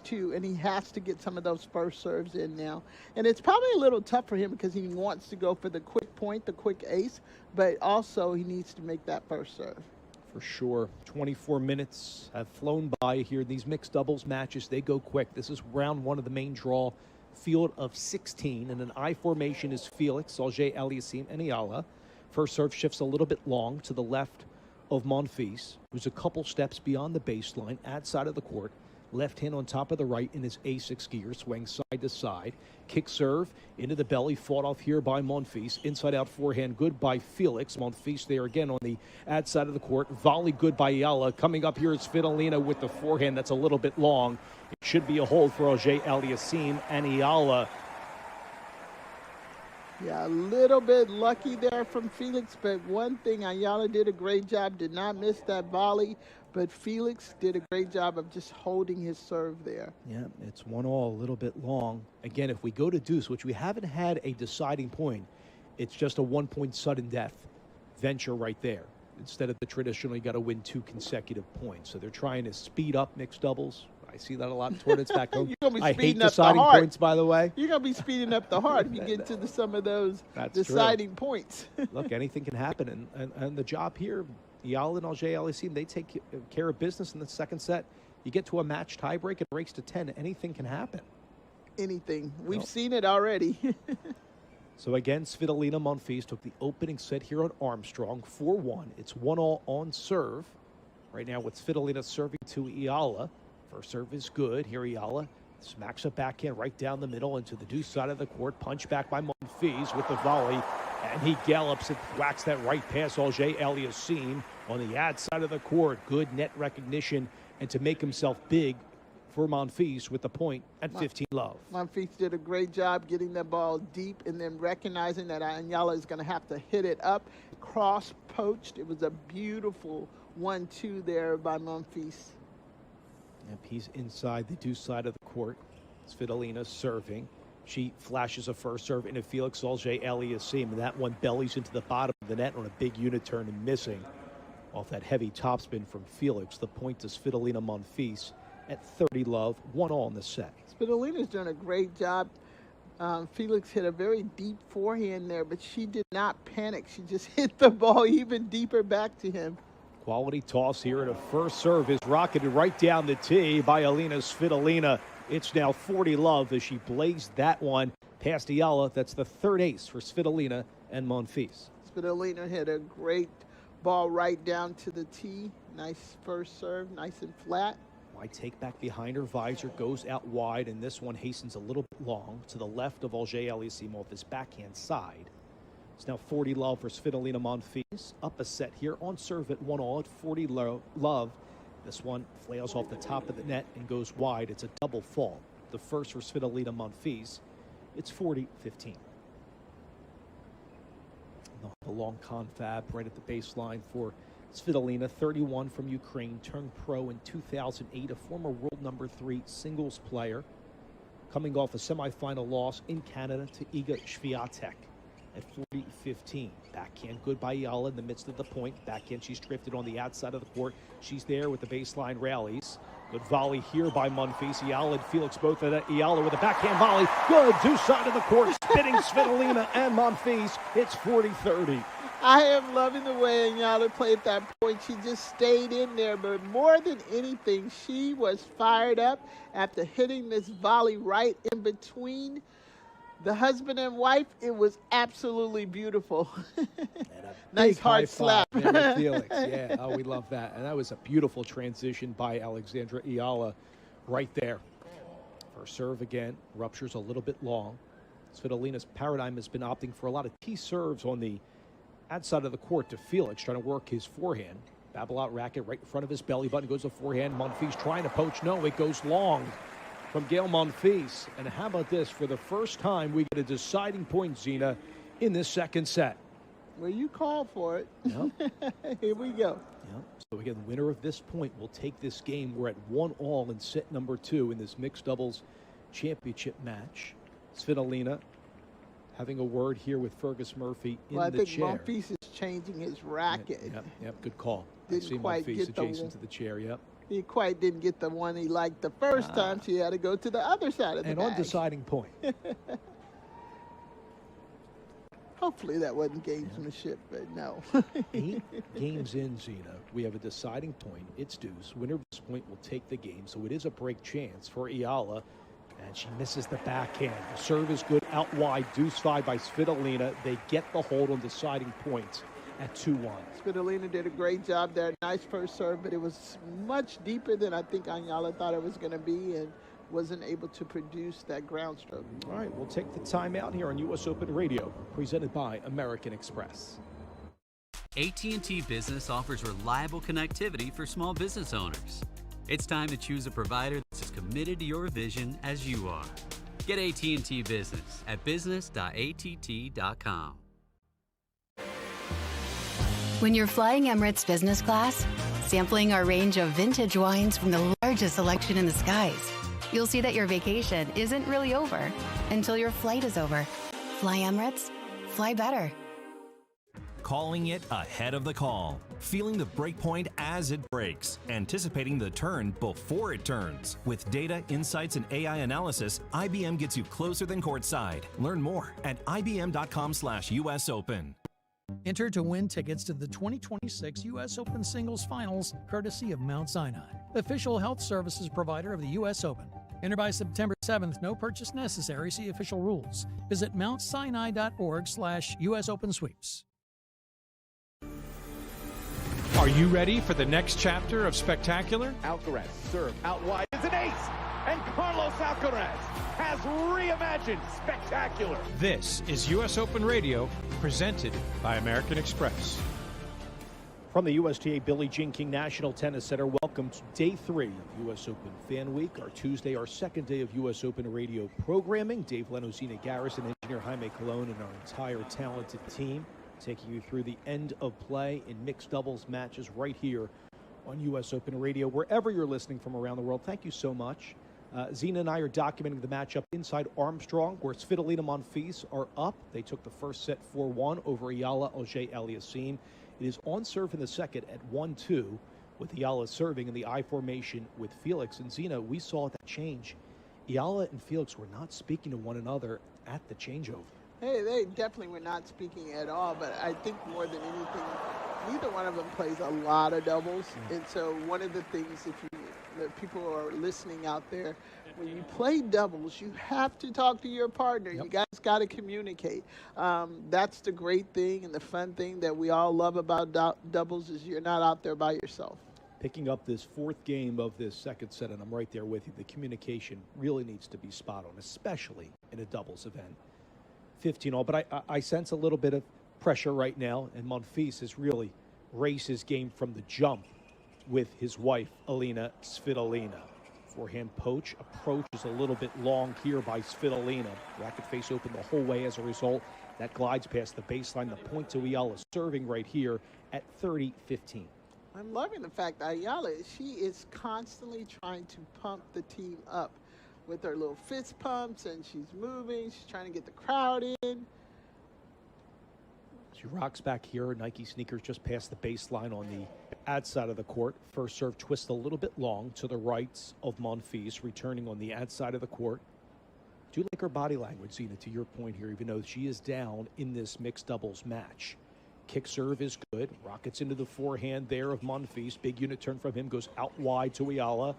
too, and he has to get some of those first serves in now. And it's probably a little tough for him because he wants to go for the quick point, the quick ace, but also he needs to make that first serve. For sure. 24 minutes have flown by here in these mixed doubles matches. They go quick. This is round one of the main draw. Field of 16, and an I formation is Felix, Auger-Aliassime, and Eala. First serve shifts a little bit long to the left of Monfils, who's a couple steps beyond the baseline, at side of the court. Left hand on top of the right in his A6 gear, swings side to side. Kick serve into the belly, fought off here by Monfils. Inside out forehand, good by Felix. Monfils there again on the ad side of the court. Volley good by Eala. Coming up here is Svitolina with the forehand that's a little bit long. It should be a hold for Auger-Aliassime and Eala. Yeah, a little bit lucky there from Felix, but one thing, Eala did a great job, did not miss that volley, but Felix did a great job of just holding his serve there. Yeah, it's 1-1, a little bit long. Again, if we go to deuce, which we haven't had a deciding point, it's just a 1-point sudden death venture right there. Instead of the traditional, you got to win 2 consecutive points. So they're trying to speed up mixed doubles. I see that a lot in tournaments back home. I hate deciding points, by the way. You're going to be speeding up the heart if you get to some of those deciding points. Look, anything can happen. And the job here, Eala and Auger-Aliassime, they take care of business in the second set. You get to a match tiebreak, it breaks to 10. Anything can happen. Anything. We've seen it already. So again, Svitolina Monfils took the opening set here on Armstrong, 4-1. It's 1-1 on serve. Right now with Svitolina serving to Eala. First serve is good. Here Eala smacks a backhand right down the middle into the deuce side of the court. Punch back by Monfils with the volley. And he gallops and whacks that right past Auger-Aliassime on the ad side of the court. Good net recognition and to make himself big for Monfils with the point at 15 love. Monfils did a great job getting that ball deep and then recognizing that Eala is going to have to hit it up. Cross-poached. It was a beautiful 1-2 there by Monfils. Yep, he's inside the deuce side of the court. Svitolina serving. She flashes a first serve into Felix Auger-Aliassime. That one bellies into the bottom of the net on a big unit turn and missing off that heavy topspin from Felix. The point to Svitolina Monfils at 30 love, 1-1 in the set. Svitolina's done a great job. Felix hit a very deep forehand there, but she did not panic. She just hit the ball even deeper back to him. Quality toss here, and a first serve is rocketed right down the tee by Alina Svitolina. It's now 40 love as she blazed that one past Eala. That's the third ace for Svitolina and Monfils. Svitolina hit a great ball right down to the tee. Nice first serve, nice and flat. Wide take back behind her visor, goes out wide, and this one hastens a little bit long to the left of Auger-Aliassime off his backhand side. It's now 40 love for Svitolina Monfils. Up a set here on serve at 1-1 at 40 love. This one flails off the top of the net and goes wide. It's a double fault. The first for Svitolina Monfils. It's 40-15. The long confab right at the baseline for Svitolina, 31 from Ukraine, turned pro in 2008, a former world number 3 singles player, coming off a semifinal loss in Canada to Iga Swiatek at 40-15. Backhand good by Eala in the midst of the point. Backhand, she's drifted on the outside of the court. She's there with the baseline rallies. Good volley here by Monfils. Eala and Felix both at Eala with a backhand volley. Good, deuce side of the court, spinning Svitolina and Monfils. It's 40-30. I am loving the way Eala played that point. She just stayed in there, but more than anything, she was fired up after hitting this volley right in between the husband and wife. It was absolutely beautiful. Nice hard slap. Felix. Yeah, oh, we love that. And that was a beautiful transition by Alexandra Eala right there. First serve again, ruptures a little bit long. Svitolina's paradigm has been opting for a lot of T serves on the outside of the court to Felix, trying to work his forehand. Babble out racket right in front of his belly button, goes to forehand. Monfils trying to poach. No, it goes long from Gail Monfils. And how about this? For the first time, we get a deciding point, Zena, in this second set. Well, you called for it. Yep. Here we go. Yep. So again, the winner of this point will take this game. We're at 1-1 in set number 2 in this mixed doubles championship match. Svitolina having a word here with Fergus Murphy in the chair. Monfils is changing his racket. Yep, good call. Didn't I see quite Monfils get adjacent to the chair, yep. He quite didn't get the one he liked the first time. She had to go to the other side of the and bag. on deciding point. Hopefully that wasn't gamesmanship, but no. 8 games in, Zina, we have a deciding point. It's deuce. Winner of this point will take the game, so it is a break chance for Eala, and she misses the backhand. The serve is good out wide, deuce 5 by Svitolina. They get the hold on deciding points at 2-1. Svitolina did a great job there. Nice first serve, but it was much deeper than I think Eala thought it was going to be, and wasn't able to produce that ground stroke. All right, we'll take the timeout here on U.S. Open Radio, presented by American Express. AT&T Business offers reliable connectivity for small business owners. It's time to choose a provider that's as committed to your vision as you are. Get AT&T Business at business.att.com. When you're flying Emirates business class, sampling our range of vintage wines from the largest selection in the skies, you'll see that your vacation isn't really over until your flight is over. Fly Emirates, fly better. Calling it ahead of the call, feeling the break point as it breaks, anticipating the turn before it turns. With data, insights, and AI analysis, IBM gets you closer than courtside. Learn more at ibm.com/US Open. Enter to win tickets to the 2026 U.S. Open Singles Finals, courtesy of Mount Sinai, official health services provider of the U.S. Open. Enter by September 7th. No purchase necessary. See official rules. Visit mountsinai.org/US Open Sweeps. Are you ready for the next chapter of spectacular? Alcaraz serve out wide is an ace, and Carlos Alcaraz has reimagined spectacular. This is U.S. Open Radio, presented by American Express. From the USTA Billie Jean King National Tennis Center, welcome to Day 3 of U.S. Open Fan Week. Our Tuesday, our second day of U.S. Open Radio programming. Dave Leno, Zina Garrison, engineer Jaime Colon, and our entire talented team taking you through the end of play in mixed doubles matches right here on U.S. Open Radio. Wherever you're listening from around the world, thank you so much. Zina and I are documenting the matchup inside Armstrong, where Svitolina Monfils are up. They took the first set 4-1 over Eala Auger-Aliassime. It is on serve in the second at 1-2, with Eala serving in the I formation with Felix. And Zina, we saw that change. Eala and Felix were not speaking to one another at the changeover. Hey, they definitely were not speaking at all, but I think more than anything, neither one of them plays a lot of doubles. And so one of the things, if the people who are listening out there, when you play doubles, you have to talk to your partner. Yep. You guys got to communicate. That's the great thing and the fun thing that we all love about doubles is you're not out there by yourself. Picking up this fourth game of this second set, and I'm right there with you, the communication really needs to be spot on, especially in a doubles event. 15-all, but I sense a little bit of pressure right now, and Monfils has really raised his game from the jump with his wife, Alina Svitolina. Forehand poach. Approach is a little bit long here by Svitolina. Racket face open the whole way as a result. That glides past the baseline. The point to Eala serving right here at 30-15. I'm loving the fact that Eala, she is constantly trying to pump the team up with her little fist pumps, and she's moving. She's trying to get the crowd in. She rocks back here. Nike sneakers just past the baseline on the ad side of the court. First serve twist a little bit long to the right of Monfils, returning on the ad side of the court. Do like her body language, Zina, to your point here, even though she is down in this mixed doubles match. Kick serve is good. Rockets into the forehand there of Monfils. Big unit turn from him, goes out wide to Eala.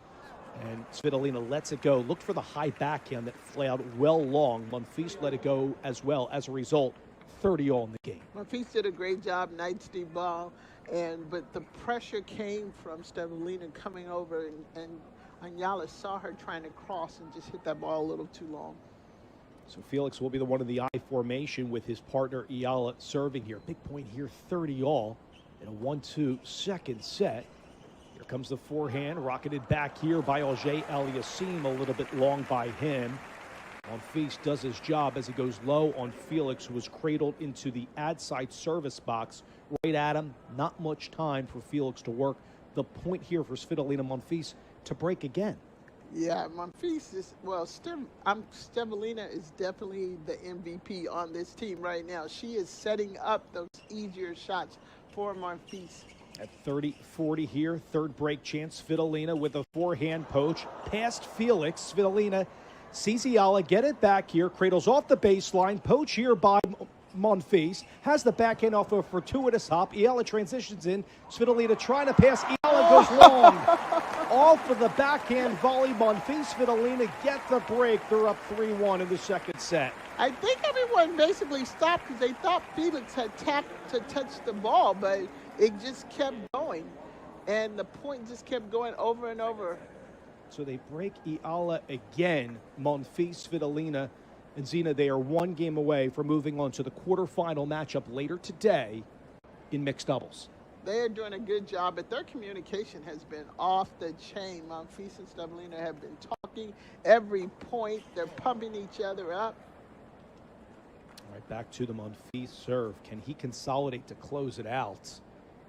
And Svitolina lets it go. Looked for the high backhand that flailed well long. Monfils let it go as well. As a result, 30-all in the game. Monfils did a great job, nice deep ball, but the pressure came from Svitolina coming over, and Eala saw her trying to cross and just hit that ball a little too long. So Felix will be the one in the I formation with his partner Eala serving here. Big point here, 30-all in a 1-2 second set. Here comes the forehand, rocketed back here by Auger-Aliassime, a little bit long by him. Monfils does his job as he goes low on Felix, who was cradled into the ad side service box. Right at him, not much time for Felix to work. The point here for Svitolina Monfils to break again. Yeah, Monfils is, Svitolina is definitely the MVP on this team right now. She is setting up those easier shots for Monfils. At 30-40 here, third break chance. Svitolina with a forehand poach. Past Felix. Svitolina sees Eala get it back here. Cradles off the baseline. Poach here by Monfils. Has the backhand off a fortuitous hop. Eala transitions in. Svitolina trying to pass. Eala goes long. Off of the backhand volley. Monfils. Svitolina get the break. They're up 3-1 in the second set. I think everyone basically stopped because they thought Felix had tapped to touch the ball, but it just kept going. And the point just kept going over and over. So they break Eala again. Monfils, Svitolina, and Zina, they are one game away from moving on to the quarterfinal matchup later today in mixed doubles. They are doing a good job, but their communication has been off the chain. Monfils and Sabalenka have been talking every point. They're pumping each other up. All right, back to the Monfils serve. Can he consolidate to close it out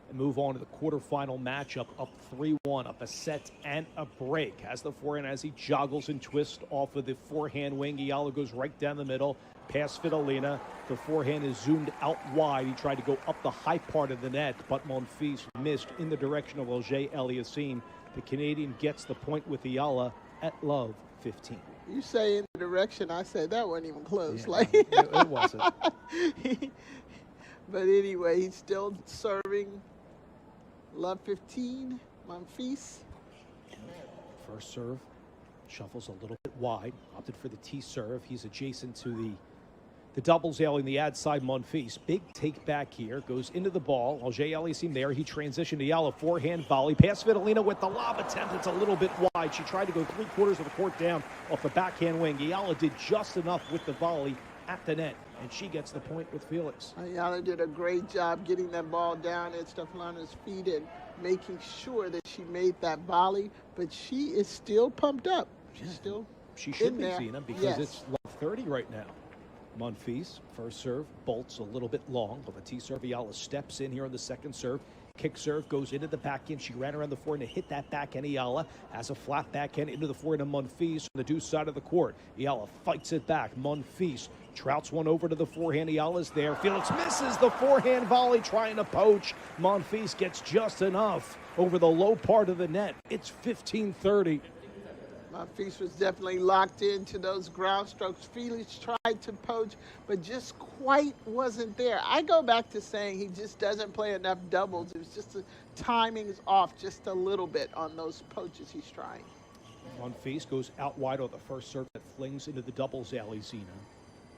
and move on to the quarterfinal matchup, up 3-1, up a set and a break? Has the forehand as he joggles and twists off of the forehand wing. Eala goes right down the middle, past Svitolina. The forehand is zoomed out wide. He tried to go up the high part of the net, but Monfils missed in the direction of Auger-Aliassime. The Canadian gets the point with Eala at love 15. You say in the direction, I said that wasn't even close. Yeah, like it wasn't. But anyway, he's still serving. Love 15, Monfils. First serve, shuffles a little bit wide, opted for the T serve. He's adjacent to the doubles alley in the ad side. Monfils, big take back here, goes into the ball. Auger-Aliassime there, he transitioned to Eala, forehand volley. Past Svitolina with the lob attempt, it's a little bit wide. She tried to go 3/4 of the court down off the backhand wing. Eala did just enough with the volley at the net, and she gets the point with Felix. Eala did a great job getting that ball down at Stefano's feet and making sure that she made that volley, but she is still pumped up. She's still She should in be, there. Zina, because Yes. it's love 30 right now. Monfils, first serve, bolts a little bit long, but the T serve. Eala steps in here on the second serve. Kick serve goes into the backhand. She ran around the forehand to hit that backhand. Eala has a flat backhand into the forehand of Monfils from the deuce side of the court. Eala fights it back. Monfils trouts one over to the forehand. Eala's there. Felix misses the forehand volley trying to poach. Monfils gets just enough over the low part of the net. It's 15-30. Monfils was definitely locked into those ground strokes. Felix tried to poach, but just quite wasn't there. I go back to saying he just doesn't play enough doubles. It was just the timing is off just a little bit on those poaches he's trying. Monfils goes out wide on the first serve that flings into the doubles alley, Zina.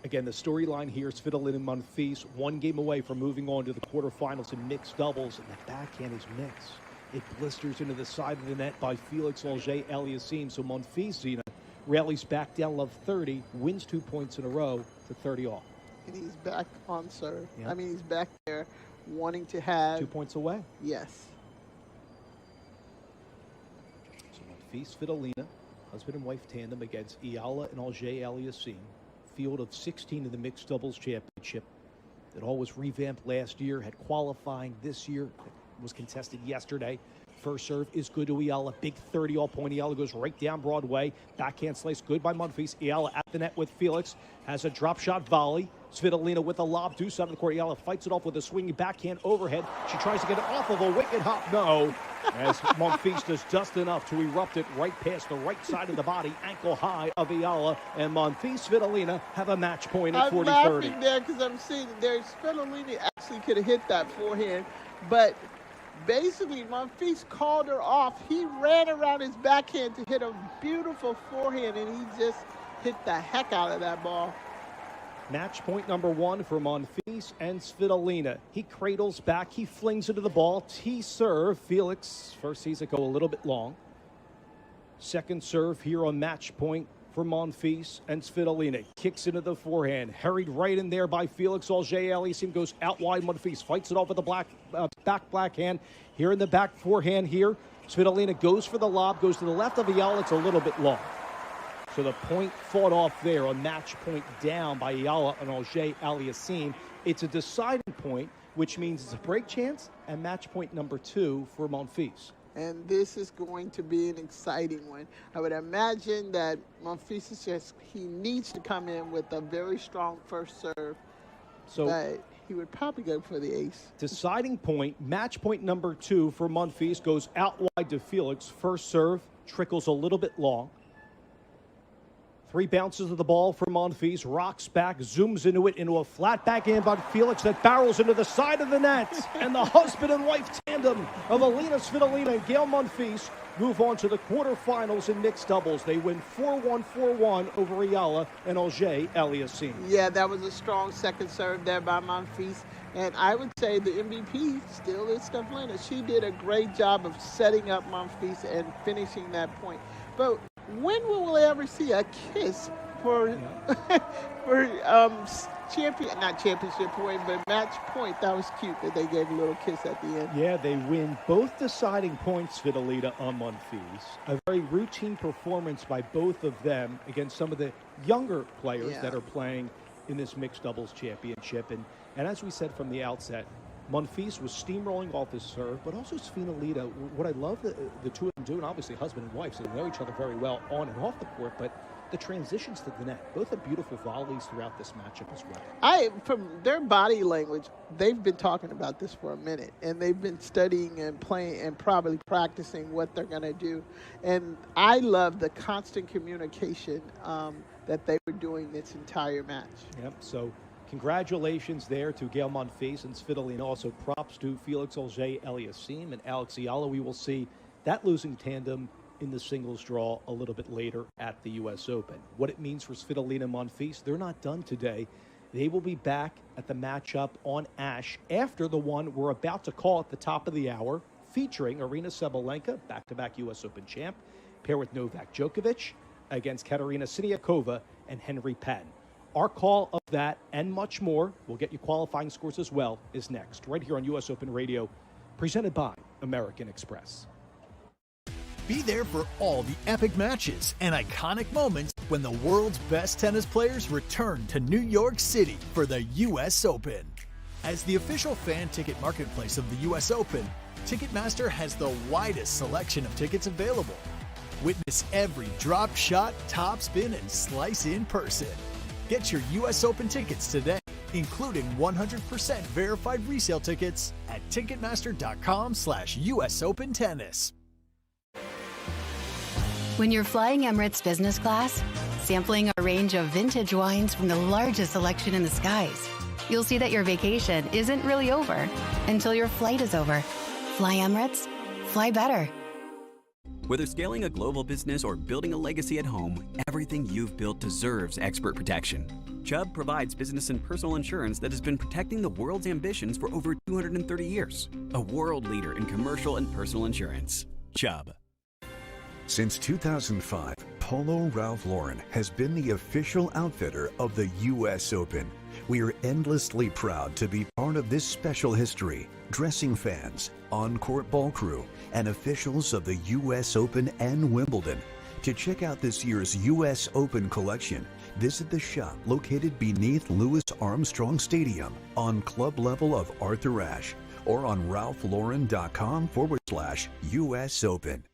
Again, the storyline here is Svitolina and Monfils, one game away from moving on to the quarterfinals in mixed doubles, and the backhand is mixed. It blisters into the side of the net by Felix Auger-Aliassime. So Monfils, Zina, rallies back down love 30, wins 2 points in a row to 30 all. And he's back on serve. Yeah. I mean, he's back there wanting to have 2 points away. Yes. So Monfils, Svitolina, husband and wife tandem against Eala and Auger-Aliassime. Field of 16 in the mixed doubles championship. It all was revamped last year, had qualifying this year. Was contested yesterday. First serve is good to Eala. Big 30-all point. Eala goes right down Broadway. Backhand slice good by Monfils. Eala at the net with Felix. Has a drop shot volley. Svitolina with the lob. Deuce side of the court. Eala fights it off with a swinging backhand overhead. She tries to get it off of a wicked hop. No. As Monfils does just enough to erupt it right past the right side of the body. Ankle high of Eala. And Monfils, Svitolina have a match point at 40-30. I'm laughing there because I'm seeing there. Svitolina actually could have hit that forehand, but basically, Monfils called her off. He ran around his backhand to hit a beautiful forehand, and he just hit the heck out of that ball. Match point number 1 for Monfils and Svitolina. He cradles back. He flings into the ball. T serve. Felix first sees it go a little bit long. Second serve here on match point for Monfils and Svitolina. Kicks into the forehand. Hurried right in there by Felix Auger-Aliassime. Goes out wide. Monfils fights it off with the back backhand. Here in the back forehand here. Svitolina goes for the lob. Goes to the left of Eala. It's a little bit long. So the point fought off there. A match point down by Eala and Auger-Aliassime. It's a deciding point, which means it's a break chance and match point number 2 for Monfils. And this is going to be an exciting one. I would imagine that Monfils he needs to come in with a very strong first serve. So but he would probably go for the ace. Deciding point, match point number 2 for Monfils goes out wide to Felix. First serve trickles a little bit long. 3 bounces of the ball for Monfils, rocks back, zooms into a flat backhand by Felix that barrels into the side of the net. And the husband and wife tandem of Alina Svitolina and Gael Monfils move on to the quarterfinals in mixed doubles. They win 4-1, 4-1 over Eala and Auger-Aliassime. Yeah, that was a strong second serve there by Monfils. And I would say the MVP still is Svitolina. She did a great job of setting up Monfils and finishing that point. But when will we ever see a kiss for not championship point, but match point? That was cute that they gave a little kiss at the end. Yeah, they win both deciding points, Svitolina on Monfils. A very routine performance by both of them against some of the younger players that are playing in this mixed doubles championship. And as we said from the outset, Monfils was steamrolling off his serve, but also Svitolina. What I love the two of them do, and obviously husband and wife, so they know each other very well on and off the court, but the transitions to the net, both have beautiful volleys throughout this matchup as well. From their body language, they've been talking about this for a minute, and they've been studying and playing and probably practicing what they're going to do. And I love the constant communication that they were doing this entire match. Yep, so congratulations there to Gael Monfils and Svitolina. Also props to Felix Auger-Aliassime and Alex Eala. We will see that losing tandem in the singles draw a little bit later at the U.S. Open. What it means for Svitolina and Monfils, they're not done today. They will be back at the matchup on Ash after the one we're about to call at the top of the hour, featuring Aryna Sabalenka, back-to-back U.S. Open champ, paired with Novak Djokovic against Katerina Siniakova and Henry Penn. Our call of that and much more, we'll get you qualifying scores as well, is next, right here on U.S. Open Radio, presented by American Express. Be there for all the epic matches and iconic moments when the world's best tennis players return to New York City for the U.S. Open. As the official fan ticket marketplace of the U.S. Open, Ticketmaster has the widest selection of tickets available. Witness every drop shot, top spin, and slice in person. Get your U.S. Open tickets today, including 100% verified resale tickets at Ticketmaster.com/US Open Tennis. When you're flying Emirates business class, sampling a range of vintage wines from the largest selection in the skies, you'll see that your vacation isn't really over until your flight is over. Fly Emirates, fly better. Whether scaling a global business or building a legacy at home, everything you've built deserves expert protection. Chubb provides business and personal insurance that has been protecting the world's ambitions for over 230 years. A world leader in commercial and personal insurance. Chubb. Since 2005, Polo Ralph Lauren has been the official outfitter of the U.S. Open. We are endlessly proud to be part of this special history, dressing fans, on-court ball crew, and officials of the U.S. Open and Wimbledon. To check out this year's U.S. Open collection, visit the shop located beneath Louis Armstrong Stadium on club level of Arthur Ashe or on ralphlauren.com/US Open.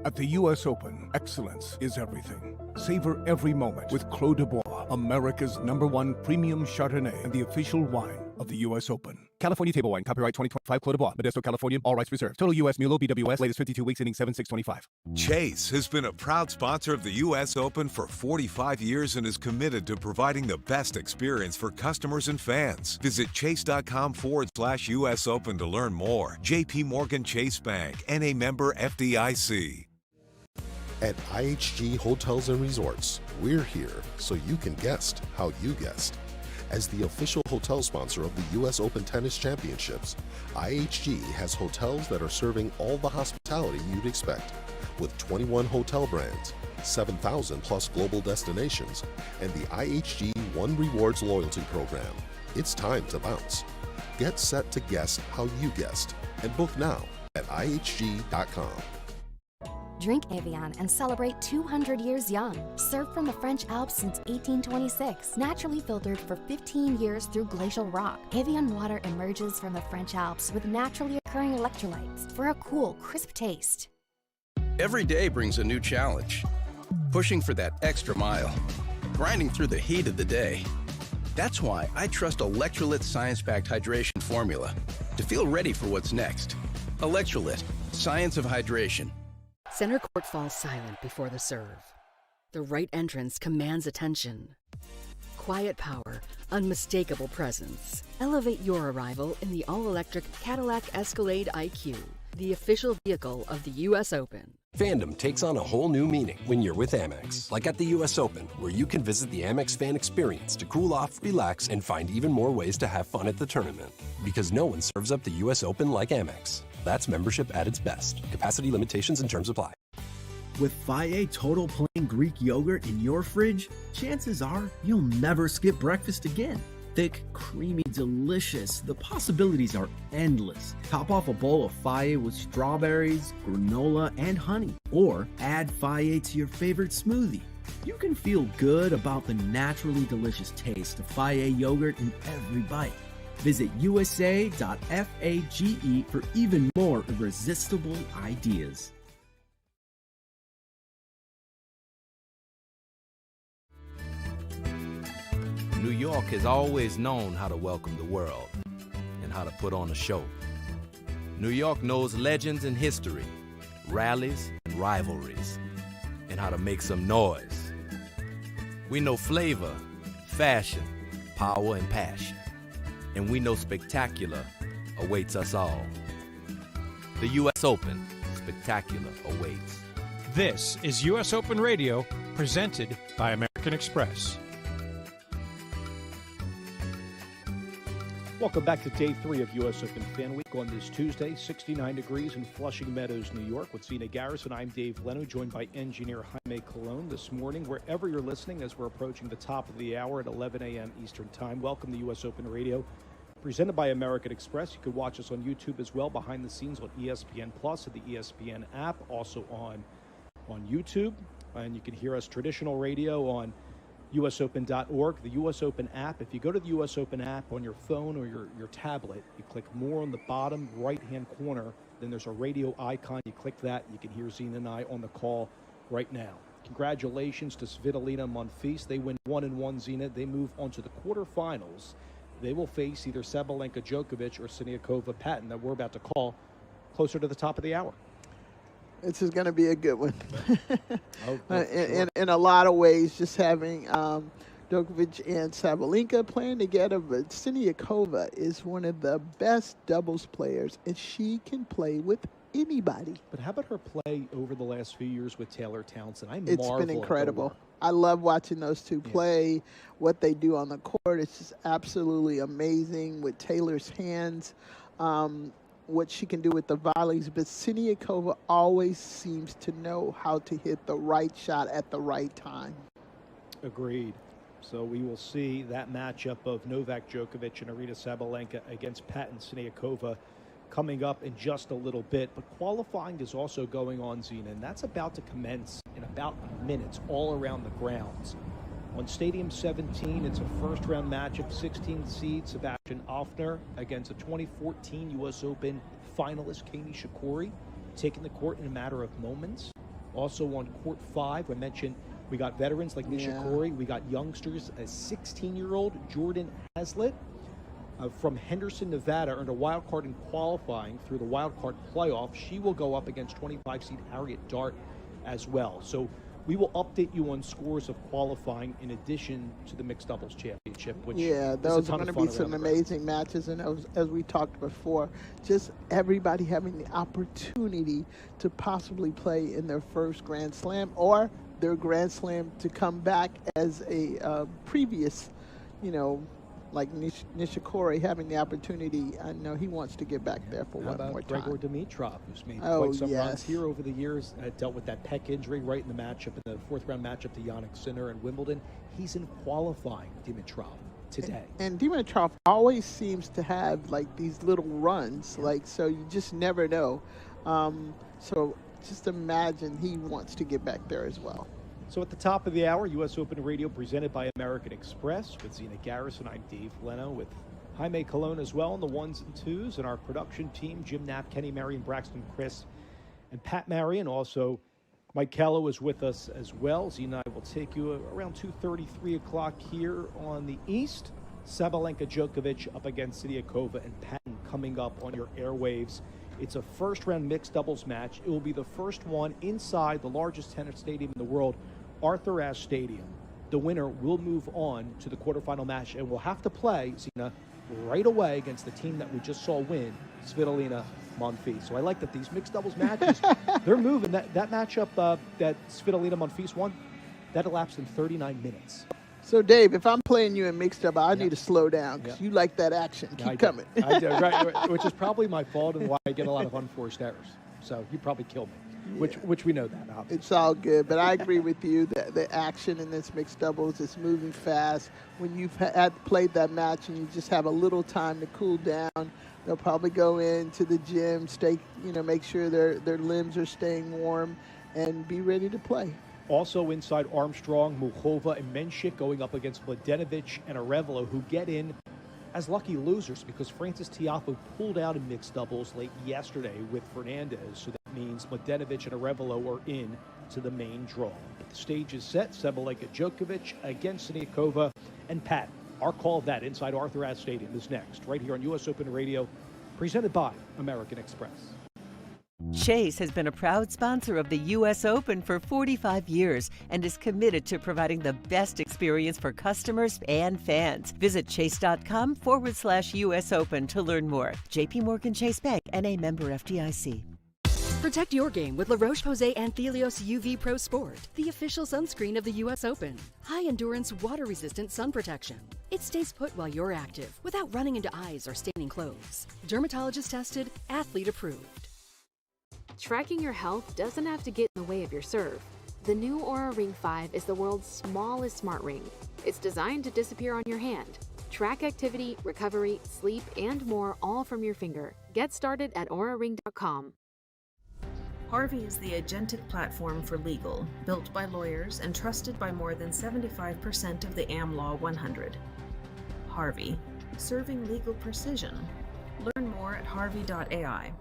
At the U.S. Open, excellence is everything. Savor every moment with Clos de Bois, America's #1 premium Chardonnay and the official wine of the U.S. Open. California Table Wine, copyright 2025, Clos de Bois, Modesto, California, all rights reserved. Total U.S. Mulo, BWS, latest 52 weeks ending 7/6/25. Chase has been a proud sponsor of the U.S. Open for 45 years and is committed to providing the best experience for customers and fans. Visit chase.com/US Open to learn more. J.P. Morgan Chase Bank, N.A. member FDIC. At IHG Hotels and Resorts, we're here so you can guest how you guest. As the official hotel sponsor of the U.S. Open Tennis Championships, IHG has hotels that are serving all the hospitality you'd expect, with 21 hotel brands, 7,000 plus global destinations, and the IHG One Rewards loyalty program. It's time to bounce. Get set to guest how you guest and book now at IHG.com. Drink Evian and celebrate 200 years young. Served from the French Alps since 1826. Naturally filtered for 15 years through glacial rock. Evian water emerges from the French Alps with naturally occurring electrolytes for a cool, crisp taste. Every day brings a new challenge. Pushing for that extra mile. Grinding through the heat of the day. That's why I trust Electrolyt's science-backed hydration formula to feel ready for what's next. Electrolyt, science of hydration. Center court falls silent before the serve. The right entrance commands attention. Quiet power, unmistakable presence. Elevate your arrival in the all-electric Cadillac Escalade IQ, the official vehicle of the U.S. Open. Fandom takes on a whole new meaning when you're with Amex. Like at the U.S. Open, where you can visit the Amex fan experience to cool off, relax, and find even more ways to have fun at the tournament. Because no one serves up the U.S. Open like Amex. That's membership at its best. Capacity limitations and terms apply. With Fage Total Plain Greek Yogurt in your fridge, chances are you'll never skip breakfast again. Thick, creamy, delicious. The possibilities are endless. Top off a bowl of Fage with strawberries, granola, and honey. Or add Fage to your favorite smoothie. You can feel good about the naturally delicious taste of Fage yogurt in every bite. Visit USA.fage for even more irresistible ideas. New York has always known how to welcome the world and how to put on a show. New York knows legends and history, rallies and rivalries, and how to make some noise. We know flavor, fashion, power, and passion. And we know spectacular awaits us all. The U.S. Open, spectacular awaits. This is U.S. Open Radio, presented by American Express. Welcome back to Day 3 of U.S. Open Fan Week on this Tuesday, 69 degrees in Flushing Meadows, New York. With Zina Garrison, I'm Dave Leno, joined by engineer Jaime Colon this morning. Wherever you're listening, as we're approaching the top of the hour at 11 a.m. Eastern Time, welcome to U.S. Open Radio, presented by American Express. You can watch us on YouTube as well, behind the scenes on ESPN Plus and the ESPN app, also on YouTube. And you can hear us traditional radio on usopen.org, the U.S. Open app. If you go to the U.S. Open app on your phone or your tablet, you click more on the bottom right-hand corner, then there's a radio icon. You click that, you can hear Zina and I on the call right now. Congratulations to Svitolina Monfils. They win 1-1, Zina. They move on to the quarterfinals. They will face either Sabalenka Djokovic or Siniakova Patton that we're about to call closer to the top of the hour. This is going to be a good one. Sure. In a lot of ways, just having Djokovic and Sabalenka playing together, but Siniakova is one of the best doubles players, and she can play with anybody. But how about her play over the last few years with Taylor Townsend? It's been incredible. I love watching those two play, what they do on the court. It's just absolutely amazing with Taylor's hands. What she can do with the volleys, but Siniakova always seems to know how to hit the right shot at the right time. Agreed. So we will see that matchup of Novak Djokovic and Aryna Sabalenka against Patton Siniakova coming up in just a little bit. But qualifying is also going on, Zina, and that's about to commence in about minutes all around the grounds. On Stadium 17, it's a first-round matchup, 16 seed Sebastian Ofner against a 2014 U.S. Open finalist, Kami Shikori, taking the court in a matter of moments. Also on Court 5, I mentioned we got veterans like Nishikori. We got youngsters, a 16-year-old Jordan Hazlitt from Henderson, Nevada, earned a wild card in qualifying through the wild card playoff. She will go up against 25 seed Harriet Dart as well. So we will update you on scores of qualifying in addition to the mixed doubles championship, which those are going to be some amazing matches. And as we talked before, just everybody having the opportunity to possibly play in their first Grand Slam or their Grand Slam to come back as a previous, like Nishikori having the opportunity. I know he wants to get back there for one more time. Gregor Dimitrov, who's made quite some runs here over the years, dealt with that pec injury right in the matchup, in the fourth-round matchup to Jannik Sinner in Wimbledon. He's in qualifying, Dimitrov, today. And Dimitrov always seems to have, like, these little runs, so you just never know. So just imagine he wants to get back there as well. So at the top of the hour, U.S. Open Radio presented by American Express with Zina Garrison. I'm Dave Leno with Jaime Colon as well on the ones and twos, and our production team, Jim Knapp, Kenny Marion, Braxton Chris, and Pat Marion. Also, Mike Callow is with us as well. Zina and I will take you around 2:30, 3 o'clock here on the East. Sabalenka Djokovic up against Siniakova and Patton coming up on your airwaves. It's a first-round mixed doubles match. It will be the first one inside the largest tennis stadium in the world, Arthur Ashe Stadium. The winner will move on to the quarterfinal match and will have to play, Zina, right away against the team that we just saw win, Svitolina Monfils. So I like that these mixed doubles matches, they're moving. That matchup that Svitolina Monfils won, that elapsed in 39 minutes. So, Dave, if I'm playing you in mixed double, I need to slow down because you like that action. Keep coming. I do, right, which is probably my fault and why I get a lot of unforced errors. So you probably kill me, which we know that, obviously. It's all good, but I agree with you that the action in this mixed doubles is moving fast. When you've played that match and you just have a little time to cool down, they'll probably go into the gym, make sure their limbs are staying warm, and be ready to play. Also inside Armstrong, Muchova, and Menchik going up against Mladenovic and Arevalo, who get in as lucky losers because Francis Tiafoe pulled out in mixed doubles late yesterday with Fernandez. So that means Mladenovic and Arevalo are in to the main draw. But the stage is set. Sabalenka Djokovic against Siniakova and Patton. Our call of that inside Arthur Ashe Stadium is next, right here on U.S. Open Radio, presented by American Express. Chase has been a proud sponsor of the U.S. Open for 45 years and is committed to providing the best experience for customers and fans. Visit chase.com/US Open to learn more. J.P. Morgan Chase Bank, N.A. member FDIC. Protect your game with La Roche-Posay Anthelios UV Pro Sport, the official sunscreen of the U.S. Open. High-endurance, water-resistant sun protection. It stays put while you're active without running into eyes or staining clothes. Dermatologist tested, athlete approved. Tracking your health doesn't have to get in the way of your serve. The new Oura Ring 5 is the world's smallest smart ring. It's designed to disappear on your hand. Track activity, recovery, sleep, and more all from your finger. Get started at auraring.com. Harvey is the agentic platform for legal, built by lawyers and trusted by more than 75% of the AmLaw 100. Harvey, serving legal precision. Learn more at harvey.ai.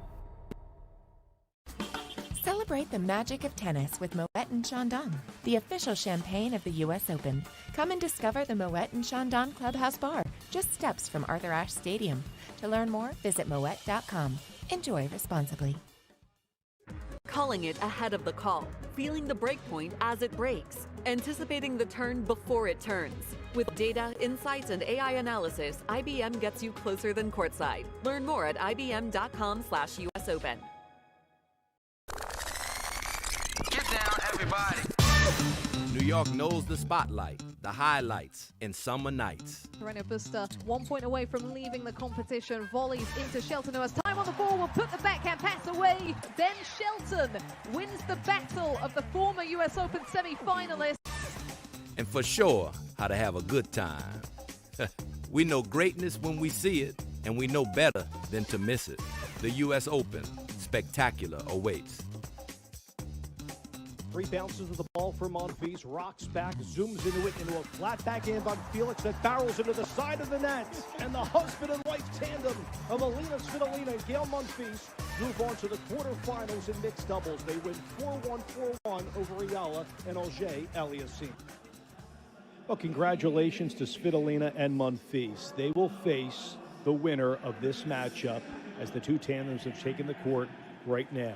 Celebrate the magic of tennis with Moet and Chandon, the official champagne of the U.S. Open. Come and discover the Moet and Chandon Clubhouse Bar, just steps from Arthur Ashe Stadium. To learn more, visit moet.com. Enjoy responsibly. Calling it ahead of the call, feeling the breakpoint as it breaks, anticipating the turn before it turns. With data, insights, and AI analysis, IBM gets you closer than courtside. Learn more at ibm.com/US Open. Get down, everybody. New York knows the spotlight, the highlights, in summer nights. Serena Busta 1 point away from leaving the competition. Volleys into Shelton, who has time on the ball, will put the backhand pass away. Then Shelton wins the battle of the former U.S. Open semi-finalist. And for sure, how to have a good time. We know greatness when we see it, and we know better than to miss it. The U.S. Open, spectacular awaits. 3 bounces of the ball for Monfils, rocks back, zooms into a flat backhand on Felix that barrels into the side of the net. And the husband and wife tandem of Alina Svitolina and Gael Monfils move on to the quarterfinals in mixed doubles. They win 4-1, 4-1 over Eala and Auger-Aliassime. Well, congratulations to Svitolina and Monfils. They will face the winner of this matchup as the two tandems have taken the court right now.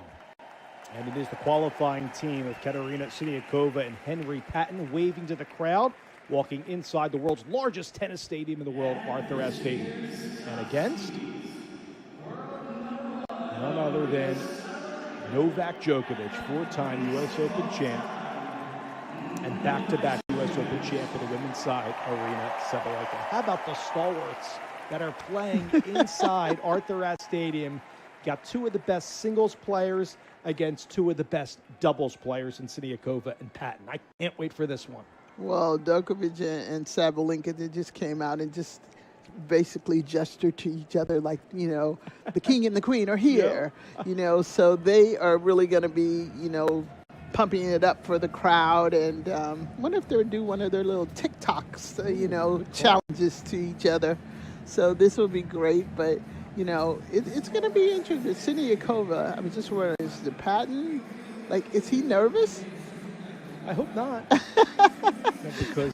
And it is the qualifying team of Katerina Siniakova and Henry Patton waving to the crowd, walking inside the world's largest tennis stadium in the world, Arthur Ashe Stadium. And against none other than Novak Djokovic, 4-time U.S. Open champ, and back-to-back U.S. Open champ for the women's side, Aryna Sabalenka. How about the stalwarts that are playing inside Arthur Ashe Stadium? Got 2 of the best singles players against 2 of the best doubles players in Siniakova and Patton. I can't wait for this one. Well, Djokovic and Sabalenka, they just came out and just basically gestured to each other like, the king and the queen are here. Yeah. So they are really going to be, pumping it up for the crowd. And wonder if they'll do one of their little TikToks, challenges to each other. So this will be great, but it's going to be interesting. Siniakova, I was just wondering, is the Patton, is he nervous? I hope not. Because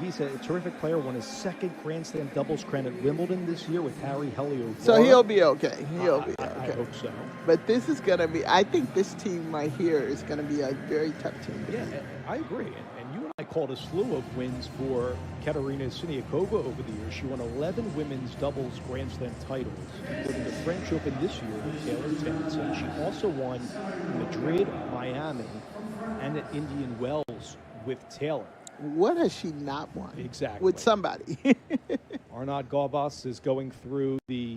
he's a terrific player. Won his second Grand Slam doubles crown at Wimbledon this year with Harry Heliovara. So he'll be okay. He'll be okay. I hope so. But this is going to be, I think this team right here is going to be a very tough team. Yeah, I agree. And you and I called a slew of wins for Katerina Siniakova over the years. She won 11 women's doubles Grand Slam titles, including the French Open this year with Taylor Townsend. She also won Madrid, Miami, and at Indian Wells with Taylor. What has she not won? Exactly. With somebody. Arnaud Garbas is going through the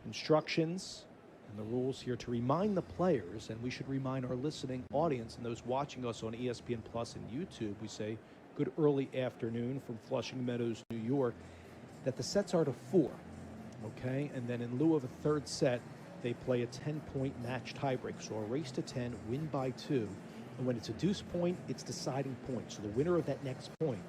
instructions and the rules here to remind the players, and we should remind our listening audience and those watching us on ESPN Plus and YouTube, we say good early afternoon from Flushing Meadows, New York, that the sets are to 4, okay? And then in lieu of a third set, they play a 10-point match tiebreak. So a race to 10, win by 2. And when it's a deuce point, it's deciding point. So the winner of that next point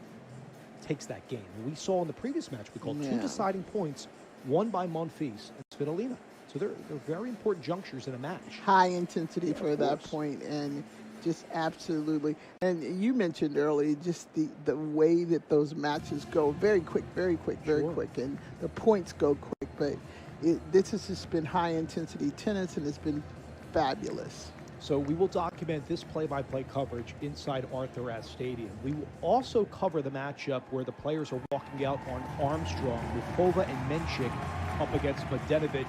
takes that game. And we saw in the previous match, we called 2 deciding points, won by Monfils and Svitolina. So they're very important junctures in a match. High intensity for that point, and just absolutely. And you mentioned earlier just the way that those matches go, very quick, very quick, very quick, and the points go quick. But this has just been high intensity tennis, and it's been fabulous. So we will document this play-by-play coverage inside Arthur Ashe Stadium. We will also cover the matchup where the players are walking out on Armstrong, Lupova and Menchik up against Mladenovic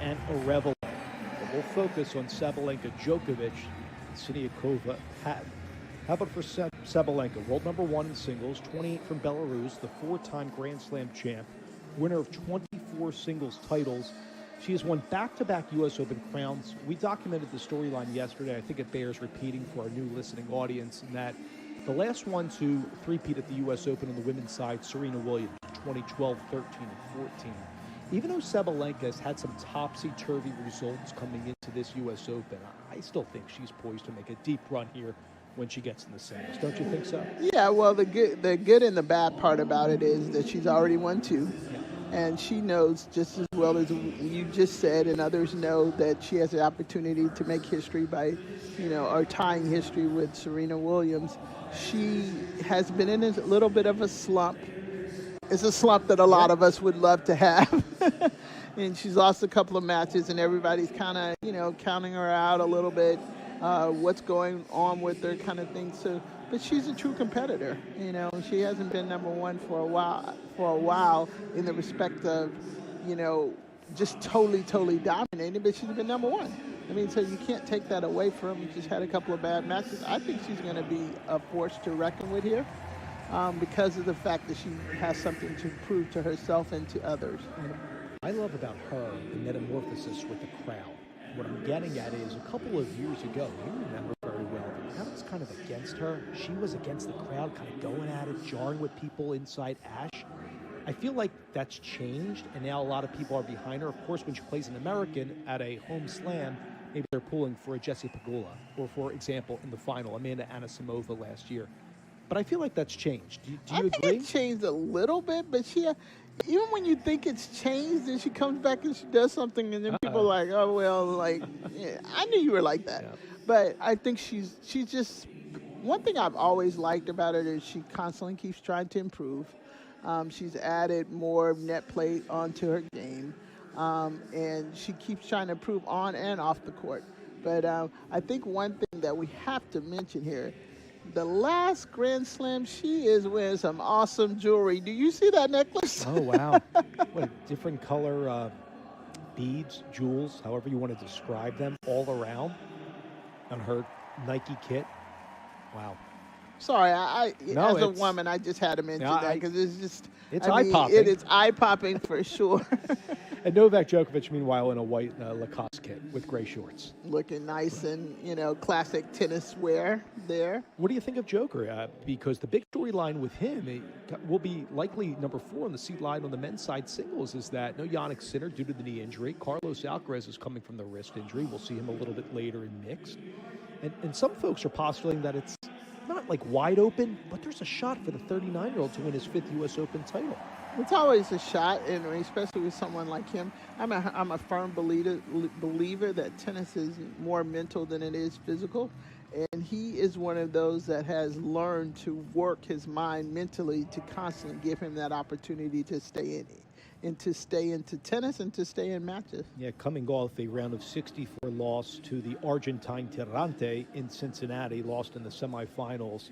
and Arevalo. But we'll focus on Sabalenka, Djokovic, and Siniakova. How about for Sabalenka, world number 1 in singles, 28 from Belarus, the 4-time Grand Slam champ, winner of 24 singles titles. She has won back-to-back U.S. Open crowns. We documented the storyline yesterday. I think it bears repeating for our new listening audience, in that the last one to three-peat at the U.S. Open on the women's side, Serena Williams, 2012, 13, and 14. Even though Sabalenka has had some topsy-turvy results coming into this U.S. Open, I still think she's poised to make a deep run here when she gets in the semis. Don't you think so? Yeah, well, the good and the bad part about it is that she's already won 2. And she knows just as well as you just said, and others know, that she has the opportunity to make history by, or tying history with Serena Williams. She has been in a little bit of a slump. It's a slump that a lot of us would love to have. And she's lost a couple of matches, and everybody's kind of, counting her out a little bit, what's going on with her kind of thing. So, but she's a true competitor. She hasn't been number 1 for a while in the respect of, just totally dominating, but she's been number 1. I mean, so you can't take that away from her. She's had a couple of bad matches. I think she's going to be a force to reckon with here because of the fact that she has something to prove to herself and to others. I love about her the metamorphosis with the crowd. What I'm getting at is a couple of years ago, you remember very well, the crowd was kind of against her. She was against the crowd, kind of going at it, jarring with people inside Ashe. I feel like that's changed, and now a lot of people are behind her. Of course, when she plays an American at a home slam, maybe they're pulling for a Jessie Pegula, or for example, in the final, Amanda Anisimova last year. But I feel like that's changed. Do you agree? I think it changed a little bit, but even when you think it's changed, then she comes back and she does something, and then people are like, oh, well, yeah, I knew you were like that. Yeah. But I think she's just, one thing I've always liked about her is she constantly keeps trying to improve. She's added more net play onto her game, and she keeps trying to improve on and off the court. But I think one thing that we have to mention here, the last Grand Slam, she is wearing some awesome jewelry. Do you see that necklace? Oh, wow. What a different color beads, jewels, however you want to describe them, all around on her Nike kit. Wow. Sorry, as a woman, I just had to mention that because it's just... It's eye-popping. It is eye-popping for sure. And Novak Djokovic, meanwhile, in a white Lacoste kit with gray shorts. Looking nice and, classic tennis wear there. What do you think of Joker? Because the big storyline with him will be likely number 4 on the seed line on the men's side singles is that no Jannik Sinner due to the knee injury. Carlos Alcaraz is coming from the wrist injury. We'll see him a little bit later in mixed. And some folks are postulating that it's not like wide open, but there's a shot for the 39-year-old to win his 5th U.S. Open title. It's always a shot, and especially with someone like him. I'm a firm believer that tennis is more mental than it is physical, And he is one of those that has learned to work his mind mentally to constantly give him that opportunity to stay in it, and to stay into tennis and to stay in matches. Yeah, coming off a round of 64 loss to the Argentine Tirante in Cincinnati, lost in the semifinals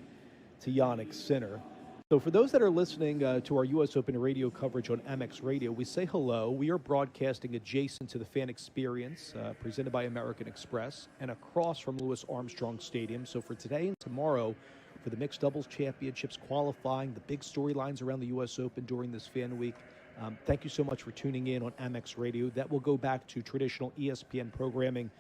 to Yannick Sinner. So for those that are listening to our U.S. Open radio coverage on Amex Radio, we say hello. We are broadcasting adjacent to the fan experience presented by American Express and across from Louis Armstrong Stadium. So for today and tomorrow, for the Mixed Doubles Championships qualifying, the big storylines around the U.S. Open during this fan week, thank you so much for tuning in on Amex Radio. That will go back to traditional ESPN programming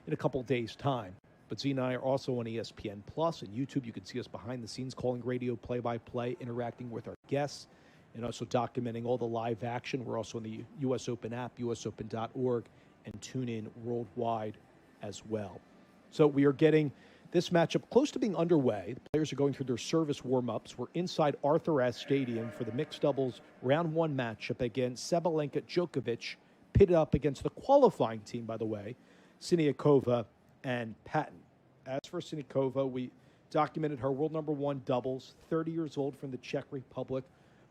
in a couple days' time. But Z and I are also on ESPN Plus and YouTube. You can see us behind the scenes, calling radio play-by-play, interacting with our guests, and also documenting all the live action. We're also on the U.S. Open app, usopen.org, and tune in worldwide as well. So we are getting this matchup close to being underway. The players are going through their service warm-ups. We're inside Arthur Ashe Stadium for the mixed doubles round one matchup against Sabalenka Djokovic, pitted up against the qualifying team, by the way, Siniakova and Patton. As for Siniakova, we documented her world number one doubles, 30 years old from the Czech Republic,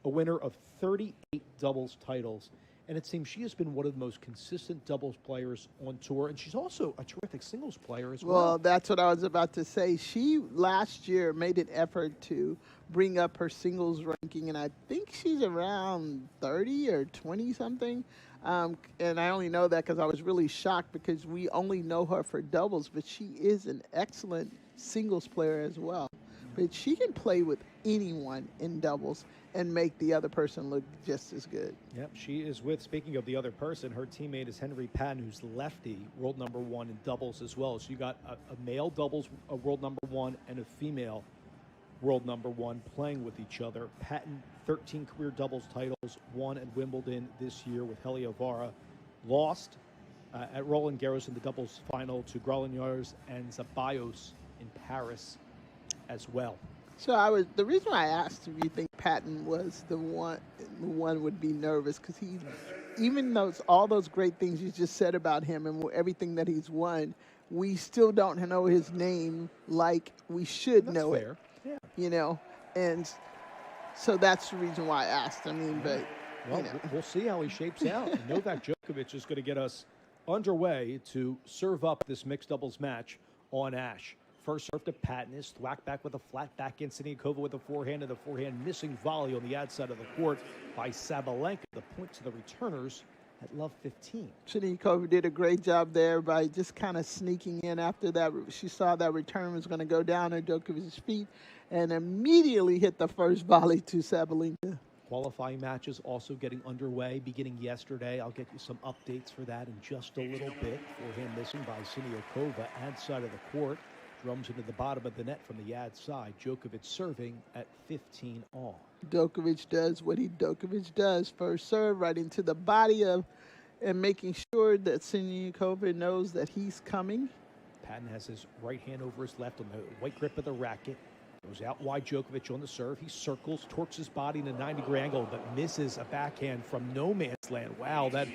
a winner of 38 doubles titles. And it seems she has been one of the most consistent doubles players on tour. And she's also a terrific singles player as well. Well, that's what I was about to say. She last year made an effort to bring up her singles ranking, and I think she's around 30 or 20 something. And I only know that because I was really shocked because we only know her for doubles, but she is an excellent singles player as well. But she can play with anyone in doubles and make the other person look just as good. Yep, she is with, speaking of the other person, her teammate is Henry Patton, who's lefty, world number one in doubles as well. So you got a male doubles world number one and a female world number one playing with each other. Patton, 13 career doubles titles, won at Wimbledon this year with Heliovara, lost at Roland Garros in the doubles final to Grolignars and Zabayos in Paris as well. So the reason why I asked if you think Patton was the one would be nervous, because he, even all those great things you just said about him and everything that he's won, we still don't know his name like we should know fair. it. Yeah. You know, and so that's the reason why I asked. I mean, but well, we'll see how he shapes out. Novak Djokovic is going to get us underway to serve up this mixed doubles match on Ashe. First serve to Patton is thwacked back with a flat backhand. Siniakova with a forehand, and the forehand missing volley on the outside of the court by Sabalenka. The point to the returners at love 15. Siniakova did a great job there by just kind of sneaking in after that. She saw that return was going to go down at Djokovic's feet and immediately hit the first volley to Sabalenka. Qualifying matches also getting underway beginning yesterday. I'll get you some updates for that in just a little bit. Forehand missing by Siniakova, ad side of the court. Drums into the bottom of the net from the ad side. Djokovic serving at 15 all. Djokovic does what Djokovic does. First serve right into the body of, and making sure that Siniakova knows that he's coming. Patton has his right hand over his left on the white grip of the racket. Goes out wide, Djokovic on the serve. He circles, torques his body in a 90-degree angle, but misses a backhand from no man's land. Wow, that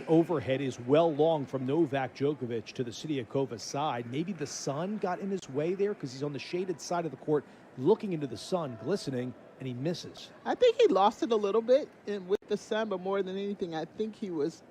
overhead is well long from Novak Djokovic to the Siniakova side. Maybe the sun got in his way there because he's on the shaded side of the court looking into the sun, glistening, and he misses. I think he lost it a little bit with the sun, but more than anything, I think he was,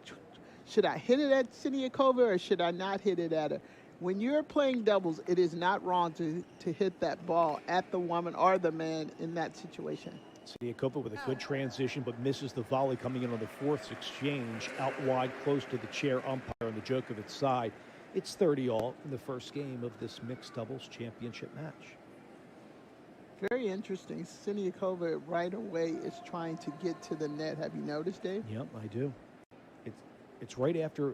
should I hit it at Siniakova or should I not hit it at her? When you're playing doubles, it is not wrong to hit that ball at the woman or the man in that situation. Siniakova with a good transition, but misses the volley coming in on the fourth exchange, out wide, close to the chair umpire on the Djokovic side. It's 30 all in the first game of this mixed doubles championship match. Very interesting. Siniakova right away is trying to get to the net. Have you noticed, Dave? Yep, I do. It's right after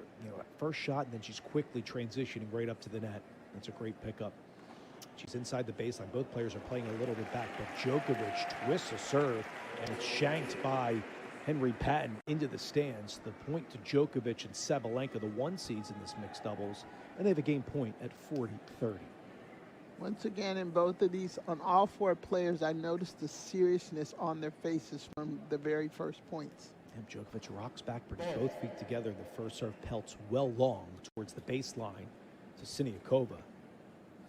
first shot, and then she's quickly transitioning right up to the net. That's a great pickup. She's inside the baseline. Both players are playing a little bit back, but Djokovic twists a serve, and it's shanked by Henry Patton into the stands. The point to Djokovic and Sabalenka, the one seeds in this mixed doubles, and they have a game point at 40-30. Once again, in both of these, on all four players, I noticed the seriousness on their faces from the very first points. And Djokovic rocks back, brings both feet together. The first serve pelts well long towards the baseline to Siniakova.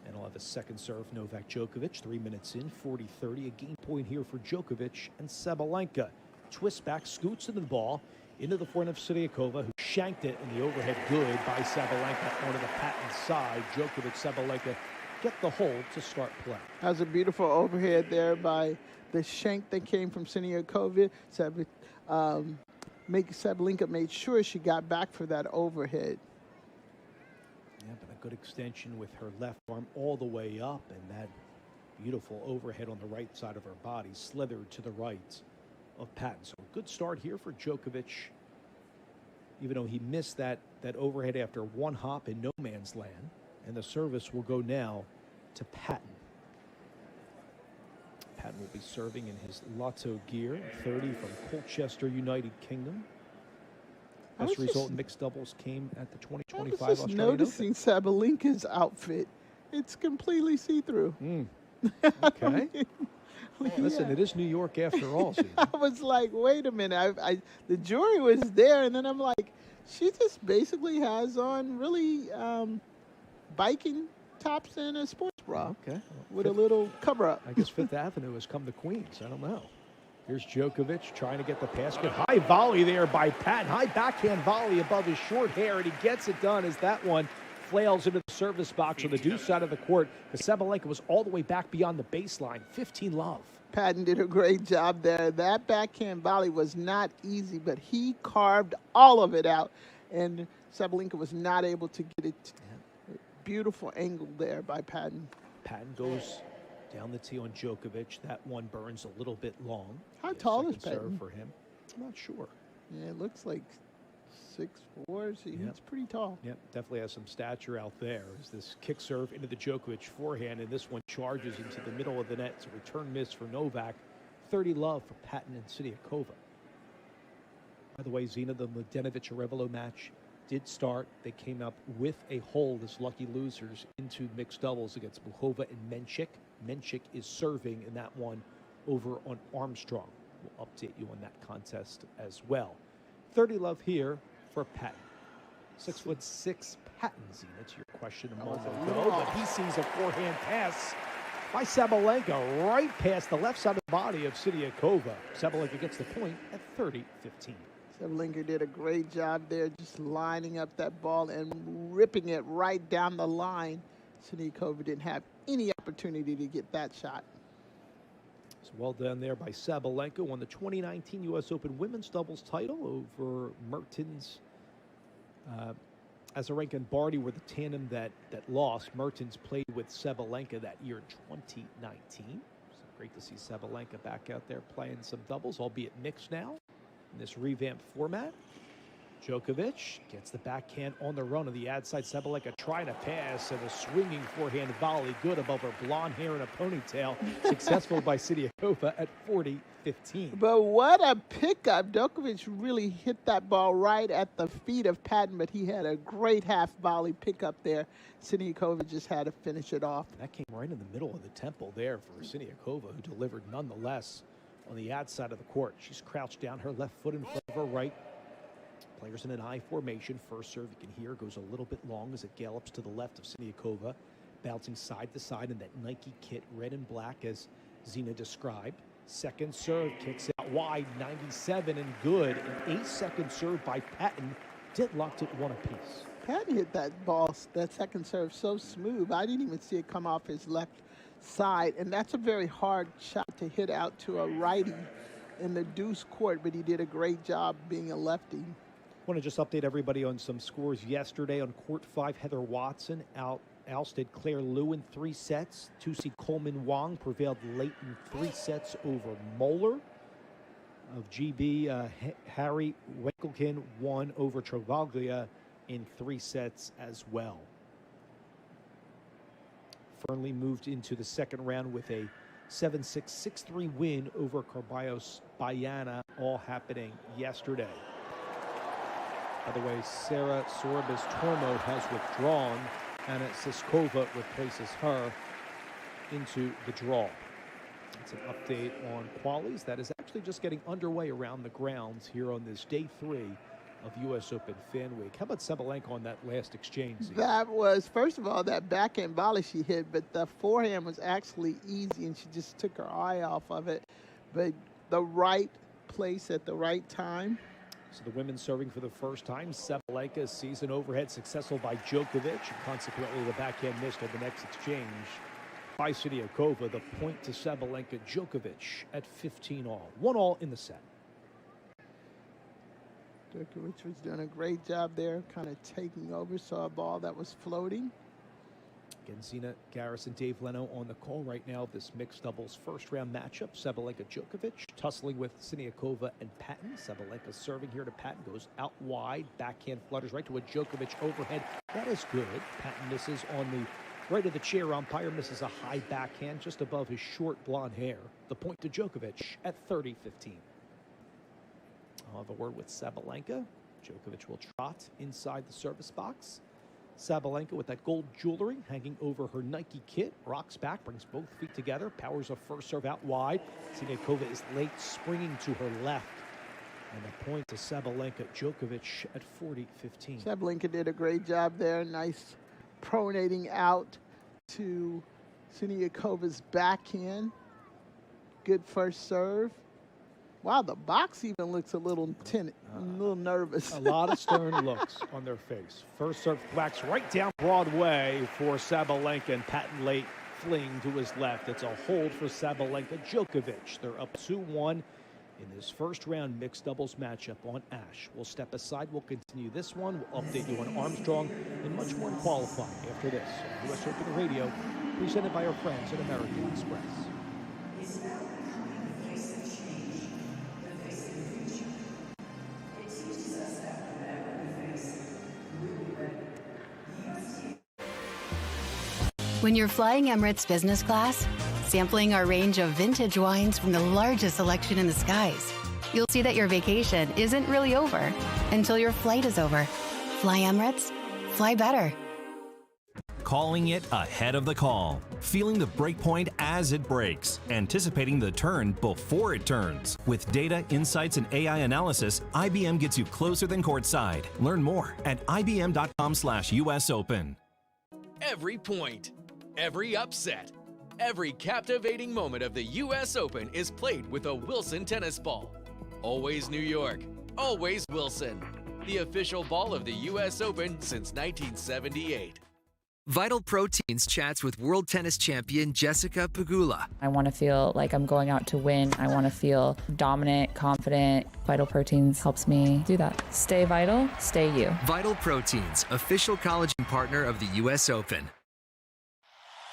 And I'll have a second serve, Novak Djokovic, 3 minutes in, 40-30. A game point here for Djokovic and Sabalenka. Twist back, scoots into the ball, into the front of Siniakova, who shanked it in the overhead good by Sabalenka onto the patent side. Djokovic, Sabalenka get the hold to start play. That was a beautiful overhead there by the shank that came from Siniakova. Sabalenka made sure she got back for that overhead. Yeah, but a good extension with her left arm all the way up, and that beautiful overhead on the right side of her body slithered to the right of Patton. So a good start here for Djokovic, even though he missed that overhead after one hop in no man's land. And the service will go now to Patton. Patton will be serving in his Lotto gear, 30 from Colchester, United Kingdom. Best result in mixed doubles came at the 2025 I was just noticing Sabalenka's outfit. It's completely see-through. Okay. Listen, it is New York after all. I was like, wait a minute. The jury was there, and then I'm like, she just basically has on really biking tops and a sports bra. Okay. With a little cover-up. I guess Fifth Avenue has come to Queens. I don't know. Here's Djokovic trying to get the basket. High volley there by Patton. High backhand volley above his short hair, and he gets it done as that one flails into the service box on the deuce side of the court. Because Sabalenka was all the way back beyond the baseline. 15-love. Patton did a great job there. That backhand volley was not easy, but he carved all of it out, and Sabalenka was not able to get it. Beautiful angle there by Patton. Patton goes down the tee on Djokovic. That one burns a little bit long. How tall is Second serve Patton? for him? I'm not sure. Yeah, it looks like 6'4". So he's pretty tall. Yep, definitely has some stature out there. As this kick serve into the Djokovic forehand, and this one charges into the middle of the net. It's a return miss for Novak. 30-love for Patton and Siniakova. By the way, Zina, the Mladenovic-Arevalo match did start. They came up with a hold as lucky losers into mixed doubles against Muchova and Menchik. Menchik is serving in that one over on Armstrong. We'll update you on that contest as well. 30-love here for Patton. 6'6" Patton, Zina, to your question a moment ago. But he sees a forehand pass by Sabalenka right past the left side of the body of Siniakova. Sabalenka gets the point at 30-15. Sabalenka did a great job there, just lining up that ball and ripping it right down the line. Siniakova didn't have any opportunity to get that shot. So well done there by Sabalenka. Won the 2019 U.S. Open women's doubles title over Mertens. Azarenka and Barty were the tandem that lost. Mertens played with Sabalenka that year in 2019. So great to see Sabalenka back out there playing some doubles, albeit mixed now in this revamped format. Djokovic gets the backhand on the run of the ad side. Sabalenka trying to pass and a swinging forehand volley good above her blonde hair and a ponytail. Successful by Siniakova at 40-15. But what a pickup. Djokovic really hit that ball right at the feet of Patton, but he had a great half volley pickup there. Siniakova just had to finish it off. That came right in the middle of the temple there for Siniakova, who delivered nonetheless on the ad side of the court. She's crouched down, her left foot in front of her right. Players in an I formation. First serve, you can hear, goes a little bit long as it gallops to the left of Siniakova, bouncing side to side in that Nike kit, red and black, as Zina described. Second serve kicks out wide, 97 and good. An 8-second serve by Patton. Deadlocked it one apiece. Patton hit that ball, that second serve, so smooth. I didn't even see it come off his left side, and that's a very hard shot to hit out to a righty in the deuce court, but he did a great job being a lefty. I want to just update everybody on some scores yesterday. On court 5, Heather Watson ousted Claire Liu in 3 sets. 2-seed Coleman Wong prevailed late in 3 sets over Moeller. Of GB, Harry Winkelkin won over Travaglia in 3 sets as well. Fernley moved into the second round with a 7-6, 6-3 win over Carballos Bayana, all happening yesterday. By the way, Sarah Sorobas Tormo has withdrawn. Anna Siskova replaces her into the draw. It's an update on qualies that is actually just getting underway around the grounds here on this day 3 of U.S. Open Fan Week. How about Sabalenka on that last exchange? That was, first of all, that backhand volley she hit, but the forehand was actually easy, and she just took her eye off of it. But the right place at the right time. So the women serving for the first time. Sabalenka season overhead successful by Djokovic, and consequently the backhand missed on the next exchange by Siniakova. The point to Sabalenka. Djokovic at 15-all. 1-all in the set. Djokovic was doing a great job there, kind of taking over, saw a ball that was floating. Again, Zina Garris and Dave Leno on the call right now. This mixed doubles first-round matchup. Sabalenka-Djokovic tussling with Siniakova and Patton. Sabalenka serving here to Patton, goes out wide. Backhand flutters right to a Djokovic overhead. That is good. Patton misses on the right of the chair. Umpire misses a high backhand just above his short blonde hair. The point to Djokovic at 30-15. I'll have a word with Sabalenka. Djokovic will trot inside the service box. Sabalenka with that gold jewelry hanging over her Nike kit. Rocks back, brings both feet together, powers a first serve out wide. Siniakova is late, springing to her left. And a point to Sabalenka. Djokovic at 40-15. Sabalenka did a great job there. Nice pronating out to Siniakova's backhand. Good first serve. Wow, the box even looks a little nervous. A lot of stern looks on their face. First serve whacks right down Broadway for Sabalenka, and Patton late fling to his left. It's a hold for Sabalenka. Djokovic, they're up 2-1 in this first round mixed doubles matchup on Ash. We'll step aside. We'll continue this one. We'll update you on Armstrong and much more in qualifying after this. U.S. Open Radio, presented by our friends at American Express. When you're flying Emirates business class, sampling our range of vintage wines from the largest selection in the skies, you'll see that your vacation isn't really over until your flight is over. Fly Emirates, fly better. Calling it ahead of the call. Feeling the break point as it breaks. Anticipating the turn before it turns. With data, insights, and AI analysis, IBM gets you closer than courtside. Learn more at ibm.com/US Open. Every point, every upset, every captivating moment of the U.S. Open is played with a Wilson tennis ball. Always New York, always Wilson. The official ball of the U.S. Open since 1978. Vital Proteins chats with world tennis champion Jessica Pegula. I want to feel like I'm going out to win. I want to feel dominant, confident. Vital Proteins helps me do that. Stay vital, stay you. Vital Proteins, official collagen partner of the U.S. Open.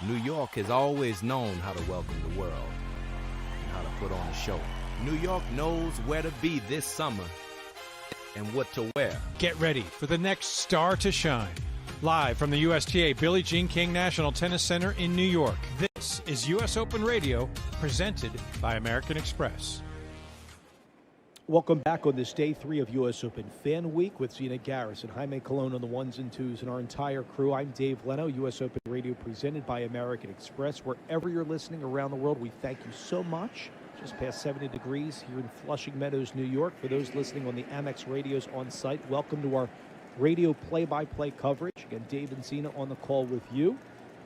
New York has always known how to welcome the world and how to put on a show. New York knows where to be this summer and what to wear. Get ready for the next star to shine. Live from the USTA Billie Jean King National Tennis Center in New York, this is U.S. Open Radio, presented by American Express. Welcome back on this day 3 of U.S. Open Fan Week with Zina Garris and Jaime Colon on the ones and twos and our entire crew. I'm Dave Leno, U.S. Open Radio presented by American Express. Wherever you're listening around the world, we thank you so much. Just past 70 degrees here in Flushing Meadows, New York. For those listening on the Amex radios on site, welcome to our radio play-by-play coverage. Again, Dave and Zina on the call with you.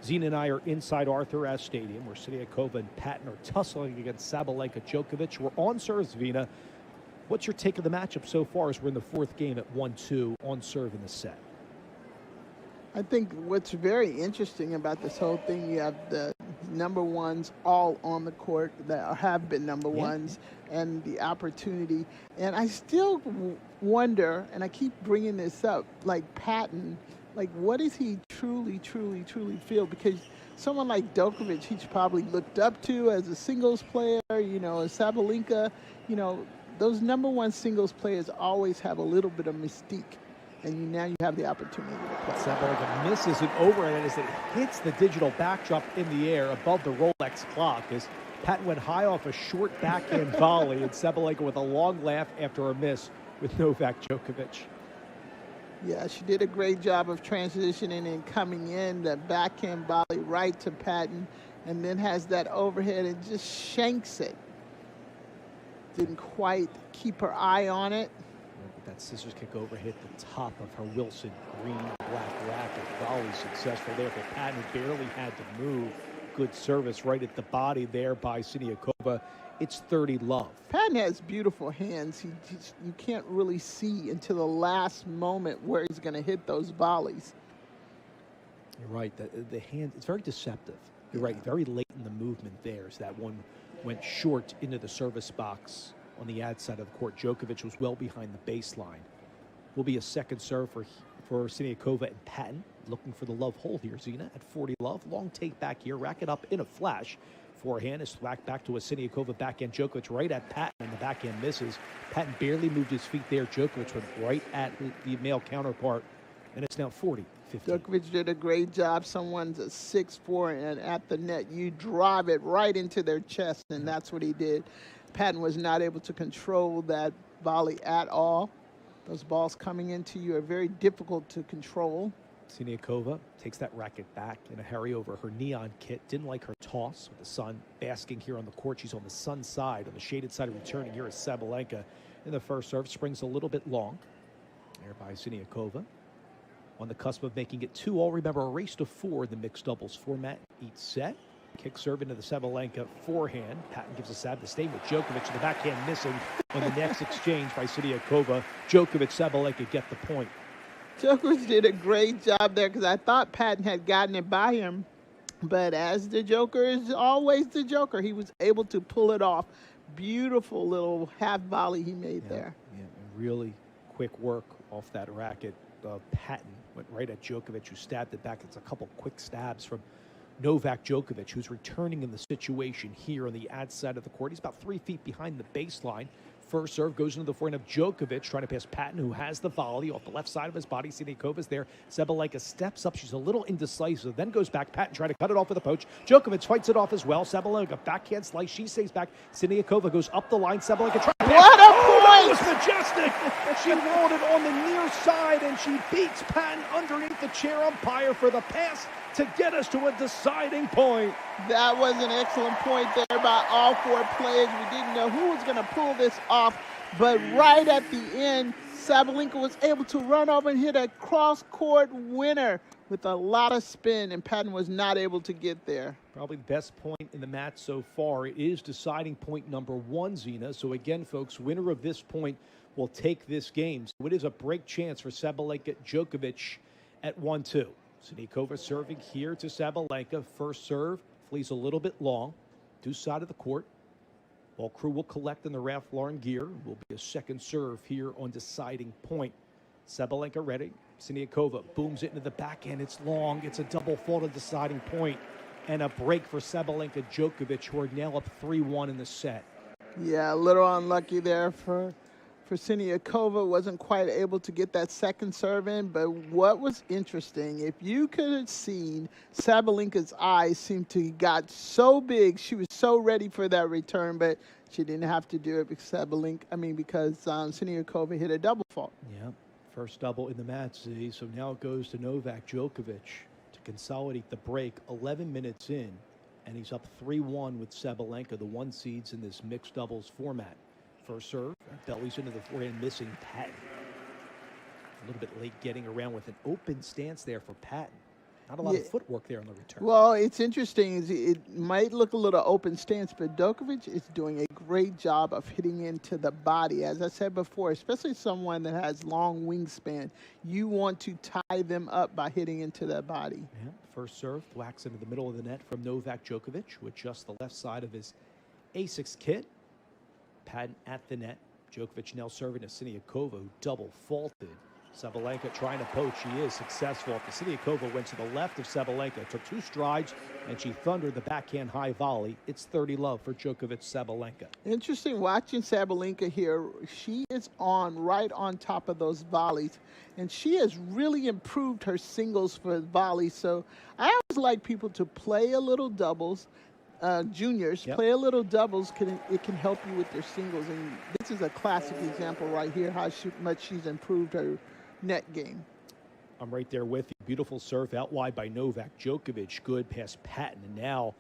Zina and I are inside Arthur Ashe Stadium, where Siniakova and Patton are tussling against Sabalenka Djokovic. We're on serve, Zina. What's your take of the matchup so far as we're in the fourth game at 1-2 on serve in the set? I think what's very interesting about this whole thing, you have the number ones all on the court that have been number ones, and the opportunity. And I still wonder, and I keep bringing this up, like Patton, like what does he truly feel? Because someone like Djokovic, he's probably looked up to as a singles player, you know, as Sabalenka, you know, those number one singles players always have a little bit of mystique. And now you have the opportunity to play. Sabalenka misses it over, and as it hits the digital backdrop in the air above the Rolex clock, as Patton went high off a short backhand volley, and Sabalenka with a long laugh after a miss with Novak Djokovic. Yeah, she did a great job of transitioning and coming in, the backhand volley right to Patton, and then has that overhead and just shanks it. Didn't quite keep her eye on it. That scissors kick over hit the top of her Wilson green black racket. Volley successful there for Patton, who barely had to move. Good service right at the body there by Siniakova. It's 30-love. Patton has beautiful hands. You can't really see until the last moment where he's going to hit those volleys. You're right. The hand, it's very deceptive. You're right. Very late in the movement there. As that one went short into the service box on the ad side of the court. Djokovic was well behind the baseline. Will be a second serve for Siniakova and Patton. Looking for the love hole here, Zina, at 40-love. Long take back here. Racket up in a flash. Forehand is whacked back to a Siniakova backhand. Djokovic right at Patton, and the backhand misses. Patton barely moved his feet there. Djokovic went right at the male counterpart, and it's now 40-50. Djokovic did a great job. Someone's a 6'4", and at the net, you drive it right into their chest, and that's what he did. Patton was not able to control that volley at all. Those balls coming into you are very difficult to control. Siniakova takes that racket back in a hurry over her neon kit. Didn't like her toss with the sun basking here on the court. She's on the sun side, on the shaded side, returning here is Sabalenka. In the first serve, springs a little bit long. There by Siniakova. On the cusp of making it 2-all. Remember, a race to 4 in the mixed doubles format each set. Kick serve into the Sabalenka forehand. Patton gives a sab to stay with Djokovic, and the backhand missing on the next exchange by Siniakova. Djokovic, Sabalenka get the point. Djokovic did a great job there because I thought Patton had gotten it by him. But as the Joker is always the Joker, he was able to pull it off. Beautiful little half volley he made there. Yeah, really quick work off that racket. Patton went right at Djokovic, who stabbed it back. It's a couple quick stabs from Novak Djokovic, who's returning in the situation here on the ad side of the court. He's about 3 feet behind the baseline. First serve goes into the forehand of Djokovic, trying to pass Patton, who has the volley off the left side of his body. Siniakova's there. Sabalenka steps up. She's a little indecisive, then goes back. Patton trying to cut it off with a poach. Djokovic fights it off as well. Sabalenka backhand slice. She stays back. Siniakova goes up the line. Sabalenka tries to pass. What a point! That was majestic! She rolled it on the near side, and she beats Patton underneath the chair umpire for the pass to get us to a deciding point. That was an excellent point there by all 4 players. We didn't know who was going to pull this off, but right at the end, Sabalenka was able to run over and hit a cross-court winner with a lot of spin, and Patton was not able to get there. Probably the best point in the match so far. It is deciding point number 1, Zina. So again, folks, winner of this point will take this game. So it is a break chance for Sabalenka Djokovic at 1-2. Siniakova serving here to Sabalenka. First serve flees a little bit long. Due side of the court. Ball crew will collect in the Ralph Lauren gear. Will be a second serve here on deciding point. Sabalenka ready. Siniakova booms it into the backhand. It's long. It's a double fault at deciding point. And a break for Sabalenka Djokovic, who are now up 3-1 in the set. Yeah, a little unlucky there for Siniakova. Wasn't quite able to get that second serve in, but what was interesting, if you could have seen Sabalenka's eyes seemed to got so big. She was so ready for that return, but she didn't have to do it because Siniakova hit a double fault. Yeah, first double in the match, Z. So now it goes to Novak Djokovic to consolidate the break. 11 minutes in, and he's up 3-1 with Sabalenka, the 1 seeds in this mixed doubles format. First serve, bellies into the forehand, missing Patton. A little bit late getting around with an open stance there for Patton. Not a lot of footwork there on the return. Well, it's interesting. It might look a little open stance, but Djokovic is doing a great job of hitting into the body. As I said before, especially someone that has long wingspan, you want to tie them up by hitting into that body. Yeah. First serve, whacks into the middle of the net from Novak Djokovic, who adjusts the left side of his Asics kit. Patton at the net. Djokovic now serving to Siniakova, who double faulted. Sabalenka trying to poach. She is successful. Siniakova went to the left of Sabalenka, took 2 strides, and she thundered the backhand high volley. It's 30-love for Djokovic Sabalenka. Interesting watching Sabalenka here. She is right on top of those volleys, and she has really improved her singles for volleys. So I always like people to play a little doubles. Juniors, play a little doubles. It can help you with their singles, and this is a classic example right here how much she's improved her net game. I'm right there with you. Beautiful serve out wide by Novak Djokovic. Good past Patton, and now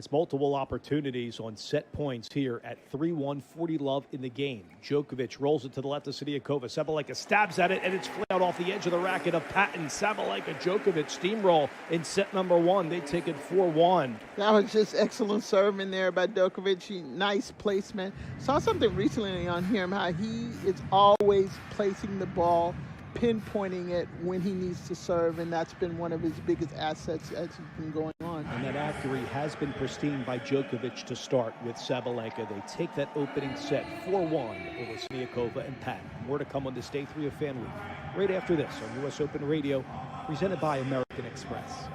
Has multiple opportunities on set points here at 3-1, 40 love in the game. Djokovic rolls it to the left of Siniakova. Sabalenka stabs at it, and it's flared off the edge of the racket of Patton. Sabalenka, Djokovic steamroll in set number 1. They take it 4-1. That was just excellent serving there by Djokovic. Nice placement. Saw something recently on him, how he is always placing the ball, pinpointing it when he needs to serve, and that's been one of his biggest assets as he's been going on. And that accuracy has been pristine by Djokovic to start with Sabalenka. They take that opening set 4-1 over Siniakova and Patton. More to come on this Day 3 of Fan Week, right after this on U.S. Open Radio, presented by American Express.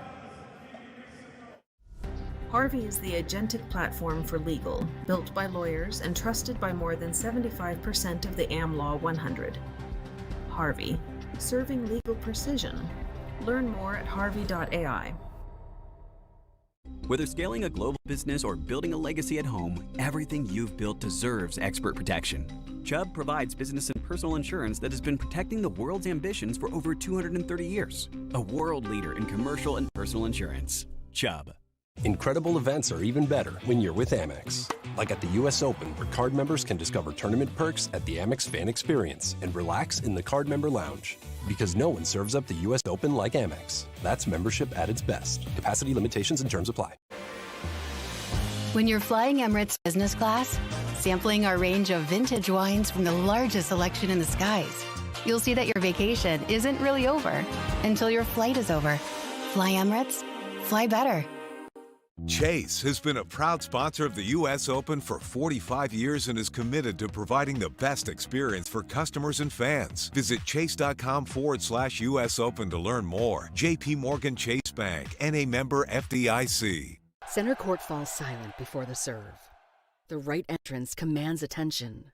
Harvey is the agentic platform for legal, built by lawyers and trusted by more than 75% of the AmLaw 100. Harvey, serving legal precision. Learn more at harvey.ai. Whether scaling a global business or building a legacy at home, everything you've built deserves expert protection. Chubb provides business and personal insurance that has been protecting the world's ambitions for over 230 years. A world leader in commercial and personal insurance. Chubb. Incredible events are even better when you're with Amex. Like at the U.S. Open, where card members can discover tournament perks at the Amex Fan Experience and relax in the card member lounge. Because no one serves up the U.S. Open like Amex. That's membership at its best. Capacity limitations and terms apply. When you're flying Emirates business class, sampling our range of vintage wines from the largest selection in the skies, you'll see that your vacation isn't really over until your flight is over. Fly Emirates, fly better. Chase has been a proud sponsor of the U.S. Open for 45 years and is committed to providing the best experience for customers and fans. Visit chase.com/US Open to learn more. J.P. Morgan Chase Bank, N.A. member FDIC. Center court falls silent before the serve. The right entrance commands attention.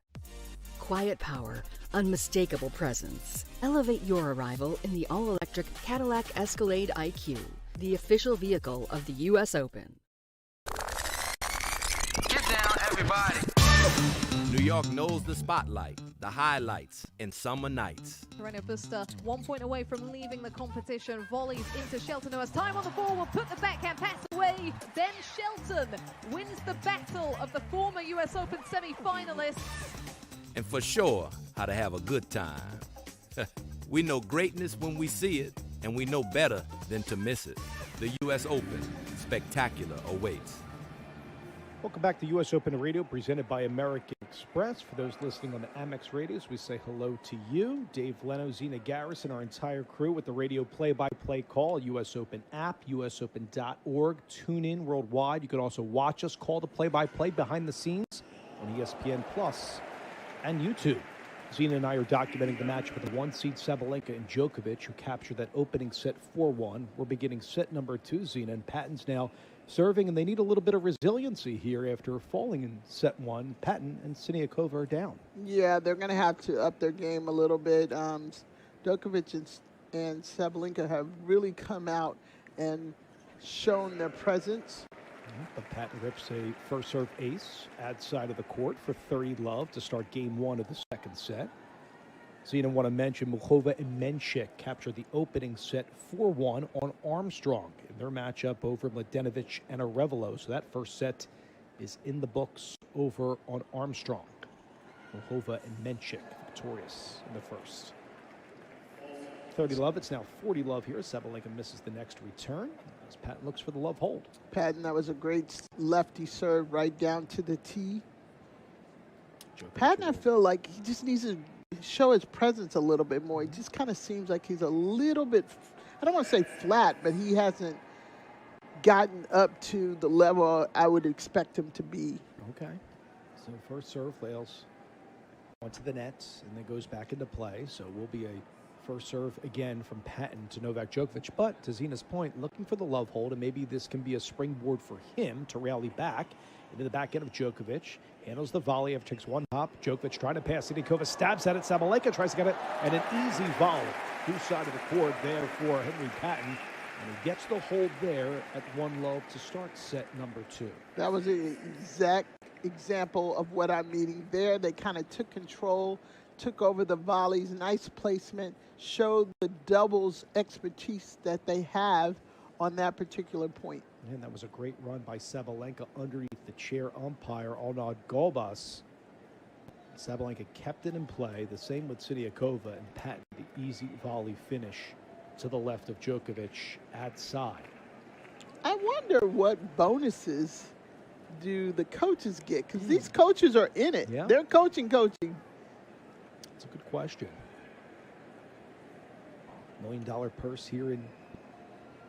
Quiet power, unmistakable presence. Elevate your arrival in the all-electric Cadillac Escalade IQ, the official vehicle of the U.S. Open. Get down, everybody. New York knows the spotlight, the highlights, and summer nights. Serena Busta 1 point away from leaving the competition. Volleys into Shelton, who has time on the ball, will put the backhand pass away. Then Shelton wins the battle of the former U.S. Open semi-finalists. And for sure, how to have a good time. We know greatness when we see it, and we know better than to miss it. The U.S. Open, spectacular awaits. Welcome back to U.S. Open Radio, presented by American Express. For those listening on the Amex radios, we say hello to you. Dave Leno, Zena Garrison, our entire crew with the radio play-by-play call, U.S. Open app, usopen.org. Tune in worldwide. You can also watch us call the play-by-play behind the scenes on ESPN Plus and YouTube. Zena and I are documenting the match with the 1-seed Sabalenka and Djokovic, who captured that opening set 4-1. We're beginning set number 2, Zena, and Patton's now serving, and they need a little bit of resiliency here after falling in set 1. Patton and Siniakova are down. Yeah, they're going to have to up their game a little bit. Djokovic and Sabalenka have really come out and shown their presence. But Patton rips a first serve ace at side of the court for 30 love to start game 1 of the second set. Zena want to mention Muchova and Menchik captured the opening set 4-1 on Armstrong in their matchup over Mladenovic and Arevalo. So that first set is in the books over on Armstrong. Muchova and Menchik victorious in the first. 30 love. It's now 40 love here. Sabalenka misses the next return as Patton looks for the love hold. Patton, that was a great lefty serve right down to the tee. Patton, I feel like he just needs to show his presence a little bit more. He just kind of seems like he's a little bit, I don't want to say flat, but he hasn't gotten up to the level I would expect him to be. Okay. So first serve fails onto the net and then goes back into play. So will be a first serve again from Patton to Novak Djokovic. But to Zena's point, looking for the love hold, and maybe this can be a springboard for him to rally back into the back end of Djokovic. Handles the volley after takes one hop. Djokovic trying to pass Siniakova, stabs at it. Sabalenka tries to get it, and an easy volley. Two side of the court there for Henry Patton. And he gets the hold there at 1-love to start set number 2. That was an exact example of what I'm meaning there. They kind of took control, took over the volleys, nice placement, showed the doubles expertise that they have on that particular point. And that was a great run by Sabalenka underneath the chair umpire, Arnaud Golbas. Sabalenka kept it in play. The same with Siniakova, and patented the easy volley finish to the left of Djokovic at side. I wonder what bonuses do the coaches get? Because these coaches are in it. Yeah. They're coaching. That's a good question. $1 million purse here in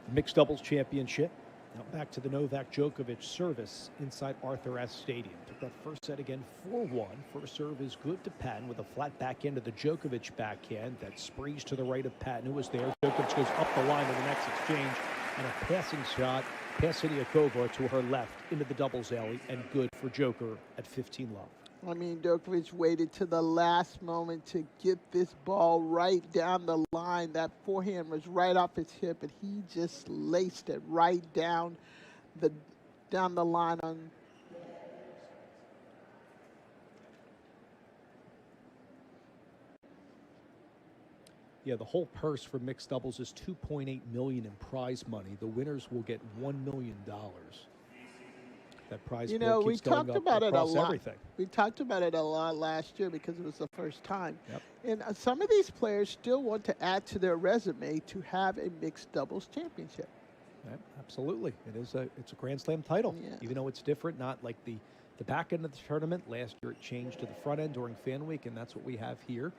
the mixed doubles championship. Now back to the Novak Djokovic service inside Arthur Ashe Stadium. Took that first set again 4-1. First serve is good to Patton with a flat backhand to the Djokovic backhand. That sprees to the right of Patton, who was there. Djokovic goes up the line in the next exchange. And a passing shot past Siniakova to her left into the doubles alley, and good for Joker at 15 love. I mean, Djokovic waited to the last moment to get this ball right down the line. That forehand was right off his hip, and he just laced it right down the line on. Yeah, the whole purse for mixed doubles is $2.8 million in prize money. The winners will get $1 million. That prize pool keeps going up across everything. We talked about it a lot last year because it was the first time. Yep. And some of these players still want to add to their resume to have a mixed doubles championship. Yep, absolutely. It's a Grand Slam title, even though it's different, not like the back end of the tournament. Last year it changed to the front end during Fan Week, and that's what we have here.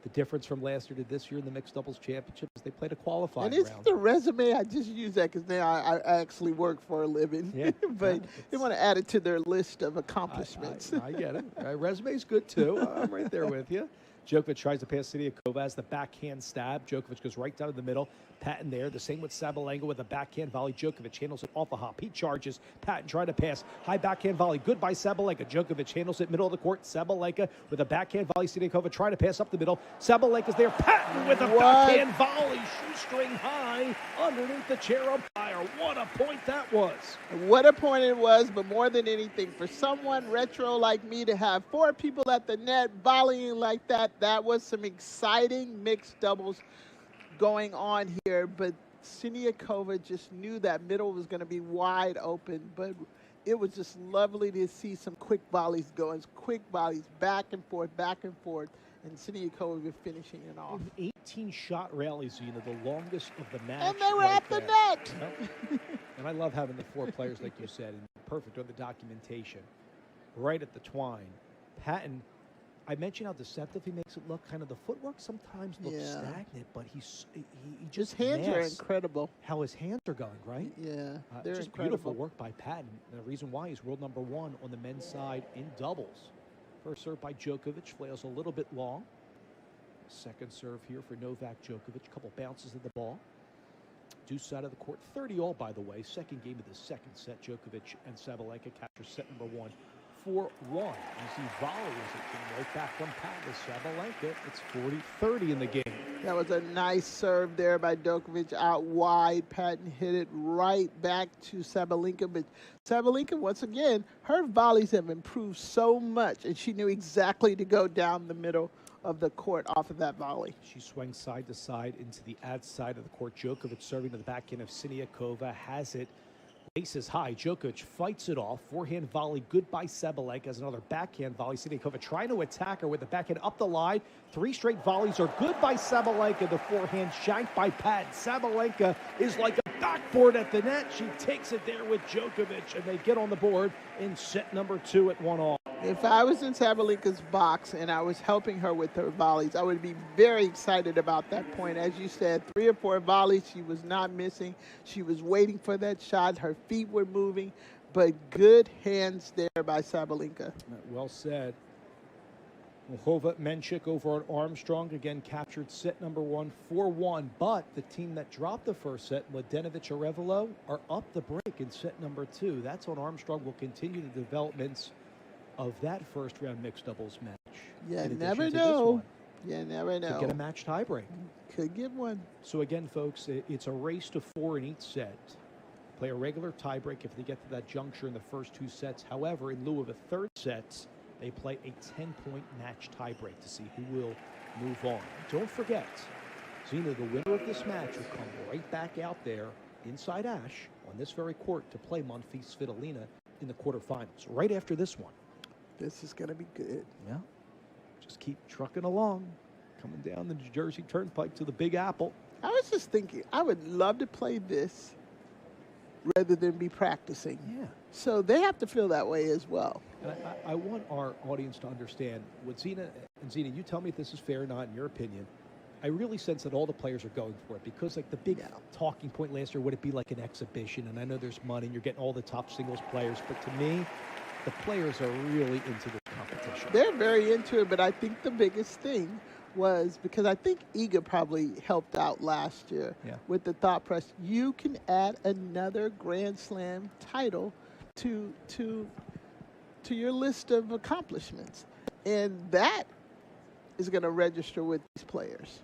The difference from last year to this year in the mixed doubles championship is they played a qualifying round. And it's the resume. I just use that because now I actually work for a living. Yeah. But they want to add it to their list of accomplishments. I get it. Resume's good, too. I'm right there with you. Djokovic tries to pass Siniakova as the backhand stab. Djokovic goes right down in the middle. Patton there. The same with Sabalenka with a backhand volley. Djokovic handles it off a hop. He charges. Patton trying to pass. High backhand volley. Good by Sabalenka. Djokovic handles it middle of the court. Sabalenka with a backhand volley. Siniakova trying to pass up the middle. Sabalenka's there. Patton with a backhand volley. Shoestring high underneath the chair umpire. What a point that was. What a point it was, but more than anything, for someone retro like me to have 4 people at the net volleying like that, that was some exciting mixed doubles going on here. But Siniakova just knew that middle was going to be wide open. But it was just lovely to see some quick volleys going, quick volleys back and forth, and Siniakova finishing it off. 18-shot rally, Zena, the longest of the match. And they were at the net. Yep. And I love having the 4 players, like you said, and perfect on the documentation. Right at the twine. Patton, I mentioned how deceptive he makes it look. Kind of the footwork sometimes looks stagnant, but he just his hands are incredible. How his hands are going, right? Yeah, they're just incredible. Beautiful work by Patton. And the reason why he's world number 1 on the men's side in doubles. First serve by Djokovic, flails a little bit long. Second serve here for Novak Djokovic. A couple bounces of the ball. Deuce side of the court. 30 all, by the way. Second game of the second set. Djokovic and Sabalenka capture set number 1. 4-1. Easy volley as it came right back from Patton to Sabalenka. It's 40-30 in the game. That was a nice serve there by Djokovic out wide. Patton hit it right back to Sabalenka. But Sabalenka, once again, her volleys have improved so much, and she knew exactly to go down the middle of the court off of that volley. She swings side to side into the ad side of the court. Djokovic serving to the backhand of Siniakova. Has it. Aces high. Djokovic fights it off. Forehand volley. Good by Sabalenka. As another backhand volley. Siniakova trying to attack her with the backhand up the line. 3 straight volleys are good by Sabalenka. The forehand shanked by Patton. Sabalenka is like a backboard at the net. She takes it there with Djokovic, and they get on the board in set number 2 at 1-all. If I was in Sabalenka's box and I was helping her with her volleys, I would be very excited about that point. As you said, 3 or 4 volleys she was not missing. She was waiting for that shot. Her feet were moving, but good hands there by Sabalenka. Well said. Mohova Menchik over at Armstrong again captured set number 1, 4-1. But the team that dropped the first set, Mladenovic Arevalo, are up the break in set number 2. That's on Armstrong. Will continue the developments of that first round mixed doubles match. You never know. You never know. Could get a match tiebreak. Could get one. So again, folks, it's a race to 4 in each set. Play a regular tiebreak if they get to that juncture in the first 2 sets. However, in lieu of a third set, they play a 10-point match tiebreak to see who will move on. Don't forget, Zena, the winner of this match will come right back out there inside Ash on this very court to play Monfils Svitolina in the quarterfinals. Right after this one. This is going to be good. Yeah. Just keep trucking along, coming down the New Jersey Turnpike to the Big Apple. I was just thinking, I would love to play this rather than be practicing. Yeah. So they have to feel that way as well. And I want our audience to understand, what Zina, you tell me if this is fair or not in your opinion. I really sense that all the players are going for it because, like, the big talking point last year, would it be like an exhibition? And I know there's money and you're getting all the top singles players, but to me, the players are really into this competition. They're very into it, but I think the biggest thing was, because I think Iga probably helped out last year with the thought press, you can add another Grand Slam title to your list of accomplishments. And that is going to register with these players.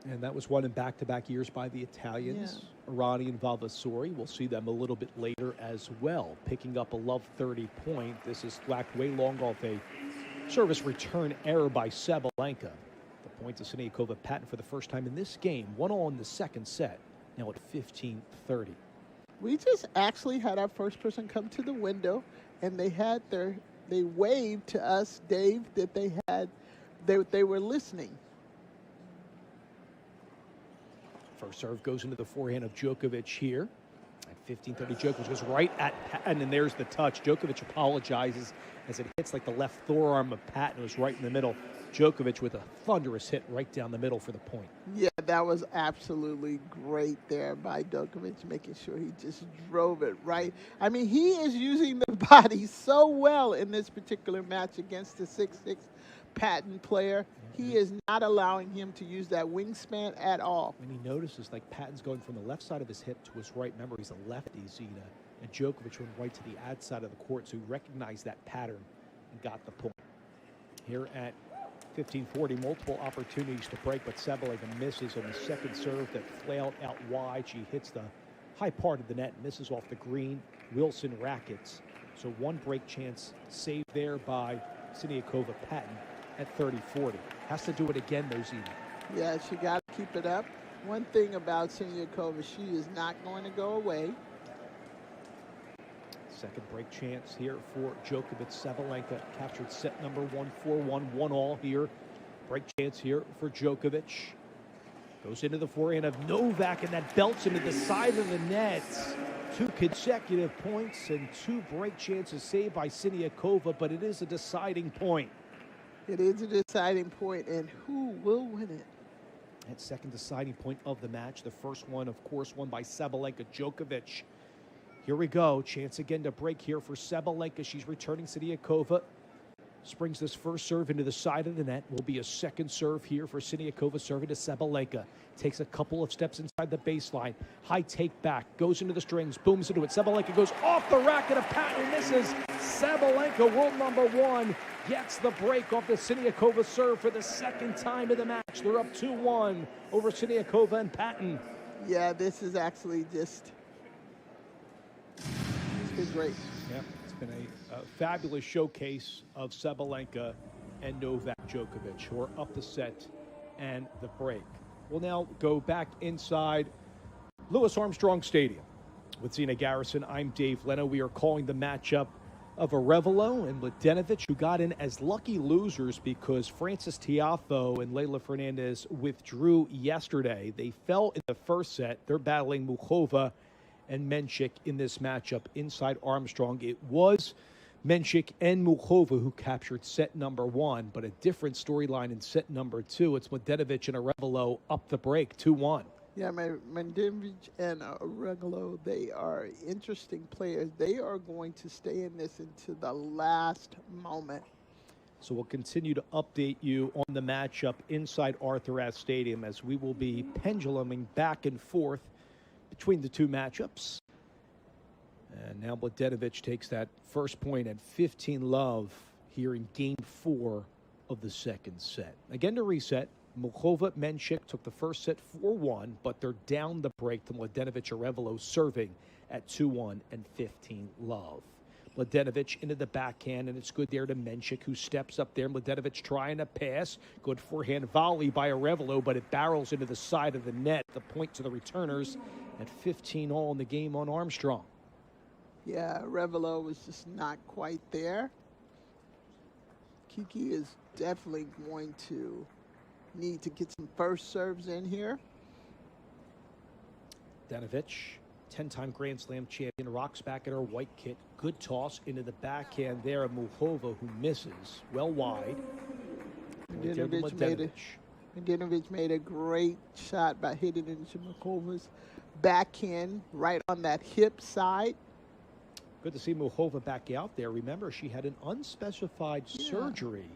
And that was won in back-to-back years by the Italians, Arani and Vavasori. We'll see them a little bit later as well, picking up a love 30 point. This is whacked way long off a service return error by Sabalenka. The point to Siniakova patent for the first time in this game. 1-all in the second set, now at 15-30. We just actually had our first person come to the window, and they waved to us, Dave, that they were listening. First serve goes into the forehand of Djokovic here. At 15-30, Djokovic goes right at Patton, and there's the touch. Djokovic apologizes as it hits like the left forearm of Patton. It was right in the middle. Djokovic with a thunderous hit right down the middle for the point. Yeah, that was absolutely great there by Djokovic, making sure he just drove it right. I mean, he is using the body so well in this particular match against the 6'6" Patton player. He is not allowing him to use that wingspan at all. And he notices, like, Patton's going from the left side of his hip to his right. Remember, he's a lefty, Zina. And Djokovic went right to the outside of the court, so he recognized that pattern and got the point. Here at 15-40, multiple opportunities to break, but Sabalenka misses on the second serve that flailed out wide. She hits the high part of the net, misses off the green. Wilson rackets. So one break chance saved there by Siniakova Patton at 30-40. Has to do it again, though, Zina. Yeah, she got to keep it up. One thing about Siniakova, she is not going to go away. Second break chance here for Djokovic. Sabalenka captured set number 1, 4-1, 1-all here. Break chance here for Djokovic. Goes into the forehand of Novak, and that belts into the side of the net. 2 consecutive points and 2 break chances saved by Siniakova, but it is a deciding point. It is a deciding point, and who will win it? That second deciding point of the match. The first one, of course, won by Sabalenka. Djokovic. Here we go. Chance again to break here for Sabalenka. She's returning. Siniakova springs this first serve into the side of the net. Will be a second serve here for Siniakova, serving to Sabalenka. Takes a couple of steps inside the baseline. High take back. Goes into the strings. Booms into it. Sabalenka goes off the racket of Patton. Misses. Sabalenka, world number 1, gets the break off the Siniakova serve for the second time in the match. They're up 2-1 over Siniakova and Patton. Yeah, this is actually just... It's been great. Yeah, it's been a fabulous showcase of Sabalenka and Novak Djokovic, who are up the set and the break. We'll now go back inside Louis Armstrong Stadium. With Zina Garrison, I'm Dave Leno. We are calling the matchup of Arevalo and Mladenovic, who got in as lucky losers because Frances Tiafoe and Leylah Fernandez withdrew yesterday. They fell in the first set. They're battling Muchova and Menchik in this matchup inside Armstrong. It was Menchik and Muchova who captured set number 1, but a different storyline in set number 2. It's Mladenovic and Arevalo up the break, 2-1. Yeah, Mladenovic and Arevalo, they are interesting players. They are going to stay in this into the last moment. So we'll continue to update you on the matchup inside Arthur Ashe Stadium as we will be penduluming back and forth between the two matchups. And now Mladenovic takes that first point at 15-love here in Game 4 of the second set. Again to reset, Muchova Menchik took the first set 4-1, but they're down the break to Mladenovic Arevalo serving at 2-1 and 15-love. Mladenovic into the backhand, and it's good there to Menchik, who steps up there. Mladenovic trying to pass. Good forehand volley by Arevalo, but it barrels into the side of the net. The point to the returners at 15 all in the game on Armstrong. Yeah, Revelo was just not quite there. Kiki is definitely going to need to get some first serves in here. Mladenovic, 10-time Grand Slam champion, rocks back in her white kit. Good toss into the backhand there of Muchova, who misses well wide. Mladenovic made a great shot by hitting into Muchova's backhand right on that hip side. Good to see Muchova back out there. Remember, she had an unspecified surgery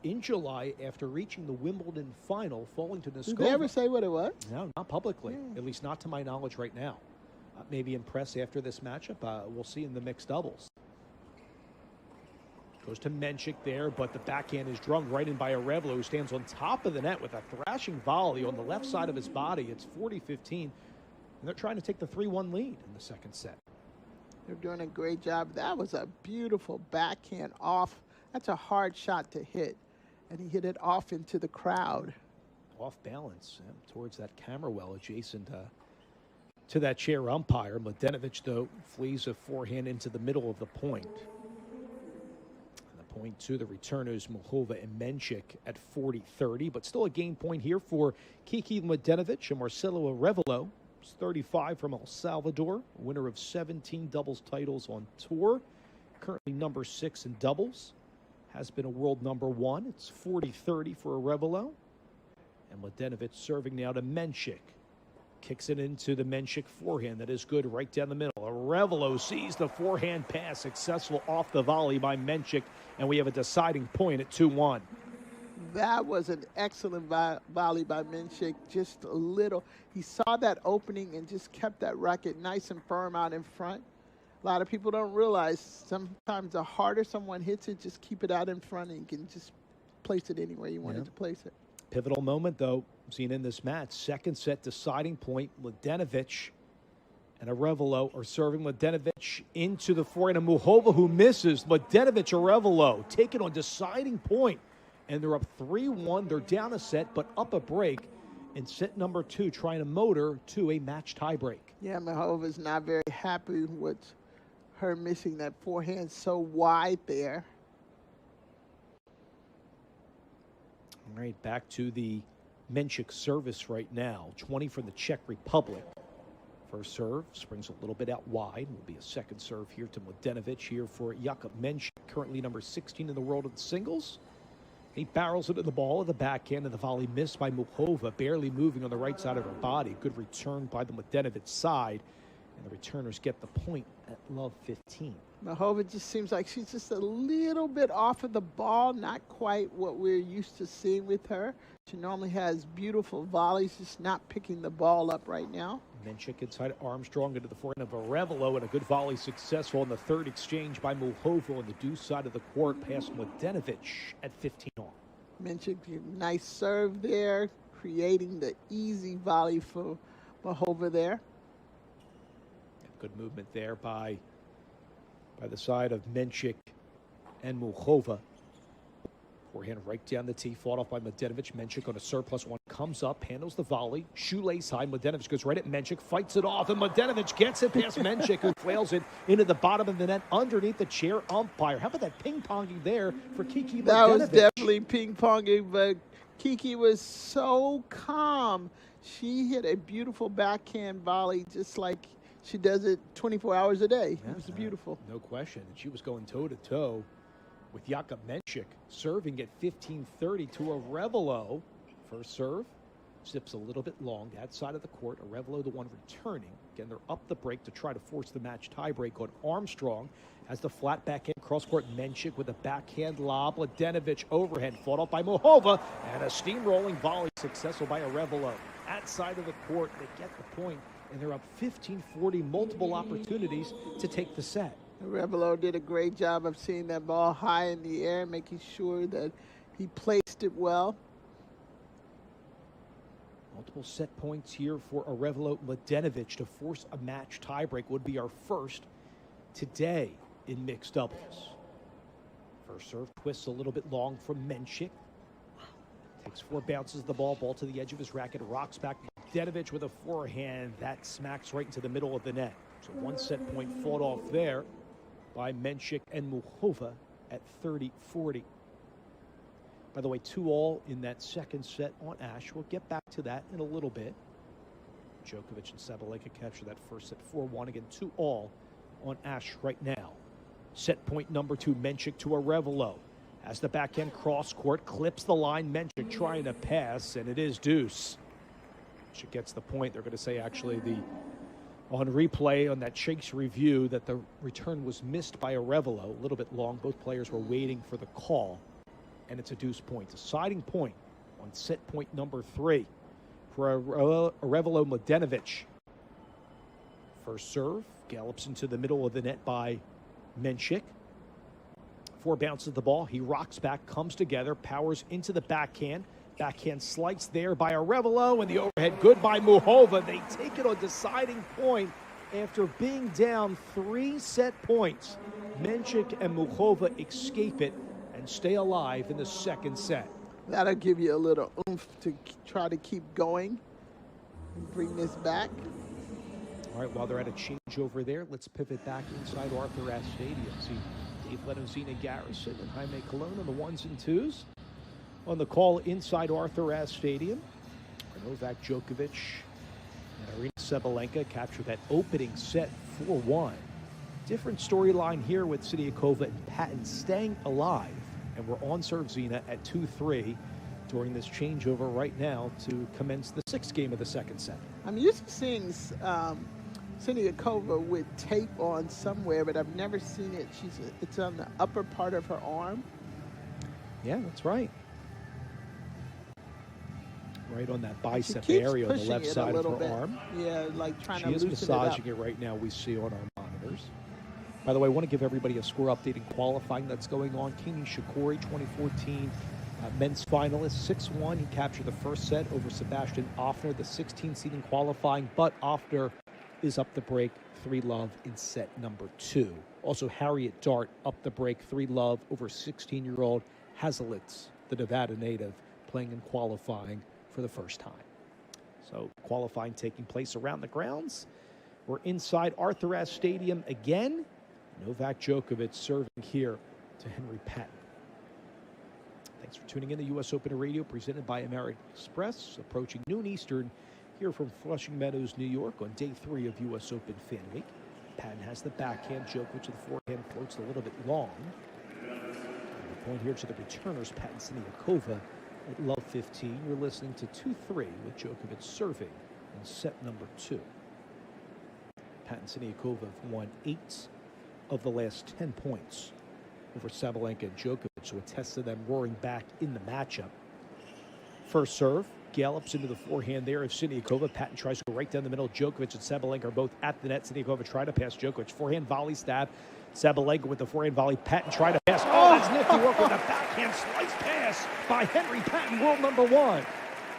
in July after reaching the Wimbledon final, falling to Noskova. Did they ever say what it was? No, not publicly, at least not to my knowledge right now. Maybe impress after this matchup. We'll see in the mixed doubles. Goes to Menchik there, but the backhand is drummed right in by Arevalo, who stands on top of the net with a thrashing volley on the left side of his body. It's 40-15, and they're trying to take the 3-1 lead in the second set. They're doing a great job. That was a beautiful backhand off. That's a hard shot to hit, and he hit it off into the crowd. Off balance towards that camera well adjacent to that chair umpire. Mladenovic, though, flees a forehand into the middle of the point. And the point to the returners, Muchova and Menchik at 40-30, but still a game point here for Kiki Mladenovic and Marcelo Arevalo. 35 from El Salvador, winner of 17 doubles titles on tour, currently number 6 in doubles, has been a world number 1. It's 40-30 for Arevalo. And Mladenovic serving now to Menchik. Kicks it into the Menchik forehand. That is good right down the middle. Arevalo sees the forehand pass, successful off the volley by Menchik, and we have a deciding point at 2-1. That was an excellent volley by Menchik. Just a little. He saw that opening and just kept that racket nice and firm out in front. A lot of people don't realize sometimes the harder someone hits it, just keep it out in front and you can just place it anywhere you wanted to place it. Pivotal moment, though, seen in this match. Second set deciding point. Mladenovic and Arevalo are serving. Mladenovic into the forehand of Muchova, who misses. Mladenovic, Arevalo taking on deciding point. And they're up 3-1. They're down a set, but up a break in set number 2, trying to motor to a match tiebreak. Yeah, Muchova's not very happy with her missing that forehand so wide there. All right, back to the Menchik service right now. 20 from the Czech Republic. First serve springs a little bit out wide. Will be a second serve here to Mladenovic here for Jakub Menchik, currently number 16 in the world of the singles. He barrels into the ball of the backhand, and the volley missed by Muchova, barely moving on the right side of her body. Good return by the Mladenovic side, and the returners get the point at love 15. Muchova just seems like she's just a little bit off of the ball, not quite what we're used to seeing with her. She normally has beautiful volleys, just not picking the ball up right now. Menchik inside Armstrong into the forehand of Arevalo, and a good volley successful in the third exchange by Muchova on the deuce side of the court past Mladenovic at 15 all. Menchik, nice serve there, creating the easy volley for Muchova there. Good movement there by the side of Menchik and Muchova. Forehand right down the tee, fought off by Mladenovic. Menchik on a surplus one, comes up, handles the volley, shoelace high. Mladenovic goes right at Menchik, fights it off, and Mladenovic gets it past Menchik, who flails it into the bottom of the net underneath the chair umpire. How about that ping-ponging there for Kiki Mladenovic? That was definitely ping-ponging, but Kiki was so calm. She hit a beautiful backhand volley just like she does it 24 hours a day. It was beautiful. No question. And she was going toe-to-toe with Jakub Menchik, serving at 15-30 to Arevalo. First serve, zips a little bit long, that side of the court. Arevalo the one returning. Again, they're up the break to try to force the match tiebreak on Armstrong. Has the flat backhand cross-court. Menchik with a backhand lob. Mladenovic overhand, fought off by Muchova, and a steamrolling volley successful by Arevalo. At side of the court, they get the point, and they're up 15-40, multiple opportunities to take the set. Arevalo did a great job of seeing that ball high in the air, making sure that he placed it well. Multiple set points here for Arevalo. Mladenovic to force a match tiebreak would be our first today in mixed doubles. First serve twists a little bit long from Menchik. Takes 4 bounces of the ball to the edge of his racket, rocks back. Mladenovic with a forehand. That smacks right into the middle of the net. So one set point fought off there by Menchik and Muchova at 30-40. By the way, 2-all in that second set on Ash. We'll get back to that in a little bit. Djokovic and Sabalenka capture that first set 4-1. Again, 2-all on Ash right now. Set point number 2, Menchik to Arevalo. As the backhand cross court, clips the line. Menchik trying to pass, and it is deuce. Menchik gets the point. They're going to say, actually, on replay on that chase review, that the return was missed by Arevalo. A little bit long. Both players were waiting for the call, and it's a deuce point. Deciding point on set point number 3 for Arevalo Mladenovic. First serve, gallops into the middle of the net by Menchik. 4 bounces the ball. He rocks back, comes together, powers into the backhand. Backhand slice there by Arevalo, and the overhead good by Muchova. They take it on deciding point after being down 3 set points. Menchik and Muchova escape it and stay alive in the second set. That'll give you a little oomph to try to keep going and bring this back. All right, while they're at a changeover there, let's pivot back inside Arthur Ashe Stadium. See Dave Lenozina Garrison and Jaime Colon on the 1s and 2s. On the call inside Arthur Ashe Stadium, Novak Djokovic and Aryna Sabalenka capture that opening set 4-1. Different storyline here with Siniakova and Patton staying alive. And we're on serve, Zina, at 2-3 during this changeover right now to commence the 6th game of the second set. I'm used to seeing Siniakova with tape on somewhere, but I've never seen it. It's on the upper part of her arm. Yeah, that's right. Right on that bicep area on the left side of her arm. Yeah, like trying to loosen it up. She is massaging it right now, we see on our monitors. By the way, I want to give everybody a score update in qualifying that's going on. Kini Shikori, 2014 men's finalist, 6-1. He captured the first set over Sebastian Offner, the 16th seed in qualifying, but Offner is up the break 3-love in set number 2. Also, Harriet Dart up the break 3-love over 16-year-old Hazelitz, the Nevada native, playing in qualifying for the first time. So qualifying taking place around the grounds. We're inside Arthur Ashe Stadium again. Novak Djokovic serving here to Henry Patton. Thanks for tuning in to U.S. Open Radio, presented by American Express. Approaching noon Eastern here from Flushing Meadows, New York, on day 3 of U.S. Open Fan Week. Patton has the backhand. Djokovic with the forehand floats a little bit long. And the point here to the returners, Patton Siniakova at love 15. You're listening to 2-3 with Djokovic serving in set number 2. Patton Siniakova have won 8 of the last 10 points over Sabalenka and Djokovic, so a test of them roaring back in the matchup. First serve, gallops into the forehand there of Siniakova. Patton tries to go right down the middle. Djokovic and Sabalenka are both at the net. Siniakova try to pass Djokovic. Forehand volley stab. Sabalenka with the forehand volley. Patton try to pass. Oh, that's nifty work with the backhand slice pass by Henry Patton, world number 1.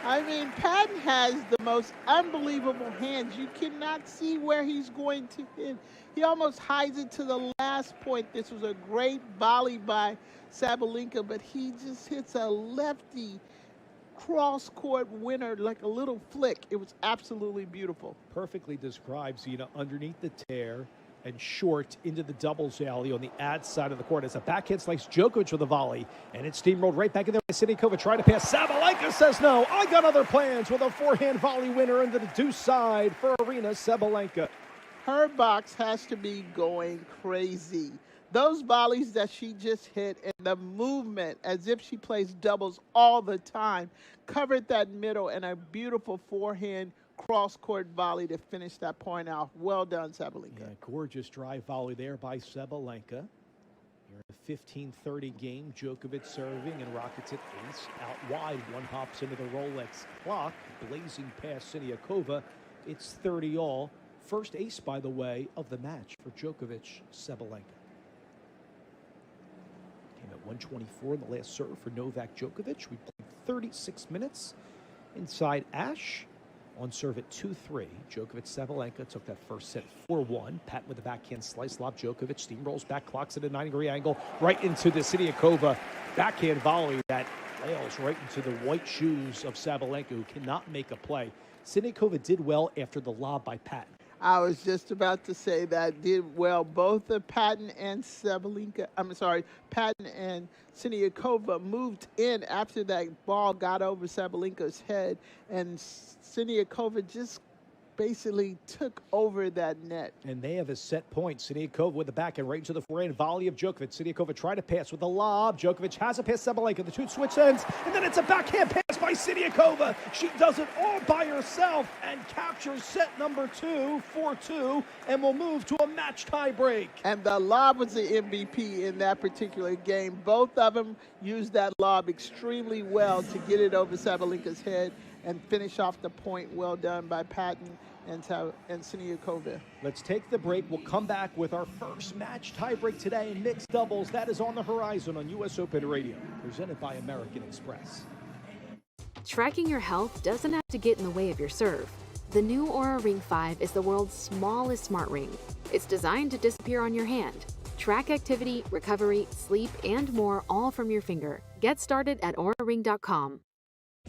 I mean, Patton has the most unbelievable hands. You cannot see where he's going to hit. He almost hides it to the last point. This was a great volley by Sabalenka, but he just hits a lefty cross-court winner like a little flick. It was absolutely beautiful. Perfectly described, Zina, underneath the tear and short into the doubles alley on the ad side of the court. As a backhand slice, Djokovic with a volley, and it steamrolled right back in there. Siniakova trying to pass. Sabalenka says no. I got other plans with a forehand volley winner into the deuce side for Aryna Sabalenka. Her box has to be going crazy. Those volleys that she just hit and the movement as if she plays doubles all the time covered that middle, and a beautiful forehand cross-court volley to finish that point out. Well done, Sabalenka. Yeah, gorgeous drive volley there by Sabalenka. Here in the 15-30 game, Djokovic serving and rockets it ace out wide. One hops into the Rolex clock, blazing past Siniakova. It's 30-all. First ace, by the way, of the match for Djokovic, Sabalenka. Came at 124 in the last serve for Novak Djokovic. We played 36 minutes inside Ashe. On serve at 2-3. Djokovic, Sabalenka took that first set 4-1. Patton with the backhand slice lob. Djokovic steamrolls back, clocks at a 90-degree angle right into the Siniakova backhand volley that Flails right into the white shoes of Sabalenka, who cannot make a play. Siniakova did well after the lob by Patton. I was just about to say that did well. Both the Patton and Sabalenka, Patton and Siniakova moved in after that ball got over Sabalenka's head, and Siniakova just basically took over that net. And they have a set point. Siniakova with the backhand right into the forehand volley of Djokovic. Siniakova tried to pass with a lob. Djokovic has a pass Sabalenka. The two switch ends, and then it's a backhand pass by Siniakova. She does it all by herself and captures set number 2, 4-2, and will move to a match tie break. And the lob was the MVP in that particular game. Both of them used that lob extremely well to get it over Sabalenka's head and finish off the point. Well done by Patton and Siniakova. Let's take the break. We'll come back with our first match tiebreak today in mixed doubles. That is on the horizon on US Open Radio, presented by American Express. Tracking your health doesn't have to get in the way of your serve. The new Oura Ring 5 is the world's smallest smart ring. It's designed to disappear on your hand. Track activity, recovery, sleep, and more, all from your finger. Get started at auraring.com.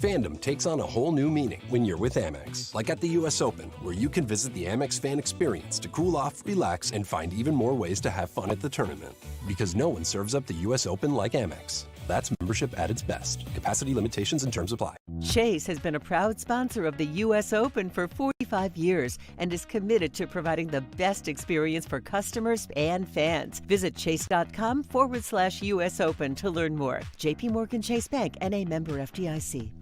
Fandom takes on a whole new meaning when you're with Amex. Like at the US Open, where you can visit the Amex fan experience to cool off, relax, and find even more ways to have fun at the tournament. Because no one serves up the US Open like Amex. That's membership at its best. Capacity limitations and terms apply. Chase has been a proud sponsor of the U.S. Open for 45 years and is committed to providing the best experience for customers and fans. Visit chase.com/US Open to learn more. JP Morgan Chase Bank, N.A. member FDIC.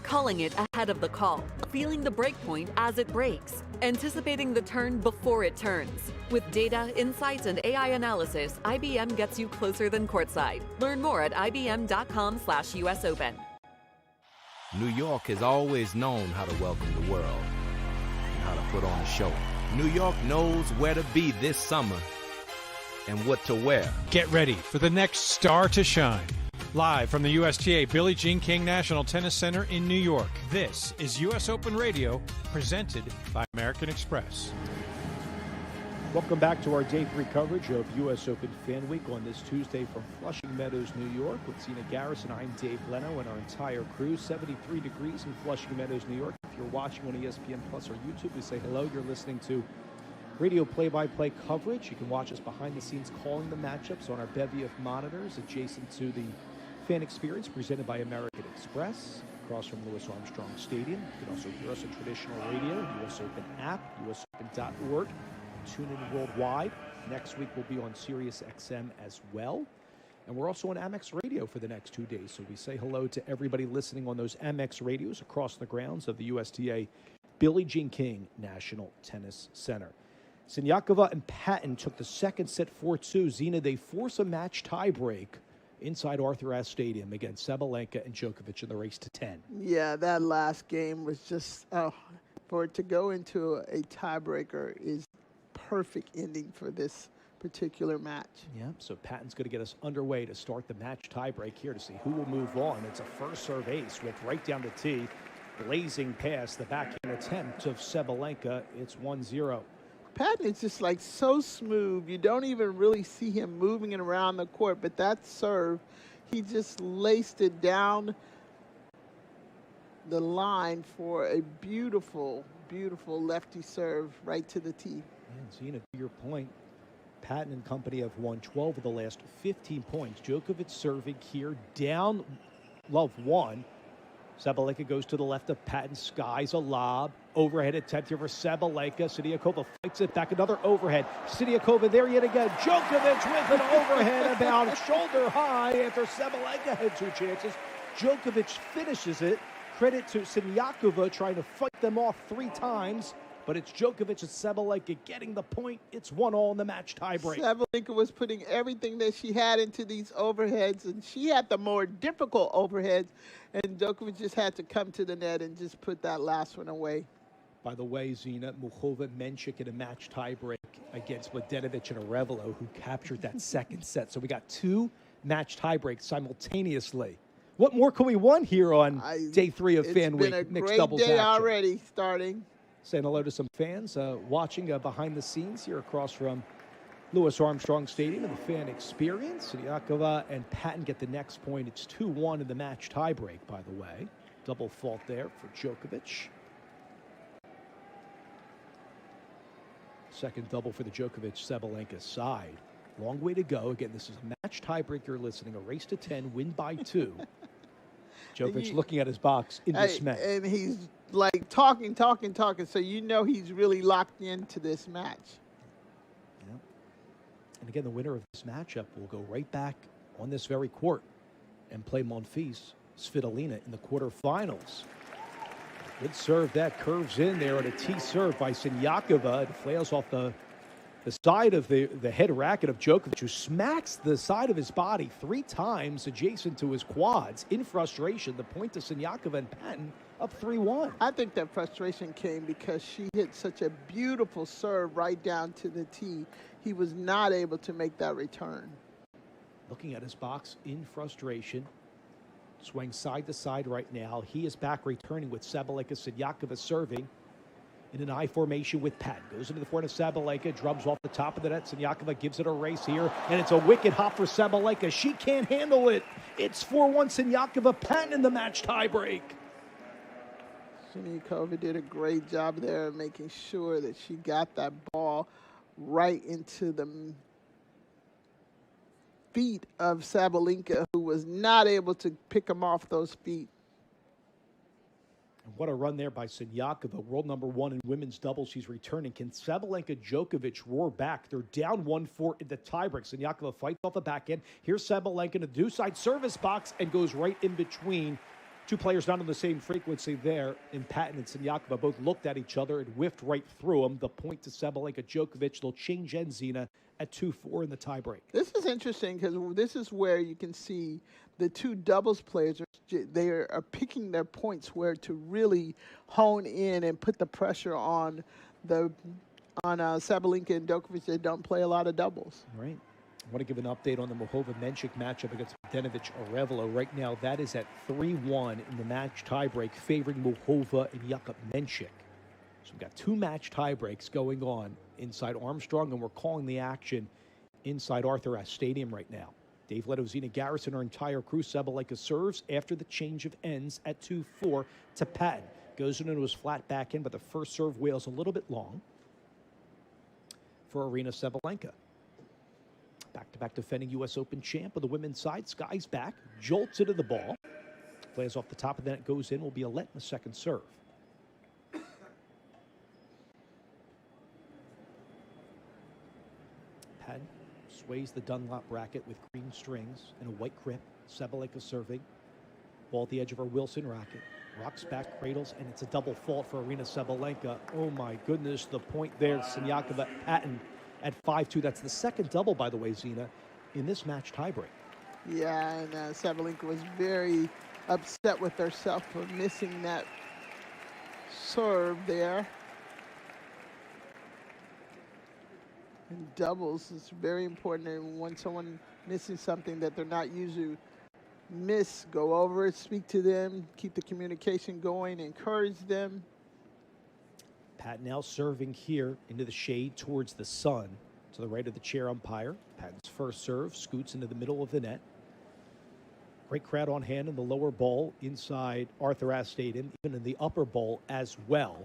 Calling it ahead of the call, feeling the breakpoint as it breaks, anticipating the turn before it turns. With data, insights, and AI analysis, IBM gets you closer than courtside. Learn more at ibm.com/US Open. New York has always known how to welcome the world and how to put on a show. New York knows where to be this summer and what to wear. Get ready for the next star to shine. Live from the USTA Billie Jean King National Tennis Center in New York, this is US Open Radio, presented by American Express. Welcome back to our Day 3 coverage of US Open Fan Week on this Tuesday from Flushing Meadows, New York. With Zina Garrison, I'm Dave Leno, and our entire crew. 73 degrees in Flushing Meadows, New York. If you're watching on ESPN Plus or YouTube, we say hello. You're listening to radio play-by-play coverage. You can watch us behind the scenes calling the matchups on our bevy of monitors adjacent to the fan experience presented by American Express across from Louis Armstrong Stadium. You can also hear us on traditional radio, US Open app, usopen.org. Tune in worldwide. Next week we'll be on Sirius XM as well. And we're also on Amex Radio for the next 2 days. So we say hello to everybody listening on those Amex radios across the grounds of the USTA Billie Jean King National Tennis Center. Siniakova and Patton took the second set 4-2. Zina, they force a match tiebreak inside Arthur Ashe Stadium against Sabalenka and Djokovic in the race to 10. Yeah, that last game was just, for it to go into a tiebreaker is perfect ending for this particular match. Yeah, so Patton's going to get us underway to start the match tiebreak here to see who will move on. It's a first serve ace with right down the tee, blazing past the backhand attempt of Sabalenka. It's 1-0. Patton is just like so smooth. You don't even really see him moving it around the court, but that serve, he just laced it down the line for a beautiful, beautiful lefty serve right to the tee. And Zina, to your point, Patton and company have won 12 of the last 15 points. Djokovic serving here down love one. Sabalenka goes to the left of Patton, skies a lob. Overhead attempt here for Sabalenka. Siniakova fights it back. Another overhead. Siniakova there yet again. Djokovic with an overhead about shoulder high after Sabalenka had two chances. Djokovic finishes it. Credit to Siniakova trying to fight them off 3 times. But it's Djokovic and Sabalenka getting the point. It's 1-1 in the match tiebreak. Sabalenka was putting everything that she had into these overheads, and she had the more difficult overheads, and Djokovic just had to come to the net and just put that last one away. By the way, Zina, Muchova Menchik in a match tiebreak against Mladenovic and Arevalo, who captured that second set. So we got 2 match tiebreaks simultaneously. What more can we want here on day 3 of Fan Week? It's been a mixed great doubles day action. already starting. Saying hello to some fans watching behind the scenes here across from Louis Armstrong Stadium and the fan experience. Siniakova and Patton get the next point. It's 2-1 in the match tiebreak, by the way. Double fault there for Djokovic. Second double for the Djokovic-Sabalenka side. Long way to go. Again, this is a match tiebreak. You're listening. A race to 10, win by 2. Djokovic looking at his box in dismay. And he's like talking. So you know he's really locked into this match. Yeah. And again, the winner of this matchup will go right back on this very court and play Monfils Svitolina in the quarterfinals. Good serve that curves in there on a tee serve by Siniakova. It flails off the side of the head racket of Djokovic, who smacks the side of his body 3 times adjacent to his quads. In frustration, the point to Siniakova and Patton up 3-1. I think that frustration came because she hit such a beautiful serve right down to the tee. He was not able to make that return. Looking at his box in frustration. Swing side to side right now. He is back returning with Sabalenka. Siniakova serving in an I formation with Patton. Goes into the front of Sabalenka, drums off the top of the net. Siniakova gives it a race here, and it's a wicked hop for Sabalenka. She can't handle it. It's 4-1 Siniakova. Patton in the match tiebreak. Siniakova did a great job there of making sure that she got that ball right into the feet of Sabalenka, who was not able to pick him off those feet. And what a run there by Siniakova, world number 1 in women's doubles. She's returning. Can Sabalenka Djokovic roar back? They're down 1-4 in the tiebreak. Siniakova fights off the back end. Here's Sabalenka in a deuce-side service box and goes right in between. 2 players not on the same frequency there in Patton and Siniakova. Both looked at each other and whiffed right through them. The point to Sabalenka Djokovic. They'll change ends, Zina, at 2-4 in the tiebreak. This is interesting because this is where you can see the 2 doubles players, they are picking their points where to really hone in and put the pressure on Sabalenka and Djokovic. They don't play a lot of doubles. Right. I want to give an update on the Mohova-Mencic matchup against Mladenovic-Arevalo. Right now, that is at 3-1 in the match tiebreak, favoring Mohova and Jakub Mencic. So we've got 2 match tiebreaks going on inside Armstrong, and we're calling the action inside Arthur Ashe Stadium right now. Dave Leto, Zina Garrison, our entire crew. Sabalenka serves after the change of ends at 2-4 to Patton. Goes into his flat backhand, but the first serve wails a little bit long for Aryna Sabalenka. Back-to-back defending U.S. Open champ on the women's side. Sky's back, jolts into the ball. Plays off the top of the net, goes in, will be a let in the second serve. Patton sways the Dunlop racket with green strings and a white grip. Sabalenka serving. Ball at the edge of her Wilson racket. Rocks back, cradles, and it's a double fault for Aryna Sabalenka. Oh my goodness, the point there. Siniakova Patton at 5-2. That's the second double, by the way, Zina, in this match tiebreak. Yeah, and Sabalenka was very upset with herself for missing that serve there. And doubles is very important, and when someone missing something that they're not used to miss, go over it, speak to them, keep the communication going, encourage them. Patton now serving here into the shade towards the sun, to the right of the chair umpire. Patton's first serve scoots into the middle of the net. Great crowd on hand in the lower bowl inside Arthur Ashe Stadium, even in the upper bowl as well,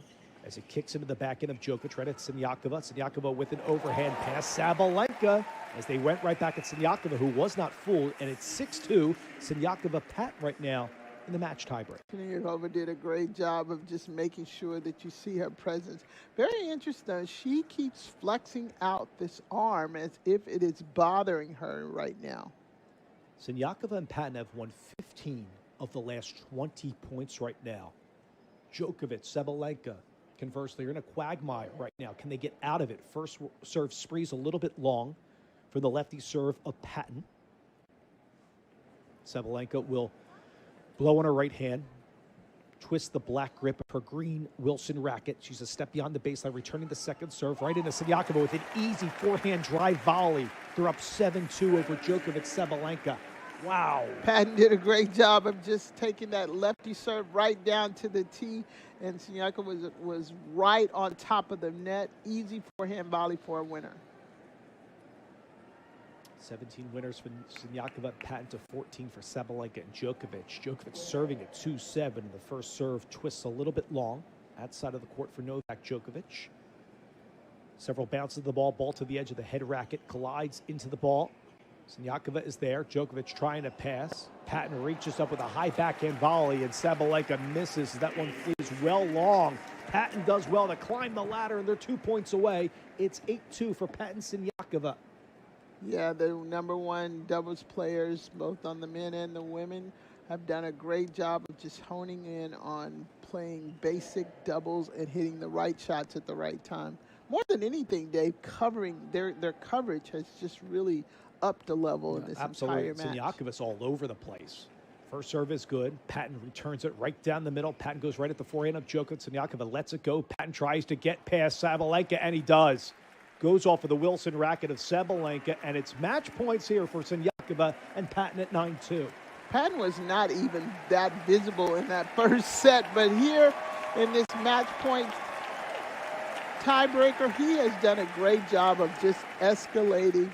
as it kicks into the back end of Djokovic right at Siniakova. Siniakova with an overhand pass. Sabalenka, as they went right back at Siniakova, who was not fooled, and it's 6-2. Siniakova Patton right now in the match tiebreak. Siniakova did a great job of just making sure that you see her presence. Very interesting. She keeps flexing out this arm as if it is bothering her right now. Siniakova and Patton have won 15 of the last 20 points right now. Djokovic, Sabalenka, conversely, are in a quagmire right now. Can they get out of it? First serve spree's a little bit long for the lefty serve of Patton. Sabalenka will blow on her right hand, twist the black grip of her green Wilson racket. She's a step beyond the baseline, returning the second serve right into Siniakova with an easy forehand drive volley. They're up 7-2 over Djokovic Sabalenka. Wow. Patton did a great job of just taking that lefty serve right down to the tee, and Siniakova was right on top of the net. Easy forehand volley for a winner. 17 winners for Siniakova, Patton to 14 for Sabalenka and Djokovic. Djokovic serving at 2-7. The first serve twists a little bit long. Outside of the court for Novak Djokovic. Several bounces of the ball. Ball to the edge of the head racket. Collides into the ball. Siniakova is there. Djokovic trying to pass. Patton reaches up with a high backhand volley, and Sabalenka misses. That one flees well long. Patton does well to climb the ladder, and they're 2 points away. It's 8-2 for Patton Siniakova. Yeah, the #1 doubles players, both on the men and the women, have done a great job of just honing in on playing basic doubles and hitting the right shots at the right time. More than anything, Dave, covering their coverage has just really upped the level in this entire match. Siniakova's all over the place. First serve is good. Patton returns it right down the middle. Patton goes right at the forehand of Djokovic. Siniakova lets it go. Patton tries to get past Sabalenka, and he does. Goes off of the Wilson racket of Sabalenka, and it's match points here for Siniakova and Patton at 9-2. Patton was not even that visible in that first set, but here in this match point tiebreaker, he has done a great job of just escalating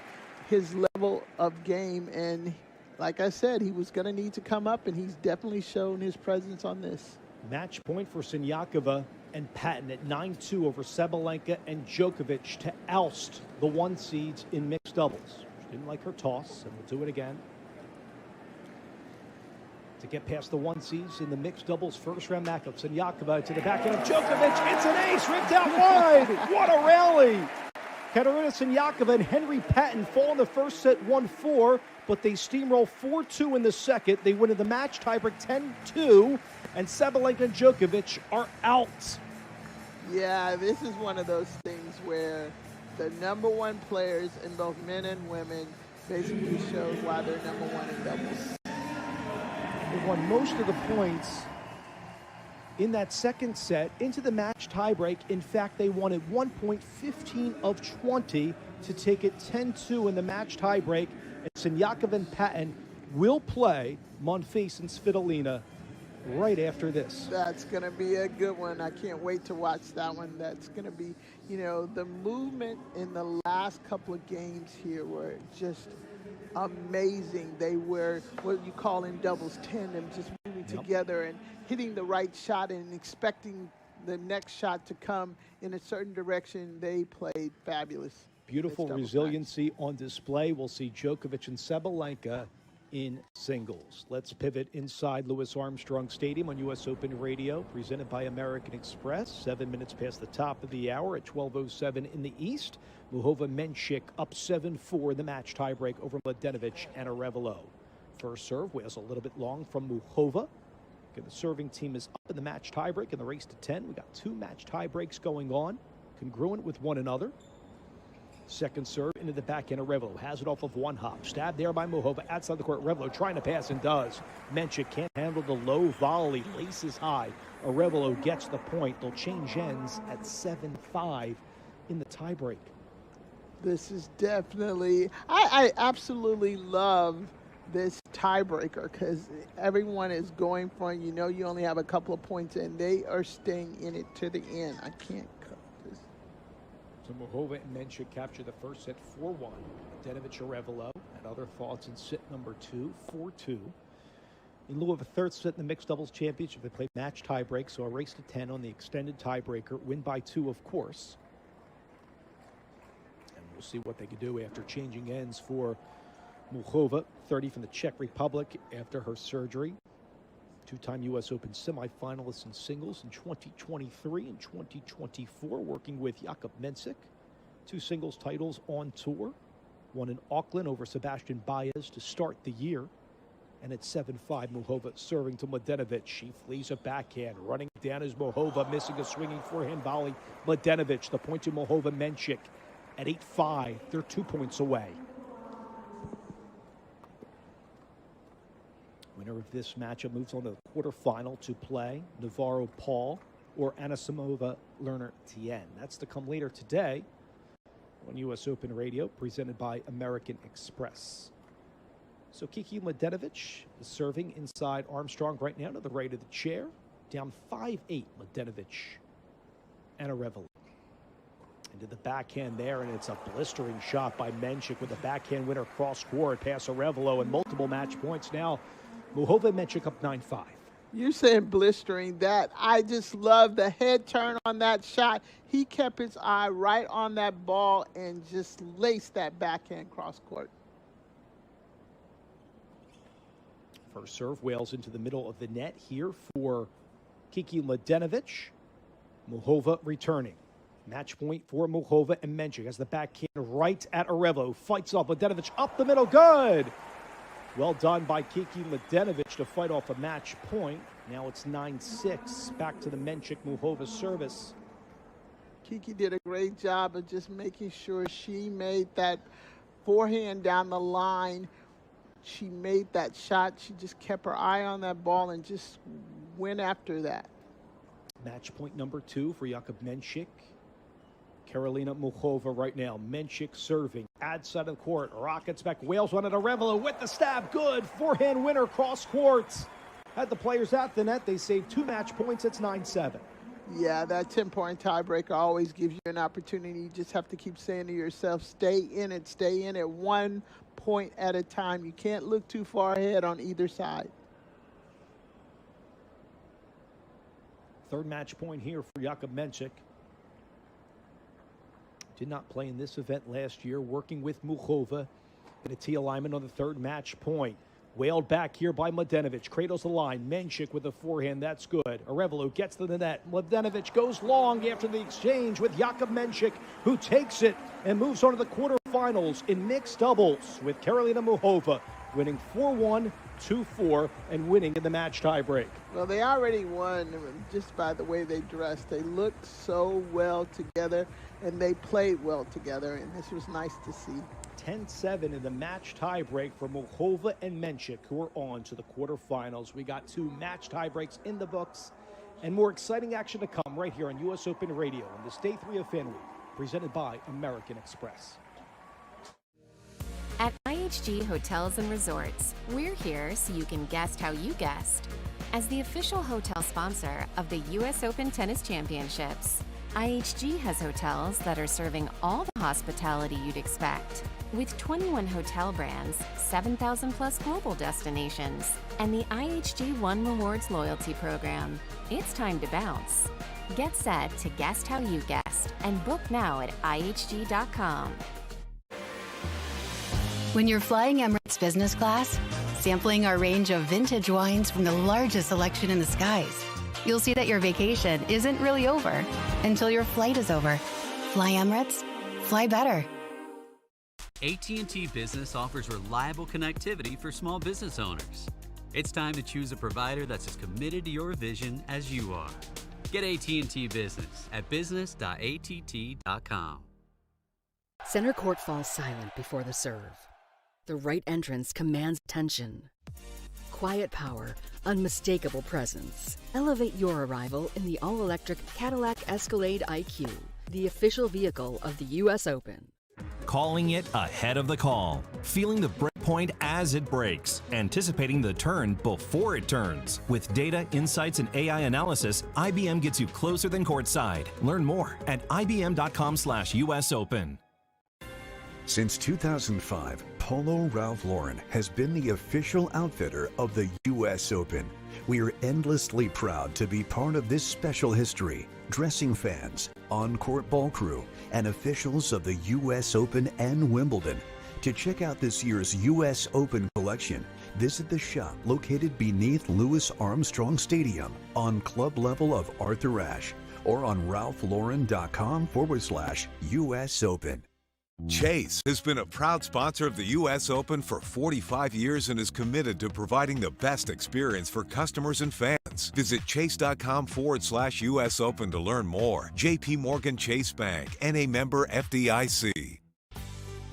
his level of game. And like I said, he was going to need to come up, and he's definitely shown his presence on this. Match point for Siniakova and Patton at 9-2 over Sabalenka and Djokovic to oust the 1 seeds in mixed doubles. She didn't like her toss, and we'll do it again. To get past the 1 seeds in the mixed doubles first round matchup, Siniakova to the backhand of Djokovic. It's an ace ripped out wide. What a rally! Katerina Siniakova and Henry Patton fall in the first set 1-4, but they steamroll 4-2 in the second. They win in the match tiebreak 10-2, and Sabalenka and Djokovic are out. Yeah, this is one of those things where the #1 players in both men and women basically shows why they're #1 in doubles. They won most of the points in that second set into the match tiebreak. In fact, they won at 1 point 15 of 20 to take it 10-2 in the match tiebreak. And Siniakova and Patton will play Monfils and Svitolina right after this. That's going to be a good one. I can't wait to watch that one. That's going to be, you know, the movement in the last couple of games here were just amazing. They were what you call in doubles tandem, just moving together and hitting the right shot and expecting the next shot to come in a certain direction. They played fabulous. Beautiful resiliency on display. We'll see Djokovic and Sabalenka in singles. Let's pivot inside Louis Armstrong Stadium on U.S. Open Radio, presented by American Express. 7 minutes past the top of the hour at 12:07 in the East. Muhova Menchik up 7-4 in the match tiebreak over Mladenovic and Arevalo. First serve was a little bit long from Muhova. Again, the serving team is up in the match tiebreak in the race to 10. We got 2 match tiebreaks going on, congruent with one another. Second serve into the backhand of Arevalo. Has it off of one hop. Stabbed there by Muhova. Outside the court, Arevalo trying to pass and does. Menchik can't handle the low volley. Laces high. Arevalo gets the point. They'll change ends at 7-5 in the tiebreak. This is definitely, I absolutely love this tiebreaker because everyone is going for, you know, you only have a couple of points and they are staying in it to the end. I can't cut this. So Muhova and Menchik capture the first set 4-1. Mladenovic Arevalo had other thoughts in set number 2, 4-2. In lieu of a third set in the mixed doubles championship, they played match tiebreak, so a race to 10 on the extended tiebreaker. Win by 2, of course. And we'll see what they can do after changing ends for Muhova, 30 from the Czech Republic after her surgery. Two-time U.S. Open semifinalists in singles in 2023 and 2024, working with Jakub Mensik. 2 singles titles on tour. One in Auckland over Sebastian Baez to start the year. And at 7-5, Muhova serving to Mladenovic. She flees a backhand. Running down is Muhova, missing a swinging forehand volley. Mladenovic, the point to Muhova Menchik. At 8-5, they're 2 points away. Winner of this matchup moves on to the quarterfinal to play Navarro Paul or Anisimova Lerner Tien. That's to come later today on U.S. Open Radio, presented by American Express. So Kiki Mladenovic is serving inside Armstrong right now to the right of the chair. Down 5-8, Mladenovic and Arevalo. Into the backhand there, and it's a blistering shot by Menchik with a backhand winner cross court past Arevalo, and multiple match points now. Muchova and Menchik up 9-5. You're saying blistering. That I just love the head turn on that shot. He kept his eye right on that ball and just laced that backhand cross court. First serve, Wales into the middle of the net here for Kiki Mladenovic. Muchova returning. Match point for Muchova, and Menchik has the backhand right at Arevalo. Fights off Mladenovic up the middle. Good! Well done by Kiki Mladenovic to fight off a match point. Now it's 9-6. Back to the Menchik-Muchova service. Kiki did a great job of just making sure she made that forehand down the line. She made that shot. She just kept her eye on that ball and just went after that. Match point number 2 for Jakub Menchik. Karolina Muchova right now. Menchik serving. Ad side of the court. Rockets back. Wales one at Arevalo with the stab. Good. Forehand winner cross courts. Had the players at the net. They saved 2 match points. It's 9-7. Yeah, that 10-point tiebreaker always gives you an opportunity. You just have to keep saying to yourself, stay in it 1 point at a time. You can't look too far ahead on either side. Third match point here for Jakub Menchik. Did not play in this event last year, working with Muchova in a T alignment on the third match point. Wailed back here by Mladenovic. Cradles the line. Menchik with a forehand. That's good. Arevalo gets to the net. Mladenovic goes long after the exchange with Jakub Menchik, who takes it and moves on to the quarterfinals in mixed doubles with Karolina Muchova, winning 4-1, 2-4, and winning in the match tiebreak. Well, they already won just by the way they dressed. They looked so well together, and they played well together, and this was nice to see. 10-7 in the match tiebreak for Muchova and Menchik, who are on to the quarterfinals. We got 2 match tiebreaks in the books, and more exciting action to come right here on U.S. Open Radio on this Day 3 of Fan Week, presented by American Express. At IHG Hotels and Resorts, we're here so you can guest how you guest. As the official hotel sponsor of the U.S. Open Tennis Championships, IHG has hotels that are serving all the hospitality you'd expect. With 21 hotel brands, 7,000 plus global destinations, and the IHG One Rewards loyalty program, it's time to bounce. Get set to guest how you guest and book now at IHG.com. When you're flying Emirates business class, sampling our range of vintage wines from the largest selection in the skies, you'll see that your vacation isn't really over until your flight is over. Fly Emirates, fly better. AT&T Business offers reliable connectivity for small business owners. It's time to choose a provider that's as committed to your vision as you are. Get AT&T Business at business.att.com. Center court falls silent before the serve. The right entrance commands attention. Quiet power, unmistakable presence. Elevate your arrival in the all-electric Cadillac Escalade IQ, the official vehicle of the U.S. Open. Calling it ahead of the call. Feeling the break point as it breaks. Anticipating the turn before it turns. With data, insights, and AI analysis, IBM gets you closer than courtside. Learn more at ibm.com/US Open. Since 2005, Polo Ralph Lauren has been the official outfitter of the U.S. Open. We are endlessly proud to be part of this special history. Dressing fans, on-court ball crew, and officials of the U.S. Open and Wimbledon. To check out this year's U.S. Open collection, visit the shop located beneath Louis Armstrong Stadium on club level of Arthur Ashe or on ralphlauren.com/US Open. Chase has been a proud sponsor of the U.S. Open for 45 years and is committed to providing the best experience for customers and fans. Visit chase.com/US Open to learn more. J.P. Morgan Chase Bank, N.A. member FDIC.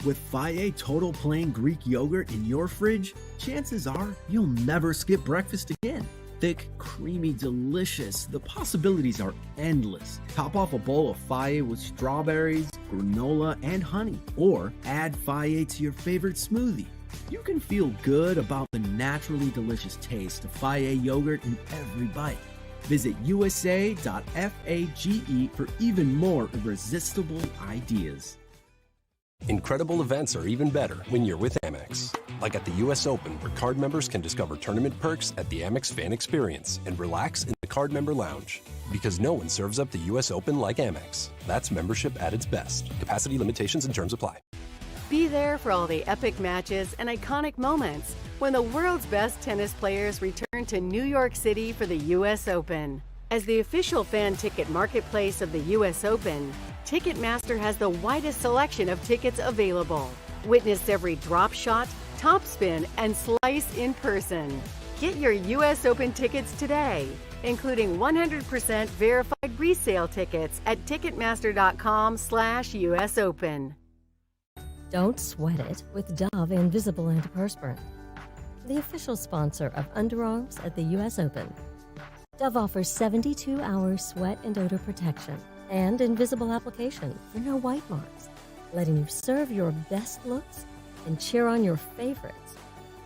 With Faye Total Plain Greek Yogurt in your fridge, chances are you'll never skip breakfast again. Thick, creamy, delicious. The possibilities are endless. Top off a bowl of Faye with strawberries, granola, and honey. Or add Faye to your favorite smoothie. You can feel good about the naturally delicious taste of Faye yogurt in every bite. Visit USA.FAGE for even more irresistible ideas. Incredible events are even better when you're with Amex. Like at the US Open, where card members can discover tournament perks at the Amex Fan Experience and relax in the card member lounge. Because no one serves up the US Open like Amex. That's membership at its best. Capacity limitations and terms apply. Be there for all the epic matches and iconic moments when the world's best tennis players return to New York City for the US Open. As the official fan ticket marketplace of the US Open, Ticketmaster has the widest selection of tickets available. Witness every drop shot, topspin, and slice in person. Get your US Open tickets today, including 100% verified resale tickets at Ticketmaster.com/US Open. Don't sweat it with Dove Invisible Antiperspirant, the official sponsor of underarms at the US Open. Dove offers 72-hour sweat and odor protection and invisible application for no white marks, letting you serve your best looks and cheer on your favorites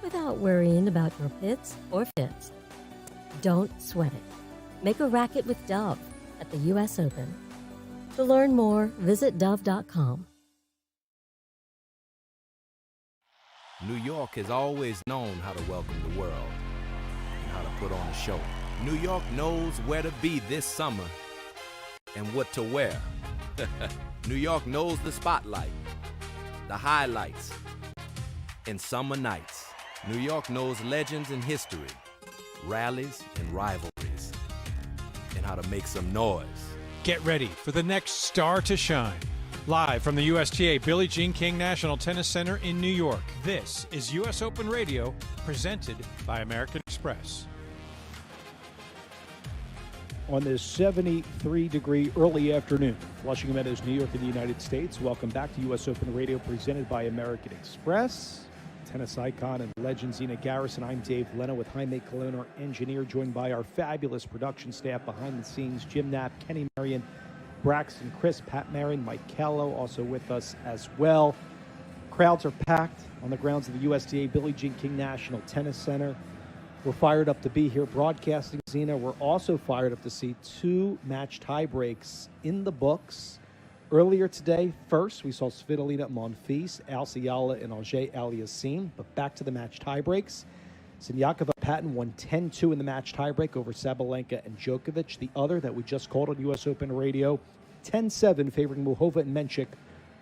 without worrying about your pits or fits. Don't sweat it. Make a racket with Dove at the US Open. To learn more, visit Dove.com. New York has always known how to welcome the world and how to put on a show. New York knows where to be this summer and what to wear. New York knows the spotlight, the highlights, and summer nights. New York knows legends and history, rallies and rivalries, and how to make some noise. Get ready for the next star to shine. Live from the USTA Billie Jean King National Tennis Center in New York, this is US Open Radio, presented by American Express. On this 73-degree early afternoon, Flushing Meadows, New York in the United States. Welcome back to US Open Radio, presented by American Express. Tennis icon and legend Zina Garrison. I'm Dave Leno with Jaime Colon, our engineer, joined by our fabulous production staff behind the scenes, Jim Knapp, Kenny Marion, Braxton, Chris, Pat Marin, Mike Callow, also with us as well. Crowds are packed on the grounds of the USTA Billie Jean King National Tennis Center. We're fired up to be here broadcasting, Zina. We're also fired up to see two match tie breaks in the books. Earlier today, first, we saw Svitolina Monfils, Alexandra Eala, and Auger-Aliassime. But back to the match tie breaks. Siniakova-Patton won 10-2 in the match tiebreak over Sabalenka and Djokovic. The other that we just called on US Open Radio, 10-7 favoring Muhova and Menchik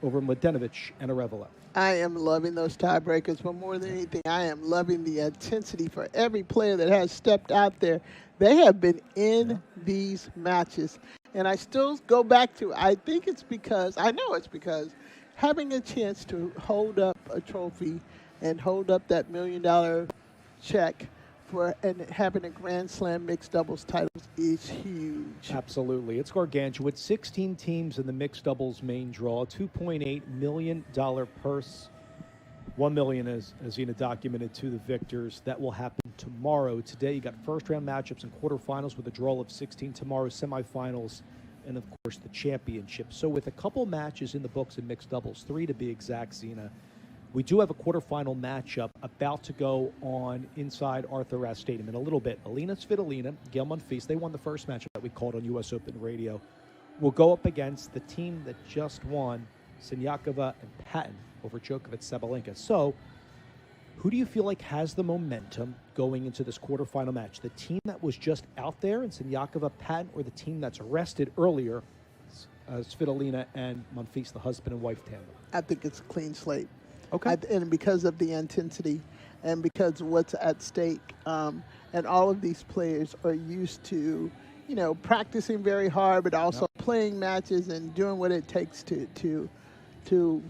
over Mladenovic and Arevalo. I am loving those tiebreakers, but more than anything, I am loving the intensity for every player that has stepped out there. They have been in these matches. And I still go back to, I know it's because having a chance to hold up a trophy and hold up that $1 million check and having a Grand Slam mixed doubles titles is huge. Absolutely. It's gargantuan. 16 teams in the mixed doubles main draw, $2.8 million purse. $1 million, as Zina documented, to the victors. That will happen tomorrow. Today, you got first-round matchups and quarterfinals with a draw of 16. Tomorrow, semifinals, and, of course, the championship. So with a couple matches in the books in mixed doubles, 3 to be exact, Zina, we do have a quarterfinal matchup about to go on inside Arthur Ashe Stadium in a little bit. Alina Svitolina, Gael Monfils, they won the first matchup that we called on US Open Radio, will go up against the team that just won, Siniakova and Patton, over Djokovic Sabalenka. So, who do you feel like has the momentum going into this quarterfinal match? The team that was just out there in Siniakova, Patton, or the team that's arrested earlier, Svitolina and Monfils, the husband and wife tandem? I think it's a clean slate. Okay. And because of the intensity and because of what's at stake, and all of these players are used to, practicing very hard, but also playing matches and doing what it takes to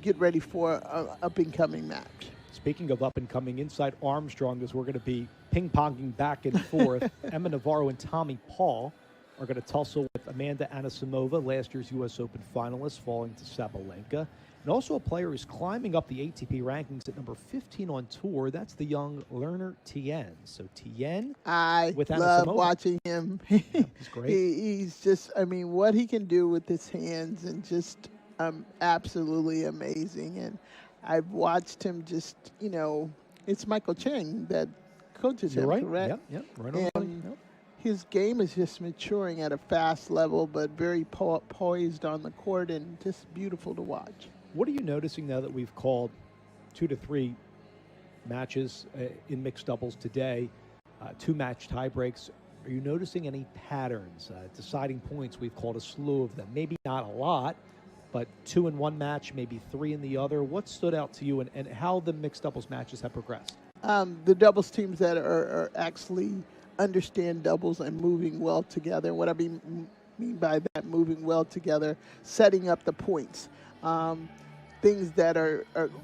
get ready for an up-and-coming match. Speaking of up-and-coming, inside Armstrong, as we're going to be ping-ponging back and forth, Emma Navarro and Tommy Paul are going to tussle with Amanda Anisimova, last year's U.S. Open finalist, falling to Sabalenka. And also a player who's climbing up the ATP rankings at number 15 on tour. That's the young Lerner Tien. So Tien with Anisimova. I love watching him. He's great. He's just, what he can do with his hands and just absolutely amazing. And I've watched him just, it's Michael Chang that coaches him, right. correct? Yep, right on the money. Yep. his game is just maturing at a fast level, but very poised on the court and just beautiful to watch. What are you noticing now that we've called 2 to 3 matches in mixed doubles today, 2 match tie breaks? Are you noticing any patterns, deciding points? We've called a slew of them. Maybe not a lot, but 2 in one match, maybe 3 in the other. What stood out to you, and how the mixed doubles matches have progressed? The doubles teams that are actually understand doubles and moving well together. And what I mean by that, moving well together, setting up the points. Things that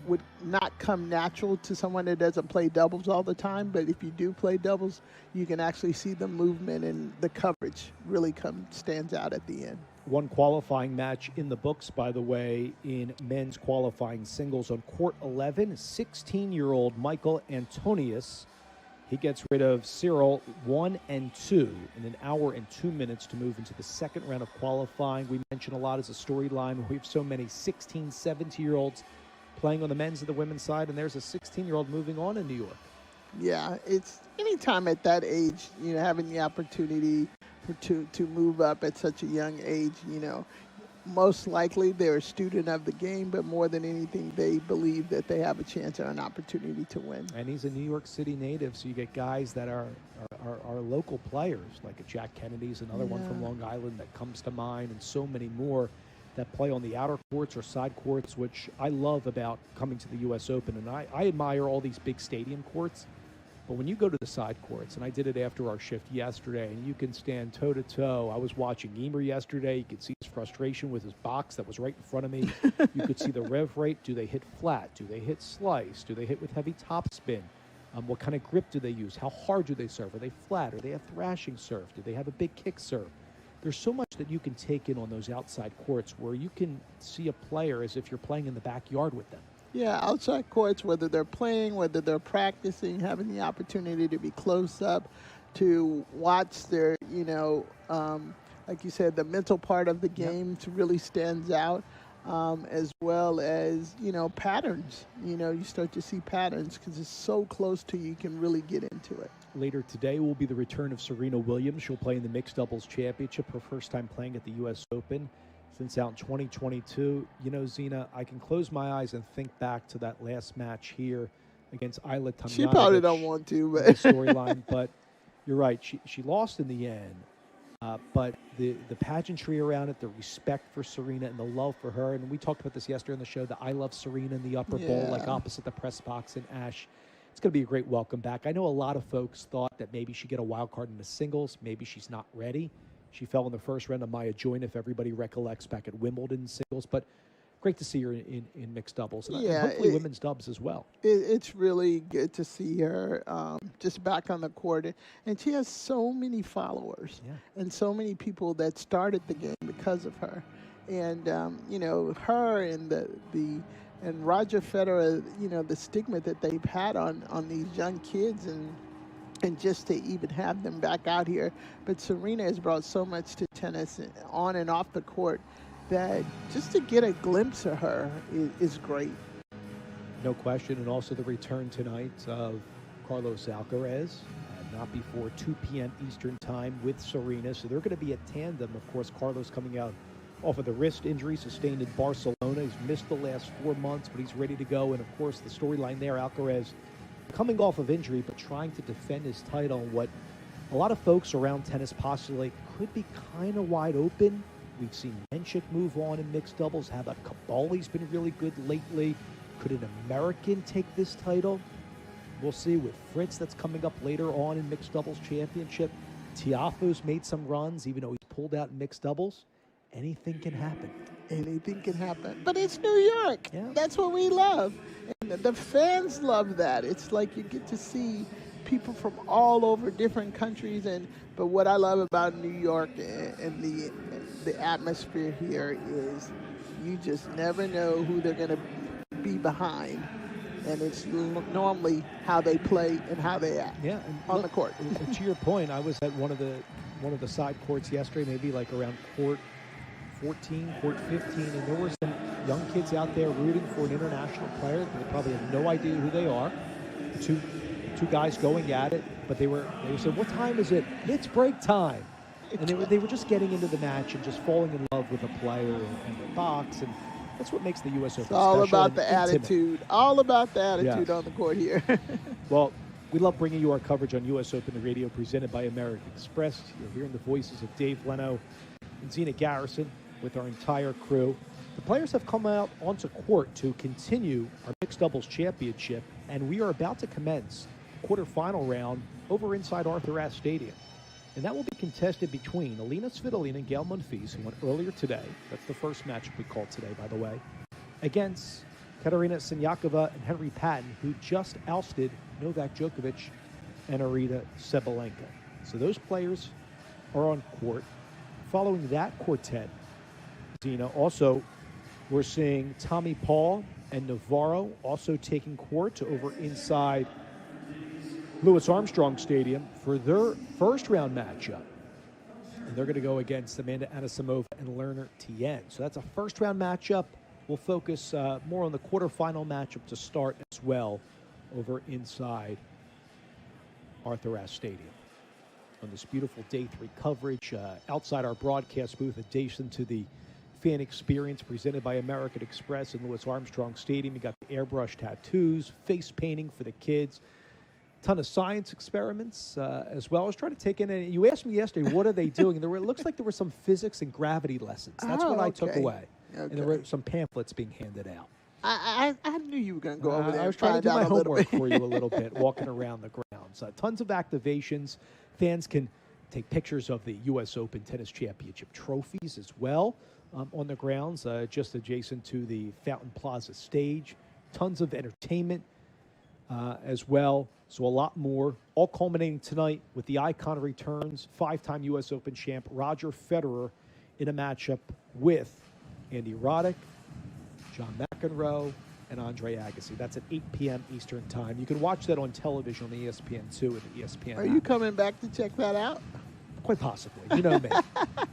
would not come natural to someone that doesn't play doubles all the time, but if you do play doubles, you can actually see the movement, and the coverage really stands out at the end. One qualifying match in the books, by the way, in men's qualifying singles on court 11, 16-year-old Michael Antonius. He gets rid of Cyril 1 and 2 in an hour and 2 minutes to move into the second round of qualifying. We mention a lot as a storyline. We have so many 16, 17-year-olds playing on the men's and the women's side, and there's a 16-year-old moving on in New York. Yeah, it's anytime at that age, having the opportunity to move up at such a young age, most likely they're a student of the game, but more than anything, they believe that they have a chance or an opportunity to win. And he's a New York City native, so you get guys that are local players, like a Jack Kennedy's another one from Long Island that comes to mind, and so many more that play on the outer courts or side courts, which I love about coming to the U.S. Open. And I admire all these big stadium courts, but when you go to the side courts, and I did it after our shift yesterday, and you can stand toe-to-toe. I was watching Eamer yesterday. You could see his frustration with his box that was right in front of me. You could see the rev rate. Do they hit flat? Do they hit slice? Do they hit with heavy topspin? What kind of grip do they use? How hard do they serve? Are they flat? Are they a thrashing serve? Do they have a big kick serve? There's so much that you can take in on those outside courts where you can see a player as if you're playing in the backyard with them. Yeah, outside courts, whether they're playing, whether they're practicing, having the opportunity to be close up, to watch their, like you said, the mental part of the game to really stands out, as well as, patterns. You start to see patterns because it's so close to you can really get into it. Later today will be the return of Serena Williams. She'll play in the Mixed Doubles Championship, her first time playing at the U.S. Open since out in 2022. Zena, I can close my eyes and think back to that last match here against Eala Tomljanovic. She probably don't want to, but storyline. But you're right. She lost in the end. But the pageantry around it, the respect for Serena and the love for her, and we talked about this yesterday on the show, the I Love Serena in the upper bowl, like opposite the press box in Ash. It's going to be a great welcome back. I know a lot of folks thought that maybe she'd get a wild card in the singles. Maybe she's not ready. She fell in the first round of Maya Join, if everybody recollects, back at Wimbledon singles. But great to see her in mixed doubles. And hopefully women's dubs as well. It's really good to see her just back on the court. And she has so many followers and so many people that started the game because of her. And, her and and Roger Federer, the stigma that they've had on these young kids and just to even have them back out here. But Serena has brought so much to tennis on and off the court that just to get a glimpse of her is great. No question. And also the return tonight of Carlos Alcaraz, not before 2 p.m. Eastern time with Serena. So they're going to be a tandem. Of course, Carlos coming out off of the wrist injury sustained in Barcelona. He's missed the last 4 months, but he's ready to go. And of course, the storyline there, Alcaraz coming off of injury, but trying to defend his title. What a lot of folks around tennis postulate could be kind of wide open. We've seen Menchik move on in mixed doubles. How about Cabali's been really good lately? Could an American take this title? We'll see with Fritz that's coming up later on in mixed doubles championship. Tiafoe's made some runs, even though he's pulled out in mixed doubles. Anything can happen. Anything can happen. But it's New York. Yeah. That's what we love. And the fans love that. It's like you get to see people from all over different countries. But what I love about New York and the atmosphere here is you just never know who they're going to be behind. And it's normally how they play and how they act on the court. To your point, I was at one of the side courts yesterday, maybe like around court 14, court 15, and there were some young kids out there rooting for an international player. They probably have no idea who they are. two guys going at it, but they said, "What time is it? It's break time." And they were just getting into the match and just falling in love with the player and the box, and that's what makes the U.S. Open special. All about the attitude. All about the attitude Yes. on the court here. Well, we love bringing you our coverage on U.S. Open the Radio, presented by American Express. You're hearing the voices of Dave Leno and Zena Garrison with our entire crew. The players have come out onto court to continue our mixed doubles championship, and we are about to commence the quarterfinal round over inside Arthur Ashe Stadium. And that will be contested between Alina Svitolina and Gail Monfils, who went earlier today. That's the first match we called today, by the way, against Katerina Siniakova and Henry Patton, who just ousted Novak Djokovic and Aryna Sabalenka. So those players are on court. Following that quartet, Zena, also we're seeing Tommy Paul and Navarro also taking court over inside Louis Armstrong Stadium for their first round matchup. And they're going to go against Amanda Anisimova and Lerner Tien. So that's a first round matchup. We'll focus more on the quarterfinal matchup to start as well over inside Arthur Ashe Stadium. On this beautiful day 3 coverage outside our broadcast booth adjacent to the fan experience presented by American Express in Louis Armstrong Stadium. You got the airbrush tattoos, face painting for the kids, ton of science experiments as well. I was trying to take in, and you asked me yesterday, what are they doing? And it looks like there were some physics and gravity lessons. That's what I took away. Okay. And there were some pamphlets being handed out. I knew you were going to go over there. I was trying to do my homework for you a little bit, walking around the grounds. Tons of activations. Fans can take pictures of the U.S. Open Tennis Championship trophies as well on the grounds, just adjacent to the Fountain Plaza stage. Tons of entertainment as well. So a lot more, all culminating tonight with the icon returns, 5-time U.S. Open champ Roger Federer in a matchup with Andy Roddick, John McEnroe, and Andre Agassi. That's at 8 p.m. Eastern Time. You can watch that on television on ESPN2 and the ESPN Are app. you coming back to check that out? Quite possibly. You know me.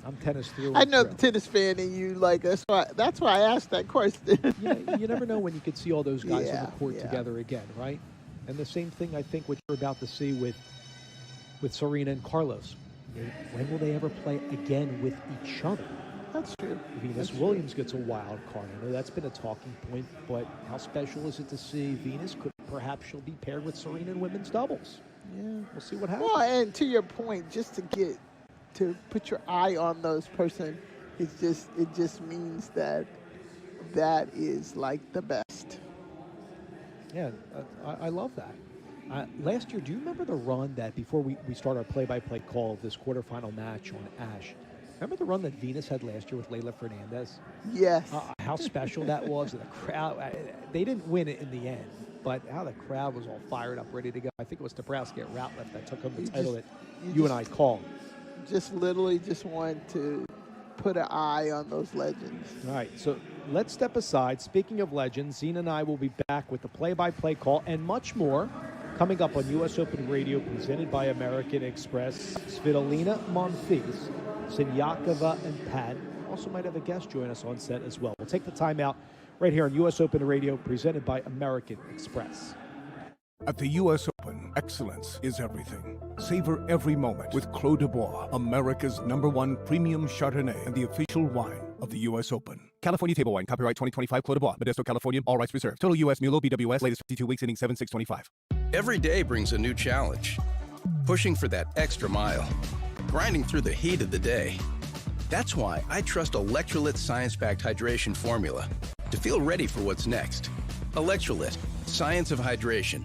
I'm tennis through. I know the tennis fan in you. Like that's why I asked that question. You never know when you could see all those guys on the court together again, right? And the same thing I think what you're about to see with Serena and Carlos. When will they ever play again with each other? That's true. Venus Williams gets a wild card. I know that's been a talking point, but how special is it to see Venus? Perhaps she'll be paired with Serena in women's doubles. Yeah. We'll see what happens. Well, and to your point, just to put your eye on those person, it just means that is like the best. Yeah, I love that. Last year, do you remember the run that before we start our play-by-play call of this quarterfinal match on Ashe? Remember the run that Venus had last year with Leylah Fernandez? Yes. How special that was. The crowd, they didn't win it in the end, but how the crowd was all fired up, ready to go. I think it was Dabrowski at Ratliff that took home the title that you and I called. Just literally just wanted to put an eye on those legends. All right, so let's step aside. Speaking of legends, Zena and I will be back with the play-by-play call and much more coming up on U.S. Open Radio presented by American Express. Svitolina, Monfils, Siniakova, and Patton. Also might have a guest join us on set as well. We'll take the time out right here on U.S. Open Radio presented by American Express. At the U.S. Open, excellence is everything. Savor every moment with Clos de Bois, America's #1 premium Chardonnay and the official wine of the U.S. Open. California Table Wine, copyright 2025 Clos de Bois, Modesto, California, all rights reserved. Total U.S. Mulo, BWS, latest 52 weeks ending 7/6/25. Every day brings a new challenge. Pushing for that extra mile. Grinding through the heat of the day. That's why I trust Electrolyt's science-backed hydration formula to feel ready for what's next. Electrolyt, science of hydration.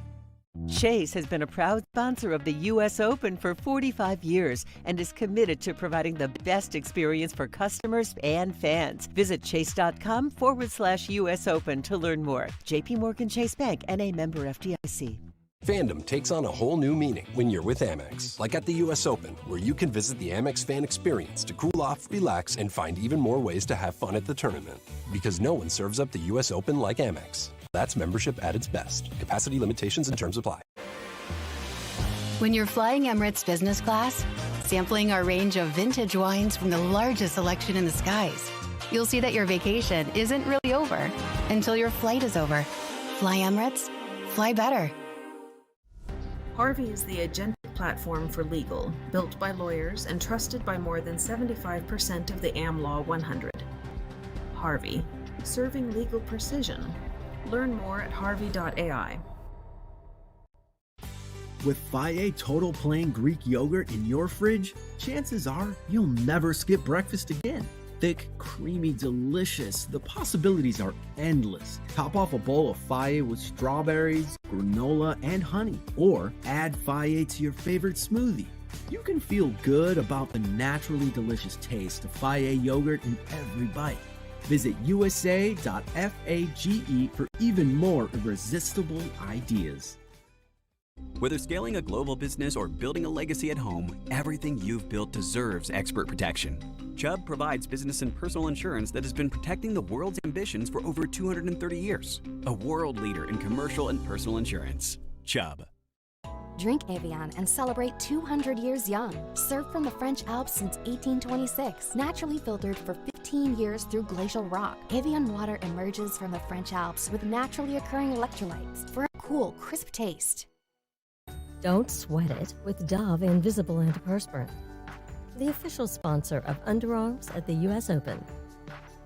Chase has been a proud sponsor of the U.S. Open for 45 years and is committed to providing the best experience for customers and fans. Visit chase.com/US Open to learn more. JP Morgan Chase Bank, N.A. member FDIC. Fandom takes on a whole new meaning when you're with Amex. Like at the U.S. Open, where you can visit the Amex fan experience to cool off, relax, and find even more ways to have fun at the tournament. Because no one serves up the U.S. Open like Amex. That's membership at its best. Capacity limitations and terms apply. When you're flying Emirates business class, sampling our range of vintage wines from the largest selection in the skies, you'll see that your vacation isn't really over until your flight is over. Fly Emirates, fly better. Harvey is the agentic platform for legal, built by lawyers and trusted by more than 75% of the AmLaw 100. Harvey, serving legal precision. Learn more at harvey.ai. With Faye Total Plain Greek Yogurt in your fridge, chances are you'll never skip breakfast again. Thick, creamy, delicious. The possibilities are endless. Top off a bowl of Faye with strawberries, granola, and honey. Or add Faye to your favorite smoothie. You can feel good about the naturally delicious taste of Faye yogurt in every bite. Visit usa.fage for even more irresistible ideas. Whether scaling a global business or building a legacy at home, everything you've built deserves expert protection. Chubb provides business and personal insurance that has been protecting the world's ambitions for over 230 years. A world leader in commercial and personal insurance. Chubb. Drink Evian and celebrate 200 years young. Served from the French Alps since 1826. Naturally filtered for 15 years through glacial rock. Evian water emerges from the French Alps with naturally occurring electrolytes for a cool, crisp taste. Don't sweat it with Dove Invisible Antiperspirant, the official sponsor of underarms at the U.S. Open.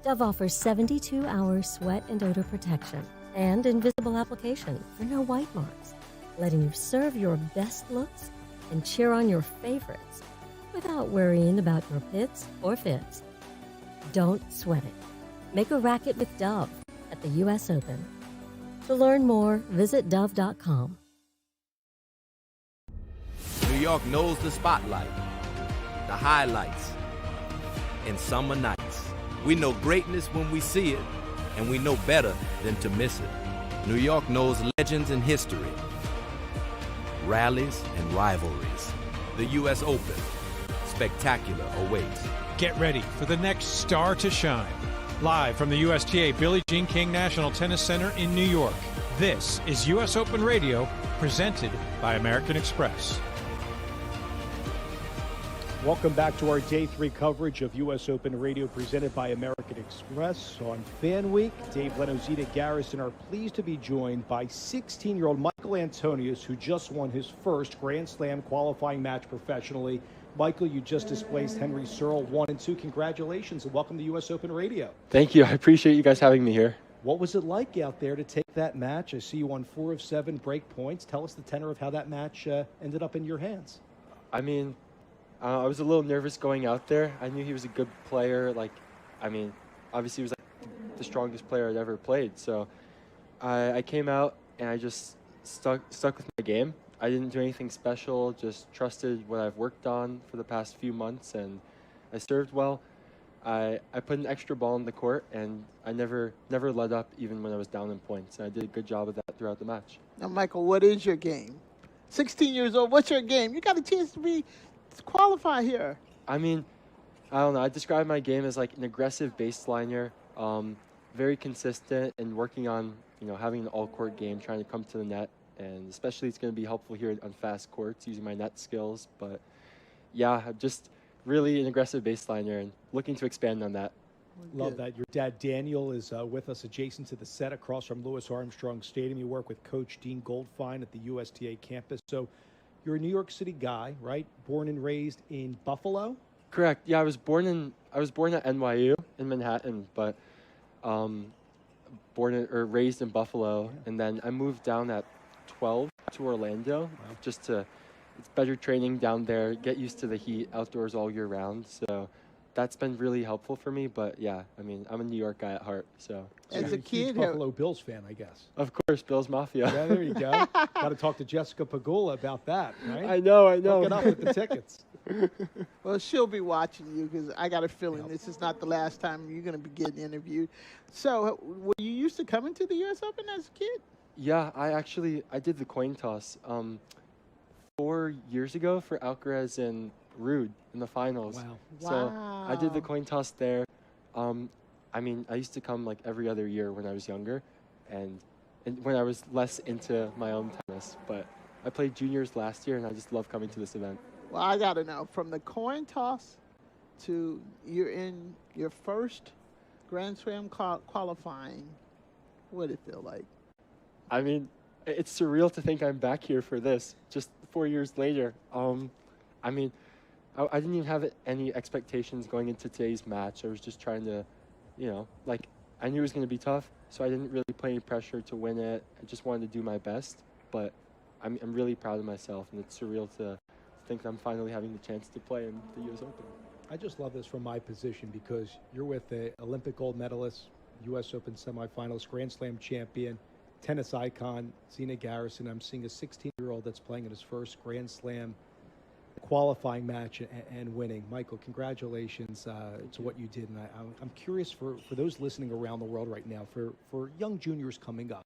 Dove offers 72-hour sweat and odor protection and invisible application for no white marks, letting you serve your best looks and cheer on your favorites without worrying about your pits or fits. Don't sweat it. Make a racket with Dove at the U.S. Open. To learn more, visit dove.com. New York knows the spotlight, the highlights, and summer nights. We know greatness when we see it, and we know better than to miss it. New York knows legends and history, rallies and rivalries. The U.S. Open, spectacular awaits. Get ready for the next star to shine. Live from the USTA Billie Jean King National Tennis Center in New York, this is U.S. Open Radio, presented by American Express. Welcome back to our Day 3 coverage of U.S. Open Radio presented by American Express. On Fan Week, Dave Lenozita Garrison are pleased to be joined by 16-year-old Michael Antonius, who just won his first Grand Slam qualifying match professionally. Michael, you just displaced Henry Searle 1-2. Congratulations and welcome to U.S. Open Radio. Thank you. I appreciate you guys having me here. What was it like out there to take that match? I see you won 4 of 7 break points. Tell us the tenor of how that match ended up in your hands. I mean, I was a little nervous going out there. I knew he was a good player. Obviously he was the strongest player I'd ever played. So I came out and I just stuck with my game. I didn't do anything special, just trusted what I've worked on for the past few months, and I served well. I put an extra ball in the court, and I never let up even when I was down in points. And I did a good job of that throughout the match. Now, Michael, what is your game? 16 years old, what's your game? You got a chance to qualify here. I mean, I don't know. I describe my game as like an aggressive baseliner, very consistent, and working on having an all-court game, trying to come to the net, and especially it's going to be helpful here on fast courts using my net skills. But yeah, just really an aggressive baseliner and looking to expand on that. Love that. Your dad, Daniel, is with us adjacent to the set across from Louis Armstrong Stadium. You work with Coach Dean Goldfine at the USTA campus. So you're a New York City guy, right? Born and raised in Buffalo? Correct. Yeah, I was born at NYU in Manhattan, but raised in Buffalo, and then I moved down at 12 to Orlando just to it's better training down there, get used to the heat, outdoors all year round. So that's been really helpful for me. But yeah, I mean, I'm a New York guy at heart. So as a kid, Buffalo Bills fan, I guess. Of course, Bills Mafia. Yeah, there you go. Got to talk to Jessica Pagula about that, right? I know. Look it up with the tickets. Well, she'll be watching you because I got a feeling this is not the last time you're going to be getting interviewed. So, were you used to coming to the U.S. Open as a kid? Yeah, I did the coin toss 4 years ago for Alcaraz and Ruud in the finals. Wow. So I did the coin toss there. I mean, I used to come like every other year when I was younger and when I was less into my own tennis. But I played juniors last year, and I just love coming to this event. Well, I got to know, from the coin toss to you're in your first Grand Slam qualifying, what did it feel like? I mean, it's surreal to think I'm back here for this. Just 4 years later. I mean, I didn't even have any expectations going into today's match. I was just trying to, like, I knew it was going to be tough, so I didn't really put any pressure to win it. I just wanted to do my best, but I'm really proud of myself, and it's surreal to think I'm finally having the chance to play in the U.S. Open. I just love this from my position because you're with an Olympic gold medalist, U.S. Open semifinalist, Grand Slam champion, tennis icon, Zina Garrison. I'm seeing a 16-year-old that's playing in his first Grand Slam qualifying match and winning. Michael, congratulations to what you did. And I'm curious for those listening around the world right now, for young juniors coming up,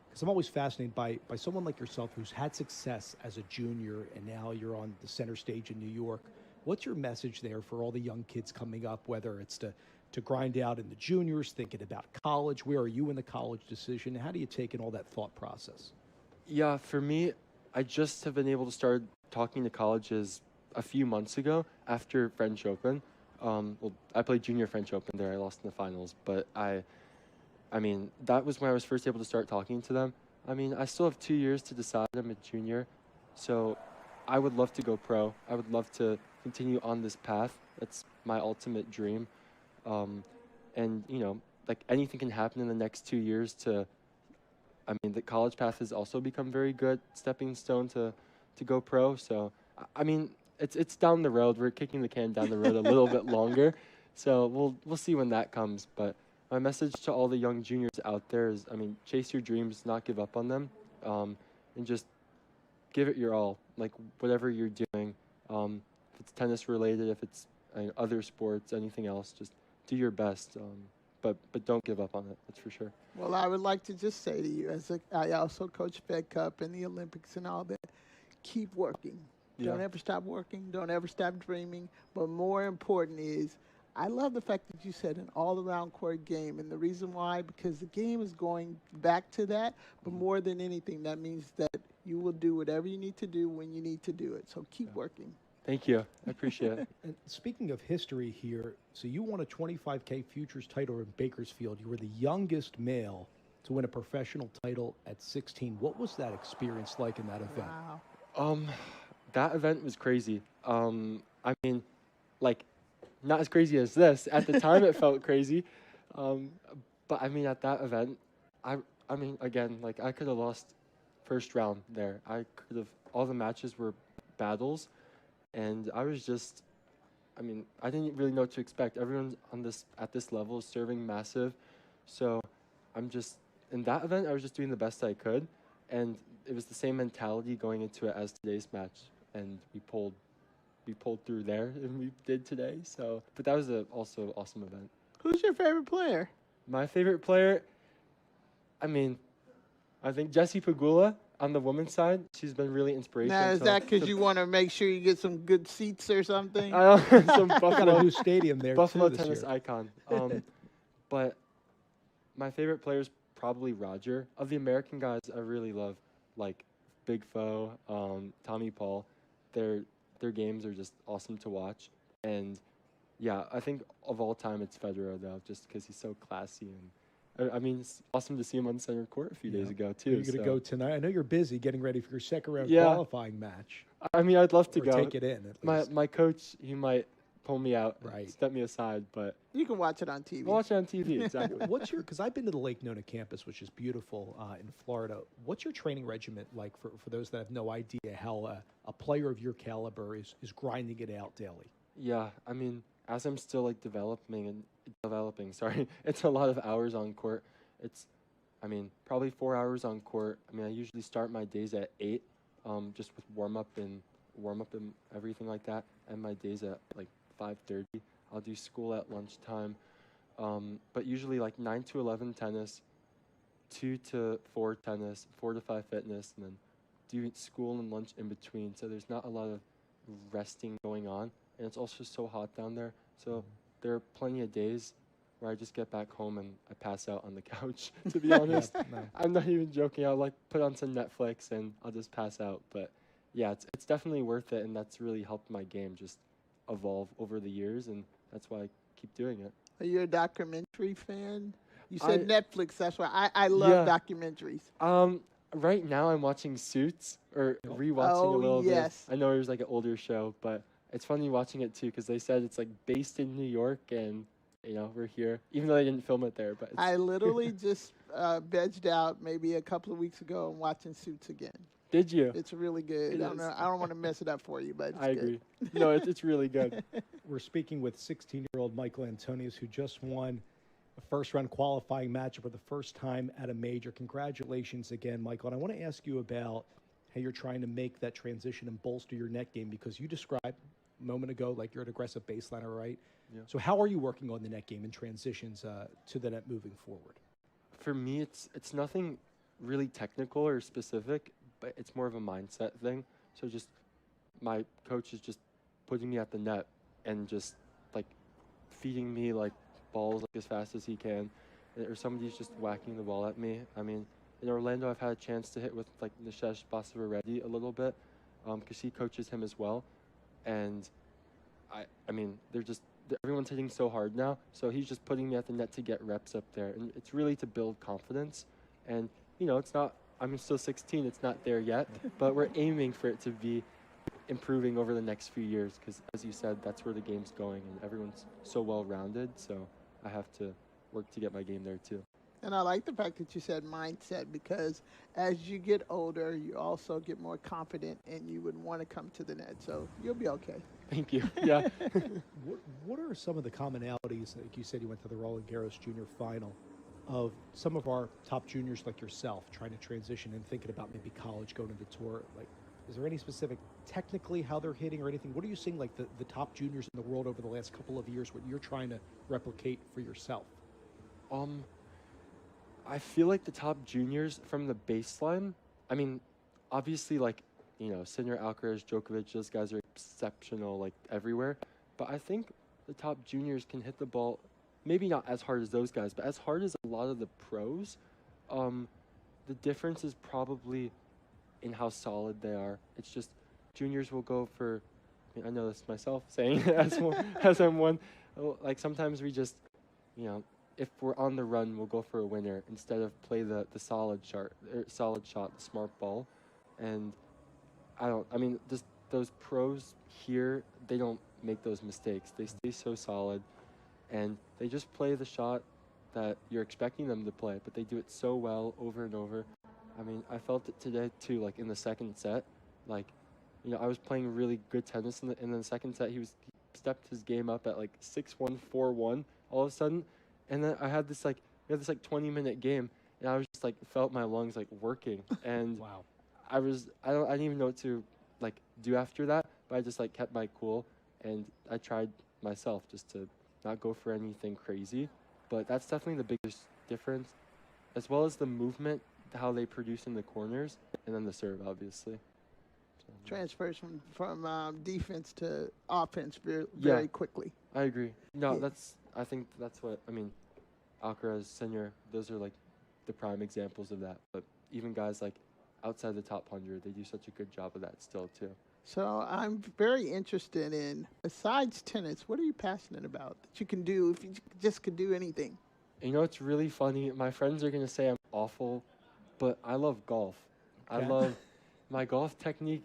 because I'm always fascinated by someone like yourself who's had success as a junior and now you're on the center stage in New York. What's your message there for all the young kids coming up, whether it's to grind out in the juniors, thinking about college? Where are you in the college decision? How do you take in all that thought process? Yeah, for me, I just have been able to start talking to colleges a few months ago after French Open. Well, I played junior French Open there. I lost in the finals, but I mean, that was when I was first able to start talking to them. I mean, I still have 2 years to decide. I'm a junior, so I would love to go pro. I would love to continue on this path. That's my ultimate dream. And, like, anything can happen in the next 2 years the college path has also become very good stepping stone to go pro. So, I mean, it's down the road. We're kicking the can down the road a little bit longer. So we'll see when that comes. But my message to all the young juniors out there is, chase your dreams, not give up on them, and just give it your all. Like, whatever you're doing, if it's tennis related, if it's other sports, anything else, just do your best. But don't give up on it, that's for sure. Well, I would like to just say to you, I also coach Fed Cup and the Olympics and all that, keep working. Yeah. Don't ever stop working. Don't ever stop dreaming. But more important is, I love the fact that you said an all-around court game. And the reason why, because the game is going back to that. But more than anything, that means that you will do whatever you need to do when you need to do it. So keep working. Thank you. I appreciate it. And speaking of history here, so you won a 25K Futures title in Bakersfield. You were the youngest male to win a professional title at 16. What was that experience like in that event? Wow. That event was crazy. Not as crazy as this. At the time, it felt crazy. But at that event, I could have lost first round there. All the matches were battles. And I was just, I didn't really know what to expect. Everyone at this level is serving massive. So in that event, I was just doing the best I could. And it was the same mentality going into it as today's match. And we pulled through there, and we did today. So, but that was also awesome event. Who's your favorite player? My favorite player, I think Jessie Pegula. On the women's side, she's been really inspirational. Now, is that because you want to make sure you get some good seats or something? Some Got a new stadium there, Buffalo too, this tennis year. icon. But my favorite player is probably Roger. Of the American guys, I really love, like, Big Foe, Tommy Paul. Their games are just awesome to watch. And, yeah, I think of all time it's Federer, though, just because he's so classy. And it's awesome to see him on center court a few days ago, too. You're going to go tonight. I know you're busy getting ready for your second round Yeah. qualifying match. I'd love to Or go. take it in, at least. My coach, he might pull me out, Right. step me aside, but You can watch it on TV. I'll watch it on TV, exactly. Because I've been to the Lake Nona campus, which is beautiful in Florida. What's your training regimen like for those that have no idea how a player of your caliber is grinding it out daily? Yeah, as I'm still developing, it's a lot of hours on court. It's, probably 4 hours on court. I usually start my days at 8, just with warm up and everything like that. And my days at 5:30. I'll do school at lunchtime. But usually 9 to 11 tennis, 2 to 4 tennis, 4 to 5 fitness, and then do school and lunch in between. So there's not a lot of resting going on. And it's also so hot down there. So there are plenty of days where I just get back home and I pass out on the couch, to be honest. No. I'm not even joking. I'll put on some Netflix and I'll just pass out. But yeah, it's definitely worth it, and that's really helped my game just evolve over the years, and that's why I keep doing it. Are you a documentary fan? You said Netflix, that's why I love documentaries. Right now, I'm watching Suits or rewatching a little yes. bit. I know it was like an older show, but it's funny watching it too because they said it's like based in New York, and we're here, even though they didn't film it there. But I literally just vegged out maybe a couple of weeks ago and watching Suits again. Did you? It's really good. I don't want to mess it up for you, but it's I agree. No, it's really good. We're speaking with 16-year-old Michael Antonius, who just won a first-round qualifying match for the first time at a major. Congratulations again, Michael. And I want to ask you about how you're trying to make that transition and bolster your net game, because you described a moment ago like you're an aggressive baseliner, right? Yeah. So how are you working on the net game and transitions to the net moving forward? For me, it's nothing really technical or specific, but it's more of a mindset thing. So just my coach is just putting me at the net and just like feeding me like balls like as fast as he can, or somebody's just whacking the ball at me. I mean, in Orlando, I've had a chance to hit with like Nishesh Basavareddy a little bit, because he coaches him as well, and I mean everyone's hitting so hard now, so he's just putting me at the net to get reps up there, and it's really to build confidence. And it's not. I'm still 16. It's not there yet, but we're aiming for it to be improving over the next few years, because as you said, that's where the game's going, and everyone's so well-rounded, so I have to work to get my game there too. And I like the fact that you said mindset, because as you get older, you also get more confident and you would want to come to the net, so you'll be okay. Thank you. Yeah. What are some of the commonalities, like you said you went to the Roland Garros Junior final, of some of our top juniors like yourself trying to transition and thinking about maybe college, going to the tour? Like, is there any specific technically how they're hitting or anything? What are you seeing like the top juniors in the world over the last couple of years, what you're trying to replicate for yourself? I feel like the top juniors from the baseline, I mean, obviously like, Sinner, Alcaraz, Djokovic, those guys are exceptional like everywhere. But I think the top juniors can hit the ball maybe not as hard as those guys, but as hard as a lot of the pros. The difference is probably in how solid they are. It's just juniors will go for, I know this myself saying as I'm one, like sometimes we just, if we're on the run, we'll go for a winner instead of play the solid shot, the smart ball. And just those pros here, they don't make those mistakes. They stay so solid, and they just play the shot that you're expecting them to play, but they do it so well over and over. I mean, I felt it today too, like in the second set. Like, I was playing really good tennis in the second set. He stepped his game up at like 6-1, 4-1 all of a sudden. And then we had this 20-minute game, and I was just like, felt my lungs like working. And wow. I didn't even know what to like do after that, but I just like kept my cool, and I tried myself just to not go for anything crazy. But that's definitely the biggest difference, as well as the movement, how they produce in the corners, and then the serve, obviously. So, transfers from defense to offense very quickly. I agree. No, I think that's what, Alcaraz, Sinner, those are like the prime examples of that. But even guys like outside the top 100, they do such a good job of that still too. So I'm very interested in, besides tennis, what are you passionate about that you can do if you just could do anything? It's really funny. My friends are going to say I'm awful, but I love golf. Okay. I love my golf technique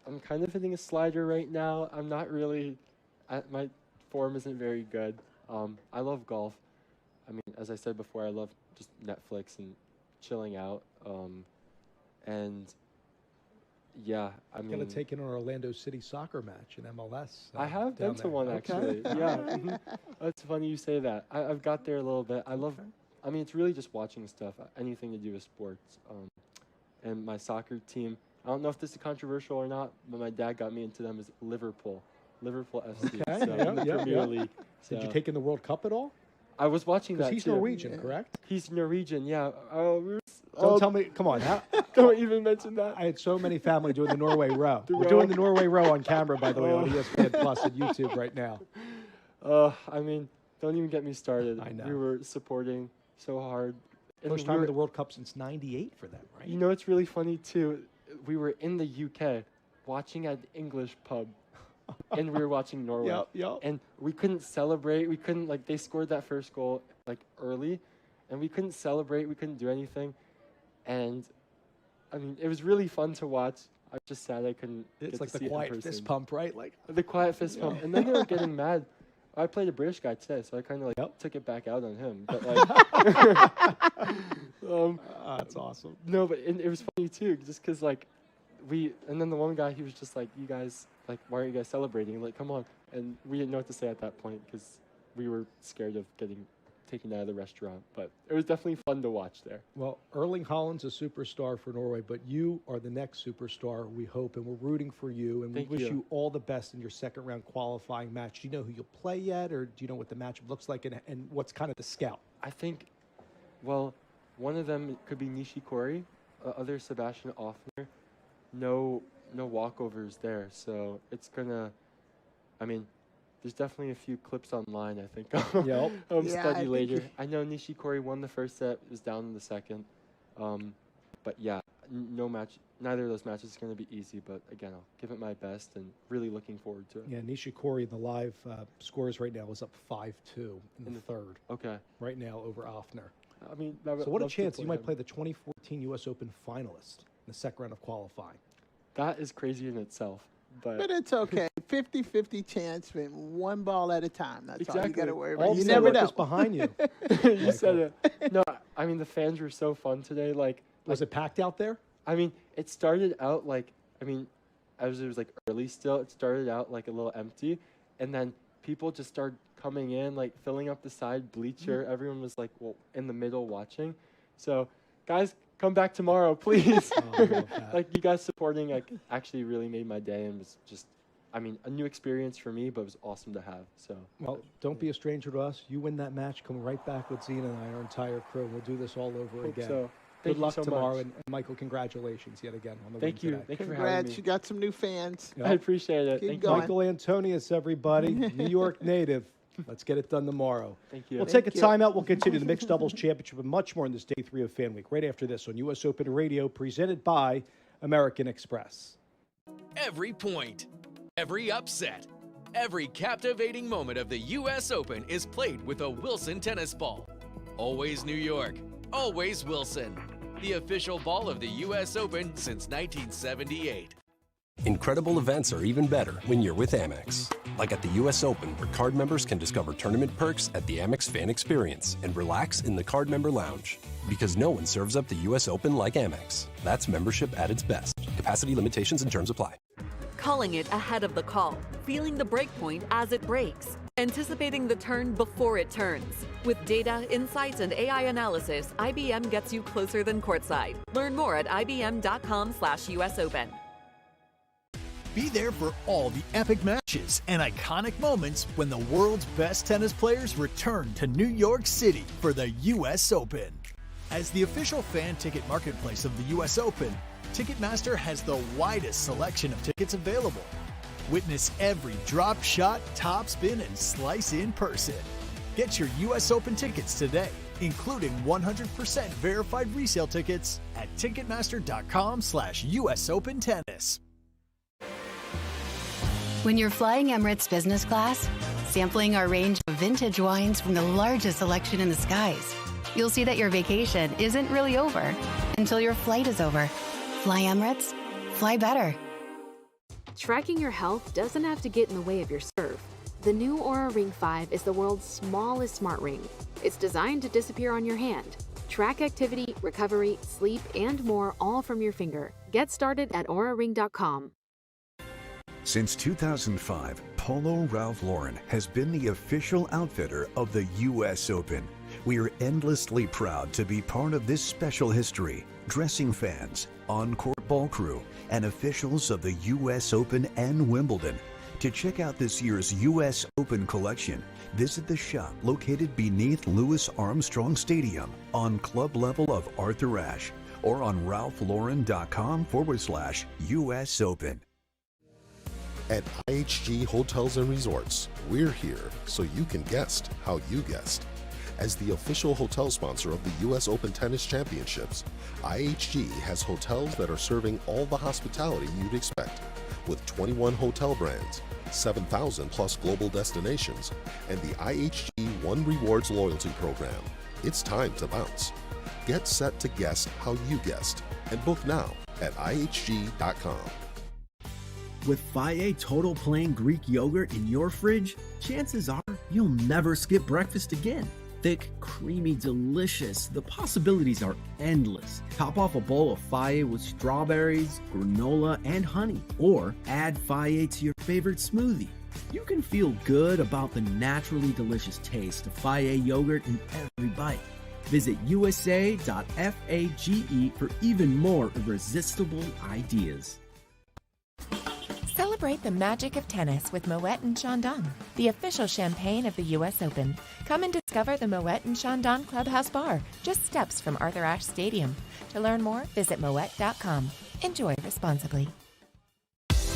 I'm kind of hitting a slider right now. I'm not really, my form isn't very good. I love golf. As I said before, I love just Netflix and chilling out. And yeah, Got to take in an Orlando City soccer match in MLS. I have been to one actually. Yeah, It's funny you say that. I've got there a little bit. I love. It's really just watching stuff, anything to do with sports. And my soccer team. I don't know if this is controversial or not, but my dad got me into them as Liverpool FC. Okay. So in the Premier League. So. Did you take in the World Cup at all? I was watching that. He's too. Norwegian, correct? He's Norwegian. Yeah. Don't tell me. Come on. Don't even mention that. I had so many family doing the Norway row. We're doing the Norway row on camera, by the way, on ESPN Plus and YouTube right now. Don't even get me started. I know. We were supporting so hard. First time in the World Cup since '98 for them, right? It's really funny too. We were in the UK watching at an English pub, and we were watching Norway. Yep. And we couldn't celebrate. We couldn't, they scored that first goal, early, and we couldn't celebrate. We couldn't do anything. And I mean, it was really fun to watch. I was just sad I couldn't. It's get like to the see quiet it in fist person. pump, right? Like the quiet fist pump, and then they were getting mad. I played a British guy today, so I kind of like took it back out on him. But like, that's awesome. No, but it was funny too, just because like and then the one guy, he was just like, "You guys, like, why aren't you guys celebrating? Like, come on!" And we didn't know what to say at that point because we were scared of getting taken out of the restaurant. But it was definitely fun to watch there. Well, Erling Haaland's a superstar for Norway, but you are the next superstar, we hope, and we're rooting for you, and Thank we wish you. you all the best in your second round qualifying match. Do you know who you'll play yet, or do you know what the matchup looks like, and what's kind of the scout? I think, well, one of them could be Nishikori, other Sebastian Offner. No walkovers there, so it's gonna. I mean, there's definitely a few clips online. I think I'll study later. I know Nishikori won the first set, was down in the second, but yeah, no match. Neither of those matches is going to be easy. But again, I'll give it my best, and really looking forward to it. Yeah, Nishikori in the live scores right now is up 5-2 in the third. Okay. Right now over Offner. I mean, so what a chance you might play the 2014 U.S. Open finalist in the second round of qualifying. That is crazy in itself. But it's okay. 50-50 chance, but one ball at a time. That's all you got to worry about. All You the never know. work is behind you. You said it. No, I mean, the fans were so fun today. Like, was it packed out there? I mean, it started out like, as it was like early still, it started out like a little empty, and then people just started coming in, like filling up the side bleacher. Everyone was like, in the middle watching. So, guys, come back tomorrow, please. Like, you guys supporting, like, actually really made my day, and was just, a new experience for me, but it was awesome to have. So, well, don't be a stranger to us. You win that match, come right back with Zena and I, our entire crew. We'll do this all over Hope again. so. Good Thank you luck so tomorrow, much. and Michael, congratulations yet again on the Thank win you. today. Thank you for having Congrats, me. you got some new fans. Yep. I appreciate it. Keep Thank going. Michael Antonius, everybody, New York native. Let's get it done tomorrow. Thank you. We'll take a timeout. We'll continue the Mixed Doubles Championship and much more in this Day 3 of Fan Week right after this on U.S. Open Radio, presented by American Express. Every point, every upset, every captivating moment of the U.S. Open is played with a Wilson tennis ball. Always New York, always Wilson. The official ball of the U.S. Open since 1978. Incredible events are even better when you're with Amex. Like at the U.S. Open, where card members can discover tournament perks at the Amex Fan Experience and relax in the card member lounge. Because no one serves up the U.S. Open like Amex. That's membership at its best. Capacity limitations and terms apply. Calling it ahead of the call, feeling the break point as it breaks, anticipating the turn before it turns. With data, insights, and AI analysis, IBM gets you closer than courtside. Learn more at ibm.com/US Open. Be there for all the epic matches and iconic moments when the world's best tennis players return to New York City for the U.S. Open. As the official fan ticket marketplace of the U.S. Open, Ticketmaster has the widest selection of tickets available. Witness every drop shot, topspin, and slice in person. Get your U.S. Open tickets today, including 100% verified resale tickets at Ticketmaster.com/US Open Tennis. When you're flying Emirates business class, sampling our range of vintage wines from the largest selection in the skies, you'll see that your vacation isn't really over until your flight is over. Fly Emirates, fly better. Tracking your health doesn't have to get in the way of your serve. The new Oura Ring 5 is the world's smallest smart ring. It's designed to disappear on your hand. Track activity, recovery, sleep, and more all from your finger. Get started at auraring.com. Since 2005, Polo Ralph Lauren has been the official outfitter of the U.S. Open. We are endlessly proud to be part of this special history. Dressing fans, on-court ball crew, and officials of the U.S. Open and Wimbledon. To check out this year's U.S. Open collection, visit the shop located beneath Louis Armstrong Stadium on club level of Arthur Ashe or on ralphlauren.com/US Open. At IHG Hotels and Resorts, we're here so you can guest how you guest. As the official hotel sponsor of the U.S. Open Tennis Championships, IHG has hotels that are serving all the hospitality you'd expect, with 21 hotel brands, 7,000 plus global destinations, and the IHG One Rewards loyalty program. It's time to bounce. Get set to guess how you guessed and book now at ihg.com. With Faye Total Plain Greek Yogurt in your fridge, chances are you'll never skip breakfast again. Thick, creamy, delicious, the possibilities are endless. Top off a bowl of Faye with strawberries, granola, and honey, or add Faye to your favorite smoothie. You can feel good about the naturally delicious taste of Faye yogurt in every bite. Visit usa.fage for even more irresistible ideas. Celebrate the magic of tennis with Moet & Chandon, the official champagne of the U.S. Open. Come and discover the Moet & Chandon Clubhouse Bar, just steps from Arthur Ashe Stadium. To learn more, visit moet.com. Enjoy responsibly.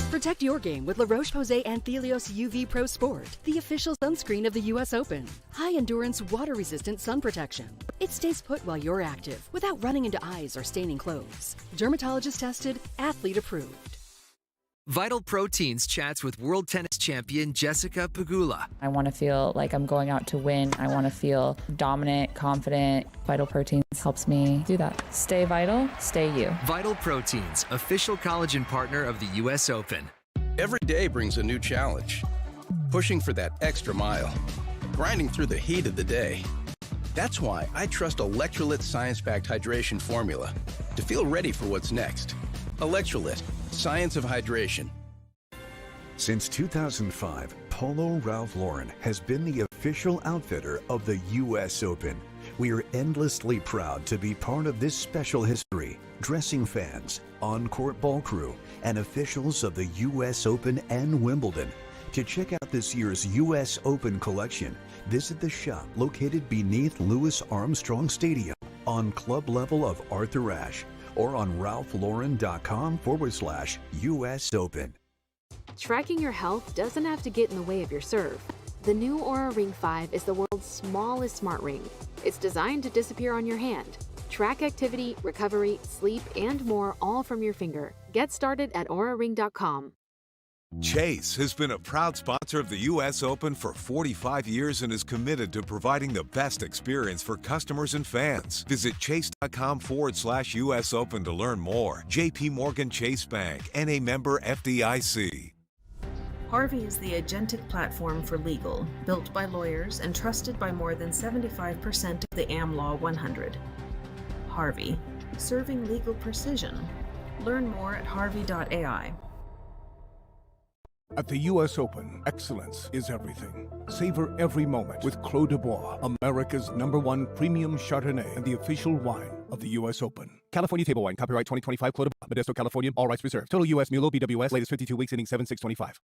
Protect your game with La Roche-Posay Anthelios UV Pro Sport, the official sunscreen of the U.S. Open. High-endurance, water-resistant sun protection. It stays put while you're active, without running into eyes or staining clothes. Dermatologist tested, athlete approved. Vital Proteins chats with world tennis champion Jessica Pegula. I want to feel like I'm going out to win. I want to feel dominant, confident. Vital Proteins helps me do that. Stay vital, stay you. Vital Proteins, official collagen partner of the U.S. Open. Every day brings a new challenge. Pushing for that extra mile. Grinding through the heat of the day. That's why I trust Electrolyte science-backed hydration formula to feel ready for what's next. Electrolyte, science of hydration. Since 2005, Polo Ralph Lauren has been the official outfitter of the U.S. Open. We are endlessly proud to be part of this special history. Dressing fans, on-court ball crew, and officials of the U.S. Open and Wimbledon. To check out this year's U.S. Open collection, visit the shop located beneath Louis Armstrong Stadium on club level of Arthur Ashe, or on ralphlauren.com/US Open. Tracking your health doesn't have to get in the way of your serve. The new Oura Ring 5 is the world's smallest smart ring. It's designed to disappear on your hand. Track activity, recovery, sleep, and more all from your finger. Get started at auraring.com. Chase has been a proud sponsor of the U.S. Open for 45 years and is committed to providing the best experience for customers and fans. Visit chase.com/US Open to learn more. J.P. Morgan Chase Bank, N.A. member FDIC. Harvey is the agentic platform for legal, built by lawyers and trusted by more than 75% of the AmLaw 100. Harvey, serving legal precision. Learn more at harvey.ai. At the U.S. Open, excellence is everything. Savor every moment with Clos de Bois, America's #1 premium Chardonnay and the official wine of the U.S. Open. California Table Wine, copyright 2025, Clos de Bois, Modesto, California, all rights reserved. Total U.S. MULO, BWS, latest 52 weeks, ending 7/6/25.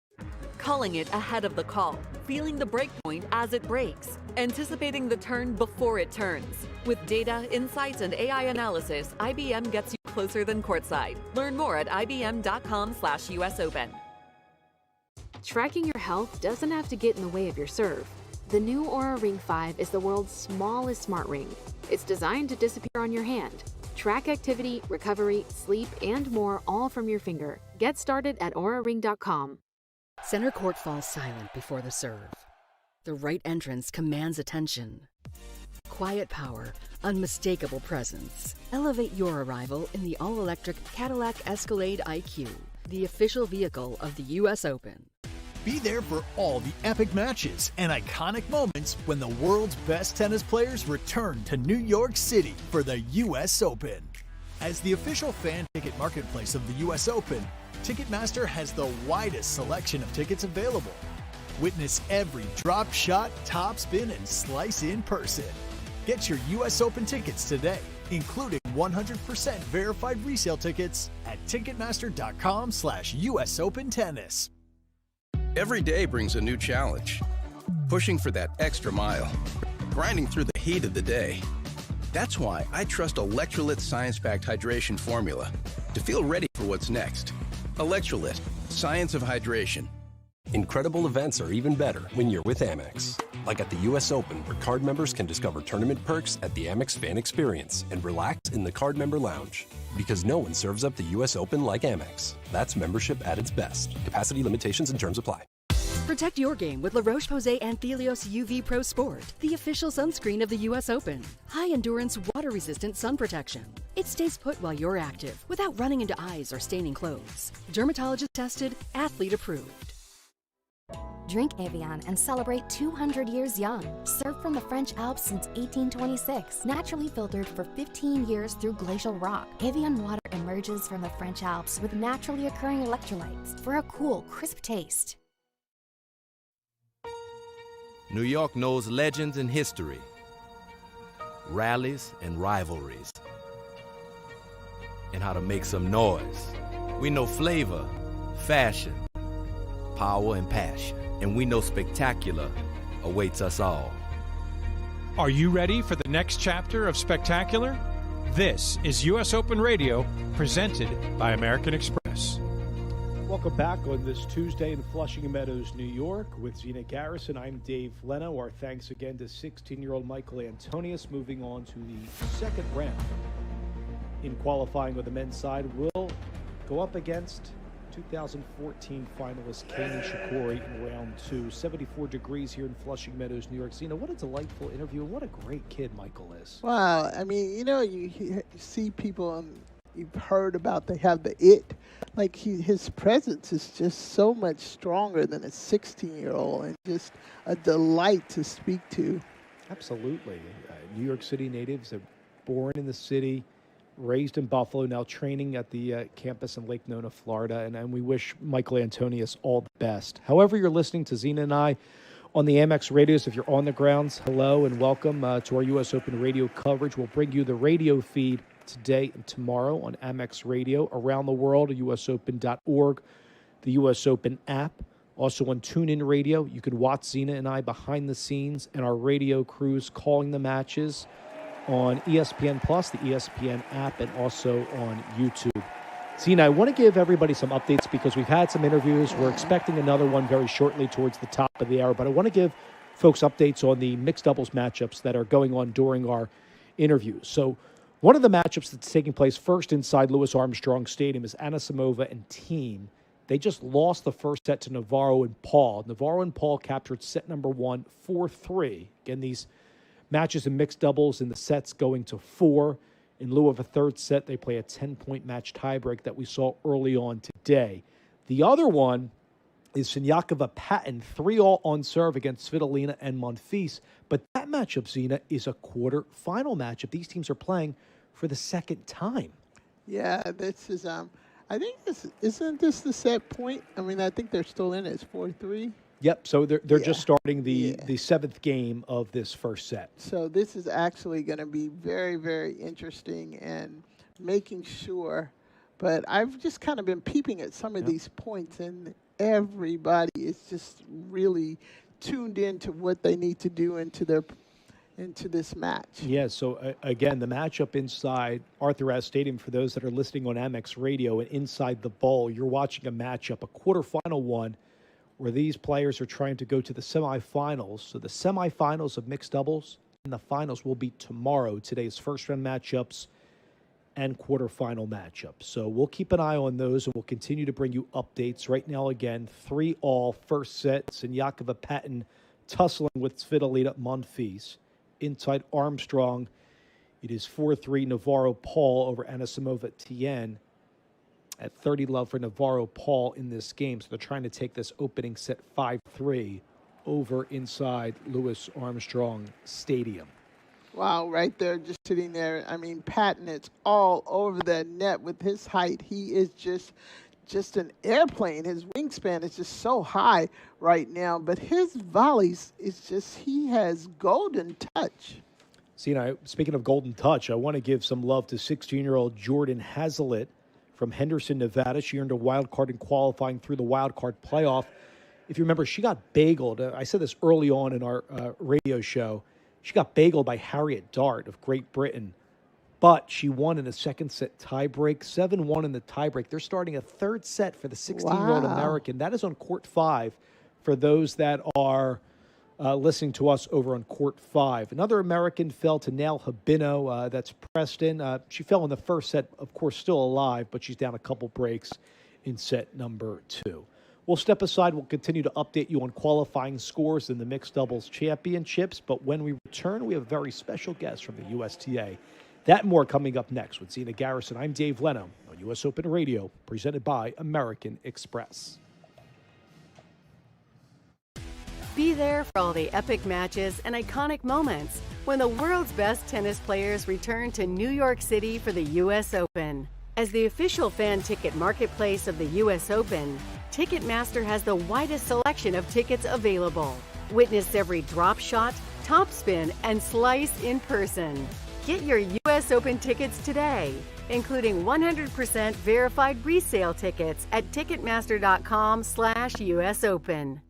Calling it ahead of the call, feeling the break point as it breaks, anticipating the turn before it turns. With data, insights, and AI analysis, IBM gets you closer than courtside. Learn more at ibm.com/US Open. Tracking your health doesn't have to get in the way of your serve. The new Oura Ring 5 is the world's smallest smart ring. It's designed to disappear on your hand. Track activity, recovery, sleep, and more all from your finger. Get started at auraring.com. Center court falls silent before the serve. The right entrance commands attention. Quiet power, unmistakable presence. Elevate your arrival in the all-electric Cadillac Escalade IQ, the official vehicle of the U.S. Open. Be there for all the epic matches and iconic moments when the world's best tennis players return to New York City for the U.S. Open. As the official fan ticket marketplace of the U.S. Open, Ticketmaster has the widest selection of tickets available. Witness every drop shot, top spin, and slice in person. Get your U.S. Open tickets today, including 100% verified resale tickets at Ticketmaster.com/US Open Tennis. Every day brings a new challenge. Pushing for that extra mile. Grinding through the heat of the day. That's why I trust Electrolyte science-backed hydration formula to feel ready for what's next. Electrolyte, science of hydration. Incredible events are even better when you're with Amex. Like at the U.S. Open, where card members can discover tournament perks at the Amex Fan Experience and relax in the card member lounge. Because no one serves up the U.S. Open like Amex. That's membership at its best. Capacity limitations and terms apply. Protect your game with La Roche-Posay Anthelios UV Pro Sport, the official sunscreen of the U.S. Open. High-endurance, water-resistant sun protection. It stays put while you're active without running into eyes or staining clothes. Dermatologist tested, athlete approved. Drink Evian and celebrate 200 years young. Served from the French Alps since 1826. Naturally filtered for 15 years through glacial rock. Evian water emerges from the French Alps with naturally occurring electrolytes for a cool, crisp taste. New York knows legends and history, rallies and rivalries, and how to make some noise. We know flavor, fashion, power, and passion. And we know spectacular awaits us all. Are you ready for the next chapter of Spectacular? This is U.S. Open Radio, presented by American Express. Welcome back on this Tuesday in Flushing Meadows, New York, with Zina Garrison. I'm Dave Leno. Our thanks again to 16-year-old Michael Antonius. Moving on to the second round. In qualifying with the men's side, will go up against 2014 finalist Kane Shikori in round 2. 74 degrees here in Flushing Meadows, New York. Zina, what a delightful interview. What a great kid Michael is. Wow. I mean, you see people you've heard about, they have the it. Like his presence is just so much stronger than a 16-year-old and just a delight to speak to. Absolutely. New York City natives are born in the city, raised in Buffalo, now training at the campus in Lake Nona, Florida, and we wish Michael Antonius all the best. However, you're listening to Zina and I on the Amex radios. If you're on the grounds, hello and welcome to our U.S. Open radio coverage. We'll bring you the radio feed today and tomorrow on Amex Radio, around the world at usopen.org, the U.S. Open app, also on TuneIn Radio. You can watch Zina and I behind the scenes and our radio crews calling the matches on ESPN Plus, the ESPN app, and also on YouTube. Zina, I want to give everybody some updates because we've had some interviews. We're expecting another one very shortly towards the top of the hour, but I want to give folks updates on the mixed doubles matchups that are going on during our interviews. So one of the matchups that's taking place first inside Louis Armstrong Stadium is Anisimova and Thiem. They just lost the first set to Navarro and Paul. Navarro and Paul captured set number 1, 4-3. Again, these matches in mixed doubles in the sets going to 4. In lieu of a third set, they play a 10-point match tiebreak that we saw early on today. The other one is Siniakova-Patton, 3-all on serve against Svitolina and Monfils. But that matchup, Zina, is a quarter-final matchup. These teams are playing for the second time. Yeah, this is, I think isn't this the set point? I mean, I think they're still in it. It's 4-3. Yep, so they're just starting the seventh game of this first set. So this is actually going to be very, very interesting and making sure. But I've just kind of been peeping at some of these points, and everybody is just really tuned into what they need to do into this match. Yeah, so again, the matchup inside Arthur Ashe Stadium, for those that are listening on Amex Radio, and inside the bowl, you're watching a matchup, a quarterfinal one, where these players are trying to go to the semifinals. So the semifinals of mixed doubles and the finals will be tomorrow, today's first-round matchups and quarterfinal matchups. So we'll keep an eye on those, and we'll continue to bring you updates. Right now, again, 3-all first set. Siniakova-Patton tussling with Svitolina Monfils. Inside Armstrong, it is 4-3 Navarro-Paul over Anisimova-Thiem. At 30 love for Navarro-Paul in this game. So they're trying to take this opening set 5-3 over inside Louis Armstrong Stadium. Wow, right there, just sitting there. I mean, Patton, it's all over that net with his height. He is just an airplane. His wingspan is just so high right now. But his volleys is just, he has golden touch. See, speaking of golden touch, I want to give some love to 16-year-old Jordan Hazlitt from Henderson, Nevada. She earned a wild card in qualifying through the wild card playoff. If you remember, she got bageled. I said this early on in our radio show. She got bageled by Harriet Dart of Great Britain, but she won in a second set tiebreak, 7-1 in the tiebreak. They're starting a third set for the 16-year-old American. That is on court 5 for those that are listening to us over on court 5. Another American fell to Nell Habino. That's Preston. She fell in the first set, of course, still alive, but she's down a couple breaks in set number 2. We'll step aside. We'll continue to update you on qualifying scores in the mixed doubles championships. But when we return, we have a very special guest from the USTA. That and more coming up next with Zina Garrison. I'm Dave Leno on U.S. Open Radio, presented by American Express. Be there for all the epic matches and iconic moments when the world's best tennis players return to New York City for the U.S. Open. As the official fan ticket marketplace of the U.S. Open, Ticketmaster has the widest selection of tickets available. Witness every drop shot, topspin, and slice in person. Get your U.S. Open tickets today, including 100% verified resale tickets at Ticketmaster.com/US Open.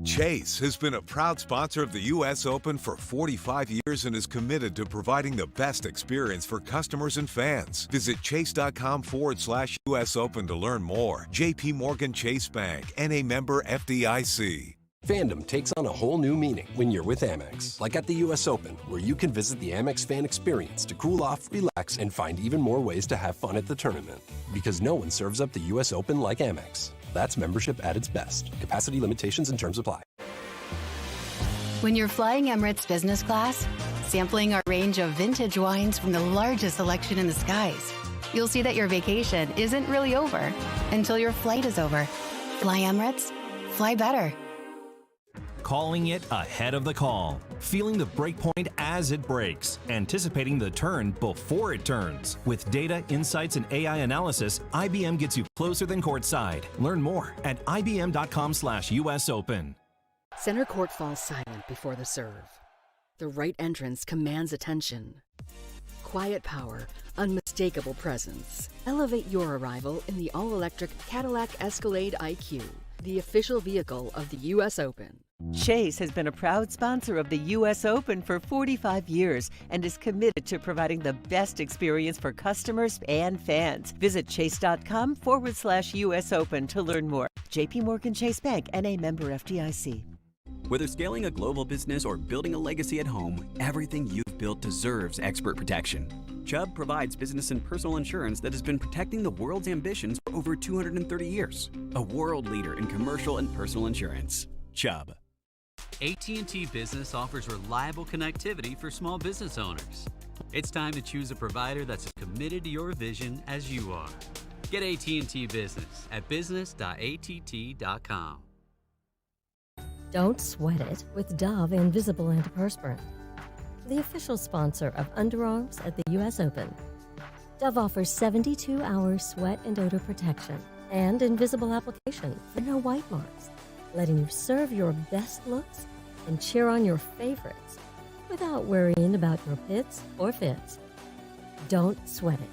Chase has been a proud sponsor of the U.S. Open for 45 years and is committed to providing the best experience for customers and fans. Visit chase.com/US Open to learn more. J.P. Morgan Chase Bank, N.A. member FDIC. Fandom takes on a whole new meaning when you're with Amex. Like at the U.S. Open, where you can visit the Amex fan experience to cool off, relax, and find even more ways to have fun at the tournament. Because no one serves up the U.S. Open like Amex. That's membership at its best. Capacity limitations and terms apply. When you're flying Emirates business class, sampling our range of vintage wines from the largest selection in the skies, you'll see that your vacation isn't really over until your flight is over. Fly Emirates, fly better. Calling it ahead of the call, feeling the breakpoint as it breaks, anticipating the turn before it turns. With data, insights, and AI analysis, IBM gets you closer than courtside. Learn more at IBM.com/US Open. Center court falls silent before the serve. The right entrance commands attention. Quiet power, unmistakable presence. Elevate your arrival in the all-electric Cadillac Escalade IQ, the official vehicle of the U.S. Open. Chase has been a proud sponsor of the U.S. Open for 45 years and is committed to providing the best experience for customers and fans. Visit chase.com/US Open to learn more. J.P. Morgan Chase Bank, N.A. member FDIC. Whether scaling a global business or building a legacy at home, everything you've built deserves expert protection. Chubb provides business and personal insurance that has been protecting the world's ambitions for over 230 years. A world leader in commercial and personal insurance. Chubb. AT&T Business offers reliable connectivity for small business owners. It's time to choose a provider that's as committed to your vision as you are. Get AT&T Business at business.att.com. Don't sweat it with Dove Invisible Antiperspirant, the official sponsor of underarms at the U.S. Open. Dove offers 72-hour sweat and odor protection and invisible application for no white marks, letting you serve your best looks and cheer on your favorites without worrying about your pits or fits. Don't sweat it.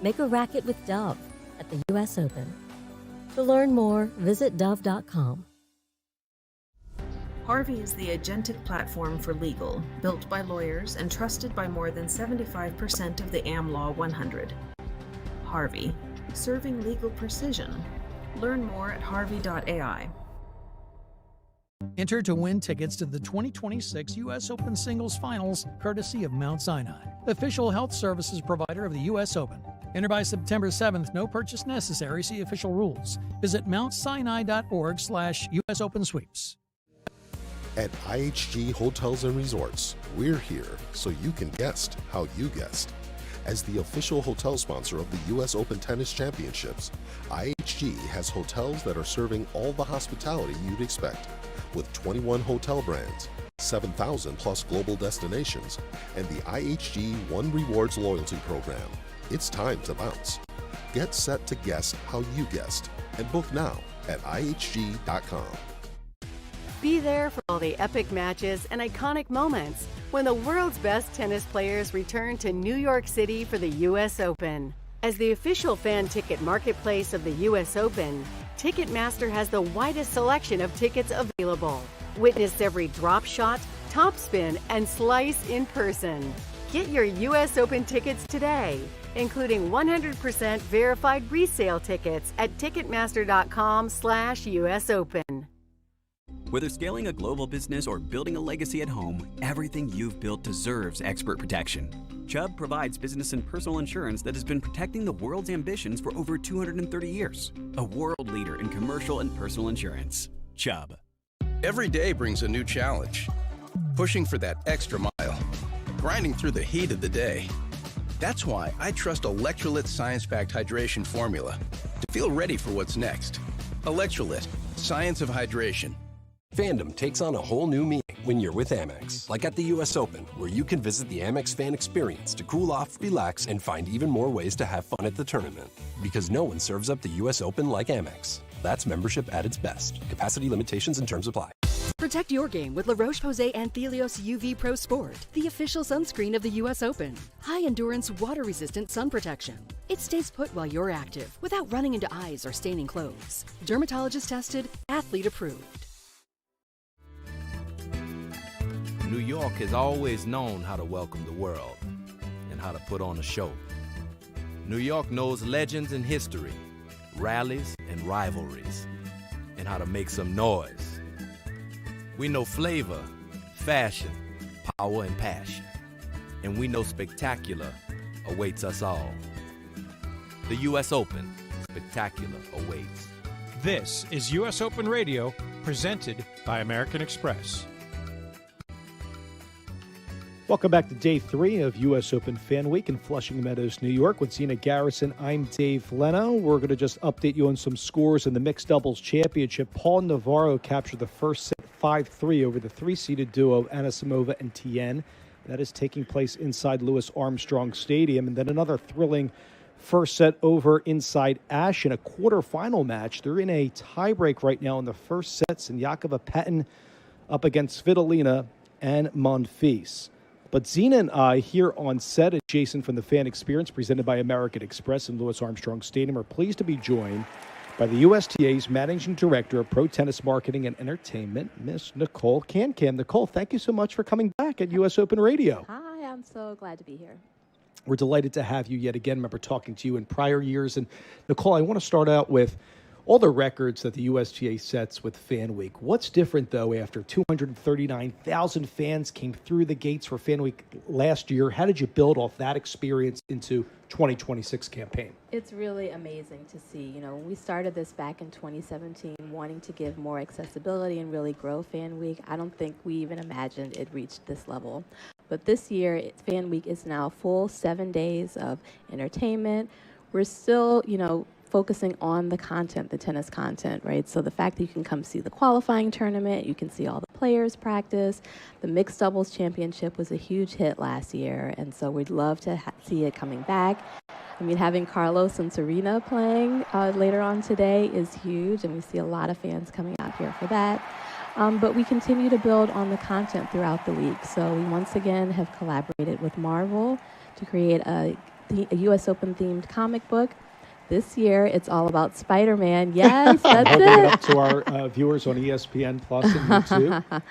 Make a racket with Dove at the U.S. Open. To learn more, visit dove.com. Harvey is the agentic platform for legal, built by lawyers and trusted by more than 75% of the AmLaw 100. Harvey, serving legal precision. Learn more at harvey.ai. Enter to win tickets to the 2026 U.S. Open Singles Finals, courtesy of Mount Sinai, official health services provider of the U.S. Open. Enter by September 7th. No purchase necessary. See official rules. Visit mountsinai.org/US Open Sweeps. At IHG Hotels and Resorts, we're here so you can guest how you guest. As the official hotel sponsor of the U.S. Open Tennis Championships, IHG has hotels that are serving all the hospitality you'd expect, with 21 hotel brands, 7,000 plus global destinations, and the IHG One Rewards loyalty program. It's time to bounce. Get set to guest how you guest and book now at ihg.com. Be there for all the epic matches and iconic moments when the world's best tennis players return to New York City for the U.S. Open. As the official fan ticket marketplace of the U.S. Open, Ticketmaster has the widest selection of tickets available. Witness every drop shot, topspin, and slice in person. Get your U.S. Open tickets today, including 100% verified resale tickets at Ticketmaster.com/US Open. Whether scaling a global business or building a legacy at home, everything you've built deserves expert protection. Chubb provides business and personal insurance that has been protecting the world's ambitions for over 230 years. A world leader in commercial and personal insurance. Chubb. Every day brings a new challenge. Pushing for that extra mile. Grinding through the heat of the day. That's why I trust Electrolyt's science-backed hydration formula to feel ready for what's next. Electrolyt, science of hydration. Fandom takes on a whole new meaning when you're with Amex. Like at the US Open, where you can visit the Amex fan experience to cool off, relax, and find even more ways to have fun at the tournament. Because no one serves up the US Open like Amex. That's membership at its best. Capacity limitations and terms apply. Protect your game with La Roche-Posay Anthelios UV Pro Sport, the official sunscreen of the U.S. Open. High-endurance, water-resistant sun protection. It stays put while you're active, without running into eyes or staining clothes. Dermatologist tested, athlete approved. New York has always known how to welcome the world and how to put on a show. New York knows legends and history, rallies and rivalries, and how to make some noise. We know flavor, fashion, power, and passion. And we know spectacular awaits us all. The U.S. Open, spectacular awaits. This is U.S. Open Radio, presented by American Express. Welcome back to Day 3 of U.S. Open Fan Week in Flushing Meadows, New York. With Zina Garrison, I'm Dave Leno. We're going to just update you on some scores in the Mixed Doubles Championship. Paul Navarro captured the first set 5-3 over the three-seeded duo Anisimova and Tien. That is taking place inside Louis Armstrong Stadium. And then another thrilling first set over inside Ash in a quarterfinal match. They're in a tiebreak right now in the first sets, and Jakova Pettin up against Svitolina and Monfils. But Zina and I here on set at Jason from the Fan Experience, presented by American Express in Louis Armstrong Stadium, are pleased to be joined by the USTA's Managing Director of Pro Tennis Marketing and Entertainment, Miss Nicole Cancan. Nicole, thank you so much for coming back at U.S. Open Radio. Hi, I'm so glad to be here. We're delighted to have you yet again. Remember talking to you in prior years. And Nicole, I want to start out with all the records that the USTA sets with Fan Week. What's different, though, after 239,000 fans came through the gates for Fan Week last year? How did you build off that experience into 2026 campaign? It's really amazing to see. You know, when we started this back in 2017, wanting to give more accessibility and really grow Fan Week, I don't think we even imagined it reached this level. But this year, Fan Week is now a full 7 days of entertainment. We're still, focusing on the content, the tennis content, right? So the fact that you can come see the qualifying tournament, you can see all the players practice. The Mixed Doubles Championship was a huge hit last year, and so we'd love to see it coming back. I mean, having Carlos and Serena playing later on today is huge, and we see a lot of fans coming out here for that. But we continue to build on the content throughout the week. So we once again have collaborated with Marvel to create a U.S. Open themed comic book. This year, it's all about Spider-Man. Yes, that's it. it. Up to our viewers on ESPN Plus and YouTube.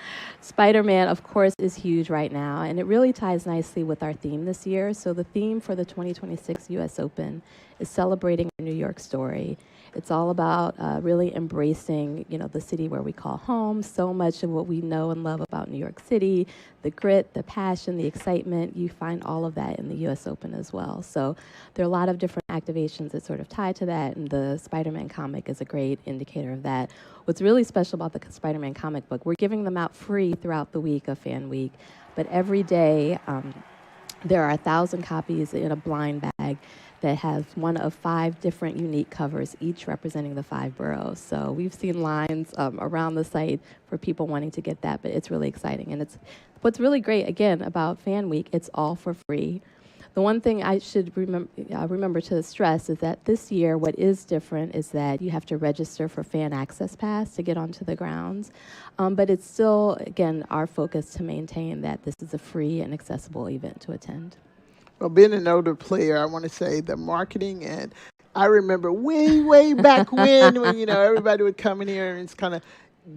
Spider-Man, of course, is huge right now, and it really ties nicely with our theme this year. So the theme for the 2026 U.S. Open is celebrating our New York story. It's all about really embracing, the city where we call home. So much of what we know and love about New York City, the grit, the passion, the excitement, you find all of that in the U.S. Open as well. So there are a lot of different activations that sort of tie to that, and the Spider-Man comic is a great indicator of that. What's really special about the Spider-Man comic book, we're giving them out free throughout the week of Fan Week, but every day there are 1,000 copies in a blind bag that has one of 5 different unique covers, each representing the 5 boroughs. So we've seen lines around the site for people wanting to get that, but it's really exciting. And it's what's really great, again, about Fan Week, it's all for free. The one thing I should remember to stress is that this year, what is different is that you have to register for Fan Access Pass to get onto the grounds. But it's still, again, our focus to maintain that this is a free and accessible event to attend. Well, being an older player, I want to say the marketing, and I remember way back when everybody would come in here, and it's kind of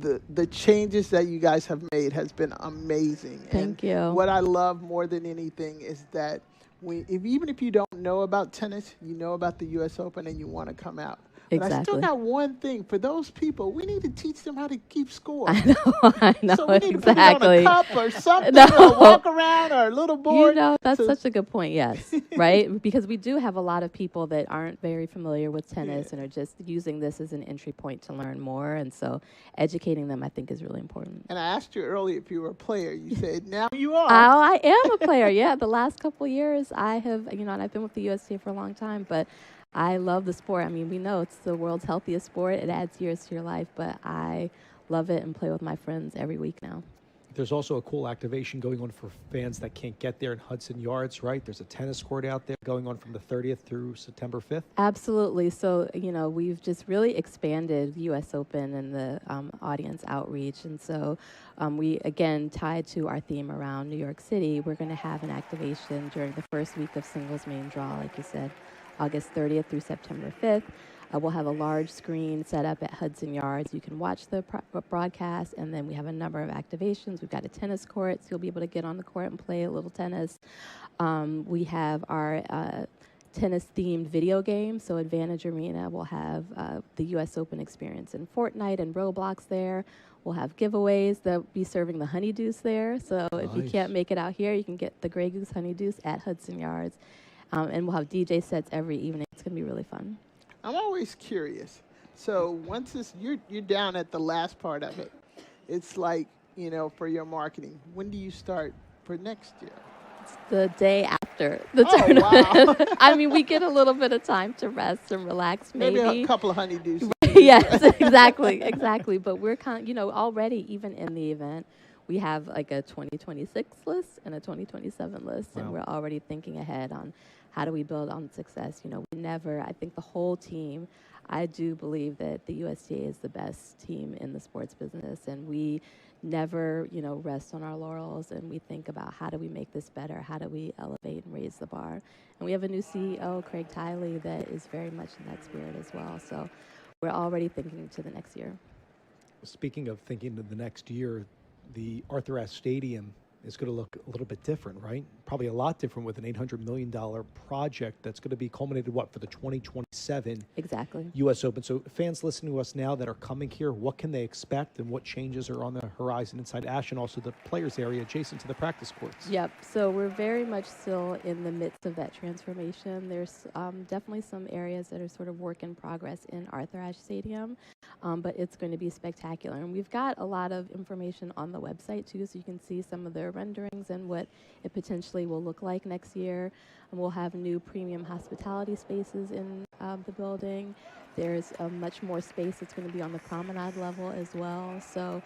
the changes that you guys have made has been amazing. Thank you. What I love more than anything is that even if you don't know about tennis, you know about the U.S. Open and you want to come out. But I still Exactly. got one thing. For those people, we need to teach them how to keep score. I know, So we need exactly. to put it on a cup or something, No. or walk around, or a little board. You know, that's to- such a good point, yes, right? Because we do have a lot of people that aren't very familiar with tennis and are just using this as an entry point to learn more. And so educating them, I think, is really important. And I asked you earlier if you were a player. You said, now you are. Oh, I am a player, yeah. The last couple years, I have, and I've been with the USTA for a long time, but I love the sport. I mean, we know it's the world's healthiest sport. It adds years to your life, but I love it and play with my friends every week now. There's also a cool activation going on for fans that can't get there in Hudson Yards, right? There's a tennis court out there going on from the 30th through September 5th. Absolutely. So, we've just really expanded the U.S. Open and the audience outreach. And so we, again, tied to our theme around New York City, we're going to have an activation during the first week of singles main draw, like you said, August 30th through September 5th. We'll have a large screen set up at Hudson Yards. You can watch the broadcast, and then we have a number of activations. We've got a tennis court, so you'll be able to get on the court and play a little tennis. We have our tennis-themed video game, so Advantage Arena will have the U.S. Open experience in Fortnite and Roblox there. We'll have giveaways. They'll be serving the honeydews there, so if you can't make it out here, you can get the Grey Goose honeydews at Hudson Yards. And we'll have DJ sets every evening. It's going to be really fun. I'm always curious. So once you're down at the last part of it, it's like, for your marketing, when do you start for next year? It's the day after the tournament. Wow. I mean, we get a little bit of time to rest and relax, maybe. Maybe a couple of honeydews. Yes, exactly. But we're already, even in the event, we have like a 2026 list and a 2027 list, and we're already thinking ahead on how do we build on success. I think the whole team, I do believe that the USTA is the best team in the sports business, and we never, rest on our laurels, and we think about how do we make this better, how do we elevate and raise the bar. And we have a new CEO, Craig Tiley, that is very much in that spirit as well. So we're already thinking to the next year. Speaking of thinking to the next year, the Arthur Ashe Stadium is going to look a little bit different, right? Probably a lot different with an $800 million project that's going to be culminated, for the 2027 exactly U.S. Open. So fans listening to us now that are coming here, what can they expect and what changes are on the horizon inside Ashe and also the players area adjacent to the practice courts? Yep. So we're very much still in the midst of that transformation. There's definitely some areas that are sort of work in progress in Arthur Ashe Stadium, but it's going to be spectacular. And we've got a lot of information on the website, too, so you can see some of the renderings and what it potentially will look like next year. And we'll have new premium hospitality spaces in the building. There's much more space that's going to be on the promenade level as well. So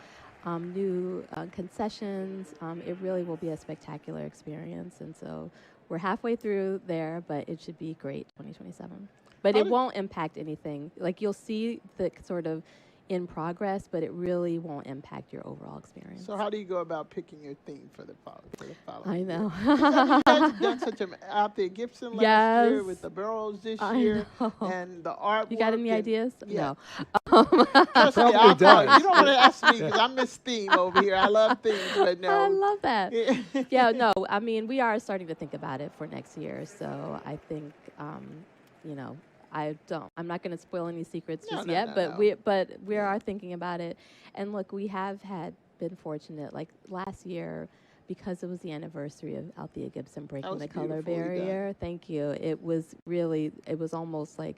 new concessions. It really will be a spectacular experience. And so we're halfway through there, but it should be great 2027. But it won't impact anything. Like, you'll see the sort of in progress, but it really won't impact your overall experience. So how do you go about picking your theme for the following I know. year? You guys have done such an out there Gibson last year with the Burrows this year and the artwork. You got any ideas? Yeah. No. Trust me, I'll tell you. You don't want to ask me because I miss theme over here. I love themes, but no. I love that. Yeah, no, I mean, we are starting to think about it for next year. So I think, I'm not going to spoil any secrets just yet, but we are thinking about it. And look, we have been fortunate. Like last year, because it was the anniversary of Althea Gibson breaking the color barrier. Thank you. It was almost like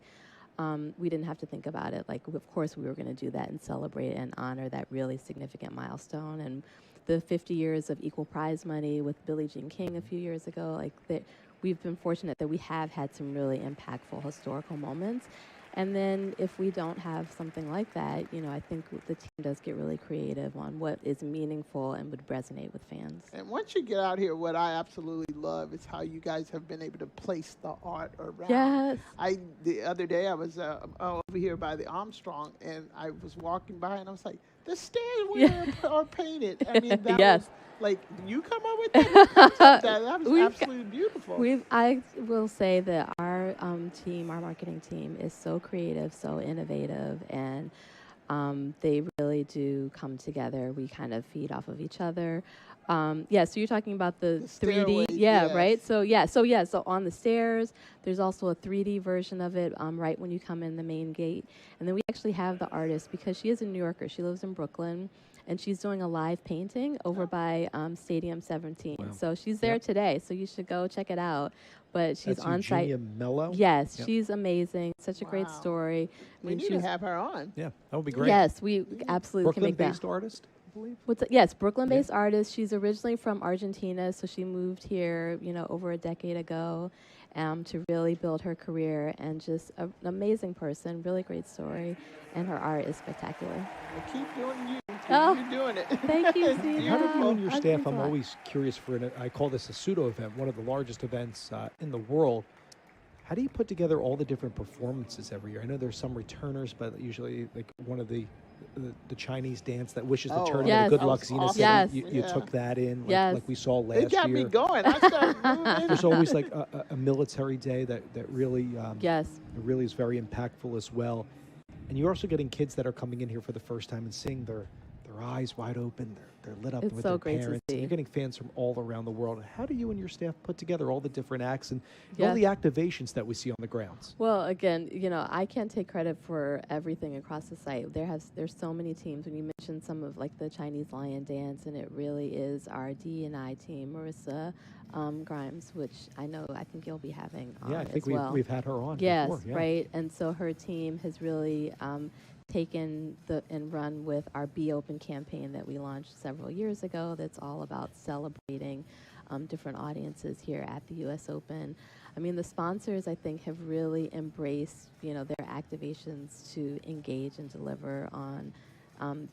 we didn't have to think about it. Like, of course, we were going to do that and celebrate and honor that really significant milestone. And the 50 years of equal prize money with Billie Jean King a few years ago, we've been fortunate that we have had some really impactful historical moments. And then if we don't have something like that, I think the team does get really creative on what is meaningful and would resonate with fans. And once you get out here, what I absolutely love is how you guys have been able to place the art around. Yes. The other day I was over here by the Armstrong, and I was walking by, and I was like, the stairs are painted. I mean, that was like, you come up with that? That was absolutely beautiful. I will say that our team, our marketing team, is so creative, so innovative, and they really do come together. We kind of feed off of each other. Yeah, so you're talking about the 3D, stairways, yeah, yes. right? So on the stairs, there's also a 3D version of it right when you come in the main gate. And then we actually have the artist, because she is a New Yorker, she lives in Brooklyn, and she's doing a live painting over by Stadium 17. Wow. So she's there today, so you should go check it out. But she's That's on site. Eugenia Mello? Yes, Yep. she's amazing. Such a great story. We need to have her on. Yeah, that would be great. Yes, we absolutely can make that. Brooklyn-based artist, I believe? Yes, Brooklyn-based artist. She's originally from Argentina, so she moved here, over a decade ago, to really build her career, and just an amazing person, really great story, and her art is spectacular. Well, keep doing you. Oh, You're doing it. Thank you, It's Steve. How did you and your I staff, think I'm a lot. always curious I call this a pseudo event, one of the largest events in the world. How do you put together all the different performances every year? I know there's some returners, but usually like one of the Chinese dance that wishes the Oh, tournament yes. a good That luck. was Zena awesome. said Yes. you Yeah. took that in, Yes. like we saw They last got year. me going. I started moving. There's always like a military day that really Yes. it really is very impactful as well. And you're also getting kids that are coming in here for the first time and seeing their eyes wide open, they're lit up It's with so their great to parents. see. And you're getting fans from all around the world. How do you and your staff put together all the different acts and Yeah. all the activations that we see on the grounds? Well, again, I can't take credit for everything across the site. There's so many teams. When you mentioned some of like the Chinese lion dance, and it really is our D&I team, Marissa Grimes, which I think you'll be having on Yeah, I think as well. we've had her on Yes, before. Yeah. right. And so her team has really taken and run with our Be Open campaign that we launched several years ago. That's all about celebrating different audiences here at the U.S. Open. I mean, the sponsors, I think, have really embraced, their activations to engage and deliver on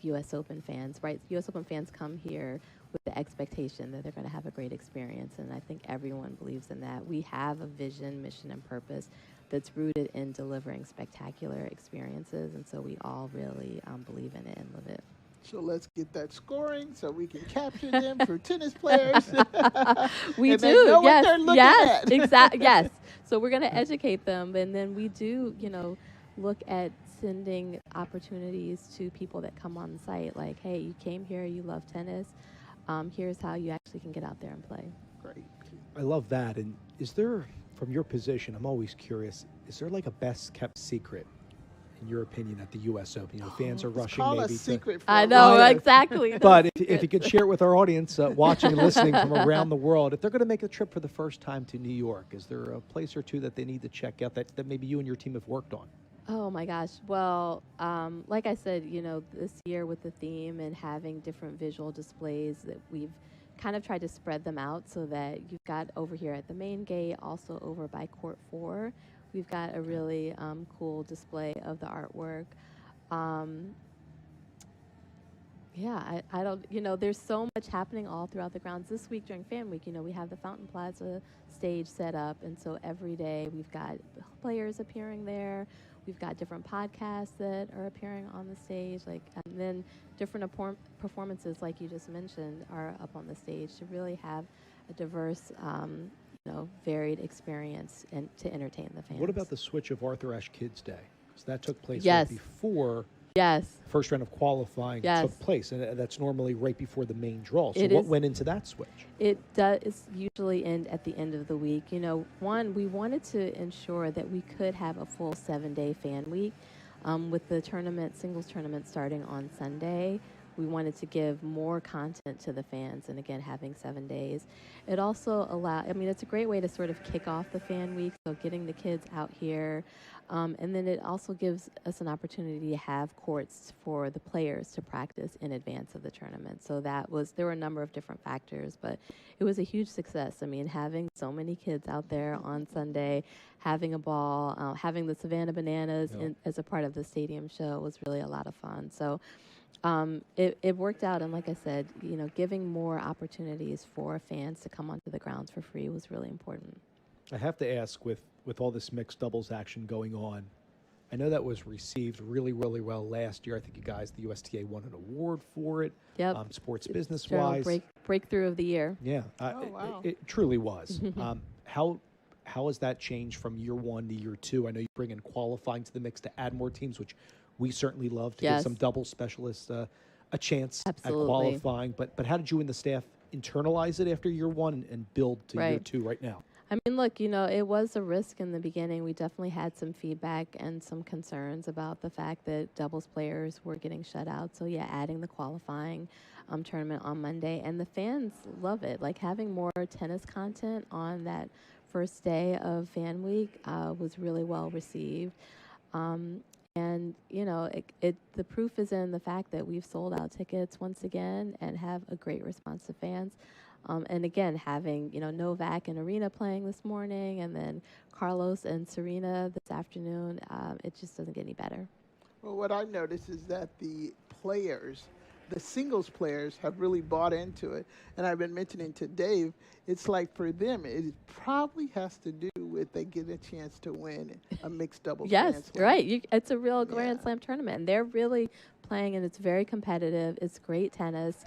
U.S. Open fans, right? U.S. Open fans come here with the expectation that they're going to have a great experience, and I think everyone believes in that. We have a vision, mission, and purpose that's rooted in delivering spectacular experiences, and so we all really believe in it and live it. So let's get that scoring so we can capture them for tennis players. We And do, they know what yes, they're looking yes, at. exactly, yes. So we're going to educate them, and then we do, look at sending opportunities to people that come on site, like, hey, you came here, you love tennis, here's how you actually can get out there and play. Great. I love that. And is there, from your position, I'm always curious, is there like a best kept secret, in your opinion, at the U.S. Open? Fans are rushing Call maybe a secret. I know, exactly. But if you could share with our audience watching and listening from around the world, if they're going to make a trip for the first time to New York, is there a place or two that they need to check out that maybe you and your team have worked on? Oh my gosh. Well, like I said, this year with the theme and having different visual displays, that we've kind of tried to spread them out so that you've got over here at the main gate, also over by Court 4, we've got a really cool display of the artwork. Yeah, I don't, there's so much happening all throughout the grounds. This week during Fan Week, we have the Fountain Plaza stage set up, and so every day we've got players appearing there. We've got different podcasts that are appearing on the stage, and then different performances, like you just mentioned, are up on the stage to really have a diverse, varied experience and to entertain the fans. What about the switch of Arthur Ashe Kids Day? Because that took place Yes. right before Yes. the first round of qualifying Yes. took place, and that's normally right before the main draw. So It what is. went into that switch? It does usually end at the end of the week. One, we wanted to ensure that we could have a full 7-day fan week. With the singles tournament starting on Sunday, we wanted to give more content to the fans, and again, having 7 days. It also it's a great way to sort of kick off the fan week, so getting the kids out here. And then it also gives us an opportunity to have courts for the players to practice in advance of the tournament. So there were a number of different factors, but it was a huge success. I mean, having so many kids out there on Sunday, having a ball, having the Savannah Bananas as a part of the stadium show was really a lot of fun. So it worked out, and like I said, giving more opportunities for fans to come onto the grounds for free was really important. I have to ask, with all this mixed doubles action going on, I know that was received really, really well last year. I think you guys, the USTA, won an award for it. Yep. Sports business-wise. Breakthrough of the year. Yeah. Wow. It truly was. How has that changed from year one to year two? I know you bring in qualifying to the mix to add more teams, which we certainly love, to give some double specialists a chance Absolutely. at qualifying. But how did you and the staff internalize it after year one and build to year Right. two right now? I mean, look, it was a risk in the beginning. We definitely had some feedback and some concerns about the fact that doubles players were getting shut out. So, yeah, adding the qualifying tournament on Monday. And the fans love it. Like, having more tennis content on that first day of Fan Week was really well received. And, the proof is in the fact that we've sold out tickets once again and have a great response to fans. And again, having, Novak and Aryna playing this morning and then Carlos and Serena this afternoon, it just doesn't get any better. Well, what I've noticed is that the singles players have really bought into it. And I've been mentioning to Dave, it's like for them, it probably has to do with they get a chance to win a mixed doubles Yes, Grand Slam. right. It's a real Grand Slam tournament. And they're really playing, and it's very competitive. It's great tennis.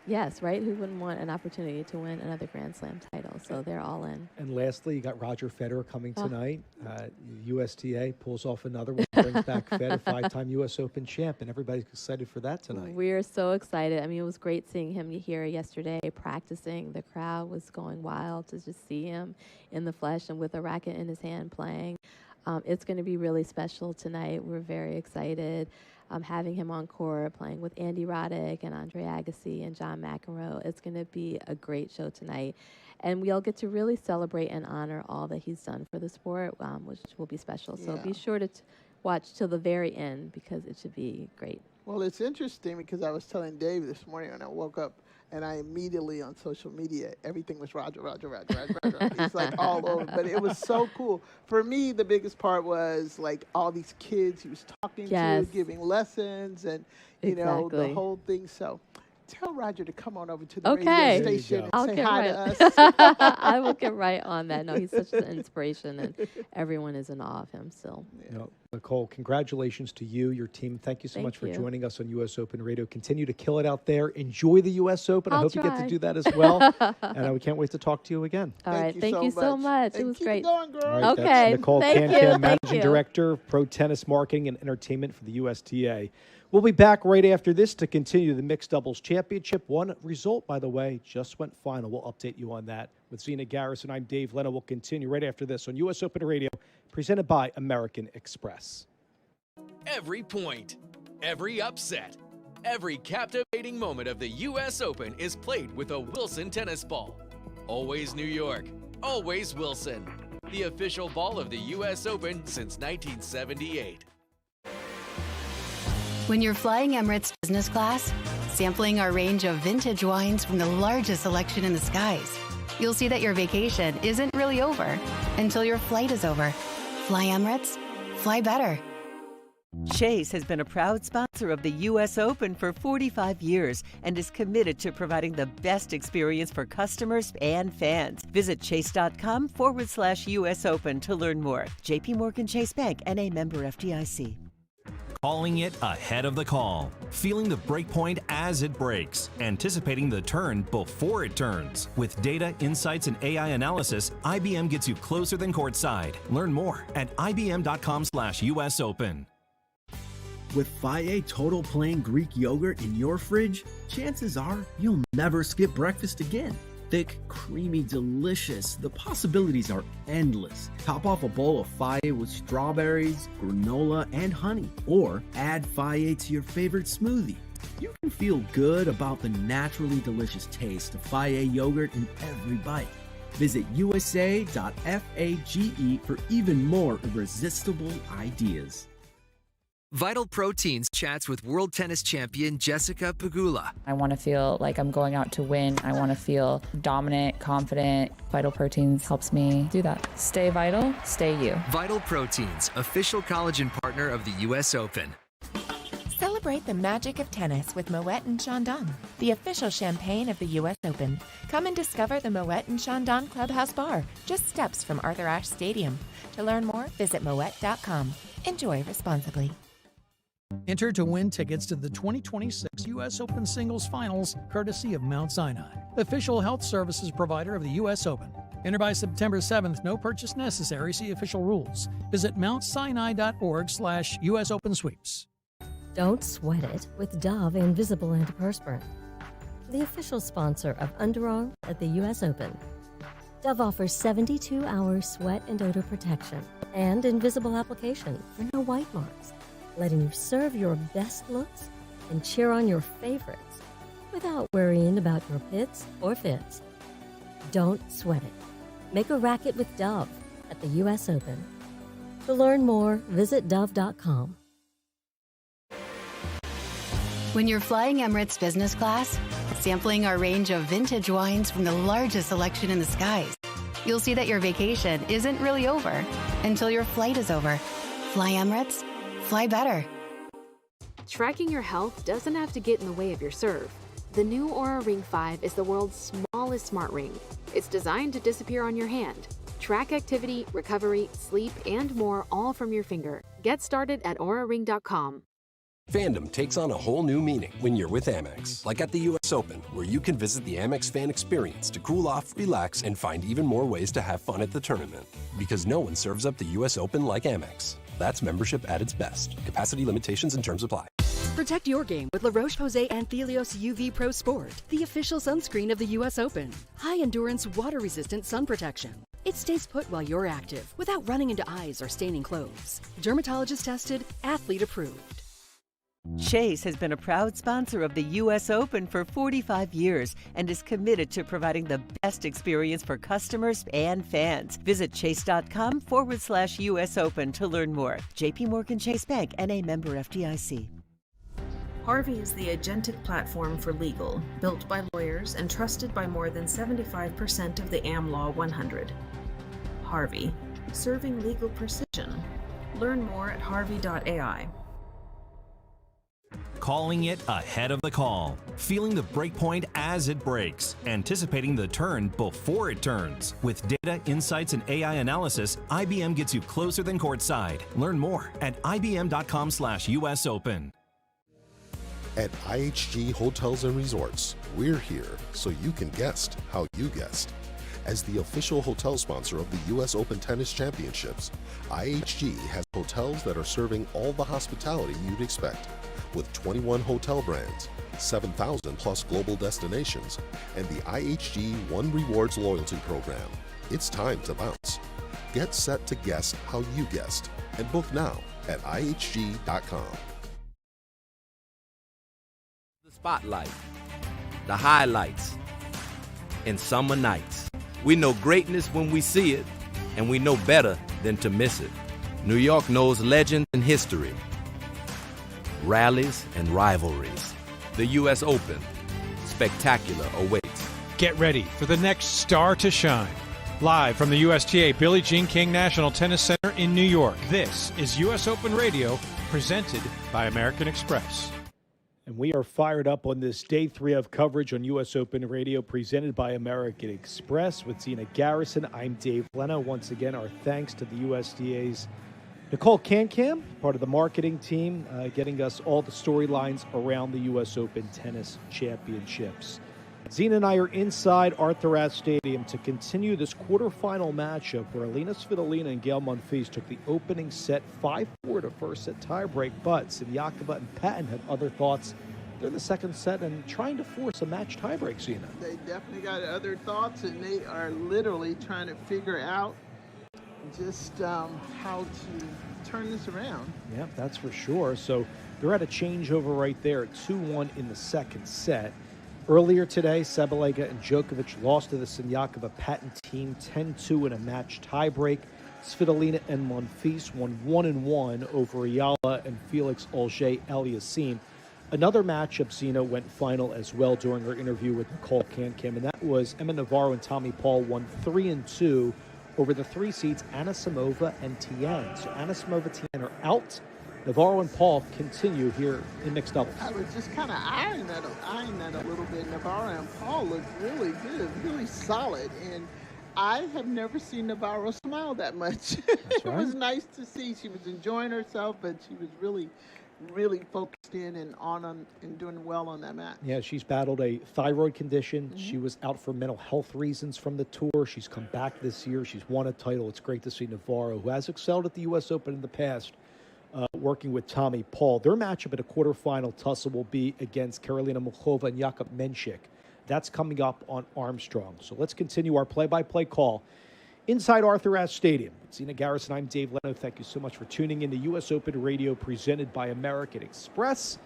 Yes, right? Who wouldn't want an opportunity to win another Grand Slam title? So they're all in. And lastly, you got Roger Federer coming Oh. tonight. USTA pulls off another one, brings back Federer, 5-time U.S. Open champ, and everybody's excited for that tonight. We're so excited. I mean, it was great seeing him here yesterday practicing. The crowd was going wild to just see him in the flesh and with a racket in his hand playing. It's going to be really special tonight. We're very excited. Having him on court, playing with Andy Roddick and Andre Agassi and John McEnroe. It's going to be a great show tonight. And we all get to really celebrate and honor all that he's done for the sport, which will be special. So be sure to watch till the very end because it should be great. Well, it's interesting because I was telling Dave this morning when I woke up, and I immediately on social media, everything was Roger. It's like all over. But it was so cool. For me, the biggest part was like all these kids he was talking to, giving lessons, and, the whole thing. So tell Roger to come on over to the radio station and say hi to us. I will get right on that. No, he's such an inspiration, and everyone is in awe of him still. Nicole, congratulations to you, your team. Thank you so much for joining us on U.S. Open Radio. Continue to kill it out there. Enjoy the U.S. Open. I hope you get to do that as well. And we can't wait to talk to you again. All right. Thank you so much. It was great. Going, girl. All right, that's Nicole Can-Can, Managing Director, Pro Tennis Marketing and Entertainment for the USTA. We'll be back right after this to continue the Mixed Doubles Championship. One result, by the way, just went final. We'll update you on that. With Zena Garrison, I'm Dave Leno. We'll continue right after this on U.S. Open Radio, presented by American Express. Every point, every upset, every captivating moment of the U.S. Open is played with a Wilson tennis ball. Always New York, always Wilson. The official ball of the U.S. Open since 1978. When you're flying Emirates business class, sampling our range of vintage wines from the largest selection in the skies, you'll see that your vacation isn't really over until your flight is over. Fly Emirates, fly better. Chase has been a proud sponsor of the U.S. Open for 45 years and is committed to providing the best experience for customers and fans. Visit chase.com/US Open to learn more. JP Morgan Chase Bank, N.A. member FDIC. Calling it ahead of the call, feeling the break point as it breaks, anticipating the turn before it turns. With data, insights, and AI analysis, IBM gets you closer than courtside. Learn more at ibm.com/US Open. With Fage Total Plain Greek Yogurt in your fridge, chances are you'll never skip breakfast again. Thick, creamy, delicious. The possibilities are endless. Top off a bowl of Fage with strawberries, granola, and honey. Or add Fage to your favorite smoothie. You can feel good about the naturally delicious taste of Fage yogurt in every bite. Visit usa.fage for even more irresistible ideas. Vital Proteins chats with world tennis champion Jessica Pegula. I want to feel like I'm going out to win. I want to feel dominant, confident. Vital Proteins helps me do that. Stay vital, stay you. Vital Proteins, official collagen partner of the U.S. Open. Celebrate the magic of tennis with Moet and Chandon, the official champagne of the U.S. Open. Come and discover the Moet and Chandon Clubhouse Bar, just steps from Arthur Ashe Stadium. To learn more, visit moet.com. Enjoy responsibly. Enter to win tickets to the 2026 U.S. Open Singles Finals, courtesy of Mount Sinai, official health services provider of the U.S. Open. Enter by September 7th. No purchase necessary. See official rules. Visit mountsinai.org/US Open Sweeps. Don't sweat it with Dove Invisible Antiperspirant. the official sponsor of underarms at the U.S. Open. Dove offers 72-hour sweat and odor protection and invisible application for no white marks, letting you serve your best looks and cheer on your favorites without worrying about your pits or fits. Don't sweat it. Make a racket with Dove at the U.S. Open. To learn more, visit Dove.com. When you're flying Emirates business class, sampling our range of vintage wines from the largest selection in the skies, you'll see that your vacation isn't really over until your flight is over. Fly Emirates, fly better. Tracking your health doesn't have to get in the way of your serve. The new Oura Ring 5 is the world's smallest smart ring. It's designed to disappear on your hand. Track activity, recovery, sleep, and more all from your finger. Get started at auraring.com. Fandom takes on a whole new meaning when you're with Amex. Like at the U.S. Open, where you can visit the Amex fan experience to cool off, relax, and find even more ways to have fun at the tournament. Because no one serves up the U.S. Open like Amex. That's membership at its best. Capacity limitations and terms apply. Protect your game with La Roche-Posay Anthelios UV Pro Sport, the official sunscreen of the U.S. Open. High-endurance, water-resistant sun protection. It stays put while you're active without running into eyes or staining clothes. Dermatologist tested, athlete approved. Chase has been a proud sponsor of the U.S. Open for 45 years and is committed to providing the best experience for customers and fans. Visit chase.com/US Open to learn more. JP Morgan Chase Bank, N.A. member FDIC. Harvey is the agentic platform for legal, built by lawyers and trusted by more than 75% of the AmLaw 100. Harvey, serving legal precision. Learn more at harvey.ai. Calling it ahead of the call. Feeling the breakpoint as it breaks. Anticipating the turn before it turns. With data, insights, and AI analysis, IBM gets you closer than courtside. Learn more at ibm.com/US Open. At IHG Hotels and Resorts, we're here so you can guest how you guest. As the official hotel sponsor of the U.S. Open Tennis Championships, IHG has hotels that are serving all the hospitality you'd expect, with 21 hotel brands, 7,000 plus global destinations, and the IHG One Rewards loyalty program. It's time to bounce. Get set to guest how you guest and book now at ihg.com. The spotlight, the highlights, and summer nights. We know greatness when we see it, and we know better than to miss it. New York knows legend and history, rallies and rivalries. The U.S. Open, spectacular awaits. Get ready for the next star to shine. Live from the USTA Billie Jean King National Tennis Center in New York, this is U.S. Open Radio, presented by American Express. And we are fired up on this day 3 of coverage on U.S. Open Radio, presented by American Express with Zina Garrison. I'm Dave Leno. Once again, our thanks to the USDA's Nicole Cancam, part of the marketing team, getting us all the storylines around the U.S. Open Tennis Championships. Zina and I are inside Arthur Ashe Stadium to continue this quarterfinal matchup where Alina Svitolina and Gael Monfils took the opening set 5-4 to first set tiebreak, but Siniakova and Patton had other thoughts during the second set and trying to force a match tiebreak, Zina. They definitely got other thoughts, and they are literally trying to figure out just how to turn this around. Yeah, that's for sure. So they're at a changeover right there at 2-1 in the second set. Earlier today, Sabalenka and Djokovic lost to the Siniakova-Patton team 10-2 in a match tiebreak. Svitolina and Monfils won 1-1 over Eala and Felix Auger-Aliassime. Another matchup, Zina, went final as well during our interview with Nicole Cancam, and that was Emma Navarro and Tommy Paul won 3-2 over the 3 seeds Anna Samova and Tian. So Anna Samova, Tian are out. Navarro and Paul continue here in mixed doubles. I was just kind of eyeing that a little bit. Navarro and Paul looked really good, really solid, and I have never seen Navarro smile that much. It was nice to see. She was enjoying herself, but she was really focused in and and doing well on that match. Yeah, she's battled a thyroid condition. Mm-hmm. She was out for mental health reasons from the tour. She's come back this year. She's won a title. It's great to see Navarro, who has excelled at the U.S. Open in the past, working with Tommy Paul. Their matchup at a quarterfinal tussle will be against Karolina Muchova and Jakub Menchik. That's coming up on Armstrong. So let's continue our play-by-play call inside Arthur Ashe Stadium. It's Zina Garrison. I'm Dave Leno. Thank you so much for tuning in to U.S. Open Radio presented by American Express.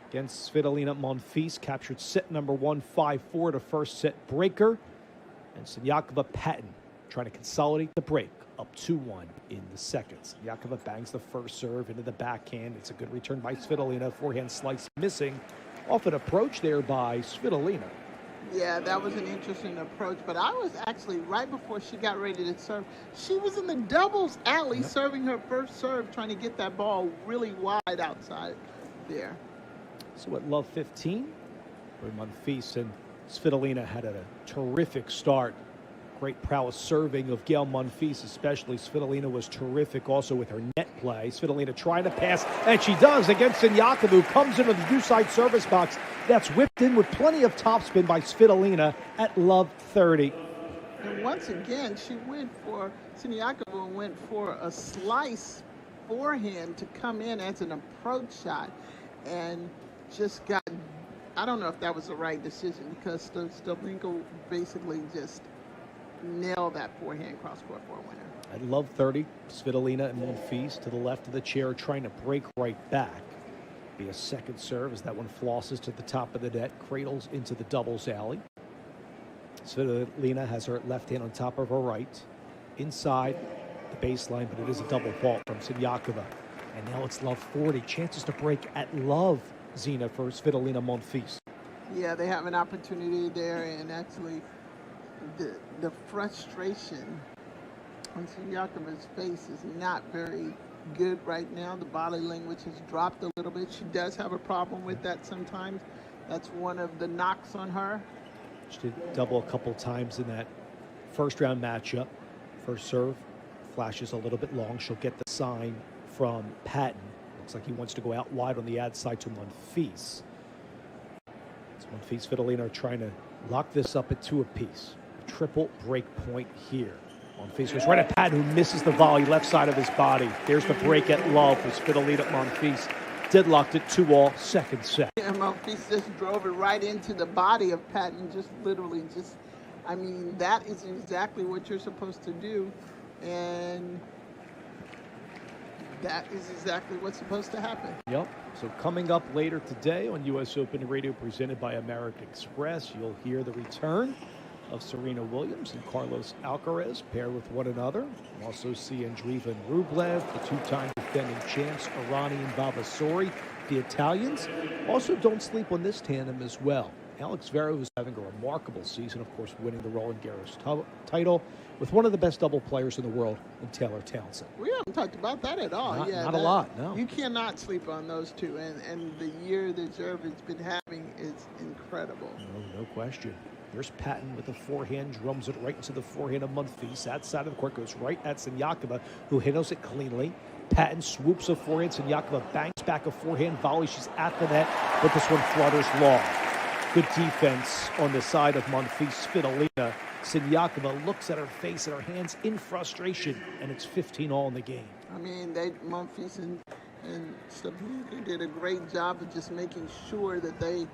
Against Svitolina Monfils, captured set number 1, 5-4 to first set breaker. And Siniakova Patton trying to consolidate the break, up 2-1 in the second. Siniakova bangs the first serve into the backhand. It's a good return by Svitolina. Forehand slice missing off an approach there by Svitolina. Yeah, that was an interesting approach, but I was actually, right before she got ready to serve, she was in the doubles alley serving her first serve, trying to get that ball really wide outside there. So at love 15, where Monfils and Svitolina had a terrific start. Great prowess serving of Gail Monfils, especially. Svitolina was terrific also with her net play. Svitolina trying to pass, and she does against Siniakova, who comes into the due-side service box. That's whipped in with plenty of topspin by Svitolina at love 30. And once again, Siniakova went for a slice forehand to come in as an approach shot, and just got, I don't know if that was the right decision, because Sabalenka basically just nailed that forehand cross-court for a winner. At love 30, Svitolina and Monfils to the left of the chair trying to break right back. Be a second serve as that one flosses to the top of the net, cradles into the doubles alley. Svitolina has her left hand on top of her right, inside the baseline, but it is a double fault from Siniakova. And now it's love 40. Chances to break at love, Zina, for Svitolina Monfils. Yeah, they have an opportunity there, and actually the frustration on Siniakova's face is not very good right now. The body language has dropped a little bit. She does have a problem with that sometimes. That's one of the knocks on her. She did double a couple times in that first round matchup. First serve flashes a little bit long. She'll get the sign from Patton. Looks like he wants to go out wide on the ad side to Monfils. So Monfils, Svitolina are trying to lock this up at 2 apiece. A triple break point here. Monfils goes right at Patton, who misses the volley left side of his body. There's the break at love for Svitolina Monfils. Deadlocked it 2-all, second set. And Monfils just drove it right into the body of Patton, I mean, that is exactly what you're supposed to do. And that is exactly what's supposed to happen. Yep. So coming up later today on U.S. Open Radio presented by American Express, you'll hear the return of Serena Williams and Carlos Alcaraz paired with one another. We'll also see Andriva and Rublev, the two-time defending champs, Arani and Vavasori, the Italians. Also, don't sleep on this tandem as well. Alex Zverev is having a remarkable season, of course, winning the Roland Garros title with one of the best double players in the world in Taylor Townsend. We haven't talked about that at all. Not a lot, no. You cannot sleep on those two, and the year that Zverev has been having is incredible. No question. Here's Patton with the forehand, drums it right into the forehand of Monfils. That side of the court goes right at Siniakova, who handles it cleanly. Patton swoops a forehand. Siniakova bangs back a forehand volley. She's at the net, but this one flutters long. Good defense on the side of Monfils. Svitolina. Siniakova looks at her face and her hands in frustration, and it's 15-all in the game. I mean, Monfils and Sabalenka did a great job of just making sure that they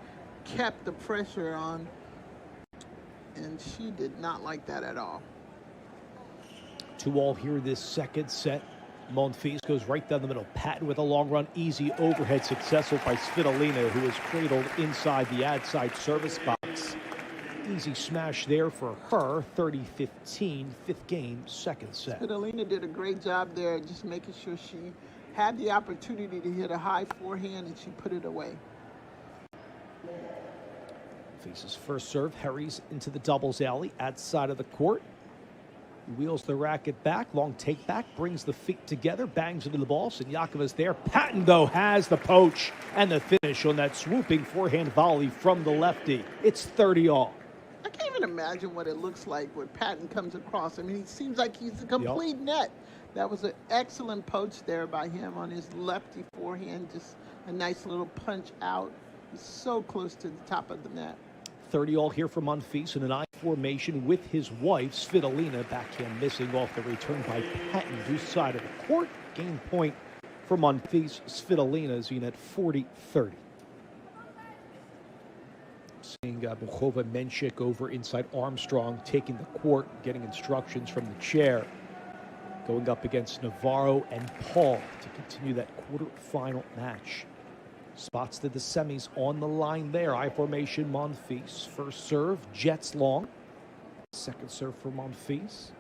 kept the pressure on, and she did not like that at all. 2-all here this second set. Monfils goes right down the middle. Patton with a long run, easy overhead, successful by Svitolina, who is cradled inside the ad side service box. Easy smash there for her. 30-15, fifth game, second set. Svitolina did a great job there, just making sure she had the opportunity to hit a high forehand, and she put it away. Faces first serve, hurries into the doubles alley, ad side of the court. Wheels the racket back, long take back, brings the feet together, bangs into the ball. Siniakova's there. Patton, though, has the poach and the finish on that swooping forehand volley from the lefty. It's 30-all. I can't even imagine what it looks like when Patton comes across. I mean, he seems like he's a complete net. That was an excellent poach there by him on his lefty forehand. Just a nice little punch out. He's so close to the top of the net. 30-all here for Monfils in an I formation with his wife, Svitolina. Backhand missing off the return by Patton, due side of the court. Game point for Monfils. Svitolina is in at 40-30. Seeing Bukova-Menchik over inside Armstrong, taking the court, getting instructions from the chair. Going up against Navarro and Paul to continue that quarterfinal match. Spots to the semis on the line there. I formation, Monfils. First serve, jets long. Second serve for Monfils.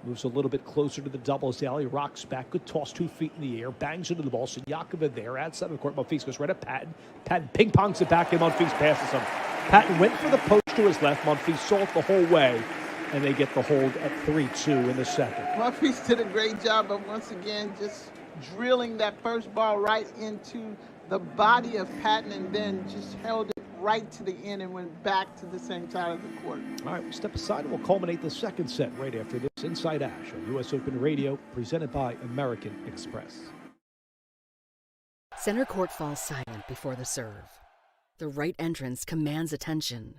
Moves a little bit closer to the doubles alley. Rocks back. Good toss, 2 feet in the air. Bangs into the ball. Sinyakova there. Outside of the court. Monfils goes right at Patton. Patton ping-pongs it back, and Monfils passes him. Patton went for the post to his left. Monfils saw it the whole way, and they get the hold at 3-2 in the second. Monfils did a great job of, once again, just drilling that first ball right into the body of Patton, and then just held it right to the end and went back to the same side of the court. All right, we'll step aside and we'll culminate the second set right after this. Inside Ash on U.S. Open Radio, presented by American Express. Center court falls silent before the serve. The right entrance commands attention.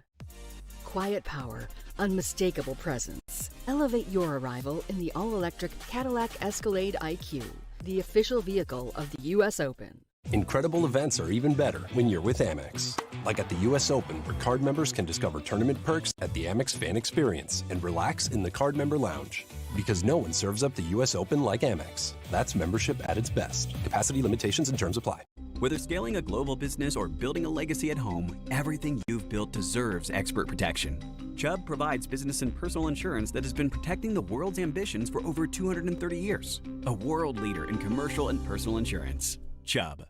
Quiet power, unmistakable presence. Elevate your arrival in the all-electric Cadillac Escalade IQ, the official vehicle of the U.S. Open. Incredible events are even better when you're with Amex. Like at the U.S. Open, where card members can discover tournament perks at the Amex Fan Experience and relax in the card member lounge. Because no one serves up the U.S. Open like Amex. That's membership at its best. Capacity limitations and terms apply. Whether scaling a global business or building a legacy at home, everything you've built deserves expert protection. Chubb provides business and personal insurance that has been protecting the world's ambitions for over 230 years. A world leader in commercial and personal insurance. Chubb.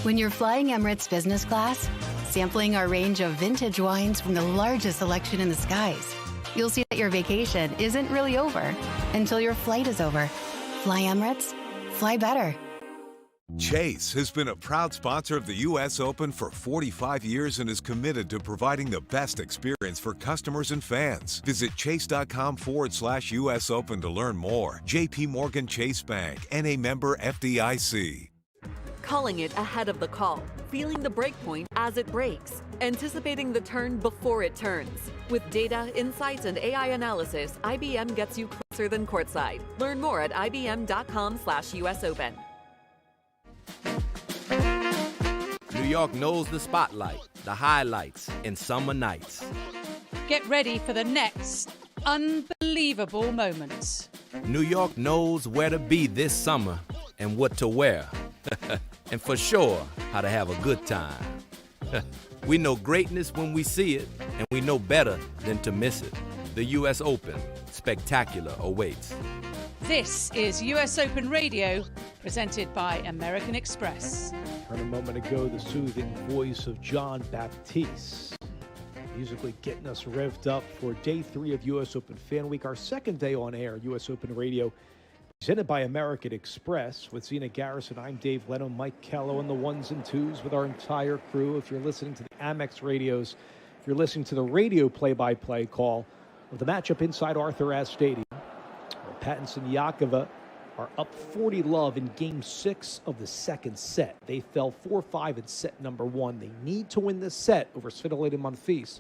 When you're flying Emirates business class, sampling our range of vintage wines from the largest selection in the skies, you'll see that your vacation isn't really over until your flight is over. Fly Emirates, fly better. Chase has been a proud sponsor of the U.S. Open for 45 years and is committed to providing the best experience for customers and fans. Visit chase.com/US Open to learn more. J.P. Morgan Chase Bank, N.A. member FDIC. Calling it ahead of the call, feeling the breakpoint as it breaks, anticipating the turn before it turns. With data, insights, and AI analysis, IBM gets you closer than courtside. Learn more at ibm.com/US Open. New York knows the spotlight, the highlights, and summer nights. Get ready for the next unbelievable moments. New York knows where to be this summer and what to wear. And for sure, how to have a good time. We know greatness when we see it, and we know better than to miss it. The U.S. Open, spectacular awaits. This is US Open Radio, presented by American Express. Heard a moment ago the soothing voice of John Baptiste, musically getting us revved up for day 3 of US Open Fan Week, our second day on air, US Open Radio, presented by American Express. With Zena Garrison, I'm Dave Leno, Mike Kello, and the ones and twos with our entire crew. If you're listening to the Amex radios, if you're listening to the radio play-by-play call of the matchup inside Arthur Ashe Stadium, Patton and Sinyakova are up 40-love in Game 6 of the second set. They fell 4-5 in set number 1. They need to win this set over Svitolina and Monfils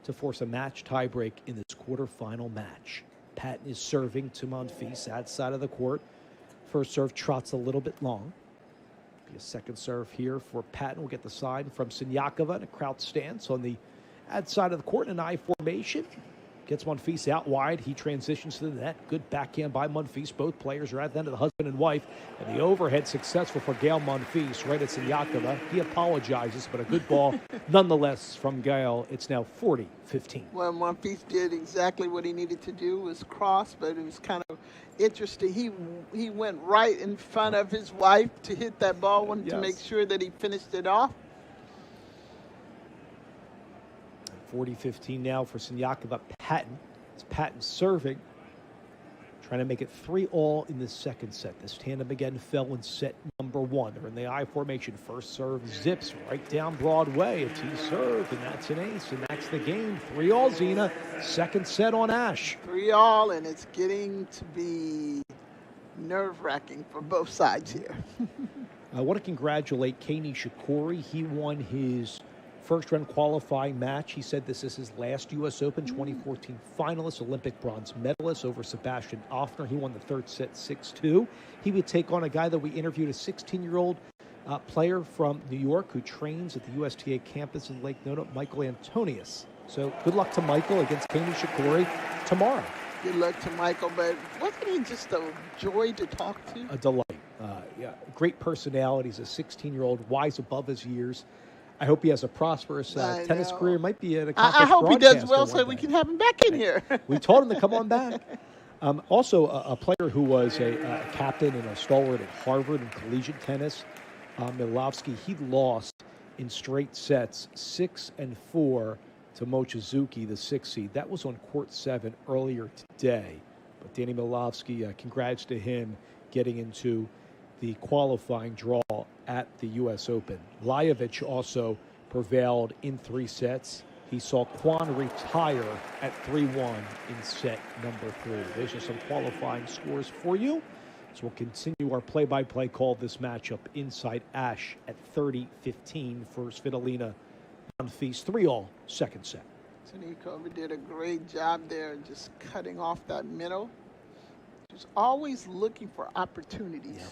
to force a match tiebreak in this quarterfinal match. Patton is serving to Monfils outside of the court. First serve trots a little bit long. Be a second serve here for Patton. We'll get the sign from Sinyakova in a crouch stance on the outside of the court in an I formation. Gets Monfils out wide. He transitions to the net. Good backhand by Monfils. Both players are at the end of the husband and wife. And the overhead successful for Gael Monfils right at Sinyakova. He apologizes, but a good ball nonetheless from Gael. It's now 40-15. Well, Monfils did exactly what he needed to do, was cross, but it was kind of interesting. He went right in front of his wife to hit that ball, wanted to make sure that he finished it off. 40-15 now for Sinyakova. Patton. It's Patton serving. Trying to make it 3-all in the second set. This tandem again fell in set number 1. They're in the I formation. First serve zips right down Broadway. A T serve, and that's an ace, and that's the game. 3-all, Zena. Second set on Ash. 3-all, and it's getting to be nerve-wracking for both sides here. I want to congratulate Kei Nishikori. He won his first-round qualifying match. He said this is his last U.S. Open, 2014 finalist, Olympic bronze medalist over Sebastian Offner. He won the third set 6-2. He would take on a guy that we interviewed, a 16-year-old player from New York who trains at the USTA campus in Lake Nona, Michael Antonius. So good luck to Michael against Kei Nishikori tomorrow. Good luck to Michael, but wasn't he just a joy to talk to? A delight. Yeah, great personality. He's a 16-year-old, wise above his years. I hope he has a prosperous tennis career. Might be an accomplished I hope he does well broadcaster so we can have him back in here. We told him to come on back. Also, a player who was a captain and a stalwart at Harvard in collegiate tennis, Milovsky, he lost in straight sets 6-4 to Mochizuki, the 6th seed. That was on court 7 earlier today. But Danny Milovsky, congrats to him getting into the qualifying draw at the U.S. Open. Lajovic also prevailed in 3 sets. He saw Kwon retire at 3-1 in set number 3. Those are some qualifying scores for you. So we'll continue our play-by-play call this matchup inside Ash at 30-15 for Svitolina Monfils. 3-all second set. Sanikova did a great job there just cutting off that middle. She's always looking for opportunities.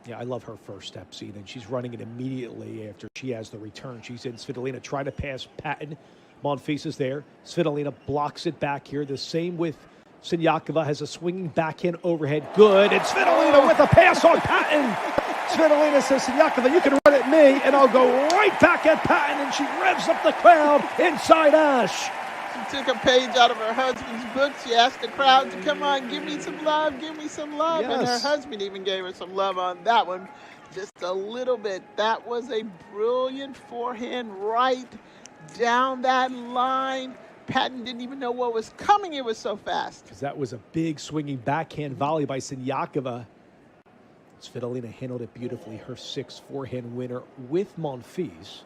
Yeah, I love her first step, see, and she's running it immediately after she has the return. She's in. Svitolina trying to pass Patton. Monfils is there. Svitolina blocks it back here. The same with Siniakova, has a swinging backhand overhead. Good. And Svitolina with a pass on Patton. Svitolina says, Siniakova, you can run at me, and I'll go right back at Patton. And she revs up the crowd inside Ash. She took a page out of her husband's book. She asked the crowd to come on, give me some love, give me some love. Yes. And her husband even gave her some love on that one. Just a little bit. That was a brilliant forehand right down that line. Patton didn't even know what was coming. It was so fast. Because that was a big swinging backhand volley by Siniakova. Svitolina handled it beautifully. Her 6th forehand winner with Monfils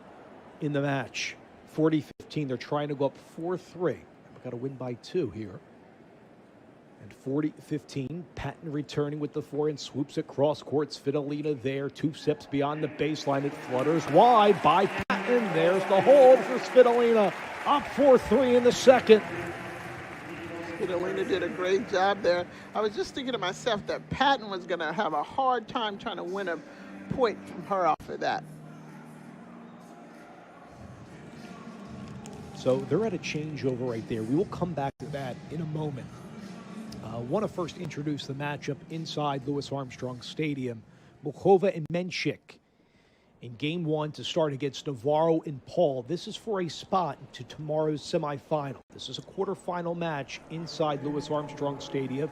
in the match. 40-15. They're trying to go up 4-3. We've got to win by 2 here. And 40-15. Patton returning with the forehand. Swoops across court. Svitolina there. 2 steps beyond the baseline. It flutters wide by Patton. There's the hold for Svitolina. Up 4-3 in the second. Svitolina did a great job there. I was just thinking to myself that Patton was going to have a hard time trying to win a point from her off of that. So they're at a changeover right there. We will come back to that in a moment. Want to first introduce the matchup inside Louis Armstrong Stadium. Muchova and Menchik in Game 1 to start against Navarro and Paul. This is for a spot to tomorrow's semifinal. This is a quarterfinal match inside Louis Armstrong Stadium.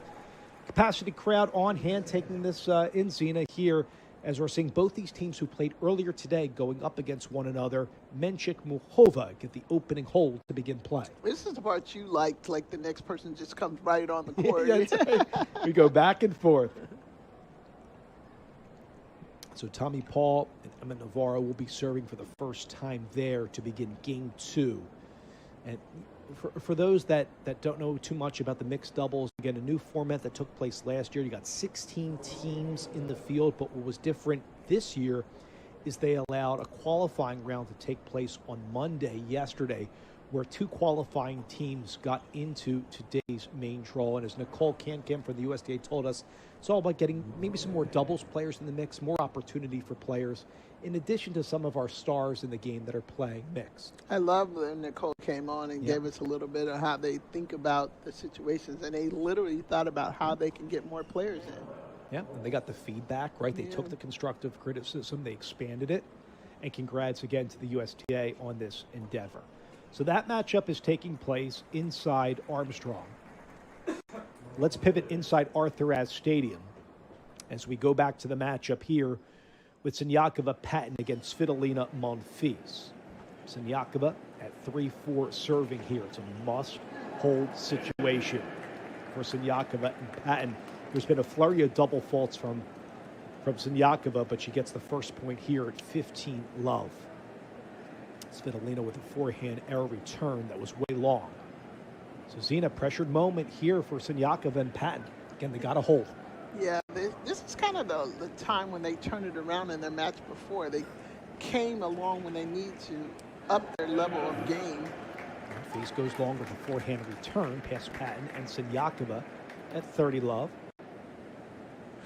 Capacity crowd on hand taking this in Zena here as we're seeing both these teams who played earlier today going up against one another. Menchik, Muchova get the opening hold to begin play. This is the part you liked, like the next person just comes right on the court. Yeah, we go back and forth. So Tommy Paul and Emma Navarro will be serving for the first time there to begin Game 2. And for those that don't know too much about the mixed doubles, again, a new format that took place last year. You got 16 teams in the field, but what was different this year is they allowed a qualifying round to take place on Monday, yesterday, where 2 qualifying teams got into today's main draw. And as Nicole Cankamp from the USTA told us, it's all about getting maybe some more doubles players in the mix, more opportunity for players, in addition to some of our stars in the game that are playing mixed. I love when Nicole came on and gave us a little bit of how they think about the situations, and they literally thought about how they can get more players in. Yeah, and they got the feedback, right? They took the constructive criticism, they expanded it, and congrats again to the USTA on this endeavor. So that matchup is taking place inside Armstrong. Let's pivot inside Arthur Ashe Stadium as we go back to the matchup here with Siniakova Patton against Svitolina Monfils. Siniakova at 3-4 serving here. It's a must-hold situation for Siniakova and Patton. There's been a flurry of double faults from Siniakova, but she gets the first point here at 15-love. Svitolina with a forehand error return that was way long. So Zena, pressured moment here for Siniakova and Patton. Again, they got a hold. Yeah, this is kind of the time when they turned it around in their match before. They came along when they need to up their level of game. Face goes long with a forehand return past Patton and Siniakova at 30-love.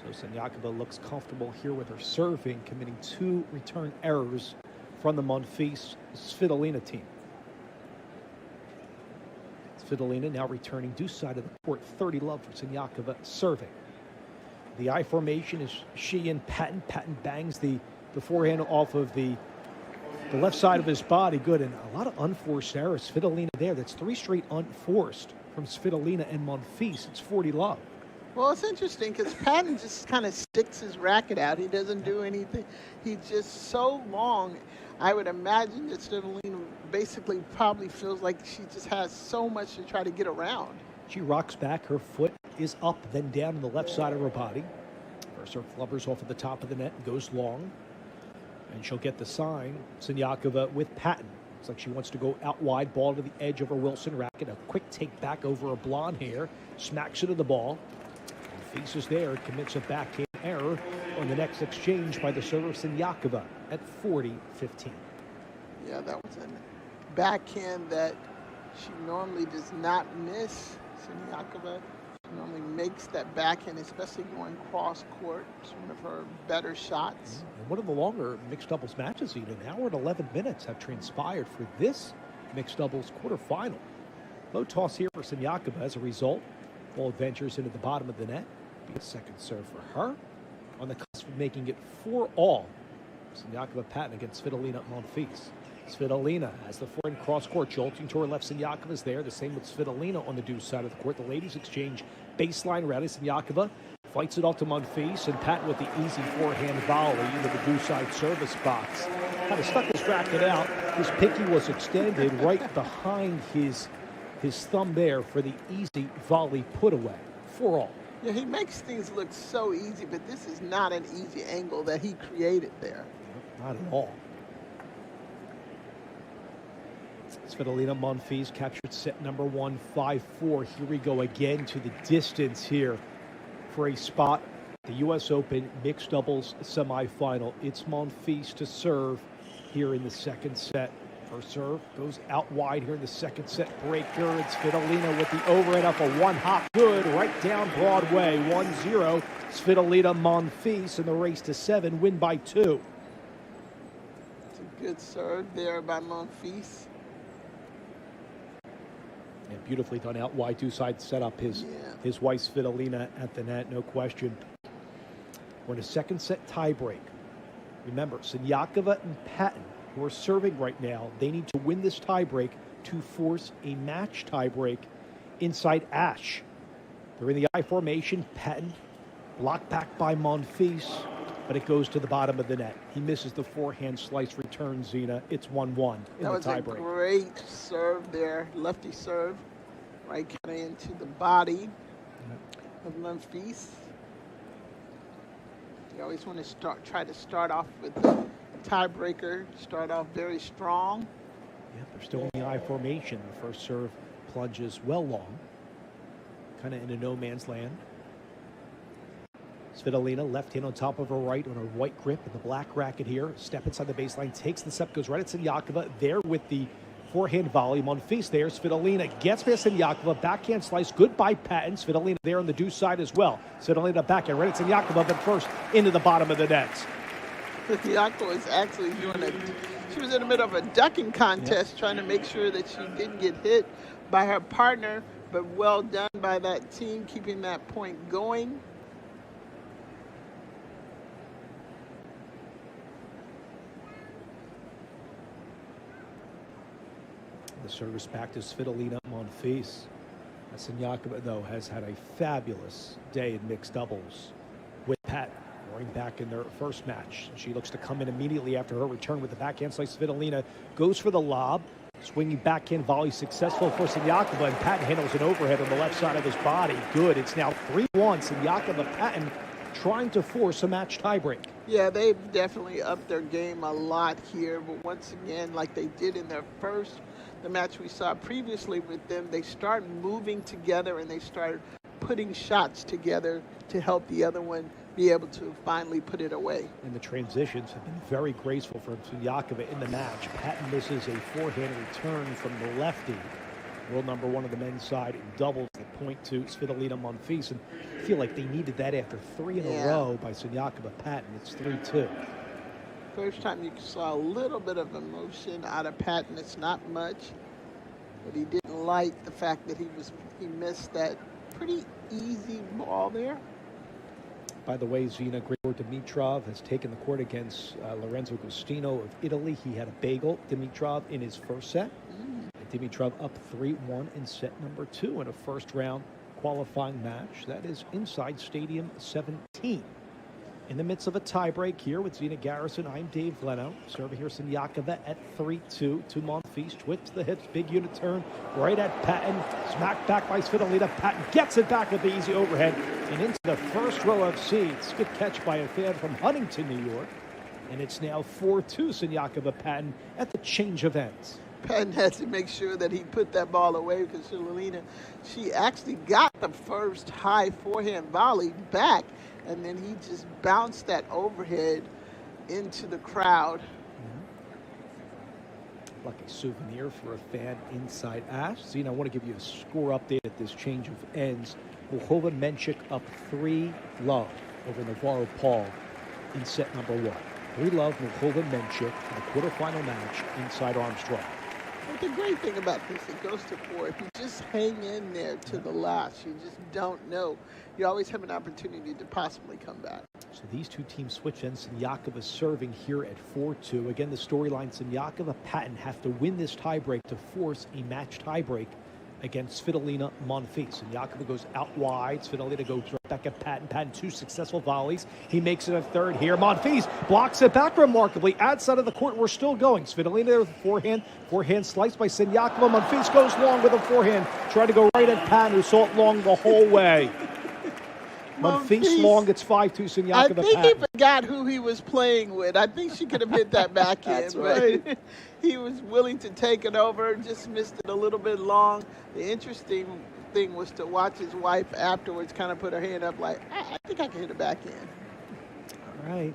So Siniakova looks comfortable here with her serving, committing 2 return errors from the Monfils Svitolina team. Svitolina now returning deuce side of the court, 30-love for Siniakova serving. The I formation is she and Patton. Patton bangs the forehand off of the left side of his body. Good, and a lot of unforced errors. Svitolina there. That's 3 straight unforced from Svitolina and Monfils. It's 40-love. Well, it's interesting because Patton just kind of sticks his racket out. He doesn't do anything. He's just so long. I would imagine that Svitolina basically probably feels like she just has so much to try to get around. She rocks back. Her foot is up, then down on the left side of her body. Her serve flubbers off at the top of the net and goes long. And she'll get the sign. Siniakova with Patton. Looks like she wants to go out wide, ball to the edge of her Wilson racket. A quick take back over her blonde hair. Smacks it to the ball. Faces there, commits a backhand error on the next exchange by the server Siniakova at 40-15. Yeah, that was a backhand that she normally does not miss. Siniakova normally makes that backhand, especially going cross court. It's one of her better shots. And one of the longer mixed doubles matches, even an hour and 11 minutes have transpired for this mixed doubles quarterfinal. Low toss here for Siniakova as a result. Ball ventures into the bottom of the net. Be a second serve for her. On the cusp of making it 4-all. Siniakova Patton against Svitolina Monfils. Svitolina has the forehand cross court, jolting to her left. Siniakova's there. The same with Svitolina on the deuce side of the court. The ladies exchange baseline rally. Siniakova fights it off to Monfils, and Patton with the easy forehand volley into the deuce side service box. Kind of stuck his racket out. His pinky was extended right behind his thumb there for the easy volley put away. 4-all. Yeah, he makes things look so easy, but this is not an easy angle that he created there. Not at all. Svitolina Monfils captured set number 1, 5-4. Here we go again to the distance here for a spot. The U.S. Open mixed doubles semifinal. It's Monfils to serve here in the second set. Her serve goes out wide here in the second set breaker. It's Svitolina with the overhead up a one-hop good right down Broadway. 1-0. Svitolina Monfils in the race to 7, win by 2. It's a good serve there by Monfils. And beautifully done out wide, two sides set up his wife Svitolina at the net, no question. We're in a second set tiebreak. Remember, Siniakova and Patton, who are serving right now, they need to win this tiebreak to force a match tiebreak inside Ash. They're in the I formation. Patton blocked back by Monfils, but it goes to the bottom of the net. He misses the forehand slice return, Zena. It's 1-1 in the tiebreak. That was a great serve there, lefty serve, right kind of into the body of Monfils. You always want to try to start off with the tiebreaker, start off very strong. Yeah, they're still in the I formation. The first serve plunges well long, kind of into no man's land. Svitolina, left hand on top of her right on her white grip in the black racket here. Step inside the baseline, takes the step, goes right at Siniakova. There with the forehand volley. Monfils there. Svitolina gets past Siniakova. Backhand slice. Good by Patton. Svitolina there on the deuce side as well. Svitolina backhand right at Siniakova, but first into the bottom of the net. Siniakova is actually doing it. She was in the middle of a ducking contest, trying to make sure that she didn't get hit by her partner, but well done by that team, keeping that point going. The service back to Svitolina Monfils. Siniakova, though, has had a fabulous day in mixed doubles with Patton. Going back in their first match. She looks to come in immediately after her return with the backhand slice. Svitolina goes for the lob. Swinging backhand volley successful for Siniakova, and Patton handles an overhead on the left side of his body. Good. It's now 3-1. Siniakova Patton trying to force a match tiebreak. Yeah, they've definitely upped their game a lot here, but once again, like they did in the match we saw previously with them, they start moving together and they start putting shots together to help the other one be able to finally put it away. And the transitions have been very graceful for Siniakova in the match. Patton misses a forehand return from the lefty. world number one on the men's side in doubles, the point to Svitolina Monfils. And I feel like they needed that after 3 in a row by Siniakova-Patton. It's 3-2. First time you saw a little bit of emotion out of Patton. It's not much, but he didn't like the fact that he missed that pretty easy ball there. By the way, Zina, Grigor Dimitrov has taken the court against Lorenzo Agostino of Italy. He had a bagel, Dimitrov, in his first set. Dimitrov up 3-1 in set number 2 in a first-round qualifying match. That is inside Stadium 17. In the midst of a tiebreak here with Zina Garrison, I'm Dave Leno. Serving here Siniakova at 3-2 to Monfils. Twists the hips, big unit turn right at Patton. Smacked back by Svitolina. Patton gets it back at the easy overhead and into the first row of seats. Good catch by a fan from Huntington, New York. And it's now 4-2 Siniakova-Patton at the change of ends. Patton had to make sure that he put that ball away because Svitolina, she actually got the first high forehand volley back, and then he just bounced that overhead into the crowd. Like a souvenir for a fan inside Ash. Zina, I want to give you a score update at this change of ends. Muchova-Menchik up 3-love over Navarro Paul in set number 1. 3-love Muchova-Menchik in the quarterfinal match inside Armstrong. But the great thing about this, it goes to 4. If you just hang in there to the last, you just don't know. You always have an opportunity to possibly come back. So these two teams switch ends. Siniakova serving here at 4-2. Again, the storyline, Siniakova-Patton have to win this tiebreak to force a match tiebreak against Svitolina Monfils. Siniakova goes out wide. Svitolina goes right back at Patton. Patton, 2 successful volleys. He makes it a third here. Monfils blocks it back remarkably. Outside of the court, we're still going. Svitolina there with a forehand. Forehand sliced by Siniakova. Monfils goes long with a forehand. Tried to go right at Patton, who saw it long the whole way. Monfils long, it's 5-2 Siniakova-Patton. I think he forgot who he was playing with. I think she could have hit that backhand. That's right. But he was willing to take it over, just missed it a little bit long. The interesting thing was to watch his wife afterwards kind of put her hand up like, I think I can hit a backhand. All right.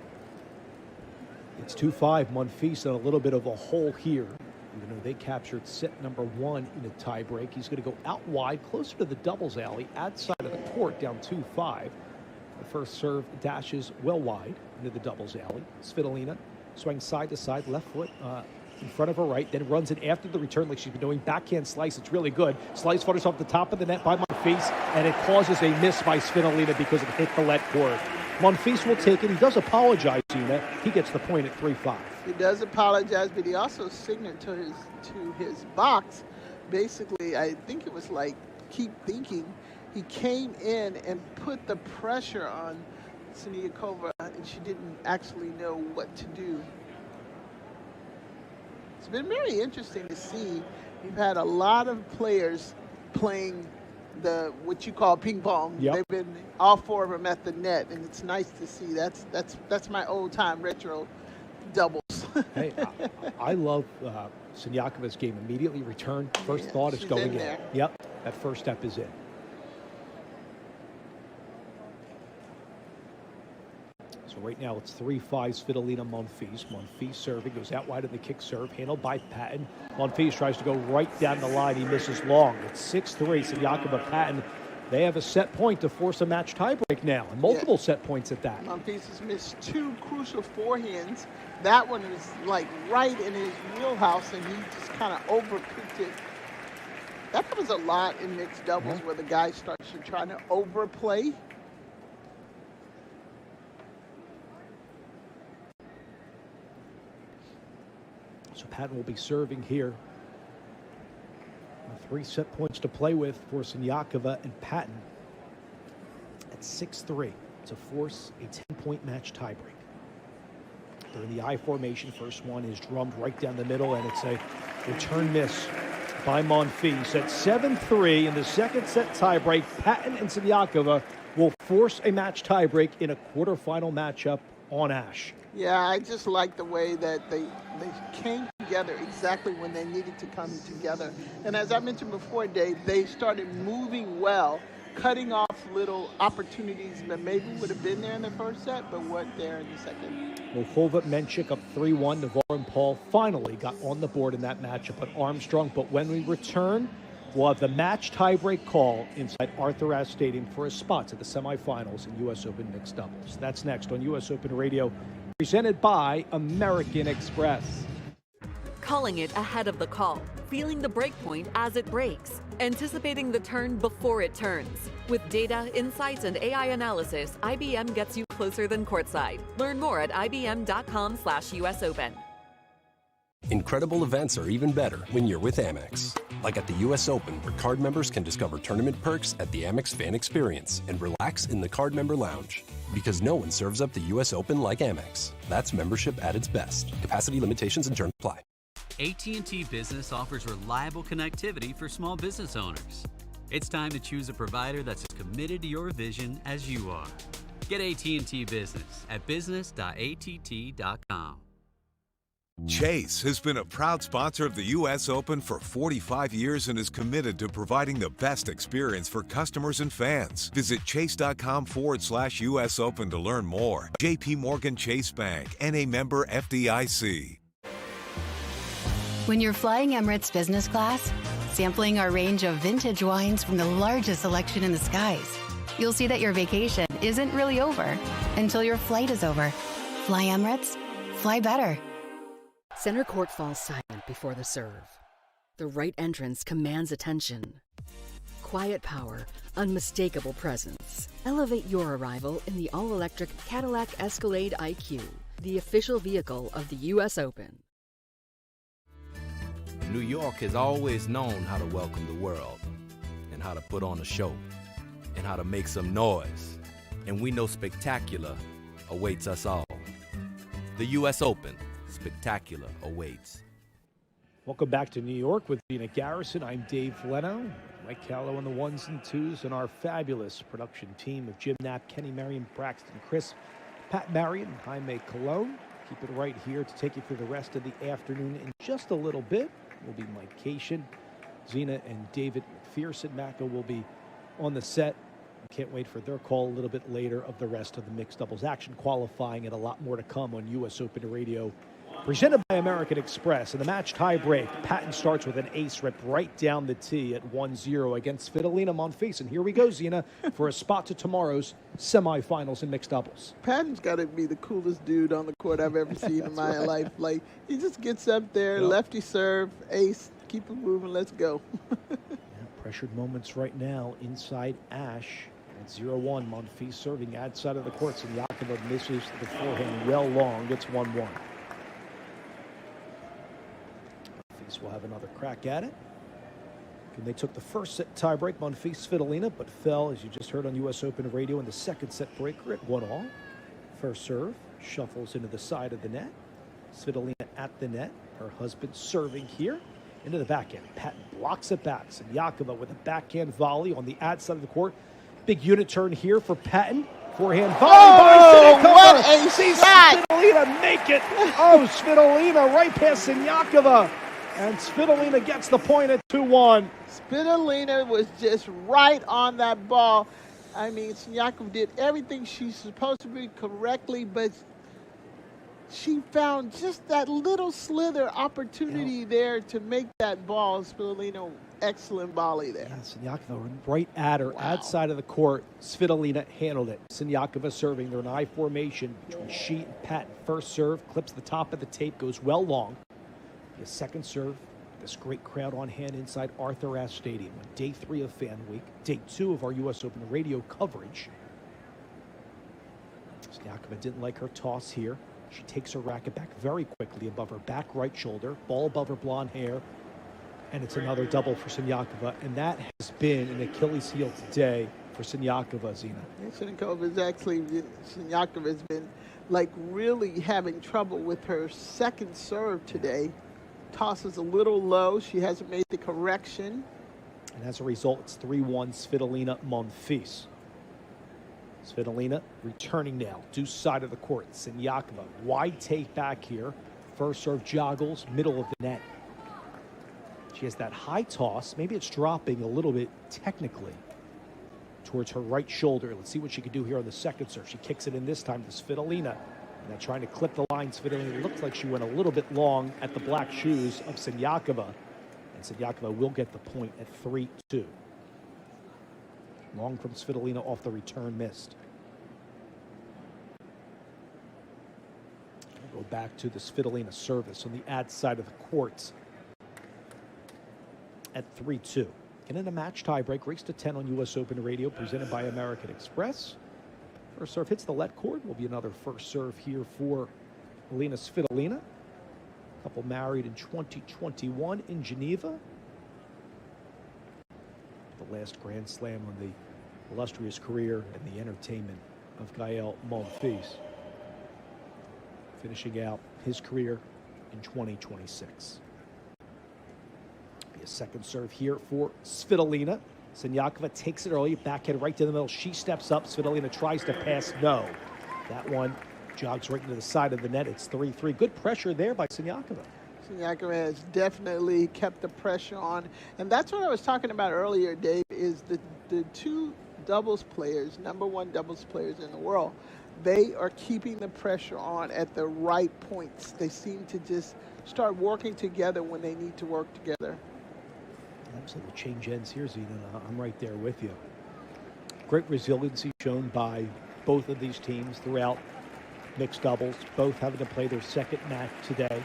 It's 2-5. Monfils on a little bit of a hole here. Even though they captured set number 1 in a tiebreak, he's going to go out wide, closer to the doubles alley, outside of the court, down 2-5. The first serve dashes well wide into the doubles alley. Svitolina swings side to side, left foot in front of her right, then runs it after the return like she's been doing. Backhand slice, it's really good. Slice flutters off the top of the net by Monfils, and it causes a miss by Svitolina because it hit the lead cord. Monfils will take it. He does apologize, Zina. He gets the point at 3-5. He does apologize, but he also signaled to his box. Basically, I think it was like, keep thinking. He came in and put the pressure on Siniakova, and she didn't actually know what to do. It's been very interesting to see. We've had a lot of players playing what you call ping pong. Yep. They've been all 4 of them at the net, and it's nice to see. That's my old time retro doubles. Hey, I love Siniakova's game. Immediately return. First thought is going in. Yep, that first step is in. So right now it's 3-5 Svitolina Monfils. Monfils serving, goes out wide in the kick serve, handled by Patton. Monfils tries to go right down the line. He misses long. It's 6-3 Siniakova-Patton. They have a set point to force a match tiebreak now, and multiple set points at that. Monfils has missed 2 crucial forehands. That one was like right in his wheelhouse, and he just kind of overcooked it. That happens a lot in mixed doubles where the guy starts to try to overplay. So Patton will be serving here. 3 set points to play with for Siniakova and Patton at 6-3 to force a 10-point match tiebreak. They're in the I formation. First one is drummed right down the middle, and it's a return miss by Monfils. At 7-3 in the second set tiebreak, Patton and Siniakova will force a match tiebreak in a quarterfinal matchup on Ash. Yeah, I just like the way that they came together exactly when they needed to come together. And as I mentioned before, Dave, they started moving well, cutting off little opportunities that maybe would have been there in the first set, but weren't there in the second. Muchova-Menchik up 3-1. Navarro and Paul finally got on the board in that matchup at Armstrong. But when we return, We'll have the match tiebreak call inside Arthur Ashe Stadium for a spot to the semifinals in U.S. Open mixed doubles. That's next on U.S. Open Radio, presented by American Express. Calling it ahead of the call, feeling the breakpoint as it breaks, anticipating the turn before it turns. With data, insights, and AI analysis, IBM gets you closer than courtside. Learn more at ibm.com/US Open. Incredible events are even better when you're with Amex. Like at the US Open, where card members can discover tournament perks at the Amex Fan Experience and relax in the card member lounge. Because no one serves up the US Open like Amex. That's membership at its best. Capacity limitations and terms apply. AT&T Business offers reliable connectivity for small business owners. It's time to choose a provider that's as committed to your vision as you are. Get AT&T Business at business.att.com. Chase has been a proud sponsor of the U.S. Open for 45 years and is committed to providing the best experience for customers and fans. Visit chase.com/US Open to learn more. J.P. Morgan Chase Bank, N.A. member FDIC. When you're flying Emirates business class, sampling our range of vintage wines from the largest selection in the skies, you'll see that your vacation isn't really over until your flight is over. Fly Emirates, fly better. Center court falls silent before the serve. The right entrance commands attention. Quiet power, unmistakable presence. Elevate your arrival in the all-electric Cadillac Escalade IQ, the official vehicle of the U.S. Open. New York has always known how to welcome the world and how to put on a show and how to make some noise. And we know spectacular awaits us all. The U.S. Open. Spectacular awaits. Welcome back to New York with Gina Garrison. I'm Dave Leno, Mike Callow on the ones and twos, and our fabulous production team of Jim Knapp, Kenny Marion, Braxton Crisp, Pat Marion, Jaime Colon. Keep it right here to take you through the rest of the afternoon. In just a little bit will be Mike Cation, Zena and David McPherson. Macca will be on the set. Can't wait for their call a little bit later of the rest of the mixed doubles action, qualifying, and a lot more to come on U.S. Open Radio. Presented by American Express. In the match tiebreak, Patton starts with an ace rip right down the tee at 1-0 against Svitolina Monfils. And here we go, Zena, for a spot to tomorrow's semifinals in mixed doubles. Patton's got to be the coolest dude on the court I've ever seen in my life. Like, he just gets up there, lefty serve, ace, keep it moving, let's go. Pressured moments right now inside Ashe. At 0-1, Monfils serving outside of the courts, and Yakima misses the forehand well long, gets 1-1. Will have another crack at it. And they took the first set tiebreak, Monfils Svitolina, but fell, as you just heard on U.S. Open Radio, in the second set breaker at 1-all. First serve shuffles into the side of the net. Svitolina at the net. Her husband serving here into the backhand. Patton blocks it back. And Yakima with a backhand volley on the ad side of the court. Big unit turn here for Patton. Forehand volley by Svitolina. What a shot! Svitolina make it. Oh, Svitolina right past Sinyakova. And Svitolina gets the point at 2-1. Svitolina was just right on that ball. I mean, Sinyakova did everything she's supposed to be correctly, but she found just that little slither opportunity there to make that ball. Svitolina, excellent volley there. Yeah, Sinyakova right at her, outside of the court. Svitolina handled it. Sinyakova serving. They're in I formation between she and Patton. First serve, clips the top of the tape, goes well long. The second serve, this great crowd on hand inside Arthur Ashe Stadium on day 3 of Fan Week, day 2 of our U.S. Open radio coverage. Sinyakova didn't like her toss here. She takes her racket back very quickly above her back right shoulder, ball above her blonde hair, and it's another double for Sinyakova, and that has been an Achilles heel today for Sinyakova, Zena. Sinyakova has been like really having trouble with her second serve today. Tosses a little low. She hasn't made the correction. And as a result, it's 3-1 Svitolina Monfils. Svitolina returning now. Deuce side of the court. Sinyakova. Wide take back here. First serve joggles, middle of the net. She has that high toss. Maybe it's dropping a little bit technically towards her right shoulder. Let's see what she can do here on the second serve. She kicks it in this time to Svitolina. Now trying to clip the line, Svitolina. It looks like she went a little bit long at the black shoes of Sinyakova. And Siniakova will get the point at 3-2. Long from Svitolina off the return, missed. We'll go back to the Svitolina service on the ad side of the courts at 3-2. And in a match tiebreak, race to 10 on U.S. Open Radio, presented by American Express. First serve hits the let cord. Will be another first serve here for Alina Svitolina. Couple married in 2021 in Geneva. The last Grand Slam on the illustrious career and the entertainment of Gael Monfils. Finishing out his career in 2026. Be a second serve here for Svitolina. Siniakova takes it early, backhand right to the middle. She steps up. Svitolina tries to pass. No. That one jogs right into the side of the net. It's 3-3. Good pressure there by Siniakova. Siniakova has definitely kept the pressure on. And that's what I was talking about earlier, Dave, is the two doubles players, number one doubles players in the world, they are keeping the pressure on at the right points. They seem to just start working together when they need to work together. Absolutely. Change ends here, Zena. I'm right there with you. Great resiliency shown by both of these teams throughout mixed doubles, both having to play their second match today.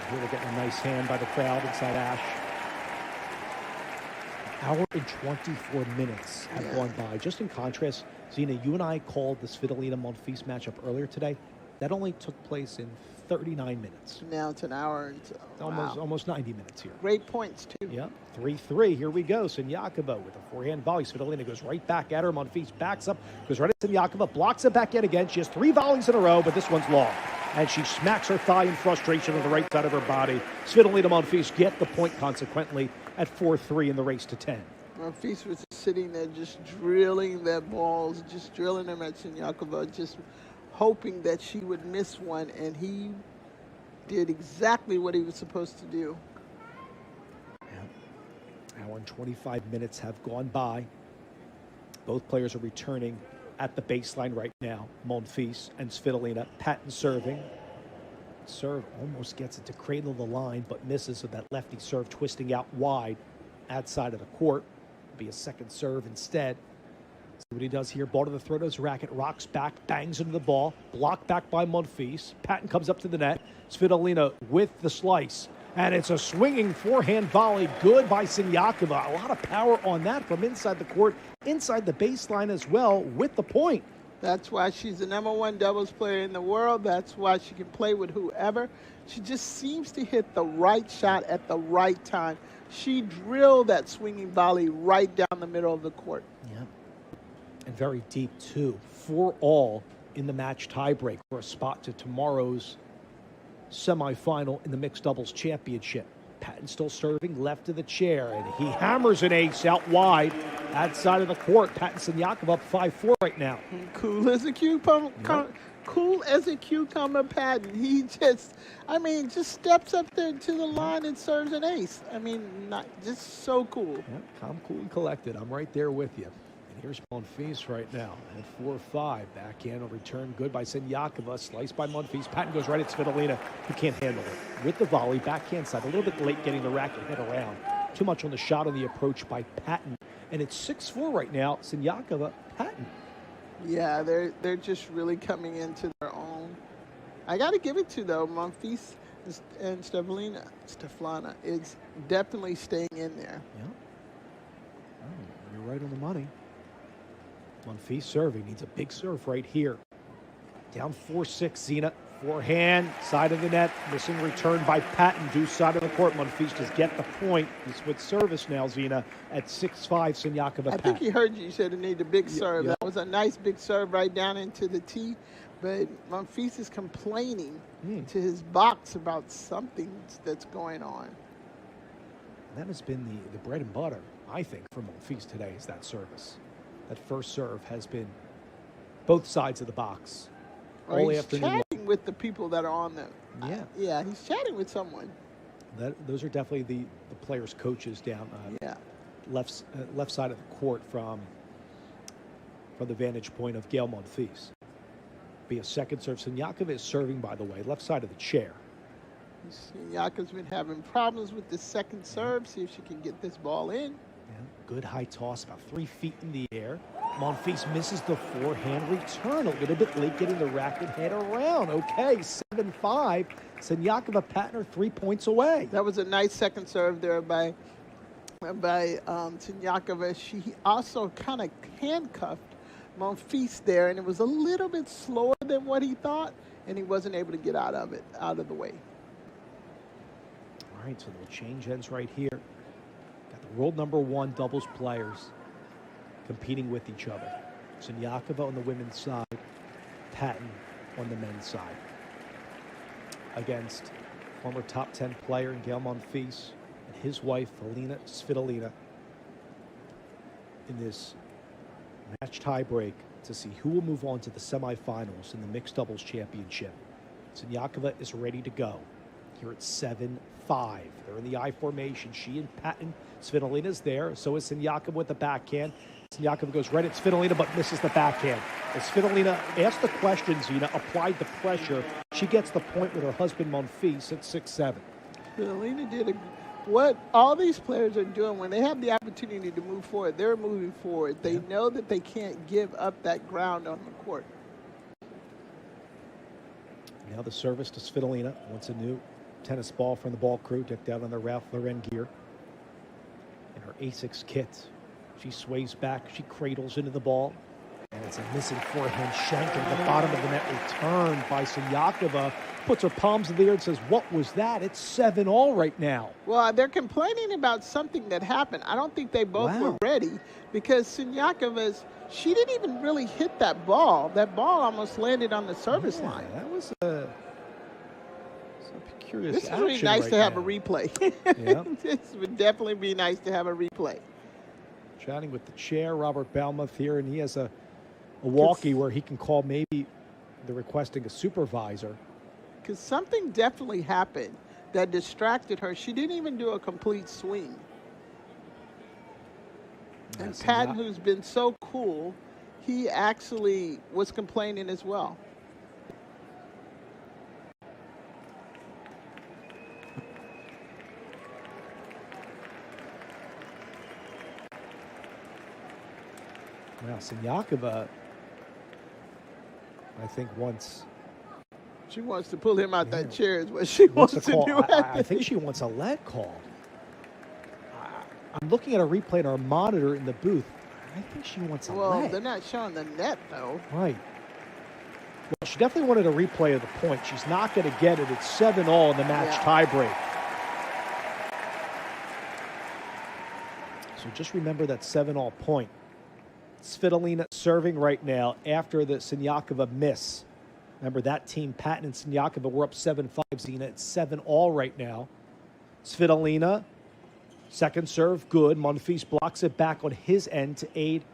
Here they're getting a nice hand by the crowd inside Ash. An hour and 24 minutes have gone by. Just in contrast, Zena, you and I called the Svitolina-Monfils matchup earlier today. That only took place in 39 minutes. Now it's an hour and almost 90 minutes here. Great points, too. Yep, 3-3. Here we go. Siniakova with a forehand volley. Svitolina goes right back at her. Monfils backs up, goes right at Siniakova, blocks it back yet again. She has 3 volleys in a row, but this one's long. And she smacks her thigh in frustration on the right side of her body. Svitolina-Monfils get the point, consequently, at 4-3 in the race to 10. Monfils was sitting there just drilling their balls, just drilling them at Siniakova, just hoping that she would miss one, and he did exactly what he was supposed to do. Yeah. Hour and 25 minutes have gone by. Both players are returning at the baseline right now. Monfils and Svitolina. Patton serving. Serve almost gets it to cradle the line, but misses with that lefty serve twisting out wide outside of the court. Be a second serve instead. See what he does here. Ball to the throat of his racket. Rocks back. Bangs into the ball. Blocked back by Monfils. Patton comes up to the net. Svitolina with the slice. And it's a swinging forehand volley. Good by Siniakova. A lot of power on that from inside the court. Inside the baseline as well with the point. That's why she's the number one doubles player in the world. That's why she can play with whoever. She just seems to hit the right shot at the right time. She drilled that swinging volley right down the middle of the court. Yeah. And very deep, too. 4-all in the match tiebreak for a spot to tomorrow's semifinal in the mixed doubles championship. Patton still serving left of the chair, and he hammers an ace out wide. Outside of the court, Patton Siniakova up 5-4 right now. Cool as a cucumber. Yep. Cool as a cucumber, Patton. He just steps up there to the line and serves an ace. Just so cool. Yep, calm, cool, and collected. I'm right there with you. And here's Monfils right now at 4-5. Backhand will return good by Siniakova. Sliced by Monfils. Patton goes right at Svitolina, who can't handle it. With the volley, backhand side. A little bit late getting the racket hit around. Too much on the shot on the approach by Patton. And it's 6-4 right now. Siniakova, Patton. Yeah, they're just really coming into their own. I got to give it to, though, Monfils and Steflana is definitely staying in there. Yeah. Oh, you're right on the money. Monfils serving. Needs a big serve right here. Down 4-6, Zena. Forehand, side of the net. Missing return by Patton. Deuce side of the court. Monfils just get the point. He's with service now, Zena, at 6-5, Siniakova, Patton. I think he heard you said it needed a big serve. Yeah. That was a nice big serve right down into the tee. But Monfils is complaining to his box about something that's going on. That has been the bread and butter, I think, for Monfils today, is that service. That first serve has been both sides of the box. Or he's chatting with the people that are on there. Yeah. He's chatting with someone. Those are definitely the players' coaches down left side of the court from the vantage point of Gael Monfils. Be a second serve. Siniakova is serving, by the way, left side of the chair. Siniakova's been having problems with the second serve. See if she can get this ball in. Yeah, good high toss, about 3 feet in the air. Monfils misses the forehand return a little bit late, getting the racket head around. Okay, 7-5. Siniakova patting her 3 points away. That was a nice second serve there by Siniakova. She also kind of handcuffed Monfils there, and it was a little bit slower than what he thought, and he wasn't able to get out of the way. All right, so the change ends right here. Got the world #1 doubles players competing with each other. Siniakova on the women's side, Patton on the men's side. Against former top 10 player Gael Monfils and his wife, Alina Svitolina, in this match tiebreak to see who will move on to the semifinals in the mixed doubles championship. Siniakova is ready to go. Here at 7-5. They're in the I formation. She and Patton. Svitolina's there. So is Siniakova with the backhand. Siniakova goes right at Svitolina, but misses the backhand. As Svitolina asked the question, Zina applied the pressure. She gets the point with her husband Monfils at 6-7. Svitolina did what all these players are doing when they have the opportunity to move forward. They're moving forward. They know that they can't give up that ground on the court. Now the service to Svitolina. Wants a new tennis ball from the ball crew, decked out on the Ralph Lauren gear. In her Asics kit, she sways back, she cradles into the ball, and it's a missing forehand shank at the bottom of the net, returned by Siniakova. Puts her palms in the air and says, "What was that?" It's 7-all right now. Well, they're complaining about something that happened. I don't think they both were ready, because Siniakova, she didn't even really hit that ball. That ball almost landed on the service line. That was a curious This would be nice to have a replay. Yeah. This would definitely be nice to have a replay. Chatting with the chair, Robert Balmuth here, and he has a walkie where he can call maybe they're requesting a supervisor. Because something definitely happened that distracted her. She didn't even do a complete swing. And Patton, who's been so cool, he actually was complaining as well. Now, Siniakova, I think once... She wants to pull him out that chair is what she wants to do. I think she wants a lead call. I'm looking at a replay on our monitor in the booth. I think she wants a lead. Well, they're not showing the net, though. Right. Well, she definitely wanted a replay of the point. She's not going to get it. It's 7-all in the match tiebreak. So just remember that 7-all point. Svitolina serving right now after the Siniakova miss. Remember that team, Patton and Siniakova, were up 7-5, Zina. It's 7-all right now. Svitolina, second serve, good. Monfils blocks it back on his end to aid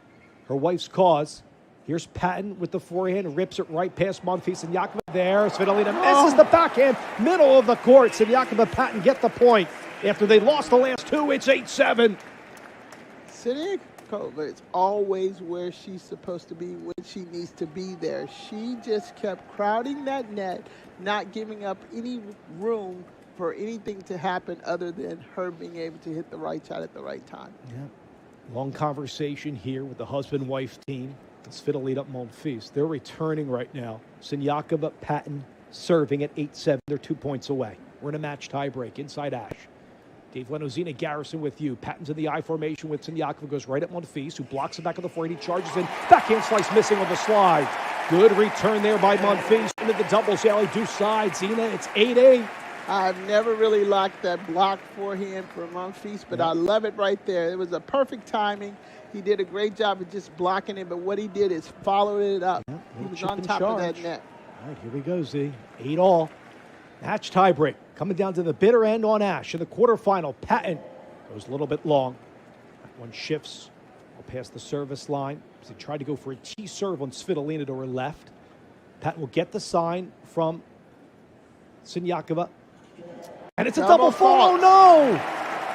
her wife's cause. Here's Patton with the forehand, rips it right past Monfils. Siniakova there. Svitolina misses the backhand, middle of the court. Siniakova, Patton get the point. After they lost the last two, it's 8-7. Siniakova is always where she's supposed to be when she needs to be there. She just kept crowding that net, not giving up any room for anything to happen other than her being able to hit the right shot at the right time. Yeah. Long conversation here with the husband-wife team. Svitolina, Monfils. They're returning right now. Siniakova, Patton serving at 8-7. They're 2 points away. We're in a match tiebreak inside Ash. Dave Lenozina, Garrison with you. Patton's in the I formation with Siniakova, goes right at Monfils, who blocks it back on the forehand. He charges in. Backhand slice missing on the slide. Good return there by Monfils into the doubles alley. Do side, Zina. It's 8-8. I've never really liked that block forehand for Monfils, but I love it right there. It was a perfect timing. He did a great job of just blocking it, but what he did is follow it up. He was on top of that net. All right, here we go, Z. 8-all. Match tiebreak. Coming down to the bitter end on Ash in the quarterfinal. Patton goes a little bit long. That one shifts past the service line. He tried to go for a T-serve on Svitolina to her left. Patton will get the sign from Siniakova. And it's a double fault. Oh, no!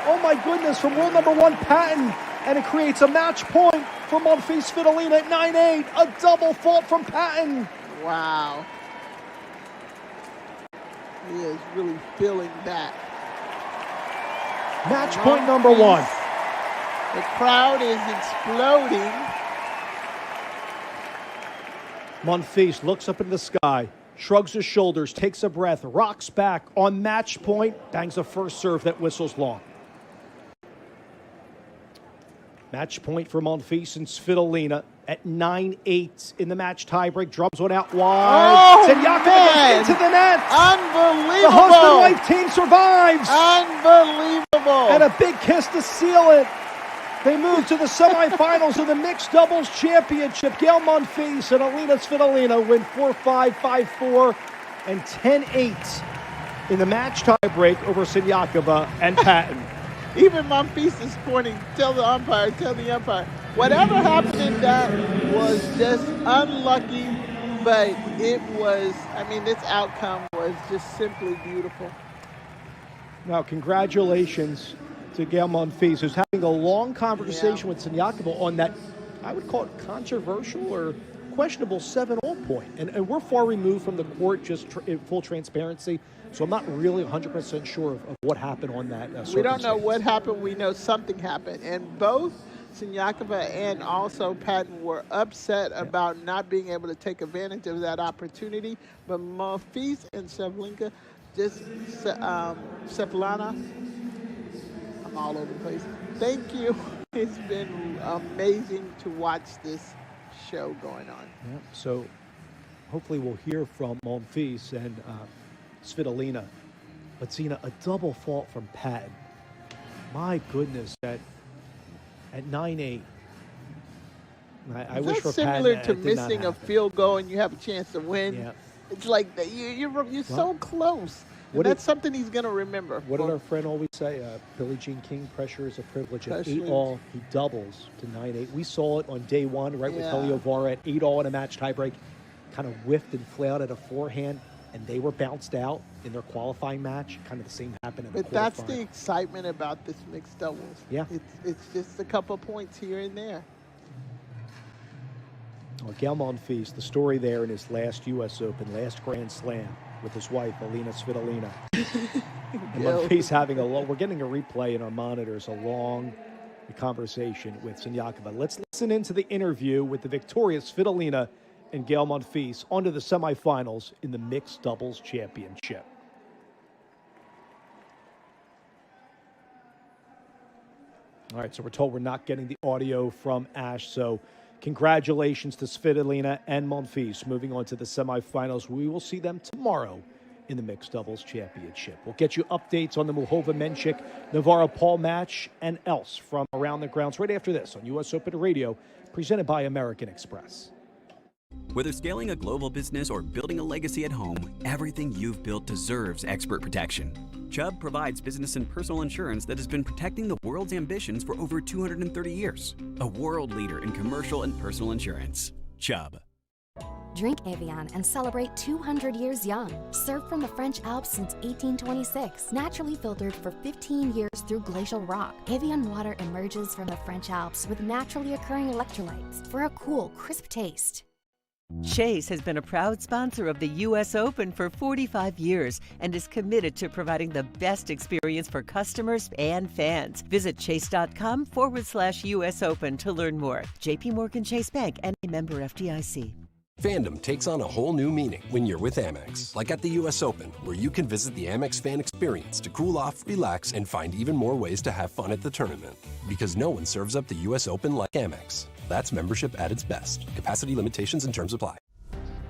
Oh, my goodness, from world #1, Patton. And it creates a match point for Monfils Svitolina at 9-8. A double fault from Patton. Wow. He is really feeling that. Match point number one. The crowd is exploding. Monfils looks up into the sky, shrugs his shoulders, takes a breath, rocks back on match point, bangs a first serve that whistles long. Match point for Monfils and Svitolina at 9-8 in the match tiebreak. Drums one out wide. Oh, Senyakova man. goes into the net. Unbelievable. The husband-wife team survives. Unbelievable. And a big kiss to seal it. They move to the semifinals of the Mixed Doubles Championship. Gael Monfils and Aryna Sabalenka win 4-5, 5-4, and 10-8 in the match tiebreak over Senyakova and Patton. Even Monfils is pointing, tell the umpire. Whatever happened in that was just unlucky, but it was, this outcome was just simply beautiful. Now, congratulations to Gael Monfils, who's having a long conversation with Senyakova on that, I would call it controversial or questionable 7-all point. And we're far removed from the court, just in full transparency. So I'm not really 100% sure of what happened on that We don't know what happened. We know something happened. And both Senyakova and also Patton were upset about not being able to take advantage of that opportunity. But Monfils and Sabalenka, Svetlana, I'm all over the place. Thank you. It's been amazing to watch this show going on. Yeah, so hopefully we'll hear from Monfils and Svitolina. But Zena, a double fault from Patton. My goodness, at 9-8. I wish for similar Patton to that missing a field goal and you have a chance to win. Yeah. It's like that you're so close. And that's something he's going to remember. What did our friend always say? Billie Jean King, pressure is a privilege. At 8-all, he doubles to 9-8. We saw it on day one, right, with Heliovara at 8-all in a match tiebreak. Kind of whiffed and flailed at a forehand, and they were bounced out in their qualifying match. Kind of the same happened in the quarterfinal. But that's the excitement about this mixed doubles. Yeah. It's just a couple points here and there. Well, Gael Monfils, the story there in his last U.S. Open, last Grand Slam, with his wife, Aryna Svitolina. And Monfils having we're getting a replay in our monitors, a long conversation with Senyakova. Let's listen into the interview with the victorious Svitolina and Gael Monfils onto the semifinals in the Mixed Doubles Championship. All right, so we're told we're not getting the audio from Ash, so congratulations to Svitolina and Monfils moving on to the semifinals. We will see them tomorrow in the Mixed Doubles Championship. We'll get you updates on the Muhova-Menchik-Navarro-Paul match and else from around the grounds right after this on U.S. Open Radio, presented by American Express. Whether scaling a global business or building a legacy at home, everything you've built deserves expert protection. Chubb provides business and personal insurance that has been protecting the world's ambitions for over 230 years. A world leader in commercial and personal insurance. Chubb. Drink Evian and celebrate 200 years young. Served from the French Alps since 1826. Naturally filtered for 15 years through glacial rock. Evian water emerges from the French Alps with naturally occurring electrolytes for a cool, crisp taste. Chase has been a proud sponsor of the U.S. Open for 45 years and is committed to providing the best experience for customers and fans. Visit chase.com/US Open to learn more. J.P. Morgan Chase Bank and a member FDIC. Fandom takes on a whole new meaning when you're with Amex. Like at the U.S. Open, where you can visit the Amex fan experience to cool off, relax, and find even more ways to have fun at the tournament. Because no one serves up the U.S. Open like Amex. That's membership at its best. Capacity limitations and terms apply.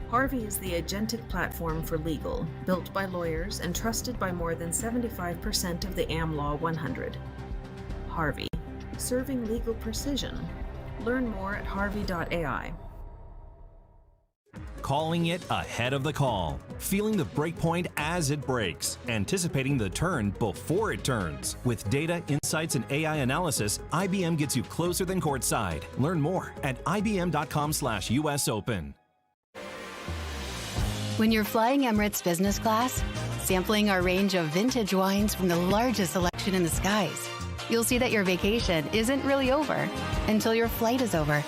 Harvey is the agentic platform for legal, built by lawyers and trusted by more than 75% of the AmLaw 100. Harvey, serving legal precision. Learn more at harvey.ai. Calling it ahead of the call. Feeling the breakpoint as it breaks. Anticipating the turn before it turns. With data, insights, and AI analysis, IBM gets you closer than courtside. Learn more at ibm.com/US Open. When you're flying Emirates business class, sampling our range of vintage wines from the largest selection in the skies, you'll see that your vacation isn't really over until your flight is over.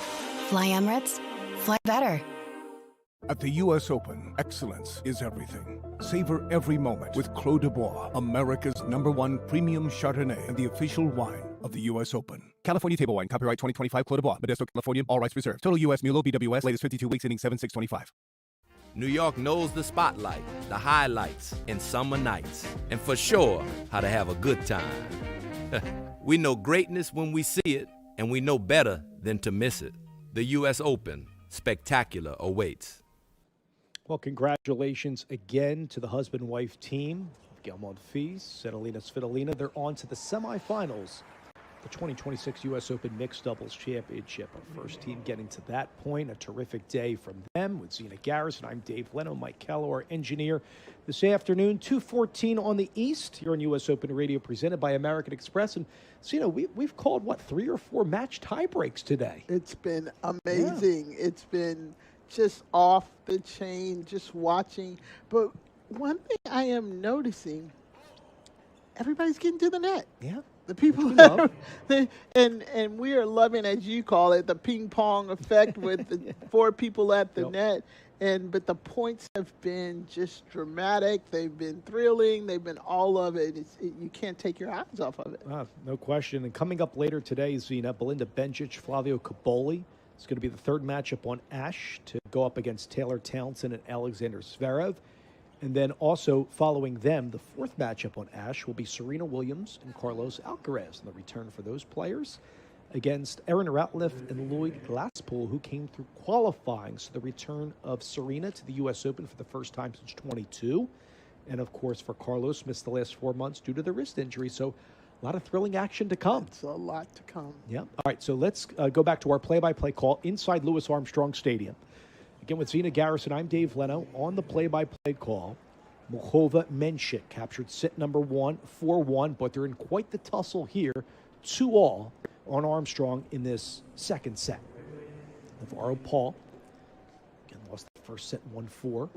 Fly Emirates, fly better. At the U.S. Open, excellence is everything. Savor every moment with Clos de Bois, America's #1 premium Chardonnay and the official wine of the U.S. Open. California Table Wine, copyright 2025, Clos de Bois, Modesto, California, all rights reserved. Total U.S. Mulo, BWS, latest 52 weeks, ending 7/6/25. New York knows the spotlight, the highlights, and summer nights, and for sure, how to have a good time. We know greatness when we see it, and we know better than to miss it. The U.S. Open, spectacular awaits. Well, congratulations again to the husband-wife team of Gelmont Fees and Alina Svitolina. They're on to the semifinals, the 2026 U.S. Open Mixed Doubles Championship. Our first team getting to that point. A terrific day from them with Zina Garrison. I'm Dave Leno, Mike Kello, our engineer. This afternoon, 2:14 on the East here on U.S. Open Radio, presented by American Express. And Zina, we've called, 3 or 4 match tie breaks today? It's been amazing. Yeah. It's been just off the chain, just watching. But one thing I am noticing, everybody's getting to the net. Yeah. The people and we are loving, as you call it, the ping pong effect with the 4 people at the net. But the points have been just dramatic. They've been thrilling. They've been all of it. You can't take your eyes off of it. No question. And coming up later today, Zina, Belinda Bencic, Flavio Cobolli. It's going to be the third matchup on Ash to go up against Taylor Townsend and Alexander Zverev. And then also following them, the fourth matchup on Ash will be Serena Williams and Carlos Alcaraz. And the return for those players against Aaron Ratliff and Lloyd Glasspool, who came through qualifying. So the return of Serena to the U.S. Open for the first time since 22. And, of course, for Carlos, missed the last 4 months due to the wrist injury. So a lot of thrilling action to come. It's a lot to come. Yeah. All right, so let's go back to our play-by-play call inside Louis Armstrong Stadium. Again, with Zina Garrison, I'm Dave Leno. On the play-by-play call, Muchova Mencic captured set number 1, 4-1, but they're in quite the tussle here, 2-all on Armstrong in this second set. Navarro Paul, again, lost the first set 1-4.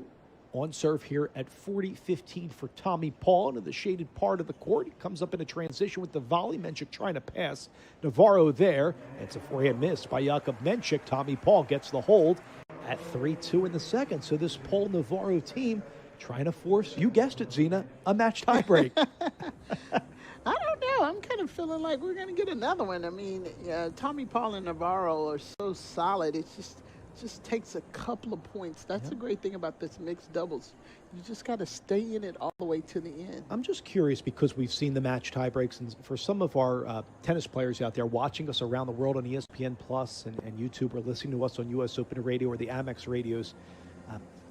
On serve here at 40-15 for Tommy Paul into the shaded part of the court. He comes up in a transition with the volley. Mencic trying to pass Navarro there. It's a forehand miss by Jakub Mencic. Tommy Paul gets the hold at 3-2 in the second. So this Paul-Navarro team trying to force, you guessed it, Zina, a match tiebreak. I don't know. I'm kind of feeling like we're going to get another one. I mean, Tommy Paul and Navarro are so solid. It's just takes a couple of points. That's the great thing about this mixed doubles. You just got to stay in it all the way to the end. I'm just curious because we've seen the match tiebreaks, and for some of our tennis players out there watching us around the world on ESPN Plus and YouTube, or listening to us on U.S. Open Radio or the Amex radios,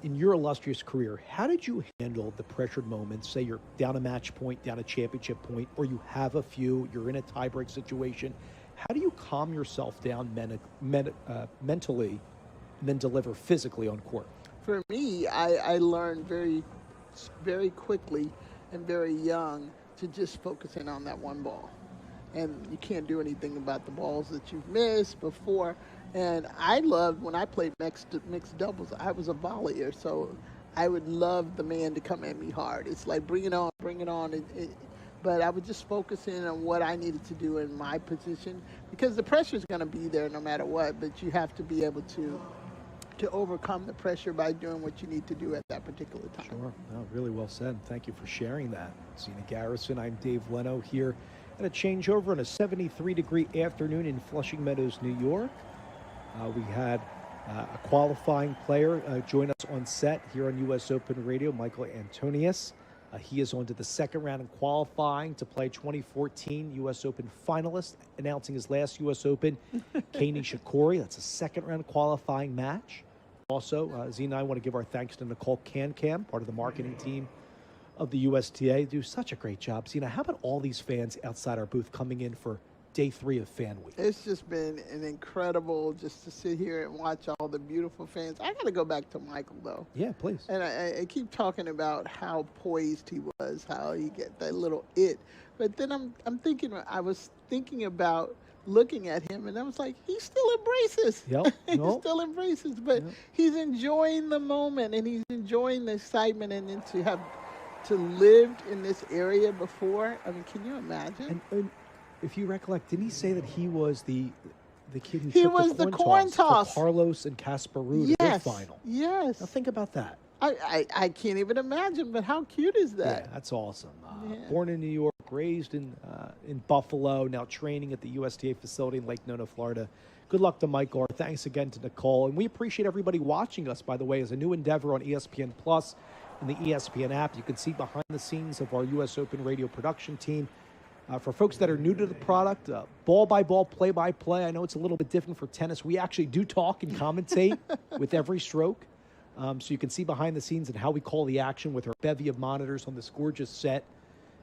in your illustrious career, how did you handle the pressured moments? Say you're down a match point, down a championship point, or you have a few, you're in a tiebreak situation. How do you calm yourself down mentally and then deliver physically on court? For me, I learned very, very quickly and very young to just focus in on that one ball. And you can't do anything about the balls that you've missed before. And I loved, when I played mixed doubles, I was a volleyer, so I would love the man to come at me hard. It's like, bring it on, bring it on. But I would just focus in on what I needed to do in my position, because the pressure is going to be there no matter what, but you have to be able to overcome the pressure by doing what you need to do at that particular time. Sure. No, really well said. Thank you for sharing that. Zina Garrison, I'm Dave Leno here at a changeover on a 73-degree afternoon in Flushing Meadows, New York. We had a qualifying player join us on set here on U.S. Open Radio, Michael Antonius. He is on to the second round in qualifying to play 2014 U.S. Open finalist, announcing his last U.S. Open, Kei Nishikori. That's a second-round qualifying match. Also, Zina and I want to give our thanks to Nicole Cancam, part of the marketing team of the USTA. They do such a great job. Zina, how about all these fans outside our booth coming in for day 3 of Fan Week? It's just been an incredible just to sit here and watch all the beautiful fans. I got to go back to Michael, though. Yeah, please. And I keep talking about how poised he was, how he get that little it. But then I was thinking about looking at him, and I was like, he still embraces. Yep. He still embraces, but he's enjoying the moment, and he's enjoying the excitement, and then to have lived in this area before. I mean, can you imagine? And if you recollect, didn't he say that he was the The kid who He took was the coin toss for Carlos and Casper Ruud in their final. Yes. Now think about that. I can't even imagine, but how cute is that? Yeah, that's awesome. Born in New York, raised in Buffalo, now training at the USTA facility in Lake Nona, Florida. Good luck to Mike Orr. Thanks again to Nicole. And we appreciate everybody watching us, by the way, as a new endeavor on ESPN Plus and the ESPN app. You can see behind the scenes of our U.S. Open radio production team. For folks that are new to the product, ball-by-ball, play-by-play. I know it's a little bit different for tennis. We actually do talk and commentate with every stroke. So you can see behind the scenes and how we call the action with our bevy of monitors on this gorgeous set.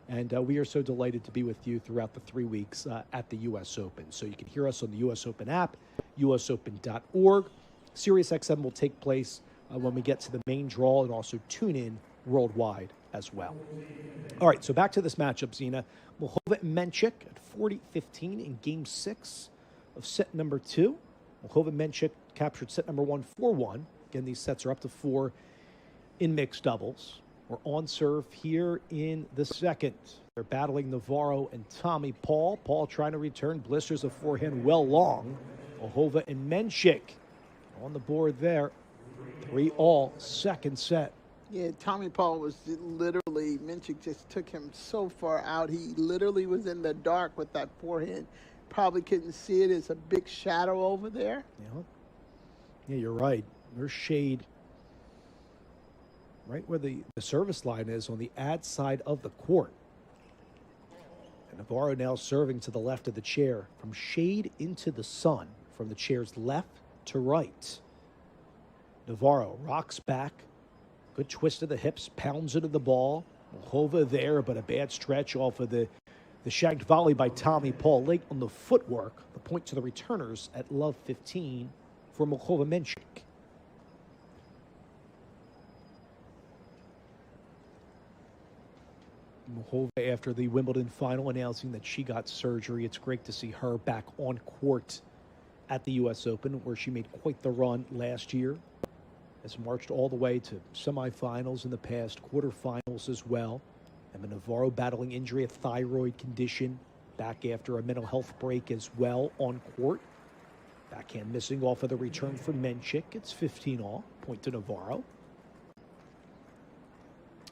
And we are so delighted to be with you throughout the 3 weeks at the U.S. Open. So you can hear us on the U.S. Open app, usopen.org. SiriusXM will take place when we get to the main draw, and also tune in worldwide as well. All right, so back to this matchup, Zina. Muchova and Menchik at 40-15 in Game 6 of set number 2. Muchova and Menchik captured set number 1 4-1. Again, these sets are up to 4 in mixed doubles. We're on serve here in the second. They're battling Navarro and Tommy Paul. Paul trying to return blisters of forehand well long. Muchova and Menchik on the board there. 3-all, second set. Yeah, Tommy Paul was literally, Menchik just took him so far out. He literally was in the dark with that forehand. Probably couldn't see it. It's a big shadow over there. Yeah, you're right. There's shade right where the service line is on the ad side of the court. And Navarro now serving to the left of the chair, from shade into the sun, from the chair's left to right. Navarro rocks back, good twist of the hips, pounds into the ball. Muchova there, but a bad stretch off of the shanked volley by Tommy Paul. Late on the footwork, the point to the returners at love 15 for Muchova Menchik. Muchova, after the Wimbledon final, announcing that she got surgery. It's great to see her back on court at the U.S. Open, where she made quite the run last year. Has marched all the way to semifinals in the past, quarterfinals as well. Emma Navarro battling injury, a thyroid condition, back after a mental health break as well on court. Backhand missing off of the return for Menchik. It's 15-all, point to Navarro.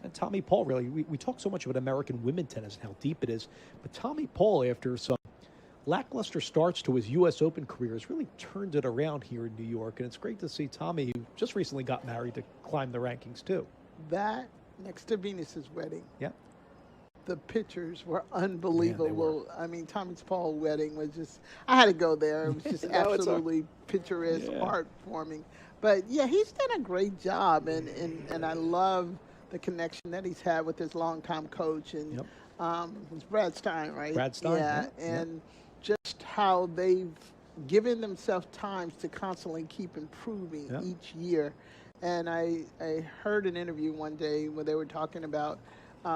And Tommy Paul, really, we talk so much about American women tennis and how deep it is, but Tommy Paul, after some lackluster starts to his U.S. Open career, has really turned it around here in New York, and it's great to see Tommy, who just recently got married, to climb the rankings too. That, next to Venus's wedding. Yeah. The pictures were unbelievable. Yeah, I mean, Tommy Paul's wedding was just, I had to go there. It was just absolutely picturesque, heartwarming. But yeah, he's done a great job, and I love the connection that he's had with his longtime coach, and it's Brad Stein, right? Brad Stein. Yeah, and just how they've given themselves times to constantly keep improving each year. And I heard an interview one day where they were talking about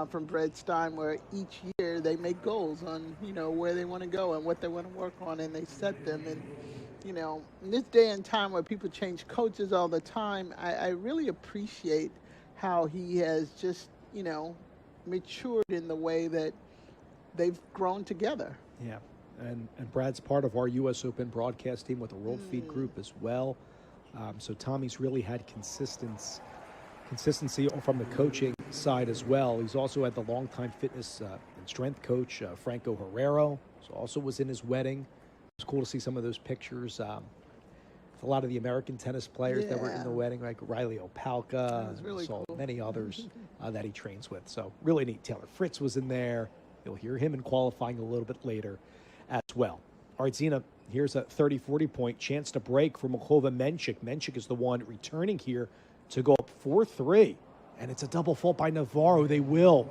from Brad Stein, where each year they make goals on, where they want to go and what they want to work on, and they set them. And, in this day and time where people change coaches all the time, I really appreciate how he has just, matured in the way that they've grown together. Yeah, and Brad's part of our U.S. Open broadcast team with the World Feed Group as well. So Tommy's really had consistency from the coaching side as well. He's also had the longtime fitness and strength coach, Franco Herrero, so also was in his wedding. It was cool to see some of those pictures. A lot of the American tennis players that were in the wedding, like Riley Opalka, really saw cool. many others that he trains with. So really neat. Taylor Fritz was in there. You'll hear him in qualifying a little bit later as well. All right, Zina, here's a 30-40 point chance to break for Muchova Menchik. Menchik is the one returning here to go up 4-3. And it's a double fault by Navarro. They will.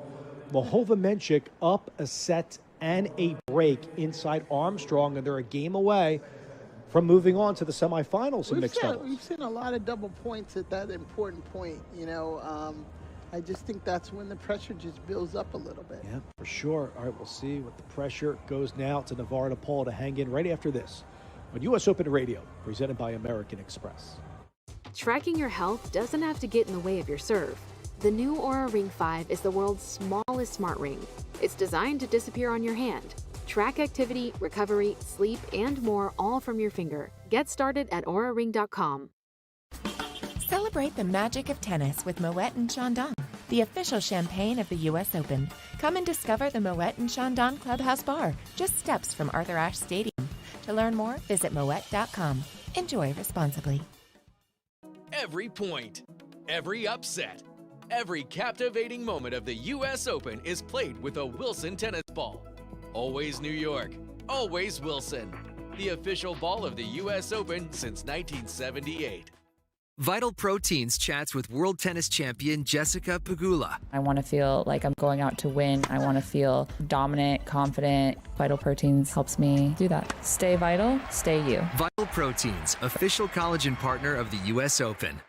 Muchova Menchik up a set and a break inside Armstrong, and they're a game away from moving on to the semifinals in mixed doubles. We've seen a lot of double points at that important point. I just think that's when the pressure just builds up a little bit. Yeah, for sure. All right, we'll see what the pressure goes now to Navarro to Paul to hang in right after this on U.S. Open Radio, presented by American Express. Tracking your health doesn't have to get in the way of your serve. The new Oura Ring 5 is the world's smallest smart ring. It's designed to disappear on your hand. Track activity, recovery, sleep, and more all from your finger. Get started at auraring.com. Celebrate the magic of tennis with Moet and Chandon, the official champagne of the U.S. Open. Come and discover the Moet and Chandon Clubhouse Bar, just steps from Arthur Ashe Stadium. To learn more, visit moet.com. Enjoy responsibly. Every point, every upset, every captivating moment of the U.S. Open is played with a Wilson tennis ball. Always New York, always Wilson. The official ball of the U.S. Open since 1978. Vital Proteins chats with world tennis champion Jessica Pegula. I want to feel like I'm going out to win. I want to feel dominant, confident. Vital Proteins helps me do that. Stay vital, stay you. Vital Proteins, official collagen partner of the U.S. Open.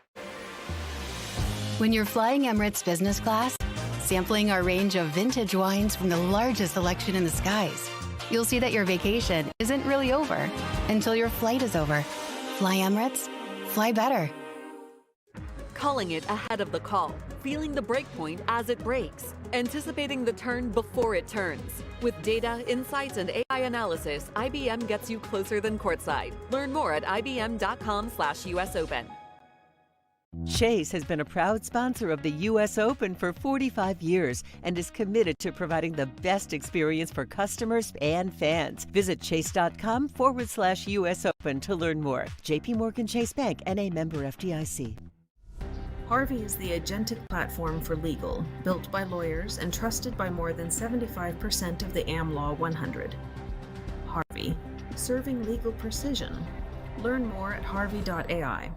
When you're flying Emirates business class, sampling our range of vintage wines from the largest selection in the skies, you'll see that your vacation isn't really over until your flight is over. Fly Emirates, fly better. Calling it ahead of the call, feeling the breakpoint as it breaks, anticipating the turn before it turns. With data, insights, and AI analysis, IBM gets you closer than courtside. Learn more at ibm.com/US Open. Chase has been a proud sponsor of the U.S. Open for 45 years and is committed to providing the best experience for customers and fans. Visit chase.com/US Open to learn more. JP Morgan Chase Bank, N.A. member FDIC. Harvey is the agentic platform for legal, built by lawyers and trusted by more than 75% of the AmLaw 100. Harvey, serving legal precision. Learn more at harvey.ai.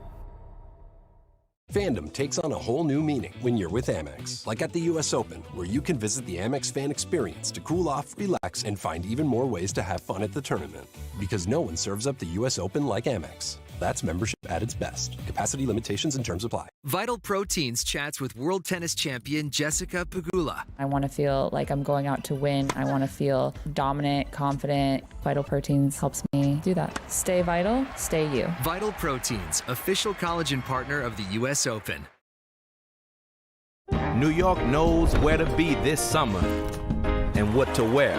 Fandom takes on a whole new meaning when you're with Amex. Like at the US Open, where you can visit the Amex fan experience to cool off, relax, and find even more ways to have fun at the tournament. Because no one serves up the US Open like Amex. That's membership at its best. Capacity limitations and terms apply. Vital Proteins chats with world tennis champion Jessica Pegula. I want to feel like I'm going out to win. I want to feel dominant, confident. Vital Proteins helps me do that. Stay vital, stay you. Vital Proteins, official collagen partner of the U.S. Open. New York knows where to be this summer and what to wear.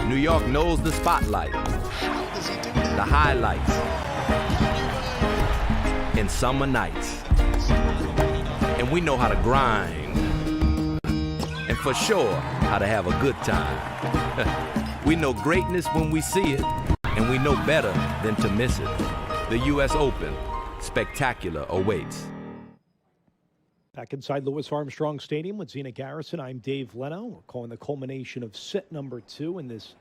New York knows the spotlight, the highlights, and summer nights. And we know how to grind, and for sure, how to have a good time. We know greatness when we see it, and we know better than to miss it. The U.S. Open, spectacular awaits. Back inside Louis Armstrong Stadium with Zina Garrison, I'm Dave Leno. We're calling the culmination of set number 2 in this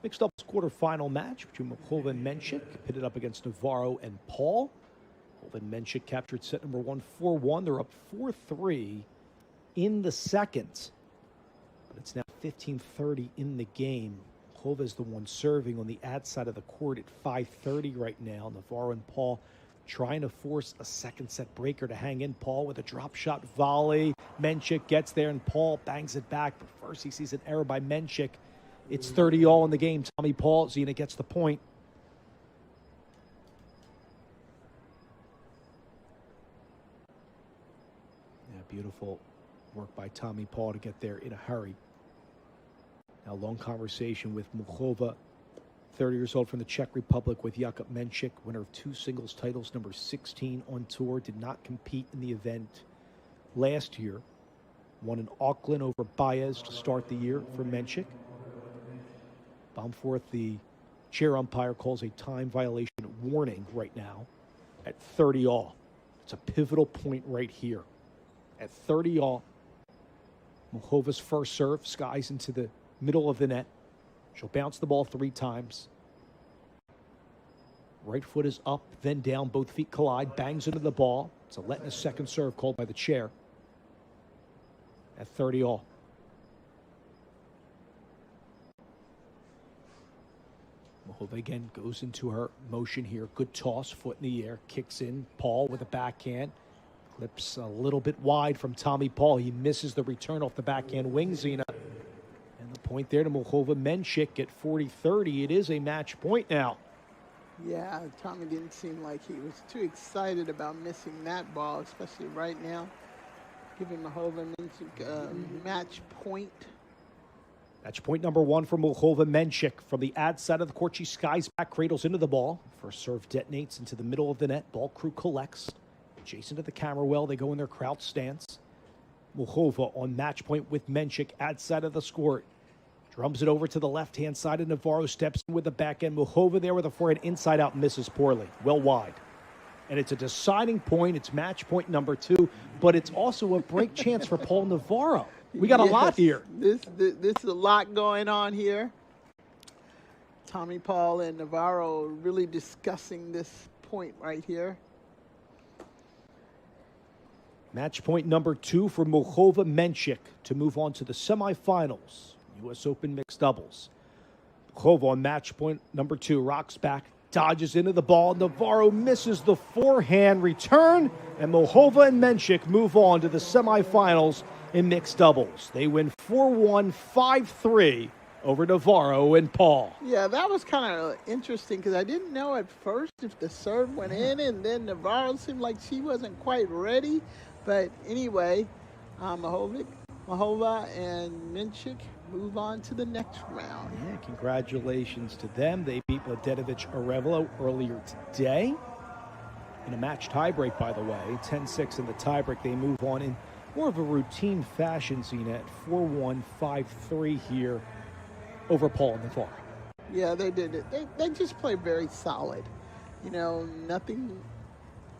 mixed doubles quarterfinal match between Muchova and Menchik, pitted up against Navarro and Paul. Muchova and Menchik captured set number 1, 4-1. They're up 4-3 in the second. But it's now 15:30 in the game. Muchova is the one serving on the ad side of the court at 5:30 right now. Navarro and Paul trying to force a second set breaker to hang in. Paul with a drop shot volley. Menchik gets there and Paul bangs it back. But first he sees an error by Menchik. It's 30-all in the game. Tommy Paul, Zina gets the point. Yeah, beautiful work by Tommy Paul to get there in a hurry. Now long conversation with Muchova, 30 years old from the Czech Republic, with Jakub Menchik, winner of 2 singles titles, number 16 on tour, did not compete in the event last year. Won in Auckland over Baez to start the year for Menchik. Baumforth, the chair umpire, calls a time violation warning right now at 30-all. It's a pivotal point right here. At 30-all, Muchova's first serve skies into the middle of the net. She'll bounce the ball 3 times. Right foot is up, then down. Both feet collide, bangs into the ball. It's a let in a second serve called by the chair. At 30-all. Muchova again goes into her motion here. Good toss, foot in the air, kicks in. Paul with a backhand. Clips a little bit wide from Tommy Paul. He misses the return off the backhand wing, Zina. And the point there to Muchova. Menchik at 40-30. It is a match point now. Yeah, Tommy didn't seem like he was too excited about missing that ball, especially right now. Giving Muchova Menchik match point. Match point number 1 for Muchova-Menchik. From the ad side of the court, she skies back, cradles into the ball. First serve detonates into the middle of the net. Ball crew collects. Adjacent to the camera well, they go in their crouch stance. Muchova on match point with Menchik, ad side of the court. Drums it over to the left-hand side, and Navarro steps in with the backhand. Muchova there with a forehand inside out, misses poorly, well wide. And it's a deciding point. It's match point number 2, but it's also a break chance for Paul Navarro. We got a lot here. This is a lot going on here. Tommy Paul and Navarro really discussing this point right here. Match point number 2 for Muchova-Menchik to move on to the semifinals. U.S. Open mixed doubles. Muchova on match point number 2, rocks back, dodges into the ball. Navarro misses the forehand return, and Muchova and Menchik move on to the semifinals in mixed doubles. They win 4-1, 5-3 over Navarro and Paul. Yeah, that was kind of interesting because I didn't know at first if the serve went in, and then Navarro seemed like she wasn't quite ready. But anyway, Muchova and Menchik move on to the next round. Yeah, congratulations to them. They beat Mladenovic-Arevalo earlier today in a match tiebreak, by the way. 10-6 in the tiebreak. They move on in more of a routine fashion, Zena, at 4-1, 5-3 here over Paul and Navarro. Yeah, they did it. They just played very solid. You know, nothing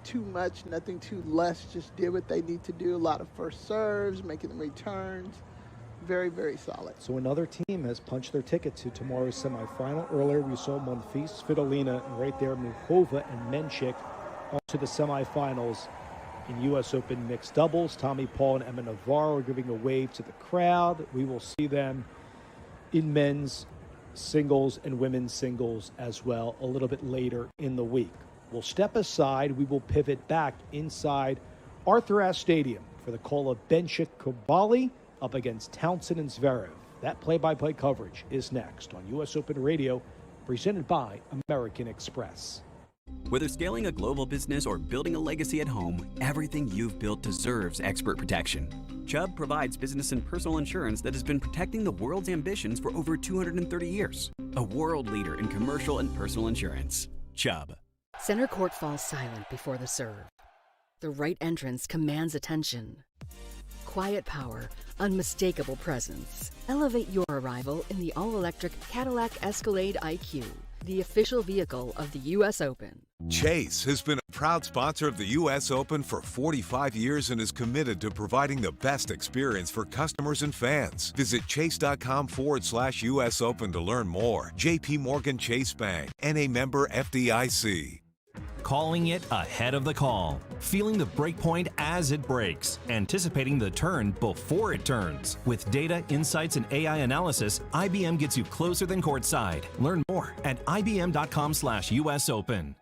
too much, nothing too less. Just did what they need to do. A lot of first serves, making the returns. Very, very solid. So another team has punched their ticket to tomorrow's semifinal. Earlier we saw Monfils, Svitolina, and right there Muchova and Menchik on to the semifinals in U.S. Open mixed doubles. Tommy Paul and Emma Navarro are giving a wave to the crowd. We will see them in men's singles and women's singles as well a little bit later in the week. We'll step aside. We will pivot back inside Arthur Ashe Stadium for the call of Benchik-Kubali up against Townsend and Zverev. That play-by-play coverage is next on U.S. Open Radio, presented by American Express. Whether scaling a global business or building a legacy at home, everything you've built deserves expert protection. Chubb provides business and personal insurance that has been protecting the world's ambitions for over 230 years. A world leader in commercial and personal insurance. Chubb. Center court falls silent before the serve. The right entrance commands attention. Quiet power, unmistakable presence. Elevate your arrival in the all-electric Cadillac Escalade IQ, the official vehicle of the U.S. Open. Chase has been a proud sponsor of the U.S. Open for 45 years and is committed to providing the best experience for customers and fans. Visit chase.com/US Open to learn more. J.P. Morgan Chase Bank, N.A. member FDIC. Calling it ahead of the call. Feeling the break point as it breaks. Anticipating the turn before it turns. With data, insights, and AI analysis, IBM gets you closer than courtside. Learn more at IBM.com/US Open.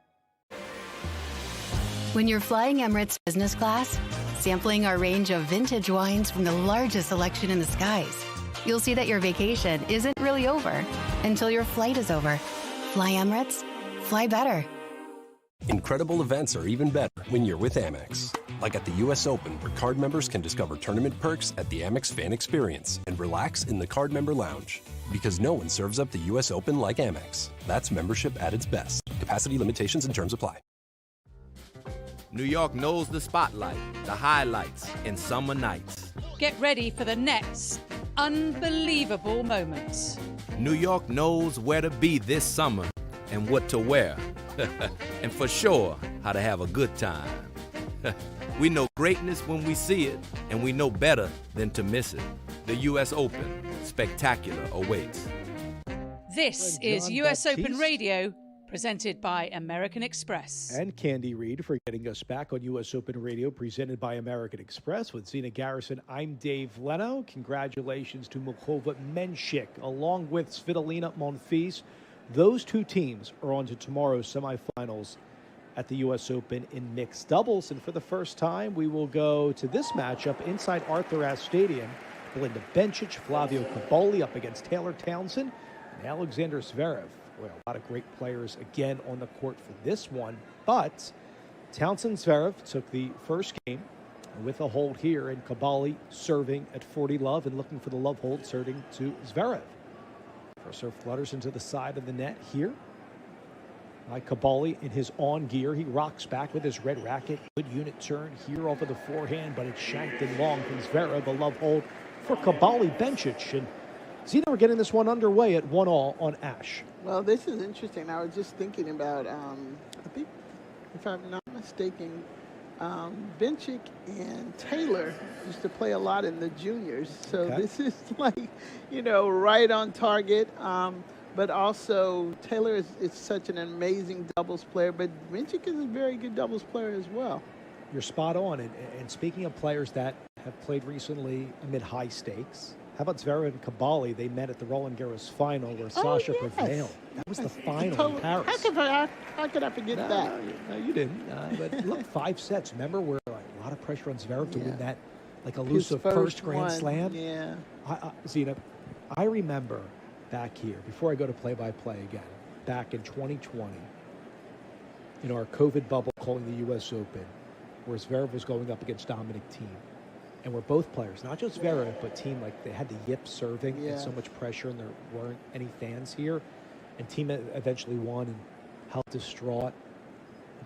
When you're flying Emirates business class, sampling our range of vintage wines from the largest selection in the skies, you'll see that your vacation isn't really over until your flight is over. Fly Emirates, fly better. Incredible events are even better when you're with Amex. Like at the U.S. Open, where card members can discover tournament perks at the Amex Fan Experience and relax in the card member lounge. Because no one serves up the U.S. Open like Amex. That's membership at its best. Capacity limitations and terms apply. New York knows the spotlight, the highlights, and summer nights. Get ready for the next unbelievable moments. New York knows where to be this summer and what to wear. And for sure, how to have a good time. We know greatness when we see it, and we know better than to miss it. The U.S. Open, spectacular awaits. This is US Open Radio, presented by American Express. And Candy Reed for getting us back on U.S. Open Radio, presented by American Express. With Zena Garrison, I'm Dave Leno. Congratulations to Muchova-Menchik, along with Svitolina, Monfils. Those two teams are on to tomorrow's semifinals at the U.S. Open in mixed doubles. And for the first time, we will go to this matchup inside Arthur Ashe Stadium. Belinda Bencic, Flavio Cobolli up against Taylor Townsend and Alexander Zverev. Well, a lot of great players again on the court for this one. But Townsend Zverev took the first game with a hold here, and Cavalli serving at 40 love and looking for the love hold, serving to Zverev. First serve flutters into the side of the net here. Cavalli in his on gear. He rocks back with his red racket. Good unit turn here over the forehand, but it's shanked and long from Zverev. A love hold for Cavalli. Bencic and Zina are getting this one underway at 1-all on Ash. Well, this is interesting. I was just thinking about, I think, if I'm not mistaken, Bencic and Taylor used to play a lot in the juniors. So this is like, right on target. But also, Taylor is such an amazing doubles player, but Bencic is a very good doubles player as well. You're spot on. And speaking of players that have played recently amid high stakes, how about Zverev and Cavalli? They met at the Roland Garros final where Sasha prevailed. That was the final in Paris. How could I forget that? No, you didn't. But look, 5 sets. Remember, where a lot of pressure on Zverev to win that elusive first Grand Slam? Yeah. Zina, I remember back here, before I go to play-by-play again, back in 2020, in our COVID bubble calling the U.S. Open, where Zverev was going up against Dominic Thiem. And we're both players, not just Zverev, but Thiem, like they had the yip serving and so much pressure, and there weren't any fans here. And Thiem eventually won, and how distraught,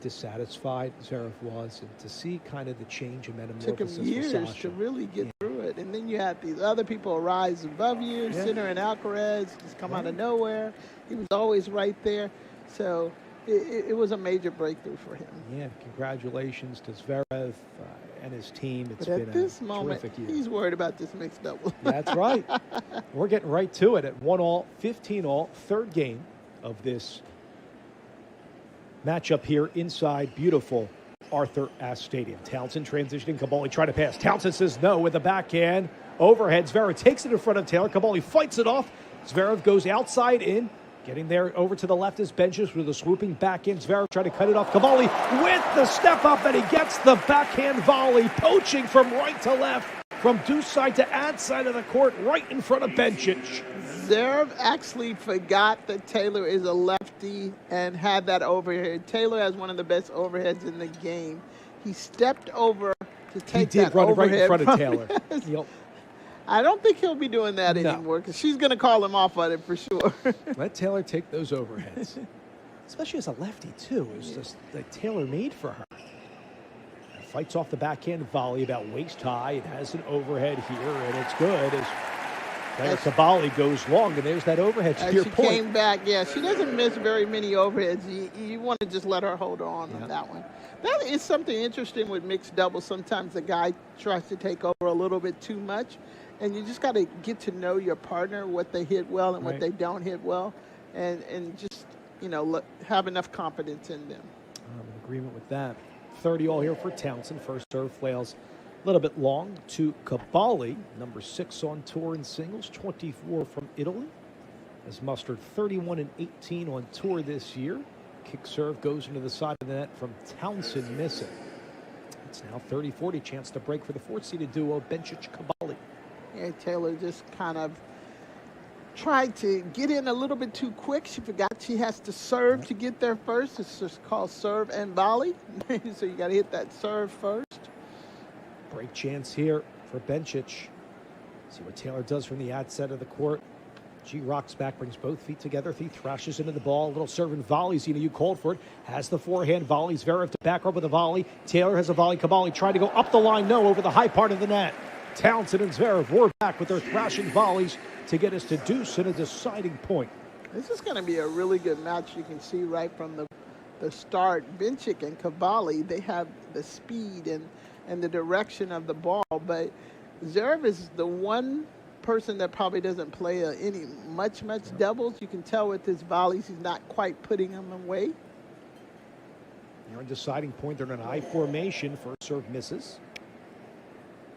dissatisfied Zverev was. And to see kind of the change in metamorphosis took him years for Sasha. to really get through it. And then you had these other people rise above you. Sinner and Alcaraz just come out of nowhere. He was always right there. So it was a major breakthrough for him. Yeah, congratulations to Zverev and his team. It's but been at this a moment, terrific year. he's worried about this mixed double. That's right. We're getting right to it at 1-all, 15-all, third game of this matchup here inside beautiful Arthur Ashe Stadium. Townsend transitioning. Cavalli trying to pass. Townsend says no with the backhand. Overhead. Zverev takes it in front of Taylor. Cavalli fights it off. Zverev goes outside in. Getting there over to the left is Bencic with a swooping backhand. Zverev trying to cut it off. Cavalli with the step up, and he gets the backhand volley, poaching from right to left, from deuce side to ad side of the court, right in front of Bencic. Zverev actually forgot that Taylor is a lefty and had that overhead. Taylor has one of the best overheads in the game. He stepped over to take that overhead. He did run right in front of Taylor. Yep. I don't think he'll be doing that anymore, because she's going to call him off on it for sure. Let Taylor take those overheads. Especially as a lefty, too. It's just like tailor-made for her. Fights off the backhand volley about waist high. It has an overhead here, and it's good as Cavalli goes long, and there's that overhead. To your she point. came back, she doesn't miss very many overheads. You want to just let her hold on that one. That is something interesting with mixed doubles. Sometimes the guy tries to take over a little bit too much, and you just got to get to know your partner, what they hit well and what they don't hit well, and just, have enough confidence in them. I'm in agreement with that. 30-all here for Townsend. First serve flails a little bit long to Cavalli, number 6 on tour in singles, 24 from Italy. Has mustered 31 and 18 on tour this year. Kick serve goes into the side of the net from Townsend, missing. It's now 30-40, chance to break for the 4th-seeded duo, Bencic-Cavalli. Yeah, Taylor just kind of tried to get in a little bit too quick. She forgot she has to serve to get there first. It's just called serve and volley. So you got to hit that serve first. Break chance here for Bencic. See what Taylor does from the outside of the court. She rocks back, brings both feet together. He thrashes into the ball. A little serve and volley. You called for it. Has the forehand volley. Zverev to back up with a volley. Taylor has a volley. Cavalli trying to go up the line. No, over the high part of the net. Townsend and Zverev were back with their thrashing volleys to get us to deuce in a deciding point. This is going to be a really good match. You can see right from the start, Bencic and Cavalli, they have the speed and the direction of the ball, but Zverev is the one person that probably doesn't play any much doubles. You can tell with his volleys, he's not quite putting them away. They're in deciding point. They're in an I formation. First serve misses.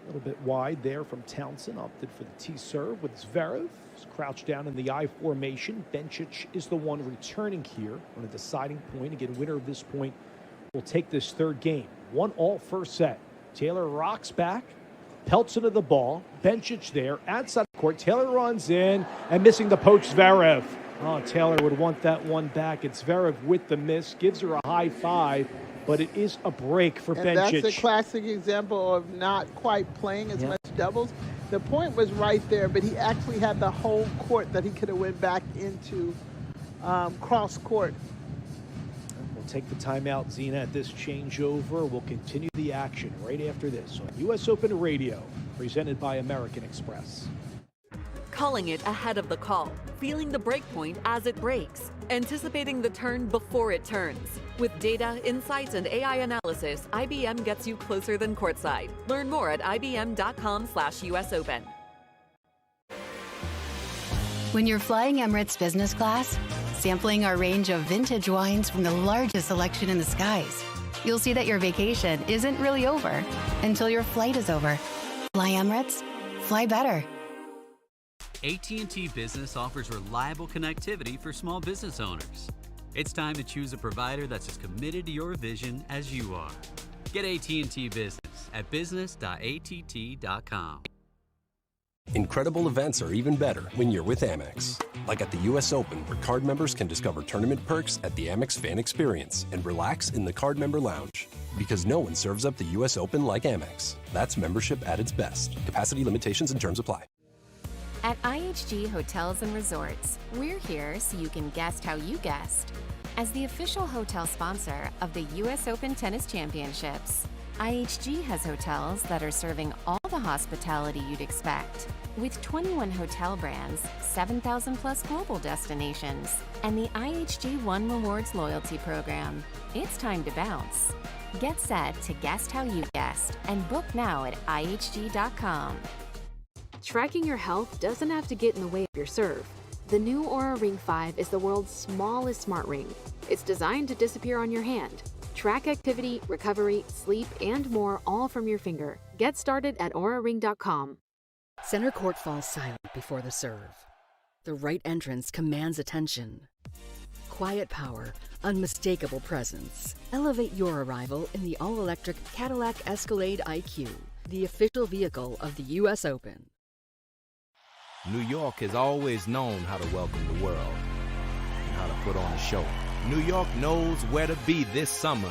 A little bit wide there from Townsend. Opted for the T serve with Zverev. He's crouched down in the I formation. Bencic is the one returning here on a deciding point. Again, winner of this point will take this third game. 1-all first set. Taylor rocks back, pelts into the ball. Bencic there, outside the court. Taylor runs in and missing the poach Zverev. Oh, Taylor would want that one back. It's Zverev with the miss. Gives her a high five. but it is a break for And Bencic. that's a classic example of not quite playing as much doubles. The point was right there, but he actually had the whole court that he could have went back into cross court. We'll take the timeout, Zena, at this changeover. We'll continue the action right after this on U.S. Open Radio, presented by American Express. Calling it ahead of the call, feeling the breakpoint as it breaks, anticipating the turn before it turns. With data, insights, and AI analysis, IBM gets you closer than courtside. Learn more at ibm.com/US Open. When you're flying Emirates business class, sampling our range of vintage wines from the largest selection in the skies, you'll see that your vacation isn't really over until your flight is over. Fly Emirates, fly better. AT&T Business offers reliable connectivity for small business owners. It's time to choose a provider that's as committed to your vision as you are. Get AT&T Business at business.att.com. Incredible events are even better when you're with Amex. Like at the US Open, where card members can discover tournament perks at the Amex Fan Experience and relax in the card member lounge. Because no one serves up the US Open like Amex. That's membership at its best. Capacity limitations and terms apply. At IHG Hotels and Resorts, we're here so you can guest how you guest. As the official hotel sponsor of the US Open Tennis Championships, IHG has hotels that are serving all the hospitality you'd expect. With 21 hotel brands, 7,000 plus global destinations, and the IHG One Rewards loyalty program, it's time to bounce. Get set to guest how you guest and book now at ihg.com. Tracking your health doesn't have to get in the way of your serve. The new Oura Ring 5 is the world's smallest smart ring. It's designed to disappear on your hand. Track activity, recovery, sleep, and more all from your finger. Get started at auraring.com. Center court falls silent before the serve. The right entrance commands attention. Quiet power, unmistakable presence. Elevate your arrival in the all-electric Cadillac Escalade IQ, the official vehicle of the U.S. Open. New York has always known how to welcome the world and how to put on a show. New York knows where to be this summer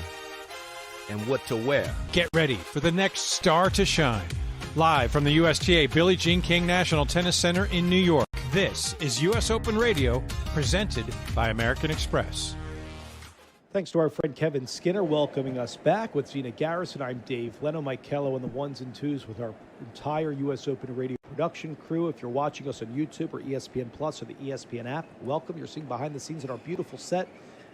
and what to wear. Get ready for the next star to shine. Live from the USTA Billie Jean King National Tennis Center in New York, this is U.S. Open Radio, presented by American Express. Thanks to our friend Kevin Skinner welcoming us back with Gina Garrison. I'm Dave Leno, Mike Kello on the ones and twos with our entire U.S. Open Radio production crew. If you're watching us on YouTube or ESPN Plus or the ESPN app, welcome. You're seeing behind the scenes in our beautiful set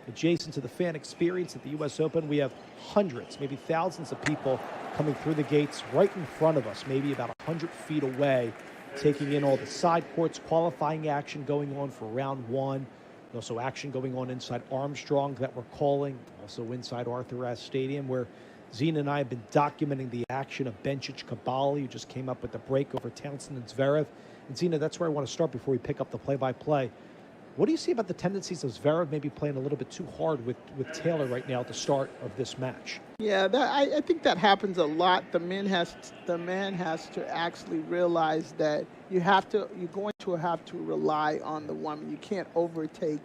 adjacent to the fan experience at the U.S. Open. We have hundreds, maybe thousands of people coming through the gates right in front of us, maybe about 100 feet away, taking in all the side courts, qualifying action going on for round one. Also action going on inside Armstrong that we're calling, also inside Arthur Ashe Stadium, where Zena and I have been documenting the action of Bencic Cabali, who just came up with the break over Townsend and Zverev. And Zena, that's where I want to start before we pick up the play-by-play. What do you see about the tendencies of Zverev maybe playing a little bit too hard with Taylor right now at the start of this match? Yeah, I think that happens a lot. The man has to actually realize that you're going to have to rely on the woman. You can't overtake.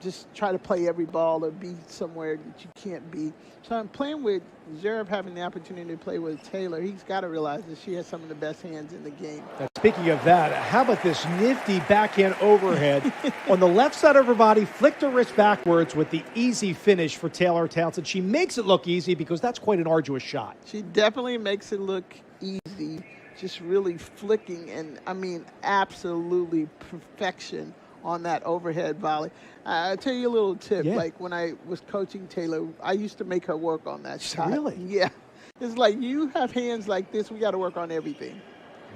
Just try to play every ball or be somewhere that you can't be. So I'm playing with Zverev, having the opportunity to play with Taylor. He's got to realize that she has some of the best hands in the game. Now, speaking of that, how about this nifty backhand overhead on the left side of her body, flicked her wrist backwards with the easy finish for Taylor Townsend. She makes it look easy because that's quite an arduous shot. She definitely makes it look easy, just really flicking and, absolutely perfection on that overhead volley. I'll tell you a little tip. Yeah. Like when I was coaching Taylor, I used to make her work on that shot. Really? Yeah. It's like, you have hands like this, we got to work on everything.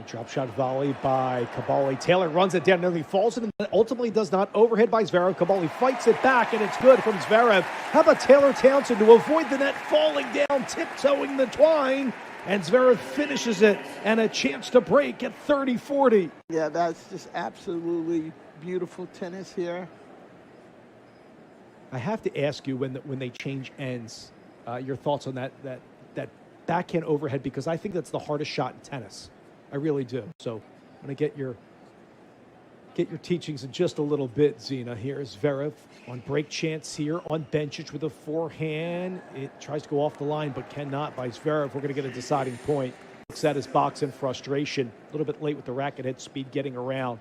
A drop shot volley by Cabali. Taylor runs it down, nearly falls and ultimately does not. Overhead by Zverev. Cabali fights it back, and it's good from Zverev. How about Taylor Townsend to avoid the net falling down, tiptoeing the twine, and Zverev finishes it, and a chance to break at 30-40. Yeah, that's just absolutely beautiful tennis here. I have to ask you when they change ends, your thoughts on that backhand overhead, because I think that's the hardest shot in tennis. I really do. So I'm going to get your Get your teachings in just a little bit, Zina. Here's Zverev on break chance here on Bencic with a forehand. It tries to go off the line, but cannot by Zverev. We're going to get a deciding point. Looks at his box in frustration. A little bit late with the racket head speed getting around.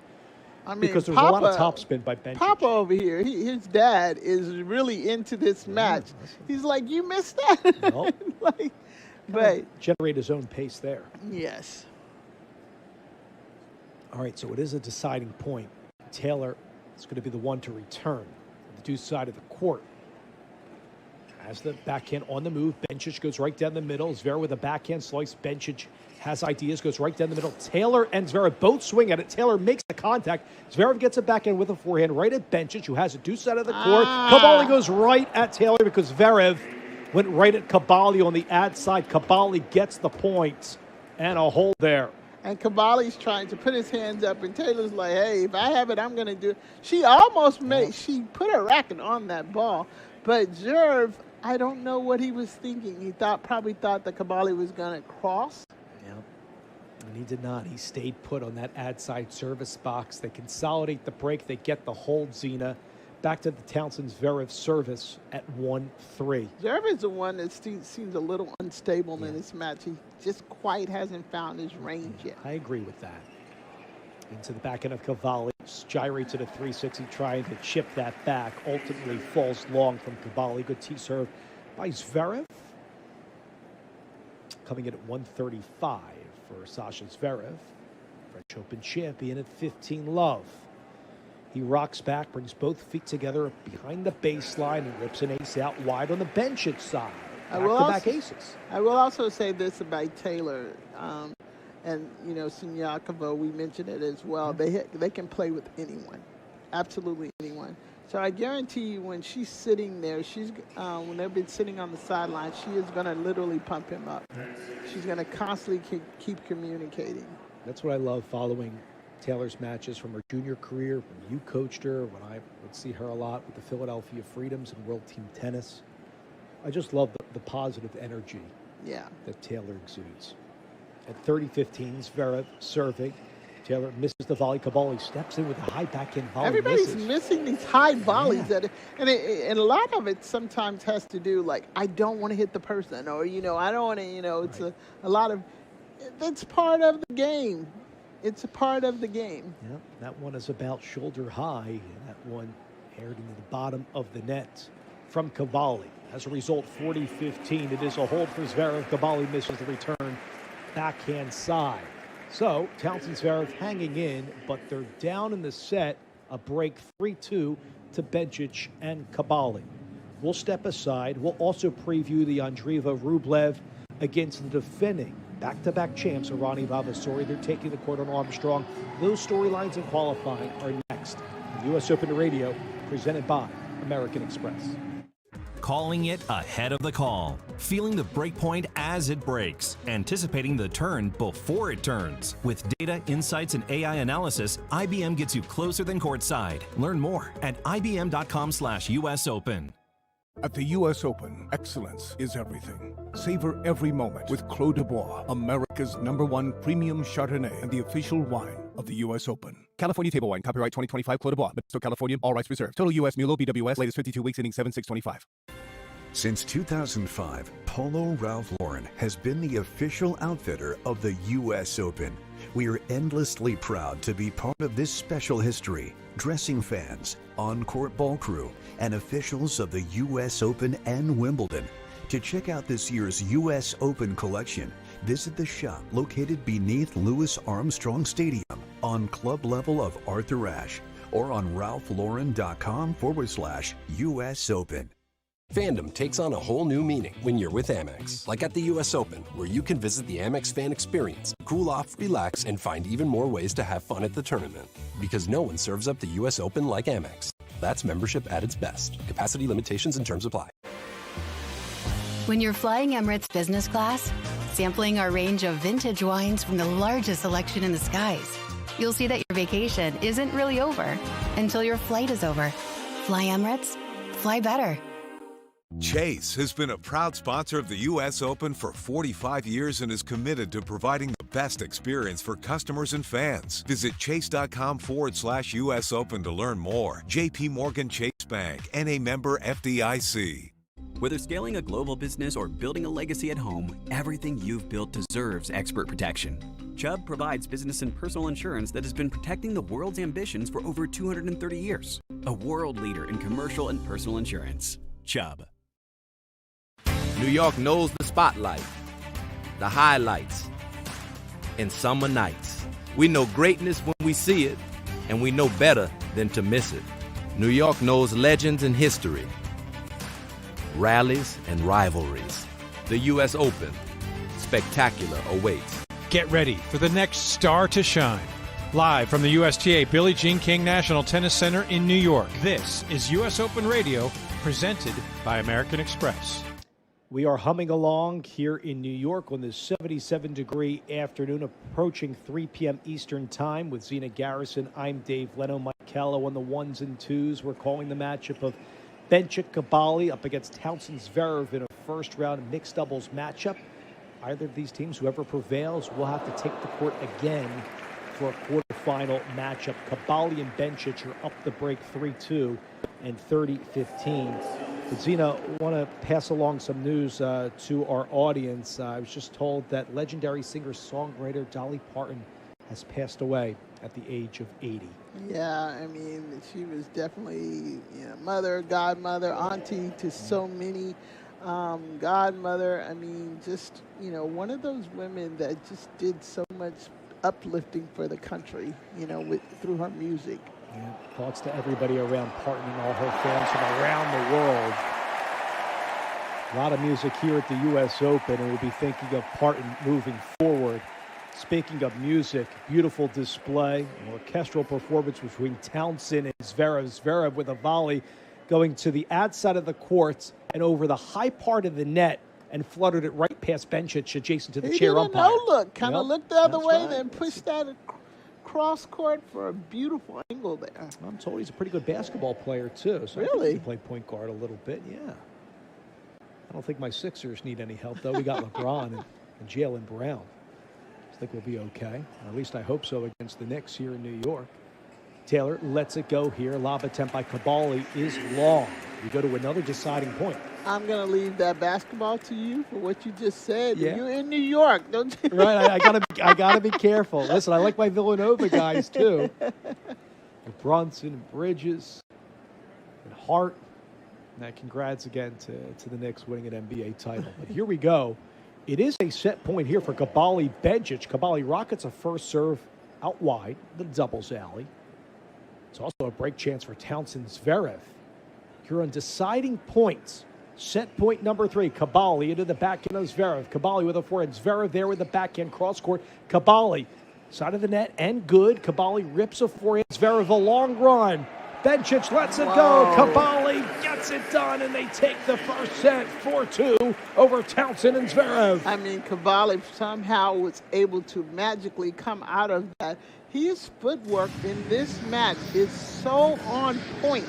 I mean, because there's a lot of topspin by Bencic. Papa over here, his dad is really into this match. He's like, you missed that? No. But generate his own pace there. Yes. All right, so it is a deciding point. Taylor is going to be the one to return on the deuce side of the court. Has the backhand on the move. Bencic goes right down the middle. Zverev with a backhand slice. Bencic has ideas, goes right down the middle. Taylor and Zverev both swing at it. Taylor makes the contact. Zverev gets a backhand with a forehand right at Bencic, who has a deuce side of the court. Cavalli goes right at Taylor because Zverev went right at Cavalli on the ad side. Cavalli gets the point and a hold there. And Cavalli's trying to put his hands up, and Taylor's like, hey, if I have it, I'm going to do it. She almost she put her racket on that ball. But Zverev, I don't know what he was thinking. He probably thought that Cavalli was going to cross. Yeah. And he did not. He stayed put on that ad side service box. They consolidate the break. They get the hold, Zina. Back to the Townsend-Zverev service at 1-3. Zverev is the one that seems a little unstable in this match. He just quite hasn't found his range yet. I agree with that. Into the back end of Cavalli. Gyrates at a 360, trying to chip that back. Ultimately falls long from Cavalli. Good tee serve by Zverev. Coming in at 135 for Sasha Zverev. French Open champion at 15 love. He rocks back, brings both feet together behind the baseline, and rips an ace out wide on the Bencic side. Back-to-back aces. I will also say this about Taylor, and Siniakova, we mentioned it as well. They can play with anyone, absolutely anyone. So I guarantee you, when she's sitting there, when they've been sitting on the sideline, she is going to literally pump him up. She's going to constantly keep communicating. That's what I love following Taylor's matches from her junior career, when you coached her, when I would see her a lot with the Philadelphia Freedoms and World Team Tennis. I just love the positive energy that Taylor exudes. At 30-15, Zverev serving. Taylor misses the volley. Cavalli steps in with a high backhand volley. Everybody's missing these high volleys. And a lot of it sometimes has to do, like, I don't want to hit the person, or, I don't want to, it's a lot of, that's part of the game. It's a part of the game. Yeah, that one is about shoulder high, and that one aired into the bottom of the net from Cavalli. As a result, 40-15. It is a hold for Zverev. Cavalli misses the return backhand side. So Townsend-Zverev hanging in, but they're down in the set. A break 3-2 to Bencic and Cavalli. We'll step aside. We'll also preview the Andreeva Rublev against the defending back-to-back champs, Arani Vavasori. They're taking the court on Armstrong. Those storylines in qualifying are next. U.S. Open Radio, presented by American Express. Calling it ahead of the call. Feeling the break point as it breaks. Anticipating the turn before it turns. With data, insights, and AI analysis, IBM gets you closer than courtside. Learn more at ibm.com/US Open. At the U.S. Open, excellence is everything. Savor every moment with Clos de Bois, America's #1 premium Chardonnay and the official wine of the U.S. Open. California Table Wine, copyright 2025, Clos de Bois, Modesto, California, all rights reserved. Total U.S. Mulo BWS, latest 52 weeks, ending 7/6/25. Since 2005, Polo Ralph Lauren has been the official outfitter of the U.S. Open. We are endlessly proud to be part of this special history. Dressing fans, on-court ball crew, and officials of the U.S. Open and Wimbledon. To check out this year's U.S. Open collection, visit the shop located beneath Louis Armstrong Stadium on club level of Arthur Ashe or on ralphlauren.com/US Open. Fandom takes on a whole new meaning when you're with Amex. Like at the U.S. Open, where you can visit the Amex fan experience, cool off, relax, and find even more ways to have fun at the tournament. Because no one serves up the U.S. Open like Amex. That's membership at its best. Capacity limitations and terms apply. When you're flying Emirates business class, sampling our range of vintage wines from the largest selection in the skies, you'll see that your vacation isn't really over until your flight is over. Fly Emirates, fly better. Chase has been a proud sponsor of the U.S. Open for 45 years and is committed to providing the best experience for customers and fans. Visit chase.com/US Open to learn more. JP Morgan Chase Bank, N.A. member FDIC. Whether scaling a global business or building a legacy at home, everything you've built deserves expert protection. Chubb provides business and personal insurance that has been protecting the world's ambitions for over 230 years. A world leader in commercial and personal insurance. Chubb. New York knows the spotlight, the highlights, and summer nights. We know greatness when we see it, and we know better than to miss it. New York knows legends and history, rallies and rivalries. The U.S. Open. Spectacular awaits. Get ready for the next star to shine. Live from the USTA Billie Jean King National Tennis Center in New York, this is U.S. Open Radio, presented by American Express. We are humming along here in New York on this 77-degree afternoon, approaching 3 p.m. Eastern Time with Zina Garrison. I'm Dave Leno. Michaela on the ones and twos. We're calling the matchup of Bencic Cavalli up against Townsend Zverev in a first-round mixed doubles matchup. Either of these teams, whoever prevails, will have to take the court again for a quarterfinal matchup. Cavalli and Bencic are up the break 3-2 and 30-15. But Zina, I want to pass along some news to our audience. I was just told that legendary singer-songwriter Dolly Parton has passed away at the age of 80. Yeah, I mean, she was definitely mother, godmother, auntie to so many. Godmother, I mean, just, one of those women that just did so much uplifting for the country, through her music. Yeah, thoughts to everybody around Parton and all her fans from around the world. A lot of music here at the U.S. Open, and we'll be thinking of Parton moving forward. Speaking of music, beautiful display, an orchestral performance between Townsend and Zverev. Zverev with a volley going to the outside of the court and over the high part of the net and fluttered it right past Bencic adjacent to the chair umpire. Look, kind of looked the other way, then pushed that cross court for a beautiful angle there. I'm told he's a pretty good basketball player too. So really? I think he played point guard a little bit, yeah. I don't think my Sixers need any help though. We got LeBron and Jaylen Brown. I think we'll be okay. Or at least I hope so against the Knicks here in New York. Taylor lets it go here. Lob attempt by Cavalli is long. We go to another deciding point. I'm going to leave that basketball to you for what you just said. Yeah. You're in New York, don't you? Right, I gotta be careful. Listen, I like my Villanova guys too. With Brunson and Bridges and Hart. And congrats again to the Knicks winning an NBA title. But here we go. It is a set point here for Cavalli Bencic. Cavalli rockets a first serve out wide, the doubles alley. It's also a break chance for Townsend Zverev. Here on deciding points. Set point number 3. Cavalli into the backhand of Zverev. Cavalli with a forehand. Zverev there with the backhand cross court. Cavalli side of the net and good. Cavalli rips a forehand. Zverev a long run. Bencic lets it go. Cavalli gets it done, and they take the first set 4-2 over Townsend and Zverev. I mean, Cavalli somehow was able to magically come out of that. His footwork in this match is so on point.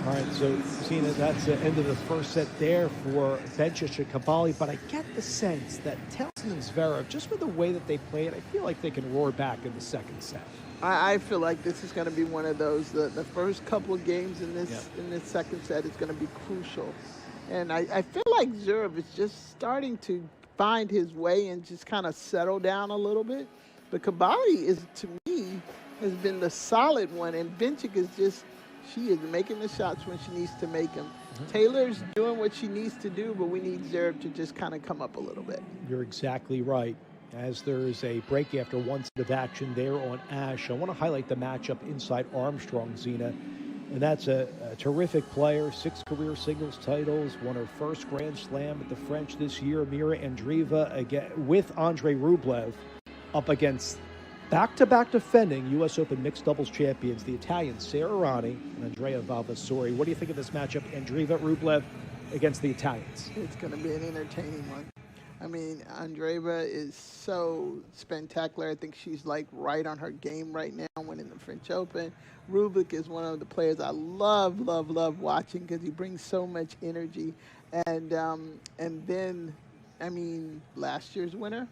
All right, so Zina, that's the end of the first set there for Bencic and Cavalli, but I get the sense that Townsend and Zverev, just with the way that they play it, I feel like they can roar back in the second set. I feel like this is going to be one of those, the first couple of games in this second set is going to be crucial. And I feel like Zverev is just starting to find his way and just kind of settle down a little bit. But Cavalli is, to me, has been the solid one, and Bencic is just, she is making the shots when she needs to make them. Taylor's doing what she needs to do, but we need Zverev to just kind of come up a little bit. You're exactly right. As there is a break after one set of action there on Ash, I want to highlight the matchup inside Armstrong, Zina. And that's a terrific player, 6 career singles titles, won her first Grand Slam at the French this year. Mira Andreeva again with Andre Rublev up against back-to-back defending U.S. Open mixed doubles champions, the Italians Sara Errani and Andrea Valvasori. What do you think of this matchup, Andreeva Rublev against the Italians? It's going to be an entertaining one. I mean, Andreeva is so spectacular. I think she's like right on her game right now, winning the French Open. Rublev is one of the players I love watching because he brings so much energy. And then last year's winner,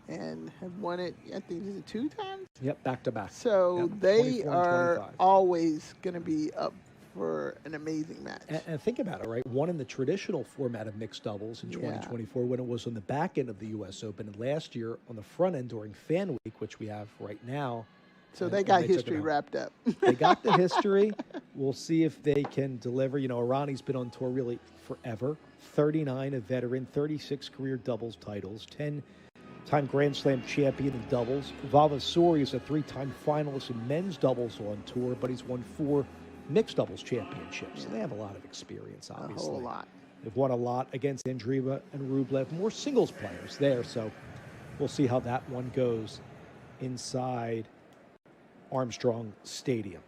and have won it, I think, is it 2 times? Yep, back-to-back. So Yep, they 24 and are 25. always going to be up for an amazing match. And think about it, right? One in the traditional format of mixed doubles in 2024 when it was on the back end of the U.S. Open, and last year on the front end during Fan Week, which we have right now. So they got history wrapped up. They got the history. We'll see if they can deliver. You know, Irani's been on tour really forever. 39, a veteran, 36 career doubles titles, 10-time Grand Slam champion in doubles. Vavasori is a 3-time finalist in men's doubles on tour, but he's won 4 mixed doubles championships. So they have a lot of experience, obviously. A whole lot. They've won a lot against Andreeva and Rublev. More singles players there, so we'll see how that one goes inside Armstrong Stadium.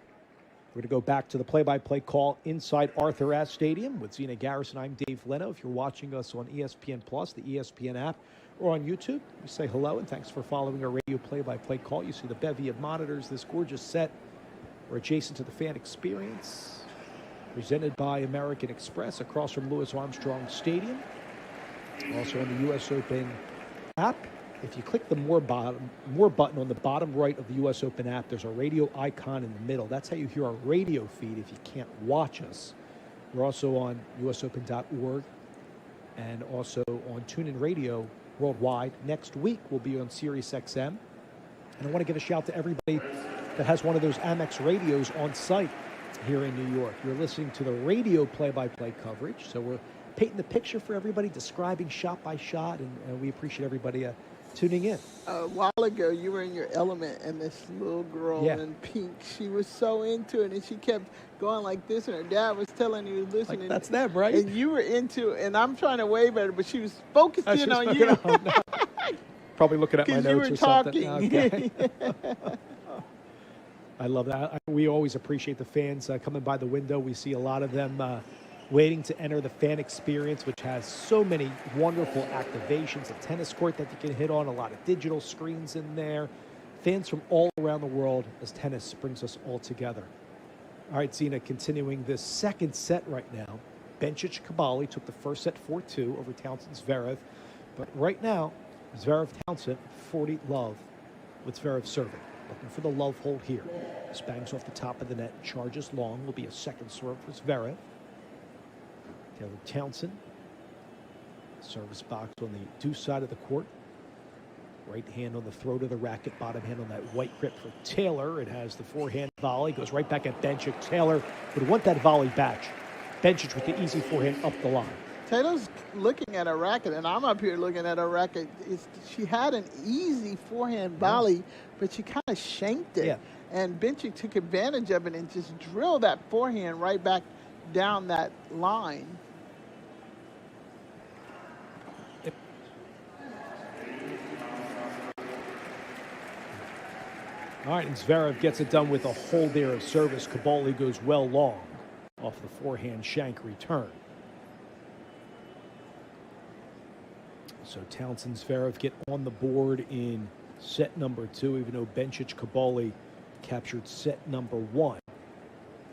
We're going to go back to the play-by-play call inside Arthur Ashe Stadium with Zena Garrison. I'm Dave Leno. If you're watching us on ESPN Plus, the ESPN app, or on YouTube, we say hello and thanks for following our radio play-by-play call. You see the bevy of monitors, this gorgeous set. We're adjacent to the fan experience, presented by American Express across from Louis Armstrong Stadium. Also on the U.S. Open app. If you click the more button on the bottom right of the U.S. Open app, there's a radio icon in the middle. That's how you hear our radio feed if you can't watch us. We're also on usopen.org and also on TuneIn Radio worldwide. Next week, we'll be on Sirius XM. And I want to give a shout to everybody that has one of those Amex radios on site here in New York. You're listening to the radio play-by-play coverage. So we're painting the picture for everybody, describing shot by shot, and we appreciate everybody tuning in. A while ago, you were in your element, and this little girl in pink, she was so into it, and she kept going like this, and her dad was telling you, listen. Like, that's them, right? And you were into it, and I'm trying to wave at her, but she was focusing on you. Probably looking at my notes or something. Okay. I love that. We always appreciate the fans coming by the window. We see a lot of them waiting to enter the fan experience, which has so many wonderful activations, a tennis court that you can hit on, a lot of digital screens in there, fans from all around the world as tennis brings us all together. All right, Zena, continuing this second set right now. Bencic-Cabali took the first set 4-2 over Townsend-Zverev, but right now, Zverev-Townsend 40 love with Zverev serving. Looking for the love hold here. This bangs off the top of the net, charges long, will be a second serve for Zverev. Taylor Townsend, service box on the deuce side of the court. Right hand on the throat of the racket, bottom hand on that white grip for Taylor. It has the forehand volley, goes right back at Bencic. Taylor would want that volley back. Bencic with the easy forehand up the line. Taylor's looking at a racket, and I'm up here looking at a racket. She had an easy forehand volley, but she kind of shanked it. Yeah. And Bencic took advantage of it and just drilled that forehand right back down that line. All right, and Zverev gets it done with a hold there of service. Cabali goes well long off the forehand shank return. So Townsend, Zverev get on the board in set number 2, even though Bencic-Cabali captured set number 1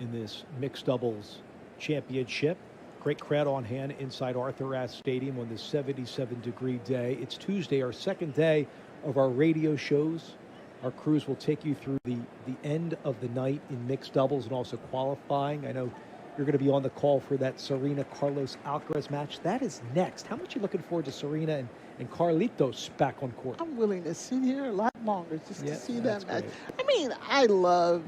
in this mixed doubles championship. Great crowd on hand inside Arthur Ashe Stadium on this 77-degree day. It's Tuesday, our second day of our radio shows. Our crews will take you through the end of the night in mixed doubles and also qualifying. I know you're going to be on the call for that Serena-Carlos Alcaraz match. That is next. How much are you looking forward to Serena and Carlitos back on court? I'm willing to sit here a lot longer just to see that match. Great. I mean, I love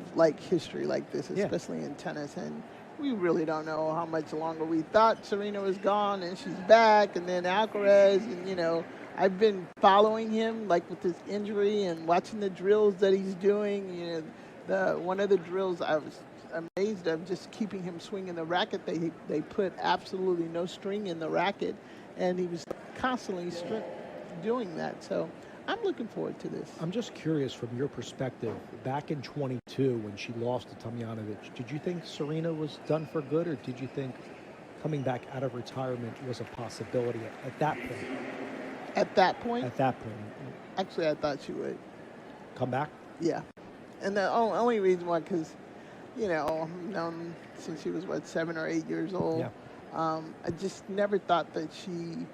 history like this, especially in tennis, and we really don't know how much longer. We thought Serena was gone, and she's back, and then Alcaraz, and I've been following him with his injury and watching the drills that he's doing. One of the drills I was amazed of, just keeping him swinging the racket. They put absolutely no string in the racket, and he was constantly doing that. So I'm looking forward to this. I'm just curious from your perspective, back in 22 when she lost to Tomljanovic, did you think Serena was done for good, or did you think coming back out of retirement was a possibility at that point? At that point? At that point. Actually, I thought she would. Come back? Yeah. And the only reason why, because, I've known since she was, 7 or 8 years old. Yeah. I just never thought that she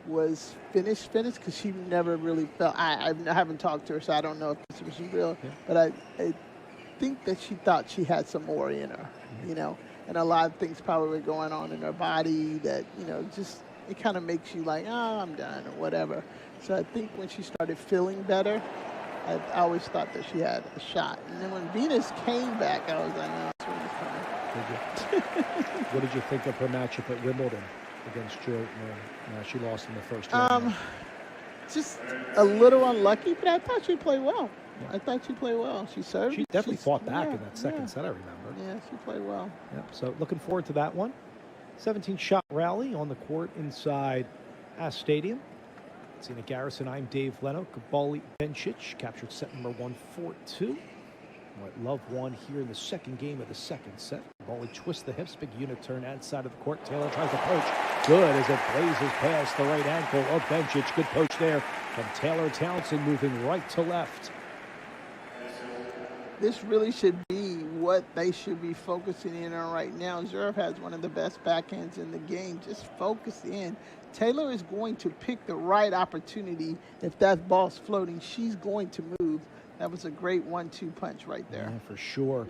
was finished because she never really felt. I haven't talked to her, so I don't know if this was real. Yeah. But I think that she thought she had some more in her, you know, and a lot of things probably were going on in her body that, you know, just it kind of makes you like, oh, I'm done or whatever. So I think when she started feeling better, I always thought that she had a shot. And then when Venus came back, I was like, no, this one is coming. What did you think of her matchup at Wimbledon against Jordan? She lost in the first round. Just a little unlucky, but I thought she played well. Yeah. I thought she played well. She served. She definitely fought back in that second set, I remember. Yeah, she played well. Yep. So looking forward to that one. 17-shot rally on the court inside AS Stadium. Serena Garrison, I'm Dave Leno. Cabali Bencic captured set number 1-4-2. Love won here in the second game of the second set. Cabali twists the hips, big unit turn outside of the court. Taylor tries to poach. Good as it blazes past the right ankle of Bencic. Good poach there from Taylor Townsend, moving right to left. This really should be what they should be focusing in on right now. Zverev has one of the best backhands in the game. Just focus in. Taylor is going to pick the right opportunity. If that ball's floating, she's going to move. That was a great 1-2 punch right there. Yeah, for sure.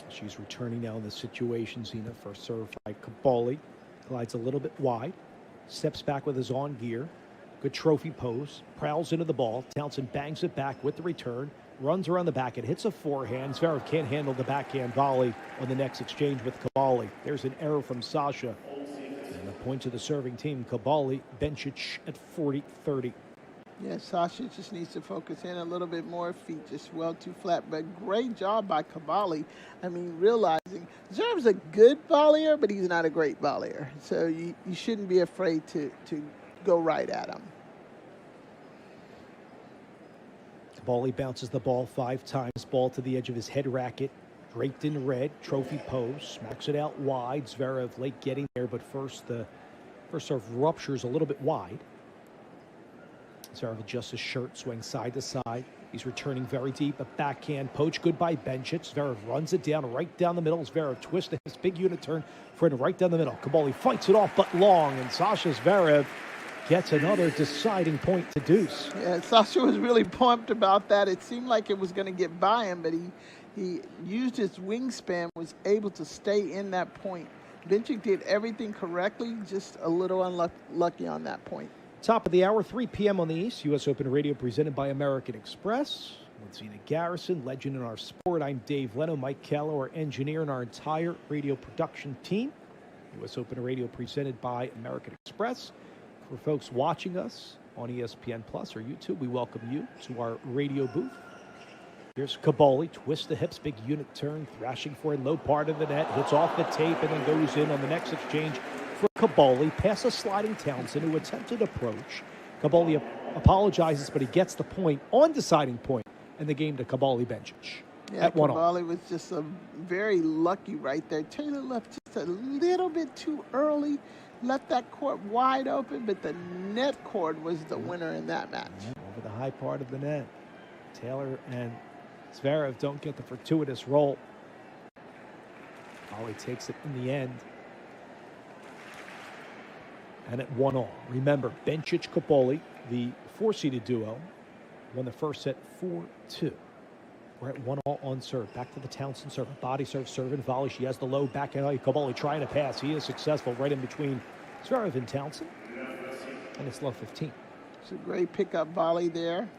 She's returning now in the situation. Zina first serve by Cabali. Glides a little bit wide. Steps back with his on gear. Good trophy pose. Prowls into the ball. Townsend bangs it back with the return. Runs around the back. It hits a forehand. Zverev can't handle the backhand volley on the next exchange with Cabali. There's an error from Sasha. And the point to the serving team. Cabali, Bencic at 40-30. Yeah, Sasha just needs to focus in a little bit more. Feet just well too flat. But great job by Cabali. I mean, realizing Zverev's a good volleyer, but he's not a great volleyer. So you shouldn't be afraid to go right at him. Cabali bounces the ball 5 times. Ball to the edge of his head racket. Draped in red. Trophy pose. Smacks it out wide. Zverev late getting there, but first the first serve ruptures a little bit wide. Zverev adjusts his shirt, swings side to side. He's returning very deep. A backhand poach. Good by Bencic. Zverev runs it down right down the middle. Zverev twists his big unit turn for it right down the middle. Cabali fights it off, but long. And Sasha Zverev gets another deciding point to deuce. Yeah, Sasha was really pumped about that. It seemed like it was going to get by him, but he used his wingspan, was able to stay in that point. Bencic did everything correctly, just a little unlucky on that point. Top of the hour, 3 p.m. on the East. U.S. Open Radio presented by American Express. With Zina Garrison, legend in our sport. I'm Dave Leno, Mike Callow, our engineer, and our entire radio production team. U.S. Open Radio presented by American Express. For folks watching us on ESPN Plus or YouTube, we welcome you to our radio booth. Here's Cabali, twist the hips, big unit turn, thrashing for a low part of the net, hits off the tape, and then goes in on the next exchange for Cabali, past a sliding Townsend who attempted approach. Cabali apologizes, but he gets the point on deciding point in the game to Cabali Bencic. Yeah, at 1-all. Cabali was just very lucky right there. Taylor left just a little bit too early. Left that court wide open, but the net cord was the winner in that match. Over the high part of the net. Taylor and Zverev don't get the fortuitous roll. Cabali takes it in the end. And at 1-all. Remember, Bencic-Cabali, the 4-seeded duo, won the first set 4-2. We're at 1-all on serve. Back to the Townsend serve. Body serve, serve and volley. She has the low backhand. Cabali trying to pass. He is successful right in between Zverev and Townsend. And it's low 15. It's a great pickup volley there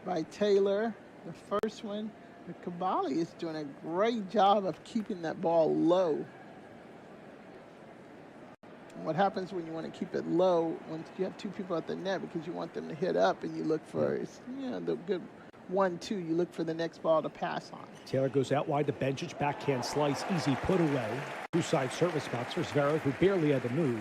by Taylor. The first one. But Cabali is doing a great job of keeping that ball low. And what happens when you want to keep it low, when you have 2 people at the net, because you want them to hit up and you look for the good 1-2, you look for the next ball to pass on. Taylor goes out wide to Bencic, backhand slice, easy put away. 2-side service box for Zverev, who barely had to move.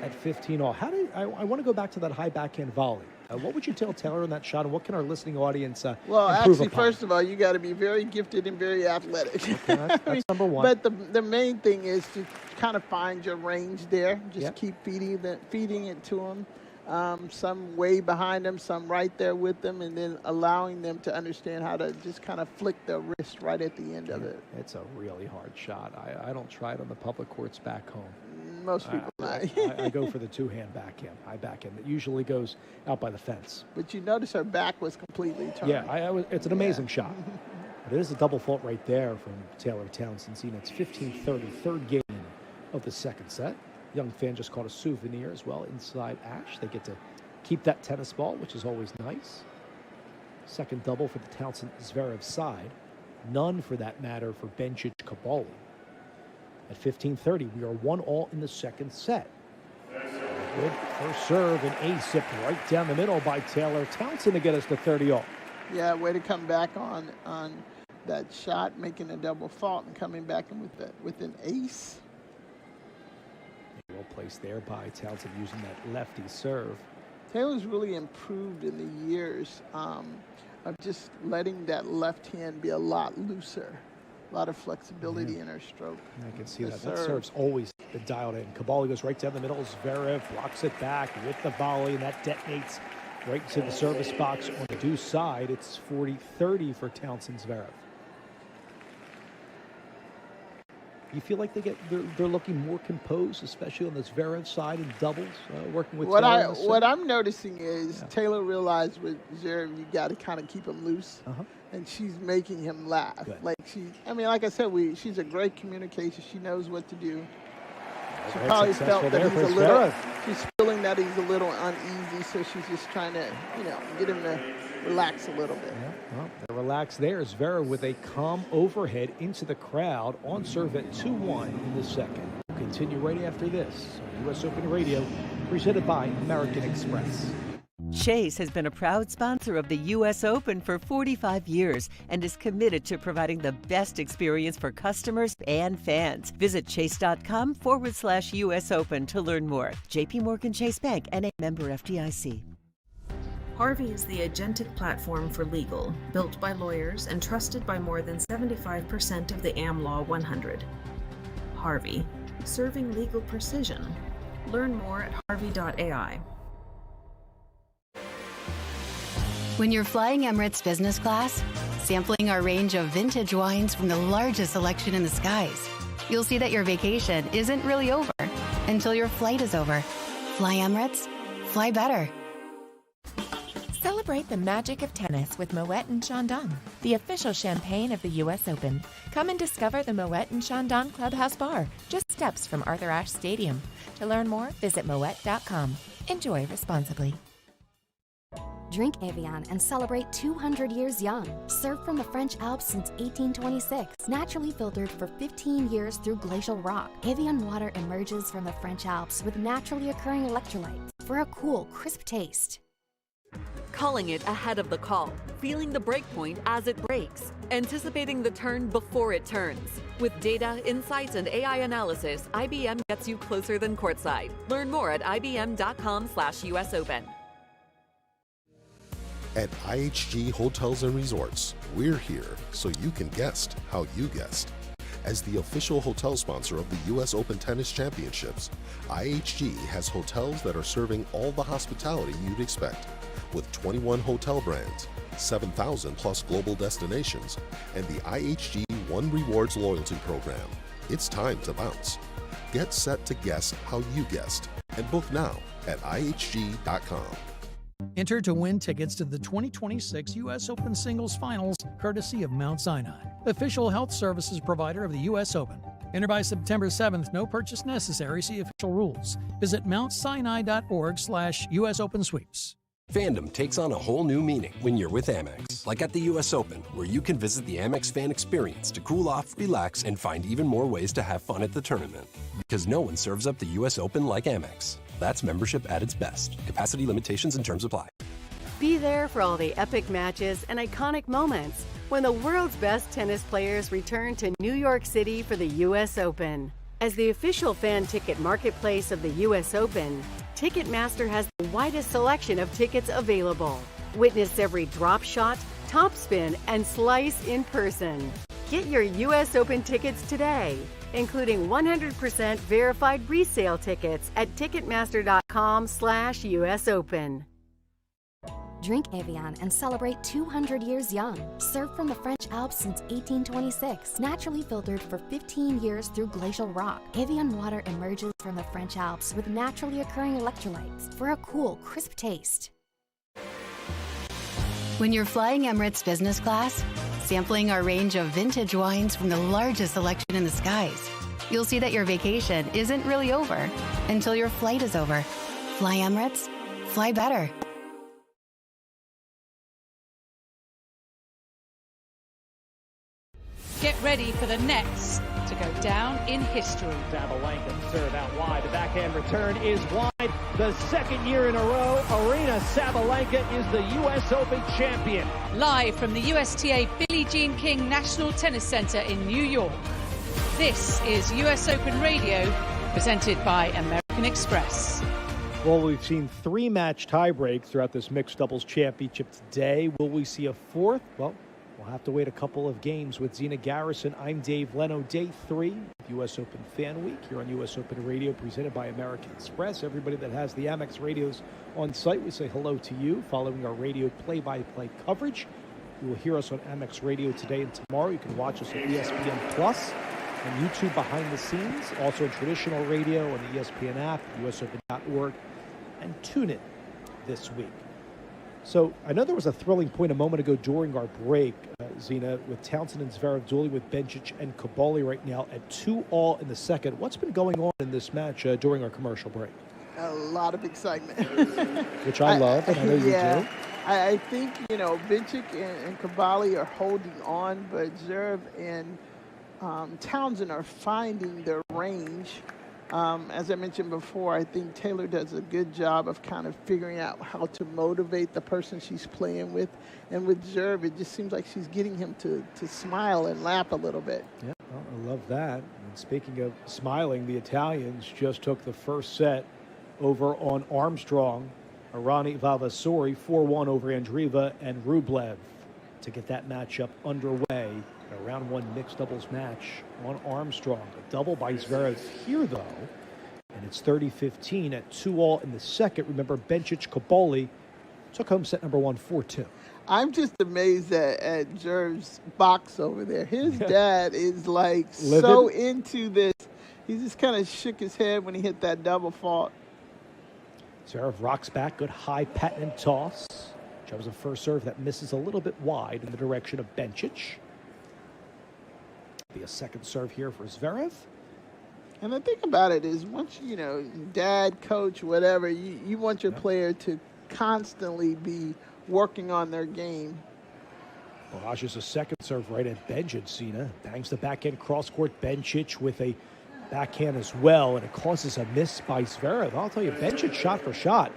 At 15-all. I want to go back to that high backhand volley. What would you tell Taylor on that shot, and what can our listening audience well, improve actually, upon? First of all, you got to be very gifted and very athletic. Okay, that's number one. But the main thing is to kind of find your range there. Just keep feeding it to them. Some way behind them, some right there with them, and then allowing them to understand how to just kind of flick their wrist right at the end of it. It's a really hard shot. I don't try it on the public courts back home. Most people not. I go for the two-hand backhand, high backhand. It usually goes out by the fence. But you notice her back was completely turned. Yeah, it's an amazing shot. But it is a double fault right there from Taylor Townsend. See, it's 15-30, third game of the second set. Young fan just caught a souvenir as well inside Ash. They get to keep that tennis ball, which is always nice. Second double for the Townsend-Zverev side. None, for that matter, for Bencic-Cabali. At 15-30, we are 1-1 in the second set. Good first serve, and ace zipped right down the middle by Taylor Townsend to get us to 30-all. Yeah, way to come back on that shot, making a double fault and coming back in with an ace. Well placed there by Townsend using that lefty serve. Taylor's really improved in the years of just letting that left hand be a lot looser. A lot of flexibility in her stroke. I can see that. That serve's always been dialed in. Cabali goes right down the middle. Zverev blocks it back with the volley, and that detonates right to the service box on the deuce side. It's 40-30 for Townsend-Zverev. You feel like they're looking more composed, especially on the Zverev side in doubles, working with Taylor. What I'm noticing is Taylor realized with Zverev, you got to kind of keep him loose, and she's making him laugh. Good. Like like I said, she's a great communicator. She knows what to do. She probably felt that she's feeling that he's a little uneasy, so she's just trying to, get him to relax a little bit. Yeah, well, they're relaxed there. Zverev with a calm overhead into the crowd on serve at 2-1 in the second. We'll continue right after this on U.S. Open Radio, presented by American Express. Chase has been a proud sponsor of the U.S. Open for 45 years and is committed to providing the best experience for customers and fans. Visit chase.com/US Open to learn more. J.P. Morgan Chase Bank, N.A. member FDIC. Harvey is the agentic platform for legal, built by lawyers and trusted by more than 75% of the AmLaw 100. Harvey, serving legal precision. Learn more at harvey.ai. When you're flying Emirates business class, sampling our range of vintage wines from the largest selection in the skies, you'll see that your vacation isn't really over until your flight is over. Fly Emirates, fly better. Celebrate the magic of tennis with Moet and Chandon, the official champagne of the U.S. Open. Come and discover the Moet and Chandon Clubhouse Bar, just steps from Arthur Ashe Stadium. To learn more, visit Moet.com. Enjoy responsibly. Drink Evian and celebrate 200 years young. Served from the French Alps since 1826. Naturally filtered for 15 years through glacial rock. Evian water emerges from the French Alps with naturally occurring electrolytes for a cool, crisp taste. Calling it ahead of the call, feeling the breakpoint as it breaks, anticipating the turn before it turns. With data, insights, and AI analysis, IBM gets you closer than courtside. Learn more at ibm.com/US Open. At IHG Hotels and Resorts, we're here so you can guest how you guest. As the official hotel sponsor of the U.S. Open Tennis Championships, IHG has hotels that are serving all the hospitality you'd expect, with 21 hotel brands, 7,000 plus global destinations, and the IHG One Rewards loyalty program. It's time to bounce. Get set to guess how you guest, and book now at ihg.com. Enter to win tickets to the 2026 U.S. Open Singles Finals, courtesy of Mount Sinai, official health services provider of the U.S. Open. Enter by September 7th. No purchase necessary. See official rules. Visit mountsinai.org/US Open Sweeps. Fandom takes on a whole new meaning when you're with Amex. Like at the U.S. Open, where you can visit the Amex fan experience to cool off, relax, and find even more ways to have fun at the tournament. Because no one serves up the U.S. Open like Amex. That's membership at its best. Capacity limitations and terms apply. Be there for all the epic matches and iconic moments when the world's best tennis players return to New York City for the U.S. Open. As the official fan ticket marketplace of the U.S. Open, Ticketmaster has the widest selection of tickets available. Witness every drop shot, topspin, and slice in person. Get your U.S. Open tickets today, including 100% verified resale tickets at Ticketmaster.com/US Open. Drink Evian and celebrate 200 years young. Served from the French Alps since 1826. Naturally filtered for 15 years through glacial rock. Evian water emerges from the French Alps with naturally occurring electrolytes for a cool, crisp taste. When you're flying Emirates business class, sampling our range of vintage wines from the largest selection in the skies, you'll see that your vacation isn't really over until your flight is over. Fly Emirates, fly better. Get ready for the next to go down in history. Sabalenka serve out wide. The backhand return is wide. The second year in a row, Aryna Sabalenka is the U.S. Open champion. Live from the USTA Billie Jean King National Tennis Center in New York. This is US Open Radio, presented by American Express. Well, we've seen 3-match tiebreaks throughout this mixed doubles championship today. Will we see a fourth? Well, we'll have to wait a couple of games with Zina Garrison. I'm Dave Leno, day 3 of U.S. Open Fan Week here on U.S. Open Radio, presented by American Express. Everybody that has the Amex radios on site, we say hello to you. Following our radio play-by-play coverage, you will hear us on Amex Radio today and tomorrow. You can watch us at ESPN Plus and YouTube behind the scenes, also on traditional radio on the ESPN app, usopen.org, and tune in this week. So I know there was a thrilling point a moment ago during our break, Zina, with Townsend and Zverev dueling with Bencic and Cabali right now at 2-all in the second. What's been going on in this match during our commercial break? A lot of excitement. Which I love, and I know you do. I think, Bencic and Cabali are holding on, but Zverev and Townsend are finding their range. As I mentioned before, I think Taylor does a good job of kind of figuring out how to motivate the person she's playing with. And with Zverev, it just seems like she's getting him to smile and laugh a little bit. Yeah, well, I love that. And speaking of smiling, the Italians just took the first set over on Armstrong, Arani Vavasori, 4-1 over Andreeva and Rublev to get that matchup underway. A round 1 mixed doubles match on Armstrong. A double by Zverev here, though. And it's 30-15 at 2-all in the second. Remember, Bencic Cabali took home set number 1, 4-2. I'm just amazed at Zverev's box over there. His dad is like so into this. He just kind of shook his head when he hit that double fault. Zverev rocks back. Good high patent toss. Shows a first serve that misses a little bit wide in the direction of Bencic. Be a second serve here for Zverev. And the thing about it is, once, dad, coach, whatever, you want your player to constantly be working on their game. Barrages a second serve right at Bencic. Zina bangs the backhand cross-court. Bencic with a backhand as well, and it causes a miss by Zverev. I'll tell you, Bencic shot for shot,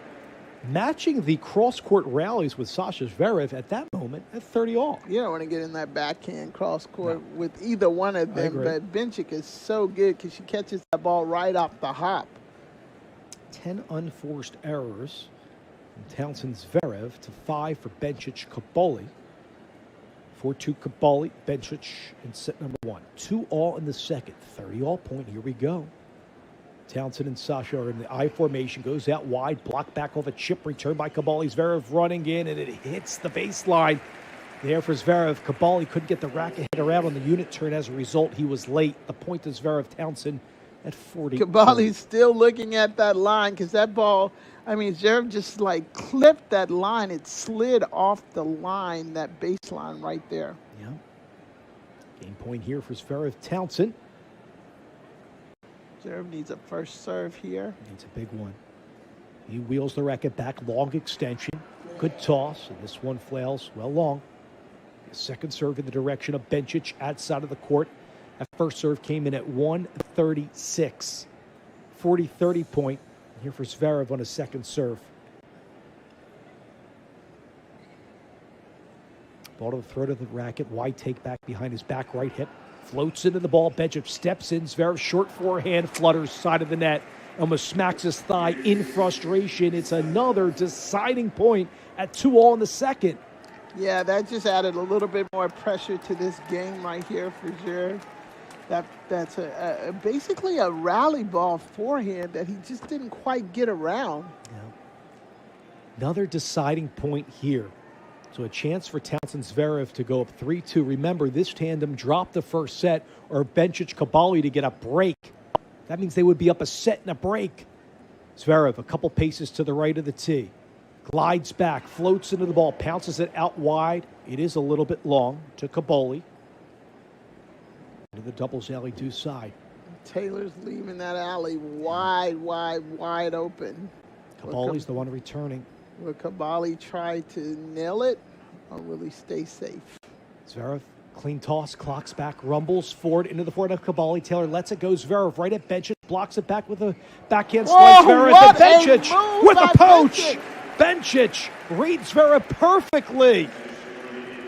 matching the cross-court rallies with Sasha Zverev at that moment at 30-all. You don't want to get in that backhand cross-court with either one of them, but Bencic is so good because she catches that ball right off the hop. 10 unforced errors from Townsend Zverev to 5 for Bencic Cabali. 4-2 Cabali, Bencic in set number 1. 2-all in the second. 30-all point. Here we go. Townsend and Sasha are in the I formation. Goes out wide. Blocked back off a chip. Return by Cabali. Zverev running in, and it hits the baseline. There for Zverev. Cabali couldn't get the racket hit around on the unit turn. As a result, he was late. The point to Zverev. Townsend at 40. Cabali's still looking at that line because that ball, Zverev just clipped that line. It slid off the line, that baseline right there. Yeah. Game point here for Zverev. Townsend. Zverev needs a first serve here. Needs a big one. He wheels the racket back, long extension. Good toss, and this one flails well long. The second serve in the direction of Bencic outside of the court. That first serve came in at 136. 40-30 point here for Zverev on a second serve. Ball to the throat of the racket. Wide take back behind his back right hip. Floats into the ball. Bencic steps in. Zverev short forehand flutters side of the net. Almost smacks his thigh in frustration. It's another deciding point at 2-all in the second. Yeah, that just added a little bit more pressure to this game right here for Zverev. That's basically a rally ball forehand that he just didn't quite get around. Another deciding point here. So a chance for Townsend Zverev to go up 3-2. Remember, this tandem dropped the first set, or Bencic-Cavalli to get a break. That means they would be up a set and a break. Zverev, a couple paces to the right of the tee. Glides back, floats into the ball, pounces it out wide. It is a little bit long to Cavalli. Into the doubles alley due side. Taylor's leaving that alley wide open. Cavalli's the one returning. Will Cavalli try to nail it, or will he stay safe? Zverev, clean toss, clocks back, rumbles forward into the forehand of Cavalli. Taylor lets it go. Zverev right at Bencic, blocks it back with a backhand slice. Zverev and Bencic with a poach. Bencic reads Zverev perfectly.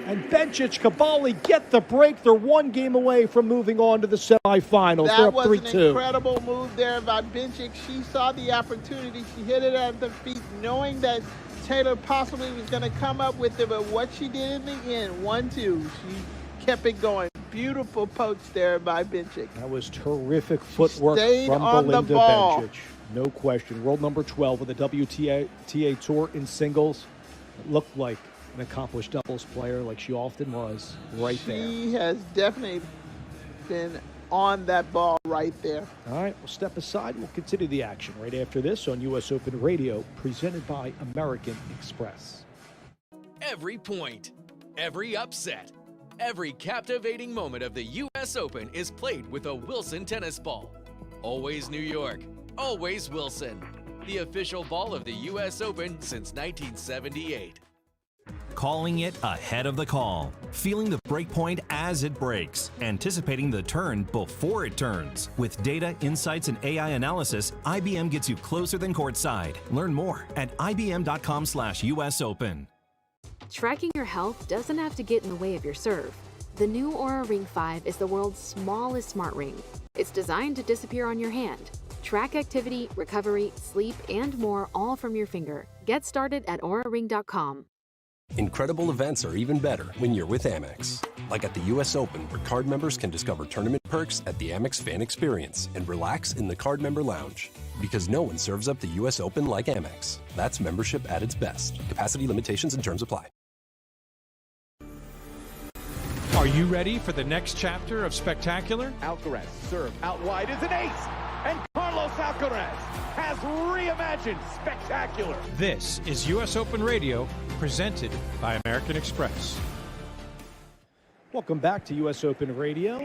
And Bencic, Cavalli get the break. They're one game away from moving on to the semifinals. They're That up was 3-2. an incredible move there by Bencic. She saw the opportunity. She hit it at the feet, knowing that Taylor possibly was going to come up with it. But what she did in the end, 1-2, she kept it going. Beautiful poach there by Bencic. That was terrific footwork from on Belinda the ball. Bencic. No question. World number 12 of the WTA Tour in singles. It looked like an accomplished doubles player like she often was right there. She has definitely been on that ball right there. All right, we'll step aside. We'll continue the action right after this on U.S. Open Radio, presented by American Express. Every point, every upset, every captivating moment of the U.S. Open is played with a Wilson tennis ball. Always New York, always Wilson. The official ball of the U.S. Open since 1978. Calling it ahead of the call. Feeling the break point as it breaks. Anticipating the turn before it turns. With data, insights, and AI analysis, IBM gets you closer than courtside. Learn more at ibm.com/US Open. Tracking your health doesn't have to get in the way of your serve. The new Oura Ring 5 is the world's smallest smart ring. It's designed to disappear on your hand. Track activity, recovery, sleep, and more all from your finger. Get started at auraring.com. Incredible events are even better when you're with Amex. Like at the U.S. Open, where card members can discover tournament perks at the Amex Fan Experience and relax in the card member lounge. Because no one serves up the U.S. Open like Amex. That's membership at its best. Capacity limitations and terms apply. Are you ready for the next chapter of Spectacular? Alcaraz serve out wide is an ace, and Carlos Alcaraz has reimagined Spectacular. This is U.S. Open Radio, presented by American Express. Welcome back to U.S. Open Radio,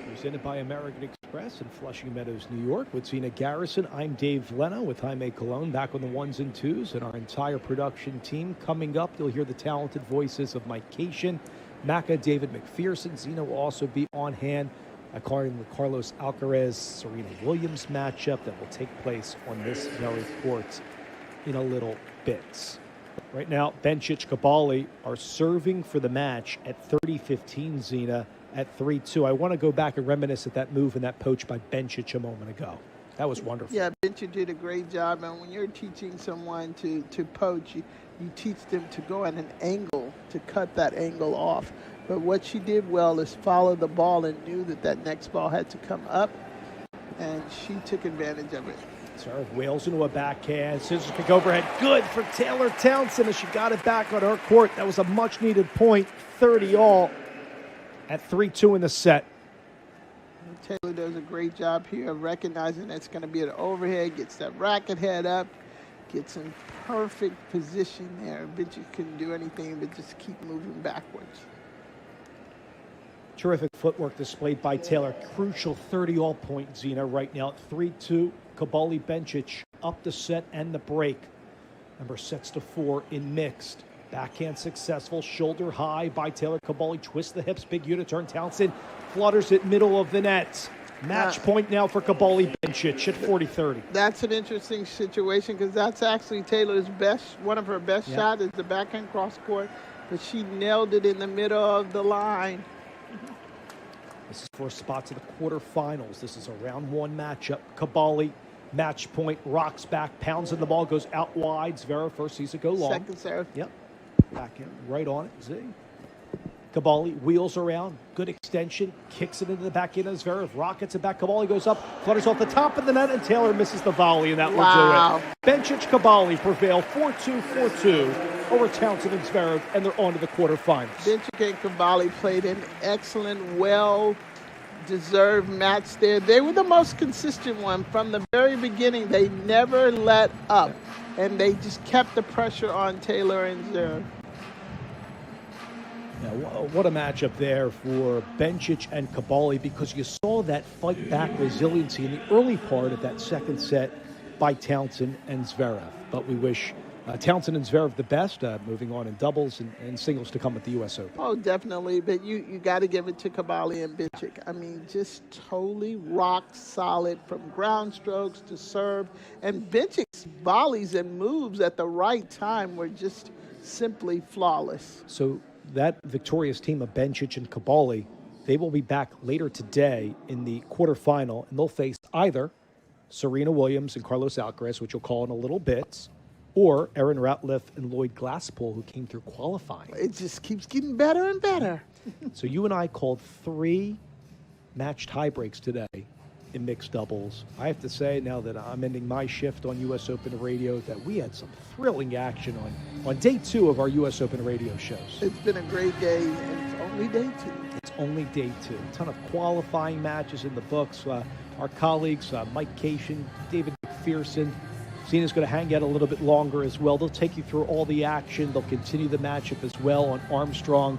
presented by American Express in Flushing Meadows, New York. With Zina Garrison, I'm Dave Leno with Jaime Colon, back on the ones and twos, and our entire production team. Coming up, you'll hear the talented voices of Mike Cation, Macca, David McPherson. Zina will also be on hand according to the Carlos Alcaraz, Serena Williams matchup that will take place on this very court in a little bit. Right now, Bencic, Cavalli are serving for the match at 30-15, Zina, at 3-2. I want to go back and reminisce at that move and that poach by Bencic a moment ago. That was wonderful. Yeah, Bencic did a great job. And when you're teaching someone to poach, you teach them to go at an angle, to cut that angle off. But what she did well is follow the ball and knew that that next ball had to come up, and she took advantage of it. Serve wheels into a backhand. Scissors kick overhead. Good for Taylor Townsend as she got it back on her court. That was a much-needed point. 30 all at 3-2 in the set. Taylor does a great job here of recognizing that's going to be an overhead, gets that racket head up, gets in perfect position there. Bencic couldn't do anything but just keep moving backwards. Terrific footwork displayed by Taylor. Crucial 30-all point, Zina, right now at 3-2. Cavalli Bencic up the set and the break. Number sets to 4 in mixed. Backhand successful, shoulder high by Taylor. Cavalli twists the hips, big U-turn. Townsend flutters it middle of the net. Match point now for Cavalli Bencic at 40-30. That's an interesting situation because that's actually Taylor's best, one of her best shots is the backhand cross court, but she nailed it in the middle of the line. This is for a spot to the quarterfinals. This is a round one matchup. Cavalli, match point, rocks back, pounds in the ball, goes out wide. Zverev first sees it go long. Second serve. Yep. Back in, right on it. Z. Cabali wheels around, good extension, kicks it into the back end of Zverev, rockets it back. Cabali goes up, flutters off the top of the net, and Taylor misses the volley, and that will do it. Bencic Cabali prevail 4-2, 4-2 over Townsend and Zverev, and they're on to the quarterfinals. Bencic and Cabali played an excellent, well-deserved match there. They were the most consistent one from the very beginning. They never let up, and they just kept the pressure on Taylor and Zverev. Now, what a matchup there for Bencic and Cabali, because you saw that fight-back resiliency in the early part of that second set by Townsend and Zverev. But we wish Townsend and Zverev the best, moving on in doubles and singles to come at the U.S. Open. Oh, definitely. But you got to give it to Cabali and Bencic. I mean, just totally rock solid from ground strokes to serve. And Bencic's volleys and moves at the right time were just simply flawless. So that victorious team of Bencic and Cabali, they will be back later today in the quarterfinal, and they'll face either Serena Williams and Carlos Alcaraz, which you'll call in a little bit, or Aaron Ratliff and Lloyd Glasspool, who came through qualifying. It just keeps getting better and better. So you and I called 3 match tiebreaks today in mixed doubles. I have to say, now that I'm ending my shift on U.S. Open Radio, that we had some thrilling action on day 2 of our U.S. Open radio shows. It's been a great day, and it's only day 2. It's only day 2. A ton of qualifying matches in the books. Our colleagues, Mike Cation, David McPherson, Zena's going to hang out a little bit longer as well. They'll take you through all the action. They'll continue the matchup as well on Armstrong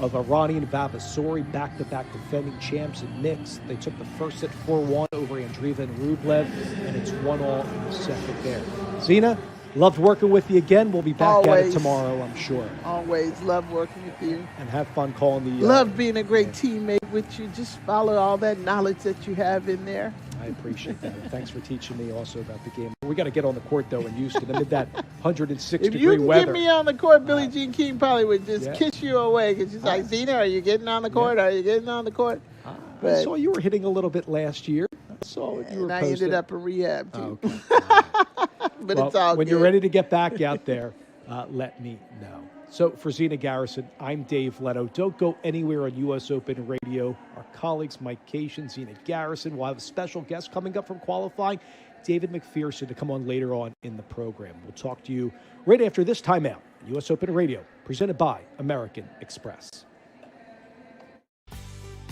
of Arani and Vavasori, back-to-back defending champs in mixed. They took the first set 4-1 over Andreeva and Rublev, and it's 1-1 in the second there. Zena, loved working with you again. We'll be back at it tomorrow, I'm sure. Always love working with you. And have fun calling the... Love being a great teammate with you. Just follow all that knowledge that you have in there. I appreciate that. And thanks for teaching me also about the game. We got to get on the court, though, in Houston amid that 106-degree weather. If you get me on the court, Billie Jean King probably would just kiss you away, because she's like, Zena, are you getting on the court? Are you getting on the court? I saw you were hitting a little bit last year. I saw what you were posting. I ended up in rehab, too. Okay. But it's all when good. You're ready to get back out there, let me know. So for Zena Garrison, I'm Dave Leto. Don't go anywhere on U.S. Open Radio. Our colleagues, Mike Cation, Zena Garrison. We'll have a special guest coming up from qualifying, David McPherson, to come on later on in the program. We'll talk to you right after this timeout. U.S. Open Radio, presented by American Express.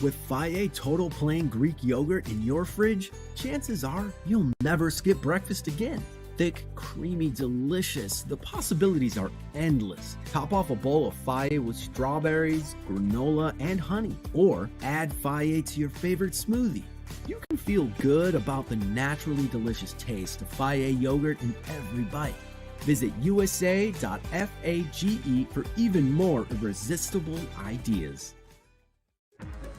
With Fage Total Plain Greek yogurt in your fridge, chances are you'll never skip breakfast again. Thick, creamy, delicious. The possibilities are endless. Top off a bowl of Fage with strawberries, granola, and honey. Or add Fage to your favorite smoothie. You can feel good about the naturally delicious taste of Fage yogurt in every bite. Visit usa.fage for even more irresistible ideas.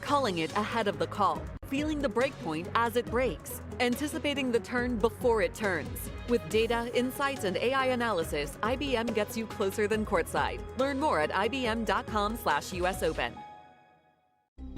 Calling it ahead of the call, feeling the breakpoint as it breaks, anticipating the turn before it turns. With data, insights, and AI analysis, IBM gets you closer than courtside. Learn more at ibm.com/US Open.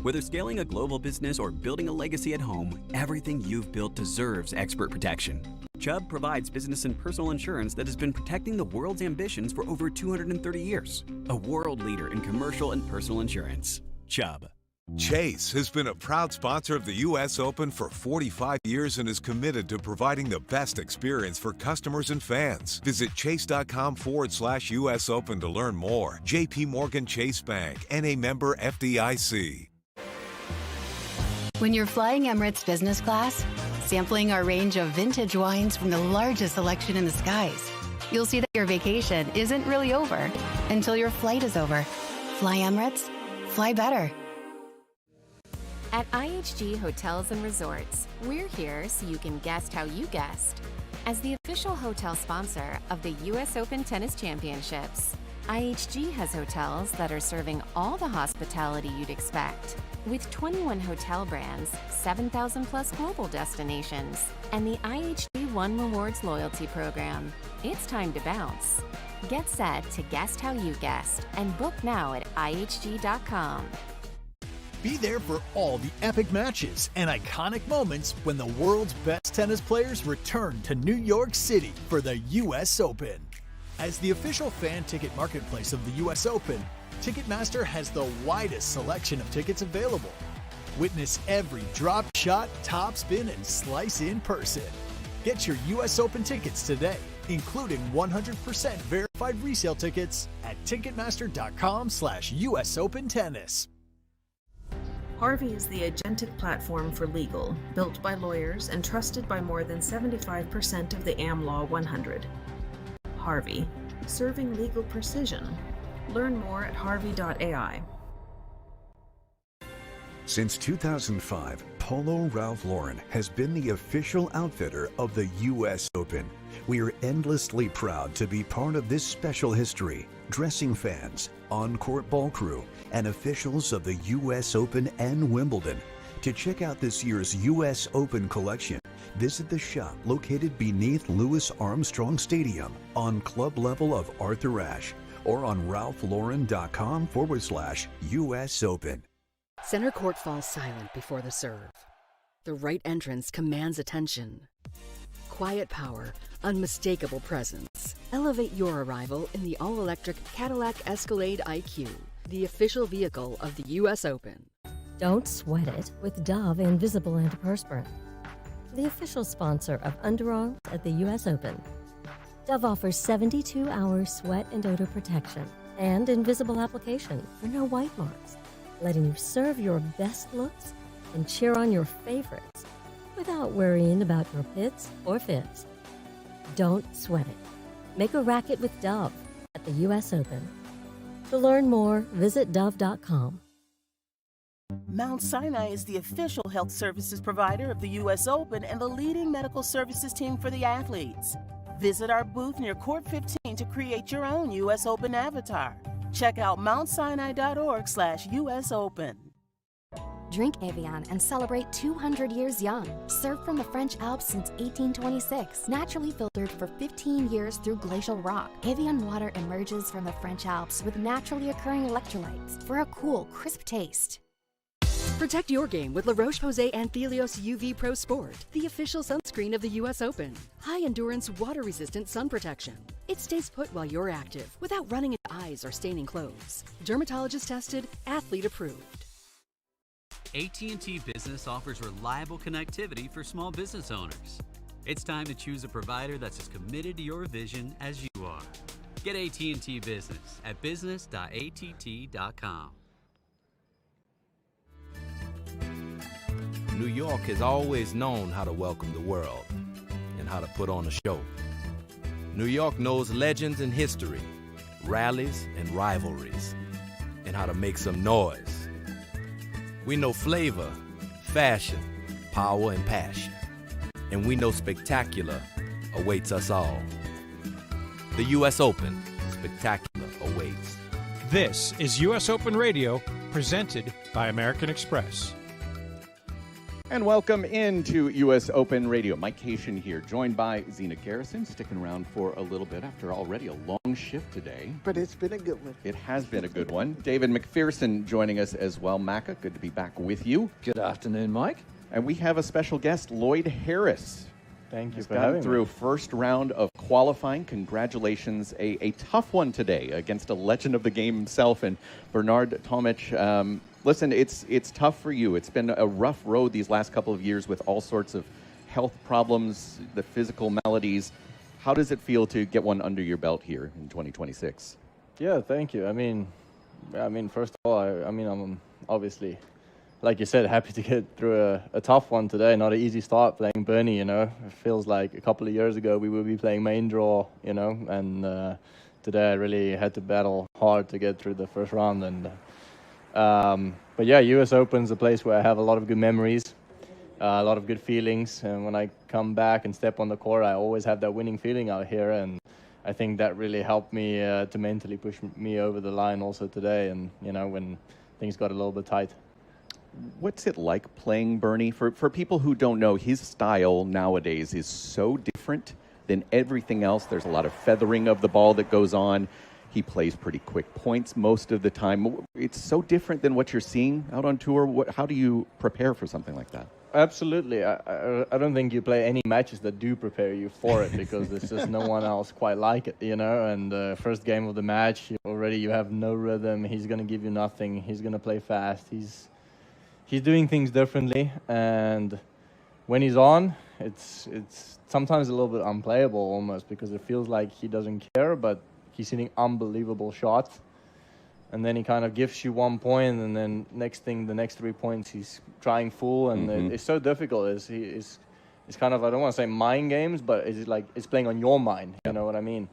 Whether scaling a global business or building a legacy at home, everything you've built deserves expert protection. Chubb provides business and personal insurance that has been protecting the world's ambitions for over 230 years. A world leader in commercial and personal insurance. Chubb. Chase has been a proud sponsor of the U.S. Open for 45 years and is committed to providing the best experience for customers and fans. Visit chase.com/US Open to learn more. J.P. Morgan Chase Bank, N.A. member FDIC. When you're flying Emirates business class, sampling our range of vintage wines from the largest selection in the skies, you'll see that your vacation isn't really over until your flight is over. Fly Emirates, fly better. At IHG Hotels and Resorts, we're here so you can guest how you guest. As the official hotel sponsor of the U.S. Open Tennis Championships, IHG has hotels that are serving all the hospitality you'd expect. With 21 hotel brands, 7,000 plus global destinations, and the IHG One Rewards loyalty program, it's time to bounce. Get set to guest how you guest and book now at ihg.com. Be there for all the epic matches and iconic moments when the world's best tennis players return to New York City for the U.S. Open. As the official fan ticket marketplace of the U.S. Open, Ticketmaster has the widest selection of tickets available. Witness every drop, shot, top spin, and slice in person. Get your U.S. Open tickets today, including 100% verified resale tickets at Ticketmaster.com/US Open Tennis. Harvey is the agentic platform for legal, built by lawyers and trusted by more than 75% of the AmLaw 100. Harvey, serving legal precision. Learn more at harvey.ai. Since 2005, Polo Ralph Lauren has been the official outfitter of the U.S. Open. We are endlessly proud to be part of this special history. Dressing fans, on-court ball crew, and officials of the U.S. Open and Wimbledon. To check out this year's U.S. Open collection, visit the shop located beneath Louis Armstrong Stadium on club level of Arthur Ashe or on ralphlauren.com/US Open. Center court falls silent before the serve. The right entrance commands attention. Quiet power, unmistakable presence. Elevate your arrival in the all-electric Cadillac Escalade IQ, the official vehicle of the U.S. Open. Don't sweat it with Dove Invisible Antiperspirant, the official sponsor of underarms at the U.S. Open. Dove offers 72-hour sweat and odor protection and invisible application for no white marks, letting you serve your best looks and cheer on your favorites without worrying about your pits or fits. Don't sweat it. Make a racket with Dove at the U.S. Open. To learn more, visit dove.com. Mount Sinai is the official health services provider of the U.S. Open and the leading medical services team for the athletes. Visit our booth near Court 15 to create your own U.S. Open avatar. Check out mountsinai.org/US Open. Drink Evian and celebrate 200 years young. Served from the French Alps since 1826. Naturally filtered for 15 years through glacial rock. Evian water emerges from the French Alps with naturally occurring electrolytes for a cool, crisp taste. Protect your game with La Roche-Posay Anthelios UV Pro Sport, the official sunscreen of the U.S. Open. High-endurance, water-resistant sun protection. It stays put while you're active, without running into eyes or staining clothes. Dermatologist tested, athlete approved. AT&T Business offers reliable connectivity for small business owners. It's time to choose a provider that's as committed to your vision as you are. Get AT&T Business at business.att.com. New York has always known how to welcome the world and how to put on a show. New York knows legends and history, rallies and rivalries, and how to make some noise. We know flavor, fashion, power, and passion. And we know spectacular awaits us all. The U.S. Open, spectacular awaits. This is U.S. Open Radio, presented by American Express. And welcome into U.S. Open Radio. Mike Cation here, joined by Zena Garrison, sticking around for a little bit after already a long shift today. But it's been a good one. It has been a good one. David McPherson joining us as well. Macca, good to be back with you. Good afternoon, Mike. And we have a special guest, Lloyd Harris. Thank you for having having through me. first round of qualifying. Congratulations. A tough one today against a legend of the game himself and Bernard Tomic. Listen, it's tough for you. It's been a rough road these last couple of years with all sorts of health problems, the physical maladies. How does it feel to get one under your belt here in 2026? Yeah, thank you. I mean, first of all, I'm obviously, like you said, happy to get through a tough one today. Not an easy start playing Bernie, It feels like a couple of years ago we would be playing main draw, and today I really had to battle hard to get through the first round. And but yeah, US Open's a place where I have a lot of good memories, a lot of good feelings. And when I come back and step on the court, I always have that winning feeling out here. And I think that really helped me to mentally push me over the line also today. And, when things got a little bit tight. What's it like playing Bernie? For people who don't know, his style nowadays is so different than everything else. There's a lot of feathering of the ball that goes on. He plays pretty quick points most of the time. It's so different than what you're seeing out on tour. How do you prepare for something like that? Absolutely. I don't think you play any matches that do prepare you for it because there's just no one else quite like it, you know. And the first game of the match, you have no rhythm. He's going to give you nothing. He's going to play fast. He's doing things differently. And when he's on, it's sometimes a little bit unplayable almost because it feels like he doesn't care, but he's hitting unbelievable shots. And then he kind of gives you 1 point, and then the next 3 points he's trying full, and it's so difficult. It's kind of, I don't want to say mind games, but it's like it's playing on your mind. You know what I mean?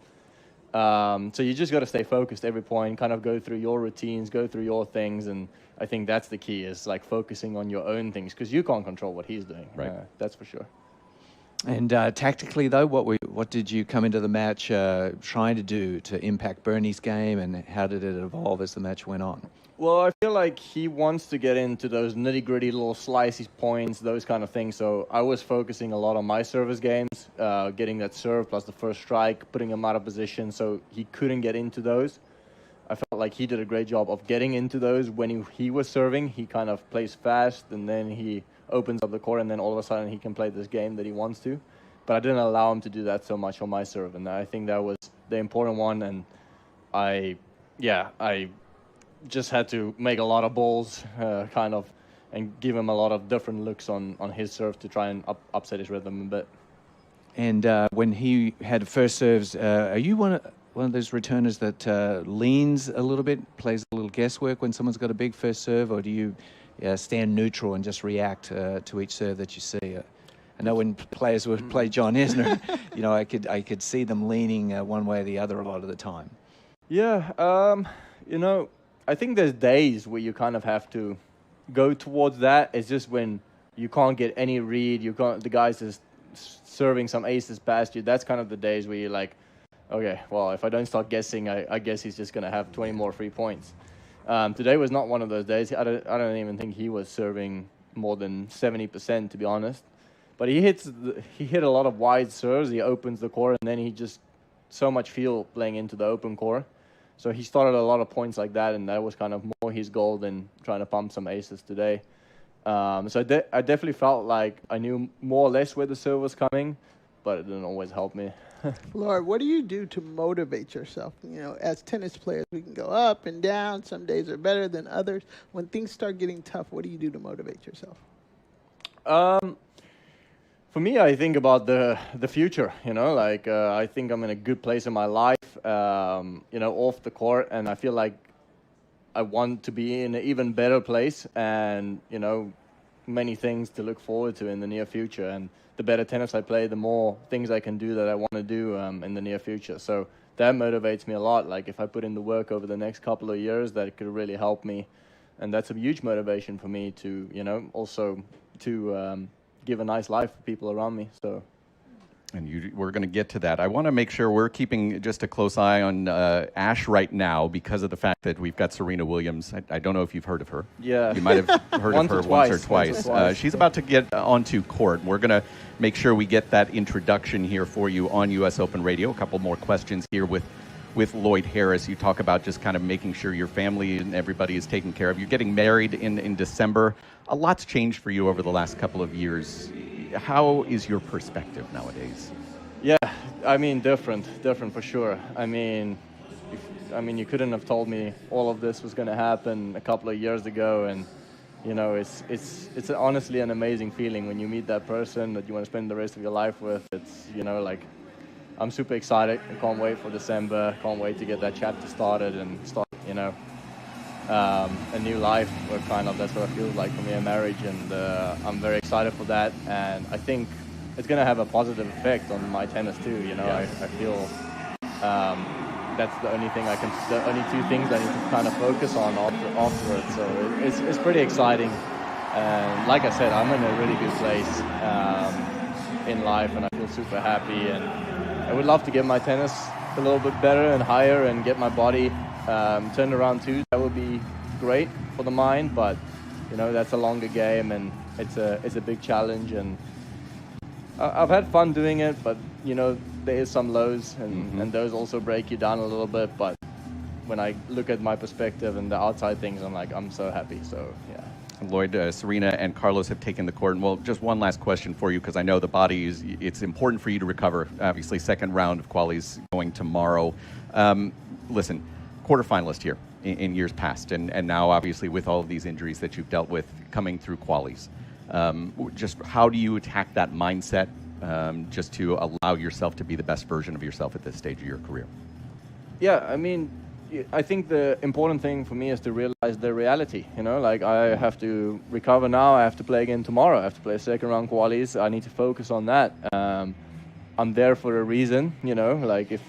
So you just got to stay focused every point, kind of go through your routines, go through your things, and I think that's the key is like focusing on your own things because you can't control what he's doing. Right. That's for sure. And tactically, though, what did you come into the match trying to do to impact Bernie's game, and how did it evolve as the match went on? Well, I feel like he wants to get into those nitty-gritty little slicey points, those kind of things. So I was focusing a lot on my service games, getting that serve plus the first strike, putting him out of position so he couldn't get into those. I felt like he did a great job of getting into those. When he was serving, he kind of plays fast, and then he opens up the court, and then all of a sudden he can play this game that he wants to. But I didn't allow him to do that so much on my serve, and I think that was the important one. And I just had to make a lot of balls, and give him a lot of different looks on his serve to try and upset his rhythm a bit. And when he had first serves, are you one of those returners that leans a little bit, plays a little guesswork when someone's got a big first serve, or do you stand neutral and just react to each serve that you see? I know when players would play John Isner, I could see them leaning one way or the other a lot of the time. Yeah, I think there's days where you kind of have to go towards that. It's just when you can't get any read, the guy's just serving some aces past you. That's kind of the days where you're like, okay, well, if I don't start guessing, I guess he's just going to have 20 more free points. Today was not one of those days. I don't even think he was serving more than 70%, to be honest. But he hit a lot of wide serves. He opens the court, and then he just so much feel playing into the open court. So he started a lot of points like that, and that was kind of more his goal than trying to pump some aces today. So I definitely felt like I knew more or less where the serve was coming, but it didn't always help me. Lord, what do you do to motivate yourself? As tennis players, we can go up and down. Some days are better than others. When things start getting tough, what do you do to motivate yourself? For me, I think about the future, I think I'm in a good place in my life, off the court, and I feel like I want to be in an even better place and, many things to look forward to in the near future. And the better tennis I play, the more things I can do that I want to do in the near future. So that motivates me a lot. Like if I put in the work over the next couple of years, that could really help me. And that's a huge motivation for me to, also to give a nice life for people around me. So. And we're going to get to that. I want to make sure we're keeping just a close eye on Ash right now because of the fact that we've got Serena Williams. I don't know if you've heard of her. Yeah. You might have heard of her once or twice. She's about to get onto court. We're going to make sure we get that introduction here for you on U.S. Open Radio. A couple more questions here with Lloyd Harris. You talk about just kind of making sure your family and everybody is taken care of. You're getting married in December. A lot's changed for you over the last couple of years. How is your perspective nowadays? Yeah, different for sure. You couldn't have told me all of this was going to happen a couple of years ago, and it's honestly an amazing feeling when you meet that person that you want to spend the rest of your life with. It's I'm super excited. I can't wait for December. Can't wait to get that chapter started and start a new life. That's what it feels like for me, a marriage, and I'm very excited for that. And I think it's going to have a positive effect on my tennis too. I feel that's the only two things I need to kind of focus on afterwards. So it's pretty exciting. And like I said, I'm in a really good place in life, and I feel super happy. And I would love to get my tennis a little bit better and higher and get my body turned around too. That would be great for the mind, but that's a longer game, and it's a big challenge. And I've had fun doing it, but there is some lows, and those also break you down a little bit. But when I look at my perspective and the outside things, I'm so happy. So yeah. Lloyd, Serena and Carlos have taken the court. And well, just one last question for you, because I know the body it's important for you to recover. Obviously, second round of qualies going tomorrow. Listen, quarterfinalist here in years past, and now obviously with all of these injuries that you've dealt with coming through qualies. Just how do you attack that mindset just to allow yourself to be the best version of yourself at this stage of your career? Yeah, I mean, I think the important thing for me is to realize the reality. You know, like I have to recover now. I have to play again tomorrow. I have to play second round qualies. I need to focus on that. I'm there for a reason. You know, like if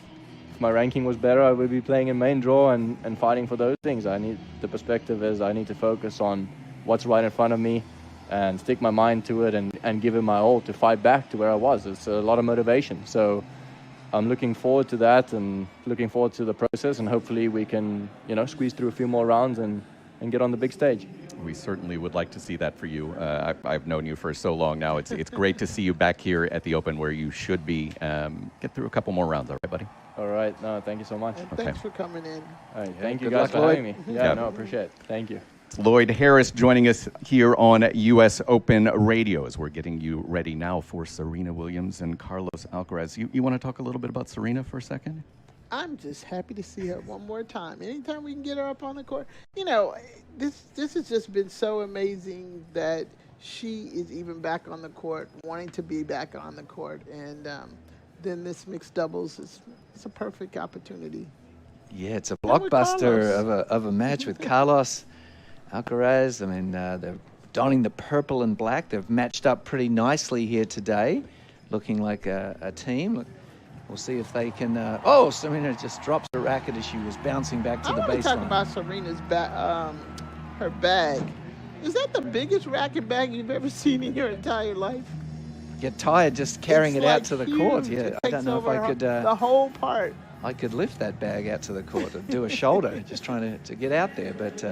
my ranking was better, I would be playing in main draw and fighting for those things. The perspective is I need to focus on what's right in front of me and stick my mind to it and give it my all to fight back to where I was. It's a lot of motivation. So I'm looking forward to that and looking forward to the process, and hopefully we can, squeeze through a few more rounds and get on the big stage. We certainly would like to see that for you. I've known you for so long now. It's great to see you back here at the Open where you should be. Get through a couple more rounds, all right, buddy? All right. No, thank you so much. And thanks for coming in. All right. Thank you guys for having me. No, appreciate it. Thank you. It's Lloyd Harris joining us here on U.S. Open Radio as we're getting you ready now for Serena Williams and Carlos Alcaraz. You want to talk a little bit about Serena for a second? I'm just happy to see her one more time. Anytime we can get her up on the court. This has just been so amazing that she is even back on the court, wanting to be back on the court. And then this mixed doubles it's a perfect opportunity. Yeah, it's a blockbuster of a match with Carlos Alcaraz. I mean, they're donning the purple and black. They've matched up pretty nicely here today, looking like a team. We'll see if they can... Serena just drops her racket as she was bouncing back to the baseline. I want to talk about Serena's her bag. Is that the biggest racket bag you've ever seen in your entire life? Get tired just carrying it out to the court. Yeah, I don't know if I could... the whole part. I could lift that bag out to the court and do a shoulder, just trying to get out there. But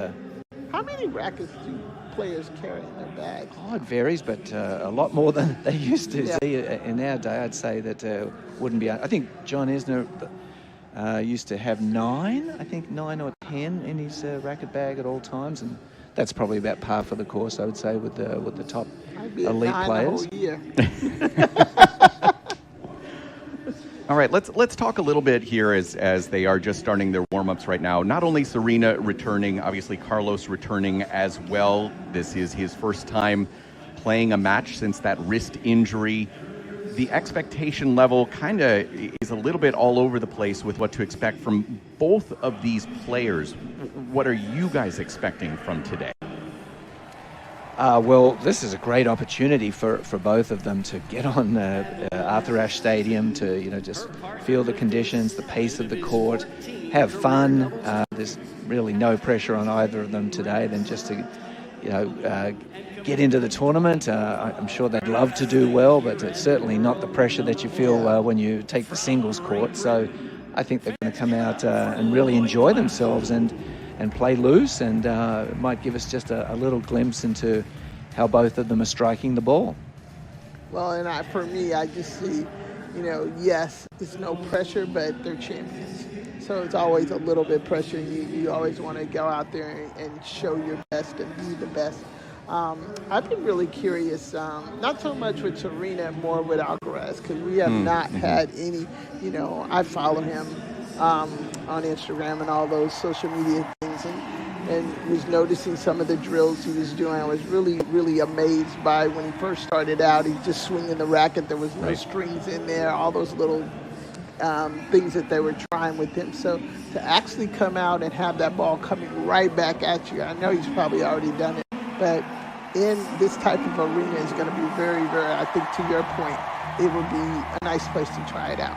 how many rackets do players carry in their bags? Oh, it varies, but a lot more than they used to see in our day. I'd say that wouldn't be... I think John Isner used to have 9 or 10 in his racket bag at all times, and that's probably about par for the course, I would say, with the top elite players. The whole year. All right, let's talk a little bit here as they are just starting their warm-ups right now. Not only Serena returning, obviously Carlos returning as well. This is his first time playing a match since that wrist injury. The expectation level kind of is a little bit all over the place with what to expect from both of these players. What are you guys expecting from today? Well, this is a great opportunity for both of them to get on Arthur Ashe Stadium to just feel the conditions, the pace of the court, have fun. There's really no pressure on either of them today than just to get into the tournament. I'm sure they'd love to do well, but it's certainly not the pressure that you feel when you take the singles court. So I think they're going to come out and really enjoy themselves and play loose, and it might give us just a little glimpse into how both of them are striking the ball. Well, and for me, I just see, yes, it's no pressure, but they're champions. So it's always a little bit pressure. You always want to go out there and show your best and be the best. I've been really curious, not so much with Serena, more with Alcaraz, because we have not had any, I follow him on Instagram and all those social media things, and was noticing some of the drills he was doing. I was really, really amazed by when he first started out. He's just swinging the racket. There was no strings in there, all those little things that they were trying with him. So to actually come out and have that ball coming right back at you, I know he's probably already done it, but in this type of arena is going to be very, very, I think to your point, it would be a nice place to try it out.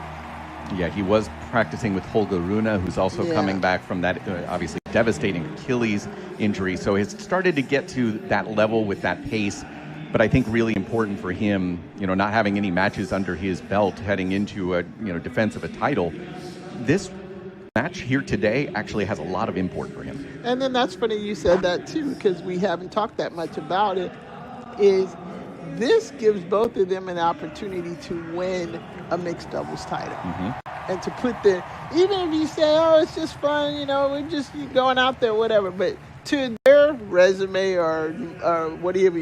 Yeah, he was practicing with Holger Rune, who's also coming back from that obviously devastating Achilles injury. So he's started to get to that level with that pace. But I think really important for him, not having any matches under his belt heading into a defense of a title. This match here today actually has a lot of import for him. And then that's funny you said that too, because we haven't talked that much about it, is this gives both of them an opportunity to win a mixed doubles title. And to put even if you say, it's just fun, we're just going out there, whatever, but to their resume or whatever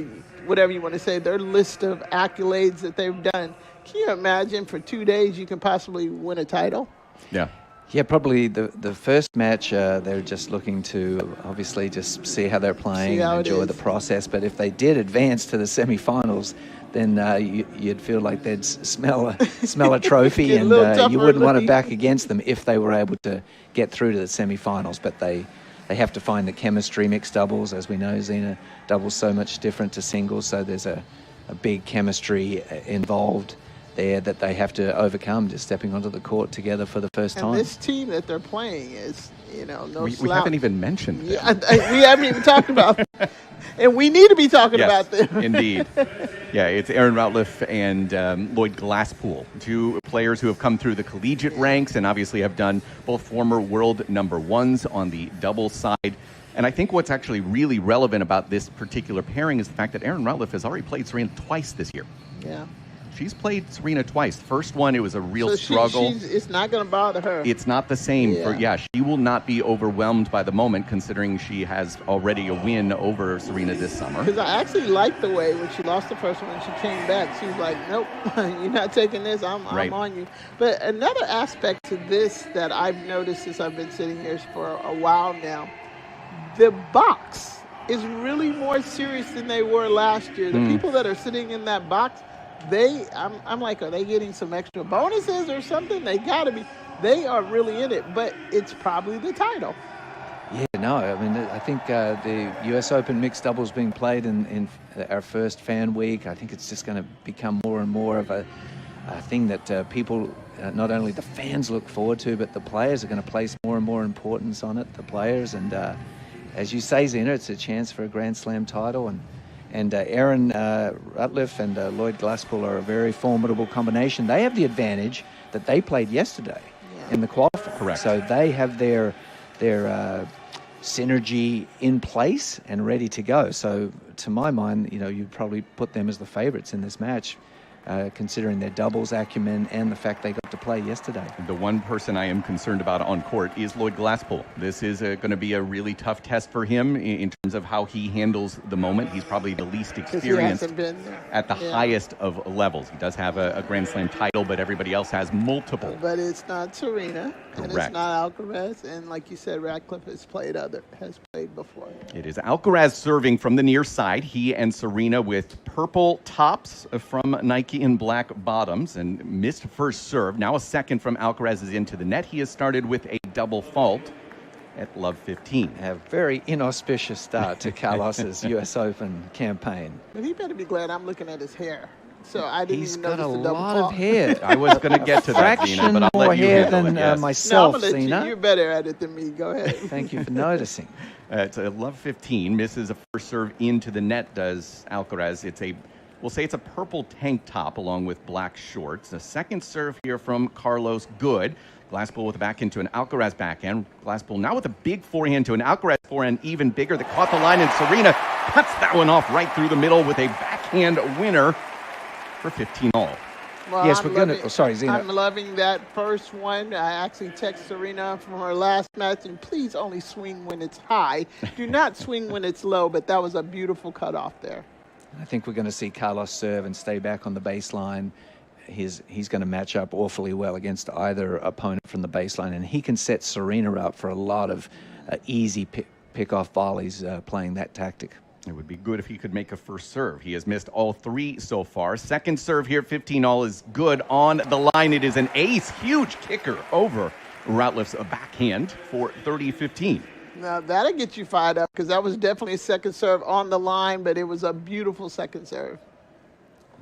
you want to say, their list of accolades that they've done. Can you imagine for 2 days you can possibly win a title? Yeah. Yeah, probably the first match, they're just looking to obviously just see how they're playing and enjoy the process. But if they did advance to the semifinals, then you'd feel like they'd smell a trophy, and you wouldn't want to back against them if they were able to get through to the semifinals. But they have to find the chemistry. Mixed doubles, as we know, Zina, doubles so much different to singles, so there's a big chemistry involved there that they have to overcome, just stepping onto the court together for the first time. And this team that they're playing is, no we haven't even mentioned them. Yeah, we haven't even talked about them. And we need to be talking about them. Indeed. Yeah, it's Aaron Routliffe and Lloyd Glasspool, two players who have come through the collegiate ranks and obviously have done both former world number ones on the doubles side. And I think what's actually really relevant about this particular pairing is the fact that Aaron Routliffe has already played Serena twice this year. Yeah. She's played Serena twice. First one, it was a real struggle. It's not going to bother her. It's not the same. She will not be overwhelmed by the moment, considering she has already a win over Serena this summer. Because I actually liked the way when she lost the first one and she came back, she was like, nope, you're not taking this. I'm on you. But another aspect to this that I've noticed since I've been sitting here for a while now, the box is really more serious than they were last year. The people that are sitting in that box, I'm like, are they getting some extra bonuses or something? They got to be. They are really in it, but it's probably the title. Yeah, no, I mean, I think the US Open mixed doubles being played in our first fan week, I think it's just going to become more and more of a thing that people, not only the fans look forward to, but the players are going to place more and more importance on it, the players. And as you say, Zina, it's a chance for a Grand Slam title. And Aaron Routliffe and Lloyd Glasspool are a very formidable combination. They have the advantage that they played yesterday in the qualifier. Correct. So they have their synergy in place and ready to go. So to my mind, you'd probably put them as the favorites in this match, considering their doubles acumen and the fact they got to play yesterday. The one person I am concerned about on court is Lloyd Glasspool. This is going to be a really tough test for him in terms of how he handles the moment. He's probably the least experienced at the highest of levels. He does have a Grand Slam title, but everybody else has multiple. But it's not Serena, and it's not Alcaraz, and like you said, Ratcliffe has played before. It is Alcaraz serving from the near side. He and Serena with purple tops from Nike and black bottoms, and missed first serve. Now a second from Alcaraz is into the net. He has started with a double fault at love 15. A very inauspicious start to Carlos's US Open campaign. But he better be glad I'm looking at his hair. So I didn't He's even got notice a the double lot fault. of hair. I was going to get to that, Zina, but I'll more let you hair handle than it, yes. myself, No, Zina. You're better at it than me. Go ahead. Thank you for noticing. It's a love 15. Misses a first serve into the net, does Alcaraz. We'll say it's a purple tank top along with black shorts. A second serve here from Carlos. Good. Glasspool with a back into an Alcaraz backhand. Glasspool now with a big forehand to an Alcaraz forehand, even bigger. They caught the line, and Serena cuts that one off right through the middle with a backhand winner for 15 all. Well, Yes, we're going to... sorry, Zina. I'm loving that first one. I actually text Serena from her last match, and please only swing when it's high. Do not swing when it's low, but that was a beautiful cutoff there. I think we're going to see Carlos serve and stay back on the baseline. He's going to match up awfully well against either opponent from the baseline, and he can set Serena up for a lot of easy pick-off volleys playing that tactic. It would be good if he could make a first serve. He has missed all three so far. Second serve here, 15 all is good on the line. It is an ace, huge kicker over Routliffe's backhand for 30-15. Now, that'll get you fired up because that was definitely a second serve on the line, but it was a beautiful second serve.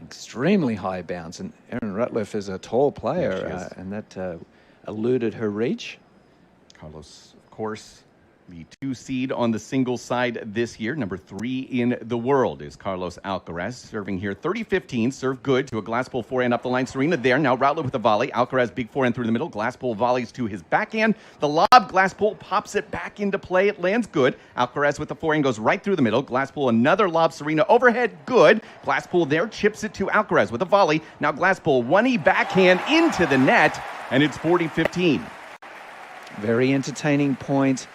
Extremely high bounce, and Aaron Routliffe is a tall player, and that eluded her reach. Carlos, of course, the 2 seed on the singles side this year. Number 3 in the world is Carlos Alcaraz, serving here 30-15. Serve good to a Glasspool forehand up the line. Serena there. Now Routliffe with a volley. Alcaraz big forehand through the middle. Glasspool volleys to his backhand. The lob. Glasspool pops it back into play. It lands good. Alcaraz with the forehand goes right through the middle. Glasspool another lob. Serena overhead. Good. Glasspool there chips it to Alcaraz with a volley. Now Glasspool 1E backhand into the net, and it's 40-15. Very entertaining point.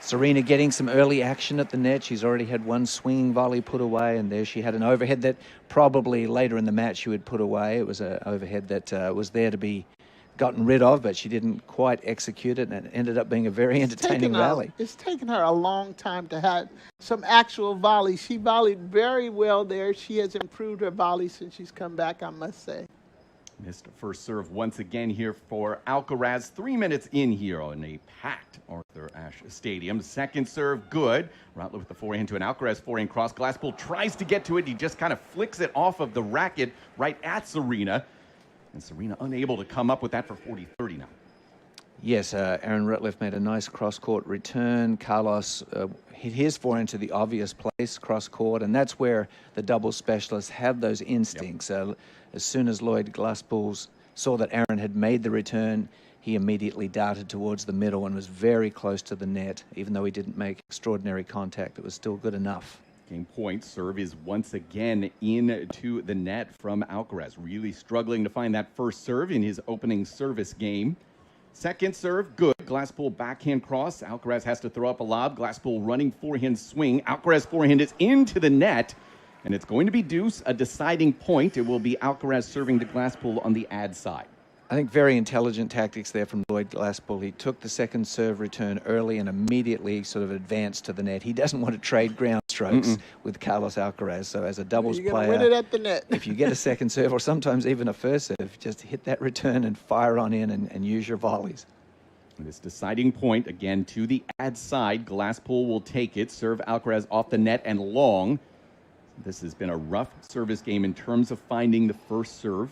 Serena getting some early action at the net. She's already had one swinging volley put away, and there she had an overhead that probably later in the match she would put away. It was an overhead that was there to be gotten rid of, but she didn't quite execute it, and it ended up being a very entertaining rally. It's taken her a long time to have some actual volleys. She volleyed very well there. She has improved her volley since she's come back, I must say. Missed first serve once again here for Alcaraz. 3 minutes in here on a packed Arthur Ashe Stadium. Second serve, good. Routley with the forehand to an Alcaraz forehand cross. Glasspool tries to get to it. He just kind of flicks it off of the racket right at Serena. And Serena unable to come up with that for 40-30 now. Yes, Aaron Rutliff made a nice cross-court return. Carlos hit his forehand to the obvious place, cross-court, and that's where the double specialists have those instincts. Yep. As soon as Lloyd Glasspool saw that Aaron had made the return, he immediately darted towards the middle and was very close to the net. Even though he didn't make extraordinary contact, it was still good enough. Game point. Serve is once again into the net from Alcaraz. Really struggling to find that first serve in his opening service game. Second serve, good. Glasspool backhand cross. Alcaraz has to throw up a lob. Glasspool running forehand swing. Alcaraz forehand is into the net. And it's going to be deuce, a deciding point. It will be Alcaraz serving to Glasspool on the ad side. I think very intelligent tactics there from Lloyd Glasspool. He took the second serve return early and immediately sort of advanced to the net. He doesn't want to trade ground strokes with Carlos Alcaraz. So as a doubles player, win it at the net. if you get a second serve or sometimes even a first serve, just hit that return and fire on in and use your volleys. This deciding point, again, to the ad side. Glasspool will take it. Serve Alcaraz off the net and long. This has been a rough service game in terms of finding the first serve.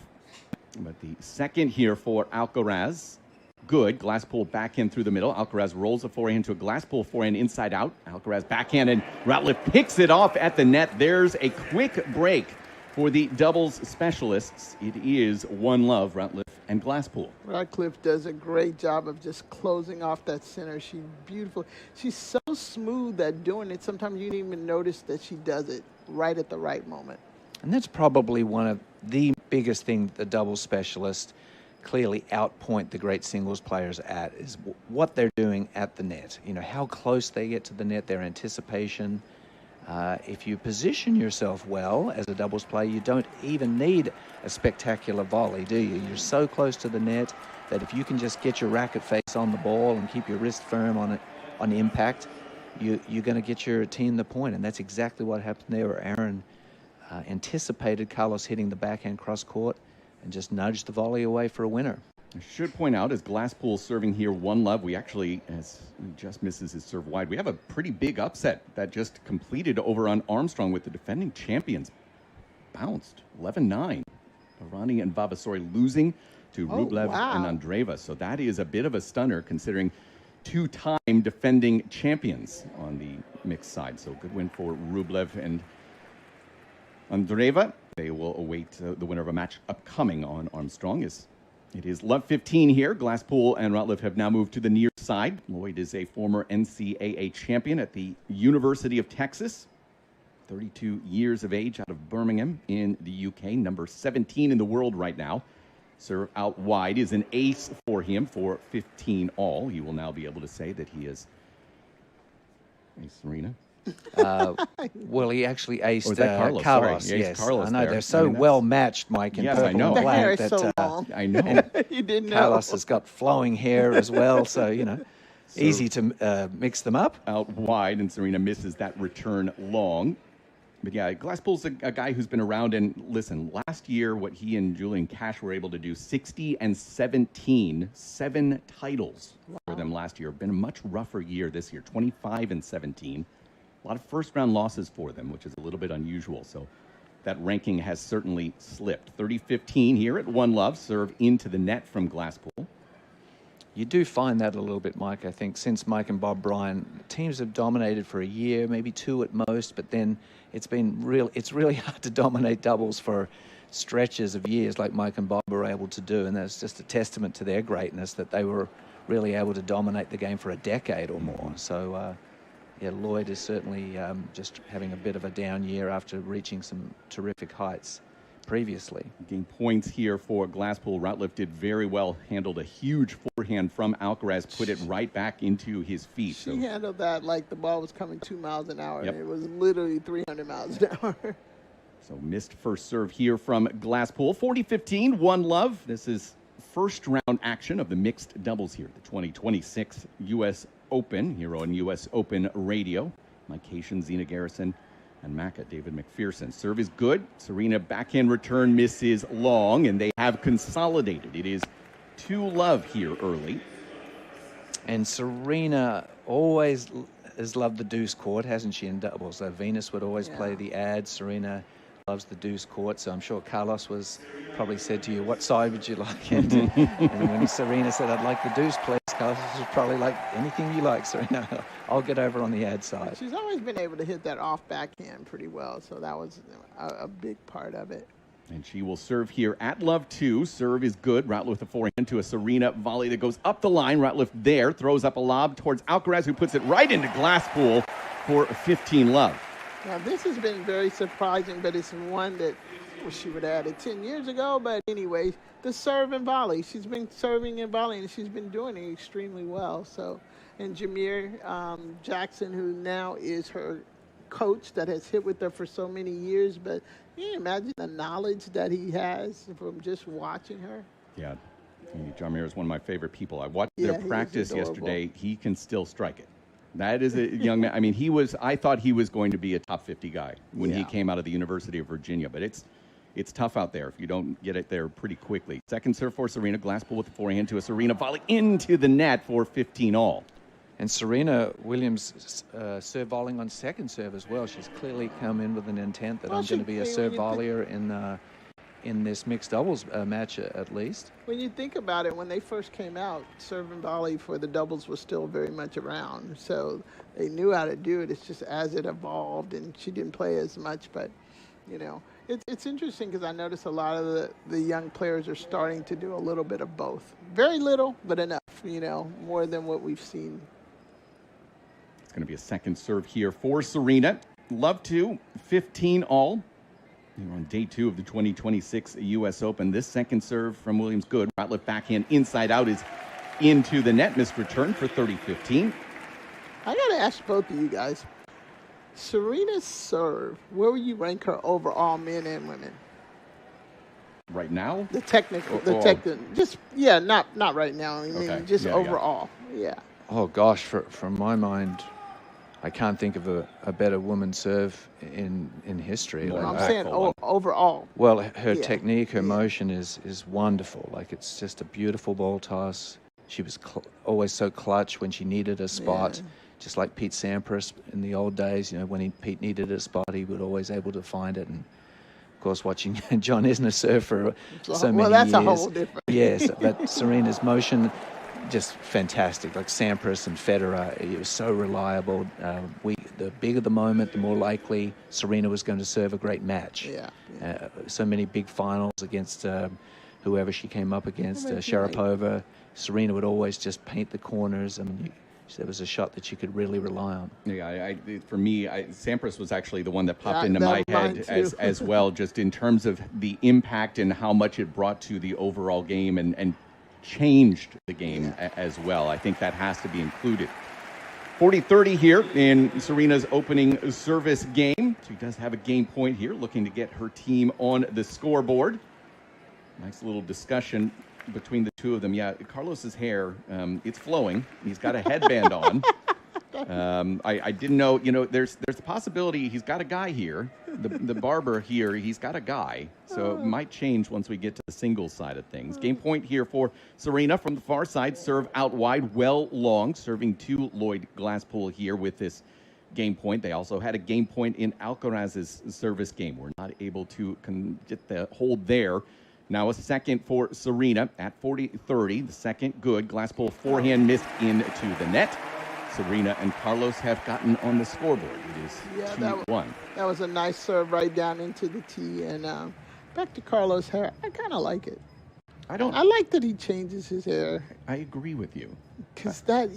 But the second here for Alcaraz, good. Glasspool backhand through the middle. Alcaraz rolls a forehand to a Glasspool forehand inside out. Alcaraz backhand and Routliffe picks it off at the net. There's a quick break for the doubles specialists. It is 1-love, Routliffe and Glasspool. Radcliffe does a great job of just closing off that center. She's beautiful. She's so smooth at doing it. Sometimes you don't even notice that she does it right at the right moment. And that's probably one of the biggest things the doubles specialists clearly outpoint the great singles players at is what they're doing at the net. You know, how close they get to the net, their anticipation. If you position yourself well as a doubles player, you don't even need a spectacular volley, do you? You're so close to the net that if you can just get your racket face on the ball and keep your wrist firm on it, on impact, you're going to get your team the point. And that's exactly what happened there, where Aaron anticipated Carlos hitting the backhand cross court and just nudged the volley away for a winner. I should point out, as Glasspool serving here 1-love, we actually, as he just misses his serve wide, we have a pretty big upset that just completed over on Armstrong with the defending champions bounced 11-9. Irani and Vavasori losing to Rublev and Andreeva. So that is a bit of a stunner considering two-time defending champions on the mixed side. So good win for Rublev and Andreeva. They will await the winner of a match upcoming on Armstrong. It is love 15 here. Glasspool and Routliffe have now moved to the near side. Lloyd is a former NCAA champion at the University of Texas. 32 years of age, out of Birmingham in the UK. Number 17 in the world right now. Serve out wide is an ace for him for 15 all. He will now be able to say that he is a Serena. Well, he actually aced Carlos. Carlos. Sorry. Yes, Carlos I know there. they're so well matched, Mike. In Yes, purple I know. and black, The hair is that, so long. I know. You didn't know. Carlos has got flowing hair as well, so you know, easy to mix them up. Out wide, and Serena misses that return long. But yeah, Glasspool's a guy who's been around, and listen, last year what he and Julian Cash were able to do, 60-17, 7 titles for them last year. Been a much rougher year this year, 25-17. A lot of first-round losses for them, which is a little bit unusual. So that ranking has certainly slipped. 30-15 here at 1-love, serve into the net from Glasspool. You do find that a little bit, Mike. I think since Mike and Bob Bryan, teams have dominated for a year, maybe 2 at most, but then it's really hard to dominate doubles for stretches of years like Mike and Bob were able to do, and that's just a testament to their greatness that they were really able to dominate the game for a decade or more. So, yeah, Lloyd is certainly just having a bit of a down year after reaching some terrific heights previously. Game points here for Glasspool. Routliffe did very well, handled a huge forehand from Alcaraz, put it right back into his feet. She handled that like the ball was coming 2 miles an hour. Yep. It was literally 300 miles an hour. So missed first serve here from Glasspool. 40-15, 1-love. This is first round action of the mixed doubles here, the 2026 U.S. Open here on U.S. Open Radio. Mike Haitian, Zena Garrison, and Macca, David McPherson. Serve is good. Serena backhand return misses long, and they have consolidated. It is 2-love here early. And Serena always has loved the deuce court, hasn't she, in doubles? Venus would always play the ad. Serena loves the deuce court, so I'm sure Carlos was probably said to you, what side would you like? And when Serena said, I'd like the deuce, please, Carlos was probably like, anything you like, Serena. I'll get over on the ad side. She's always been able to hit that off backhand pretty well, so that was a big part of it. And she will serve here at love 2. Serve is good. Routliffe with the forehand to a Serena volley that goes up the line. Routliffe there throws up a lob towards Alcaraz, who puts it right into Glasspool for 15-love. Now, this has been very surprising, but it's one that she would have added 10 years ago. But anyway, the serve and volley. She's been serving and volleying, and she's been doing it extremely well. So, and Jameer Jackson, who now is her coach that has hit with her for so many years, but can you imagine the knowledge that he has from just watching her? Yeah, Jameer is one of my favorite people. I watched their practice yesterday. He can still strike it. That is a young man. I mean, I thought he was going to be a top 50 guy when he came out of the University of Virginia, but it's tough out there if you don't get it there pretty quickly. Second serve for Serena. Glasspool with the forehand to a Serena volley into the net for 15-all. And Serena Williams serve volleying on second serve as well. She's clearly come in with an intent that I'm going to be a serve volleyer in this mixed doubles match at least. When you think about it, when they first came out, serve and volley for the doubles was still very much around. So they knew how to do it. It's just as it evolved, and she didn't play as much. But, you know, it's interesting because I notice a lot of the young players are starting to do a little bit of both. Very little, but enough, you know, more than what we've seen. It's going to be a second serve here for Serena. Love to 15-all. We're on day 2 of the 2026 U.S. Open. This second serve from Williams good. Routliffe backhand inside out is into the net. Missed return for 30-15. I got to ask both of you guys. Serena's serve, where would you rank her overall, men and women? Right now? The technical, not right now. I mean, just overall. Yeah. Oh, gosh, from my mind, I can't think of a better women's serve in history. Well, I'm saying overall. Well, her technique, her motion is wonderful. Like, it's just a beautiful ball toss. She was always so clutch when she needed a spot, just like Pete Sampras in the old days. You know, when Pete needed a spot, he was always able to find it. And of course, watching John Isner serve for so many years. Well, that's a whole different. Yes, but Serena's motion, just fantastic. Like Sampras and Federer, it was so reliable. The bigger the moment, the more likely Serena was going to serve a great match. So many big finals against whoever she came up against, Sharapova. Serena would always just paint the corners. I mean, there was a shot that you could really rely on. Yeah, for me, Sampras was actually the one that popped into my head as well, just in terms of the impact and how much it brought to the overall game and changed the game as well. I think that has to be included. 40-30 here in Serena's opening service game. She does have a game point here, looking to get her team on the scoreboard. Nice little discussion between the two of them. Yeah, Carlos's hair, it's flowing. He's got a headband on. I didn't know, there's a possibility he's got a guy here. The barber here, he's got a guy. So it might change once we get to the singles side of things. Game point here for Serena from the far side. Serve out wide, well long. Serving to Lloyd Glasspool here with this game point. They also had a game point in Alcaraz's service game. We're not able to get the hold there. Now a second for Serena at 40-30. The second good. Glasspool forehand missed into the net. Serena and Carlos have gotten on the scoreboard. It is 2-1. That was a nice serve right down into the tee. And back to Carlos' hair. I kind of like it. I like that he changes his hair. I agree with you. Because that,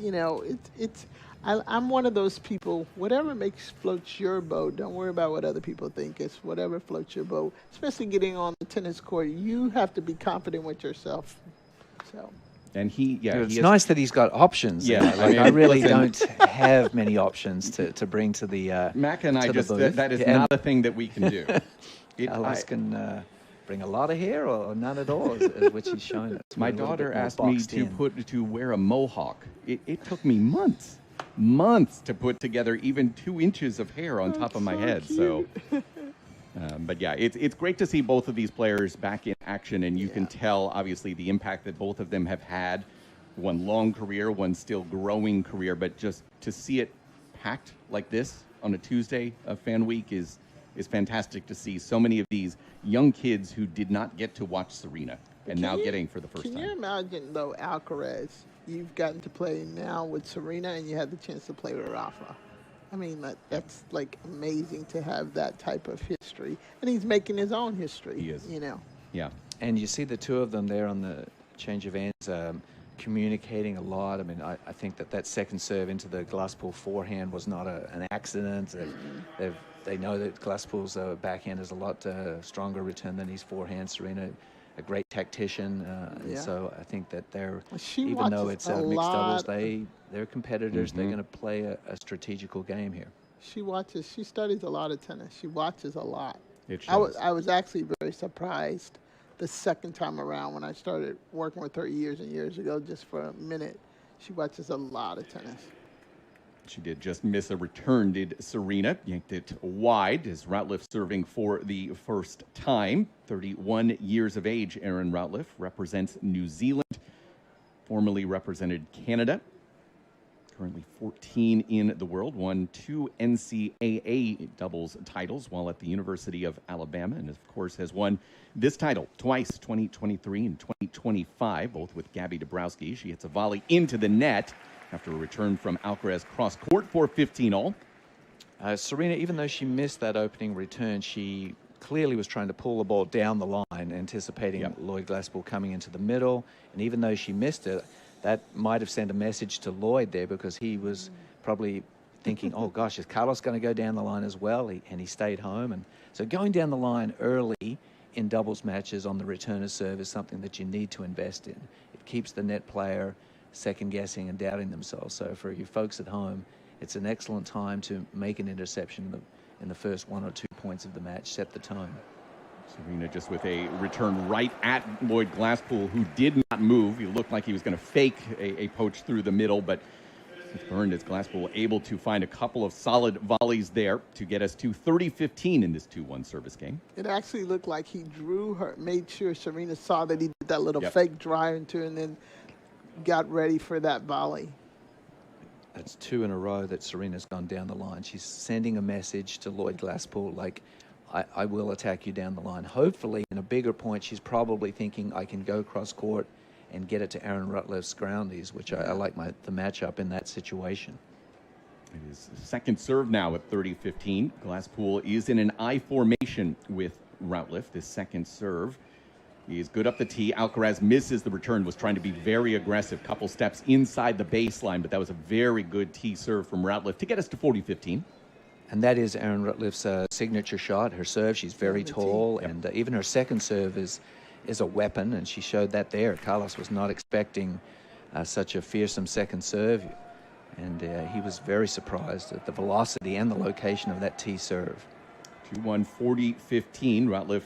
I'm one of those people, whatever floats your boat, don't worry about what other people think. It's whatever floats your boat, especially getting on the tennis court. You have to be confident with yourself. So. And it's nice that he's got options. Yeah, I really don't have many options to bring to the Mac and I to the just booth. that is not a thing that we can do. Carlos can bring a lot of hair or none at all, which he's shown us. My daughter asked me to wear a mohawk. It took me months to put together even 2 inches of hair on top of my head. So, but yeah, it's great to see both of these players back in action, and you can tell obviously the impact that both of them have had. One long career, one still growing career, but just to see it packed like this on a Tuesday of Fan Week is fantastic to see. So many of these young kids who did not get to watch Serena and now getting for the first time. Can you imagine, though, Alcaraz, you've gotten to play now with Serena and you had the chance to play with Rafa? I mean, that's like amazing to have that type of history. And he's making his own history. He is. Yeah. And you see the two of them there on the change of ends, communicating a lot. I mean, I think that second serve into the Glasspool forehand was not an accident. They know that Glasspool's backhand is a lot stronger return than his forehand. Serena, a great tactician, and so I think that even though it's mixed doubles, they're competitors. They're going to play a strategical game here. She studies a lot of tennis. She watches a lot. I was actually very surprised the second time around when I started working with her years and years ago, just for a minute. She watches a lot of tennis. She did just miss a return, did Serena. Yanked it wide as Routliffe serving for the first time. 31 years of age, Aaron Routliffe represents New Zealand, formerly represented Canada. Currently 14 in the world, won 2 NCAA doubles titles while at the University of Alabama, and of course has won this title twice, 2023 and 2025, both with Gabby Dabrowski. She hits a volley into the net after a return from Alcaraz cross court for 15-all. Serena, even though she missed that opening return, she clearly was trying to pull the ball down the line, anticipating Lloyd Glasspool coming into the middle. And even though she missed it, that might have sent a message to Lloyd there, because he was probably thinking, oh gosh, is Carlos going to go down the line as well? And he stayed home. And so going down the line early in doubles matches on the returner's serve is something that you need to invest in. It keeps the net player second guessing and doubting themselves. So for you folks at home, it's an excellent time to make an interception in the first 1 or 2 points of the match, set the tone. Serena just with a return right at Lloyd Glasspool, who did not move. He looked like he was going to fake a poach through the middle, but it's burned as Glasspool able to find a couple of solid volleys there to get us to 30-15 in this 2-1 service game. It actually looked like he drew her, made sure Serena saw that he did that little fake drive into her, and then got ready for that volley. That's 2 in a row that Serena's gone down the line. She's sending a message to Lloyd Glasspool, like, I will attack you down the line. Hopefully, in a bigger point, she's probably thinking, I can go cross court and get it to Aaron Rutliffe's groundies, which I like the matchup in that situation. It is second serve now at 30-15. Glasspool is in an I formation with Routliffe. This second serve is good up the tee. Alcaraz misses the return, was trying to be very aggressive. Couple steps inside the baseline, but that was a very good tee serve from Routliffe to get us to 40-15. And that is Aaron Rutliffe's signature shot, her serve. She's very tall, and even her second serve is a weapon, and she showed that there. Carlos was not expecting such a fearsome second serve, and he was very surprised at the velocity and the location of that tee serve. 2-1, 40-15. Routliffe,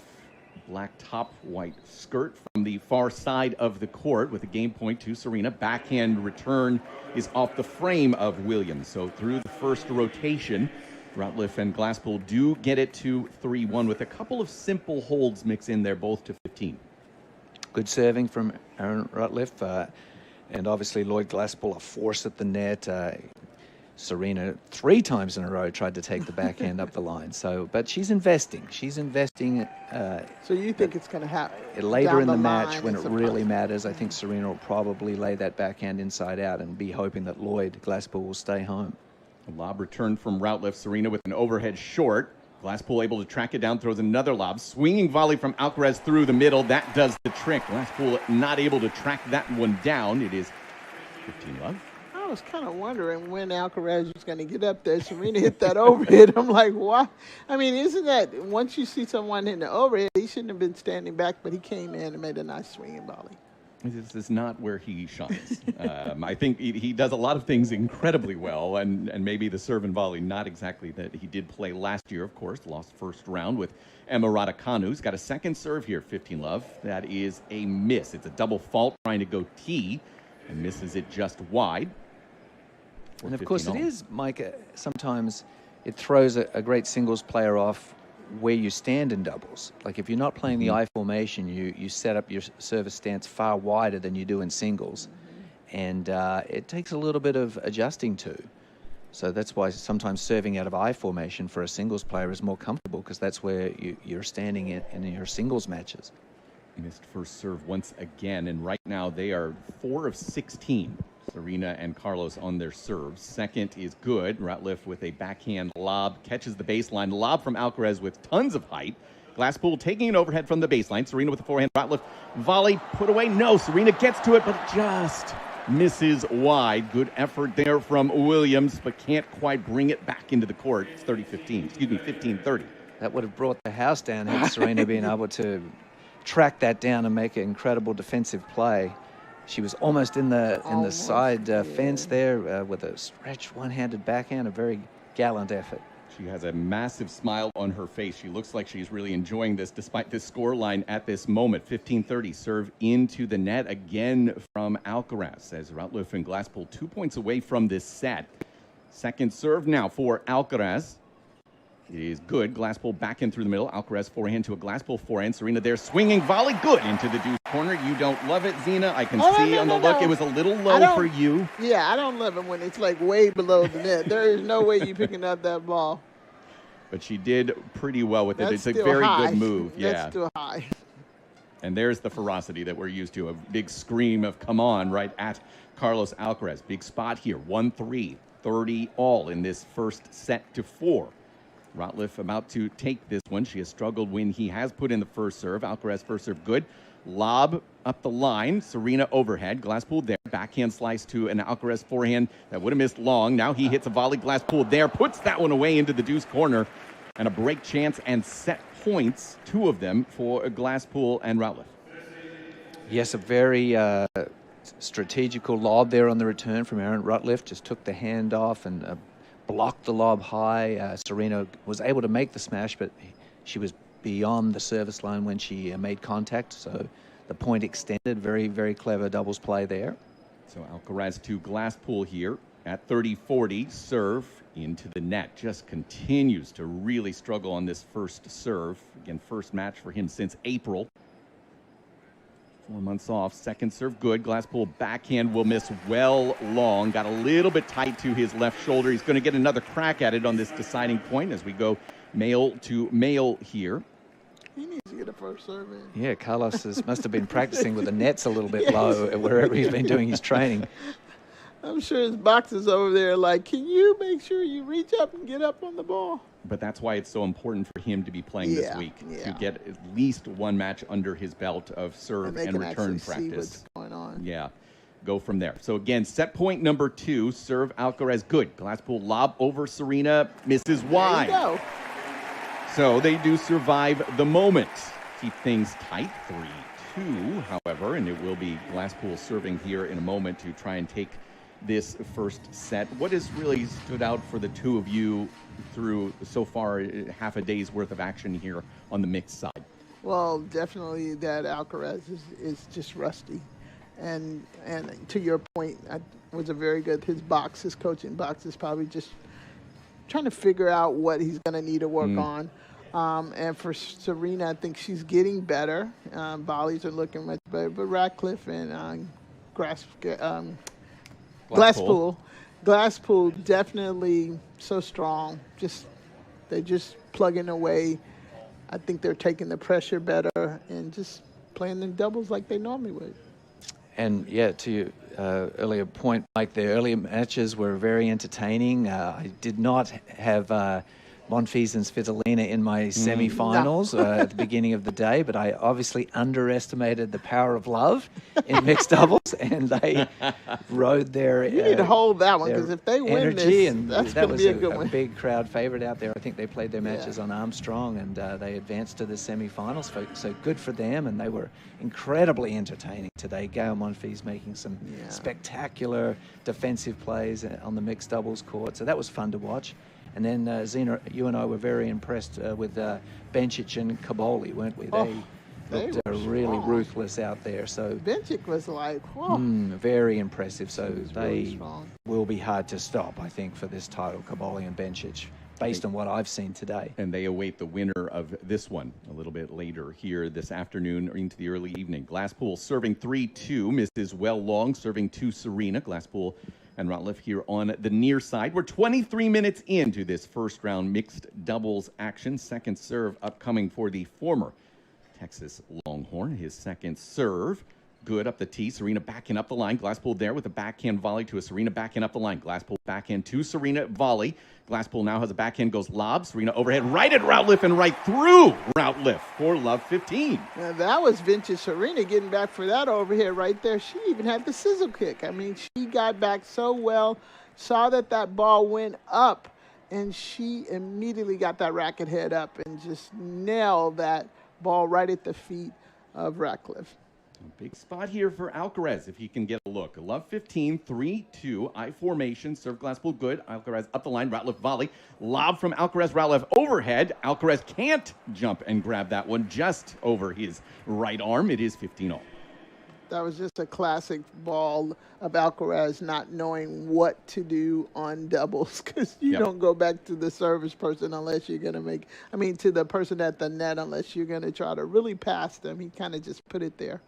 black top, white skirt from the far side of the court with a game point to Serena. Backhand return is off the frame of Williams. So through the first rotation, Routliffe and Glasspool do get it to 3-1 with a couple of simple holds mixed in there, both to 15. Good serving from Aaron Routliffe, and obviously Lloyd Glasspool, a force at the net. Serena 3 times in a row tried to take the backhand up the line. So, but she's investing. She's investing. So you think it's going to happen later in the match when it really matters? I think Serena will probably lay that backhand inside out and be hoping that Lloyd Glasspool will stay home. A lob return from Routliffe. Serena with an overhead short. Glasspool able to track it down, throws another lob. Swinging volley from Alcaraz through the middle. That does the trick. Glasspool not able to track that one down. It is 15 love. I was kind of wondering when Alcaraz was going to get up there. Serena hit that overhead. I'm like, why? I mean, isn't that, once you see someone hitting the overhead, he shouldn't have been standing back, but he came in and made a nice swinging volley. This is not where he shines. I think he does a lot of things incredibly well, and maybe the serve and volley, not exactly that he did play last year, of course. Lost first round with Emma Raducanu's got a second serve here, 15-love. That is a miss. It's a double fault trying to go tee, and misses it just wide. And of course it is, Mike, sometimes it throws a great singles player off where you stand in doubles. Like if you're not playing the I formation, you set up your service stance far wider than you do in singles. And it takes a little bit of adjusting to. So that's why sometimes serving out of I formation for a singles player is more comfortable, because that's where you're standing in your singles matches. Missed first serve once again, and right now they are 4 of 16. Serena and Carlos on their serves. Second is good. Ratliff with a backhand lob, catches the baseline. Lob from Alcaraz with tons of height. Glasspool taking an overhead from the baseline. Serena with a forehand. Ratliff volley put away. No, Serena gets to it, but just misses wide. Good effort there from Williams, but can't quite bring it back into the court. It's 30-15. Excuse me, 15-30. That would have brought the house down had Serena been able to track that down and make an incredible defensive play. She was almost in the side fence there with a stretched one-handed backhand, a very gallant effort. She has a massive smile on her face. She looks like she's really enjoying this despite this scoreline at this moment. 15-30, serve into the net again from Alcaraz as Ratliff and Glasspool 2 points away from this set. Second serve now for Alcaraz. It is good. Glasspool back in through the middle. Alcaraz forehand to a Glasspool forehand. Serena there swinging volley. Good into the deuce corner. You don't love it, Zena. I can see on the look it was a little low for you. Yeah, I don't love it when it's like way below the net. There is no way you're picking up that ball. But she did pretty well with it. That's It's a very high. good move. Yeah. That's still high. And there's the ferocity that we're used to. A big scream of come on right at Carlos Alcaraz. Big spot here. 1-3. 30 all in this first set to 4. Ratliff about to take this one. She has struggled when he has put in the first serve. Alcaraz first serve good. Lob up the line. Serena overhead. Glasspool there. Backhand slice to an Alcaraz forehand that would have missed long. Now he hits a volley. Glasspool there. Puts that one away into the deuce corner. And a break chance and set points. 2 of them for Glasspool and Ratliff. Yes, a very strategical lob there on the return from Aaron Ratliff. Just took the hand off and blocked the lob high. Serena was able to make the smash, but she was beyond the service line when she made contact, so the point extended. Very, very clever doubles play there. So Alcaraz to Glasspool here at 30-40. Serve into the net. Just continues to really struggle on this first serve. Again, first match for him since April. 4 months off. Second serve good. Glasspool backhand will miss well long. Got a little bit tight to his left shoulder. He's going to get another crack at it on this deciding point as we go male to male here. He needs to get a first serve in. Yeah, Carlos must have been practicing with the nets a little bit low wherever he's been doing his training. I'm sure his boxers over there like, can you make sure you reach up and get up on the ball? But that's why it's so important for him to be playing this week, to get at least one match under his belt of serve and return practice. See what's going on. Yeah, go from there. So again, set point number 2, serve Alcaraz good. Glasspool lob over Serena, misses wide. There you go. So they do survive the moment. Keep things tight, 3-2, however, and it will be Glasspool serving here in a moment to try and take this first set. What has really stood out for the two of you through so far half a day's worth of action here on the mixed side? Well, definitely that Alcaraz is just rusty. And to your point, was a very good, his coaching box is probably just trying to figure out what he's going to need to work on. And for Serena, I think she's getting better. Volleys are looking much better. But Ratcliffe and Glasspool definitely so strong. They're just plugging away. I think they're taking the pressure better and just playing in doubles like they normally would. And yeah, to your earlier point, Mike, the earlier matches were very entertaining. I did not have Monfils and Svitolina in my semi-finals at the beginning of the day, but I obviously underestimated the power of love in mixed doubles, and they rode their You need to hold that one, because if they win this, and that's that going to was be a good one. big crowd favorite out there. I think they played their matches on Armstrong, and they advanced to the semi-finals, so good for them, and they were incredibly entertaining today. Gael Monfils making some spectacular defensive plays on the mixed doubles court, so that was fun to watch. And then, Zena, you and I were very impressed with Bencic and Caboli, weren't we? They looked really ruthless out there. So Bencic was like, whoa. Very impressive. So really they will be hard to stop, I think, for this title, Caboli and Bencic, based on what I've seen today. And they await the winner of this one a little bit later here this afternoon or into the early evening. Glasspool serving 3-2, misses well long, serving 2 Serena. Glasspool and Ratliff here on the near side. We're 23 minutes into this first round mixed doubles action. Second serve upcoming for the former Texas Longhorn. His second serve. Good up the tee. Serena backing up the line. Glasspool there with a backhand volley to a Serena backing up the line. Glasspool backhand to Serena volley. Glasspool now has a backhand, goes lob. Serena overhead right at Ratliff and right through Ratliff for love 15. Now, that was vintage Serena getting back for that overhead right there. She even had the sizzle kick. I mean, she got back so well, saw that ball went up, and she immediately got that racket head up and just nailed that ball right at the feet of Ratliff. Big spot here for Alcaraz if he can get a look. Love 15, 3-2, I formation, serve Glasspool good. Alcaraz up the line, Ratliff volley. Lob from Alcaraz, Ratliff overhead. Alcaraz can't jump and grab that one just over his right arm. It is 15-all. That was just a classic ball of Alcaraz not knowing what to do on doubles, because you don't go back to the service person unless you're going to to the person at the net unless you're going to try to really pass them. He kind of just put it there.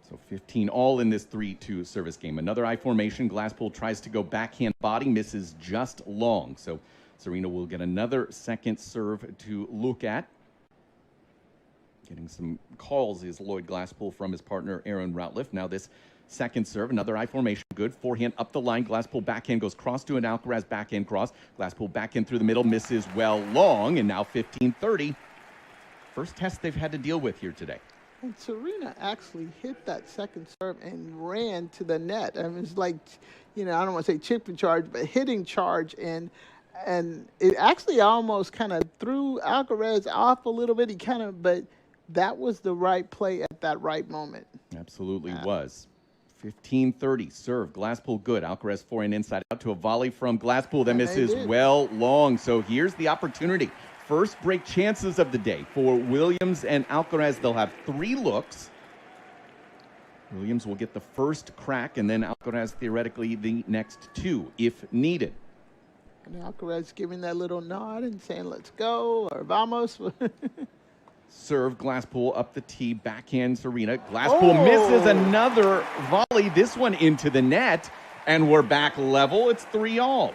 So 15 all in this 3-2 service game. Another I formation. Glasspool tries to go backhand body, misses just long. So Serena will get another second serve to look at. Getting some calls is Lloyd Glasspool from his partner Aaron Ratliff. Now this second serve, another I formation. Good forehand up the line. Glasspool backhand goes cross to an Alcaraz backhand cross. Glasspool backhand through the middle, misses well long, and now 15-30. First test they've had to deal with here today. And Serena actually hit that second serve and ran to the net. I mean, it's like, I don't want to say chip and charge, but hitting charge. And it actually almost kind of threw Alcaraz off a little bit. But that was the right play at that right moment. Absolutely was. 15-30, serve, Glasspool good. Alcaraz forehand inside out to a volley from Glasspool that misses well long. So here's the opportunity. First break chances of the day for Williams and Alcaraz. They'll have 3 looks. Williams will get the first crack, and then Alcaraz theoretically the next 2 if needed. And Alcaraz giving that little nod and saying, let's go, or vamos. Serve, Glasspool up the tee, backhand Serena. Glasspool misses another volley, this one into the net, and we're back level. It's 3-all.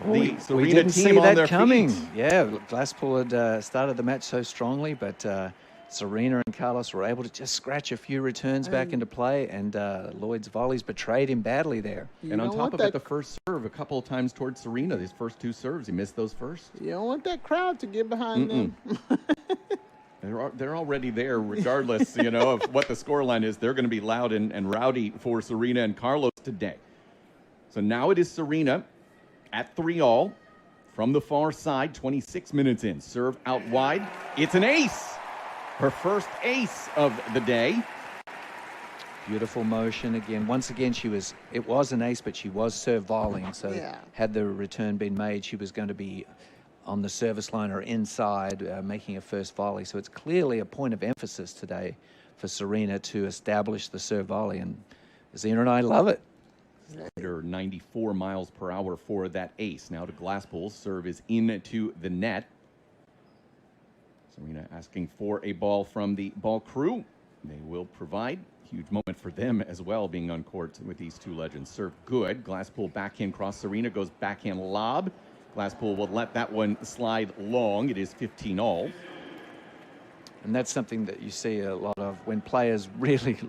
We didn't see that coming. Yeah, Glasspool had started the match so strongly, but Serena and Carlos were able to just scratch a few returns back into play, and Lloyd's volleys betrayed him badly there. And on top of it, the first serve a couple of times towards Serena. These first 2 serves, he missed those first. You don't want that crowd to get behind them. They're already there, regardless, of what the scoreline is. They're going to be loud and rowdy for Serena and Carlos today. So now it is Serena at 3-all from the far side, 26 minutes in. Serve out wide. It's an ace. Her first ace of the day. Beautiful motion again. Once again, it was an ace, but she was serve volleying. So had the return been made, she was going to be on the service line or inside, making a first volley. So it's clearly a point of emphasis today for Serena to establish the serve volley. And Zena and I love it. Under 94 miles per hour for that ace. Now to Glasspool. Serve is into the net. Serena asking for a ball from the ball crew. They will provide. Huge moment for them as well, being on court with these 2 legends. Serve good. Glasspool backhand cross. Serena goes backhand lob. Glasspool will let that one slide long. It is 15-all. And that's something that you see a lot of when players really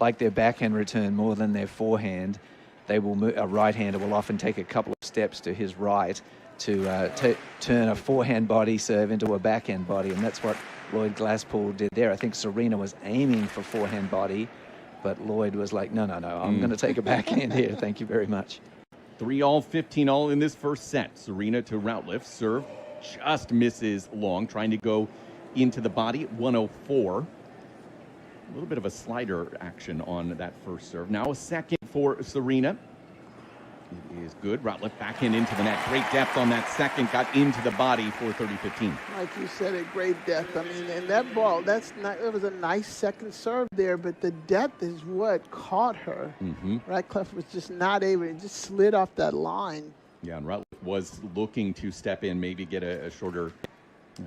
like their backhand return more than their forehand. They will move, a right-hander will often take a couple of steps to his right to turn a forehand body serve into a backhand body, and that's what Lloyd Glasspool did there. I think Serena was aiming for forehand body, but Lloyd was like, no, I'm going to take a backhand here. Thank you very much. 3-all, 15-all in this first set. Serena to Routliffe. Serve just misses long, trying to go into the body at 104. A little bit of a slider action on that first serve. Now a second for Serena. It is good. Routliffe backhand into the net. Great depth on that second. Got into the body for 30-15. Like you said, a great depth. I mean, and that ball, it was a nice second serve there, but the depth is what caught her. Ratcliffe was just not able, it just slid off that line. Yeah, and Routliffe was looking to step in, maybe get a shorter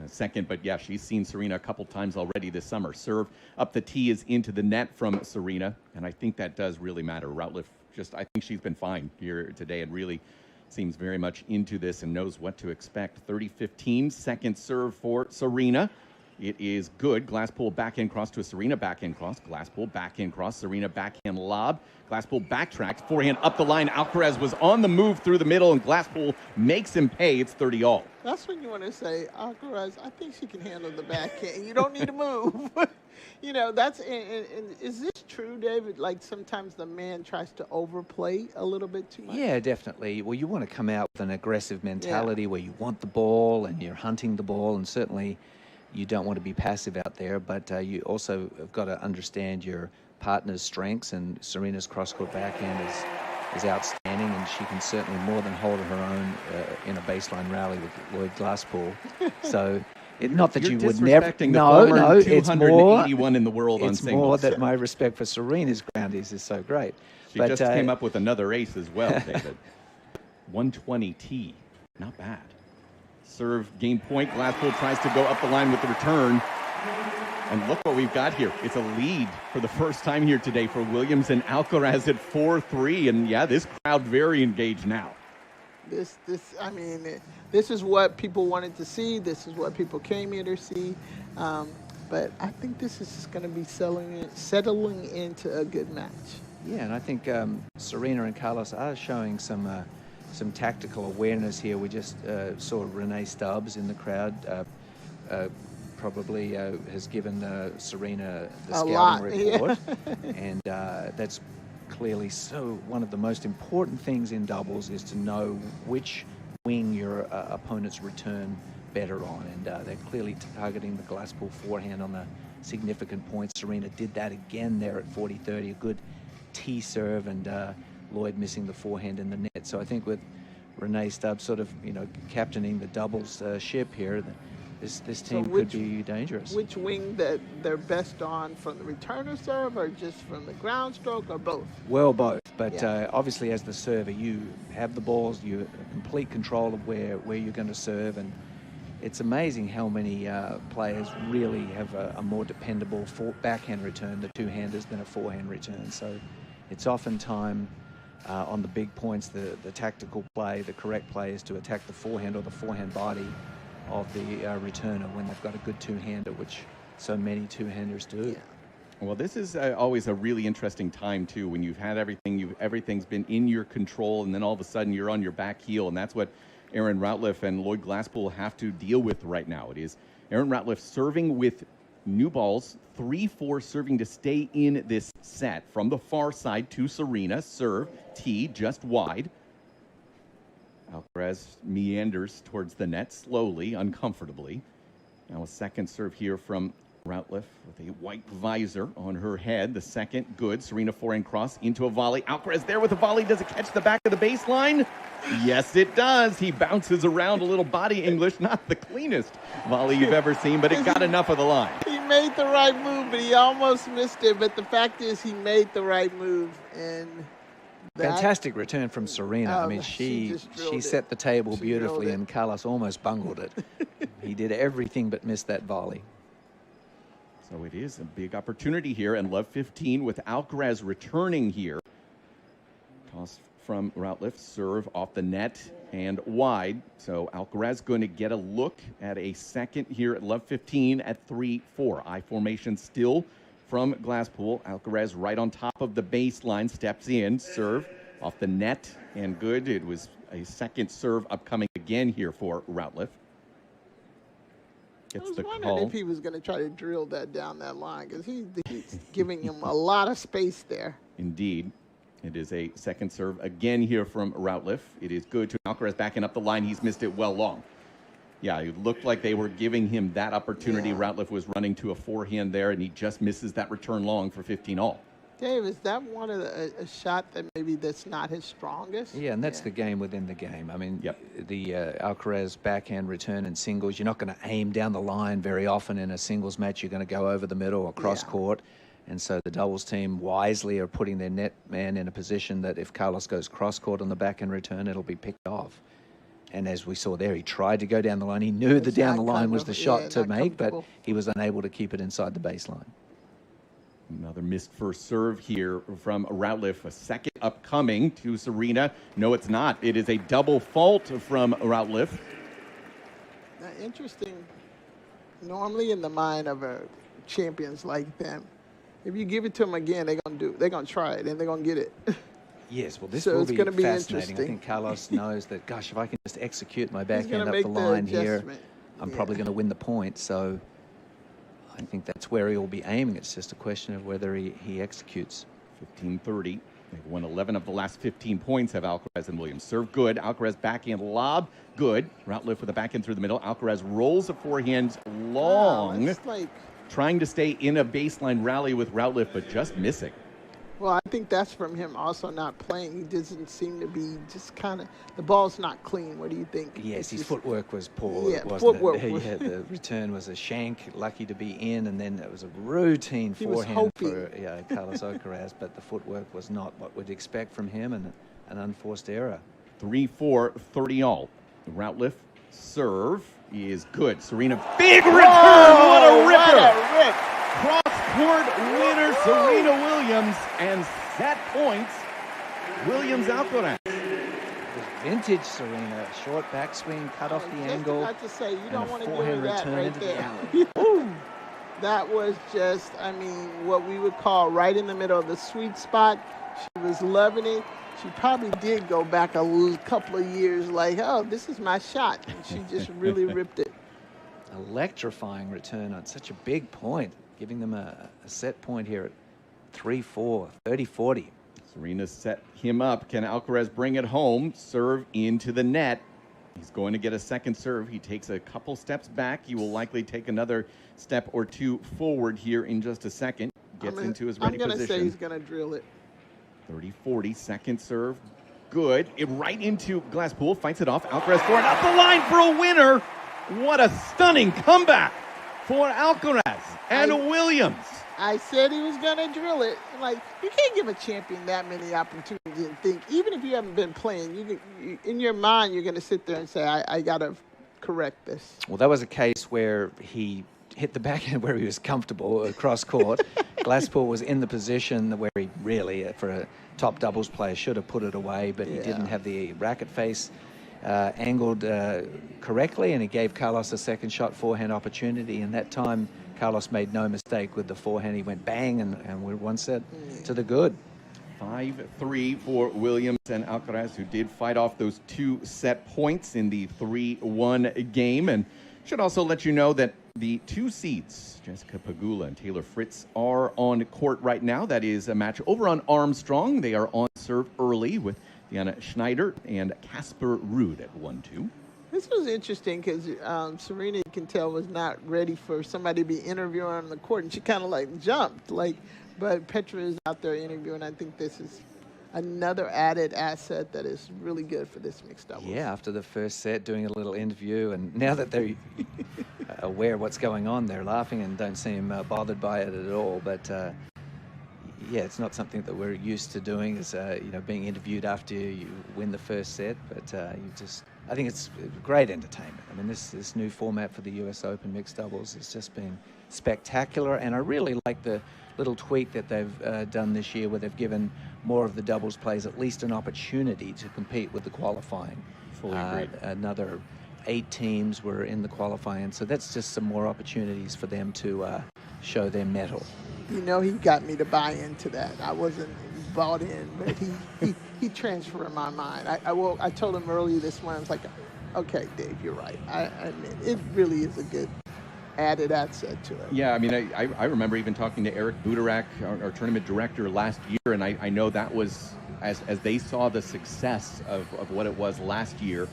second, but yeah, she's seen Serena a couple times already this summer. Serve up the tee is into the net from Serena, and I think that does really matter. Routliffe I think she's been fine here today and really seems very much into this and knows what to expect. 30-15, second serve for Serena. It is good. Glasspool backhand cross to a Serena backhand cross. Glasspool backhand cross. Serena backhand lob. Glasspool backtracks. Forehand up the line. Alcaraz was on the move through the middle, and Glasspool makes him pay. It's 30-all. That's when you want to say, Alcaraz, I think she can handle the backhand. You don't need to move. Is this true, David? Like sometimes the man tries to overplay a little bit too much? Yeah, definitely. Well, you want to come out with an aggressive mentality where you want the ball and you're hunting the ball, and certainly you don't want to be passive out there, but you also have got to understand your partner's strengths, and Serena's cross-court backhand is outstanding, and she can certainly more than hold her own in a baseline rally with Lloyd Glasspool. So, not that you would never. No, it's more. In the world on it's singles. more that my respect for Serena's groundies is so great. She just came up with another ace as well, David. 120 T, not bad. Serve game point. Glasspool tries to go up the line with the return. And look what we've got here. It's a lead for the first time here today for Williams and Alcaraz at 4-3. And yeah, this crowd very engaged now. This is what people wanted to see. This is what people came here to see. But I think this is going to be settling into a good match. Yeah, and I think Serena and Carlos are showing some tactical awareness here. We just saw Renee Stubbs in the crowd. Probably has given Serena the scouting report, and that's clearly one of the most important things in doubles is to know which wing your opponent's return better on, and they're clearly targeting the Glasspool forehand on the significant points. Serena did that again there at 40-30, a good tee serve, and Lloyd missing the forehand in the net. So I think with Renee Stubbs sort of captaining the doubles ship here, this team could be dangerous. Which wing that they're best on, from the returner serve or just from the ground stroke, or both? Well, both. But obviously as the server, you have the balls, you have complete control of where you're going to serve. And it's amazing how many players really have a more dependable backhand return, the two-handers, than a forehand return. So it's oftentimes on the big points, the tactical play, the correct play is to attack the forehand or the forehand body of the returner when they've got a good two-hander, which so many two-handers do. Yeah. Well, this is always a really interesting time, too, when you've had everything's been in your control, and then all of a sudden you're on your back heel, and that's what Aaron Routliffe and Lloyd Glasspool have to deal with right now. It is Aaron Routliffe serving with new balls, 3-4 serving to stay in this set. From the far side to Serena, serve, tee, just wide. Alcaraz meanders towards the net slowly, uncomfortably. Now a second serve here from Routliffe with a white visor on her head. The second, good. Serena forehand cross into a volley. Alcaraz there with a volley. Does it catch the back of the baseline? Yes, it does. He bounces around a little body English. Not the cleanest volley you've ever seen, but it got enough of the line. He made the right move, but he almost missed it. But the fact is he made the right move. And fantastic return from Serena. She set the table beautifully, and Carlos almost bungled it. He did everything but miss that volley. So it is a big opportunity here, and love 15 with Alcaraz returning here. Toss from Routliffe, serve off the net and wide. So Alcaraz going to get a look at a second here at love 15 at 3-4. I formation still from Glasspool. Alcaraz right on top of the baseline, steps in, serve Off the net and good. It was a second serve upcoming again here for Routliffe. I was wondering if he was going to try to drill that down that line because he's giving him a lot of space there. Indeed. It is a second serve again here from Routliffe. It is good to Alcaraz backing up the line. He's missed it well long. Yeah, it looked like they were giving him that opportunity. Yeah. Routliffe was running to a forehand there, and he just misses that return long for 15 all. Dave, is that one of a shot that maybe that's not his strongest? Yeah, and that's the game within the game. I mean, the Alcaraz backhand return in singles, you're not going to aim down the line very often in a singles match. You're going to go over the middle or cross court. And so the doubles team wisely are putting their net man in a position that if Carlos goes cross court on the backhand return, it'll be picked off. And as we saw there, he tried to go down the line. He knew the down the line was the shot to make, but he was unable to keep it inside the baseline. Another missed first serve here from Routliffe. A second upcoming to Serena. No, it's not. It is a double fault from Routliffe. Interesting. Normally in the mind of champions like them, if you give it to them again, they're gonna try it and they're gonna get it. Yes, well, this will be fascinating. I think Carlos knows that, gosh, if I can just execute my backhand up the line here, I'm probably going to win the point. So I think that's where he will be aiming. It's just a question of whether he executes. 15-30. They've won 11 of the last 15 points, have Alcaraz and Williams. Serve good. Alcaraz backhand lob. Good. Routliffe with a backhand through the middle. Alcaraz rolls a forehand long. Wow, trying to stay in a baseline rally with Routliffe, but just missing. Well, I think that's from him also not playing. He doesn't seem to be just kind of, the ball's not clean. What do you think? Yes, his footwork was poor, yeah, wasn't it? Yeah, the return was a shank, lucky to be in, and then it was a routine forehand for Carlos Alcaraz, but the footwork was not what we'd expect from him, and an unforced error. 3-4, 30 all. Routliffe serve is good. Serena, big return! What a ripper! What a rip! Cross-court winner, Serena Williams, and set points, Williams-Alcaraz. Vintage Serena, short backswing, cut off the angle. I have to say, you don't want to give her that return right into there. the alley. That was just, I mean, what we would call right in the middle of the sweet spot. She was loving it. She probably did go back a couple of years like, oh, this is my shot. And she just really ripped it. Electrifying return on such a big point, giving them a set point here at 3-4, 30-40. Serena set him up. Can Alcaraz bring it home? Serve into the net. He's going to get a second serve. He takes a couple steps back. He will likely take another step or two forward here in just a second. Gets into his ready position. I'm going to say he's going to drill it. 30-40, second serve. Good. It right into Glasspool. Fights it off. Alcaraz for it. Up the line for a winner. What a stunning comeback for Alcaraz and Williams. I said he was going to drill it. Like, you can't give a champion that many opportunities and think, even if you haven't been playing, in your mind, you're going to sit there and say, I got to correct this. Well, that was a case where he hit the backhand where he was comfortable across court. Glasspool was in the position where he really, for a top doubles player, should have put it away, but he didn't have the racket face angled correctly, and he gave Carlos a second shot forehand opportunity, and that time Carlos made no mistake with the forehand. He went bang, and we're one set to the good. 5-3 for Williams and Alcaraz, who did fight off those 2 set points in the 3-1 game. And should also let you know that the 2 seeds, Jessica Pegula and Taylor Fritz, are on court right now. That is a match over on Armstrong. They are on serve early with Diana Schneider and Casper Ruud at 1-2. This was interesting because Serena, you can tell, was not ready for somebody to be interviewing on the court, and she kind of like jumped. But Petra is out there interviewing. I think this is another added asset that is really good for this mixed doubles. Yeah, after the first set, doing a little interview, and now that they're aware of what's going on, they're laughing and don't seem bothered by it at all. But yeah, it's not something that we're used to doing, is being interviewed after you win the first set. But I think it's great entertainment. I mean, this new format for the US Open mixed doubles has just been spectacular, and I really like the little tweak that they've done this year, where they've given more of the doubles players at least an opportunity to compete with the qualifying. Fully agreed. Another 8 teams were in the qualifying, so that's just some more opportunities for them to show their mettle. He got me to buy into that. I wasn't bought in, but he transferred my mind. I told him earlier this morning, I was like, okay, Dave, you're right. I mean, it really is a good added asset to it. Yeah, I mean, I remember even talking to Eric Budarak, our tournament director, last year, and I know that was, as they saw the success of what it was last year,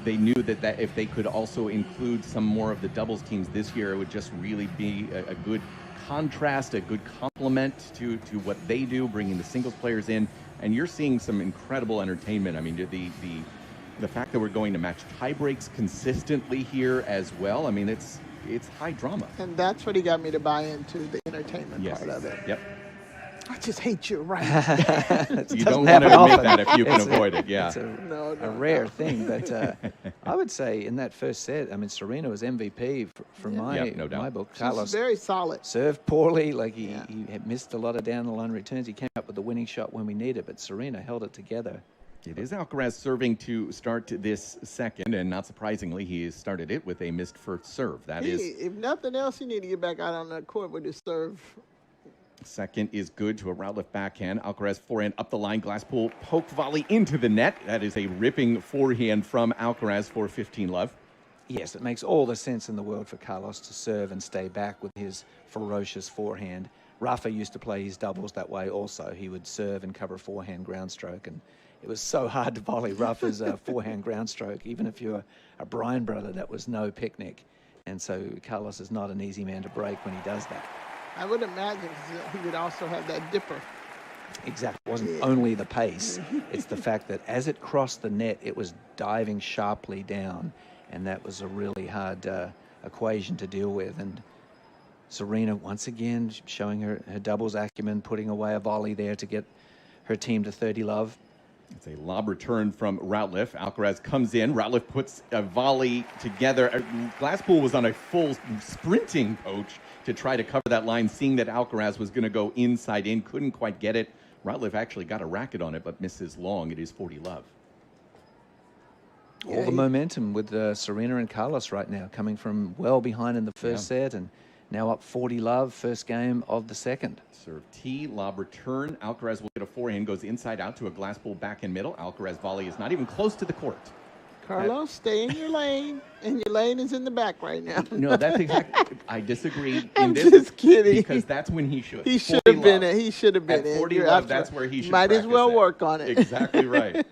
they knew that if they could also include some more of the doubles teams this year, it would just really be a good contrast, a good complement to what they do, bringing the singles players in. And you're seeing some incredible entertainment. I mean, the fact that we're going to match tie breaks consistently here as well, I mean, it's high drama. And that's what he got me to buy into, the entertainment part of it. Yep. I just hate you, right? You don't want to admit that if you can avoid it, yeah. It's a rare thing, but I would say in that first set, I mean, Serena was MVP from my book. Carlos was very solid. Served poorly, like he had missed a lot of down-the-line returns. He came up with the winning shot when we needed it, but Serena held it together. It is Alcaraz serving to start this second, and not surprisingly, he started it with a missed first serve. If nothing else, you need to get back out on the court with his serve. Second is good to a Routliff backhand. Alcaraz forehand up the line. Glasspool poke volley into the net. That is a ripping forehand from Alcaraz for 15-love. Yes, it makes all the sense in the world for Carlos to serve and stay back with his ferocious forehand. Rafa used to play his doubles that way also. He would serve and cover a forehand ground stroke, and it was so hard to volley Rafa's forehand ground stroke. Even if you're a Bryan brother, that was no picnic. And so Carlos is not an easy man to break when he does that. I would imagine he would also have that dipper. Exactly. It wasn't only the pace. It's the fact that as it crossed the net, it was diving sharply down. And that was a really hard equation to deal with. And Serena, once again, showing her doubles acumen, putting away a volley there to get her team to 30-love. It's a lob return from Routliff. Alcaraz comes in. Routliff puts a volley together. Glasspool was on a full sprinting coach to try to cover that line, seeing that Alcaraz was going to go inside in. Couldn't quite get it. Routliff actually got a racket on it, but misses long. It is 40-love. All the momentum with Serena and Carlos right now, coming from well behind in the first set and now up 40-love, first game of the second. Serve T, lob return. Alcaraz will get a forehand, goes inside out to a Glasspool back in middle. Alcaraz volley is not even close to the court. Carlos, stay in your lane, and your lane is in the back right now. No, that's exactly. I disagree. I'm just kidding. Because that's when he should. He should have been it. He should have been at it. 40-love, that's where he should. Might as well work on it. Exactly right.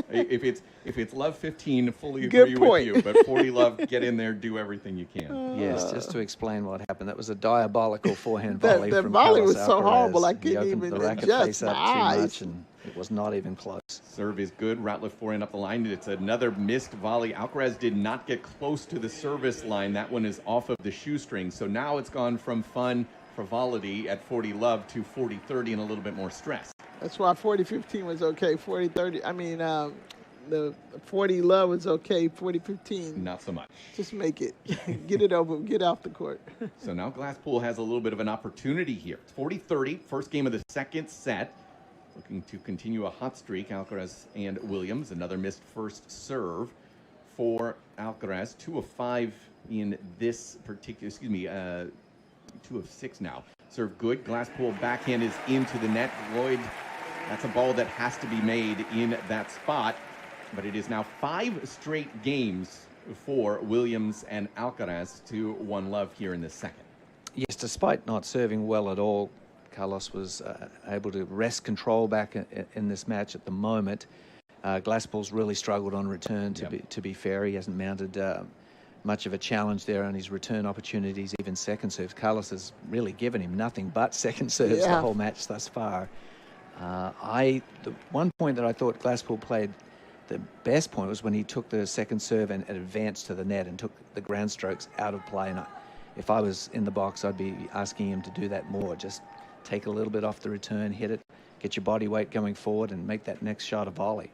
If it's love 15, fully agree with you. But 40-love, get in there, do everything you can. Yes, just to explain what happened. That was a diabolical forehand volley from volley Carlos was so Alcaraz. horrible. I He couldn't opened even the racket adjust face my up too eyes. much, and it was not even close. Serve is good. Routliff forehand up the line. It's another missed volley. Alcaraz did not get close to the service line. That one is off of the shoestring. So now it's gone from fun, frivolity at 40-love to 40-30 and a little bit more stress. That's why 40-15 was okay. 40-30. I mean, the 40-love was okay. 40-15. Not so much. Just make it. Get it over. Get off the court. So now Glasspool has a little bit of an opportunity here. 40-30, first game of the second set. Looking to continue a hot streak, Alcaraz and Williams. Another missed first serve for Alcaraz. 2 of 5 in this particular, 2 of 6 now. Serve good. Glasspool backhand is into the net. Lloyd, that's a ball that has to be made in that spot. But it is now 5 straight games for Williams and Alcaraz to 1-love here in the second. Yes, despite not serving well at all, Carlos was able to wrest control back in this match at the moment. Glasspool's really struggled on return, to be fair. He hasn't mounted much of a challenge there on his return opportunities, even second serves. Carlos has really given him nothing but second serves the whole match thus far. The one point that I thought Glasspool played the best point was when he took the second serve and advanced to the net and took the ground strokes out of play. And if I was in the box, I'd be asking him to do that more. Just take a little bit off the return, hit it, get your body weight going forward, and make that next shot a volley.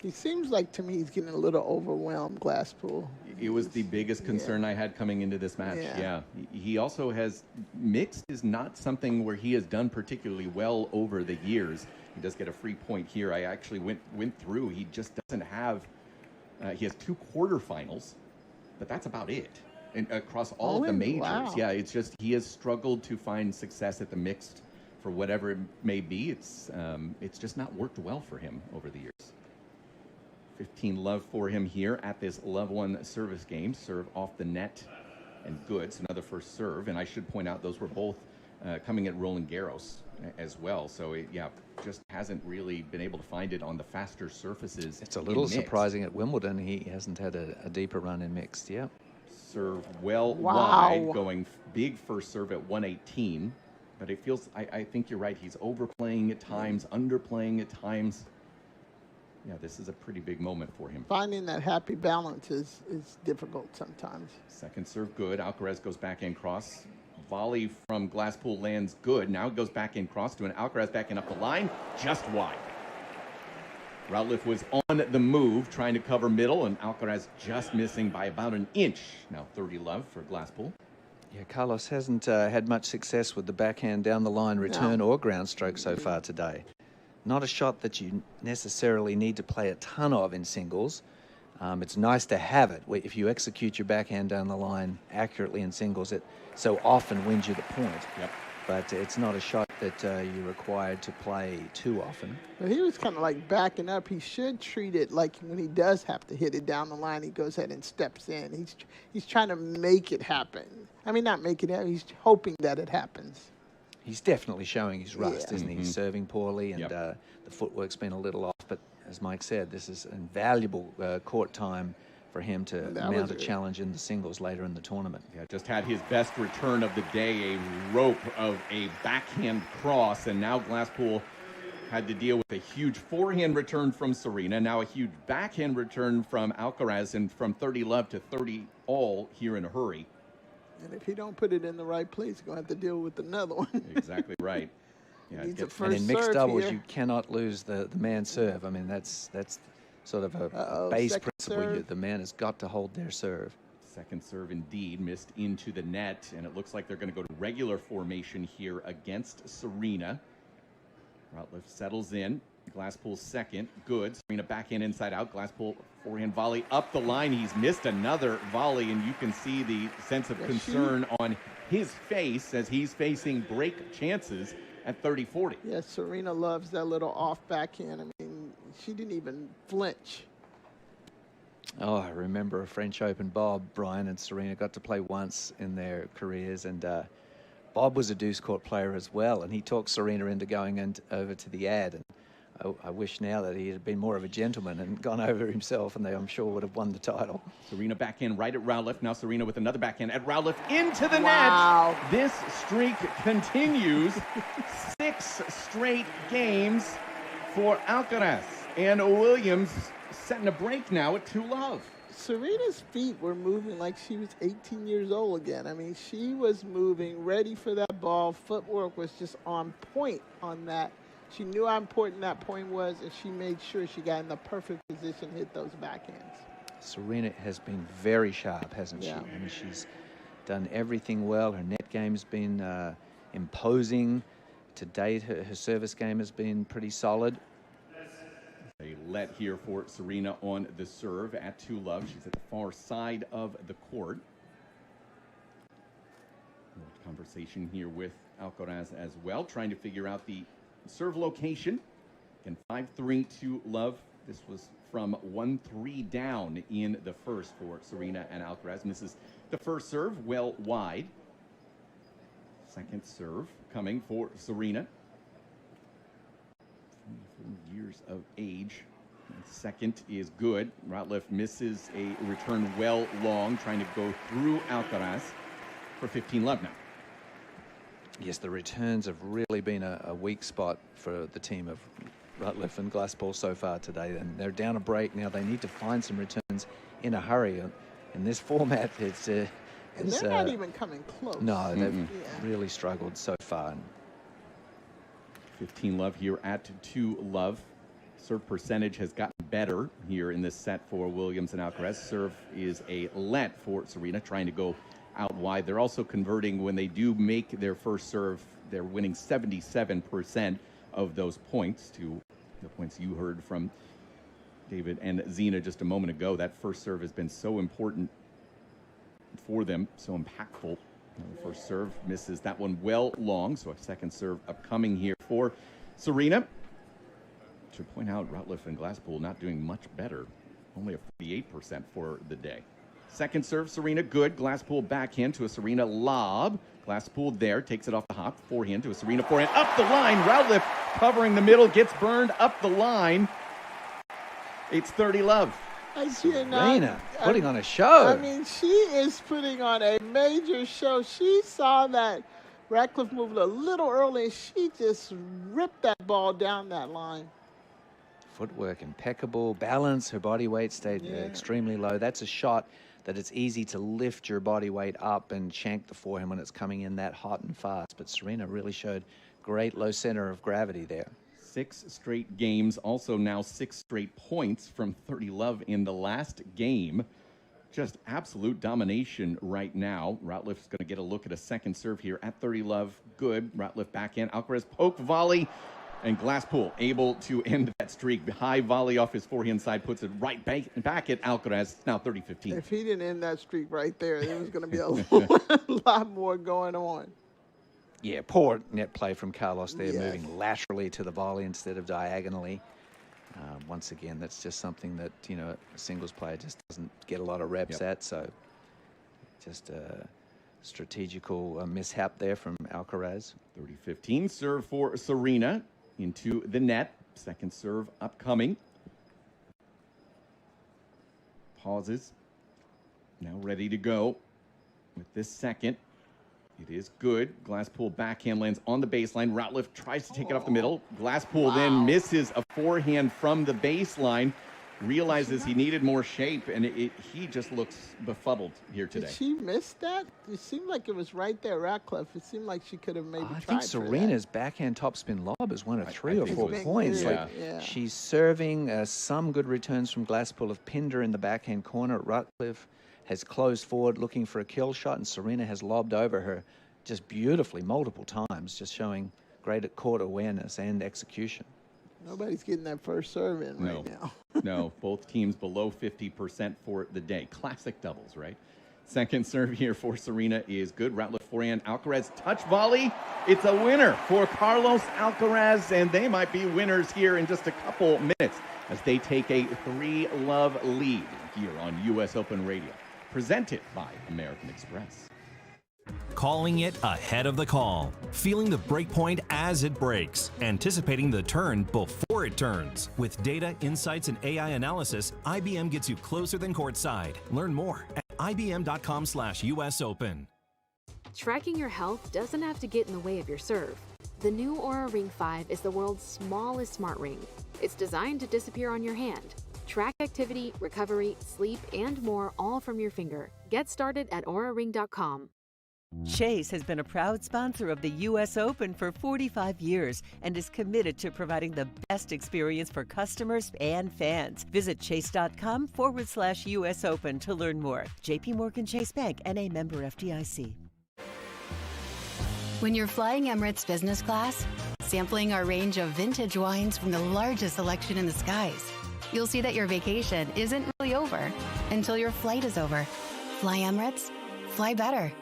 He seems like, to me, he's getting a little overwhelmed, Glasspool. It was the biggest concern I had coming into this match. Yeah. He also has mixed is not something where he has done particularly well over the years. He does get a free point here. I actually went through. He just doesn't have. He has 2 quarterfinals, but that's about it. And across all of the majors, it's just he has struggled to find success at the mixed for whatever it may be, it's just not worked well for him over the years. 15 love for him here at this Love 1 service game. Serve off the net and good. So another first serve. And I should point out those were both coming at Roland Garros as well. So, just hasn't really been able to find it on the faster surfaces. It's a little surprising at Wimbledon. He hasn't had a deeper run in mixed, yeah. Serve wide, going big first serve at 118. But it feels, I think you're right, he's overplaying at times, underplaying at times. Yeah, this is a pretty big moment for him. Finding that happy balance is difficult sometimes. Second serve good. Alcaraz goes backhand cross. Volley from Glasspool lands good. Now it goes backhand cross to an Alcaraz backhand up the line, just wide. Routliffe was on the move, trying to cover middle, and Alcaraz just missing by about an inch. Now 30 love for Glasspool. Yeah, Carlos hasn't had much success with the backhand down the line return or ground stroke so far today. Not a shot that you necessarily need to play a ton of in singles. It's nice to have it. If you execute your backhand down the line accurately in singles, it so often wins you the point. Yep. But it's not a shot that you're required to play too often. But he was kind of like backing up. He should treat it like when he does have to hit it down the line, he goes ahead and steps in. He's trying to make it happen. I mean, not make it happen. He's hoping that it happens. He's definitely showing his rust, isn't he? He's serving poorly, and the footwork's been a little off. But as Mike said, this is invaluable court time for him to mount a challenge in the singles later in the tournament. Yeah, just had his best return of the day, a rope of a backhand cross, and now Glasspool had to deal with a huge forehand return from Serena, now a huge backhand return from Alcaraz, and from 30 love to 30 all here in a hurry. And if he don't put it in the right place, he's going to have to deal with another one. Exactly right. Yeah, and in mixed doubles, you cannot lose the man serve. I mean, that's sort of a base principle. The man has got to hold their serve. Second serve indeed missed into the net, and it looks like they're going to go to regular formation here against Serena. Routliffe settles in. Glasspool second. Good. Serena backhand inside out. Glasspool forehand volley up the line. He's missed another volley, and you can see the sense of concern on his face as he's facing break chances at 30-40. Yeah, Serena loves that little off backhand. I mean, she didn't even flinch. Oh, I remember a French Open. Bob, Brian, and Serena got to play once in their careers, and Bob was a deuce court player as well, and he talked Serena into going over to the ad. And I wish now that he had been more of a gentleman and gone over himself, and they, I'm sure, would have won the title. Serena backhand right at Routliffe. Now Serena with another backhand at Routliffe into the net. This streak continues. 6 straight games for Alcaraz. And Williams setting a break now at 2 love. Serena's feet were moving like she was 18 years old again. I mean, she was moving, ready for that ball. Footwork was just on point on that. She knew how important that point was, and she made sure she got in the perfect position to hit those backhands. Serena has been very sharp, hasn't she? I mean, she's done everything well. Her net game's been imposing. To date, her service game has been pretty solid. A let here for Serena on the serve at 2 love. She's at the far side of the court. Conversation here with Alcaraz as well, trying to figure out the serve location. Again, 5-3 to love. This was from 1-3 down in the first for Serena and Alcaraz. Misses the first serve well wide. Second serve coming for Serena. 24 years of age. And second is good. Routliffe misses a return well long, trying to go through Alcaraz for 15 love now. Yes, the returns have really been a weak spot for the team of Routliffe and Glasspool so far today, and they're down a break now. They need to find some returns in a hurry. In this format, and they're not even coming close. No, they've really struggled so far. 15 love here at 2 love. Serve percentage has gotten better here in this set for Williams and Alcaraz. Serve is a let for Serena, trying to go out wide. They're also converting when they do make their first serve. They're winning 77% of those points, to the points you heard from David and Zena just a moment ago. That first serve has been so important for them, so impactful. First serve misses that one well long, so a second serve upcoming here for Serena. To point out, Routliffe and Glasspool not doing much better. Only a 48% for the day. Second serve, Serena, good. Glasspool backhand to a Serena lob. Glasspool there, takes it off the hop. Forehand to a Serena forehand. Up the line, Routliffe covering the middle, gets burned up the line. It's 30-love. Serena putting on a show. I mean, she is putting on a major show. She saw that Ratcliffe moved a little early, and she just ripped that ball down that line. Footwork impeccable, balance, her body weight stayed extremely low. That's a shot that it's easy to lift your body weight up and shank the forehand when it's coming in that hot and fast. But Serena really showed great low center of gravity there. 6 straight games, also now 6 straight points from 30-love in the last game. Just absolute domination right now. Routliffe's going to get a look at a second serve here at 30-love. Good. Routliffe backhand. Alcaraz poke volley. And Glasspool able to end that streak. High volley off his forehand side puts it right back at Alcaraz. It's now 30-15. If he didn't end that streak right there, there was going to be a lot more going on. Yeah, poor net play from Carlos there, moving laterally to the volley instead of diagonally. Once again, that's just something that, you know, a singles player just doesn't get a lot of reps at. So just a strategical mishap there from Alcaraz. 30-15. Serve for Serena into the net. Second serve upcoming. Pauses. Now ready to go with this second. It is good. Glasspool backhand lands on the baseline. Routliffe tries to take it off the middle. Glasspool then misses a forehand from the baseline. Realizes he needed more shape, and he just looks befuddled here today. Did she miss that? It seemed like it was right there, Ratcliffe. It seemed like she could have maybe tried. I think Serena's backhand topspin lob is one of 3 or 4 points. She's serving some good returns from Glasspool have pinned her in the backhand corner. Routliffe has closed forward looking for a kill shot, and Serena has lobbed over her just beautifully multiple times, just showing great court awareness and execution. Nobody's getting that first serve in right now. No, both teams below 50% for the day. Classic doubles, right? Second serve here for Serena is good. Routliffe forehand, Alcaraz touch volley. It's a winner for Carlos Alcaraz, and they might be winners here in just a couple minutes as they take a 3-love lead here on US Open Radio. Presented by American Express. Calling it ahead of the call. Feeling the break point as it breaks. Anticipating the turn before it turns. With data, insights, and AI analysis, IBM gets you closer than courtside. Learn more at ibm.com/US Open. Tracking your health doesn't have to get in the way of your serve. The new Aura Ring 5 is the world's smallest smart ring. It's designed to disappear on your hand. Track activity, recovery, sleep, and more all from your finger. Get started at auraring.com. Chase has been a proud sponsor of the U.S. Open for 45 years and is committed to providing the best experience for customers and fans. Visit chase.com/US Open to learn more. J.P. Morgan Chase Bank, N.A. member FDIC. When you're flying Emirates business class, sampling our range of vintage wines from the largest selection in the skies, you'll see that your vacation isn't really over until your flight is over. Fly Emirates, fly better.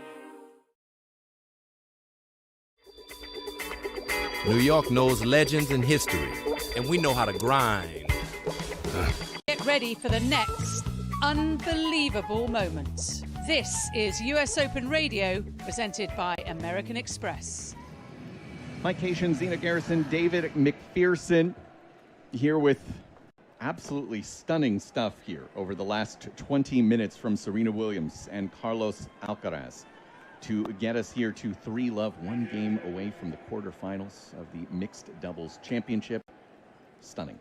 New York knows legends and history, and we know how to grind. Get ready for the next unbelievable moments. This is US Open Radio, presented by American Express. Mike Haitian, Zena Garrison, David McPherson here with absolutely stunning stuff here over the last 20 minutes from Serena Williams and Carlos Alcaraz to get us here to 3-love, 1 game away from the quarterfinals of the mixed doubles championship. Stunning.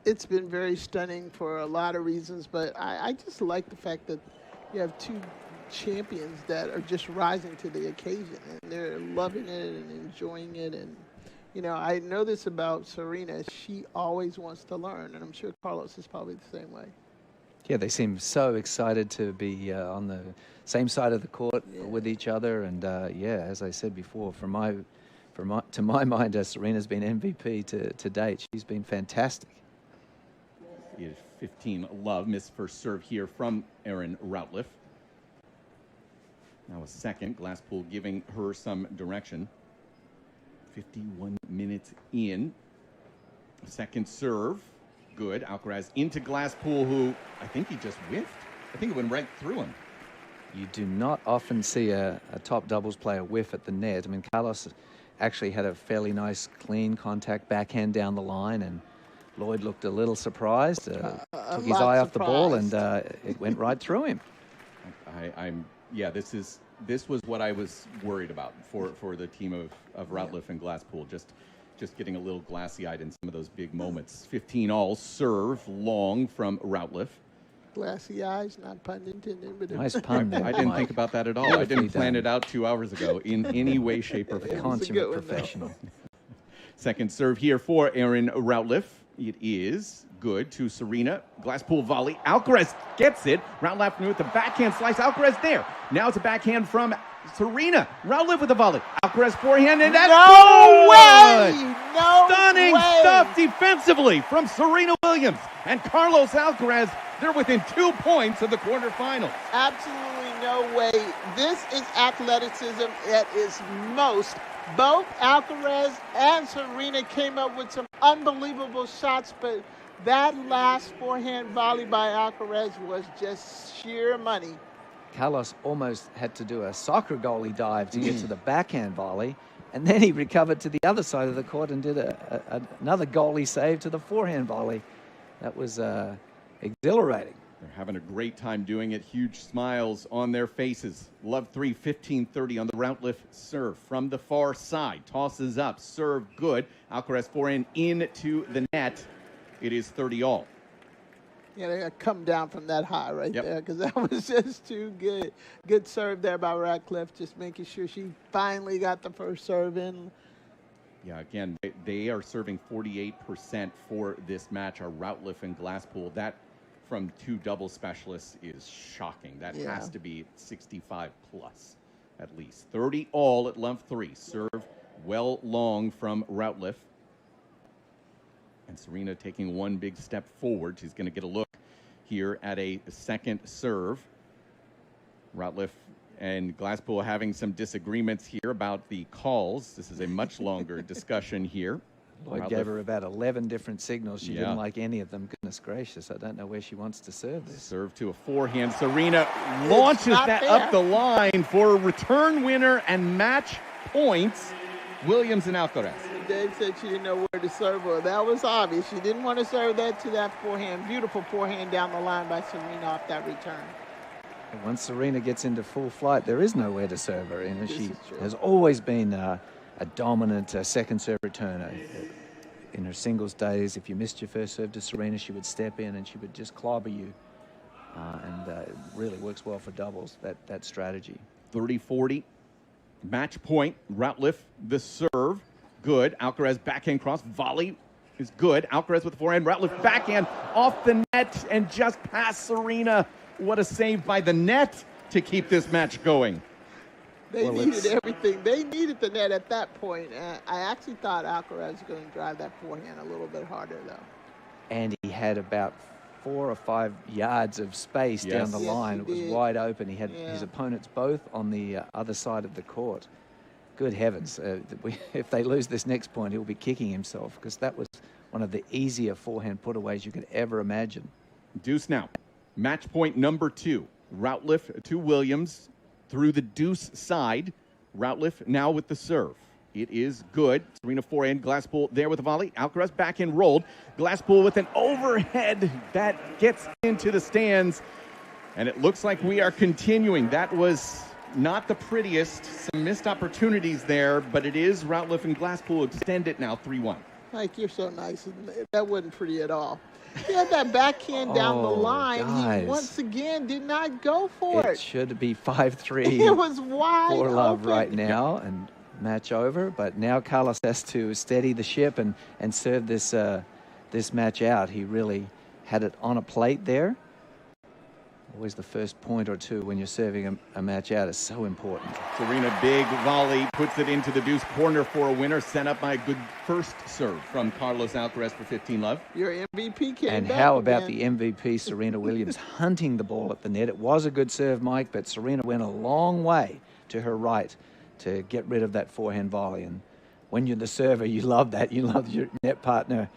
It's been very stunning for a lot of reasons, but I just like the fact that you have 2 champions that are just rising to the occasion, and they're loving it and enjoying it. And, you know, I know this about Serena. She always wants to learn, and I'm sure Carlos is probably the same way. Yeah, they seem so excited to be on the same side of the court with each other. And, as I said before, to my mind, Serena's been MVP to date. She's been fantastic. He is 15-love, missed first serve here from Aaron Routliffe. Now a second. Glasspool giving her some direction. 51 minutes in. Second serve. Good. Alcaraz into Glasspool, who I think he just whiffed. I think it went right through him. You do not often see a top doubles player whiff at the net. I mean, Carlos actually had a fairly nice, clean contact backhand down the line, and Lloyd looked a little surprised, took his eye off the ball, and it went right through him. This was what I was worried about for the team of Routliffe and Glasspool. Just getting a little glassy-eyed in some of those big moments. 15-all serve long from Routliffe. Glassy eyes, not pun intended. But nice pun there, I didn't think about that at all. I didn't plan it out 2 hours ago in any way, shape, or form. Consummate professional. Second serve here for Aaron Routliffe. It is good to Serena. Glasspool volley. Alcaraz gets it. Routliffe with the backhand slice. Alcaraz there. Now it's a backhand from Serena. Routliffe with the volley. Alcaraz forehand, and that's way! No Stunning way! stuff defensively from Serena Williams. And Carlos Alcaraz, they're within 2 points of the quarterfinals. Absolutely no way. This is athleticism at its most. Both Alcaraz and Serena came up with some unbelievable shots, but that last forehand volley by Alcaraz was just sheer money. Carlos almost had to do a soccer goalie dive to get to the backhand volley, and then he recovered to the other side of the court and did another goalie save to the forehand volley. That was exhilarating. They're having a great time doing it. Huge smiles on their faces. Love 3, 15-30 on the Routliffe serve. From the far side, tosses up, serve good. Alcaraz forehand into the net. It is 30-all. Yeah, they got to come down from that high right there, because that was just too good. Good serve there by Routliffe, just making sure she finally got the first serve in. Yeah, again, they are serving 48% for this match, our Routliffe and Glasspool. That, from two double specialists, is shocking. That has to be 65 plus, at least. 30-all at love 3. Serve well long from Routliffe. And Serena taking one big step forward. She's going to get a look here at a second serve. Routliffe and Glasspool having some disagreements here about the calls. This is a much longer discussion here. Lloyd gave her about 11 different signals. She didn't like any of them. Goodness gracious, I don't know where she wants to serve this. Serve to a forehand. Serena launches that up the line for a return winner and match points. Williams and Alcaraz. Dave said she didn't know where to serve her. That was obvious. She didn't want to serve that to that forehand. Beautiful forehand down the line by Serena off that return. And once Serena gets into full flight, there is nowhere to serve her. And she has always been a dominant second serve returner. In her singles days, if you missed your first serve to Serena, she would step in and she would just clobber you. It really works well for doubles, that strategy. 30-40. Match point. Routliffe, the serve. Good. Alcaraz backhand cross. Volley is good. Alcaraz with the forehand. Routliffe backhand off the net and just past Serena. What a save by the net to keep this match going. They needed everything. They needed the net at that point. I actually thought Alcaraz was going to drive that forehand a little bit harder, though. And he had about 4 or 5 yards of space down the line. It was wide open. He had his opponents both on the other side of the court. Good heavens. If they lose this next point, he'll be kicking himself, because that was one of the easier forehand putaways you could ever imagine. Deuce now. Match point number 2. Routliffe to Williams through the deuce side. Routliffe now with the serve. It is good. Serena forehand. Glasspool there with a volley. Alcaraz backhand rolled. Glasspool with an overhead that gets into the stands. And it looks like we are continuing. That was not the prettiest. Some missed opportunities there, but it is Routliffe and Glasspool extend it now 3-1. Mike, you're so nice. That wasn't pretty at all. He had that backhand down the line. Guys. He once again did not go for it. It should be 5-3 It was wide for love open. right now, and match over. But now Carlos has to steady the ship and serve this match out. He really had it on a plate there. Always the first point or two when you're serving a match out is so important. Serena, big volley, puts it into the deuce corner for a winner, sent up by a good first serve from Carlos Alcaraz for 15-love. Your MVP came And back how about again. the MVP, Serena Williams, hunting the ball at the net? It was a good serve, Mike, but Serena went a long way to her right to get rid of that forehand volley. And when you're the server, you love that. You love your net partner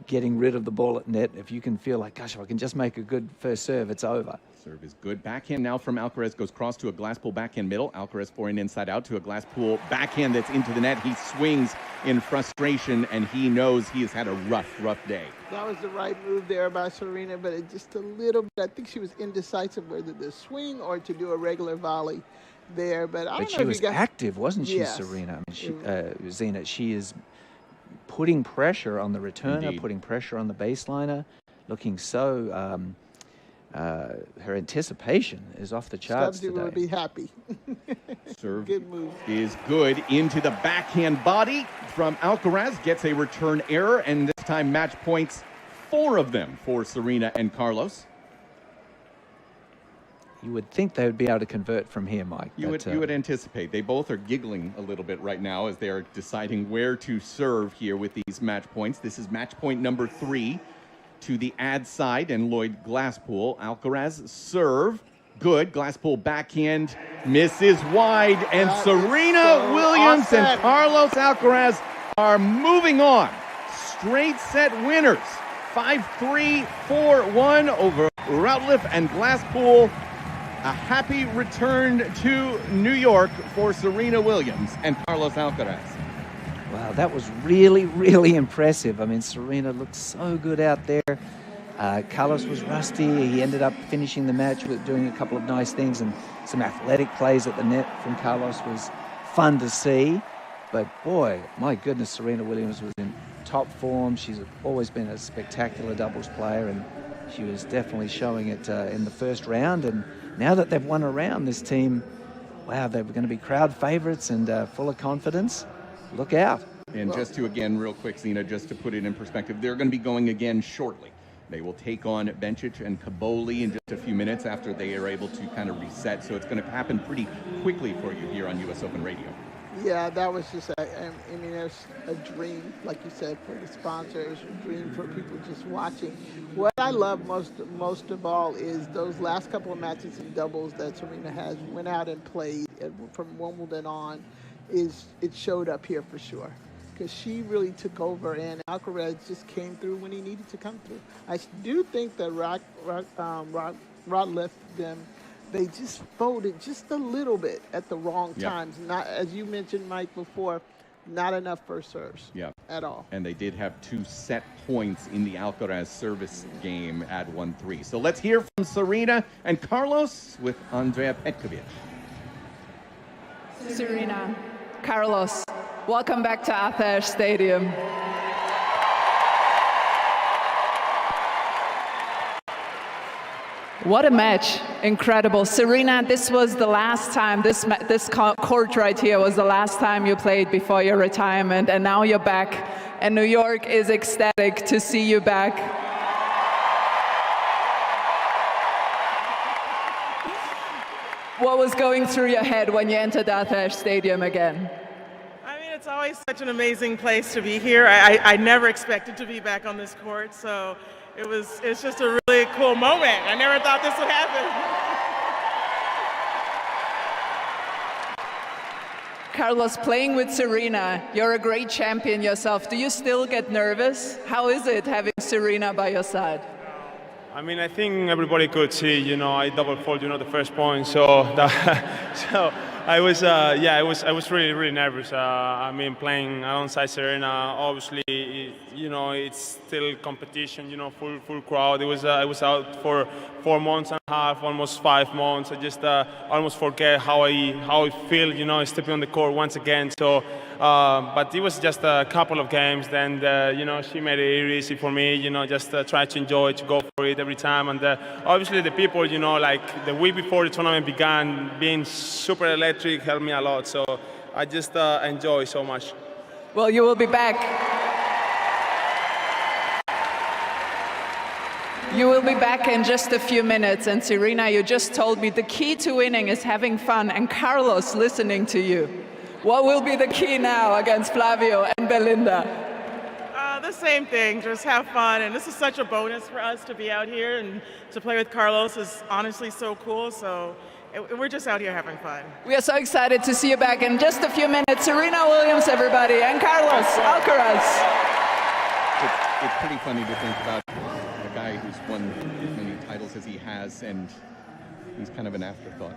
getting rid of the ball at net. If you can feel like, gosh, if I can just make a good first serve, it's over. Serve is good. Backhand now from Alcaraz goes cross to a glass pool backhand middle. Alcaraz forehand inside out to a glass pool backhand that's into the net. He swings in frustration, and he knows he has had a rough day. That was the right move there by Serena, but it just a little bit. I think she was indecisive whether to swing or to do a regular volley there. But I don't know she if was you got... active, wasn't she, Yes. Serena? I mean, Zena, she is putting pressure on the returner, Indeed. putting pressure on the baseliner, looking so... her anticipation is off the charts Stubbs today. would be happy. Serve Good move. is good into the backhand body from Alcaraz. Gets a return error, and this time match points, 4 of them for Serena and Carlos. You would think they would be able to convert from here, Mike. You would anticipate. They both are giggling a little bit right now as they are deciding where to serve here with these match points. This is match point number 3 to the ad side and Lloyd Glasspool. Alcaraz serve. Good. Glasspool backhand misses wide, and Serena Williams and Carlos Alcaraz are moving on. Straight set winners. 5-3, 4-1 over Routliffe and Glasspool. A happy return to New York for Serena Williams and Carlos Alcaraz. Wow, that was really, really impressive. I mean, Serena looked so good out there. Carlos was rusty. He ended up finishing the match with doing a couple of nice things, and some athletic plays at the net from Carlos was fun to see. But boy, my goodness, Serena Williams was in top form. She's always been a spectacular doubles player, and she was definitely showing it in the first round. And now that they've won a round, this team, wow, they're going to be crowd favorites and full of confidence. Look out. And just to, again, real quick, Zena, just to put it in perspective, they're going to be going again shortly. They will take on Bencic and Kaboli in just a few minutes after they are able to kind of reset. So it's going to happen pretty quickly for you here on U.S. Open Radio. Yeah, that was just, I mean, there's a dream, like you said, for the sponsors, a dream for people just watching. What I love most of all is those last couple of matches in doubles that Serena has went out and played from Wimbledon on. It showed up here for sure, because she really took over, and Alcaraz just came through when he needed to come through. I do think that Routliffe, they just folded just a little bit at the wrong times. Not, as you mentioned, Mike, before, not enough first serves at all. And they did have 2 set points in the Alcaraz service game at 1-3. So let's hear from Serena and Carlos with Andrea Petkovic. Serena, Carlos, welcome back to Athens Stadium. What a match. Incredible. Serena, this was the last time, this court right here was the last time you played before your retirement, and now you're back, and New York is ecstatic to see you back. What was going through your head when you entered Athens Stadium again? I mean, it's always such an amazing place to be here. I never expected to be back on this court, so it's just a really cool moment. I never thought this would happen. Carlos, playing with Serena, you're a great champion yourself. Do you still get nervous? How is it having Serena by your side? I mean, I think everybody could see, I double fault, the first point. So, I was, I was really, really nervous. I mean, playing alongside Serena, obviously, it's still competition, full crowd. I was out for 4 months and a half, almost 5 months. I just almost forget how I feel, stepping on the court once again. So, but it was just a couple of games. Then, she made it easy for me, just try to enjoy, to go for it every time. And obviously the people, like the week before the tournament began, being super electric helped me a lot. So I just enjoy so much. Well, you will be back. You will be back in just a few minutes. And Serena, you just told me the key to winning is having fun, and Carlos listening to you. What will be the key now against Flavio and Belinda? The same thing, just have fun. And this is such a bonus for us to be out here, and to play with Carlos is honestly so cool. So we're just out here having fun. We are so excited to see you back in just a few minutes. Serena Williams, everybody, and Carlos Alcaraz. It's pretty funny to think about a guy who's won as many titles as he has, and he's kind of an afterthought.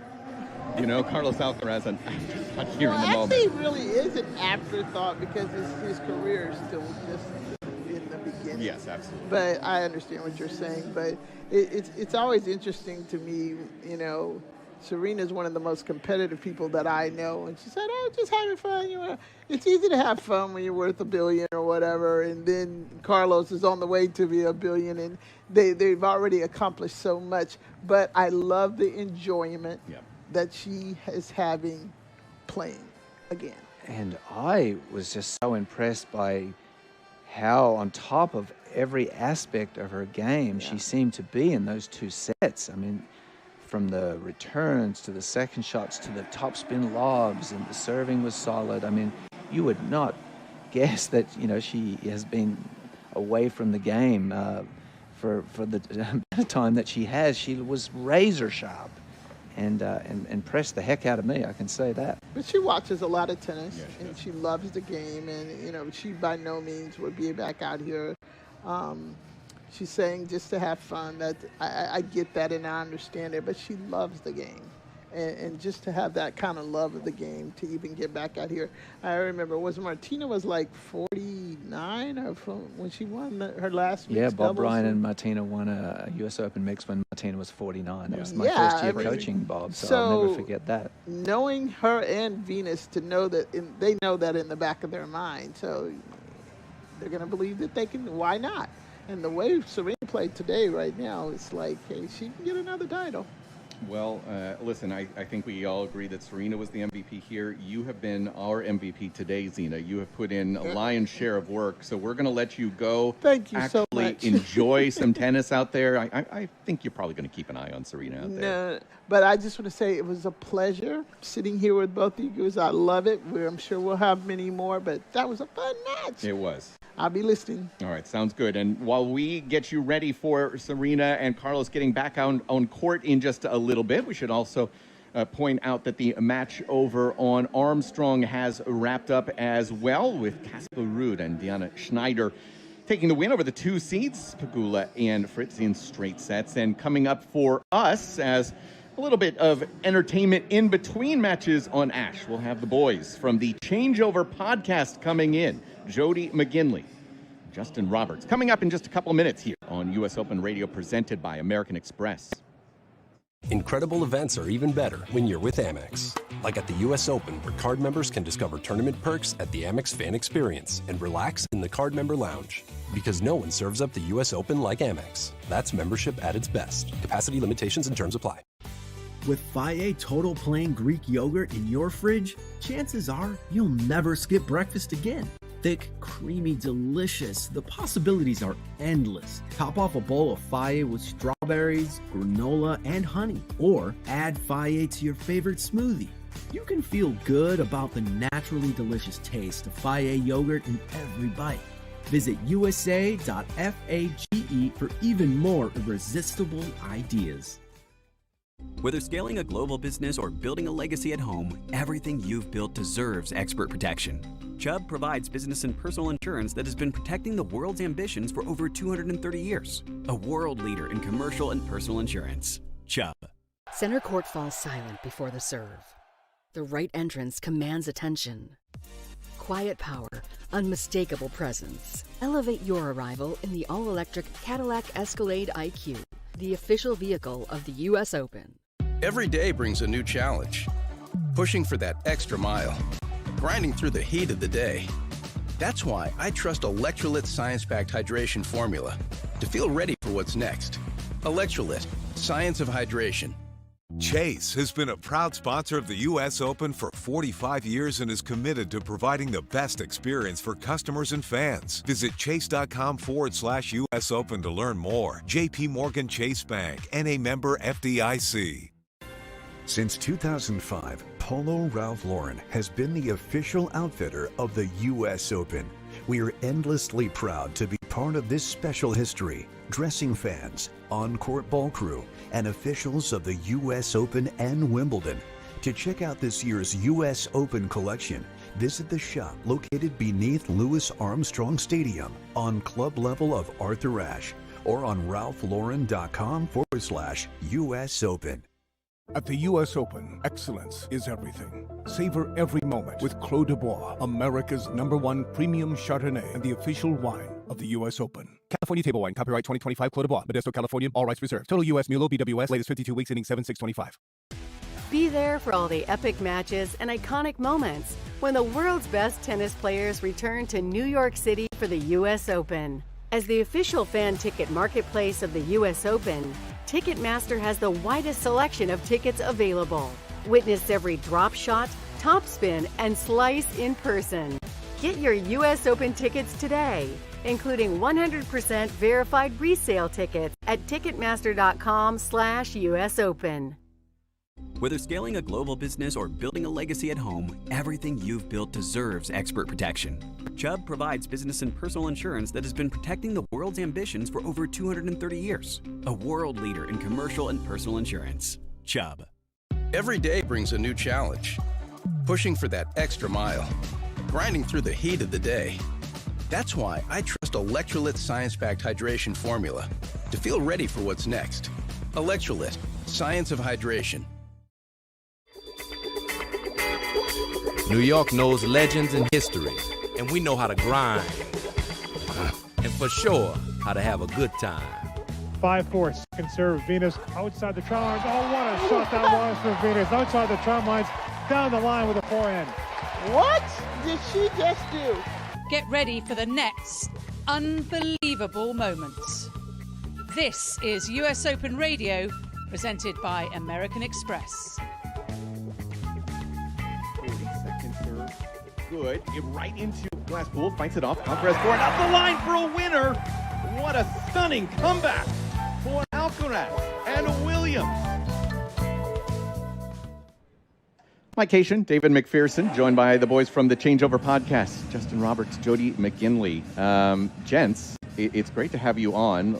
You know, Carlos Alcaraz, an afterthought here in the moment. Actually, he really is an afterthought because his career is still just in the beginning. Yes, absolutely. But I understand what you're saying. But it's always interesting to me, you know, Serena is one of the most competitive people that I know. And she said, oh, just having fun. You know, it's easy to have fun when you're worth $1 billion or whatever. And then Carlos is on the way to be $1 billion, and they've already accomplished so much. But I love the enjoyment that she is having playing again. And I was just so impressed by how on top of every aspect of her game she seemed to be in those two sets. I mean, from the returns to the second shots to the topspin lobs, and the serving was solid. I mean, you would not guess that, you know, she has been away from the game for the time that she has. She was razor sharp and pressed the heck out of me, I can say that. But she watches a lot of tennis, and she loves the game, and, you know, she by no means would be back out here. She's saying just to have fun. That I get that and I understand it, but she loves the game. And just to have that kind of love of the game to even get back out here. I remember, Martina was like 49 or when she won her last mixed Yeah, Bob doubles? Bryan and Martina won a US Open mix when Martina was 49. That was my first year coaching, Bob, so I'll never forget that. Knowing her and Venus, to know that, they know that in the back of their mind, so they're going to believe that they can. Why not? And the way Serena played today right now, it's like, hey, she can get another title. Well, listen, I think we all agree that Serena was the MVP here. You have been our MVP today, Zina. You have put in a lion's share of work, so we're going to let you go. Thank you so much. Actually enjoy some tennis out there. I think you're probably going to keep an eye on Serena out there. No, but I just want to say it was a pleasure sitting here with both of you guys. I love it. I'm sure we'll have many more, but that was a fun match. It was. I'll be listening. All right, sounds good. And while we get you ready for Serena and Carlos getting back on court in just a little bit, we should also point out that the match over on Armstrong has wrapped up as well, with Casper Ruud and Diana Schneider taking the win over the two seeds, Pegula and Fritz, in straight sets. And coming up for us as a little bit of entertainment in between matches on Ash, we'll have the boys from the Changeover podcast coming in. Jody McGinley, Justin Roberts, coming up in just a couple of minutes here on US Open Radio, presented by American Express. Incredible events are even better when you're with Amex. Like at the US Open, where card members can discover tournament perks at the Amex Fan Experience and relax in the card member lounge. Because no one serves up the US Open like Amex. That's membership at its best. Capacity limitations and terms apply. With Fage Total Plain Greek Yogurt in your fridge, chances are you'll never skip breakfast again. Thick, creamy, delicious. The possibilities are endless. Top off a bowl of Fage with strawberries, granola, and honey. Or add Fage to your favorite smoothie. You can feel good about the naturally delicious taste of Fage yogurt in every bite. Visit usa.fage for even more irresistible ideas. Whether scaling a global business or building a legacy at home, everything you've built deserves expert protection. Chubb provides business and personal insurance that has been protecting the world's ambitions for over 230 years. A world leader in commercial and personal insurance. Chubb. Center court falls silent before the serve. The right entrance commands attention. Quiet power, unmistakable presence. Elevate your arrival in the all-electric Cadillac Escalade IQ, the official vehicle of the US Open. Every day brings a new challenge. Pushing for that extra mile. Grinding through the heat of the day. That's why I trust Electrolyt's science-backed hydration formula to feel ready for what's next. Electrolyt, science of hydration. Chase has been a proud sponsor of the U.S. Open for 45 years and is committed to providing the best experience for customers and fans. Visit chase.com/US Open to learn more. J.P. Morgan Chase Bank, N.A. member FDIC. Since 2005, Polo Ralph Lauren has been the official outfitter of the U.S. Open. We are endlessly proud to be part of this special history. Dressing fans, on-court ball crew, and officials of the U.S. Open and Wimbledon. To check out this year's U.S. Open collection, visit the shop located beneath Louis Armstrong Stadium on club level of Arthur Ashe or on ralphlauren.com/US Open. At the U.S. Open, excellence is everything. Savor every moment with Clos de Bois, America's #1 premium Chardonnay and the official wine of the U.S. Open. California Table Wine, copyright 2025, Clos de Bois, Modesto, California, all rights reserved. Total U.S. Mulo, BWS, latest 52 weeks, ending 7/6/25. Be there for all the epic matches and iconic moments when the world's best tennis players return to New York City for the U.S. Open. As the official fan ticket marketplace of the U.S. Open, Ticketmaster has the widest selection of tickets available. Witness every drop shot, topspin, and slice in person. Get your U.S. Open tickets today, including 100% verified resale tickets at Ticketmaster.com/US Open. Whether scaling a global business or building a legacy at home, everything you've built deserves expert protection. Chubb provides business and personal insurance that has been protecting the world's ambitions for over 230 years. A world leader in commercial and personal insurance. Chubb. Every day brings a new challenge. Pushing for that extra mile. Grinding through the heat of the day. That's why I trust Electrolyt's science-backed hydration formula to feel ready for what's next. Electrolyt, science of hydration. New York knows legends and history, and we know how to grind. And for sure, how to have a good time. 5-4, second serve, Venus outside the try lines. Oh, what a shot that was for Venus. Outside the try lines, down the line with a forehand. What did she just do? Get ready for the next unbelievable moments. This is US Open Radio, presented by American Express. 40-second serve. Good. Get right into Glasspool. Fights it off. Alcaraz for it. Up the line for a winner. What a stunning comeback for Alcaraz and Williams. Mike Cation, David McPherson, joined by the boys from the Changeover Podcast, Justin Roberts, Jody McGinley. Gents, it's great to have you on.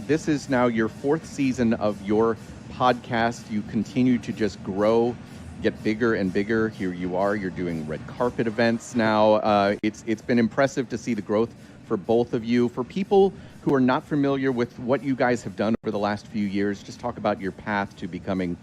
This is now your 4th season of your podcast. You continue to just grow, get bigger and bigger. Here you are. You're doing red carpet events now. It's been impressive to see the growth for both of you. For people who are not familiar with what you guys have done over the last few years, just talk about your path to becoming.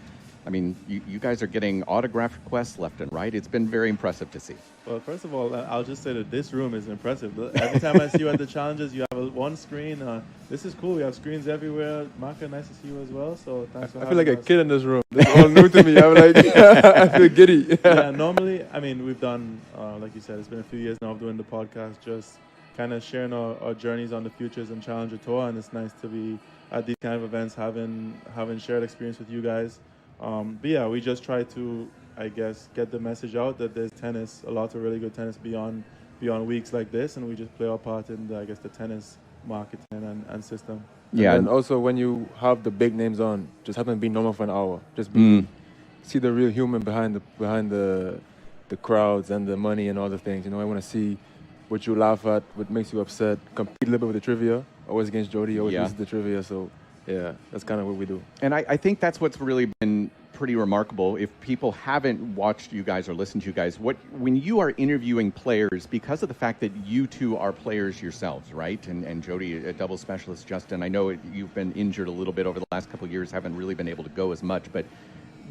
I mean, you guys are getting autograph requests left and right. It's been very impressive to see. Well, first of all, I'll just say that this room is impressive. Every time I see you at the challenges, you have one screen. This is cool. We have screens everywhere. Marco, nice to see you as well. So thanks for having us. I feel like a kid in this room. This is all new to me. I'm like, I feel giddy. Yeah, normally, I mean, we've done, like you said, it's been a few years now of doing the podcast, just kind of sharing our journeys on the Futures and Challenger Tour. And it's nice to be at these kind of events, having shared experience with you guys. But yeah, we just try to, I guess, get the message out that there's tennis, a lot of really good tennis beyond weeks like this, and we just play our part in the, I guess, the tennis marketing and system. Yeah, and also when you have the big names on, just have them be normal for an hour. Just see the real human behind the crowds and the money and all the things. You know, I want to see what you laugh at, what makes you upset. Compete a little bit with the trivia. Always against Jody, always loses the trivia. So. Yeah, that's kind of what we do. And I think that's what's really been pretty remarkable. If people haven't watched you guys or listened to you guys, when you are interviewing players, because of the fact that you two are players yourselves, right? And Jody, a double specialist, Justin, I know you've been injured a little bit over the last couple of years, haven't really been able to go as much, but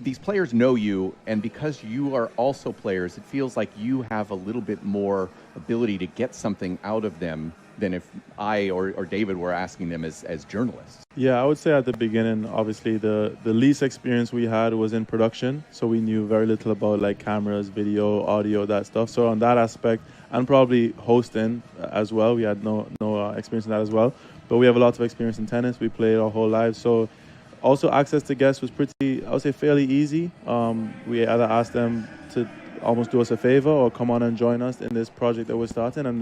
these players know you, and because you are also players, it feels like you have a little bit more ability to get something out of them than if I or David were asking them as journalists. Yeah, I would say at the beginning, obviously, the least experience we had was in production. So we knew very little about like cameras, video, audio, that stuff. So on that aspect, and probably hosting as well, we had no experience in that as well. But we have a lot of experience in tennis. We played our whole lives. So Also, access to guests was pretty, I would say, fairly easy. We either asked them to almost do us a favor or come on and join us in this project that we're starting, and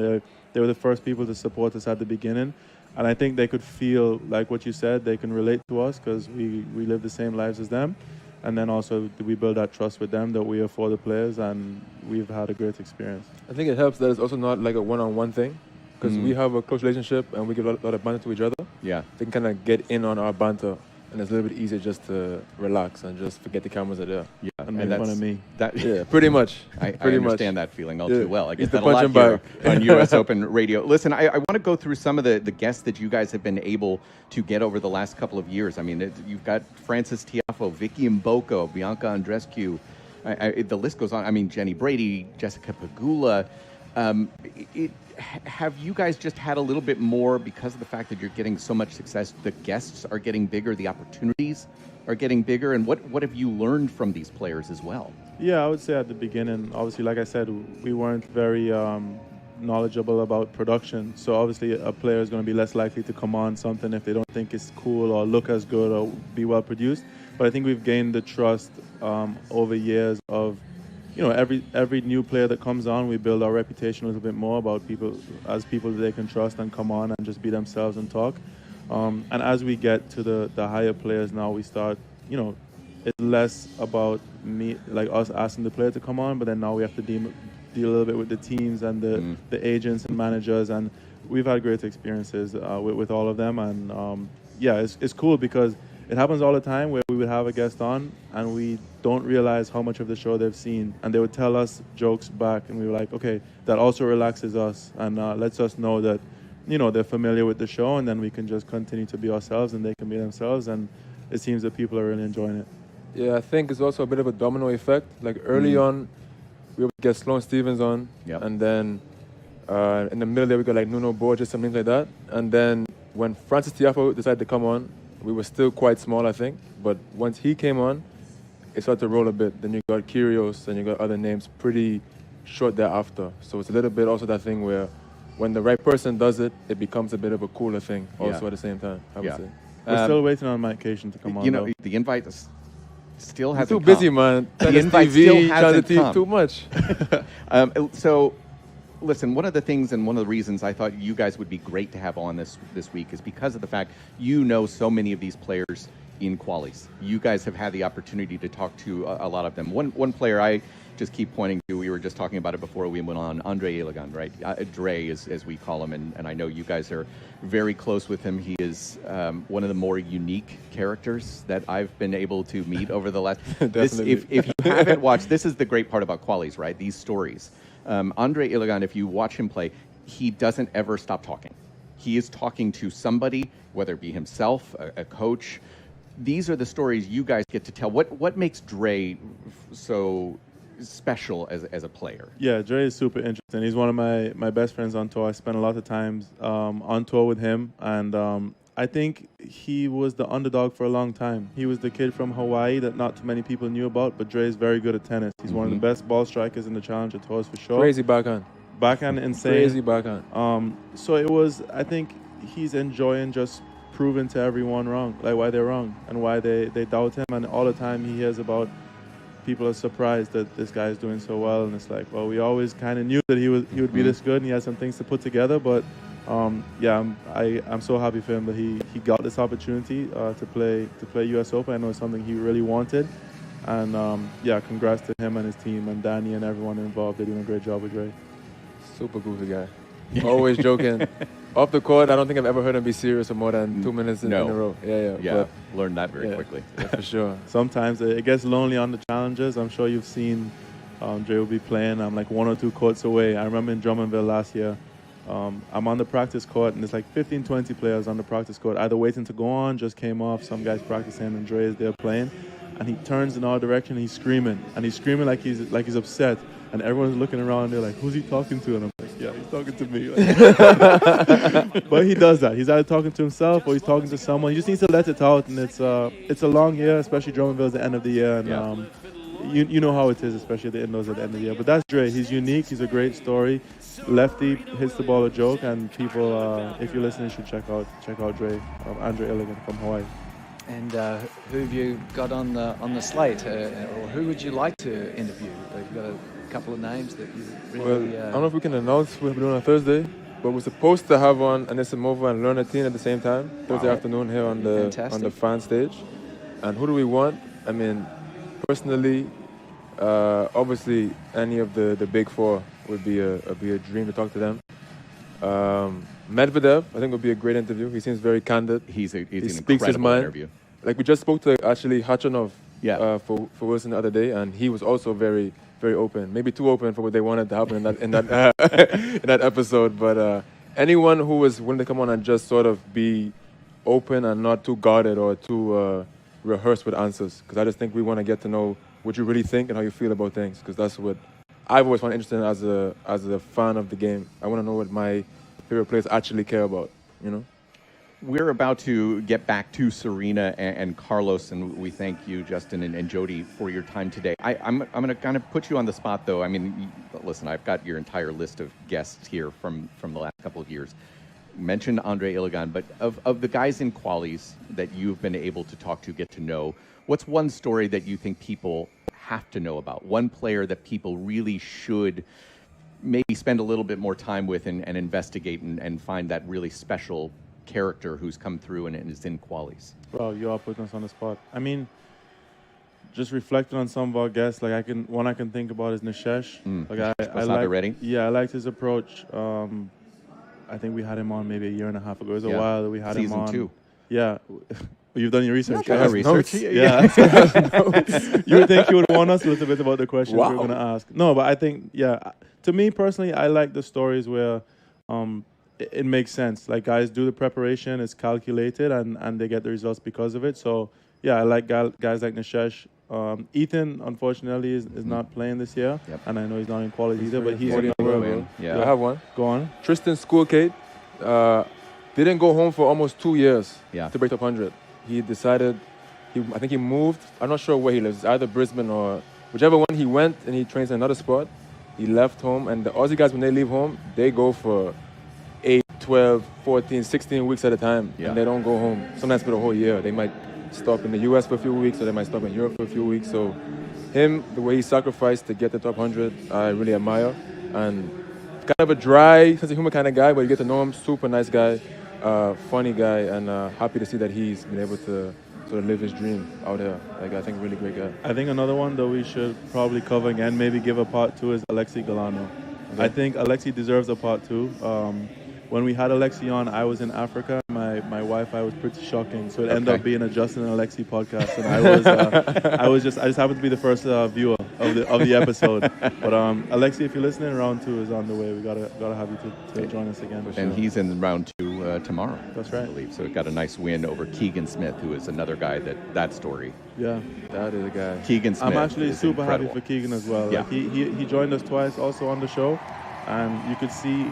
they were the first people to support us at the beginning. And I think they could feel, like what you said, they can relate to us because we live the same lives as them. And then also we build that trust with them that we are for the players, and we've had a great experience. I think it helps that it's also not like a one-on-one thing, because we have a close relationship and we give a lot of banter to each other. Yeah. They can kind of get in on our banter, and it's a little bit easier just to relax and just forget the cameras are there. Yeah, and make fun of me. Yeah, pretty much. I Pretty understand much. that feeling all Yeah. too well. I It's get the that a lot punching here bag. on US Open Radio. Listen, I want to go through some of the guests that you guys have been able to get over the last couple of years. I mean, you've got Frances Tiafoe, Vicky Mboko, Bianca Andreescu. The list goes on. I mean, Jenny Brady, Jessica Pegula. Have you guys just had a little bit more because of the fact that you're getting so much success? The guests are getting bigger, the opportunities are getting bigger, and what have you learned from these players as well? Yeah, I would say at the beginning, obviously, like I said, we weren't very knowledgeable about production. So obviously a player is going to be less likely to come on something if they don't think it's cool or look as good or be well produced. But I think we've gained the trust over years of, every new player that comes on, we build our reputation a little bit more about people that they can trust and come on and just be themselves and talk. And as we get to the higher players now, we start, it's less about me, like us asking the player to come on, but then now we have to deal a little bit with the teams and the agents and managers, and we've had great experiences with all of them. And it's cool because it happens all the time where we would have a guest on and we don't realize how much of the show they've seen, and they would tell us jokes back, and we were like, okay, that also relaxes us and lets us know that they're familiar with the show, and then we can just continue to be ourselves and they can be themselves, and it seems that people are really enjoying it. Yeah, I think it's also a bit of a domino effect. Like early on, we would get Sloane Stephens on, and then in the middle there we got like Nuno Borges, something like that. And then when Frances Tiafoe decided to come on, we were still quite small, I think. But once he came on, it started to roll a bit. Then you got Kyrgios and you got other names pretty short thereafter. So it's a little bit also that thing where when the right person does it, it becomes a bit of a cooler thing also at the same time, I would say. We're still waiting on Mike Cation to come on. The invite still hasn't too come. busy, man. The invite still hasn't come. Too much. So, listen, one of the things and one of the reasons I thought you guys would be great to have on this week is because of the fact you know so many of these players in qualies. You guys have had the opportunity to talk to a lot of them. One player I just keep pointing to, we were just talking about it before we went on, Andre Eala, right? Dre, as we call him, and I know you guys are very close with him. He is one of the more unique characters that I've been able to meet over the last... If you haven't watched, this is the great part about qualies, right? These stories. Andre Eala, if you watch him play, he doesn't ever stop talking. He is talking to somebody, whether it be himself, a coach. These are the stories you guys get to tell. What makes Dre so special as a player? Yeah, Dre is super interesting. He's one of my best friends on tour. I spent a lot of times on tour with him, and I think he was the underdog for a long time. He was the kid from Hawaii that not too many people knew about, but Dre is very good at tennis. He's one of the best ball strikers in the Challenger Tours for sure. Crazy backhand. Backhand, insane. Crazy backhand. So it was, I think he's enjoying just proving to everyone wrong, like why they're wrong and why they doubt him. And all the time he hears about people are surprised that this guy is doing so well, and it's like, well, we always kind of knew that he would be this good, and he had some things to put together. But I'm so happy for him that he got this opportunity to play US Open. I know it's something he really wanted, and congrats to him and his team and Danny and everyone involved. They're doing a great job with Ray. Super goofy guy. Always joking. Off the court, I don't think I've ever heard him be serious for more than 2 minutes in a row. Yeah, learned that very quickly. Yeah, for sure. Sometimes it gets lonely on the challenges. I'm sure you've seen Dre will be playing. I'm like 1 or 2 courts away. I remember in Drummondville last year, I'm on the practice court, and there's like 15, 20 players on the practice court, either waiting to go on, just came off, some guy's practicing, and Dre is there playing. And he turns in our direction, and he's screaming like he's upset. And everyone's looking around, and they're like, who's he talking to? And I'm like, yeah, he's talking to me. But he does that. He's either talking to himself or he's talking to someone. He just needs to let it out. And it's a long year, especially Drummondville at the end of the year. And you know how it is, especially the indoors at the end of the year. But that's Dre. He's unique. He's a great story. Lefty, hits the ball a joke. And people, if you're listening, should check out Dre, Andre Eala from Hawaii. And who have you got on the slate, or who would you like to interview? You've got a couple of names that you really. Well, I don't know if we can announce what we're doing on Thursday, but we're supposed to have on Anisimova and Lernatin at the same time Thursday afternoon here on the fan stage. And who do we want? I mean, personally, obviously, any of the big four would be a dream to talk to them. Medvedev, I think, would be a great interview. He seems very candid. He speaks his mind. Interview. Like we just spoke to actually Khachanov for Wilson the other day, and he was also very, very open. Maybe too open for what they wanted to happen in that in that episode. But anyone who was willing to come on and just sort of be open and not too guarded or too rehearsed with answers, because I just think we want to get to know what you really think and how you feel about things, because that's what I've always found interesting as a fan of the game. I want to know what my favorite players actually care about, you know? We're about to get back to Serena and Carlos, and we thank you, Justin and Jody, for your time today. I'm going to kind of put you on the spot, though. I mean, listen, I've got your entire list of guests here from the last couple of years. You mentioned Andre Iligan, but of the guys in qualies that you've been able to talk to, get to know, what's one story that you think people have to know about? One player that people really should maybe spend a little bit more time with and investigate and find that really special character who's come through and is in qualies? Well, you are putting us on the spot. I mean, just reflecting on some of our guests, like I can think about is Nishesh. I like ready. Yeah, I liked his approach. I think we had him on maybe a year and a half ago. It was a while that we had him on. Season 2. Yeah. You've done your research. Yeah, research. Yeah. You would think you would warn us a little bit about the questions we're going to ask. No, but I think, to me personally, I like the stories where it makes sense. Like guys do the preparation, it's calculated, and they get the results because of it. So, yeah, I like guys like Nishesh. Ethan, unfortunately, is not playing this year. Yep. And I know he's not in quality either, but he's in the world. Yeah. I have one. Go on. Tristan Schoolcate didn't go home for almost 2 years to break top 100. He decided, I think he moved. I'm not sure where he lives. It's either Brisbane or whichever one he went, and he trains in another sport. He left home, and the Aussie guys, when they leave home, they go for 8, 12, 14, 16 weeks at a time, and they don't go home. Sometimes for the whole year. They might stop in the US for a few weeks, or they might stop in Europe for a few weeks. So him, the way he sacrificed to get the top 100, I really admire. And kind of a dry, sense of humor kind of guy, but you get to know him, super nice guy, funny guy, and happy to see that he's been able to sort of live his dream out here. Like, I think really great guy. I think another one that we should probably cover again, maybe give a part 2, is Alexi Galano. Okay. I think Alexi deserves a part 2. When we had Alexi on, I was in Africa. My Wi-Fi was pretty shocking, so it ended up being a Justin and Alexi podcast, and I just happened to be the first viewer of the episode. But Alexi, if you're listening, round 2 is on the way. We gotta have you to join us again. And he's in round 2 tomorrow. That's right. I believe. So it got a nice win over Keegan Smith, who is another guy that story. Yeah, that is a guy. Keegan Smith. I'm actually super incredible. happy for Keegan as well. Yeah. Like he joined us twice also on the show, and you could see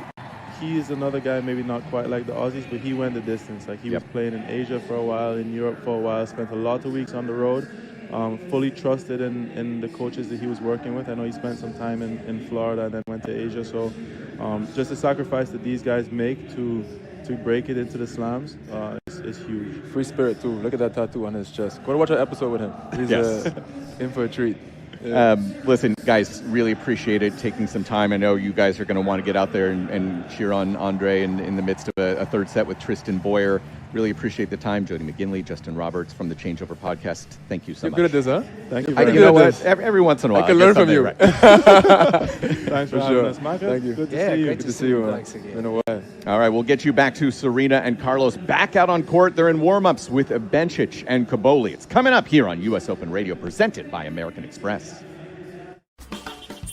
he is another guy, maybe not quite like the Aussies, but he went the distance. Like he was playing in Asia for a while, in Europe for a while, spent a lot of weeks on the road, fully trusted in the coaches that he was working with. I know he spent some time in Florida and then went to Asia. So just the sacrifice that these guys make to break it into the slams is huge. Free spirit too. Look at that tattoo on his chest. Go to watch an episode with him. He's in for a treat. Yeah. Listen, guys, really appreciate it, taking some time. I know you guys are going to want to get out there and cheer on Andre in the midst of a third set with Tristan Boyer. Really appreciate the time. Jody McGinley, Justin Roberts from the Changeover Podcast. Thank you so much. You're good at this, huh? Thank you. You know what? Every once in a while, I can learn from you. Right. Thanks for having us, Marcus. Thank you. Good to see you. Good to see you. Thanks again. Been a while. All right, we'll get you back to Serena and Carlos back out on court. They're in warm-ups with Bencic and Kaboli. It's coming up here on U.S. Open Radio, presented by American Express.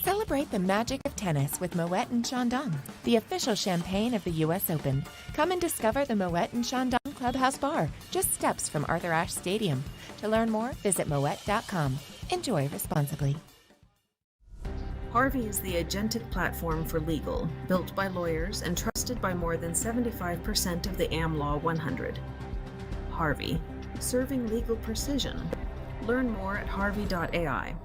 Celebrate the magic of tennis with Moet and Chandon, the official champagne of the U.S. Open. Come and discover the Moet and Chandon Clubhouse Bar, just steps from Arthur Ashe Stadium. To learn more, visit moet.com. Enjoy responsibly. Harvey is the agentic platform for legal, built by lawyers and trusted by more than 75% of the AmLaw 100. Harvey, serving legal precision. Learn more at harvey.ai.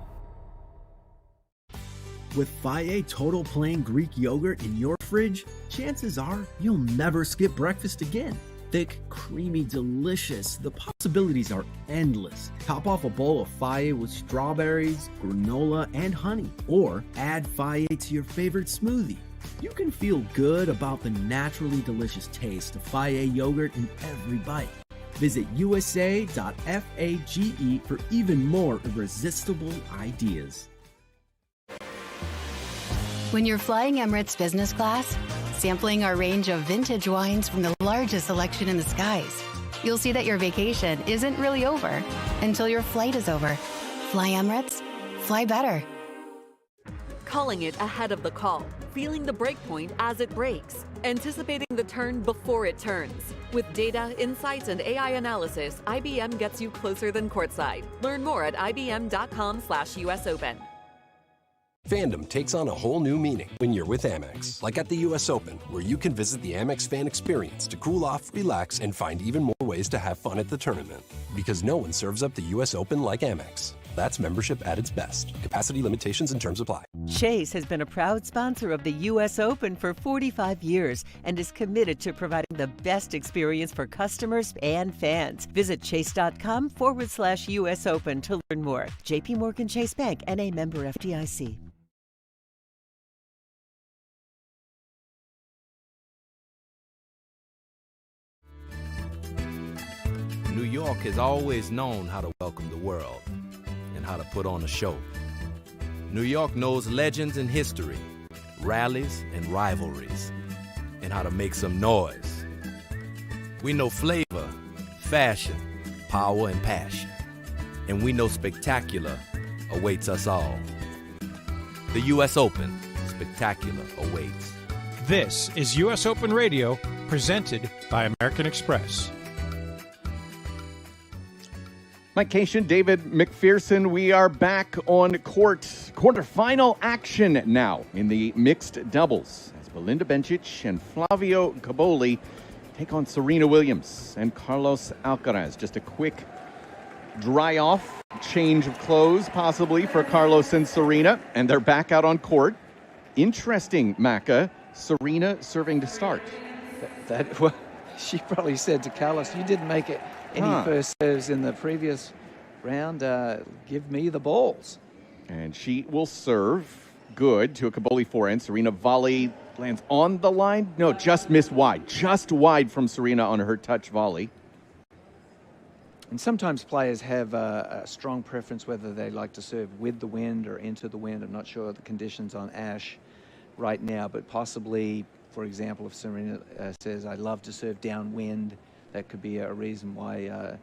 With Faye Total Plain Greek Yogurt in your fridge, chances are you'll never skip breakfast again. Thick, creamy, delicious. The possibilities are endless. Top off a bowl of faye with strawberries, granola, and honey. Or add faye to your favorite smoothie. You can feel good about the naturally delicious taste of faye yogurt in every bite. Visit usa.fage for even more irresistible ideas. When you're flying Emirates business class, sampling our range of vintage wines from the largest selection in the skies, you'll see that your vacation isn't really over until your flight is over. Fly Emirates, fly better. Calling it ahead of the call, feeling the breakpoint as it breaks, anticipating the turn before it turns. With data, insights, and AI analysis, IBM gets you closer than courtside. Learn more at ibm.com/US Open. Fandom takes on a whole new meaning when you're with Amex. Like at the US Open, where you can visit the Amex fan experience to cool off, relax, and find even more ways to have fun at the tournament. Because no one serves up the US Open like Amex. That's membership at its best. Capacity limitations and terms apply. Chase has been a proud sponsor of the U.S. Open for 45 years and is committed to providing the best experience for customers and fans. Visit chase.com/US Open to learn more. JP Morgan Chase Bank, N.A. member FDIC. New York has always known how to welcome the world and how to put on a show. New York knows legends and history, rallies and rivalries, and how to make some noise. We know flavor, fashion, power, and passion. And we know spectacular awaits us all. The U.S. Open, spectacular awaits. This is U.S. Open Radio, presented by American Express. Mike Cation, David McPherson, we are back on court. Quarterfinal action now in the mixed doubles as Belinda Bencic and Flavio Cobolli take on Serena Williams and Carlos Alcaraz. Just a quick dry off, change of clothes possibly for Carlos and Serena, and they're back out on court. Interesting, Macca, Serena serving to start. Well, she probably said to Carlos, you didn't make it any first serves in the previous round. Give me the balls. And she will serve good to a Cobolli forehand. Serena volley lands on the line. No, just missed wide. Just wide from Serena on her touch volley. And sometimes players have a strong preference whether they like to serve with the wind or into the wind. I'm not sure of the conditions on Ash right now, but possibly, for example, if Serena says, I love to serve downwind, that could be a reason why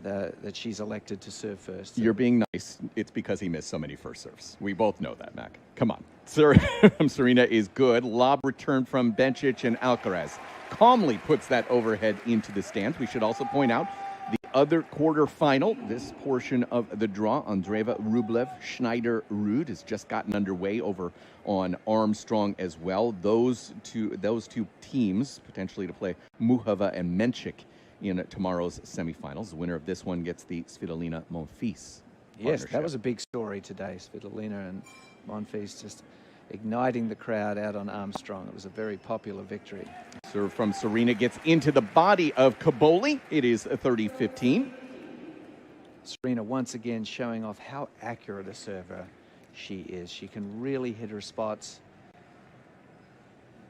that she's elected to serve first. You're being nice. It's because he missed so many first serves. We both know that, Mac. Come on. Serena is good. Lob return from Bencic, and Alcaraz calmly puts that overhead into the stands. We should also point out the other quarterfinal. This portion of the draw, Andreeva Rublev, Schneider Ruud, has just gotten underway over on Armstrong as well. Those two teams potentially to play Muhova and Menchik in tomorrow's semifinals. The winner of this one gets the Svitolina Monfils. Yes, that was a big story today. Svitolina and Monfils just igniting the crowd out on Armstrong. It was a very popular victory. Serve from Serena gets into the body of Cobolli. It is 30-15. Serena once again showing off how accurate a server she is. She can really hit her spots.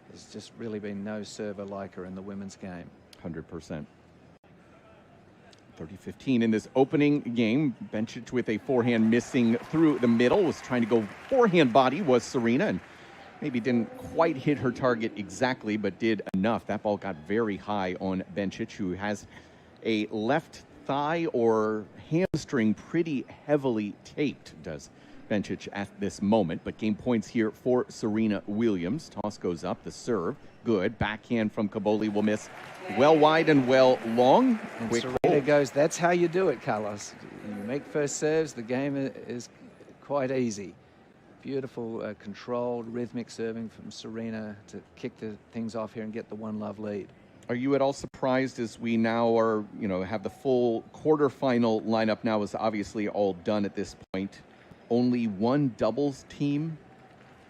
There's just really been no server like her in the women's game. 100%. 30-15 in this opening game. Bencic with a forehand missing through the middle. Was trying to go forehand body was Serena, and maybe didn't quite hit her target exactly, but did enough. That ball got very high on Bencic, who has a left thigh or hamstring pretty heavily taped, does Bencic at this moment. But game points here for Serena Williams. Toss goes up, the serve. Good. Backhand from Cobolli will miss well wide and well long. And Quick Serena hold. goes, that's how you do it, Carlos. You make first serves, the game is quite easy. Beautiful, controlled, rhythmic serving from Serena to kick the things off here and get the 1-love lead. Are you at all surprised as we now are, have the full quarterfinal lineup now is obviously all done at this point? Only one doubles team?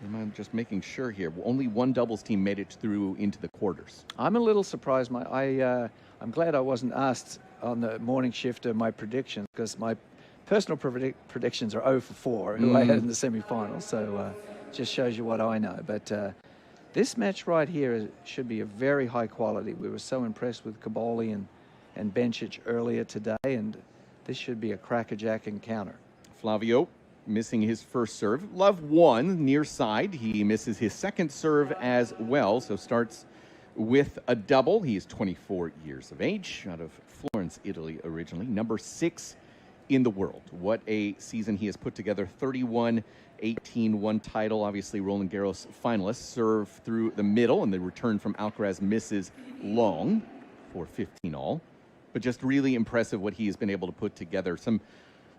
I'm just making sure here. Only one doubles team made it through into the quarters. I'm a little surprised. I I'm glad I wasn't asked on the morning shift of my predictions, because my personal predictions are 0 for 4, who I had in the semi-finals. So just shows you what I know. But this match right here should be a very high quality. We were so impressed with Cobolli and Bencic earlier today, and this should be a crackerjack encounter. Flavio missing his first serve. Love won near side. He misses his second serve as well, so starts with a double. He is 24 years of age, out of Florence, Italy originally. Number 6 in the world. What a season he has put together. 31-18, one title. Obviously, Roland Garros finalist. Serve through the middle, and the return from Alcaraz misses long for 15 all. But just really impressive what he has been able to put together. Some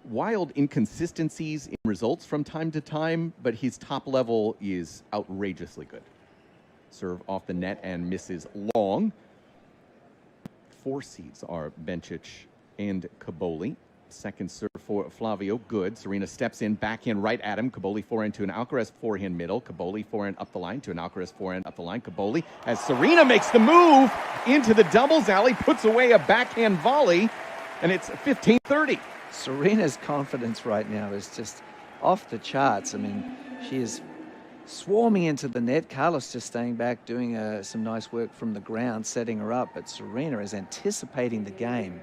wild inconsistencies in results from time to time, but his top level is outrageously good. Serve off the net and misses long. 4 seeds are Bencic and Cobolli. Second serve for Flavio, good. Serena steps in, backhand right at him. Cobolli forehand to an Alcaraz forehand middle. Cobolli forehand up the line to an Alcaraz forehand up the line. Cobolli, as Serena makes the move into the doubles alley, puts away a backhand volley, and it's 15-30. Serena's confidence right now is just off the charts. I mean, she is swarming into the net. Carlos just staying back, doing some nice work from the ground, setting her up. But Serena is anticipating the game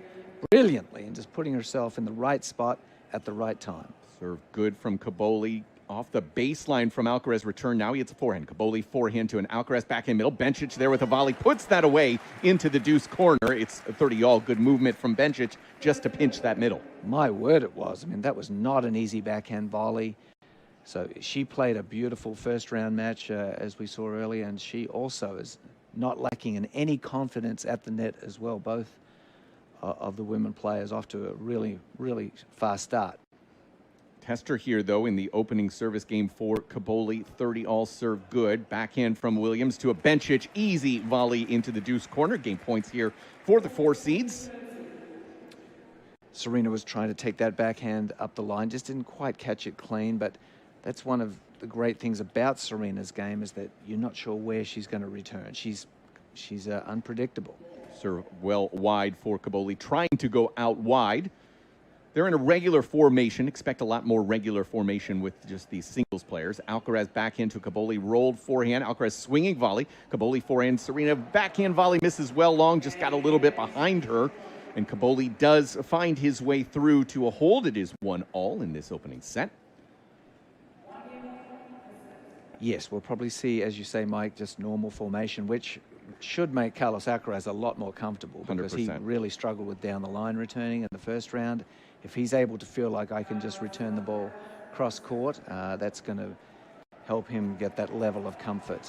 brilliantly and just putting herself in the right spot at the right time. Serve good from Cobolli. Off the baseline from Alcaraz return. Now he hits a forehand. Cobolli forehand to an Alcaraz backhand middle. Bencic there with a volley. Puts that away into the deuce corner. It's a 30-all. Good movement from Bencic just to pinch that middle. My word, it was. I mean, that was not an easy backhand volley. So she played a beautiful first-round match, as we saw earlier, and she also is not lacking in any confidence at the net as well. Both of the women players off to a really, really fast start. Tester here, though, in the opening service game for Cobolli. 30-all serve good. Backhand from Williams to a Bencic. Easy volley into the deuce corner. Game points here for the 4 seeds. Serena was trying to take that backhand up the line. Just didn't quite catch it clean, but that's one of the great things about Serena's game, is that you're not sure where she's going to return. She's unpredictable. Serve well wide for Cobolli, trying to go out wide. They're in a regular formation. Expect a lot more regular formation with just these singles players. Alcaraz backhand to Cobolli, rolled forehand. Alcaraz swinging volley. Cobolli forehand. Serena backhand volley misses well long, just got a little bit behind her. And Cobolli does find his way through to a hold. It is 1-all in this opening set. Yes, we'll probably see, as you say, Mike, just normal formation, which should make Carlos Alcaraz a lot more comfortable, because 100%. he really struggled with down the line returning in the first round. If he's able to feel like I can just return the ball cross court, that's going to help him get that level of comfort.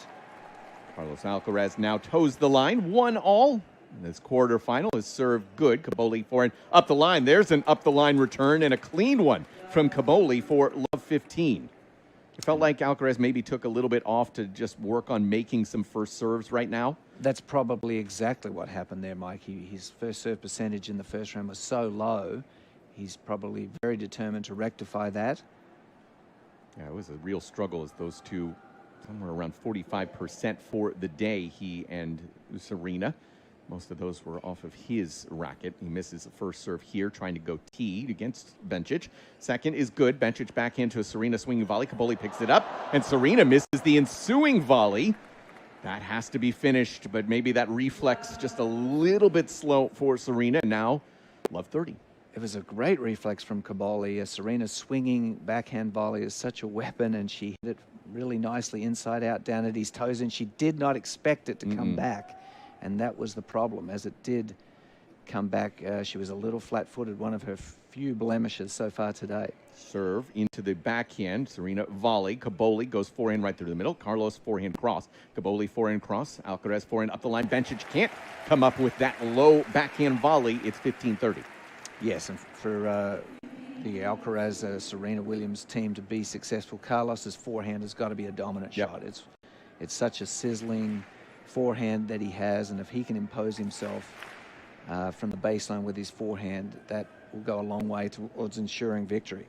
Carlos Alcaraz now toes the line, 1-all. This quarterfinal is served good. Cobolli forehand up the line. There's an up the line return and a clean one from Cobolli for love 15. It felt like Alcaraz maybe took a little bit off to just work on making some first serves right now. That's probably exactly what happened there, Mike. His first serve percentage in the first round was so low. He's probably very determined to rectify that. Yeah, it was a real struggle as those two, somewhere around 45% for the day, he and Serena. Most of those were off of his racket. He misses the first serve here, trying to go teed against Bencic. Second is good. Bencic backhand to a Serena swinging volley. Cobolli picks it up, and Serena misses the ensuing volley. That has to be finished, but maybe that reflex just a little bit slow for Serena. Now, love 30. It was a great reflex from Cobolli. Serena's swinging backhand volley is such a weapon, and she hit it really nicely inside out down at his toes, and she did not expect it to come back. And that was the problem. As it did come back, she was a little flat-footed, one of her few blemishes so far today. Serve into the backhand. Serena volley. Cobolli goes forehand right through the middle. Carlos forehand cross. Cobolli forehand cross. Alcaraz forehand up the line. Bencic can't come up with that low backhand volley. It's 15-30. Yes, and for the Alcaraz Serena Williams team to be successful, Carlos's forehand has got to be a dominant shot. It's such a sizzling forehand that he has, and if he can impose himself from the baseline with his forehand, that will go a long way towards ensuring victory.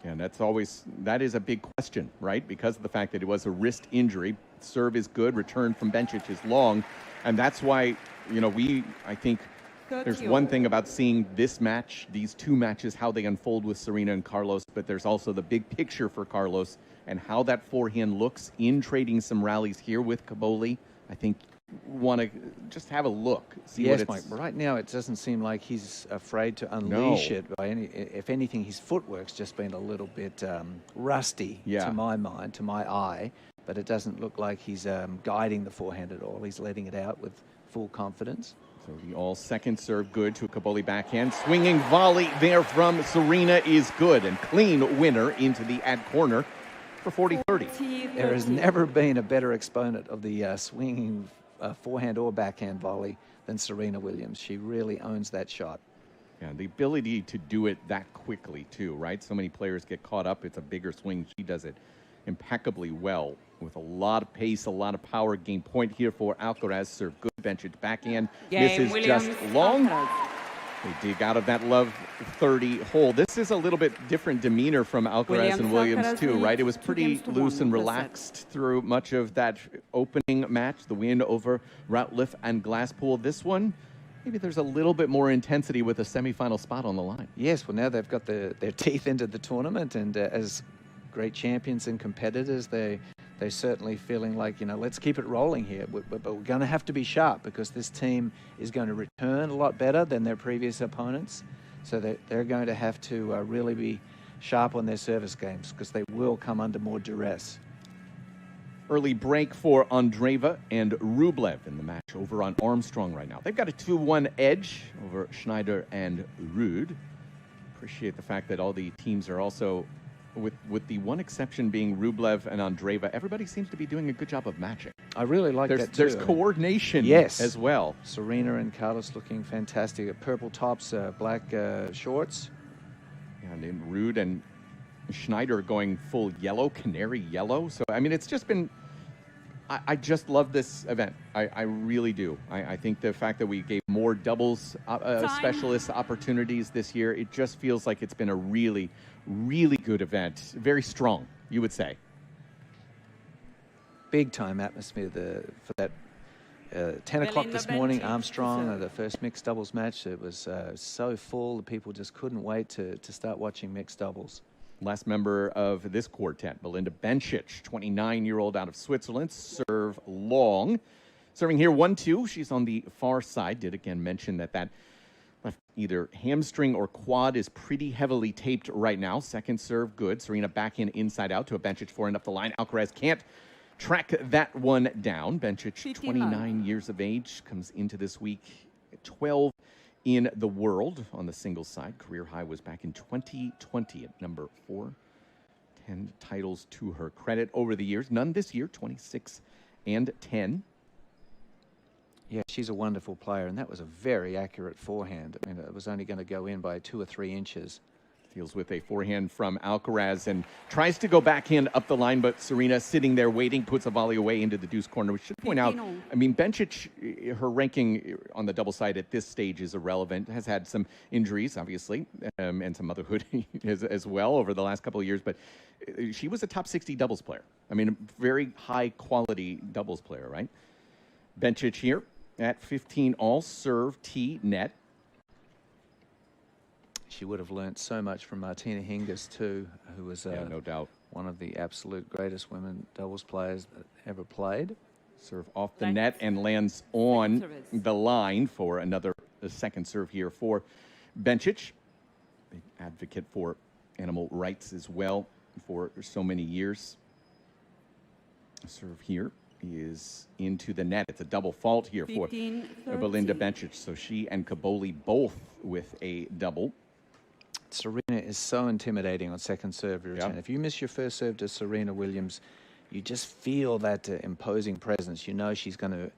And that is a big question, right? Because of the fact that it was a wrist injury. Serve is good, return from Bencic is long, and that's why I think there's one thing about seeing this match, these two matches, how they unfold with Serena and Carlos, but there's also the big picture for Carlos and how that forehand looks in trading some rallies here with Caboli. I think want to just have a look. See yes, what it's... Mike. Right now, it doesn't seem like he's afraid to unleash it. If anything, his footwork's just been a little bit rusty to my mind, to my eye. But it doesn't look like he's guiding the forehand at all. He's letting it out with full confidence. So the all second serve good to a Caboli backhand. Swinging volley there from Serena is good. And clean winner into the ad corner for 40-30. There has never been a better exponent of the swinging forehand or backhand volley than Serena Williams. She really owns that shot. Yeah, the ability to do it that quickly too, right? So many players get caught up. It's a bigger swing. She does it impeccably well with a lot of pace, a lot of power. Game point here for Alcaraz. Serve good, bench it backhand. Misses just long. They dig out of that love 30 hole. This is a little bit different demeanor from Alcaraz and Williams too, right? It was pretty loose and relaxed through much of that opening match. The win over Routliffe and Glasspool. This one, maybe there's a little bit more intensity with a semifinal spot on the line. Yes, well now they've got their teeth into the tournament, and as great champions and competitors, they're certainly feeling like, let's keep it rolling here. But we're going to have to be sharp because this team is going to return a lot better than their previous opponents. So they're going to have to really be sharp on their service games because they will come under more duress. Early break for Andreeva and Rublev in the match over on Armstrong right now. They've got a 2-1 edge over Schneider and Ruud. Appreciate the fact that all the teams are also, with the one exception being Rublev and Andreeva, everybody seems to be doing a good job of matching. I really like that too. There's coordination as well. Serena and Carlos looking fantastic. Purple tops, black shorts. Yeah, and then Ruud and Schneider going full yellow, canary yellow. So, I mean, it's just been... I just love this event. I really do. I think the fact that we gave more doubles specialist opportunities this year, it just feels like it's been a really, really good event. Very strong, you would say. Big time atmosphere for that 10 o'clock this morning, Armstrong, the first mixed doubles match. It was so full, the people just couldn't wait to start watching mixed doubles. Last member of this quartet, Belinda Bencic, 29-year-old out of Switzerland, serve long. Serving here 1-2. She's on the far side. Did again mention that left either hamstring or quad is pretty heavily taped right now. Second serve good. Serena backhand inside out to a Bencic forehand up the line. Alcaraz can't track that one down. Bencic, 29 years of age, comes into this week at 12 in the world on the singles side. Career high was back in 2020 at number 4. 10 titles to her credit over the years. None this year, 26 and 10. Yeah, she's a wonderful player, and that was a very accurate forehand. I mean, it was only going to go in by 2 or 3 inches. Deals with a forehand from Alcaraz and tries to go backhand up the line, but Serena sitting there waiting, puts a volley away into the deuce corner. We should point out, I mean, Bencic, her ranking on the double side at this stage is irrelevant. Has had some injuries, obviously, and some motherhood as well over the last couple of years, but she was a top 60 doubles player. I mean, a very high-quality doubles player, right? Bencic here at 15 all, serve, tee, net. She would have learnt so much from Martina Hingis too, who was no doubt one of the absolute greatest women doubles players that ever played. Serve off the net and lands on the line for another second serve here for Bencic. Big advocate for animal rights as well for so many years. Serve here is into the net. It's a double fault here for Belinda Bencic. So she and Caboli both with a double. Serena is so intimidating on second serve return. If you miss your first serve to Serena Williams, you just feel that imposing presence. You know she's going to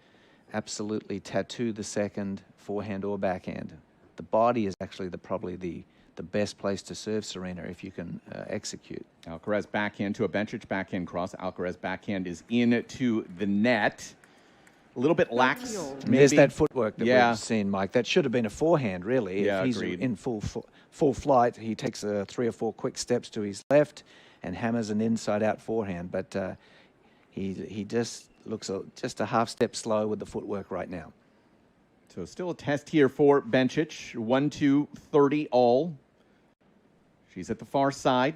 absolutely tattoo the second, forehand or backhand. The body is actually probably the best place to serve Serena if you can execute. Alcaraz backhand to a Bencic backhand cross. Alcaraz backhand is into the net. A little bit lax. There's that footwork that we've seen, Mike. That should have been a forehand, really. Yeah, if he's agreed. in full flight, he takes 3 or 4 quick steps to his left and hammers an inside-out forehand. But he just looks just a half step slow with the footwork right now. So still a test here for Bencic. 1-2, 30 all. She's at the far side.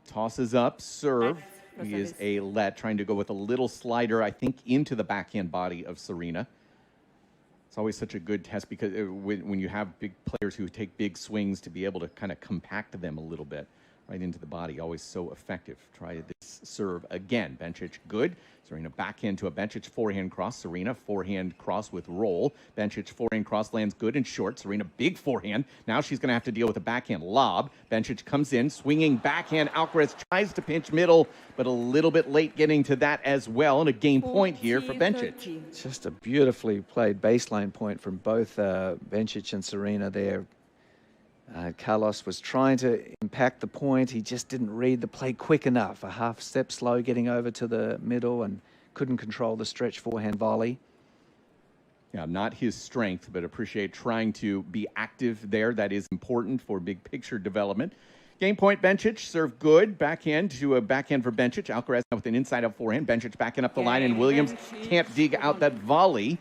Tosses up, serve. He is a let, trying to go with a little slider, I think, into the backhand body of Serena. It's always such a good test because when you have big players who take big swings, to be able to kind of compact them a little bit right into the body, always so effective. Try this serve again. Bencic good. Serena backhand to a Bencic forehand cross. Serena forehand cross with roll. Bencic forehand cross lands good and short. Serena big forehand. Now she's going to have to deal with a backhand lob. Bencic comes in, swinging backhand. Alcaraz tries to pinch middle, but a little bit late getting to that as well. And a game point here for Bencic. Just a beautifully played baseline point from both Bencic and Serena there. Carlos was trying to impact the point. He just didn't read the play quick enough. A half step slow getting over to the middle and couldn't control the stretch forehand volley. Yeah, not his strength, but appreciate trying to be active there. That is important for big picture development. Game point, Bencic, serve good. Backhand to a backhand for Bencic. Alcaraz with an inside-out forehand. Bencic backing up the line, and Williams can't dig out that volley.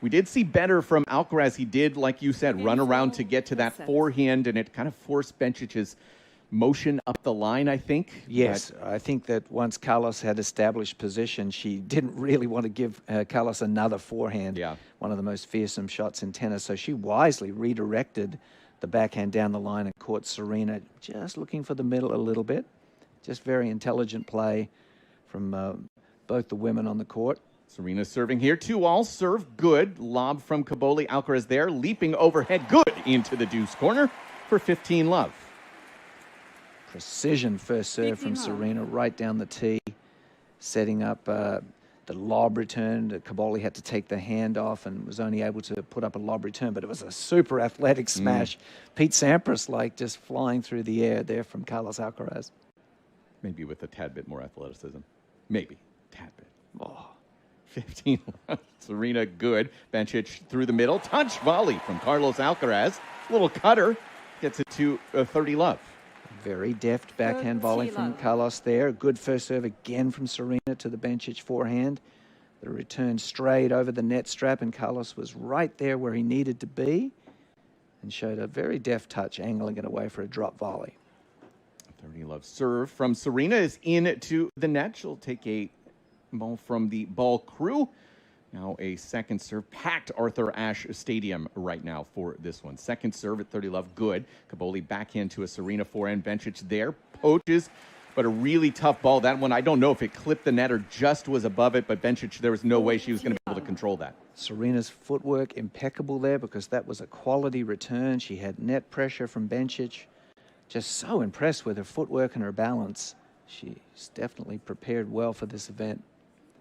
We did see better from Alcaraz. He did, like you said, run around to get to that forehand, and it kind of forced Bencic's motion up the line, I think. Yes, I think that once Carlos had established position, she didn't really want to give Carlos another forehand. Yeah. One of the most fearsome shots in tennis. So she wisely redirected the backhand down the line and caught Serena just looking for the middle a little bit. Just very intelligent play from both the women on the court. Serena serving here. 2-all, serve good. Lob from Caboli. Alcaraz there, leaping overhead. Good into the deuce corner for 15-love. Precision first serve from Serena right down the tee, setting up the lob return. Caboli had to take the hand off and was only able to put up a lob return, but it was a super athletic smash. Pete Sampras just flying through the air there from Carlos Alcaraz. Maybe with a tad bit more athleticism. Maybe. Tad bit. Oh. 15 left. Serena good. Bencic through the middle. Touch volley from Carlos Alcaraz. Little cutter. Gets it to 30 love. Very deft backhand volley from Carlos there. Good first serve again from Serena to the Bencic forehand. The return straight over the net strap, and Carlos was right there where he needed to be and showed a very deft touch, angling it away for a drop volley. 30 love serve from Serena is into the net. She'll take a ball from the ball crew. Now a second serve. Packed Arthur Ashe Stadium right now for this one. Second serve at 30 love. Good. Caboli backhand to a Serena forehand. Bencic there. Poaches, but a really tough ball. That one, I don't know if it clipped the net or just was above it, but Bencic, there was no way she was going to be able to control that. Serena's footwork impeccable there because that was a quality return. She had net pressure from Bencic. Just so impressed with her footwork and her balance. She's definitely prepared well for this event.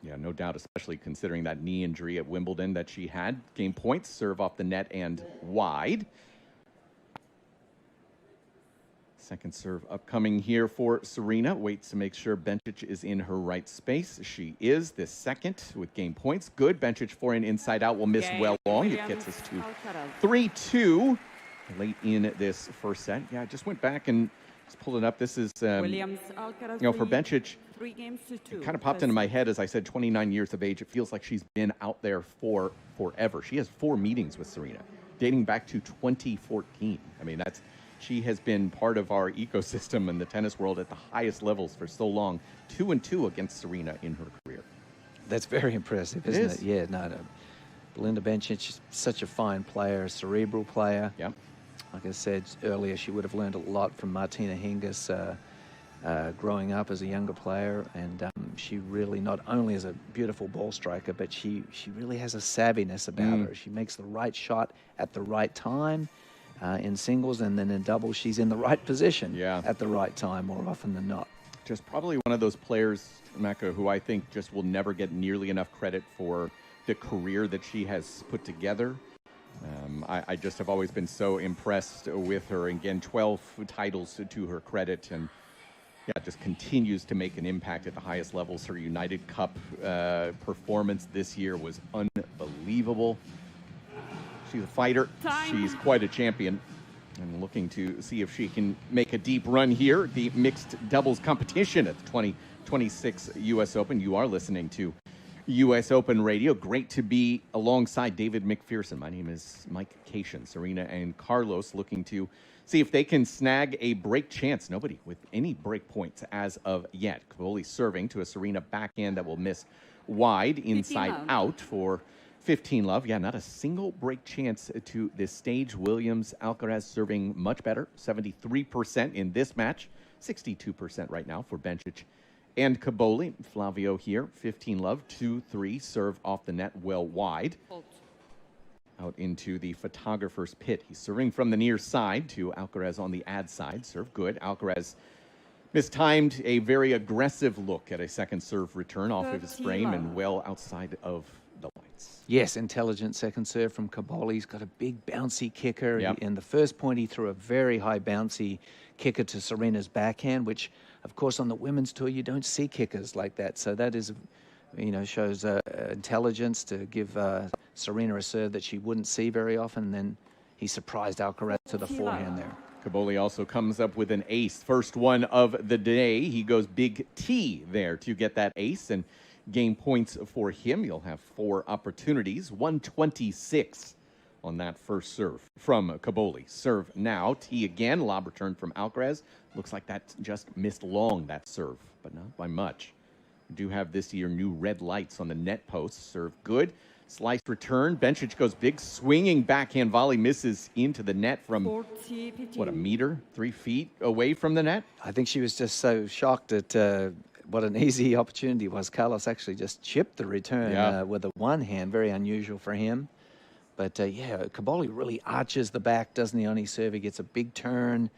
Yeah, no doubt, especially considering that knee injury at Wimbledon that she had. Game points, serve off the net and wide. Second serve upcoming here for Serena. Waits to make sure Bencic is in her right space. She is. This second with game points. Good. Bencic forehand inside out will miss well long. It gets us to 3-2 late in this first set. Yeah, I just went back and just pulled it up. This is, Williams, Alcaraz, for Bencic, 3 games to 2. it kind of popped into my head as I said 29 years of age. It feels like she's been out there for forever. She has 4 meetings with Serena, dating back to 2014. I mean, she has been part of our ecosystem in the tennis world at the highest levels for so long. 2-2 against Serena in her career. That's very impressive, isn't it? Yeah, no. Belinda Bencic is such a fine player, a cerebral player. Yeah. Like I said earlier, she would have learned a lot from Martina Hingis growing up as a younger player. And she really not only is a beautiful ball striker, but she really has a savviness about her. She makes the right shot at the right time in singles, and then in doubles, she's in the right position at the right time more often than not. Just probably one of those players, Mecca, who I think just will never get nearly enough credit for the career that she has put together. I just have always been so impressed with her. Again, 12 titles to her credit, and just continues to make an impact at the highest levels. Her United Cup performance this year was unbelievable. She's a fighter. She's quite a champion. And looking to see if she can make a deep run here. The mixed doubles competition at the 2026 U.S. Open. You are listening to U.S. Open Radio. Great to be alongside David McPherson. My name is Mike Cation. Serena and Carlos looking to see if they can snag a break chance. Nobody with any break points as of yet. Caboli serving to a Serena backhand that will miss wide, inside out for 15 love. Yeah, not a single break chance to this stage. Williams, Alcaraz serving much better. 73% in this match. 62% right now for Bencic and Caboli. Flavio here, 15 love, 2-3, serve off the net well wide. Out into the photographer's pit. He's serving from the near side to Alcaraz on the ad side. Serve good. Alcaraz mistimed a very aggressive look at a second serve return off of his frame and well outside of the lights. Yes, intelligent second serve from Caboli. He's got a big bouncy kicker. Yep. In the first point, he threw a very high bouncy kicker to Serena's backhand, which, of course, on the women's tour, you don't see kickers like that. So that is, shows intelligence to give Serena a serve that she wouldn't see very often. And then he surprised Alcaraz to the forehand there. Caboli also comes up with an ace. First one of the day. He goes big T there to get that ace and gain points for him. You'll have 4 opportunities. 126 on that first serve from Caboli. Serve now. T again. Lob return from Alcaraz. Looks like that just missed long, that serve, but not by much. We do have this year new red lights on the net post. Serve good. Slice return. Bencic goes big. Swinging backhand volley misses into the net from, what, a meter? 3 feet away from the net? I think she was just so shocked at what an easy opportunity was. Carlos actually just chipped the return with a one hand. Very unusual for him. But, Caboli really arches the back, doesn't he, on his serve? He gets a big turn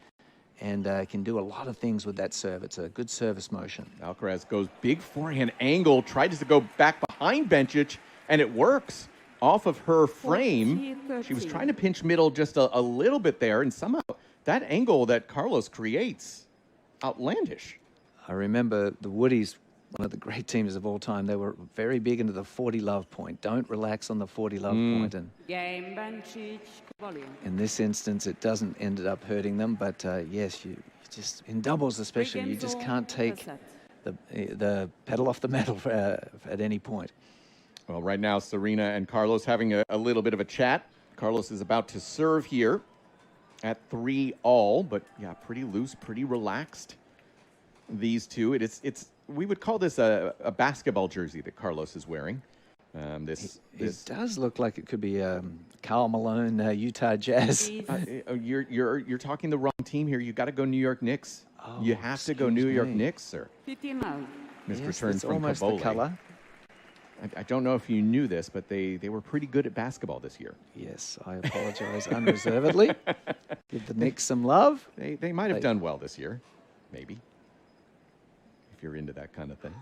and can do a lot of things with that serve. It's a good service motion. Alcaraz goes big forehand angle, tried to go back behind Bencic, and it works off of her frame. She was trying to pinch middle just a little bit there, and somehow that angle that Carlos creates, outlandish. I remember the Woodies, one of the great teams of all time, they were very big into the 40 love point. Don't relax on the 40 love point. And in this instance, it doesn't end up hurting them. But yes, you just, in doubles especially, you just can't take the pedal off the metal at any point. Well, right now, Serena and Carlos having a little bit of a chat. Carlos is about to serve here at 3-all, but yeah, pretty loose, pretty relaxed. These two, it's we would call this a basketball jersey that Carlos is wearing. It does look like it could be Karl Malone, Utah Jazz. You're talking the wrong team here. You got to go New York Knicks. Oh, you have to go New York Knicks, sir. Missed return from almost Caboli. the color. I don't know if you knew this, but they were pretty good at basketball this year. Yes, I apologize unreservedly. Give the Knicks some love. They might have done well this year, maybe. If you're into that kind of thing.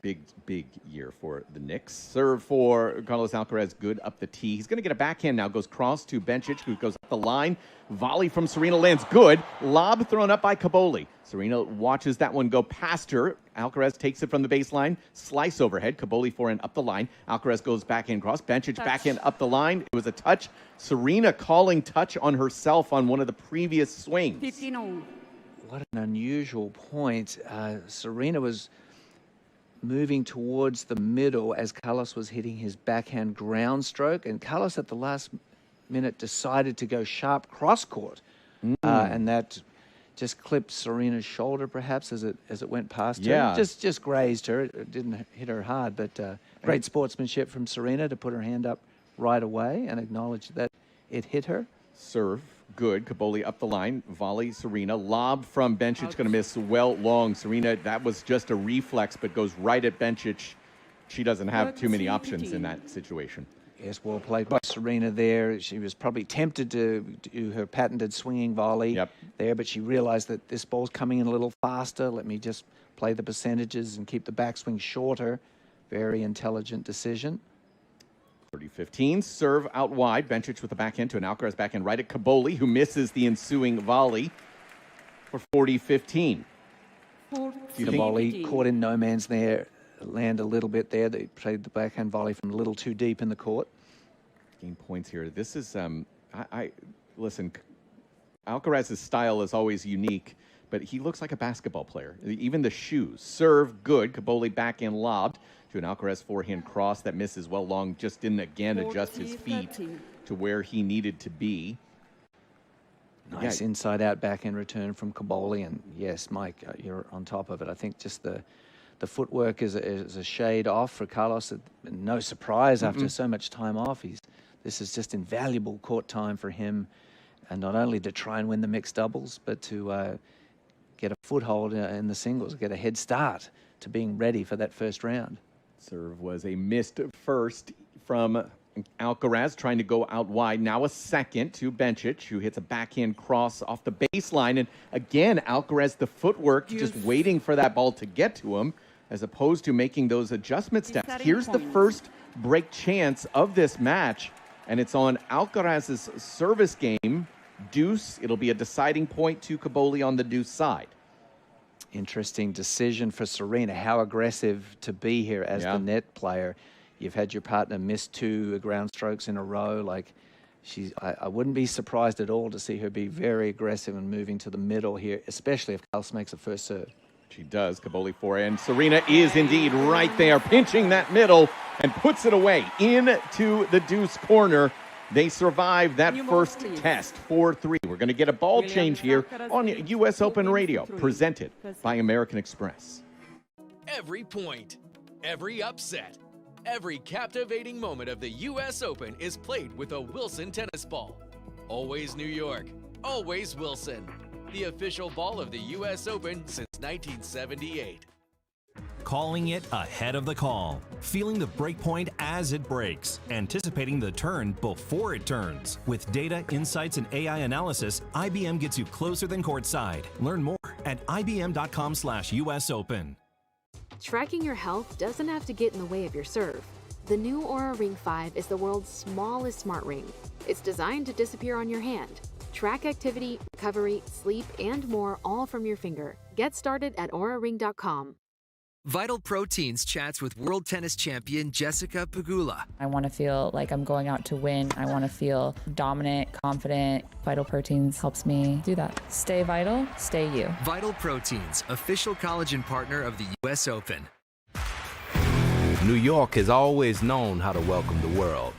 Big year for the Knicks. Serve for Carlos Alcaraz, good up the tee. He's going to get a backhand now. Goes cross to Bencic, who goes up the line. Volley from Serena lands good. Lob thrown up by Caboli. Serena watches that one go past her. Alcaraz takes it from the baseline. Slice overhead. Caboli forehand up the line. Alcaraz goes backhand cross. Bencic backhand up the line. It was a touch. Serena calling touch on herself on one of the previous swings. What an unusual point. Serena was moving towards the middle as Carlos was hitting his backhand ground stroke, and Carlos at the last minute decided to go sharp cross court, and that just clipped Serena's shoulder perhaps as it went past her. Just grazed her. It didn't hit her hard, but great sportsmanship from Serena to put her hand up right away and acknowledge that it hit her. Serve good. Caboli up the line. Volley Serena. Lob from Bencic. Going to miss well long. Serena, that was just a reflex, but goes right at Bencic. She doesn't have too many options in that situation. Yes, well played by Serena there. She was probably tempted to do her patented swinging volley there, but she realized that this ball's coming in a little faster. Let me just play the percentages and keep the backswing shorter. Very intelligent decision. 30-15, serve out wide. Bencic with the backhand to an Alcaraz backhand right at Caboli, who misses the ensuing volley for 40-15. Caboli caught in no man's land a little bit there. They played the backhand volley from a little too deep in the court. Gain points here. This is, listen, Alcaraz's style is always unique, but he looks like a basketball player. Even the shoes. Serve good. Caboli backhand lobbed to an Alcaraz forehand cross that misses well long. Just didn't again adjust his feet to where he needed to be. Nice inside-out backhand return from Caboli. And yes, Mike, you're on top of it. I think just the footwork is a shade off for Carlos. No surprise after so much time off. This is just invaluable court time for him, and not only to try and win the mixed doubles, but to get a foothold in the singles, get a head start to being ready for that first round. Serve was a missed first from Alcaraz, trying to go out wide. Now a second to Bencic, who hits a backhand cross off the baseline. And again, Alcaraz, the footwork, just waiting for that ball to get to him, as opposed to making those adjustment steps. Here's the first break chance of this match, and it's on Alcaraz's service game. Deuce. It'll be a deciding point to Caboli on the deuce side. Interesting decision for Serena. How aggressive to be here as the net player. You've had your partner miss 2 ground strokes in a row. Like, I wouldn't be surprised at all to see her be very aggressive and moving to the middle here, especially if Carlos makes a first serve. She does. Caboli forehand. Serena is indeed right there, pinching that middle and puts it away into the deuce corner. They survived that first test, 4-3. We're going to get a ball change here on U.S. Open Radio, presented by American Express. Every point, every upset, every captivating moment of the U.S. Open is played with a Wilson tennis ball. Always New York, always Wilson. The official ball of the U.S. Open since 1978. Calling it ahead of the call, feeling the break point as it breaks, anticipating the turn before it turns. With data, insights, and AI analysis, IBM gets you closer than courtside. Learn more at ibm.com/US Open. Tracking your health doesn't have to get in the way of your serve. The new Aura Ring 5 is the world's smallest smart ring. It's designed to disappear on your hand. Track activity, recovery, sleep, and more, all from your finger. Get started at auraring.com. Vital Proteins chats with world tennis champion Jessica Pegula. I want to feel like I'm going out to win. I want to feel dominant, confident. Vital Proteins helps me do that. Stay vital, stay you. Vital Proteins, official collagen partner of the U.S. Open. New York has always known how to welcome the world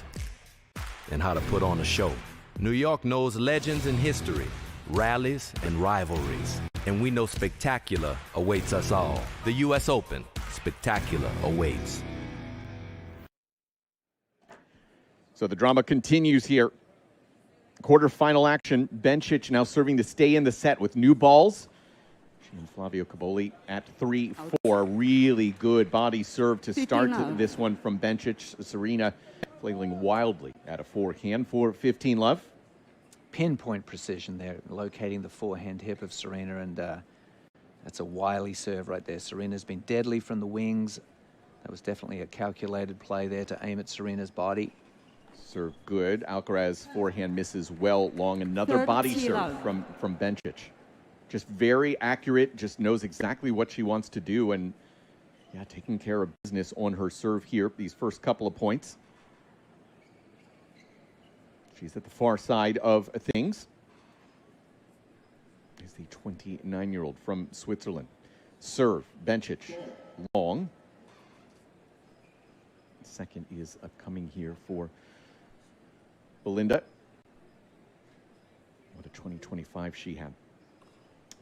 and how to put on a show. New York knows legends and history, rallies and rivalries. And we know spectacular awaits us all. The U.S. Open, spectacular awaits. So the drama continues here. Quarterfinal action. Bencic now serving to stay in the set with new balls. She and Flavio Caboli at 3-4. Really good body serve to start this one from Bencic. Serena flailing wildly at a forehand for 15 love. Pinpoint precision there, locating the forehand hip of Serena, and that's a wily serve right there. Serena's been deadly from the wings. That was definitely a calculated play there to aim at Serena's body. Serve good. Alcaraz forehand misses well long. Another body serve from Bencic. Just very accurate, just knows exactly what she wants to do, and taking care of business on her serve here, these first couple of points. She's at the far side of things. Is the 29-year-old from Switzerland. Serve, Bencic, long. Second is upcoming here for Belinda. What a 2025 she had.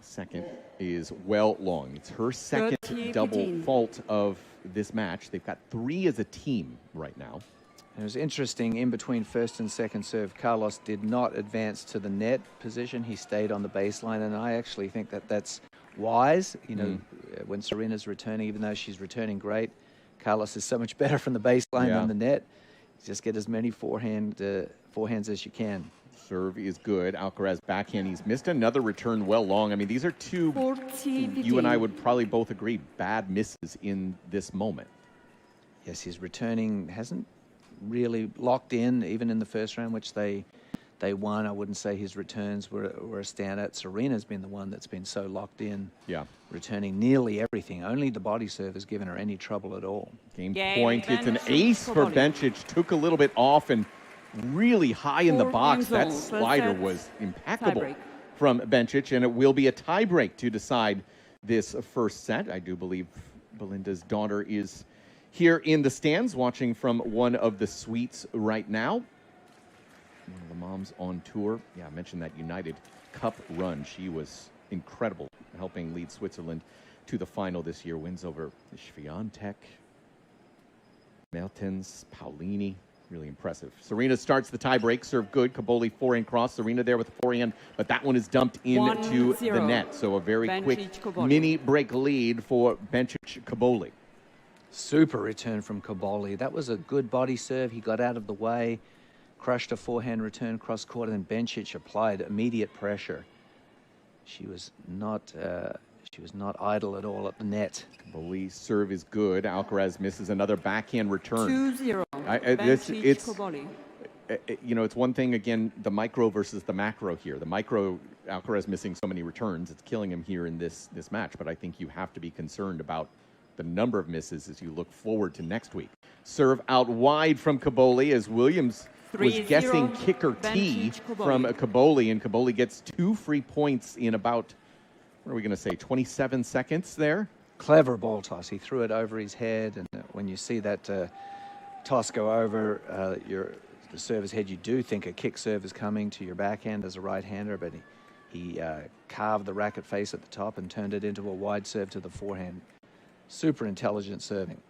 Second is well long. It's her second double fault of this match. They've got 3 as a team right now. It was interesting, in between first and second serve, Carlos did not advance to the net position. He stayed on the baseline, and I actually think that that's wise. You know, when Serena's returning, even though she's returning great, Carlos is so much better from the baseline than the net. Just get as many forehands as you can. Serve is good. Alcaraz backhand. He's missed another return well long. I mean, these are two, you and I would probably both agree, bad misses in this moment. Yes, his returning hasn't really locked in, even in the first round, which they won. I wouldn't say his returns were a standout. Serena's been the one that's been so locked in, returning nearly everything. Only the body serve has given her any trouble at all. Game point. It's an ace for Bencic. Took a little bit off and really high in the box. That slider was impeccable from Bencic, and it will be a tiebreak to decide this first set. I do believe Belinda's daughter is here in the stands, watching from one of the suites right now. One of the moms on tour. Yeah, I mentioned that United Cup run. She was incredible, helping lead Switzerland to the final this year. Wins over Swiatek, Mertens, Paulini. Really impressive. Serena starts the tiebreak. Serve good. Caboli forehand cross. Serena there with the forehand, but that one is dumped into the net. So a very quick mini break lead for Bencic Caboli. Super return from Caboli. That was a good body serve. He got out of the way, crushed a forehand return cross court, and Bencic applied immediate pressure. She was not idle at all at the net. Caboli's serve is good. Alcaraz misses another backhand return. 2-0. It's one thing, again, the micro versus the macro here. The micro, Alcaraz missing so many returns, it's killing him here in this match. But I think you have to be concerned about the number of misses as you look forward to next week. Serve out wide from Caboli as Williams was guessing kicker T from Caboli, and Caboli gets 2 free points in about, what are we going to say, 27 seconds there? Clever ball toss. He threw it over his head, and when you see that toss go over the server's head, you do think a kick serve is coming to your backhand as a right-hander, but he carved the racket face at the top and turned it into a wide serve to the forehand. Super intelligent serving.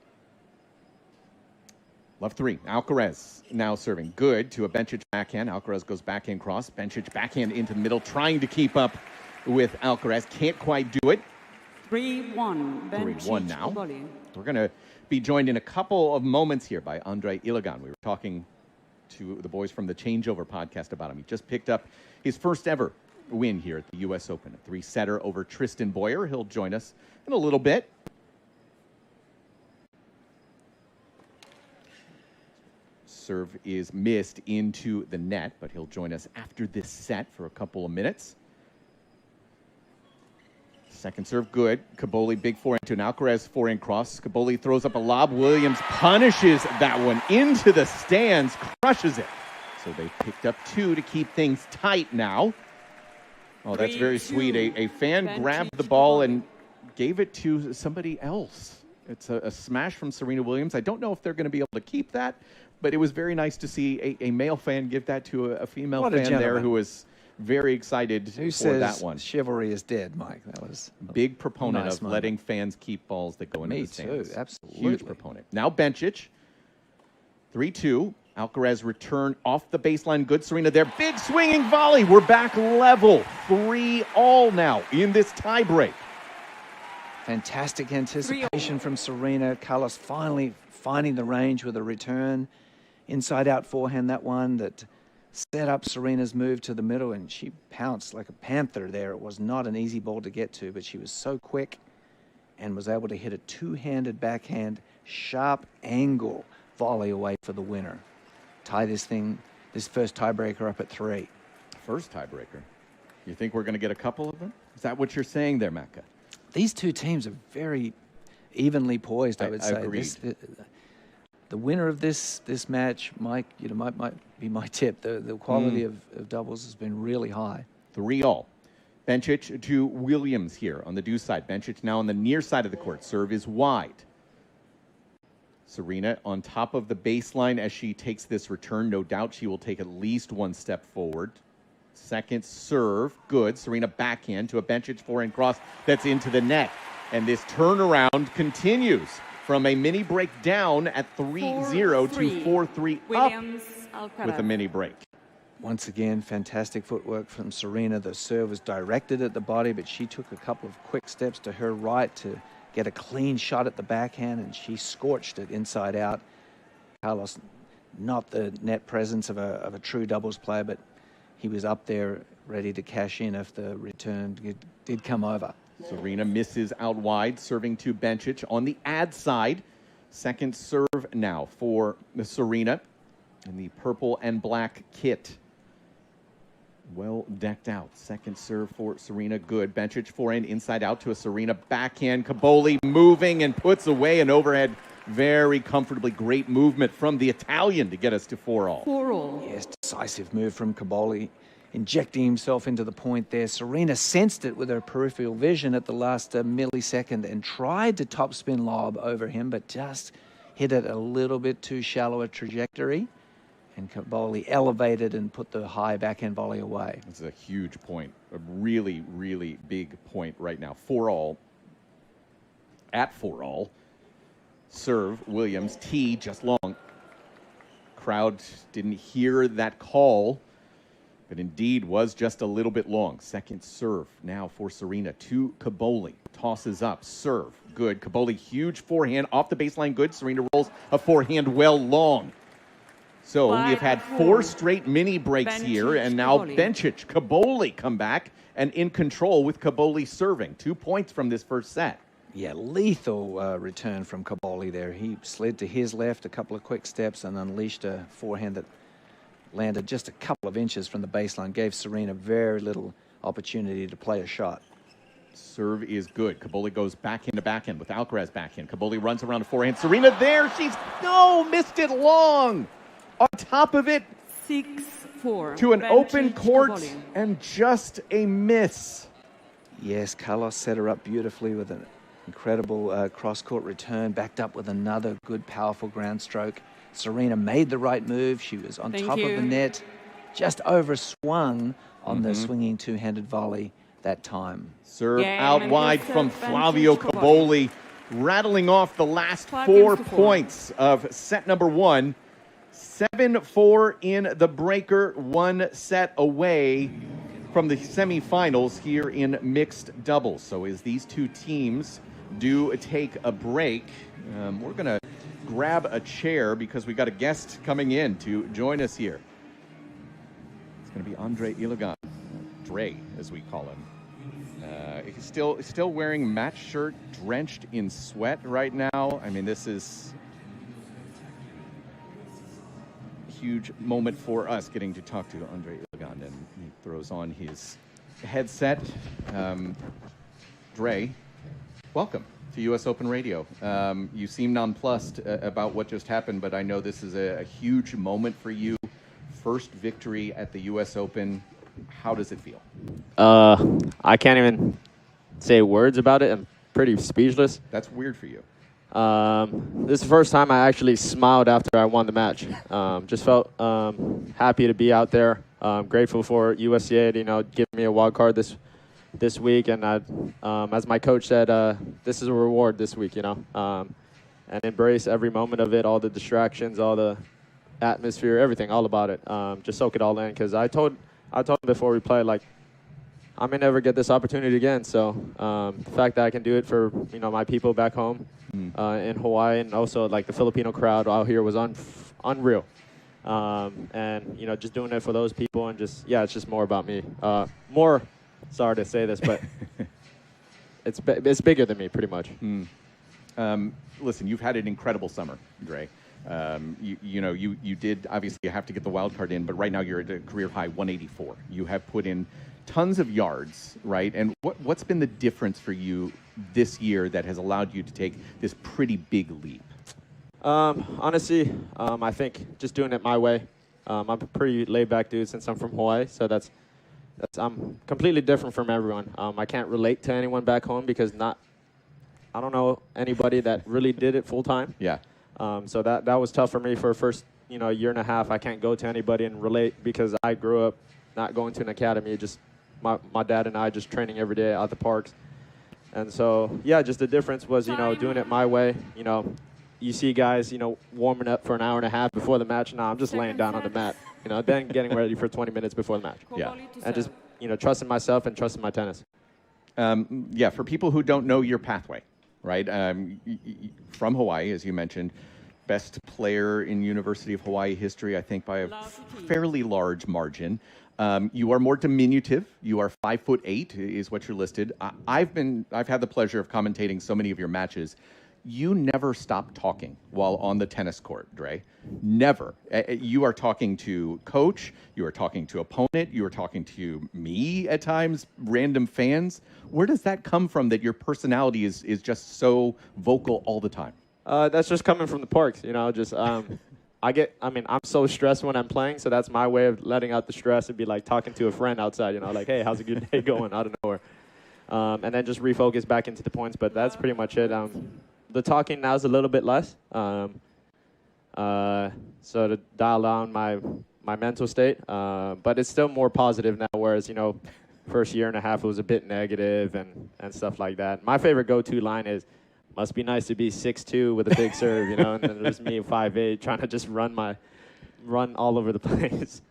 Love 3. Alcaraz now serving good to a Bencic backhand. Alcaraz goes backhand cross. Bencic backhand into the middle, trying to keep up with Alcaraz. Can't quite do it. 3-1. 3-1 now. We're going to be joined in a couple of moments here by Andre Ilagan. We were talking to the boys from the Changeover podcast about him. He just picked up his first ever win here at the U.S. Open, a 3-setter over Tristan Boyer. He'll join us in a little bit. Serve is missed into the net, but he'll join us after this set for a couple of minutes. Second serve good. Caboli big forehand to an Alcaraz forehand cross. Caboli throws up a lob. Williams punishes that one into the stands, crushes it. So they picked up 2 to keep things tight now. Oh, that's very sweet. A fan grabbed the ball and gave it to somebody else. It's a smash from Serena Williams. I don't know if they're going to be able to keep that, but it was very nice to see a male fan give that to a female fan there who was very excited for that one. Chivalry is dead, Mike. That was big proponent nice of moment. letting fans keep balls that go into the stands. Me too, absolutely. Huge proponent. Now Bencic, 3-2. Alcaraz return off the baseline. Good Serena there. Big swinging volley. We're back level. 3-all now in this tiebreak. Fantastic anticipation from Serena. Carlos finally finding the range with a return. Inside-out forehand, that one that set up Serena's move to the middle, and she pounced like a panther there. It was not an easy ball to get to, but she was so quick and was able to hit a 2-handed backhand, sharp angle volley away for the winner. Tie this first tiebreaker up at 3. First tiebreaker. You think we're going to get a couple of them? Is that what you're saying there, Macca? These two teams are very evenly poised, I would say. Agreed. The winner of this match, Mike, might be my tip. The quality of doubles has been really high. 3-all. Bencic to Williams here on the deuce side. Bencic now on the near side of the court. Serve is wide. Serena on top of the baseline as she takes this return. No doubt she will take at least 1 step forward. Second serve, good. Serena backhand to a Bencic forehand cross that's into the net. And this turnaround continues from a mini break down at 3-0 to 4-3 up with a mini break. Once again, fantastic footwork from Serena. The serve was directed at the body, but she took a couple of quick steps to her right to get a clean shot at the backhand, and she scorched it inside out. Carlos, not the net presence of a true doubles player, but he was up there ready to cash in if the return did come over. Serena misses out wide, serving to Bencic on the ad side. Second serve now for Serena in the purple and black kit. Well decked out. Second serve for Serena, good. Bencic forehand inside out to a Serena backhand. Caboli moving and puts away an overhead very comfortably. Great movement from the Italian to get us to 4-all. 4-all. Yes, decisive move from Caboli, injecting himself into the point there. Serena sensed it with her peripheral vision at the last millisecond and tried to topspin lob over him, but just hit it a little bit too shallow a trajectory, and Caboli elevated and put the high backhand volley away. This is a huge point, a really, really big point right now. 4-all, at 4-all, serve, Williams, tee, just long. Crowd didn't hear that call, but indeed was just a little bit long. Second serve now for Serena to Caboli. Tosses up, serve, good. Caboli, huge forehand, off the baseline, good. Serena rolls a forehand well long. So we've had 4 straight mini breaks here, and now Bencic, Caboli come back and in control with Caboli serving. 2 points from this first set. Yeah, lethal return from Caboli there. He slid to his left, a couple of quick steps, and unleashed a forehand that landed just a couple of inches from the baseline, gave Serena very little opportunity to play a shot. Serve is good. Caboli goes backhand to backhand with Alcaraz backhand. Caboli runs around a forehand. Serena there. She's missed it long. On top of it, 6-4 to an Bencic open court Caboli. and just a miss. Yes, Carlos set her up beautifully with an incredible cross-court return, backed up with another good, powerful ground stroke. Serena made the right move. She was on top of the net, just overswung on the swinging two-handed volley that time. Serve out wide from Flavio Caboli, rattling off the last 4 points of set number 1. 7-4 in the breaker, 1 set away from the semifinals here in mixed doubles. So as these two teams do take a break, we're going to grab a chair because we got a guest coming in to join us here. It's going to be Andre Eala, Dre, as we call him. He's still wearing match shirt, drenched in sweat right now. I mean, this is huge moment for us getting to talk to Andre Eala, and he throws on his headset. Dre, welcome to U.S. Open Radio. You seem nonplussed about what just happened, but I know this is a huge moment for you. First victory at the U.S. Open. How does it feel? I can't even say words about it. I'm pretty speechless. That's weird for you. This is the first time I actually smiled after I won the match. Just felt happy to be out there. Grateful for USTA to, give me a wild card this week. And as my coach said, this is a reward this week, and embrace every moment of it, all the distractions, all the atmosphere, everything, all about it. Just soak it all in, because I told him before we played, like, I may never get this opportunity again. So the fact that I can do it for my people back home in Hawaii, and also like the Filipino crowd out here was unreal. And just doing it for those people, and just it's just more about me. Sorry to say this, but it's bigger than me, pretty much. Listen, you've had an incredible summer, Dre. You did obviously have to get the wild card in, but right now you're at a career high 184. You have put in tons of yards, right? And what's been the difference for you this year that has allowed you to take this pretty big leap? Honestly, I think just doing it my way. I'm a pretty laid-back dude since I'm from Hawaii, so I'm completely different from everyone. I can't relate to anyone back home because I don't know anybody that really did it full time. Yeah. So that was tough for me for the first year and a half. I can't go to anybody and relate because I grew up not going to an academy, just my dad and I just training every day at the parks. And so, just the difference was, doing it my way. You see guys, warming up for an hour and a half before the match. Now I'm just laying down on the mat, then getting ready for 20 minutes before the match. Yeah. And just, trusting myself and trusting my tennis. For people who don't know your pathway, right? From Hawaii, as you mentioned, best player in University of Hawaii history, I think, by a fairly large margin. You are more diminutive. You are 5'8" is what you're listed. I've had the pleasure of commentating so many of your matches. You never stop talking while on the tennis court, Dre. Never. You are talking to coach. You are talking to opponent. You are talking to me at times, random fans. Where does that come from that your personality is just so vocal all the time? That's just coming from the parks, I'm so stressed when I'm playing, so that's my way of letting out the stress and be like talking to a friend outside, like, hey, how's a good day going out of nowhere? And then just refocus back into the points, but that's pretty much it. The talking now is a little bit less. So to dial down my mental state, but it's still more positive now, whereas, first year and a half it was a bit negative and stuff like that. My favorite go-to line is, must be nice to be 6'2" with a big serve, and then there's me 5'8", trying to just run all over the place.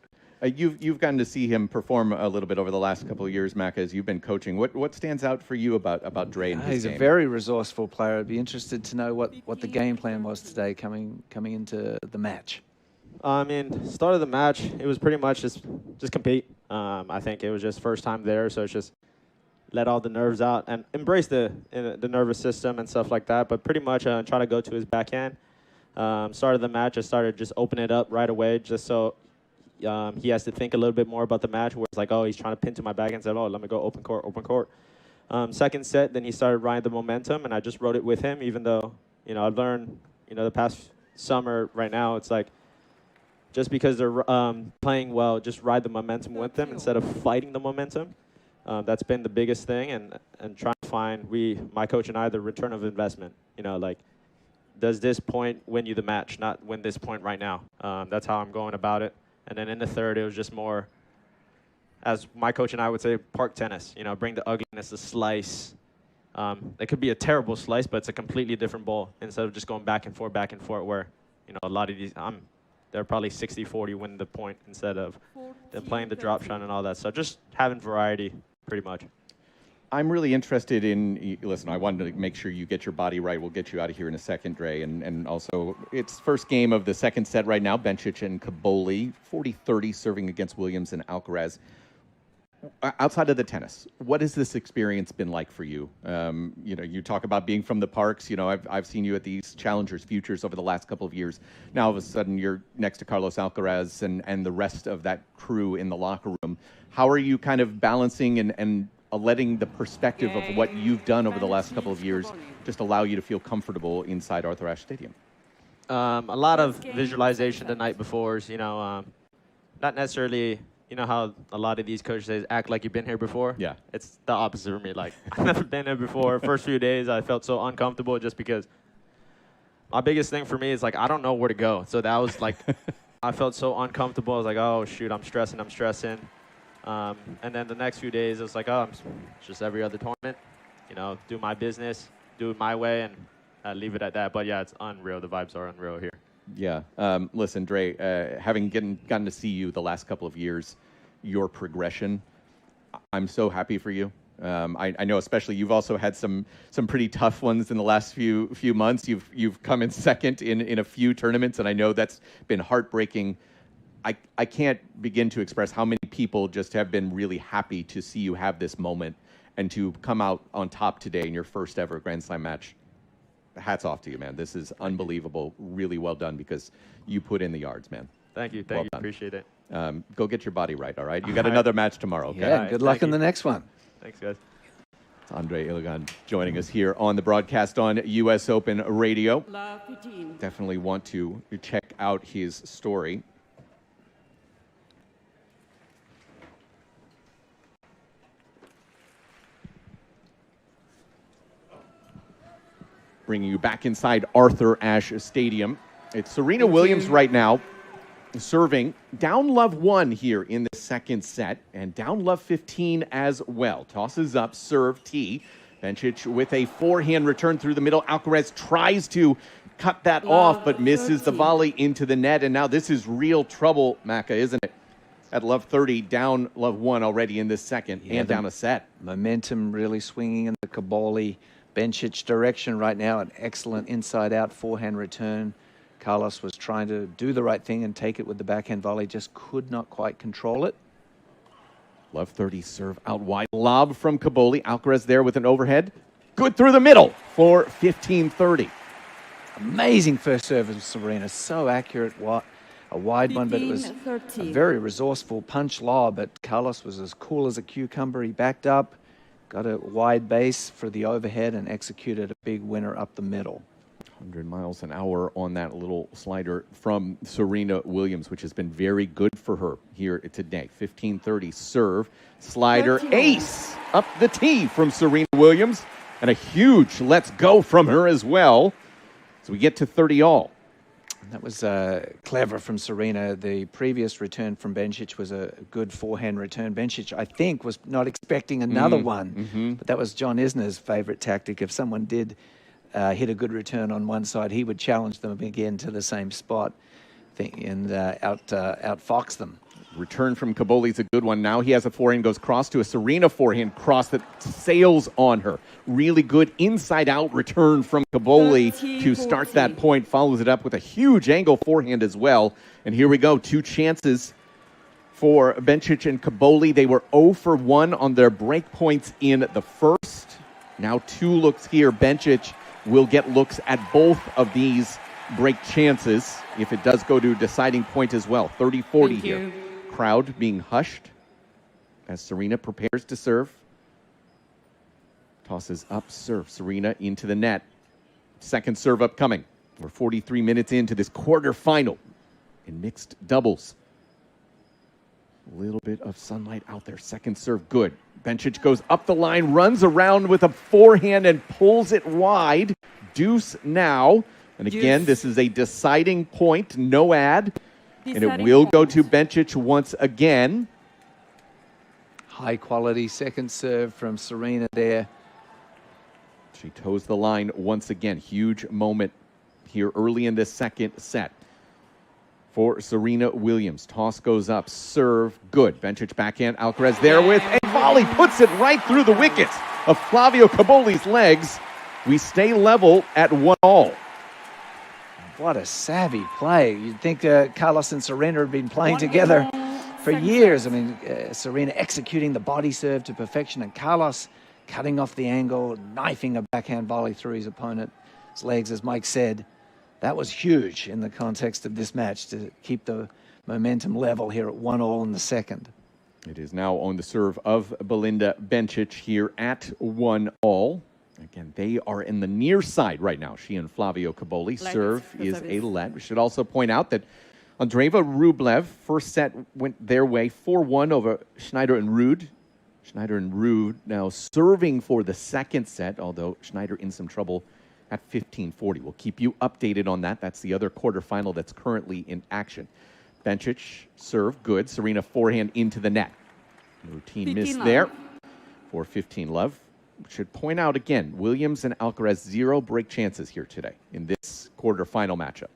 You've gotten to see him perform a little bit over the last couple of years, Mac, as you've been coaching. What stands out for you about Dre and his He's game? a very resourceful player. I'd be interested to know what the game plan was today coming into the match. Start of the match, it was pretty much just compete. I think it was just first time there, so it's just let all the nerves out and embrace the nervous system and stuff like that. But pretty much try to go to his backhand. Started the match, I started just opening it up right away, just so he has to think a little bit more about the match, where it's like, oh, he's trying to pin to my backhand, said, oh, let me go open court. Second set, then he started riding the momentum, and I just rode it with him, even though, I learned, the past summer right now, it's like, just because they're playing well, just ride the momentum with them instead of fighting the momentum. That's been the biggest thing, and trying to find, my coach and I, the return of investment. Does this point win you the match, not win this point right now? That's how I'm going about it. And then in the third, it was just more, as my coach and I would say, park tennis. Bring the ugliness, the slice. It could be a terrible slice, but it's a completely different ball instead of just going back and forth, where, a lot of these, they're probably 60-40 win the point instead of them playing the drop shot and all that. So just having variety, pretty much. I'm really interested in, listen, I wanted to make sure you get your body right. We'll get you out of here in a second, Dre. And also, it's first game of the second set right now. Bencic and Kaboli, 40-30 serving against Williams and Alcaraz. Outside of the tennis, what has this experience been like for you? You talk about being from the parks. I've seen you at these Challengers Futures over the last couple of years. Now, all of a sudden, you're next to Carlos Alcaraz and the rest of that crew in the locker room. How are you kind of balancing and letting the perspective of what you've done over the last couple of years just allow you to feel comfortable inside Arthur Ashe Stadium? A lot of visualization the night before, not necessarily, how a lot of these coaches say, act like you've been here before? Yeah. It's the opposite for me. Like, I've never been here before. First few days, I felt so uncomfortable just because my biggest thing for me is, like, I don't know where to go. So that was, like, I felt so uncomfortable. I was like, oh, shoot, I'm stressing. And then the next few days, it was like, oh, it's just every other tournament, do my business, do it my way, and leave it at that. But, yeah, it's unreal. The vibes are unreal here. Yeah. Listen, Dre, having gotten to see you the last couple of years, your progression, I'm so happy for you. I know especially you've also had some pretty tough ones in the last few months. You've come in second in a few tournaments, and I know that's been heartbreaking. I can't begin to express how many people just have been really happy to see you have this moment and to come out on top today in your first ever Grand Slam match. Hats off to you, man. This is unbelievable. Really well done because you put in the yards, man. Thank you. Well done. Appreciate it. Go get your body right, all right? You got another match tomorrow, okay? Yeah, good luck in the next one. Thanks, guys. It's Andre Ilagan joining us here on the broadcast on US Open Radio. Definitely want to check out his story. Bringing you back inside Arthur Ashe Stadium. It's Serena Williams right now serving down love 1 here in the second set and down love 15 as well. Tosses up, serve, tee. Bencic with a forehand return through the middle. Alcaraz tries to cut that off but misses the volley into the net. And now this is real trouble, Macca, isn't it? At love 30, down love 1 already in this second and down a set. Momentum really swinging in the Kaboli Bencic direction right now. An excellent inside-out forehand return. Carlos was trying to do the right thing and take it with the backhand volley, just could not quite control it. Love 30 serve out wide. Lob from Kaboli. Alcaraz there with an overhead. Good through the middle for 15-30. Amazing first serve of Serena. So accurate. A wide one, but it was a very resourceful punch lob. But Carlos was as cool as a cucumber. He backed up, got a wide base for the overhead, and executed a big winner up the middle. 100 miles an hour on that little slider from Serena Williams, which has been very good for her here today. 15-30 serve, slider, ace up the tee from Serena Williams, and a huge let's go from her as well. So we get to 30 all. That was clever from Serena. The previous return from Bencic was a good forehand return. Bencic, I think, was not expecting another one, but that was John Isner's favourite tactic. If someone did hit a good return on one side, he would challenge them again to the same spot and outfox them. Return from Caboli's a good one. Now he has a forehand, goes cross to a Serena forehand cross that sails on her. Really good inside-out return from Caboli to start that point. Follows it up with a huge angle forehand as well. And here we go, 2 chances for Bencic and Caboli. They were 0 for 1 on their break points in the first. Now 2 looks here. Bencic will get looks at both of these break chances if it does go to a deciding point as well. 30-40 here. Crowd being hushed as Serena prepares to serve. Tosses up, serve. Serena into the net. Second serve upcoming. We're 43 minutes into this quarterfinal in mixed doubles. A little bit of sunlight out there. Second serve, good. Bencic goes up the line, runs around with a forehand and pulls it wide. Deuce now. And again, this is a deciding point, no ad. And it will go to Bencic once again. High quality second serve from Serena there. She toes the line once again. Huge moment here early in the second set for Serena Williams. Toss goes up, serve, good. Bencic backhand, Alcaraz there with a volley, puts it right through the wickets of Flavio Caboli's legs. We stay level at 1-all. What a savvy play. You'd think Carlos and Serena have been playing together for years. I mean, Serena executing the body serve to perfection and Carlos cutting off the angle, knifing a backhand volley through his opponent's legs, as Mike said. That was huge in the context of this match to keep the momentum level here at 1-all in the second. It is now on the serve of Belinda Bencic here at 1-all. Again, they are in the near side right now. She and Flavio Caboli. Serve is a let. We should also point out that Andreeva Rublev, first set went their way, 4-1 over Schneider and Ruud. Schneider and Ruud now serving for the second set, although Schneider in some trouble at 15-40. We'll keep you updated on that. That's the other quarterfinal that's currently in action. Bencic, serve, good. Serena forehand into the net. Routine miss there for 15-love. Should point out again, Williams and Alcaraz 0 break chances here today in this quarterfinal matchup.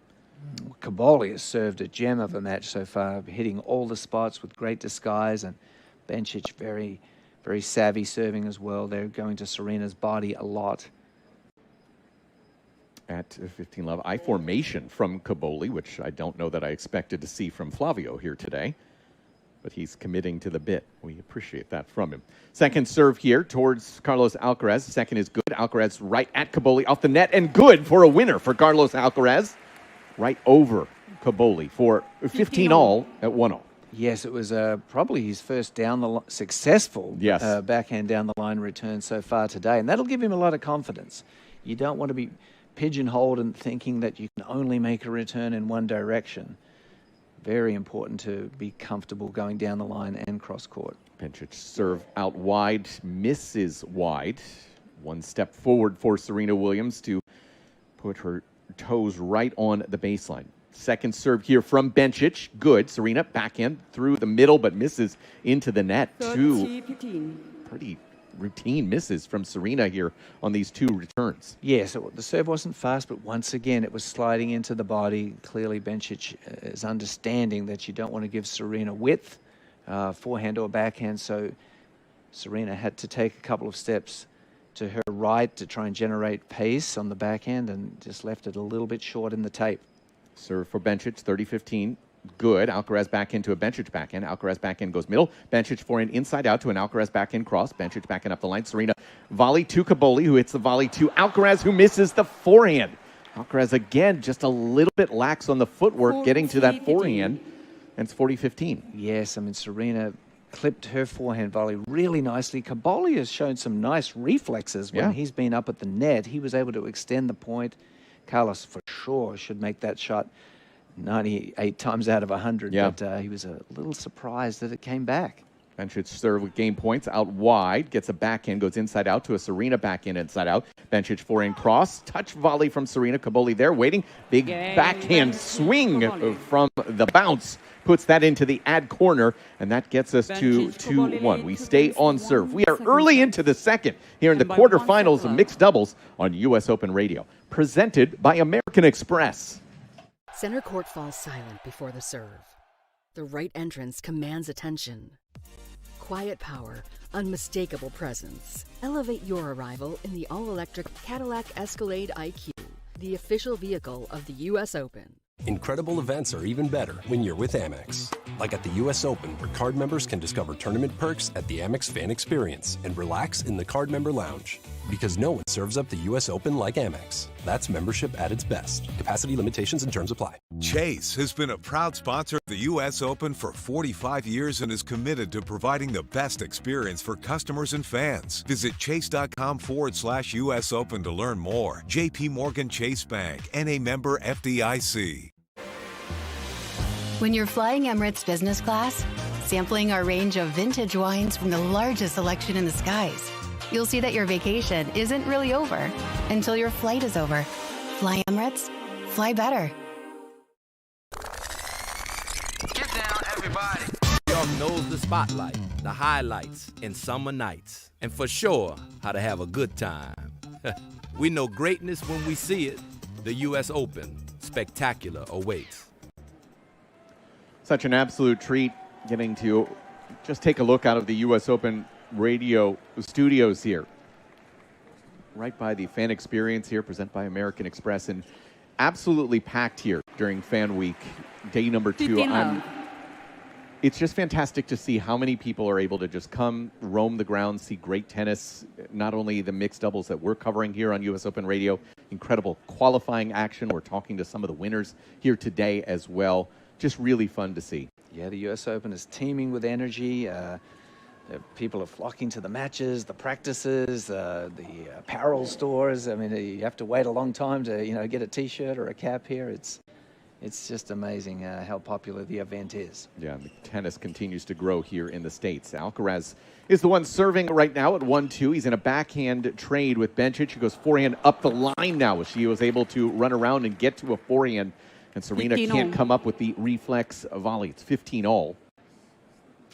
Caboli has served a gem of a match so far, hitting all the spots with great disguise, and Bencic very, very savvy serving as well. They're going to Serena's body a lot. At 15-love, I formation from Caboli, which I don't know that I expected to see from Flavio here today. But he's committing to the bit. We appreciate that from him. Second serve here towards Carlos Alcaraz. Second is good. Alcaraz right at Caboli off the net and good for a winner for Carlos Alcaraz. Right over Caboli for 15-all at 1-all. Yes, it was probably his first successful backhand down the line return so far today. And that'll give him a lot of confidence. You don't want to be pigeonholed and thinking that you can only make a return in one direction. Very important to be comfortable going down the line and cross court. Bencic serve out wide, misses wide. One step forward for Serena Williams to put her toes right on the baseline. Second serve here from Bencic, good. Serena backhand through the middle, but misses into the net. 2 pretty routine misses from Serena here on these 2 returns. Yes, the serve wasn't fast, but once again it was sliding into the body. Clearly Bencic is understanding that you don't want to give Serena width, forehand or backhand, so Serena had to take a couple of steps to her right to try and generate pace on the backhand and just left it a little bit short in the tape. Serve for Bencic, 30-15. Good. Alcaraz back into a Bencic backhand. Alcaraz backhand goes middle. Bencic forehand inside out to an Alcaraz backhand cross. Bencic backhand up the line. Serena volley to Caboli, who hits the volley to Alcaraz, who misses the forehand. Alcaraz again just a little bit lax on the footwork getting to that forehand. And it's 40-15. Yes, I mean, Serena clipped her forehand volley really nicely. Caboli has shown some nice reflexes when he's been up at the net. He was able to extend the point. Carlos for sure should make that shot 98 times out of 100, but he was a little surprised that it came back. Bencic serve with game points out wide, gets a backhand, goes inside out to a Serena backhand inside out. Bencic forehand cross, touch volley from Serena. Caboli there waiting. Big backhand swing from the bounce. Puts that into the ad corner, and that gets us to 2-1. We stay on serve. We are early into the second here in the quarterfinals of mixed doubles on U.S. Open Radio. Presented by American Express. Center court falls silent before the serve. The right entrance commands attention. Quiet power, unmistakable presence. Elevate your arrival in the all-electric Cadillac Escalade IQ, the official vehicle of the U.S. Open. Incredible events are even better when you're with Amex. Like at the U.S. Open, where card members can discover tournament perks at the Amex Fan Experience and relax in the card member lounge. Because no one serves up the U.S. Open like Amex. That's membership at its best. Capacity limitations and terms apply. Chase has been a proud sponsor of the U.S. Open for 45 years and is committed to providing the best experience for customers and fans. Visit chase.com/U.S. Open to learn more. J.P. Morgan Chase Bank, N.A. member FDIC. When you're flying Emirates business class, sampling our range of vintage wines from the largest selection in the skies, you'll see that your vacation isn't really over until your flight is over. Fly Emirates, fly better. Get down, everybody. New York knows the spotlight, the highlights, and summer nights. And for sure, how to have a good time. We know greatness when we see it. The U.S. Open, spectacular awaits. Such an absolute treat getting to just take a look out of the U.S. Open Radio studios here. Right by the Fan Experience here, presented by American Express, and absolutely packed here during Fan Week, day number 2. It's just fantastic to see how many people are able to just come, roam the grounds, see great tennis, not only the mixed doubles that we're covering here on U.S. Open Radio, incredible qualifying action. We're talking to some of the winners here today as well. Just really fun to see. Yeah, the U.S. Open is teeming with energy. People are flocking to the matches, the practices, the apparel stores. I mean, you have to wait a long time to, get a T-shirt or a cap here. It's just amazing how popular the event is. Yeah, the tennis continues to grow here in the States. Alcaraz is the one serving right now at 1-2. He's in a backhand trade with Bencic. He goes forehand up the line now. She was able to run around and get to a forehand. And Serena can't come up with the reflex volley. It's 15-all.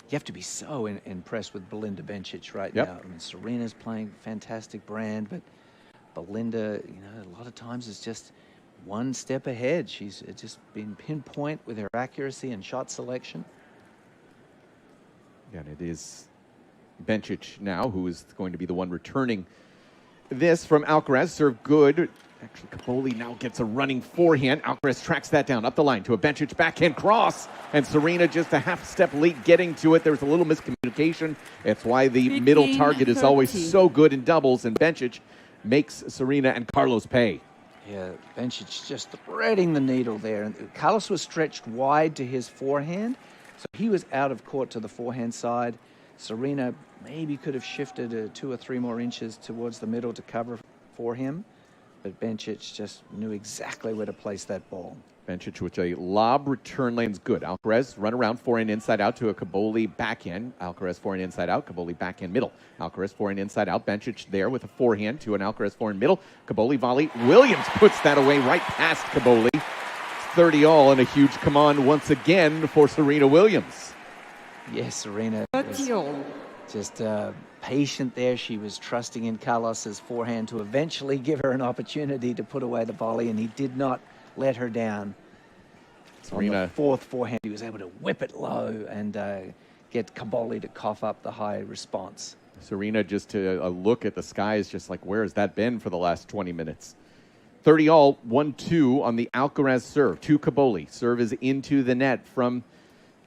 You have to be so impressed with Belinda Bencic right Yep. now. I mean, Serena's playing fantastic brand, but Belinda, a lot of times is just one step ahead. She's just been pinpoint with her accuracy and shot selection. Yeah, and it is Bencic now who is going to be the one returning this from Alcaraz. Serve good. Actually, Caboli now gets a running forehand. Alcaraz tracks that down up the line to a Bencic backhand cross. And Serena just a half step late getting to it. There was a little miscommunication. It's why the middle target is always so good in doubles. And Bencic makes Serena and Carlos pay. Yeah, Bencic just threading the needle there. And Carlos was stretched wide to his forehand, so he was out of court to the forehand side. Serena maybe could have shifted 2 or 3 more inches towards the middle to cover for him. But Bencic just knew exactly where to place that ball. Bencic with a lob return lane's good. Alcaraz run around forehand inside out to a Caboli backhand. Alcaraz forehand inside out. Caboli backhand middle. Alcaraz forehand inside out. Bencic there with a forehand to an Alcaraz forehand middle. Caboli volley. Williams puts that away right past Caboli. 30-all and a huge come on once again for Serena Williams. Yes, Serena was just patient there. She was trusting in Carlos's forehand to eventually give her an opportunity to put away the volley, and he did not let her down. Serena. On the fourth forehand, he was able to whip it low and get Caboli to cough up the high response. Serena just to a look at the skies, just like, where has that been for the last 20 minutes? 30-all, 1-2 on the Alcaraz serve to Caboli. Serve is into the net from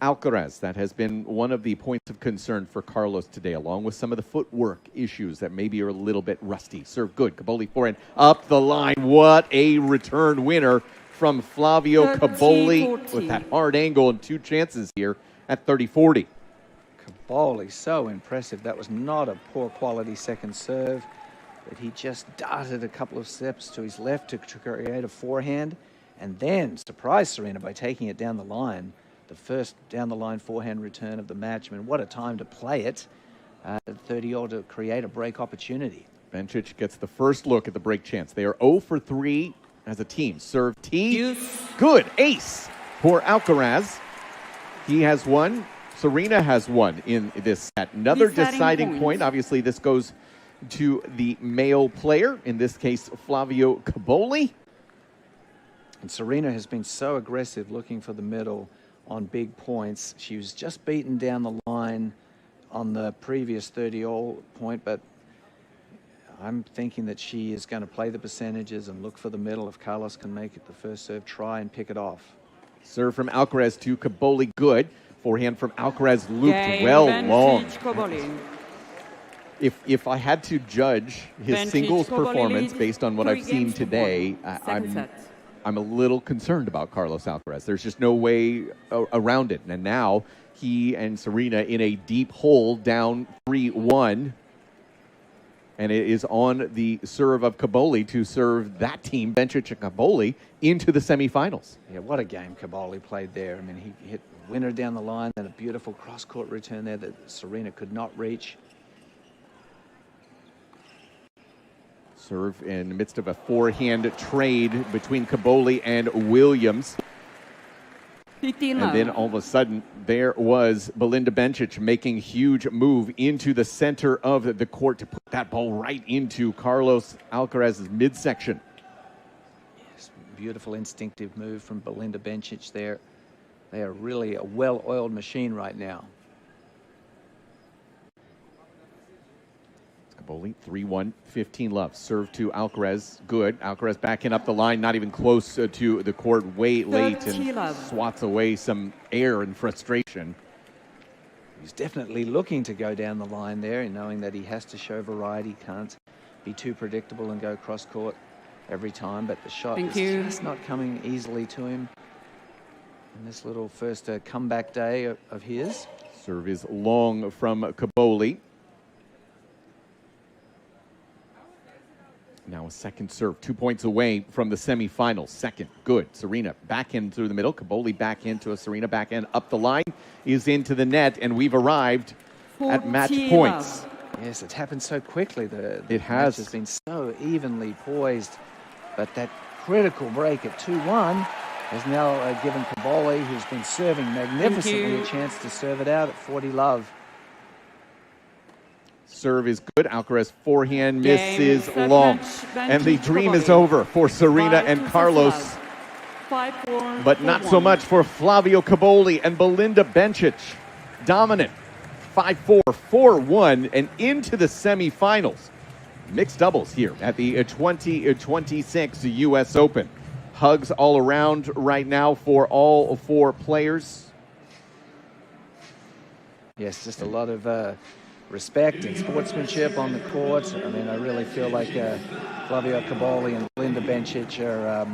Alcaraz. That has been one of the points of concern for Carlos today, along with some of the footwork issues that maybe are a little bit rusty. Serve good. Caboli forehand up the line. What a return winner from Flavio Caboli with that hard angle and 2 chances here at 30-40. Caboli, so impressive. That was not a poor quality second serve, but he just darted a couple of steps to his left to create a forehand and then surprised Serena by taking it down the line. the first down-the-line forehand return of the match. I mean, what a time to play it. 30-all to create a break opportunity. Bencic gets the first look at the break chance. They are 0 for 3 as a team. Serve T. Good. Ace for Alcaraz. He has won. Serena has won in this set. Another deciding point. Obviously, this goes to the male player, in this case, Flavio Cobolli. And Serena has been so aggressive looking for the middle on big points. She was just beaten down the line on the previous 30-all point, but I'm thinking that she is going to play the percentages and look for the middle if Carlos can make it the first serve try and pick it off. Serve from Alcaraz to Cobolli, good. Forehand from Alcaraz looped long. If I had to judge his singles performance based on what I've seen today, I'm a little concerned about Carlos Alcaraz. There's just no way around it. And now he and Serena in a deep hole down 3-1. And it is on the serve of Cobolli to serve that team, Bencic and Cobolli, into the semifinals. Yeah, what a game Cobolli played there. I mean, he hit winner down the line and a beautiful cross-court return there that Serena could not reach. Serve in the midst of a forehand trade between Cobolli and Williams. And then all of a sudden, there was Belinda Bencic making a huge move into the center of the court to put that ball right into Carlos Alcaraz's midsection. Yes, beautiful instinctive move from Belinda Bencic there. They are really a well-oiled machine right now. Cobolli, 3-1, 15 love. Serve to Alcaraz, good. Alcaraz backing up the line, not even close to the court, way late, and swats away some air and frustration. He's definitely looking to go down the line there, and knowing that he has to show variety, can't be too predictable and go cross-court every time, but the shot is just not coming easily to him in this little first comeback day of his. Serve is long from Cobolli. Now a second serve, 2 points away from the semifinals. Second, good. Serena back in through the middle. Cobolli back into a Serena backhand up the line, is into the net, and we've arrived at match points. Yes, it's happened so quickly. It has. Match has been so evenly poised, but that critical break at 2-1 has now given Cobolli, who's been serving magnificently, a chance to serve it out at 40 love. Serve is good. Alcaraz forehand misses long. And the dream is over for Serena and Carlos. But not so much for Flavio Cobolli and Belinda Bencic. Dominant. 5-4, 4-1, and into the semifinals. Mixed doubles here at the 2026 U.S. Open. Hugs all around right now for all four players. Yes, just a lot of respect and sportsmanship on the court. I mean, I really feel like Flavio Cobolli and Belinda Bencic are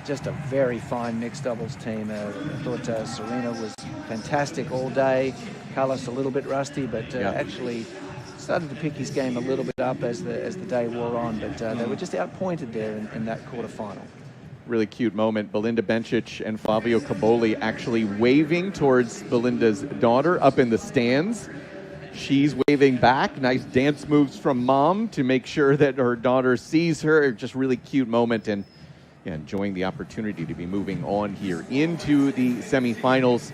just a very fine mixed doubles team. I thought Serena was fantastic all day. Carlos a little bit rusty, but actually started to pick his game a little bit up as the day wore on. But they were just outpointed there in that quarterfinal. Really cute moment. Belinda Bencic and Flavio Cobolli actually waving towards Belinda's daughter up in the stands. She's waving back. Nice dance moves from mom to make sure that her daughter sees her. Just really cute moment, and enjoying the opportunity to be moving on here into the semifinals.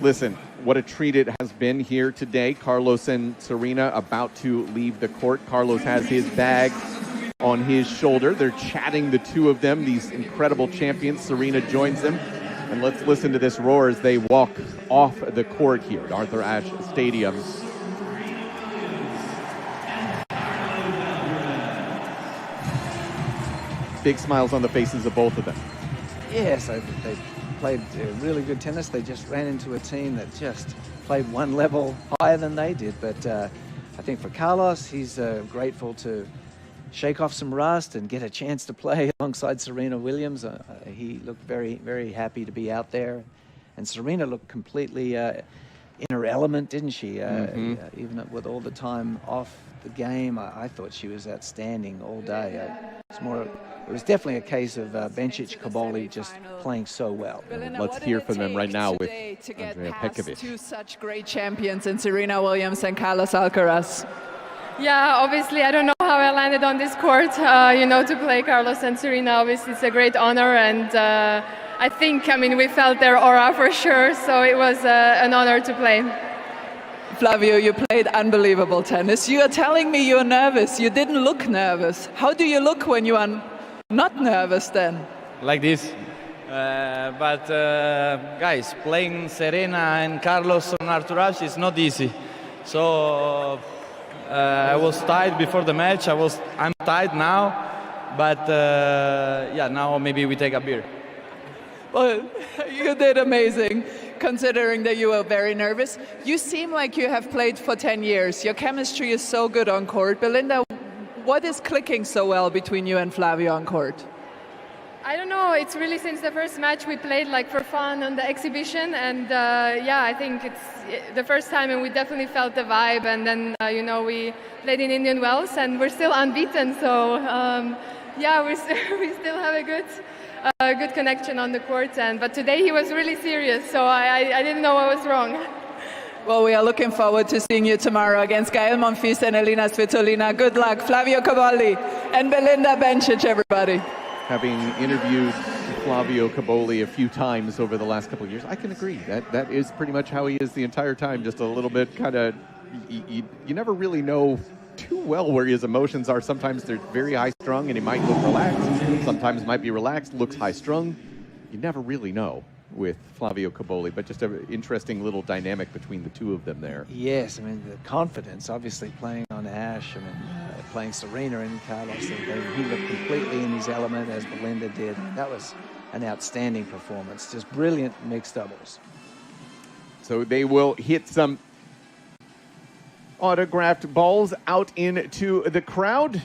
Listen, what a treat it has been here today. Carlos and Serena about to leave the court. Carlos has his bag on his shoulder. They're chatting, the two of them, these incredible champions. Serena joins them. And let's listen to this roar as they walk off the court here at Arthur Ashe Stadium. Big smiles on the faces of both of them. Yes, they played really good tennis. They just ran into a team that just played one level higher than they did. But I think for Carlos, he's grateful to shake off some rust and get a chance to play alongside Serena Williams. He looked very, very happy to be out there. And Serena looked completely in her element, didn't she? Even with all the time off the game, I thought she was outstanding all day. It's more it was definitely a case of Bencic-Cobolli just playing so well. Let's hear from them right now with Andrea Petkovic. Two such great champions in Serena Williams and Carlos Alcaraz. Yeah, obviously I don't know how I landed on this court. To play Carlos and Serena, obviously it's a great honor, and I think, we felt their aura for sure, so it was an honor to play. Flavio, you played unbelievable tennis. You are telling me you're nervous. You didn't look nervous. How do you look when you are not nervous then? Like this. Guys, playing Serena and Carlos on Arturas is not easy. So I was tired before the match. I'm tired now, but now maybe we take a beer. Well, you did amazing, considering that you were very nervous. You seem like you have played for 10 years. Your chemistry is so good on court. Belinda, what is clicking so well between you and Flavio on court? I don't know, it's really since the first match we played for fun on the exhibition, and I think it's the first time, and we definitely felt the vibe, and then we played in Indian Wells and we're still unbeaten, so we still have a good connection on the court, but today he was really serious, so I didn't know what was wrong. Well, we are looking forward to seeing you tomorrow against Gael Monfils and Elina Svitolina. Good luck, Flavio Cobolli and Belinda Bencic, everybody. Having interviewed Flavio Cobolli a few times over the last couple of years, I can agree. That is pretty much how he is the entire time, just a little bit kind of, you never really know too well where his emotions are. Sometimes they're very high-strung and he might look relaxed. Sometimes might be relaxed, looks high-strung. You never really know with Flavio Cobolli, but just an interesting little dynamic between the two of them there. Yes, the confidence, obviously playing on Ash, playing Serena and Carlos, he looked completely in his element, as Belinda did. That was an outstanding performance, just brilliant mixed doubles. So they will hit some autographed balls out into the crowd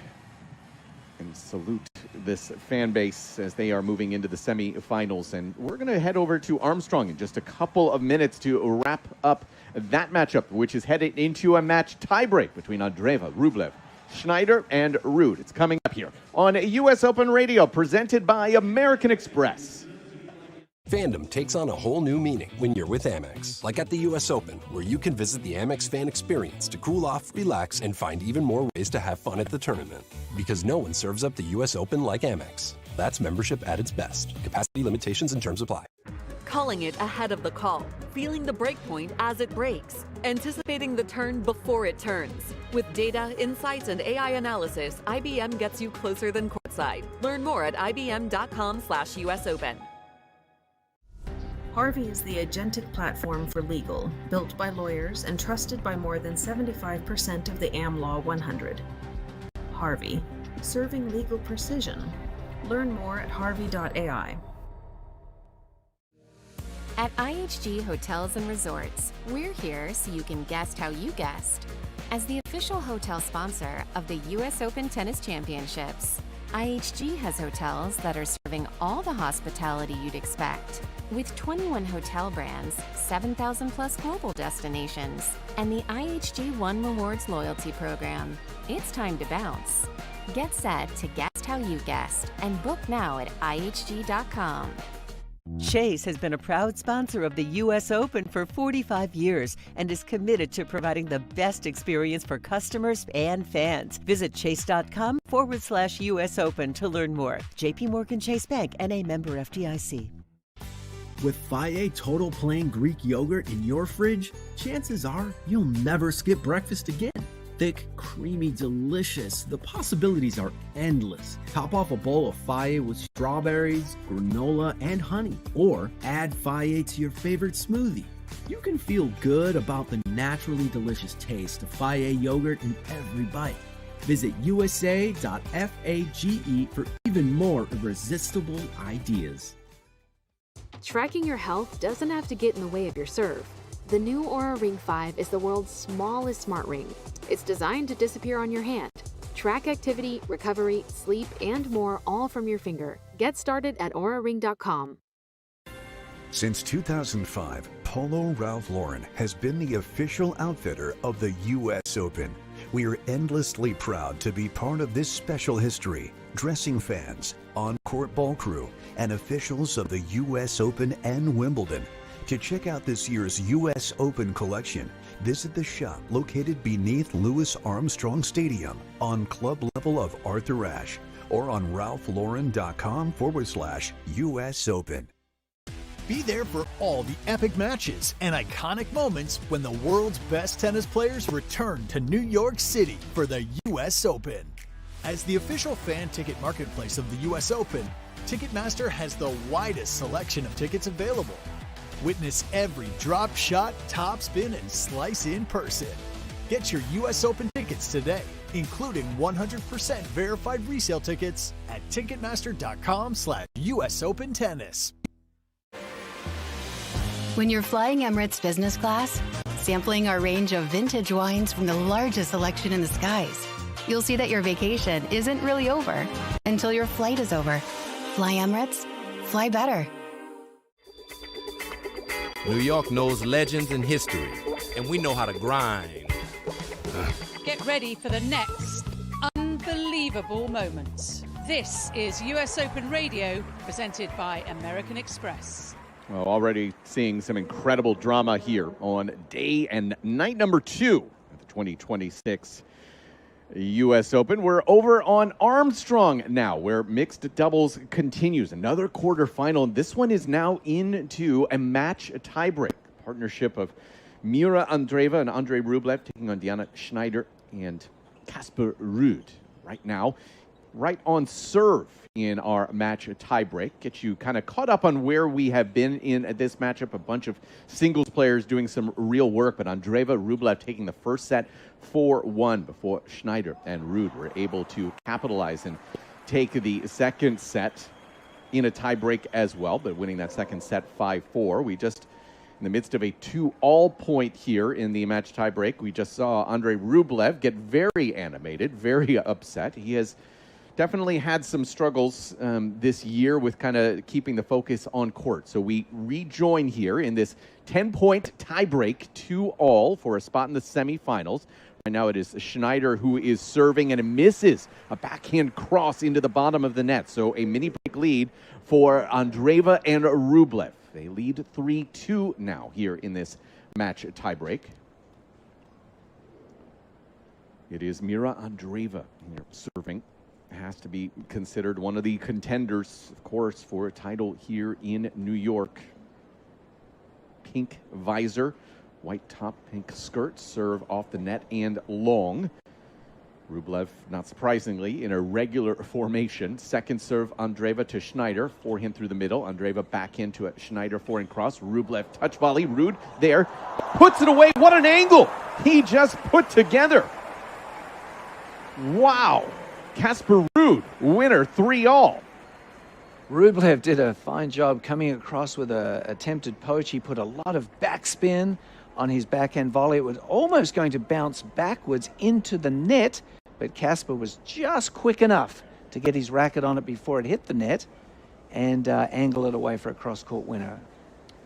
and salute this fan base as they are moving into the semifinals. And we're going to head over to Armstrong in just a couple of minutes to wrap up that matchup, which is headed into a match tiebreak between Andreeva, Rublev, Schneider, and Ruud. It's coming up here on US Open Radio, presented by American Express. Fandom takes on a whole new meaning when you're with Amex. Like at the US Open, where you can visit the Amex fan experience to cool off, relax, and find even more ways to have fun at the tournament. Because no one serves up the US Open like Amex. That's membership at its best. Capacity limitations and terms apply. Calling it ahead of the call, feeling the breakpoint as it breaks, anticipating the turn before it turns. With data, insights, and AI analysis, IBM gets you closer than courtside. Learn more at ibm.com/US Open. Harvey is the agentic platform for legal, built by lawyers and trusted by more than 75% of the AmLaw 100. Harvey, serving legal precision. Learn more at harvey.ai. At IHG Hotels and Resorts, we're here so you can guest how you guest. As the official hotel sponsor of the US Open Tennis Championships, IHG has hotels that are serving all the hospitality you'd expect. With 21 hotel brands, 7,000 plus global destinations, and the IHG One Rewards loyalty program, it's time to bounce. Get set to guest how you guest and book now at ihg.com. Chase has been a proud sponsor of the U.S. Open for 45 years and is committed to providing the best experience for customers and fans. Visit chase.com/US Open to learn more. JP Morgan Chase Bank, N.A. member FDIC. With Faye Total Plain Greek Yogurt in your fridge, chances are you'll never skip breakfast again. Thick, creamy, delicious. The possibilities are endless. Top off a bowl of Faye with strawberries, granola, and honey. Or add Faye to your favorite smoothie. You can feel good about the naturally delicious taste of Faye yogurt in every bite. Visit usa.fage for even more irresistible ideas. Tracking your health doesn't have to get in the way of your serve. The new Oura Ring 5 is the world's smallest smart ring. It's designed to disappear on your hand. Track activity, recovery, sleep, and more all from your finger. Get started at auraring.com. Since 2005, Polo Ralph Lauren has been the official outfitter of the U.S. Open. We're endlessly proud to be part of this special history. Dressing fans, on-court ball crew, and officials of the U.S. Open and Wimbledon. To check out this year's U.S. Open collection, visit the shop located beneath Louis Armstrong Stadium on club level of Arthur Ashe or on ralphlauren.com/US Open. Be there for all the epic matches and iconic moments when the world's best tennis players return to New York City for the U.S. Open. As the official fan ticket marketplace of the U.S. Open, Ticketmaster has the widest selection of tickets available. Witness every drop shot, topspin, and slice in person. Get your U.S. Open tickets today, including 100% verified resale tickets at Ticketmaster.com/US Open Tennis. When you're flying Emirates business class, sampling our range of vintage wines from the largest selection in the skies, you'll see that your vacation isn't really over until your flight is over. Fly Emirates, fly better. New York knows legends and history, and we know how to grind. Get ready for the next unbelievable moments. This is US Open Radio, presented by American Express. Well, already seeing some incredible drama here on day and night number 2 of the 2026 U.S. Open. We're over on Armstrong now, where mixed doubles continues. Another quarterfinal. This one is now into a match tiebreak. Partnership of Mira Andreeva and Andrei Rublev taking on Diana Schneider and Casper Ruud. Right now, right on serve in our match tiebreak. Get you kind of caught up on where we have been in this matchup. A bunch of singles players doing some real work, but Andreeva Rublev taking the first set 4-1 before Schneider and Ruud were able to capitalize and take the second set in a tiebreak as well, but winning that second set 5-4. We just, in the midst of a 2-all point here in the match tiebreak, we just saw Andrei Rublev get very animated, very upset. He has definitely had some struggles this year with kind of keeping the focus on court. So we rejoin here in this 10-point tiebreak, 2-all for a spot in the semifinals. Right now it is Schneider who is serving, and it misses a backhand cross into the bottom of the net. So a mini break lead for Andreeva and Rublev. They lead 3-2 now here in this match tiebreak. It is Mira Andreeva here serving. Has to be considered one of the contenders, of course, for a title here in New York. Pink visor, white top, pink skirt, serve off the net and long. Rublev, not surprisingly, in a regular formation. Second serve, Andreeva to Schneider, forehand through the middle. Andreeva back into a Schneider forehand cross. Rublev touch volley. Ruud there, puts it away. What an angle he just put together. Wow. Casper Ruud, winner, 3-all. Rublev did a fine job coming across with a attempted poach. He put a lot of backspin on his backhand volley. It was almost going to bounce backwards into the net, but Casper was just quick enough to get his racket on it before it hit the net and angle it away for a cross-court winner.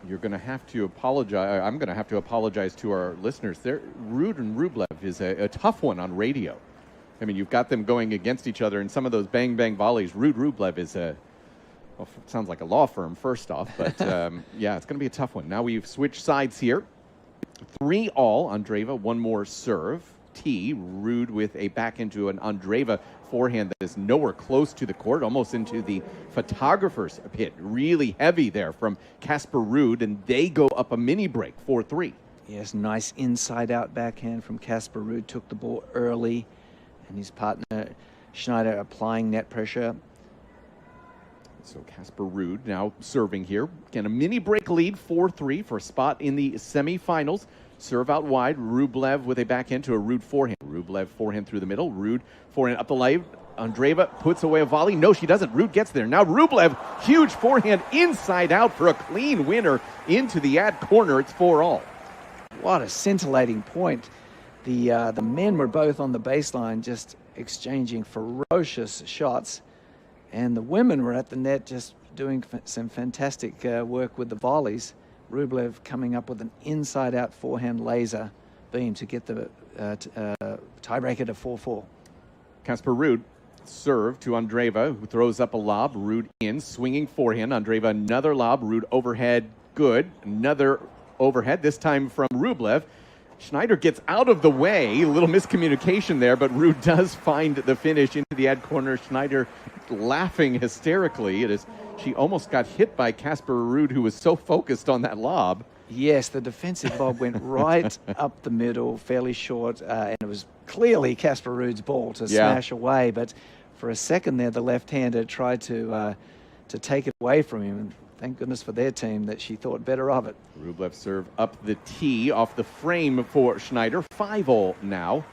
You're going to have to apologize. I'm going to have to apologize to our listeners. Ruud and Rublev is a tough one on radio. I mean, you've got them going against each other, and some of those bang-bang volleys. Ruud Rublev is well, it sounds like a law firm, first off. But, yeah, it's going to be a tough one. Now we've switched sides here. 3-all, Andreeva, one more serve. Ruud with a back into an Andreeva forehand that is nowhere close to the court, almost into the photographer's pit. Really heavy there from Casper Ruud, and they go up a mini break, 4-3. Yes, nice inside-out backhand from Casper Ruud. Took the ball early. And his partner, Schneider, applying net pressure. So Casper Ruud now serving here. Again, a mini break lead, 4-3 for a spot in the semifinals. Serve out wide. Rublev with a backhand to a Ruud forehand. Rublev forehand through the middle. Ruud forehand up the lane. Andreeva puts away a volley. No, she doesn't. Ruud gets there. Now Rublev, huge forehand inside out for a clean winner into the ad corner. It's 4-all. What a scintillating point. The men were both on the baseline just exchanging ferocious shots, and the women were at the net just doing some fantastic work with the volleys. Rublev coming up with an inside-out forehand laser beam to get the tiebreaker to 4-4. Casper Ruud serve to Andreeva, who throws up a lob. Ruud in, swinging forehand. Andreeva another lob. Ruud overhead, good. Another overhead, this time from Rublev. Schneider gets out of the way. A little miscommunication there, but Ruud does find the finish into the ad corner. Schneider laughing hysterically. She almost got hit by Casper Ruud, who was so focused on that lob. Yes, the defensive lob went right up the middle, fairly short, and it was clearly Casper Ruud's ball to smash away. But for a second there, the left-hander tried to take it away from him. And thank goodness for their team that she thought better of it. Rublev serve up the tee off the frame for Schneider. 5-all now.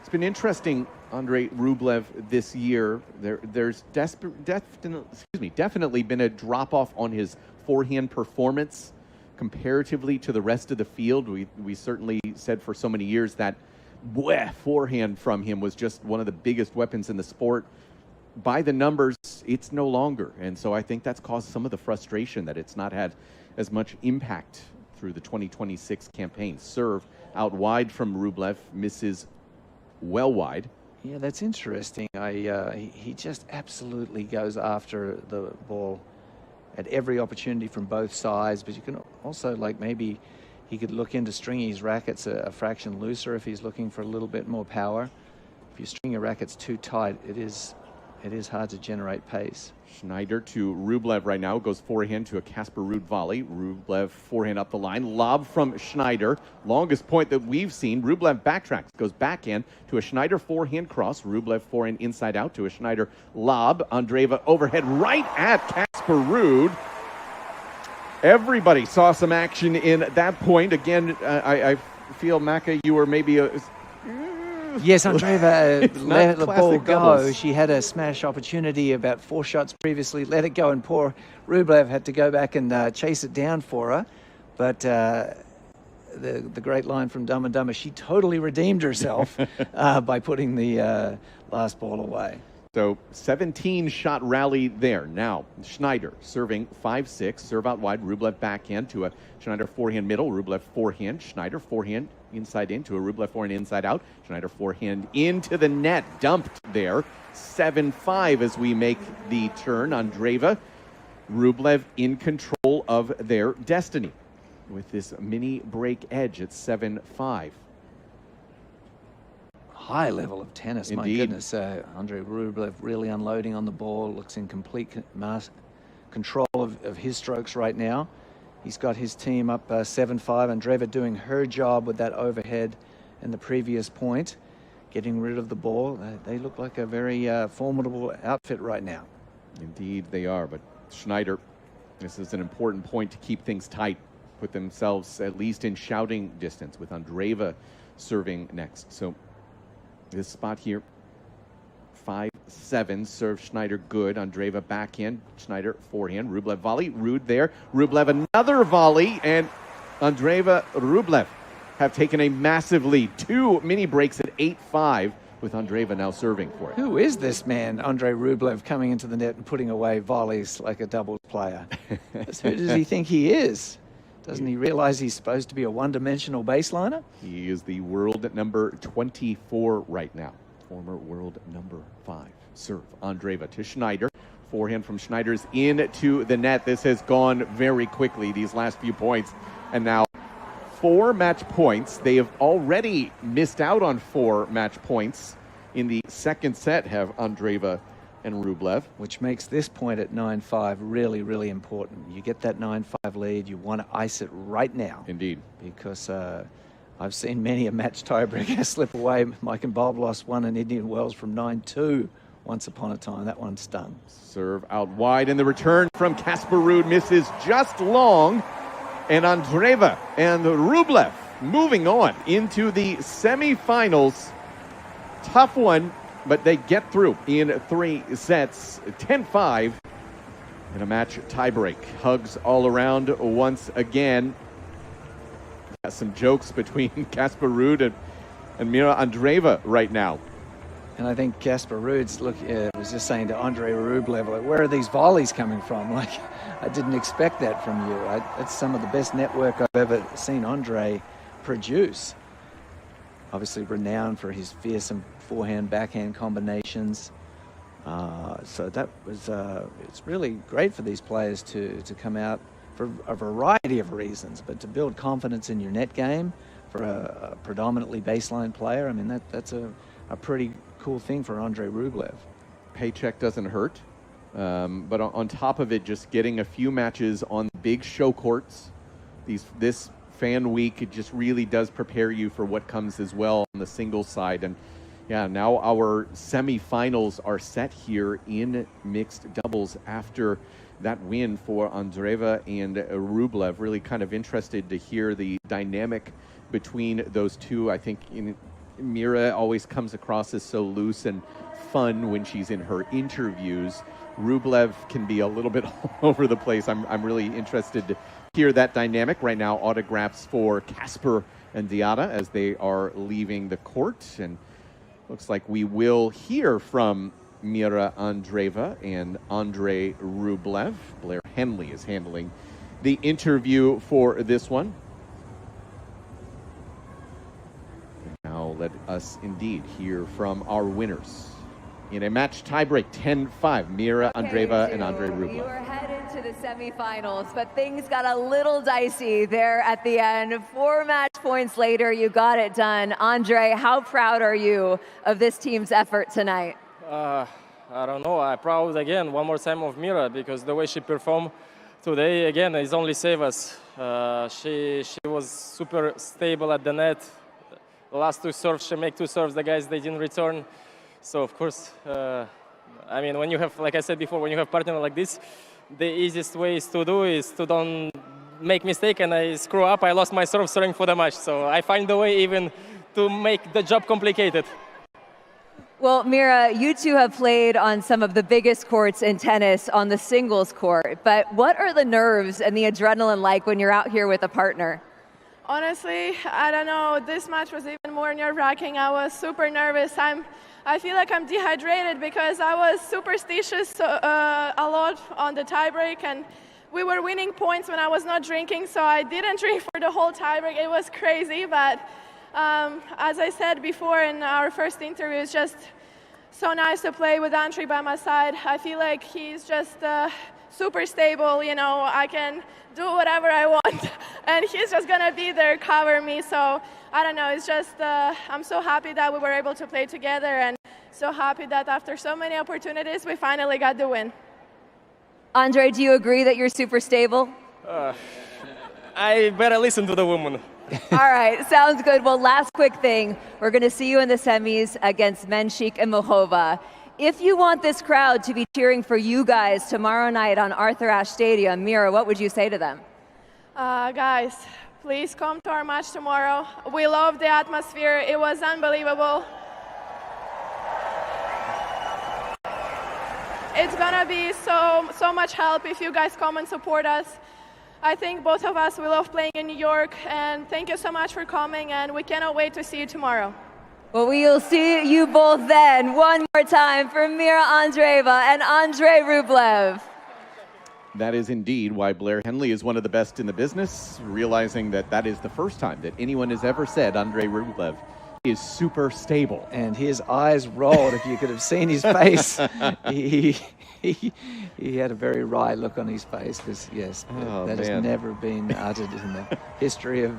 It's been interesting, Andrei Rublev, this year. There's definitely been a drop-off on his forehand performance comparatively to the rest of the field. We certainly said for so many years that forehand from him was just one of the biggest weapons in the sport. By the numbers, it's no longer. And so I think that's caused some of the frustration that it's not had as much impact through the 2026 campaign. Serve out wide from Rublev, misses well wide. Yeah, that's interesting. He just absolutely goes after the ball at every opportunity from both sides. But you can also, like, maybe he could look into stringing his rackets a fraction looser if he's looking for a little bit more power. If you string your rackets too tight, it is hard to generate pace. Schneider to Rublev right now. Goes forehand to a Casper Ruud volley. Rublev forehand up the line. Lob from Schneider. Longest point that we've seen. Rublev backtracks. Goes backhand to a Schneider forehand cross. Rublev forehand inside out to a Schneider lob. Andreeva overhead right at Casper Ruud. Everybody saw some action in that point. Again, I feel, Maka, you were maybe Yes, Andreeva let the ball go. doubles. She had a smash opportunity about 4 shots previously, let it go, and poor Rublev had to go back and chase it down for her. But the great line from Dumb and Dumber, she totally redeemed herself by putting the last ball away. So 17-shot rally there. Now, Schneider serving 5-6, serve out wide, Rublev backhand to a Schneider forehand middle, Rublev forehand, Schneider forehand inside in to a Rublev forehand inside out, Schneider forehand into the net, dumped there. 7-5 as we make the turn. Andreeva, Rublev in control of their destiny with this mini break edge at 7-5. High level of tennis, Indeed. my goodness. Andrei Rublev really unloading on the ball, looks in complete control of his strokes right now. He's got his team up 7-5. Andreeva doing her job with that overhead in the previous point, getting rid of the ball. They look like a very formidable outfit right now. Indeed they are, but Schneider, this is an important point to keep things tight, put themselves at least in shouting distance with Andreeva serving next. So this spot here, 5-7, serve Schneider good. Andreeva backhand, Schneider forehand, Rublev volley, Ruud there. Rublev another volley, and Andreeva, Rublev have taken a massive lead. 2 mini breaks at 8-5 with Andreeva now serving for it. Who is this man, Andrei Rublev, coming into the net and putting away volleys like a doubles player? Who does he think he is? Doesn't he realize he's supposed to be a one-dimensional baseliner? He is the world number 24 right now. Former world number 5. Serve Andreeva to Schneider. Forehand from Schneider is into the net. This has gone very quickly, these last few points. And now 4 match points. They have already missed out on 4 match points in the second set, have Andreeva and Rublev. Which makes this point at 9-5 really, really important. You get that 9-5 lead, you want to ice it right now. Indeed. Because I've seen many a match tiebreaker slip away. Mike and Bob lost one in Indian Wells from 9-2 once upon a time. That one stung. Serve out wide, and the return from Casper Ruud misses just long. And Andreeva and Rublev moving on into the semifinals. Tough one, but they get through in 3 sets, 10-5 in a match tiebreak. Hugs all around once again. Got some jokes between Casper Ruud and Mira Andreeva right now. And I think Casper Ruud was just saying to Andrei Rublev, like, where are these volleys coming from? Like, I didn't expect that from you. That's some of the best network I've ever seen Andrei produce. obviously renowned for his fearsome forehand-backhand combinations. So that was, it's really great for these players to come out for a variety of reasons, but to build confidence in your net game for a predominantly baseline player, I mean, that's a pretty cool thing for Andrei Rublev. Paycheck doesn't hurt, but on top of it, just getting a few matches on big show courts, this fan week, it just really does prepare you for what comes as well on the singles side. And yeah, now our semifinals are set here in mixed doubles after that win for Andreeva and Rublev. Really kind of interested to hear the dynamic between those two. I think Mira always comes across as so loose and fun when she's in her interviews. Rublev can be a little bit all over the place. I'm really interested to hear that dynamic. Right now, autographs for Casper and Diana as they are leaving the court. And looks like we will hear from Mira Andreeva and Andrei Rublev. Blair Henley is handling the interview for this one. Now let us indeed hear from our winners. In a match tiebreak, 10-5, Mira Andreeva and Andrei Rublev. You were headed to the semifinals, but things got a little dicey there at the end. 4 match points later, you got it done. Andrei, how proud are you of this team's effort tonight? I don't know. I'm proud again one more time of Mira, because the way she performed today again is only save us. She was super stable at the net. The last 2 serves, she make 2 serves. The guys, they didn't return. So of course, I mean, when you have, like I said before, when you have partner like this, the easiest way to do is to don't make mistake, and I screw up. I lost my serve serving for the match. So I find a way even to make the job complicated. Well, Mira, you two have played on some of the biggest courts in tennis on the singles court, but what are the nerves and the adrenaline like when you're out here with a partner? Honestly, I don't know. This match was even more nerve-wracking. I was super nervous. I feel like I'm dehydrated because I was superstitious a lot on the tiebreak, and we were winning points when I was not drinking, so I didn't drink for the whole tiebreak. It was crazy, but as I said before in our first interview, it's just so nice to play with Andrei by my side. I feel like he's just super stable. You know, I can do whatever I want, and he's just gonna be there, cover me. So I don't know, it's just, I'm so happy that we were able to play together, and so happy that after so many opportunities, we finally got the win. Andrei, do you agree that you're super stable? I better listen to the woman. All right, sounds good. Well, last quick thing. We're going to see you in the semis against Menchik and Muchova. If you want this crowd to be cheering for you guys tomorrow night on Arthur Ashe Stadium, Mira, what would you say to them? Guys, please come to our match tomorrow. We love the atmosphere. It was unbelievable. It's gonna be so much help if you guys come and support us. I think both of us, we love playing in New York, and thank you so much for coming, and we cannot wait to see you tomorrow. Well, we'll see you both then. One more time for Mira Andreeva and Andrei Rublev. That is indeed why Blair Henley is one of the best in the business, realizing that that is the first time that anyone has ever said Andrei Rublev is super stable. And his eyes rolled. If you could have seen his face, he had a very wry look on his face, because yes, that has never been uttered in the history of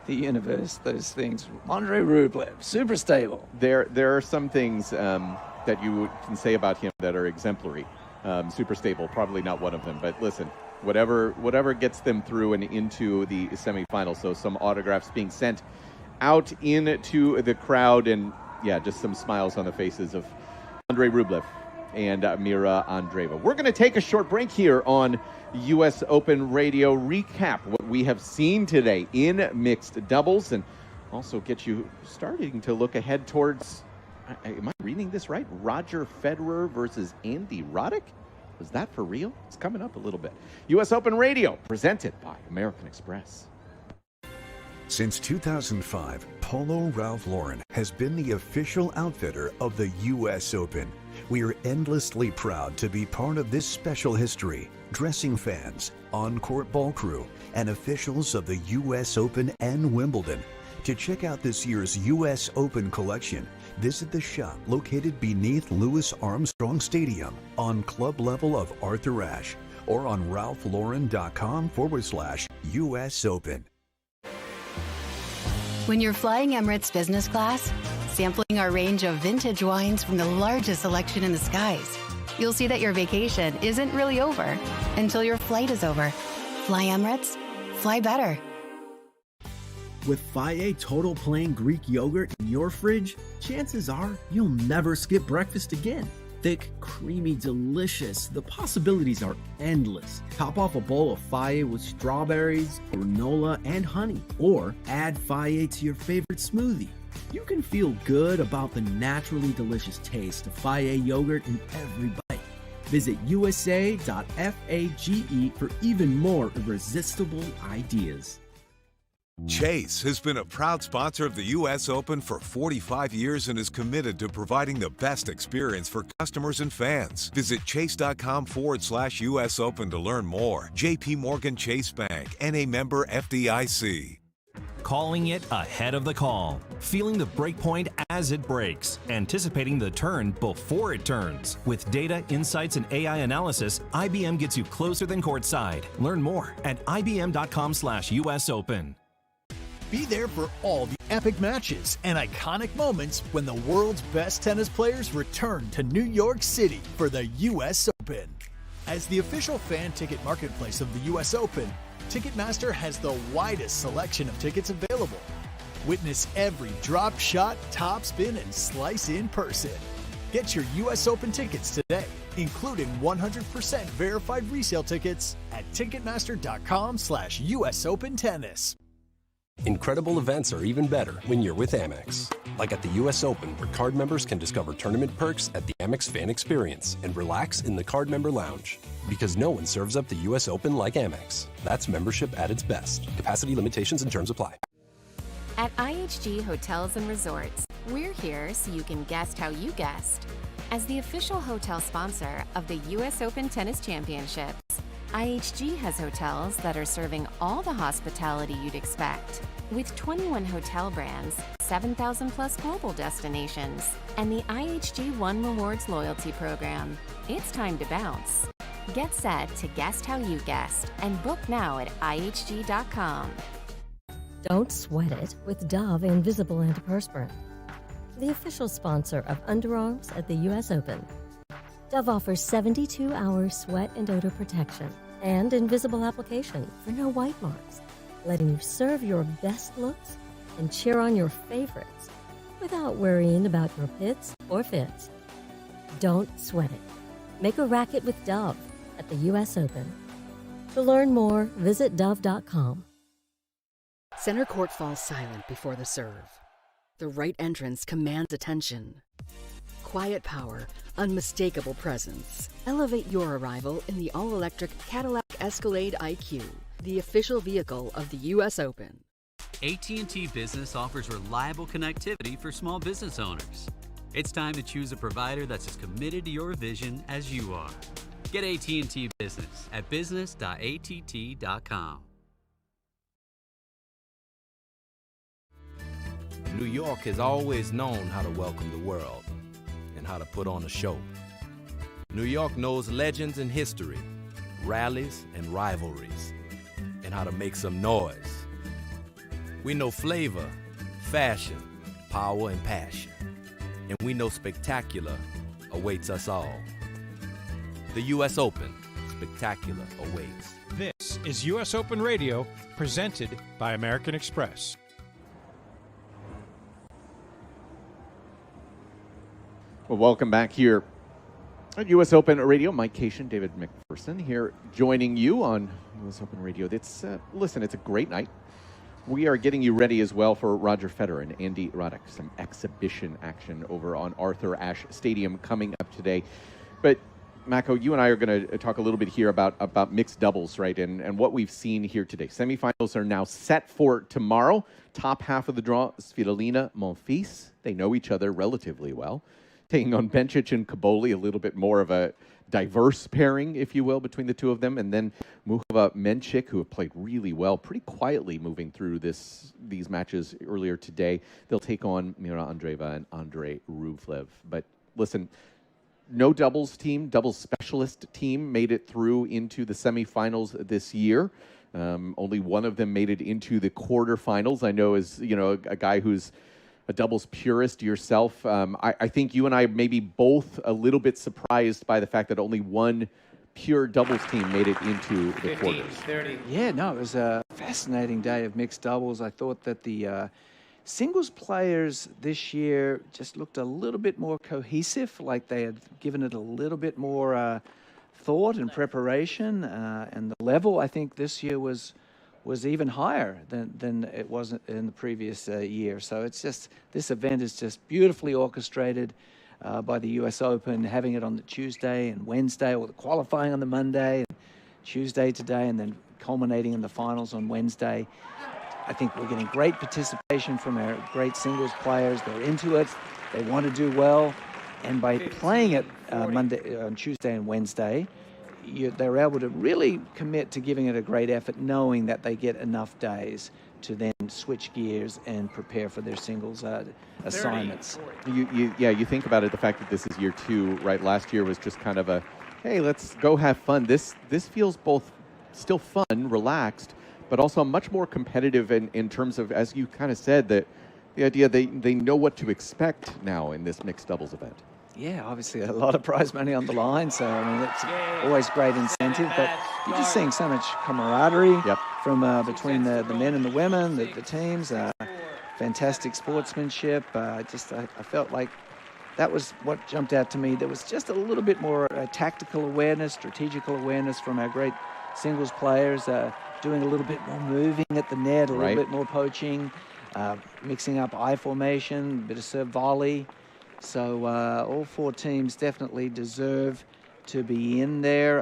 the universe. Those things. Andrei Rublev, super stable. There are some things that you can say about him that are exemplary. Super stable, probably not one of them. But listen, whatever gets them through and into the semifinals. So some autographs being sent out into the crowd, and yeah, just some smiles on the faces of Andrei Rublev and Mira Andreeva. We're going to take a short break here on US Open Radio, recap what we have seen today in mixed doubles, and also get you starting to look ahead towards, am I reading this right? Roger Federer versus Andy Roddick? Was that for real? It's coming up a little bit. US Open Radio, presented by American Express. Since 2005, Polo Ralph Lauren has been the official outfitter of the U.S. Open. We are endlessly proud to be part of this special history. Dressing fans, on-court ball crew, and officials of the U.S. Open and Wimbledon. To check out this year's U.S. Open collection, visit the shop located beneath Louis Armstrong Stadium on club level of Arthur Ashe or on ralphlauren.com/US Open. When you're flying Emirates business class, sampling our range of vintage wines from the largest selection in the skies, you'll see that your vacation isn't really over until your flight is over. Fly Emirates, fly better. With Faye Total Plain Greek Yogurt in your fridge, chances are you'll never skip breakfast again. Thick, creamy, delicious, the possibilities are endless. Top off a bowl of Faye with strawberries, granola, and honey, or add Faye to your favorite smoothie. You can feel good about the naturally delicious taste of Faye yogurt in every bite. Visit usa.fage for even more irresistible ideas. Chase has been a proud sponsor of the U.S. Open for 45 years and is committed to providing the best experience for customers and fans. Visit chase.com/US Open to learn more. J.P. Morgan Chase Bank, N.A. member FDIC. Calling it ahead of the call, feeling the break point as it breaks, anticipating the turn before it turns. With data, insights, and AI analysis, IBM gets you closer than courtside. Learn more at ibm.com/US Open. Be there for all the epic matches and iconic moments when the world's best tennis players return to New York City for the US Open. As the official fan ticket marketplace of the US Open, Ticketmaster has the widest selection of tickets available. Witness every drop shot, topspin, and slice in person. Get your US Open tickets today, including 100% verified resale tickets at ticketmaster.com/US Open Tennis. Incredible events are even better when you're with Amex. Like at the U.S. Open, where card members can discover tournament perks at the Amex Fan Experience and relax in the card member lounge. Because no one serves up the U.S. Open like Amex. That's membership at its best. Capacity limitations and terms apply. At IHG Hotels and Resorts, we're here so you can guest how you guessed. As the official hotel sponsor of the U.S. Open Tennis Championships, IHG has hotels that are serving all the hospitality you'd expect. With 21 hotel brands, 7,000 plus global destinations, and the IHG One Rewards loyalty program, it's time to bounce. Get set to guest how you guessed and book now at ihg.com. Don't sweat it with Dove Invisible Antiperspirant, the official sponsor of underarms at the U.S. Open. Dove offers 72-hour sweat and odor protection and invisible application for no white marks, letting you serve your best looks and cheer on your favorites without worrying about your pits or fits. Don't sweat it. Make a racket with Dove at the U.S. Open. To learn more, visit dove.com. Center court falls silent before the serve. The right entrance commands attention. Quiet power, unmistakable presence. Elevate your arrival in the all-electric Cadillac Escalade IQ, the official vehicle of the U.S. Open. AT&T Business offers reliable connectivity for small business owners. It's time to choose a provider that's as committed to your vision as you are. Get AT&T Business at business.att.com. New York has always known how to welcome the world and how to put on a show. New York knows legends and history, rallies and rivalries, and how to make some noise. We know flavor, fashion, power, and passion. And we know spectacular awaits us all. The U.S. Open, spectacular awaits. This is U.S. Open Radio, presented by American Express. Well, welcome back here at U.S. Open Radio. Mike Cation, David McPherson here joining you on U.S. Open Radio. Listen, it's a great night. We are getting you ready as well for Roger Federer and Andy Roddick. Some exhibition action over on Arthur Ashe Stadium coming up today. But, Mako, you and I are going to talk a little bit here about mixed doubles, right, and what we've seen here today. Semifinals are now set for tomorrow. Top half of the draw, Svitolina, Monfils. They know each other relatively well. taking on Bencic and Kaboli, a little bit more of a diverse pairing, if you will, between the two of them. And then Muchova, Menchik, who have played really well, pretty quietly moving through these matches earlier today. They'll take on Mira Andreeva and Andrei Rublev. But listen, no doubles specialist team made it through into the semifinals this year. Only one of them made it into the quarterfinals. I know as a guy who's a doubles purist yourself. I think you and I may be both a little bit surprised by the fact that only one pure doubles team made it into the quarters. 30. Yeah, no, it was a fascinating day of mixed doubles. I thought that the singles players this year just looked a little bit more cohesive, like they had given it a little bit more thought and preparation, and the level I think this year was even higher than it was in the previous year. So it's just, this event is just beautifully orchestrated by the US Open, having it on the Tuesday and Wednesday, or the qualifying on the Monday, and Tuesday today, and then culminating in the finals on Wednesday. I think we're getting great participation from our great singles players. They're into it. They want to do well. And by playing it on Tuesday and Wednesday, they're able to really commit to giving it a great effort, knowing that they get enough days to then switch gears and prepare for their singles assignments. You think about it, the fact that this is year 2, right? Last year was just kind of a, hey, let's go have fun. This feels both still fun, relaxed, but also much more competitive in terms of, as you kind of said, that the idea they know what to expect now in this mixed doubles event. Yeah, obviously a lot of prize money on the line, so I mean it's always great incentive. But you're just seeing so much camaraderie from between the men and the women, the teams. Fantastic sportsmanship. I felt like that was what jumped out to me. There was just a little bit more tactical awareness, strategical awareness from our great singles players, doing a little bit more moving at the net, a little bit more poaching, mixing up I formation, a bit of serve volley. So all 4 teams definitely deserve to be in there.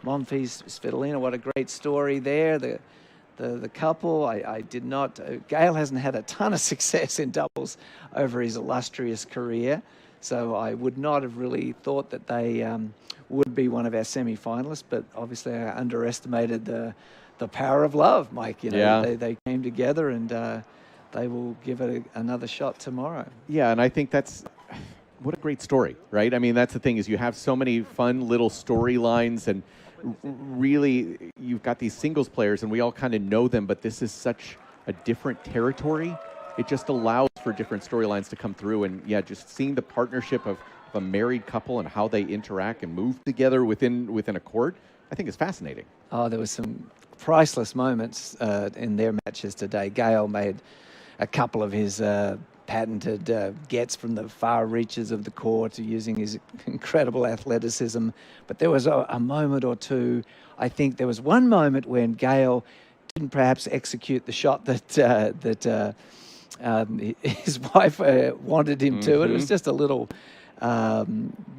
Monfils, Svitolina, what a great story there. The couple, I did not, Gael hasn't had a ton of success in doubles over his illustrious career. So I would not have really thought that they would be one of our semi-finalists, but obviously I underestimated the power of love, Mike. They came together and they will give it another shot tomorrow. Yeah, and I think that's what a great story, right? I mean, that's the thing, is you have so many fun little storylines, and really you've got these singles players and we all kind of know them, but this is such a different territory. It just allows for different storylines to come through, and just seeing the partnership of a married couple and how they interact and move together within a court, I think is fascinating. Oh, there was some priceless moments in their matches today. Gael made a couple of his patented gets from the far reaches of the court using his incredible athleticism. But there was a moment or two. I think there was one moment when Gael didn't perhaps execute the shot that his wife wanted him to. It was just a little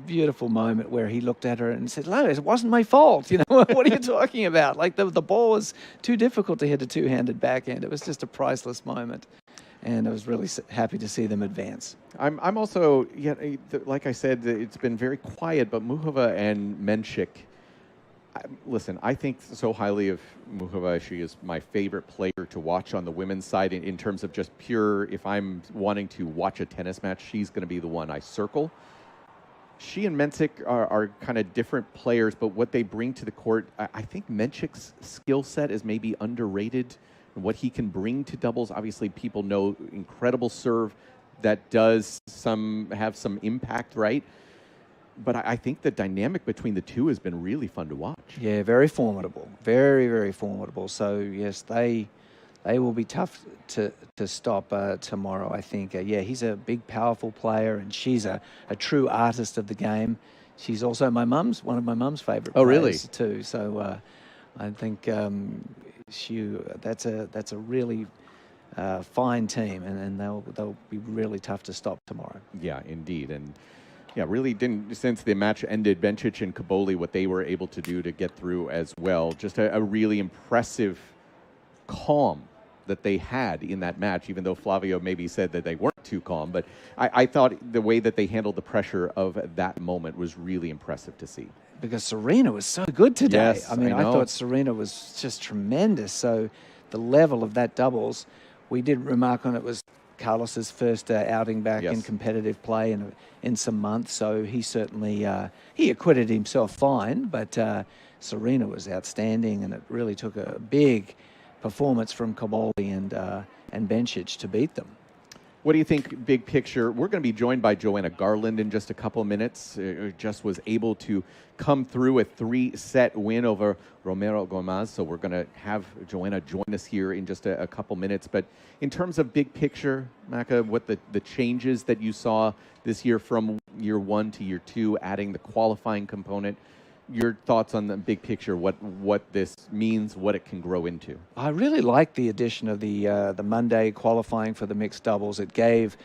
beautiful moment where he looked at her and said, "No, it wasn't my fault. What are you talking about? Like the ball was too difficult to hit a two-handed backhand." It was just a priceless moment. And I was really happy to see them advance. I'm also, like I said, it's been very quiet, but Muchova and Menchik, listen, I think so highly of Muchova. She is my favorite player to watch on the women's side in terms of just pure, if I'm wanting to watch a tennis match, she's going to be the one I circle. She and Menchik are kind of different players, but what they bring to the court, I think Menchik's skill set is maybe underrated. What he can bring to doubles, obviously people know incredible serve that does have some impact, right? But I think the dynamic between the two has been really fun to watch. Yeah, very formidable. Very, very formidable. So, yes, they will be tough to stop tomorrow, I think. He's a big, powerful player, and she's a true artist of the game. She's also one of my mum's favorite players too. So I think that's a really fine team, and they'll be really tough to stop tomorrow. Yeah, indeed. And really didn't, since the match ended, Bencic and Kaboli, what they were able to do to get through as well. Just a really impressive, calm that they had in that match, even though Flavio maybe said that they weren't too calm. But I thought the way that they handled the pressure of that moment was really impressive to see. Because Serena was so good today. Yes, I mean, I I know. thought Serena was just tremendous. So the level of that doubles, we did remark on it, was Carlos's first outing back in competitive play in some months. So he certainly, he acquitted himself fine, but Serena was outstanding, and it really took a big performance from Cobolli and Bencic to beat them. What do you think, big picture? We're going to be joined by Joanna Garland in just a couple of minutes. Just was able to come through a 3-set win over Romero Gomez. So we're going to have Joanna join us here in just a couple minutes. But in terms of big picture, Maka, what the changes that you saw this year from year 1 to year 2, adding the qualifying component, your thoughts on the big picture, what this means, what it can grow into? I really like the addition of the Monday qualifying for the mixed doubles. It gave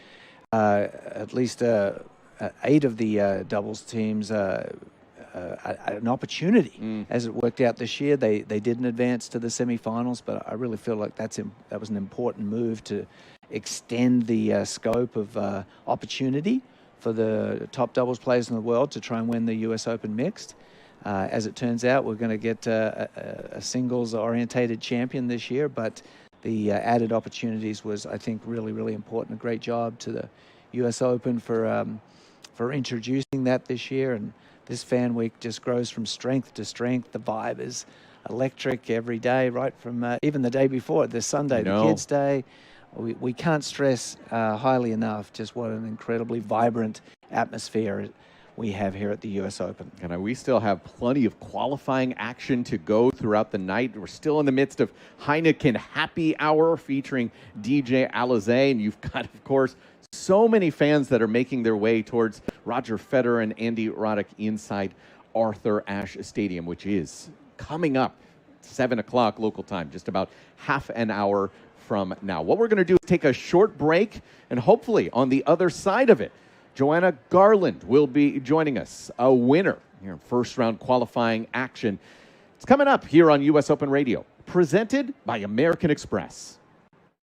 at least 8 of the doubles teams an opportunity. As it worked out this year, they didn't advance to the semifinals, but I really feel like that was an important move to extend the scope of opportunity for the top doubles players in the world to try and win the US Open mixed. As it turns out, we're going to get a singles-orientated champion this year, but the added opportunities was, I think, really, really important. A great job to the U.S. Open for introducing that this year, and this fan week just grows from strength to strength. The vibe is electric every day, right from even the day before, this Sunday, the Kids' Day. We can't stress highly enough just what an incredibly vibrant atmosphere we have here at the U.S. Open. And we still have plenty of qualifying action to go throughout the night. We're still in the midst of Heineken Happy Hour featuring DJ Alizé. And you've got, of course, so many fans that are making their way towards Roger Federer and Andy Roddick inside Arthur Ashe Stadium, which is coming up 7 o'clock local time, just about half an hour from now. What we're going to do is take a short break, and hopefully on the other side of it, Joanna Garland will be joining us, a winner here in first round qualifying action. It's coming up here on US Open Radio, presented by American Express.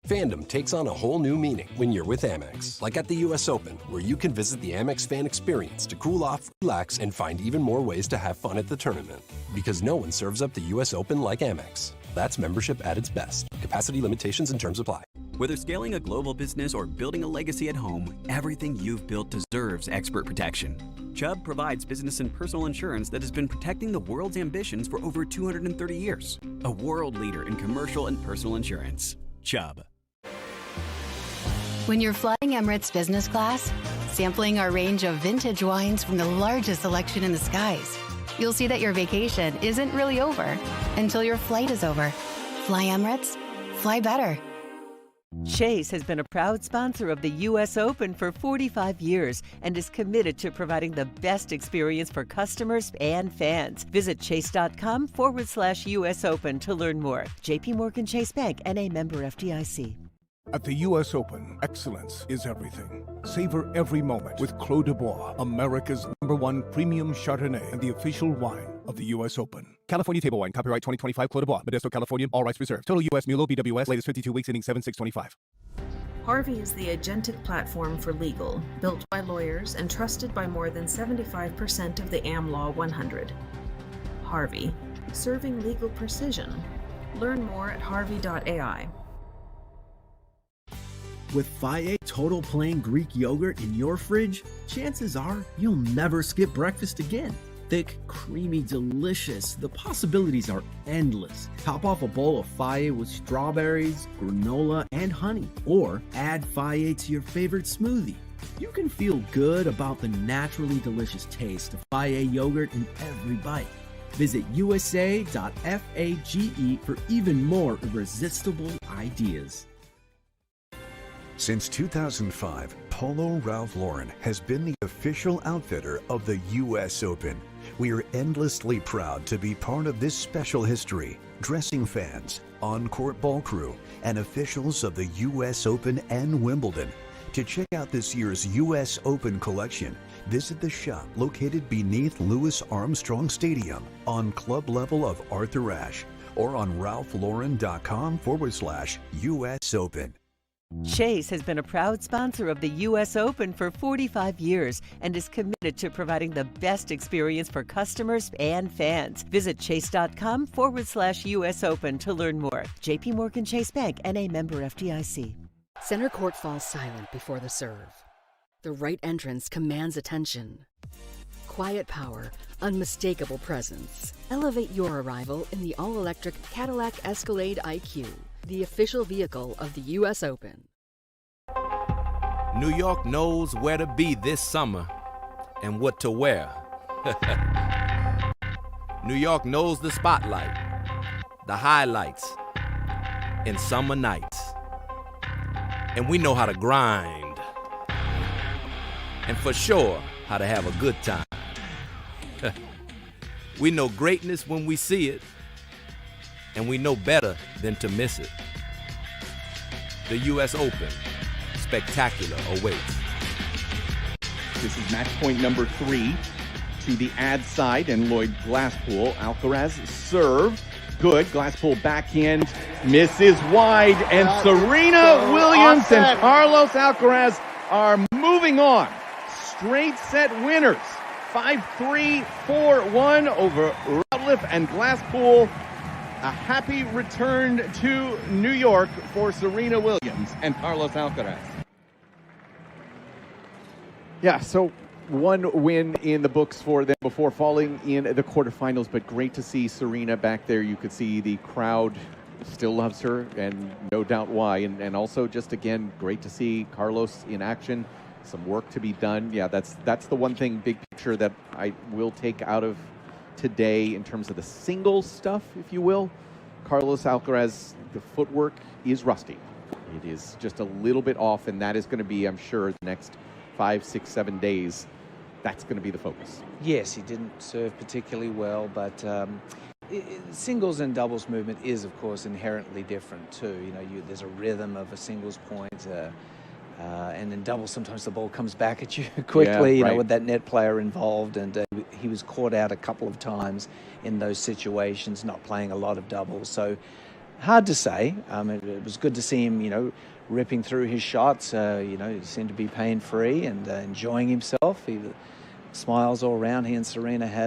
Fandom takes on a whole new meaning when you're with Amex, like at the US Open, where you can visit the Amex fan experience to cool off, relax, and find even more ways to have fun at the tournament. Because no one serves up the US Open like Amex. That's membership at its best. Capacity limitations and terms apply. Whether scaling a global business or building a legacy at home, everything you've built deserves expert protection. Chubb provides business and personal insurance that has been protecting the world's ambitions for over 230 years. A world leader in commercial and personal insurance. Chubb. When you're flying Emirates business class, sampling our range of vintage wines from the largest selection in the skies, you'll see that your vacation isn't really over until your flight is over. Fly Emirates, fly better. Chase has been a proud sponsor of the U.S. Open for 45 years and is committed to providing the best experience for customers and fans. Visit chase.com/US Open to learn more. J.P. Morgan Chase Bank, N.A. member FDIC. At the U.S. Open, excellence is everything. Savor every moment with Clos de Bois, America's #1 premium Chardonnay and the official wine of the U.S. Open. California Table Wine, copyright 2025, Clos de Bois, Modesto, California, all rights reserved. Total U.S. MULO BWS, latest 52 weeks ending 7/6/25. Harvey is the agentic platform for legal, built by lawyers and trusted by more than 75% of the AmLaw 100. Harvey, serving legal precision. Learn more at harvey.ai. With Faye Total Plain Greek Yogurt in your fridge, chances are you'll never skip breakfast again. Thick, creamy, delicious, the possibilities are endless. Top off a bowl of Faye with strawberries, granola, and honey. Or add Faye to your favorite smoothie. You can feel good about the naturally delicious taste of Faye yogurt in every bite. Visit usa.fage for even more irresistible ideas. Since 2005, Polo Ralph Lauren has been the official outfitter of the U.S. Open. We are endlessly proud to be part of this special history. Dressing fans, on-court ball crew, and officials of the U.S. Open and Wimbledon. To check out this year's U.S. Open collection, visit the shop located beneath Louis Armstrong Stadium on club level of Arthur Ashe, or on ralphlauren.com/US Open. Chase has been a proud sponsor of the U.S. Open for 45 years and is committed to providing the best experience for customers and fans. Visit chase.com/US Open to learn more. JP Morgan Chase Bank, N.A. member FDIC. Center court falls silent before the serve. The right entrance commands attention. Quiet power, unmistakable presence. Elevate your arrival in the all-electric Cadillac Escalade IQ, the official vehicle of the U.S. Open. New York knows where to be this summer and what to wear. New York knows the spotlight, the highlights, and summer nights. And we know how to grind. And for sure, how to have a good time. We know greatness when we see it, and we know better than to miss it. The U.S. Open, spectacular awaits. This is match point number 3 to the ad side and Lloyd Glasspool. Alcaraz serve. Good. Glasspool backhand. Misses wide. And Serena Williams and Carlos Alcaraz are moving on. Straight set winners. 5-3, 4-1 over Routliff and Glasspool. A happy return to New York for Serena Williams and Carlos Alcaraz. Yeah, so one win in the books for them before falling in the quarterfinals, but great to see Serena back there. You could see the crowd still loves her, and no doubt why. And also, just again, great to see Carlos in action. Some work to be done. Yeah, that's the one thing, big picture, that I will take out of today in terms of the singles stuff, if you will. Carlos Alcaraz, the footwork is rusty. It is just a little bit off, and that is going to be, I'm sure, the next 5, 6, 7 days. That's going to be the focus. Yes, he didn't serve particularly well, but singles and doubles movement is, of course, inherently different too. You know, there's a rhythm of a singles point, and in doubles sometimes the ball comes back at you quickly. You know, with that net player involved, and he was caught out a couple of times in those situations, not playing a lot of doubles. So hard to say. It was good to see him, you know, ripping through his shots. You know, he seemed to be pain-free and enjoying himself. He smiles all around. He and Serena had